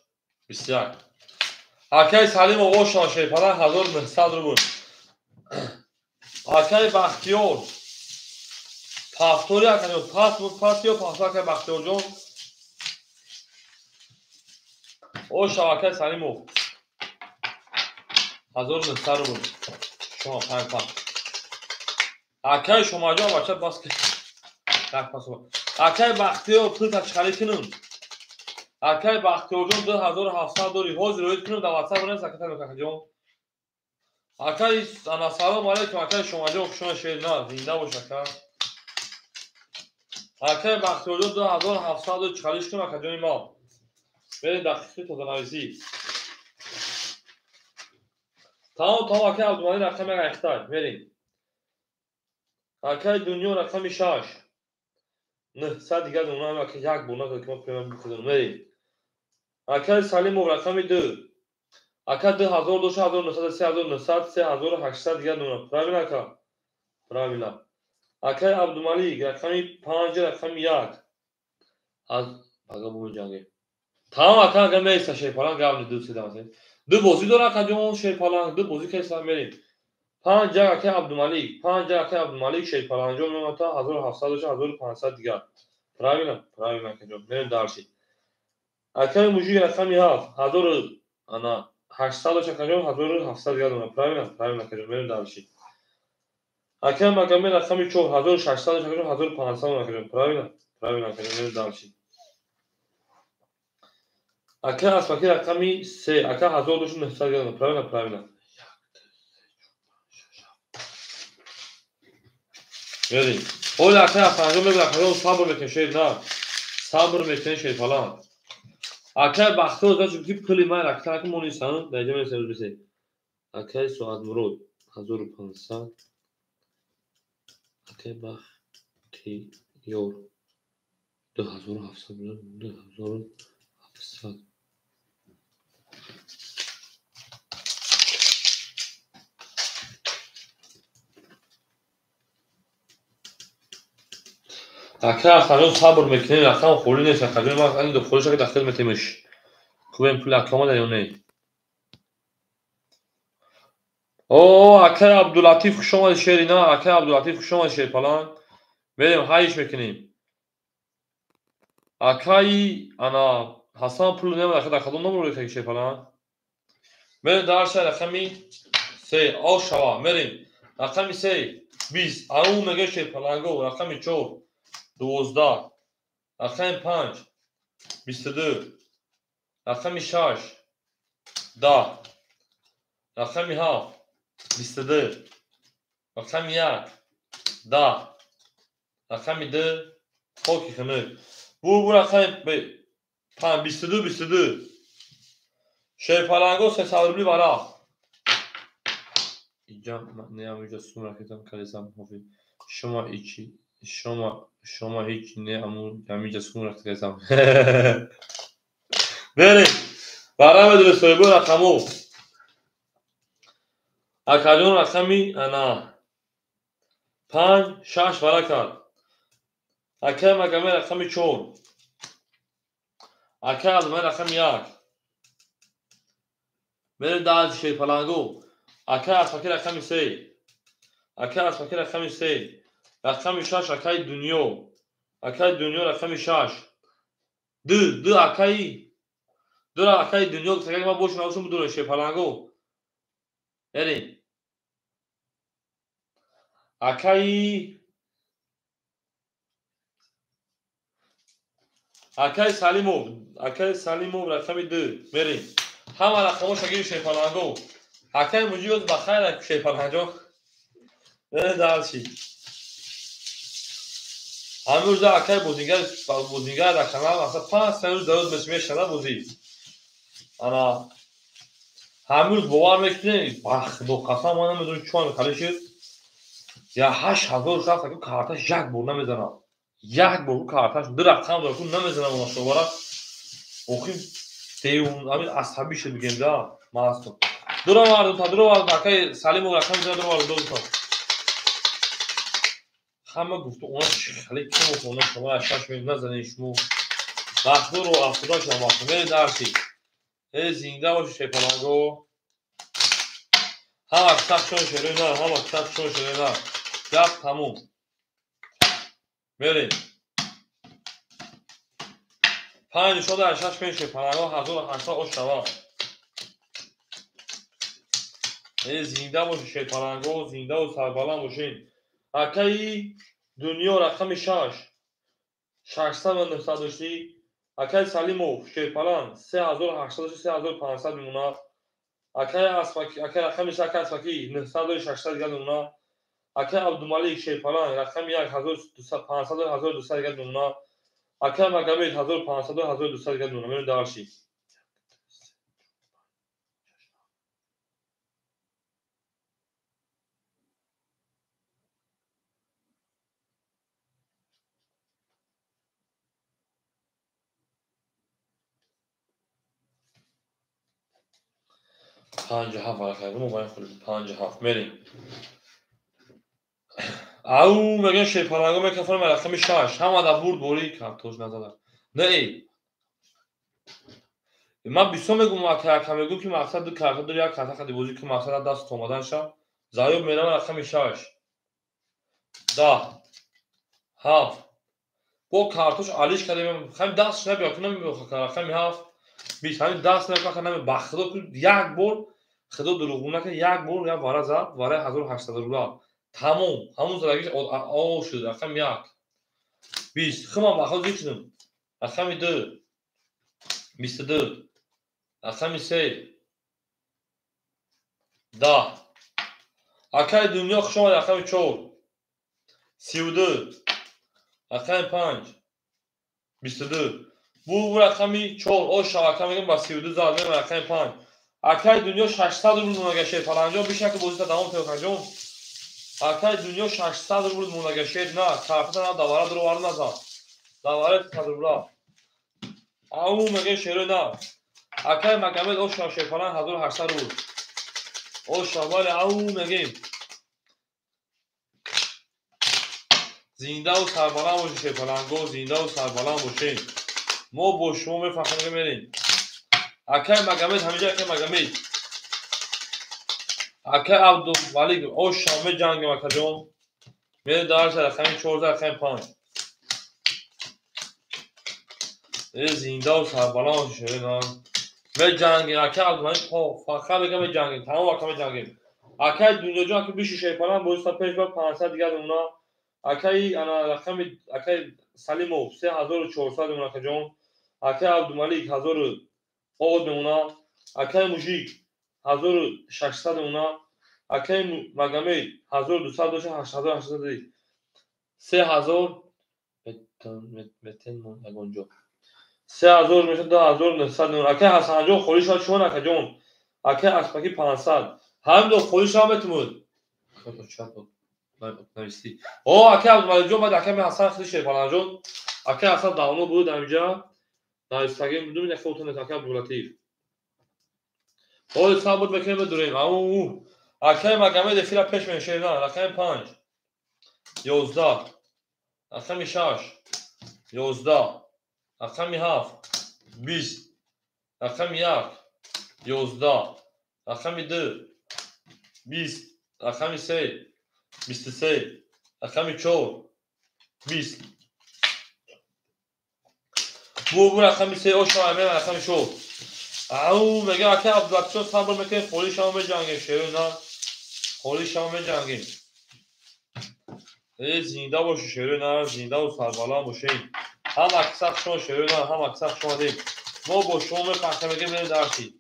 21 اکه سلیم و اوشان شه پلنگ 1900 رو بود اکه بختیور پافتوری اکنون پاس یا پاسا که بختیور جون او شواکه سلیمو 1900 رو بود شما 5 اکه شما جان بچه باز که اکه بختیور پول تچخلی کنون اکه بختیور جون 2700 دوری حوز روید کنون در واتساپ برنید سکتا نکه جون اکه انا سلام علیکم اکه شما جان خوشون شیر نه زنده باشه که اکه بختیور جون 2700 چخلیش کنون اکه جون ما برید دقیقی تو دنویسی تمام اکه عبدالمانی رقم یک اختار بریم اکه دنیا رقم 6 900 دیگر دونه اکه یک بونه که ما پیمان بکنیم بریم اکه سلیم و رقم 2 اکه 2000 2900 3900 3800 دیگر دونه پراوینا اکه عبدالملیک رقم 5 رقم 1 از اگه بون جانگه تمام اکه میسته شیپالان گاونی دو سیده دو بازی داره اکه جون شیپالان دو بازی که اسلام بریم 5 اکه عبدالملیک شیپالان جون نمتا 1700 1500 دیگر پراوینا که جون بریم دارشی اکه موجی رقم 7 1000 انا 800 که جون 1700 دیگر دونه پراوینا که جون بریم دارشی Ака магами рақами 4600 1500 накидем. Правильно? Правильно, накидем дальше. Ака асмаки рақами 3. Ака 1900 градус. Правильно, правильно. Верим. Оля ака панҷом мебарад, ҳазор сабр мекунед шед на. Сабр мекунед шед фалан. Ака бахто зачу тип кли май рақта ки монисан, даҷа месем бисе. Ака соат мурод 1500. Ака бахти ёр 2700 2700. Ака ҳазор сабр мекунед, рақам холи нест, қадим ма ани дохолиша ки дахил метемеш. Кубем пул акама дар ё не. О, ака Абдулатиф хуш омадед шери на, ака Абдулатиф хуш омадед шери фалан. Берем ҳайш мекунем. Акаи ана Ҳасан пул немад, ака дар кадом номер рехта шери фалан. Берем дар шаҳр рақами 3 о шава, мерем. Рақами 3 20, аун меге шери фаланго, рақами 4 12, рақами 5 22, рақами 6 10, рақами 7 22, рақами 1 10, рақами 2 хоки хунук. Бу рақами 5 22 22. Шер фаланго 300 рубли варақ. Инҷа неам инҷа сум рахидам калисам хофи. Шумо ҳеҷ неамун ҳаминҷа сум рахидам. Берем. Барам медуне соҳибу рақаму. Акаҷон рақами ана 5 6 вара кард. Ака магами рақами 4. Ака азмай рақами 1. Берем дар шер фаланго. Ака асмаки рақами 3. Ака асмаки рақами 3. рақами 6 акаи дунё. Акаи дунё рақами 6. Ду акаи. Ду акаи дунё тага ма бош навшум будуне шер фаланго. Берем. Акаи Салимов рақами 2. Мерем. Ҳама рақамо шагири шер фаланго. Акаи муҷиб ба хайр шер фаланҷо. Берем далши. ҳамрӯз акаи бозингар дар канал аса 5 рӯз дароз мешава бозӣ. Ана ҳамрӯз бовар мекунед, бо қасам ман намедонам чӣ калишир. Я 8000 шахс карташ як бор намезанам. Як бор карташ ду рақам дорам, ку намезанам муносибара. Охи девун амин асабӣ шуд мегем да. Мастум. Дуравар акаи Салимов рақам дуравар додам. ҳама гуфту он хеле ким он шумо шаш мин назанед шумо. Махдур ва афсурда шумо махдур меред дарси. Зинда бош шер фаланго. ҳама сахшон шерена, ҳама сахшон шерена. Гап тамом. Мерем. 5 шода 6 мин шер фаланго 1800 ош шава. Зинда бош шер фаланго, зинда ва сарбаланд бошед. Акаи дунё рақами 6. 600 ва 900 дошти. Акаи Салимов шерфаланд 3800 3500 мемонад. Акаи асмаки рақами асмаки 900 600 гад мемонад. Акаи Абдумалик шерфаланд рақами 1500 1200 гад мемонад. Акаи Магомед 1500 1200 гад мемонад. Мерем дарши. پنج هفت ورقه موبایل خودم 5 7 میریم او میگن شی پرنگا میکفرم رقم 6 هم دا برد بوری کارتوش نزدم نه من بیسو میگم اگه میگم که مقصد دو کارت داره یا کارت خدی بازی که مقصد دست اومدن شه زایب میرم رقم 6 10 7 با کارتوش علیش کردیم خم دست نبیا کنم میخوام رقم 7 20 همین دست نبیا کنم بخدا یک بار خدا دروغ نکنه یک بار یا واره زد واره 1800 روبل تمام همون زدگیش آو شد رقم یک 20 خمام بخواد زیچنم رقم 2 22 رقم 3 10 اکای دنیا شما رقم 4 32 رقم 5 22 bu raqami 4 o şarkı با 32 زدم رقم 5 اکای دنیا 600 روبل مناگشه فلانجا بیشتر که بازی تمام تلفنجون اکای دنیا 600 روبل مناگشه نه کارت نه دوباره درو وارد نزد دوباره تدبیر او مگه شروع نه اکای مگمد او شاشه فلان 1800 روبل او شمال او مگه زنده و سربلند باشه فلانگو زنده و سربلند باشه ما با شما میفهمیم میریم اکای مگمد همیشه اکای مگمد اکای عبدالملک او شامه جنگ مکجون میره دارش رقم 14 رقم 5 زنده و سربلند باشه نه به جنگ اکای عبدالملک فقط بگم به جنگ تمام وقت به جنگ اکای دنیا جان که بیش شیپالان بوستا پیش با 500 دیگه اونا اکای انا رقم اکای سلیمو 3400 اونا کجون اکای عبدالملک 1000 او اونا اکای موجی 1600 اونا اکای مگمی 1280 3000 متن اونجا 3000 میشه 2900 اونا اکای حسن جون خوری شد شون اکجون اکای اسپاکی 500 هم دو خوری شام تمود نوشتی او اکای عبدالملک جون بعد اکای حسن خیلی شیپالان جون اکای حسن داونو بود اینجا در اینستاگرام بدون یک فوتو اکای عبداللطیف او حساب بود بکنیم بدونیم او اکای مگمی دفیل پیش میشه نه رقم 5 11 رقم 6 11 رقم 7 20 رقم 1 11 رقم 2 20 رقم 3 23 رقم 4 20 bu رقم 3 او شامه رقم 4 او میگه اکای عبداللطیف صبر میکنه خوری شام جنگی شروع نه خوری شام جنگی زنده باشه شروع نه زنده و سربلند باشه هم اکثر شما شروع نه هم اکثر شما دیم ما با شما میفهمیم میگه بریم درسی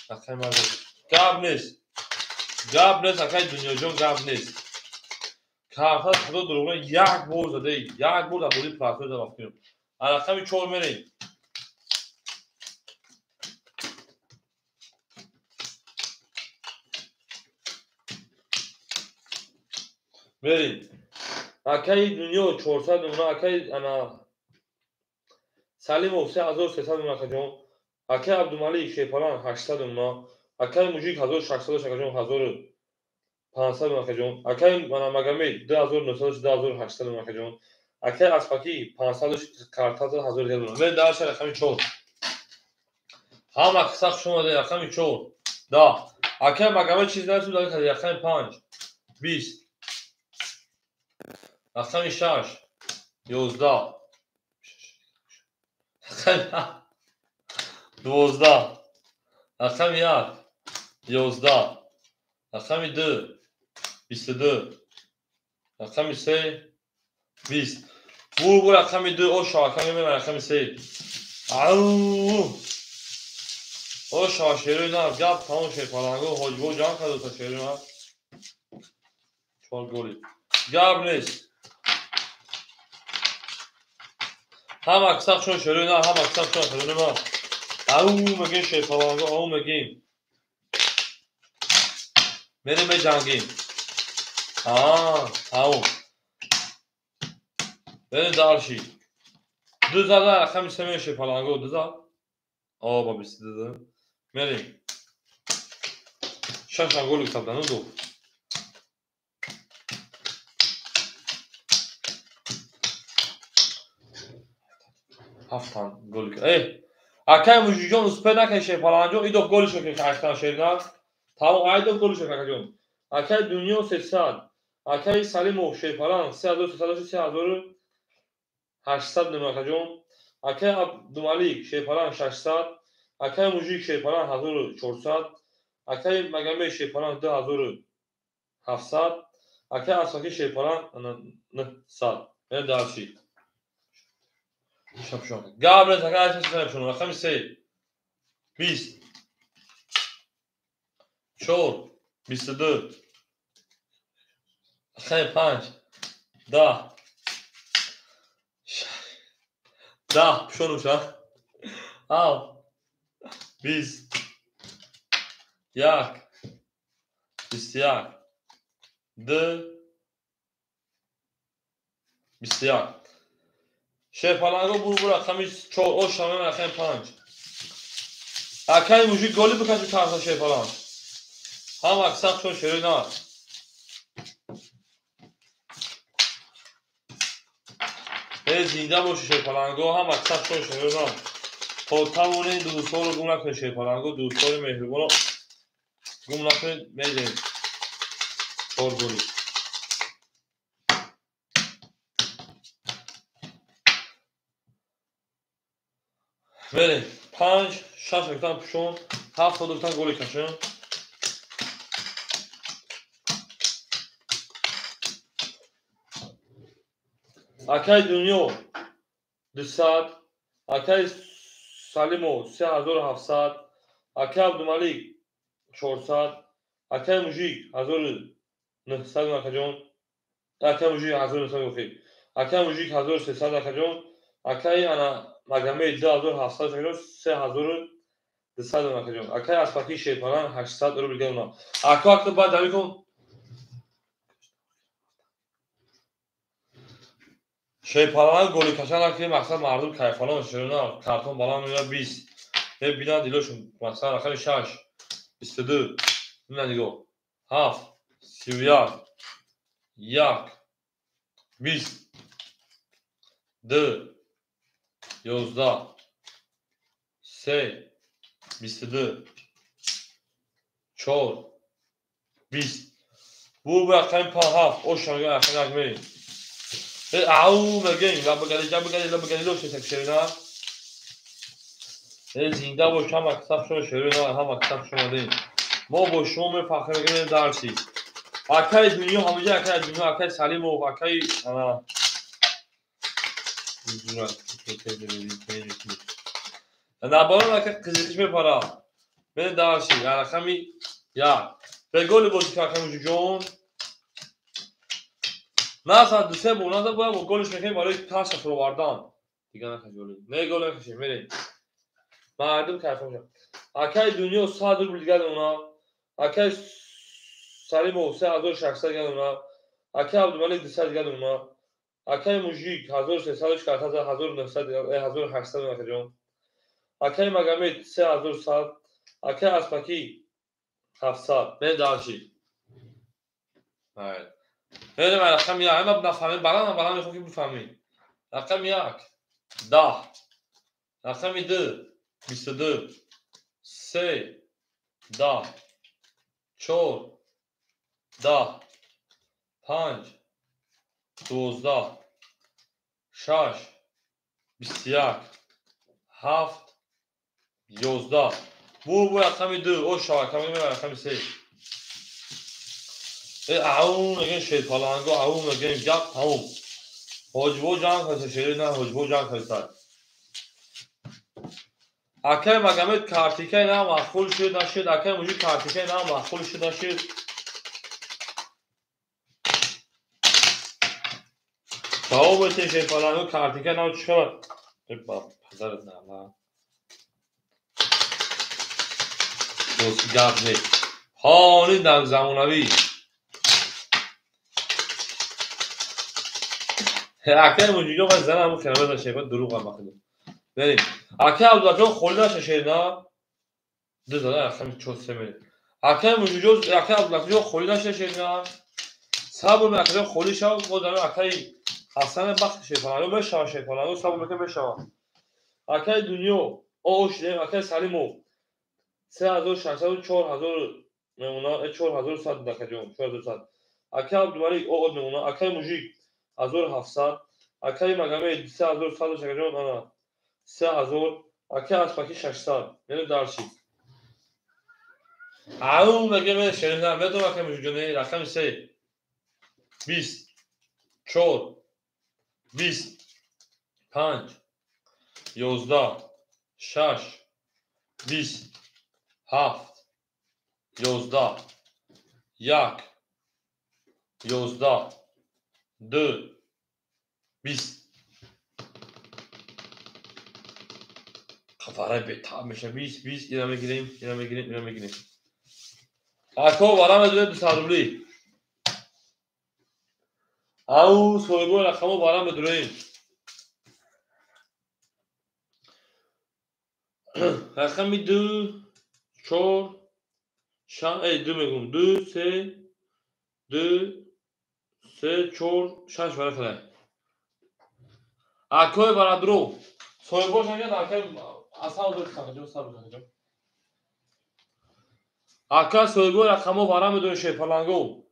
اکای مرد گاب نیست اکای دنیا جون گاب نیست کارتا خدا دروغه یک بار زده یک بار در بودی پلاتو در رفتیم رقم 4 میریم اکای دنیا 400 اونا اکای انا سلیم 3300 اونا کجون اکای عبدالملک شیپالان 800 اونا اکای موجیک 1600 کجون 1500 اونا کجون اکای مگمی 2900 2800 اونا کجون اکای اسپاکی 500 کارتاز 1000 دیگه اونا من دارش رقم 4 هم اکثر شما ده رقم 4 دا اکای مگمی چیز نرسید داره رقم 5 20 رقم 6 11 رقم 12 رقم 1 11 رقم 2 22 رقم 3 20 bu رقم 2 o şarkı mi رقم 3 o şaşırıyor ne gap tamam şey falan go hocbo can kadar taşıyor ha çok gol gabnes هم اکثر شون شروع نه هم اکثر شون شروع نه او مگه شی falan go او مگه میریم جنگیم او بریم دارشی دو زده رقم سه شی falan go دو زده با 22 میریم شش گل کردن دو هفتان گل اکای موجیجون اسپه نکشه فلانجو ایدو گلشو که کاشتن شیرنا تمام ایدو گلشو کاجون اکای دنیا 300 اکای سلیم شیفالان 3800 نما کاجون اکای عبدالملک شیفالان 600 اکای موجیک شیفالان 1400 اکای مگمی شیفالان 2000 700 اکه اسفاکی شیپالان 900 یعنی دارچی شب شما قبل از اکه اسفاکی شما رقم 3 20 4 22 اکه 5 10 10 شنو شد 20 1 21 2 21 شیپالانگو بو رقم 4 او شامل رقم 5 اکه موجی گلی بکش طرف شیپالان هم اکثر چون شروع نه زنده باشه شیپالانگو هم اکثر چون شروع نه خود تمونه دوستان رو گم نکنید شیپالانگو دوستان مهربان رو گم نکنید میدهید قربونی بریم 5 6 اکتان پشون 7 اکتان گلی کشون اکه دنیا 200 اکه سلیمو 3700 اکه عبدالملیک 400 اکه موجیک 1900 اکه جون اکه موجیک 1900 گفتی اکه موجیک 1300 اکه جون اکه انا مگمه 2700 اکه جون 3200 اکه جون اکه اسپاکی شیپالان 800 رو بگه اونا اکه اکه باید دمی کن شیپالان گلی کشن که مقصد مردم کیفالان شروع کارتون بالا میره 20 بینا دیلوشون مثلا رقم 6 22 نه دیگه 7 31 1 20 2 11 3 22 4 20 bu raqam 7 o şanga raqam mi او مگه لا بگلی لوش تکشینا زنده باش هم اکتاب شما شروع هم اکتاب شما دین ما با شما فخر میکنیم درسی اکای دنیا همه اکای دنیا اکای سلیم و اکای انا نبارم اکای قزیقش میپارا من درسی رقمی یا به گل بودی که اکای جون نه ساعت دو سه بوناده باید با گلش میکنیم برای تاش رو واردان دیگه نخجولی نه گل نکشیم میریم مردم کیفم شد اکای دنیا 100 رو دیگه اونا اکای سلیم و 3600 دیگه اونا اکای عبدالملیک 200 دیگه اونا اکای موجیک 1300 1900 1800 اکای جون اکای مگمه 3100 اکای اسپاکی 700 نه داشی هذا مع رقم يا انا بنفهمين بلان میخوام که بفهمین رقم 1 10 رقم 2 22 3 10 4 10 5 12 6 21 7 11 bu رقم 2 o شاکمی رقم 3 اون میگن شیطانگو اون میگن گپ تموم حجبو جان کسی شیری نه حجبو جان کسی اکه مگمه کارتیکه نه مخفول شد نشد اکه موجود کارتیکه نه مخفول شد نشد تمام بسید شیطانگو کارتیکه نه چی شد باب پدرت نه ما دوست گپ نی هانی در زمانوی اکه موجودو من زنم همون کنمه داشته باید دروغ هم بخیدم بریم اکه عبدالله خولی نشه شیرنا دو داده رقم 4 میریم اکه موجودو اکه عبدالله خولی نشه شیرنا صبر میکنه خولی شد بود داره اکه حسن بخت شیطانو بشه شیطانو صبر میکنه بشه اکه دنیا او شدیم اکه سلیمو 3600 4000 میمونا 4100 دکه جون 4200 اکه عبدالملیک او میمونا اکه موجیک 1700 اکه مگمه 3100 دکه جون انا 3000 اکه اسپاکی 600 یعنی درشی او میگه شنیدم بدون رقم جنی رقم 3 20 4 20 5 11 6 20 7 11 1 11 2 20 خفاره بتا میشه 20 20 اینا میگیریم اکو برام دو 200 روبلی او سویبو رقمو برام بدونیم رقمی 2 4 دو میگم 2 3 2 3 4 6 برای اکو برا درو سویبو شنید اکو اصلا دو تاکجو سر تاکجو اکو سویبو رقمو برام بدون شپلانگو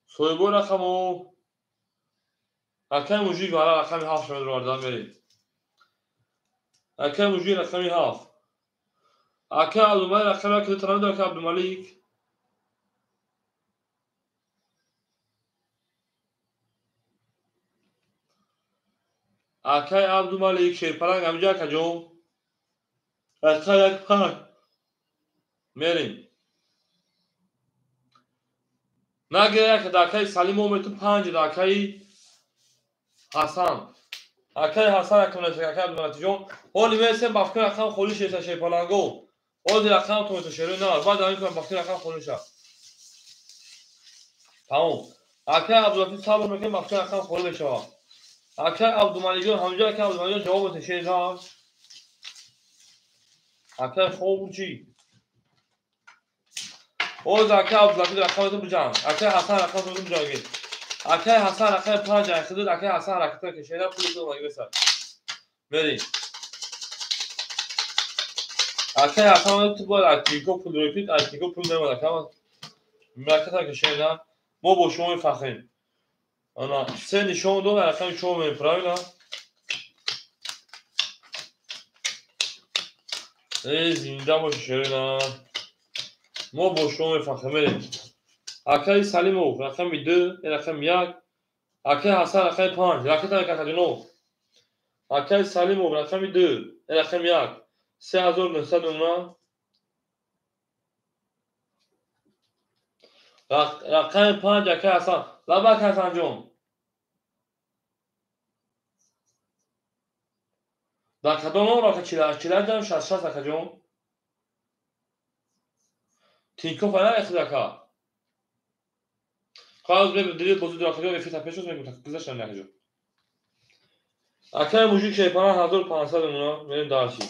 سویبو رقمو اکو موجی برا رقمی 7 شما دادم بریم اکو موجی رقمی 7 اکو عبدالملک رقمی که ترند اکو عبدالملک اکو عبدالملک شپلانگ همجا کجو اکو یک پنج میریم نگه که داکای سلیم اومد 5 داکای حسن اکای حسن کنه که اکای عبدالملک جون ولی میسم بافکن رقم خودش است شپلانگو ولی رقم تو شروع نه بعد همین کنم بافکن رقم خودش تمام اکای عبدالملک صبر میکنه بافکن رقم خودش اکای عبدالملک جون همونجا که عبدالملک جواب تشه نه اکای خوب چی او اکای عبدالملک رقم تو بجام اکای حسن رقم تو بجام اکای حسن رقم 5 اخدود اکای حسن رقم که شده پول تو مگه بسر بری اکای حسن تو باید اتیکو پول روکید اتیکو پول نمود اکای مملکت که شده ما با شما میفخریم انا سه نشون دو رقم شما میفراینا ای زنده باشه شده ما با شما میفخریم اکای سلیمو رقم 2 رقم 1 اکای حسن رقم 5 رقم که کدنو اکای سلیمو رقم 2 رقم 1 3909 رقم 5 اکای حسن لبک حسن جون در کدوم را که چیلر جان 60 اکا جون تینکو فعلا اخداکا خواهد دیدید بازی در کجا افیت پیشوز میگم گذاشتن نکجو اکای موجی که 5500 اونا میریم دارچی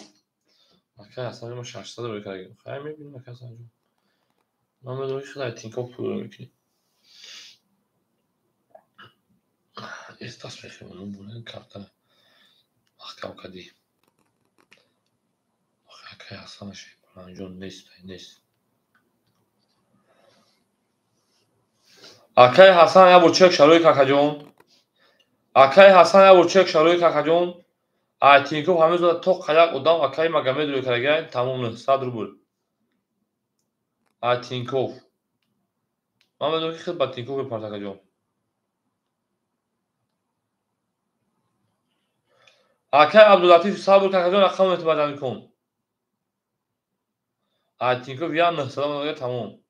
اکای اصلا ما 600 رو بکردیم خیلی میبینیم اکای اصلا جون من بدونی خیلی تینکو پول رو میکنیم استاس میخیم اونو بونه کارتا اخکاو کدی اکای اصلا شی جون نیست اکای حسن یا بوچک شروع کاکا جون اکای حسن یا بوچک شروع کاکا جون تینکو همه زود تو قیاق ادام اکای مگمه دلو کرگای تموم نه 100 روبل تینکو من بدونی خیلی با تینکو بپرد کاکا جون اکای عبداللطیف صبر کاکا جون رقم اعتماد میکن تینکو ویا نه سلام تموم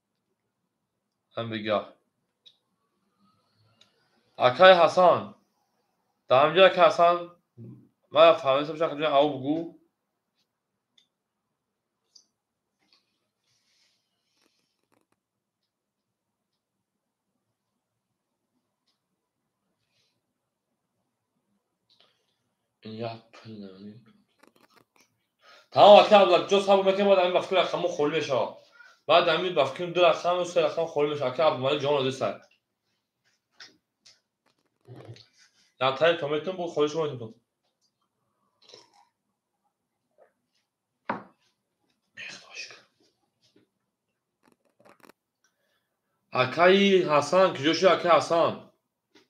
هم بگاه اکای حسن در همجا که حسن من فهمیدم بشه کاکا جون او بگو این یا پل نمونی تمام اکای عبداللطیف جو صبر میکنم بعد همین بفکر رقمو خولی بشه بعد همین بفکر 2 رقم و 3 رقم خولی بشه اکای عبدالملک جان رو دستر در تای تومتون بود خودش رو میتون اکای حسن که جوشی اکای حسن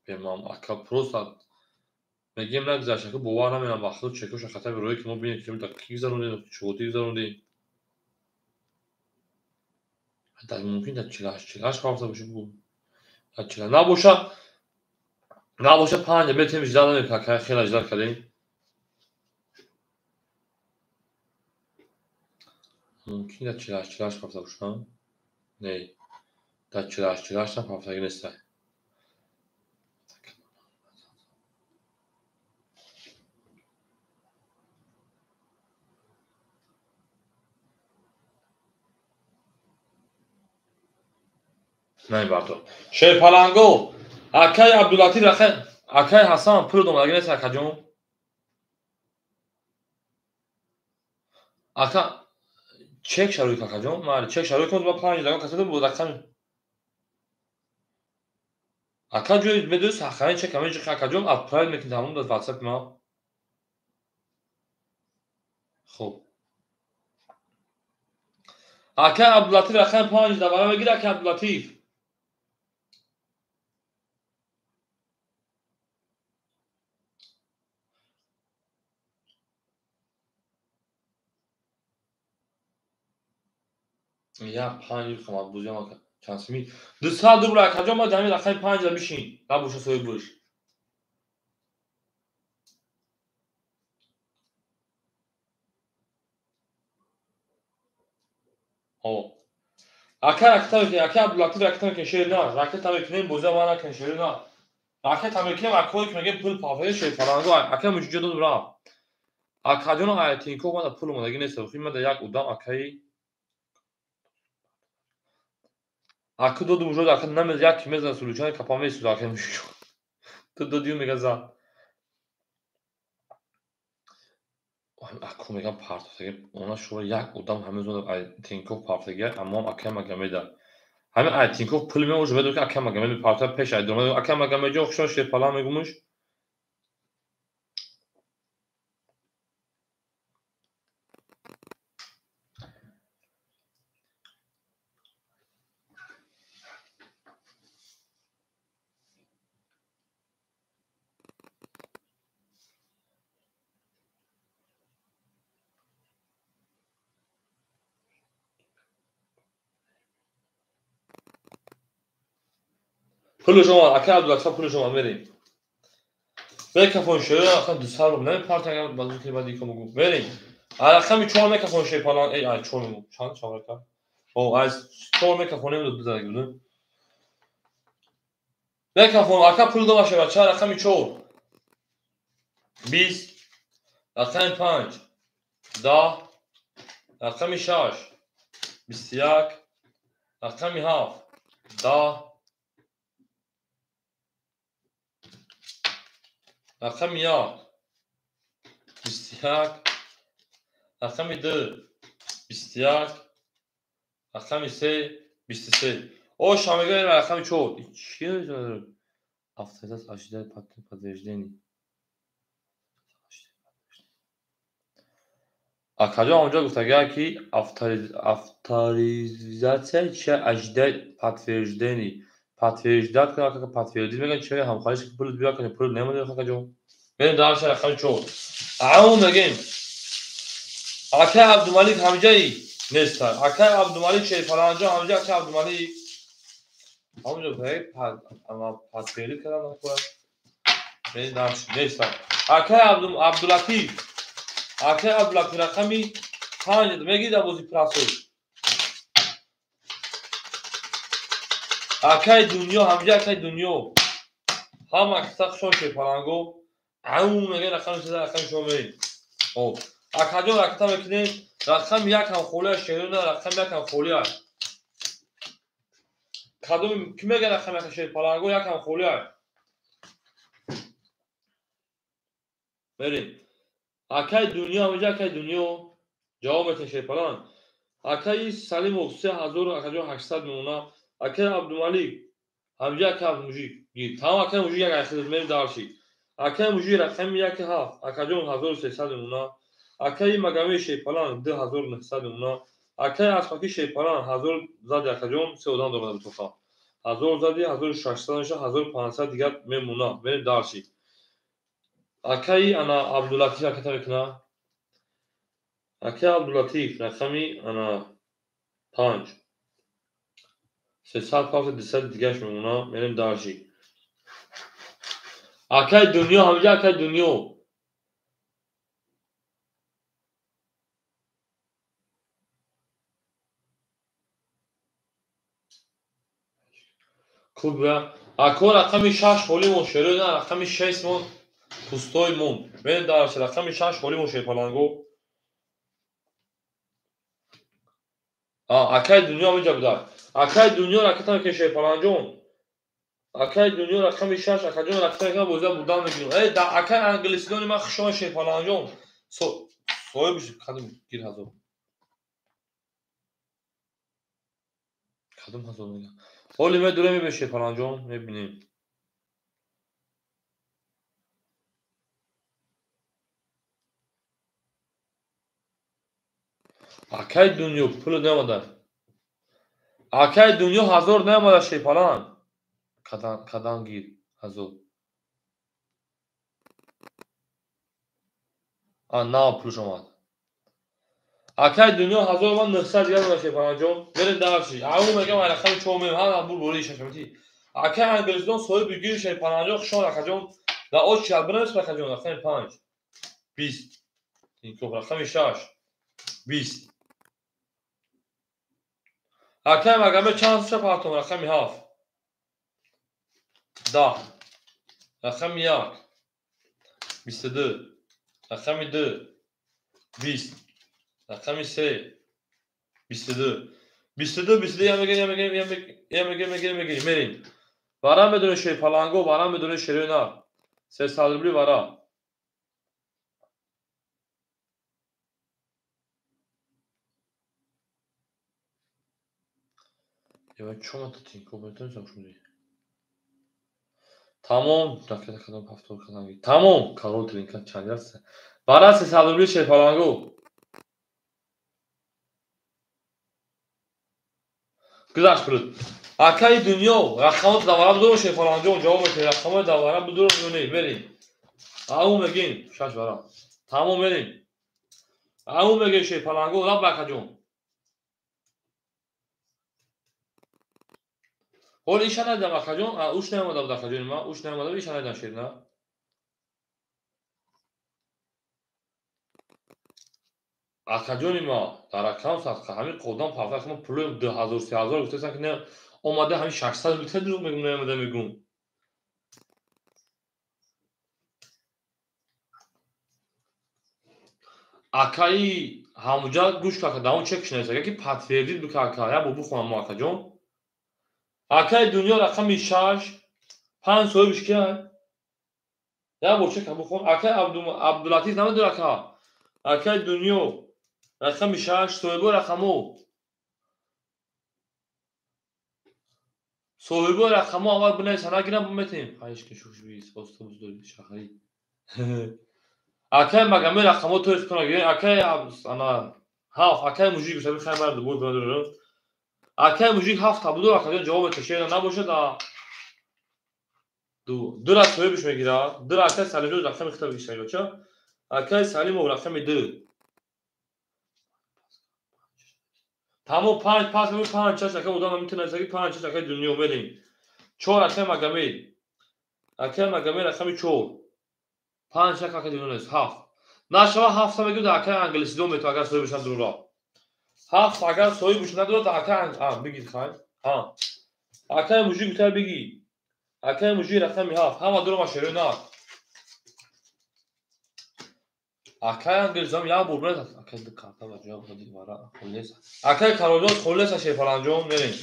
پیمام اکا پروستاد میگیم نگذاشت که باور نمیدونم وقتی چکوش خطر به روی که ما ببینیم که تا کی گذروندیم چوتی گذروندیم حتی ممکن در چلاش خواسته باشه بگو در چلاش نباشه 5 بتیم اجرا نمیکنه خیلی اجرا کردیم ممکن در چلاش خواسته باشه نه در چلاش هم خواسته نیست نه بردار شیر پلنگو اکای عبدالعاطی رخه اکای حسن پول دومدگی نیست اکا جون اکا چک شروع کن اکا جون مالی چک شروع کن با 5 دقیقه کسیده بود رقم اکا جوی بدوس آخرین چک همه چک اکا جون اپرایل میکنی تمام داد واتساپ ما خوب اکای عبدالعاطی رخه 5 دقیقه بگیر اکای عبدالعاطی یا 5 خماد بوزیم اکا چانسمی 200 دوباره اکا جون ما دمی رخه 5 بشین نبوشه سوی بوش او اکا عبدالعاطی رخه که شیر نه رخه تا میکنیم بوزه وانا که شیر نه رخه تا میکنیم اکوی که میگه پول پافه شیر پلنگو اکا موجود دو برا اکا جون آیتینکو ما پول مدگی نیست بخیم ما در یک ادام اکای اکا دو موجود اکا نمیز یک که میزن سلوچان کپامی سود اکا موجود تو دیو میگه زن اکا میگم پارتوتگی اونا شو یک ادام همه زود آیتینکو پافتگی اما اکا مگمی در همه آیتینکو پول میوش بدو که اکا مگمی پارتا پیش ایدومه اکا مگمی جو خشون شیر پلا میگومش پول شما اکا عبدالعاطی پول شما میریم میکافون شیر اکا 200 رو نمی پارتا اگر بازو که بعدی که بگو بریم رقم 4 میکافون شیر پلا ای 4 میگم چند 4 رقم او از 4 میکافون نمیدود بزنه گفتم میکافون اکا پول دو باشه بچه رقم 4 20 رقم 5 10 رقم 6 21 رقم 7 10 رقم 1 21 رقم 2 21 رقم 3 23 او شامگاه رقم 4 چی داره افتادت اشده подтверждение اکاجا اونجا گفته که авторизация چه اجده подтверждение подтверждать کنه که подтвердить میگن چه همخواهش که پول بیا کنه پول نمیده اکاجا بریم درش رقم 4 اون میگیم اکا عبدالملیک همجایی نیست اکا عبدالملیک چه فلانجا همجا اکا عبدالملیک همونجا به اما подтвердить کردن خود بریم درش نیست اکا عبداللطیف اکا عبداللطیف رقمی 5 میگید ابوزی پراسوی اکای دنیا همجا اکای دنیا هم اکساق شون که پلنگو اون میگه رقم چیزا رقم شما میرین او اکا جون رقم میکنین رقم یک هم خوله شیرون رقم یک هم خوله کدوم کی میگه رقم یک شیر پلنگو یک هم خوله بریم اکای دنیا همجا اکای دنیا جواب میتین شیر پلنگ اکای سلیم و 3000 اکا جون 800 میمونه اکای عبدالملیک همجا اکا عبدالمجید گیر تمام اکای مجید یک اخیر میریم دارشی اکای مجید رقم 1 7 اکا جون 1300 میمونه اکای مگمی شیر پلنگ 2900 میمونه اکای اسفاکی شیر پلنگ 1000 زد اکا جون 3 ادام دوباره توفا 1000 زدی 1600 نشه 1500 دیگه میمونه بریم دارشی اکای انا عبداللطیف اکا میکنه اکای عبداللطیف رقمی انا 5 300 پاس دیصد دیگهش میمونه. میریم دارچی. اکای دنیا همینجا اکای دنیا. خوبه. اکو رقم 6 حالی مشتری نه رقم 6 مون پوستای مون. بریم دارچی رقم 6 حالی مشتری پالانگو. اکای دنیا همینجا بوده. اکای دنیا رقم که شی پالانجون. اکای دنیا رقم 6 اکای دنیا رقم که بودن میگیرم. ای دا اکای انگلیسی دونی من خشون شی پالانجون. سوی بشه کدوم گیر هزار. کدوم هزار میگم. حالی می دوره می بشه پالانجون میبینیم. اکای دنیا پول نمیده. اکای دنیا هزار نمیده شی پالان. کدام گیر هزار. نه پولش اومد. اکای دنیا هزار من 900 یاد شی پالانجون. بریم دارچی. اون میگم رقم چومیم ها بول بولی شکمتی. اکای انگلیسی‌دان سوی بگیر شی پالانجون خشون رقم دا اوت شال برنس رقم رقم 5 20 این کو رقم 6 20 اکای مگم چند شب پاتون رقم 7 10 رقم 1 22 رقم 2 20 رقم 3 22 22 22 میگیم میریم وارم بدون شی پالانگو وارم بدون شیرینا 300 روبلی وارا یا چون تو تین کوبتون شدی تمام دکه کدام هفتاد کدام تمام کارول ترینکن چند است وارا 300 روبلی شی پالانگو گذاشت بود اکای دنیا رقم دوارم دو شی پالانجون جواب میده رقم دوارم بدون بدونی بریم اون میگیم شش وارا تمام بریم اون میگه شی پالانگو رب بکجون هول ایش ندادم بکجون اوش نمیدم بکجون ما اوش نمیدم ایش ندادم شیرنا اکجون ما در اکانت هست همین قدام پافک ما پول 2000 3000 گفتن که نه اومده همین 600 لیتر دروغ میگم نمیده میگم اکای همونجا گوش که داون چک نشه که پاتوردید بک اکای بو بخوام ما اکجون اکای دنیا رقم 6 5 سوی بشکن یا بو چک بخوام اکای عبدالعزیز نمیدونه اکا اکای دنیا رقم 6 سوی بو رقمو سوی بو رقمو اول بنای سنا گیرم بمتیم پایش که شوش بیس باستوز دو شخای اکای مگم رقمو تو اسکنه گیر اکای انا هاف اکای موجی بشه خیلی مرد بود بدون اکای موجی هفت تابلو اکای جواب تشه نباشه دا دو را سوی بش میگیره دو را اکای سالیجو رقم اختلاف بیشتر چه اکای سالیم و رقم 2 تمام 5 پاس می 5 چش اکای بودم میتونه از 5 چش اکای دنیا بریم 4 اکای مگمی رقم 4 5 چش اکای دنیا است 7 نشوا 7 میگه دا اکای انگلیسی دو میتونه اگر سوی بشن درو را 7 اگر سوی بشن درو دا اکای بگید خواهید اکای موجی گوتر بگی اکای موجی رقم 7 همه درو ما شروع نه اکای انگلیزم یا بوربرد اکای دو کارتا و جواب بدید وارا خلیص اکای کارولوس خلیص شی فلانجون میرین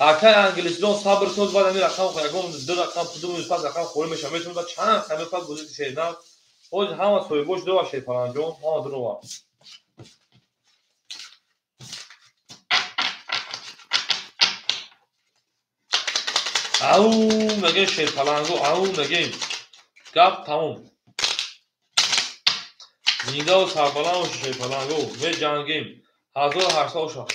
اکای انگلیسی دون صبر توز بعد امیر رقم خیگم دو رقم دو میفاد رقم خوری میشه میتونه با چند خمه فقط گذاشت شی نه اوج همه سوی گوش دو شی فلانجون همه درو او مگه شی فلانجو او مگه گپ تموم زنده و سربلند و شی فلانجو می جنگیم 1800 شاه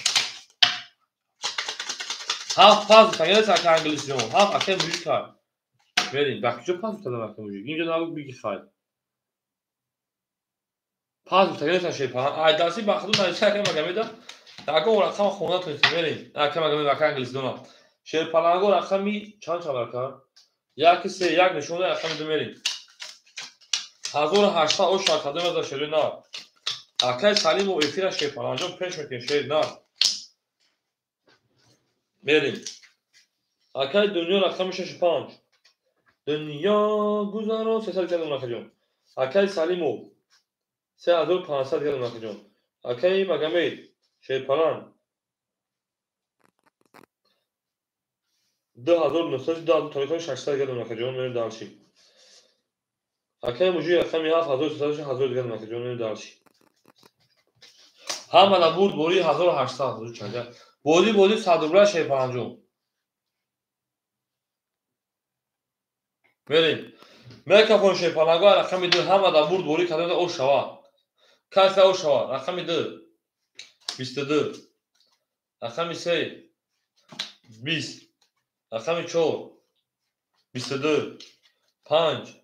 هفت پاس تغییر ساکن انگلیسی جون هفت اکای موجی کار بریم بکجو پاس تدام اکای موجی اینجا نبود بگی خواهد پاس تغییر ساکن شی فلان ایداسی بخدو نایشه اکای مگمی دا اگه رقم خونه تونستیم بریم اگه مگه رقم انگلیسی دونم شیر پلنگو رقمی چند چند کرد یک سه یک نشونه رقم دو میریم 1800 او شاکدم از شیر نار اگه سلیم و افیر شیر پلنگو پیش میکنیم شیر نار میریم اگه دنیا رقم 65 دنیا گذارو 300 کردم نکجون اگه سلیم و 3500 کردم نکجون اگه مگه شیر پلنگ 2900 تا 600 گردم نکجون میریم دالشی اگه موجی رقمی 7300 گردم نکجون میریم دالشی همه نبود بوری 1800 چنگه بودی 100 روبله شیر پلنجون میریم میکافون شیر پلنگو رقم دو همه نبود بوری کدام او شوا کاس او شوا رقم دو 22 رقم 3 20 رقم 4 22 5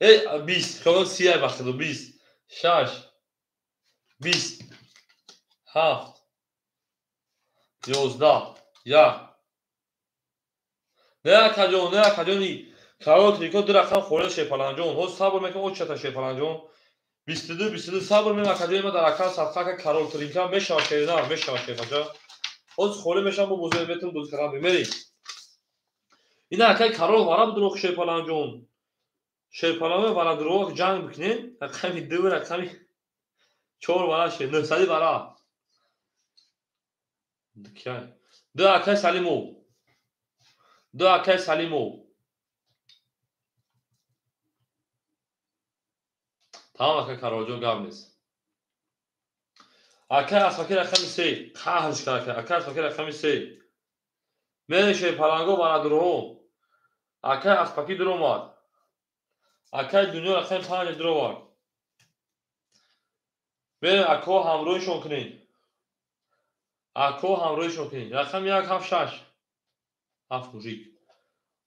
ای 20 کدام 30 وقت دو 20 6 20 7 11 1 نه کجونی کارو تریکو در رقم خورده شیر پلنجون ها صبر میکنم او چتا شیر پلنجون 22 صبر میکنم کجایی ما در رقم صفحه که کارو تریکا میشه شیر نه میشه شیر ماجا او خوله میشم با بزرگ بهتون دوست کردم میری اینا اکای کارو وارا بدروخ شیر پلنجون شیر پلنجون وارا دروخ جنگ بکنین رقم دو رقم 4 وارا شیر 900 وارا دکای دو اکای سلیمو تمام اکای کارو جو گام نیست اکای اسفاکی رقم 3 خواهش کرد اکای اسفاکی رقم 3 میره شیر پلنگو وارا درو اکای اسفاکی درو ماد اکای دنیا رقم 5 درو وار میره اکو همرویشون کنین رقم 1 7 6 7 موجی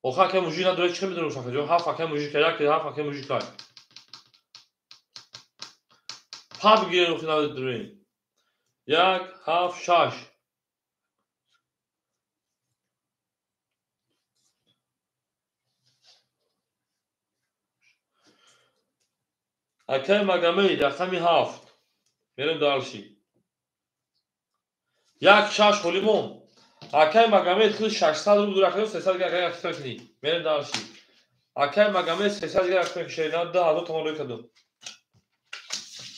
اوخا که موجی نداره چه میدونه روشن جو 7 اکای موجی که 7 اکای موجی که پا بگیره روخی نداره درین 1 7 6 اکای مگمی رقم 7 میریم دالشی 1 6 خولیمون اکای مگمی خود 600 رو دور اکای 300 گه اکای اکسپر کنی میریم دالشی اکای مگمی 300 گه اکسپر کشیدن 10,000 تومان روی کدوم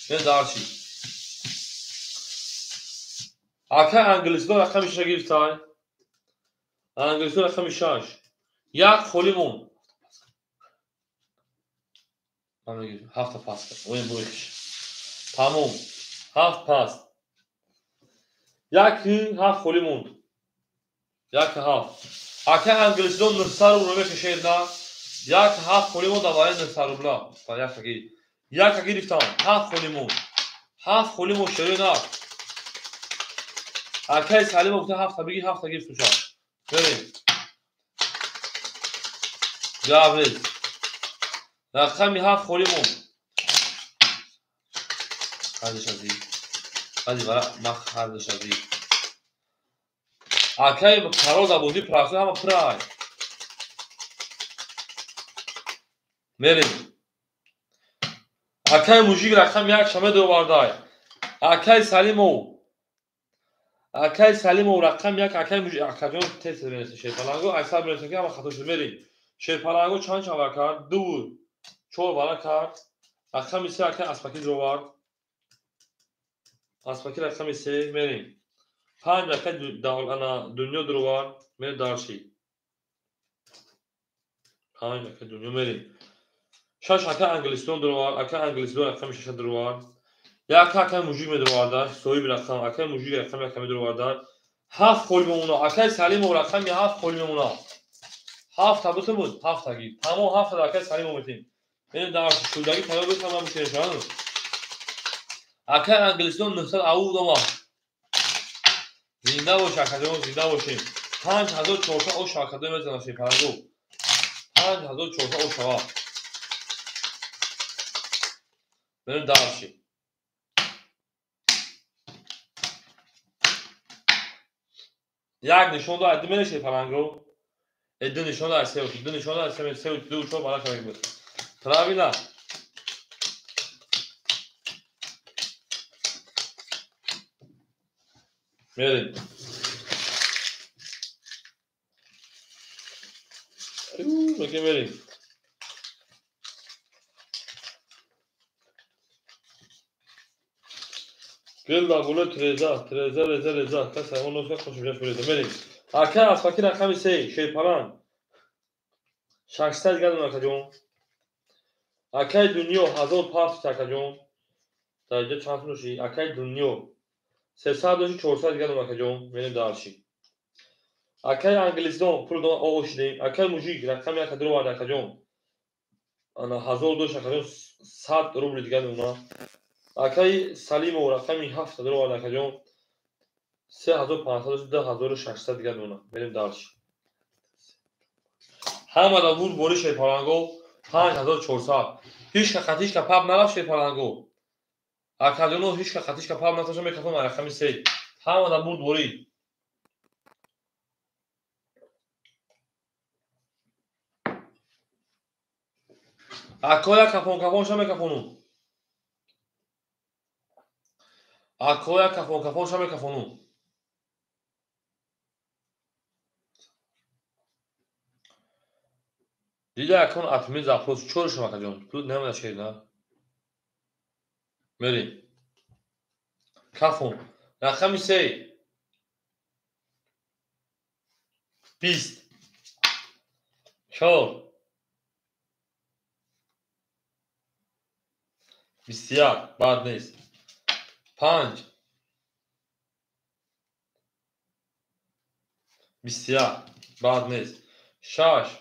میریم دالشی اکای انگلیسدون رقم 6 گرفتای انگلیسدون رقم 6 1 خولیمون من 7 پاس وین بویش تموم 7 پاس 1 7 خولیمون 1 7 اکای انگلیسدون 900 رو کشیدن 1 7 خولیمون دوباره 900 روبلا تا 1 گیر 1 گرفتم 7 خولیمون شروع نه اکای سلیم گفته 7 بگی 7 گیر توشا بریم جاوید رقمی 7 خولیمون خردش ازید خردی برا ما خردش ازید اکای کارو دا بودی پراسو همه پرای میریم اکای موجیک رقم 1 شمه دو باردای اکای سلیمو رقم 1 اکای موجیک اکاجون تست برسه شیر پلنگو اکثر برسه که همه خطوش میریم شیر پلنگو چند چند کرد 2 4 بالا کرد رقم 3 اکای اسپاکی درو وارد اسپاکی رقم 3 میریم 5 اکای دنیا درو وارد میریم دارشی 5 اکای دنیا میریم 6 اکای انگلیسدون درو وارد اکای انگلیسدون رقم 6 درو وارد 1 اکای موجیک می درو وارد سوی رقم اکای موجیک رقم یک درو وارد 7 خول میمونه اکای سلیم رقم 7 خول میمونه 7 تابوت بود 7 تاگی تمام 7 اکای سلیم اومدیم این در شولدگی تمام بود تمام میشه جان اکای انگلیسدون 900 او دوما زنده باشه اکادمی زنده باشیم 5400 او شاکدمی بزنه شی پرگو 5400 او شوا بریم دارشی یک نشون داد ادی میشه پلنگو ادی نشون داد سه نشون داد سه دو چهار بالا کنه بود تراویلا میریم میگه میریم گل باگولو ترزا کس اون نوشته خوشم جاش میریم میریم اکه از فکر رقم سه شیپران 600 گل نکجون اکه دنیا 1005 تکجون در اینجا چند نوشی اکه دنیا 300 و 400 گل نکجون میریم دارشی اکه انگلیسدون پول دون آوشیدیم اکه موجیک رقم یک درو وارد کجون انا 1002 شکجون 100 روبل دیگه اونا اکه سلیم و رقمی 7 درو وارد کجون 3500 10600 دیگه اونا میریم دارشی همه دا بود بوری شیپارانگو 5400 هیچ که خطیش که پاب نرفت شیپارانگو اکادونو هیچ که خطیش که پاب نرفت میکردم رقمی سه همه دا بود بوری اکویا کپون شما کپونو اکویا کپون شما کپونو دیده اکون اتمی زاپروس چور شما کجون تو نمیده شید نه میریم کپون رقمی سه 20 4 21 بعد نیست 5 21 بعد نیست 6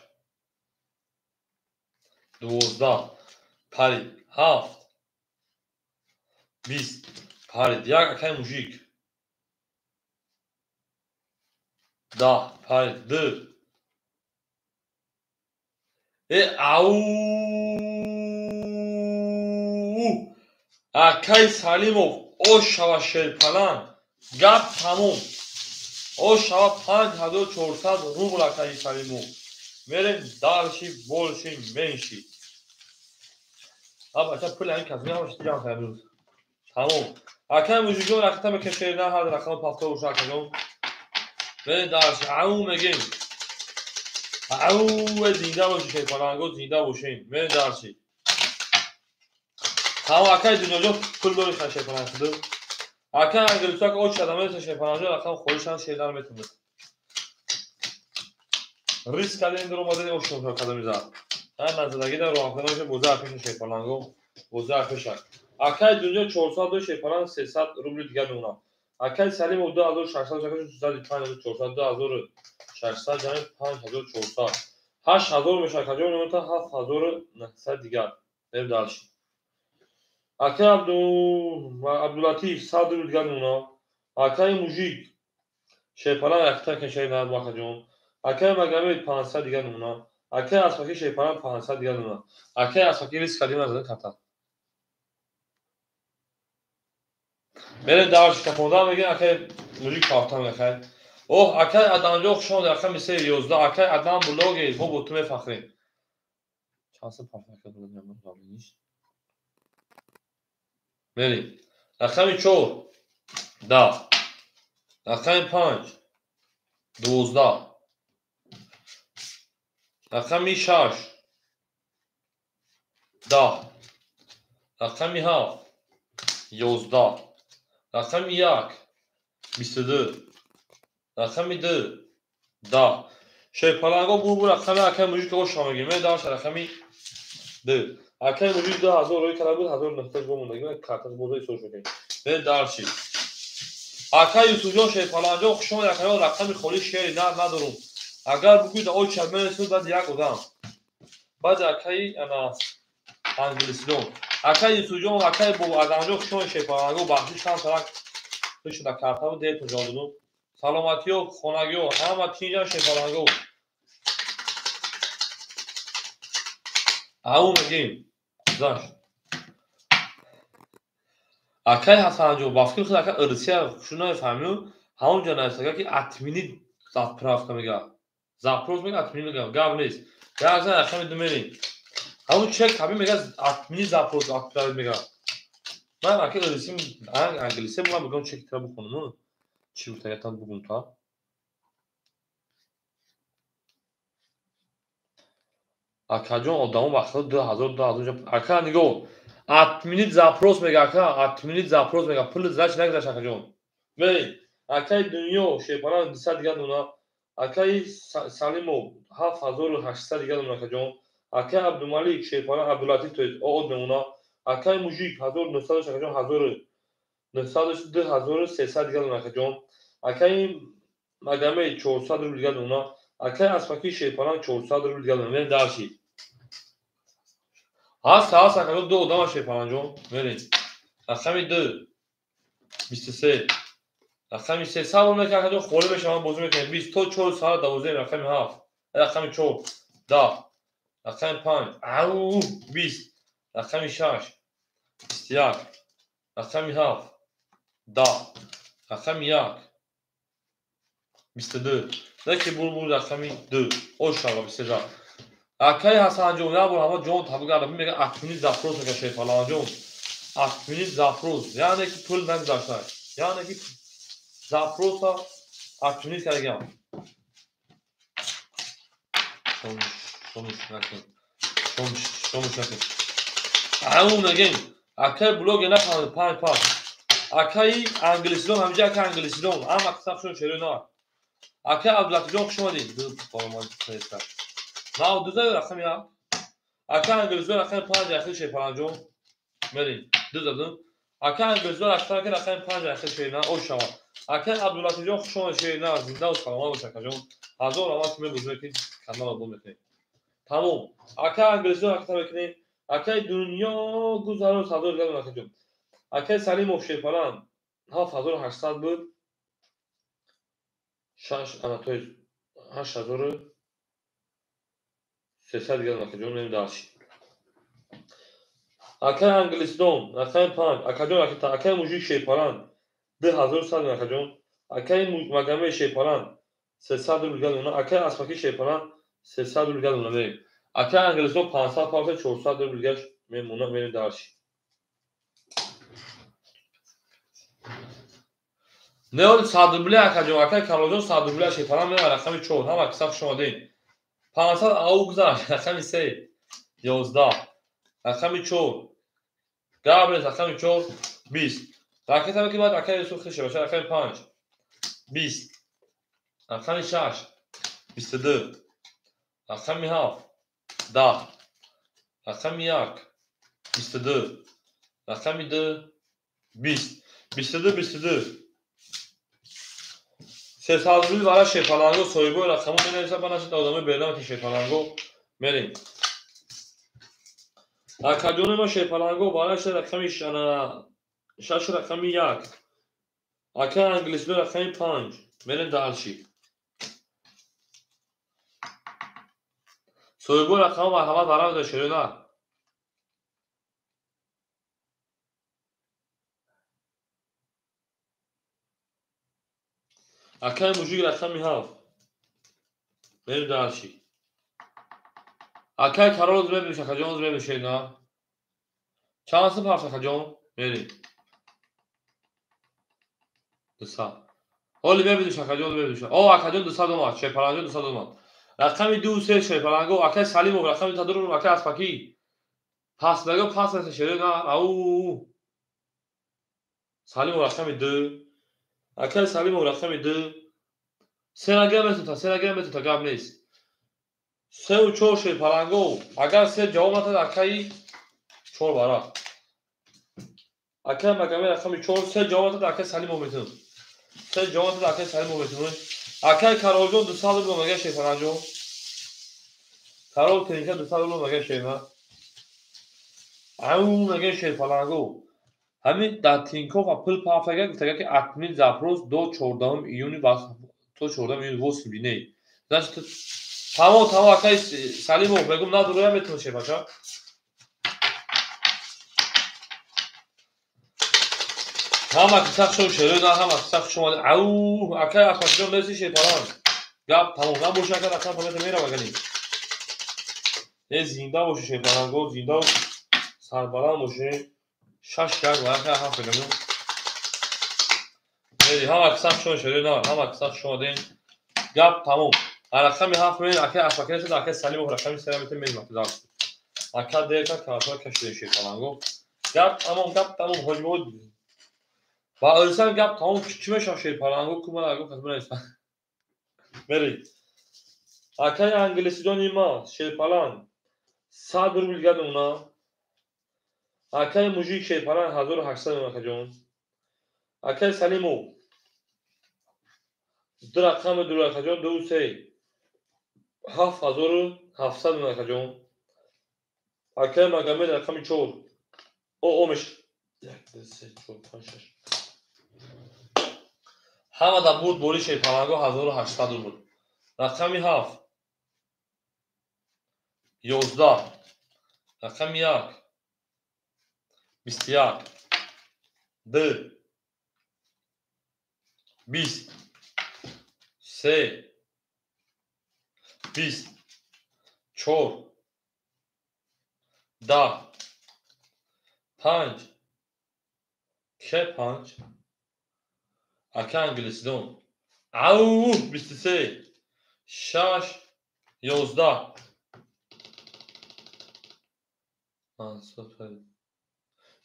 12 پرید 7 20 پرید یک اکای موژیک 10 پرید 2 او اکای سلیموف او شوا شیرپلن گپ تموم او شوا 5400 روبل اکای سلیموف میریم دارشی بولشی منشی اب اکا پول این کسی نماشتی جان فرمود تموم اکای موژیکون رقیتا بکشیر نه هر رقم پافته و شاکدون میریم دارشی او میگیم او زنده باشی شیرپلنگو زنده باشین میریم دارشی همه اکای دنیا جو پول دارش نه شیرپلنگ شده اکای انگلیسا که او شده میرسه شیرپلنگ جو رقم خودشان شیردن میتونه ریسک کردن این درو مادر او شونتر کده میزد هر نزدگی در راه کنارش بوزه اپیش شیرپلنگو بوزه اپیشن اکای دنیا 400 دو شیرپلنگ 300 روبل دیگه دونا اکای سلیم و 2600 شکرش 35400 2600 جمعی 5400 8000 میشه کجا نمیتا 7900 دیگر بریم دارشی اکای عبداللطیف 100 روبل دیگر دونا اکای موژیک شیرپلنگ اکتا که شیر نهد واقع جون اکای مگمید 500 دیگر دونا اکای اسفاکی شیرپلنگ 500 دیگر دونا اکای اسفاکی ریسک کردیم نزده کتا میریم دارش کپونده میگه اکای موژیک کافتا میخوای اوه اکای ادانجو خشون رقم 311 اکای ادان بلوگی بو بوتوم فخری چانس پافاکا بلوگ نمون دامنیش میریم رقم 4 10 رقم 5 12 رقم 6 10 رقم 7 11 رقم 1 22 رقم 2 10 شیرپلنگو بو رقم اکای موژیک او شما میگیم داشت رقمی 2 اکای موژیک 2000 روی کلا بود 1900 گموندگی کارت بوزای سوش میگیم به دارشی اکای یوتیوب شیرپلنگو شما رقم خولی شیر نه ندارم اگر بگوید او چرمن سود بعد یک آدم بعد اکای انا انگلیسیدون اکای یوتیوب اکای بو ادانجو شما شیرپلنگو بخشش هم طرف پیش در کارت بود دیت جادو سلامتی و خونگی و همه چیزا شیرپلنگو او میگیم زاش اکای حسن جو بافکی خود اکای ارسیا شنو فهمیو همون جا نایستگاه که اتمینی заправка мега. Запрос мега атмини мега. Гап нест. Язан рақами 2 мерин. Ҳамун чек ҳамин мега атмини запрос атправ мега. Ман аки рисим англисе ман бигам чек тра бухонам. Чӣ бутаятан бугум та. Акаҷон одамо вақта 2000 ака нигоҳ. Атмини запрос мега ака. Атмини запрос мега. Пул зач нагзаш акаҷон. Мерин. Акай дунё шепара 200 дига дуна. Акай Салимов 7800 дига дуна акаҷон. Акай Абдумалик шепара Абдулатиф то од мемуна. Акай мужик 1900 акаҷон 2300 дига дуна акаҷон. Акай Магомед 400 рубл дига дуна. Акай Аспаки шепара 400 рубл дига дуна. Мерин дарши. Ҳаст акаҷон 2 одама шепаранҷон. Мерин. Рақами 2 23 рақами 300 рубл мекунем акаҷон холӣ мешавам бозӣ мекунем 20 то 4 соат 12 рақами 7 рақами 4 10 рақами 5 ау 20 рақами 6 21 рақами 7 10 рақами 1 22 деки булбул рақами 2 ошава 22 акай ҳасанҷон ябор ҳама ҷон табгар мега атмини запрос мега шефаланҷон атмини запрос яъне ки пул нагзашта яъне ки запроса атмини кардагам шомуш накин ау нагин акай блоге нафаҳмид 5 пас акай англисидон ҳамиҷа акай англисидон ам аксафшон шерона акай абдулатиҷон хуш омадед нав дуза рақами як акай англисидон рақами 5 яхил шепаранҷон мерин дузадун акай англисидон рақами 5 яхил шерина ошава акай Абдулатиҷон хуш омадед шерина зинда саломат бош акаҷон ҳазор рават мебузем ки канала бо мекунем тамом акай англисидон рақта мекунем акай дунё гузаро садор гадон акаҷон акай Салимов шепаран 7800 буд 8300 гадон акаҷон немдаши акай англисидон рақами 5 акаҷон рақита акай мужик шепаран 2100 акаҷон акай Магомед шепаран 300 рубл гадона акай Аспаки шепаран 300 рубл гадона мерим акай англисидон 500 пафа 400 рубл гаш мемуна мерим дарши неоли 100 рубли акаҷон акай Камолҷон 100 рубли шепаран мера рақами 4 ҳама кисаф шомадем 500 ау гузаш рақами 3 11 рақами 4 габрес рақами 4 20 ракета ки баъд акай Юсуф хише баша рақами 5 20 рақами 6 22 рақами 7 10 рақами 1 22 рақами 2 20 22 300 рубли барои шефаланго соҳибои рақаму менависад банашад одамои бернамати шефаланго мерем акаҷони мо шефаланго барои рақами 6 рақами 1 акай англисидон рақами 5 мерем далши соҳибои рақаму марҳамат барамада шерина акай мужик рақами 7 мерем далши акай каролоз мебиниш акаҷон мебиниш шерина чанд сиф ҳафт акаҷон мерем 200 ҳоли мебиниш акаҷон мебиниш о акаҷон 200 омад шепаланҷон 200 омад рақами 2 шепаланго акай Салимов рақами 100 акай Аспаки пасдаго пас аст шерина ау Салимов рақами 2 акай Салимов рақами 2 серагам метута гап нест 3 و 4 шепаланго агар 3 ҷавоб натад акай 4 бара акай Магомед рақами 4 3 ҷавоб натад акай Салимов метун 3 ҷавоб натад акай Салимов метун акай Каролҷон 200 рубл мага шепаланҷон Карол теника 200 рубл мага шена ау мага шепаланго ҳамин дар Тинькофф пул пафтага гуфтага ки атмин запрос до 14 июни то 14 июни восм биней значит тамом акай Салимов мегум надуроя метун шепаша ҳама кисақ шум шерӯ на ҳама кисақ шум ау акай Аспакиҷон мерси шепаран گپ تموم. نباشه اگر رقم فقط میره بگنی یه زنده باشه شیر پلنگو زنده و سربلند باشه 6 یک و 7 بگنم میری هم اکسر شما شده نه هم اکسر شما دین گپ تموم رقم 7 میری اگر اشواکه شد اگر سلیم و رقم 3 میتونی میریم مقدار اگر دیر کرد کارتور کشیده شیر پلنگو گپ تموم حاج بود با اولسان گپ تموم چی میشه شیر پلنگو کومه اگه خدمت نیست میری اگر انگلیسی دونی ما شیر پلنگ 100 روبل گد اونا اگر موجی شیر پلنگ 1800 اونا جون اگر سلیمو در رقم دو جون 2 3 7700 اونا جون اگر مگامه رقم 4 او مش 1 2 3 4 5 6 همه دا بود بولی شیر پلنگو 1800 بود رقم 7 11 رقم 1 21 2 20 3 20 4 10 5 که 5 اکه انگلیسی دون او 23 6 11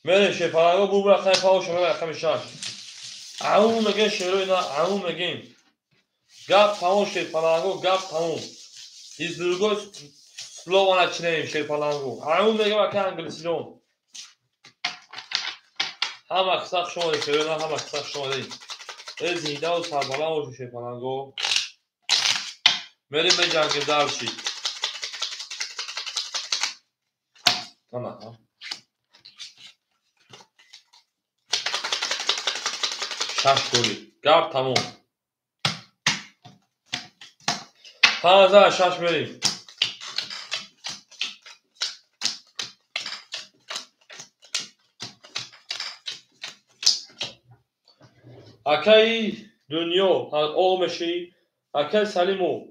میره شیر پلنگو بو رقم 5 شما رقم 6 او میگه شیرو اینا او میگیم گپ تموم شیر پلنگو گپ تموم izdirgo slovo начинаем شیر پلنگو او میگه اکه انگلیسی دون هم اکساق شما دی شیرو اینا هم اکساق شما دی زیده و سربلند باشه شیر پلنگو میریم به جنگ درشی tamam 6 گلی گپ تموم 5006 میریم اکای دنیا او میشی اکای سلیمو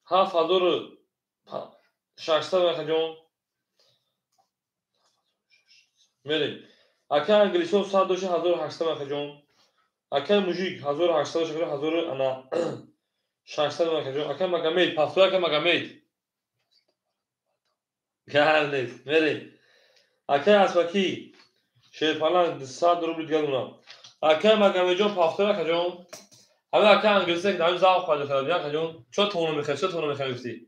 7600 جون میریم اکای انگلیسون 102800 جون اکای موژیک 1800 شکل 1000 انا 600 جون اکای مگامید پاسو اکای مگامید گردید میریم اکای اسواکی شیر پلنگ 100 روبل گلونا اکای مگامید جون پاسو جون همه اکای انگلیسی که داریم زاو خواهد کرد جون چه تونو میخوای چه تونو میخوای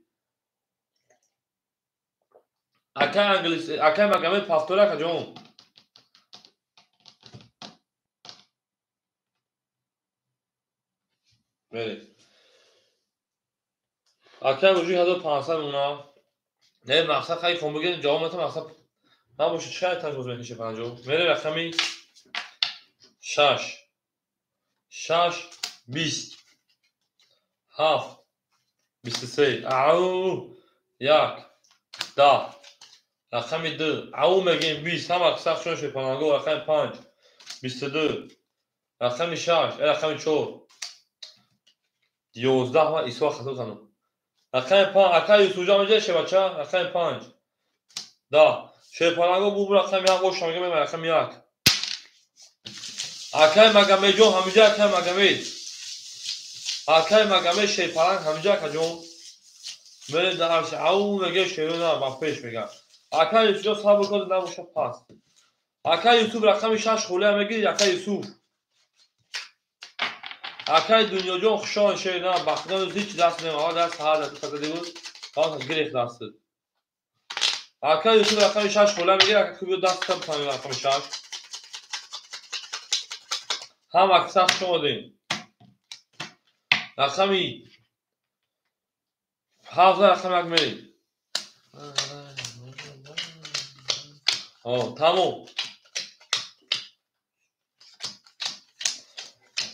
اکای انگلیسی اکای مگامید پاسو جون میریم اکای موژیک 1500 اونا نه مقصد خیلی کن بگید جواب مثلا مقصد نباشه شاید تجربه بکشه پنجو میره رقمی 6 6 20 7 23 او 1 10 رقمی 2 او میگیم 20 هم اکساق شون شد پنانگو رقم 5 22 رقمی 6 رقمی 4 11 و ایسوا خطو زنم رقم 5 اکای یوسوجا میجه شه بچه رقم 5 10 شه پنانگو بو رقم 1 باشه میگم رقم 1 اکای مگامه جون همیجا اکای مگامه اکای مگامه شیر پلنگ همیجا کجون میره درش او میگه شیرو نه با پیش میگم اکای یوسف صاحب کد نباشه پاس اکای یوسف رقم 6 خوله میگی اکای یوسف اکای دنیا جون خوشان شیر نه بخدان هیچ دست نمیاد دست هر دست فقط دیگه کار گریخ دست اکای یوسف رقم 6 خوله میگی اکای کوبی دست تام تام رقم 6 هم اکثر شما دین رقمی 7 رقم میری تمام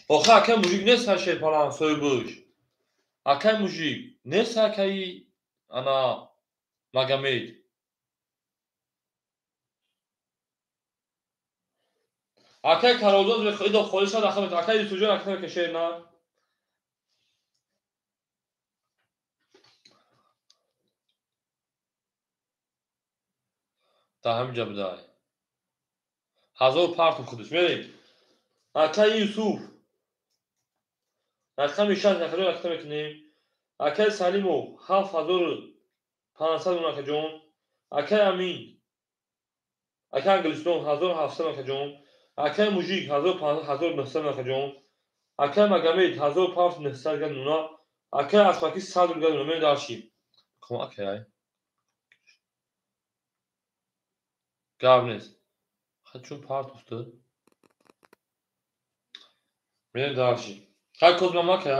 آخه اکای موژیک نیست شیر پلنگ سوی بوش اکای موژیک نیست اکای انا مگامید اکای کارولدون به خیلی خودش داخل اکای یوسف جون اکای که شیر نه تا همینجا بدای. هزار پارت خودش بریم. اکای یوسف. رقم 6 نخرو رقم میکنیم. اکای سلیمو 7500 اونکه جون. اکای امین. اکای انگلیسون 1700 اونکه جون. اکای موجیک 1500 اونکه جون. اکای مگامید 1500 گن اونا. اکای اسماکی 100 گن اونا می داشی. کم اکای. گابنس. خد چون پارت افتاد. می داشی. هر کدوم ما که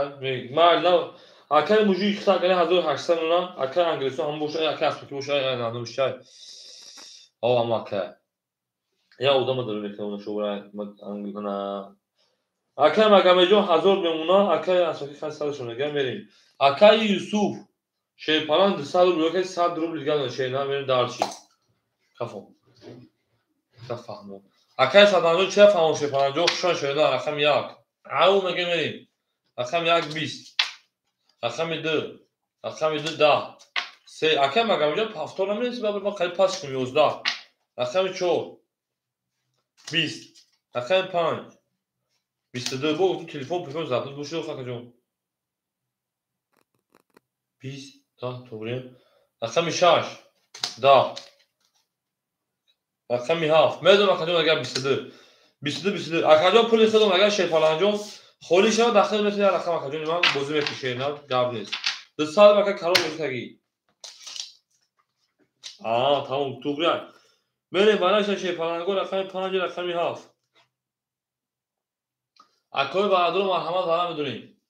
ما لا اکای موجیک 100 گن 1800 اونا. اکای انگلیسون هم بوشه اکای اسماکی بوشه نه میشه. او اما که یا odama dاره میکنه شورای انگلیسا اکای مگامجون 1000 میمونا اکای اساسی 500 شونه گم بریم اکای یوسف شیپالان 200 روبل 100 روبل دیگه شینا بریم دارچی کافو تفهمو اکای صدانجو چه فهمو شیپالانجو خشن شینا رقم 1 او میگه بریم رقم 1 20 رقم 2 رقم 2 10 سه اکای مگامجون پافتور نمیشه بابا ما خیلی پاس کنیم 11 رقم 4 20 رقم 5 22 با تو تلفن پیکون زبط گوشی خاک جون 20 تا توبریم رقم 6 10 رقم 7 میدونم خاطر اگر 22 22 اخجان پول خودم اگر شیپال انجام خولی شما داخل میتونی رقم اخجان من بازی میکشه نه گاب نیست 2 سال بک کارو میتونی تمام توبریم میره بالاش شیپال انگار رقم 5 رقم 7 اکوی بهادر مرحمت دارم میدونیم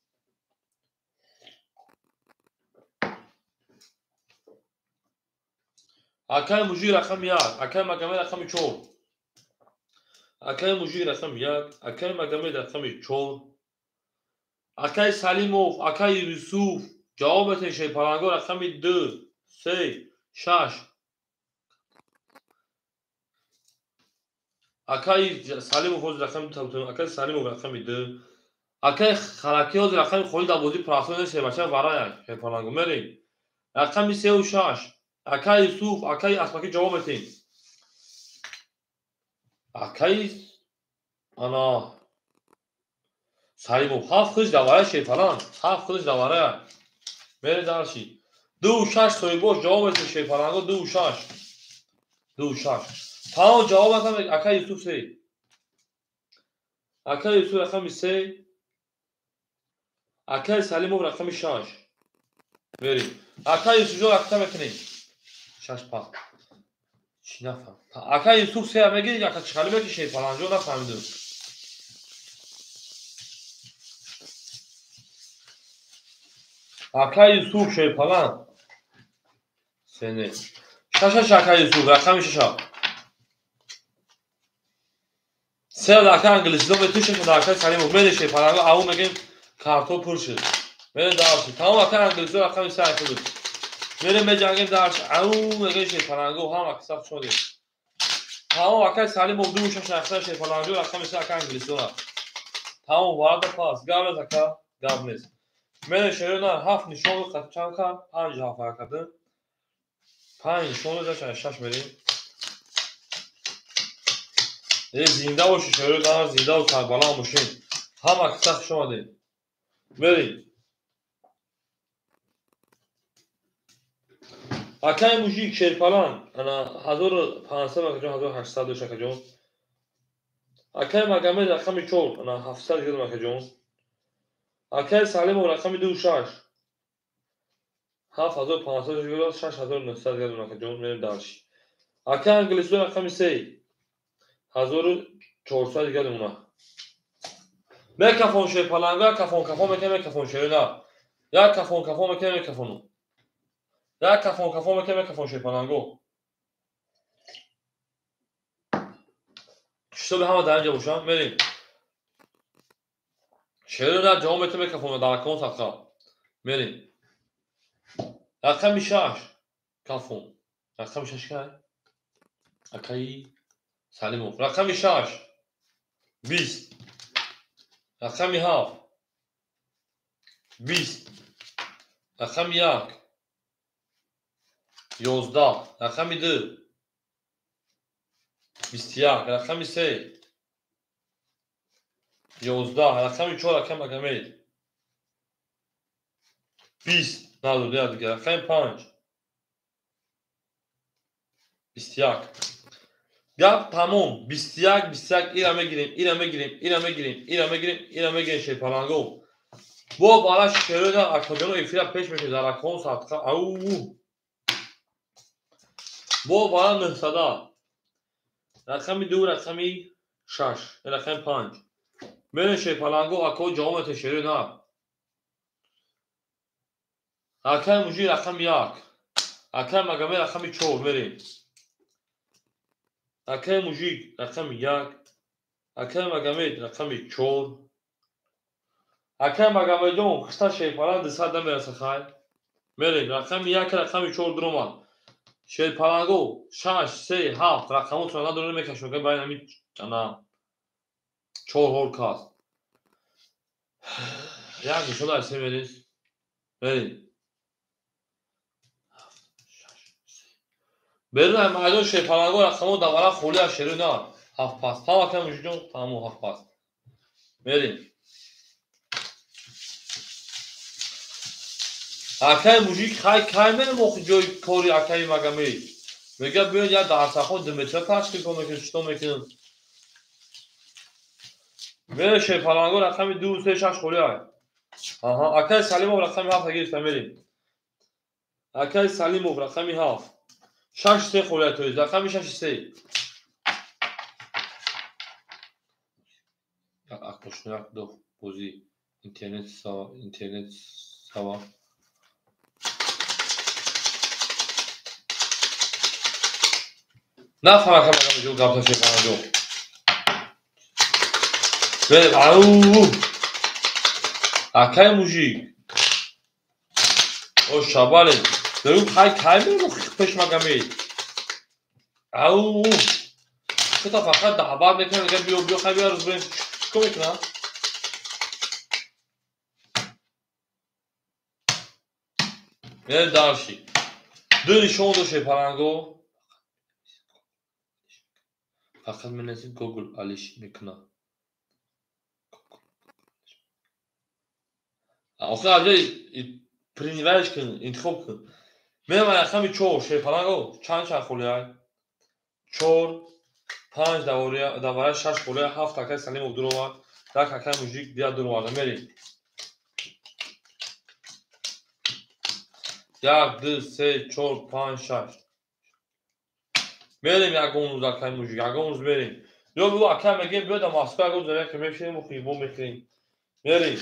اکای موجی رقم 1 اکای مگامه رقم 4 اکای موجی رقم 1 اکای مگامه رقم 4 اکای سلیموف اکای یوسف جوابت شیپالانگو رقم 2 3 6 اکای سلیموف رقم تابتون اکای سلیموف رقم 2 اکای خلاکی ها رقم خولی دابوزی پراسون سه بچه برای شیپالانگو مریم رقم 3 و 6 اکای یوسف اکای اسماکی جوابت اکای انا سلیموف 7 خش دواره شیپالان 7 خش دواره میره دارشی 2 6 توی باش جوابت شیپالانگو 2 6 2 6 تمام جوابت هم اکای یوسف سی اکای یوسف رقم 3 اکای سلیموف رقم 6 میری اکای یوسف جو رقم کنی 6 پا چی نفهم اکای یوسف سی هم میگی اکای چخالی میگی شیپالانگو نفهمیدم اکای یوسف شیپالان سنه 6 اکای یوسف رقم 6 سه دکتر انگلیسی دو به توش دکتر سلیم و میره شیپالانگو او میگیم کارتو پر شد میره دارش تمام دکتر انگلیسی رقم 3 بود میره میجنگیم دارش او میگه شیپالانگو هم اکساف شده تمام دکتر سلیم و دو شش دکتر شیپالانگو رقم 3 دکتر انگلیسی تمام وارد پاس گاب دکتر گاب نیست میره شیرنا 7 نشون خط چند کار 5 هفت کرده 5 نشون داشت 6 میریم زنده باشه شیرنا زنده و کربلا ماشین هم اکساف شده میری اکای موجیک شیرپالان انا 1500 مکجون 1800 شکجون اکای مگامه رقم 4 انا 700 گرم مکجون اکای سالم رقم 2 6 7500 گرم 6900 گرم مکجون میریم دارش اکای انگلیسی رقم 3 1400 گرم اونا میکافون شیرپالانگا کافون میکنه میکافون شیرنا یا کافون میکنه میکافونو یا کافون میکنه میکافون شیرپالانگو شو به همه در اینجا باشم میریم شیرنا جواب میتونه میکافون در کون تقا میریم رقم 6 کافون رقم 6 که اکای سلیموف رقم 6 20 رقم 7 20 رقم 1 11 رقم 2 21 رقم 3 11 رقم 4 رقم مگمید 20 نداره دیگه رقم 5 21 گپ تمام 21 اینا میگیریم اینا میگیریم شیپالانگو با بالا شروع در اکادیون افیرا پیش میشه در اکون ساعت او با بالا نهصدا رقمی 2 رقمی 6 رقم 5 میره شیپالانگو اکو جامعه تشریع نه اکای موجی رقم 1 اکای مگمی رقم 4 میریم اکای موجی رقم 1 اکای مگمی رقم 4 اکای مگمی دوم خسته شیپالان دسته میرسه خیلی میریم رقم 1 رقم 4 درومان شیپالانگو 6 3 7 رقمو تو نداره میکشم که باید همین انا 4 هول کاست یک شده از میریم بریم بریم مایدون شیپالانگو رقمو دوباره خولی از شروع نه 7 پاس تمام که موجی جون تمام 7 پاس بریم اکای موجی خیلی میره موقع جای کاری اکای مگمی میگه بیاید یا درس خود دمیتر تشکیل کنه که چطور میکنم میره شیپالانگو رقم 2 3 6 خولی های آها اکای سلیمو رقم 7 گرفت میریم اکای سلیمو رقم 7 6 3 خولی توی رقم 6 3 اکوشنیک دو بوزی اینترنت سوا نه فهمم که جو قبل شیپالانگو بریم او اکای موجی او شاباله درو خیلی میره پیش مگمی او که تا فقط دعوت میکنه میگه بیا خیلی بیا روز بریم چیکار میکنم میره دارشی دو نشون دو شیپالانگو فقط منزل گوگل آلیش میکنه آخه اجای پرینیورش کن انتخاب کن میره من رقم 4 شیپالانگو چند خولی های 4 5 دواره 6 خولی 7 اکای سلیم درو اومد یک اکای موجی بیا درو اومد میریم 1 2 3 4 5 6 میریم یگون روز اکای موجی یگون روز میریم یا بگو اکای میگیم بیا در ماسکو یگون روز که میشیم و خیبون میکنیم میریم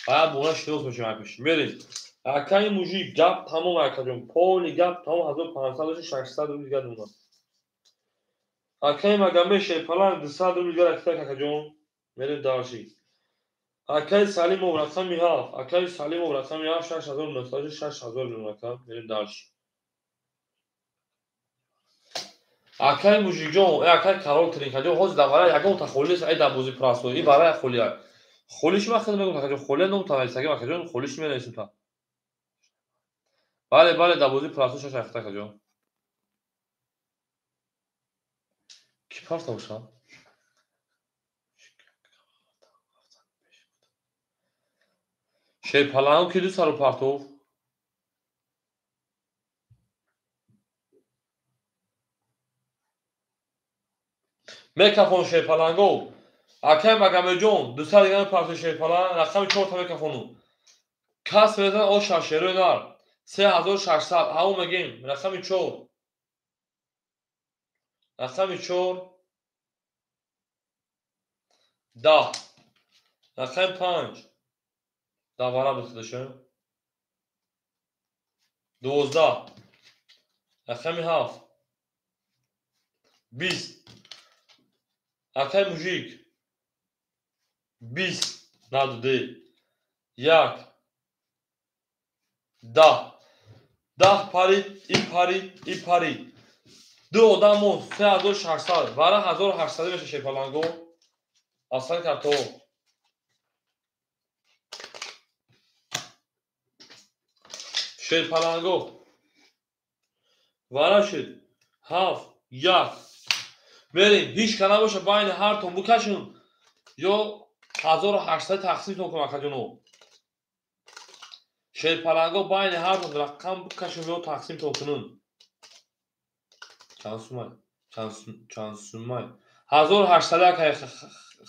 باید بونه شروع بشیم اکش میریم اکای موجی گپ تمام اکا جون پولی گپ تمام 1500 600 رو دیگه دونم اکای مگمه شیپالان 200 رو دیگه اکا جون میریم دارشی اکای سلیم و رقم 7 اکای سلیم و رقم 7 6900 6000 میریم میریم دارشی اکای موجی جون اکای کارول ترین کجا هوز دواره یگون تا خولیس ای دبوزی پراسو ای برای خولیه خولیش وقت میگم تا خوله نم تا ویساگه وقت جون خولیش میرسه تا بله دبوزی پراسو شش هفته کجا کی پارتا باشه شیپالانگو کی دو سالو پارتو میکافون شیپالانگو اکای مگم جون دو سال دیگه پارتو شیپالان رقم 4 تا میکافونو کاس بزن او شاشرو نار 3600 همون میگیم رقم 4 رقم 4 10 رقم 5 دوباره بخدشه 12 رقم 7 20 اکای موجیک 20 نداده 1 10 پرید ای پرید دو آدمو 3600 برای 1800 میشه شیپالانگو اصلا کارتو شیپالانگو وارا شد 7 1 بریم هیچ کنه باشه بین هر تون بکشون یا 1800 تقسیم کن اکا جونو شیرپلنگا بین هر تون رقم بکشون یا تقسیم کنون چند سومای 1800 اکا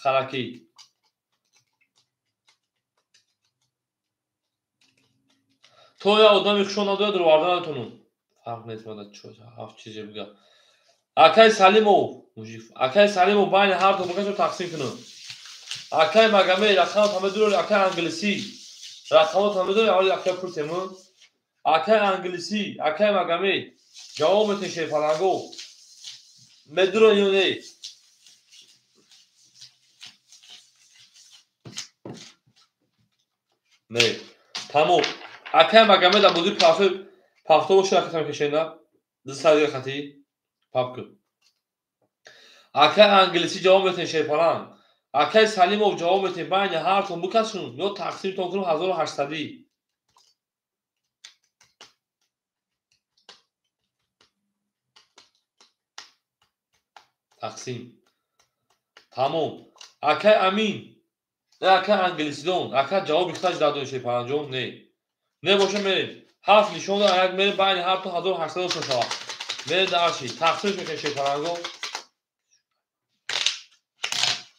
خلکی تو یا آدمی خشون نداره در واردن نتونون فرق نیست مدد چه هفت چیزی بگم اکای سلیمو اکای سلیمو بین هر دو بکشون تقسیم کنون اکای مگمه رقمات همه دور اکای انگلیسی رقمات همه دور اولی اکای پرتمون اکای انگلیسی اکای مگمه جواب بتین شیرپلنگو مدرون یونه نه تمام اکای مگمه در بودی پافتو باشه اکای کشیدن دست دیگه خطی پاپ کن اکای انگلیسی جواب بتین شیرپلنگ اکای سلیمو جواب بتین بین هر تون بکشون یا تقسیم تون کنون 1800 تقسیم تمام اکای امین نه اکای انگلیسی دون اکای جواب اختاج دادون شیرپلنگ جون نه باشه میریم هفت نشون داد یک میریم بین هر تون 1800 شما میریم درشی تقسیم میکنه شیرپلنگو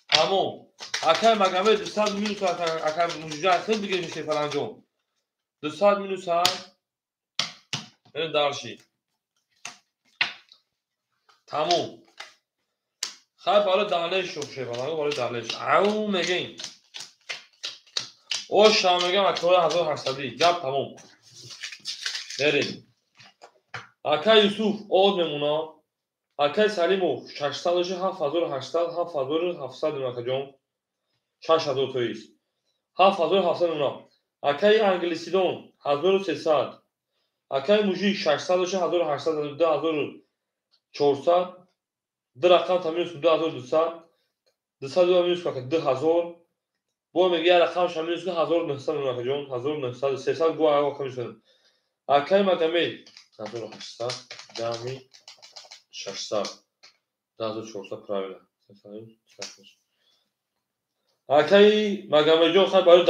تمام اکای مگمه 200 مینوس اکای موجوده خیلی بگیریم شیرپلنگ جون 200 مینوس میریم درشی تمام خیلی بالا دانش شو شیرپلنگو بالا دانش او میگیم او شما میگم اکای 1800 گپ تمام بریم اکای یوسف آد میمونا اکای سلیمو 600 7800 7700 اکا جون 6000 تویست 7700 اونا اکای انگلیسی دون 1300 اکای موجی 600 1800 2400 دو رقم تمیز 2200 200 مینوس که 2000 بو میگه رقم شامل 1900 اکا جون 1900 300 گو اکا میشن اکای مگمی 1800 جمعی 600 1400 правильно اکای مگمی جون خیلی بالا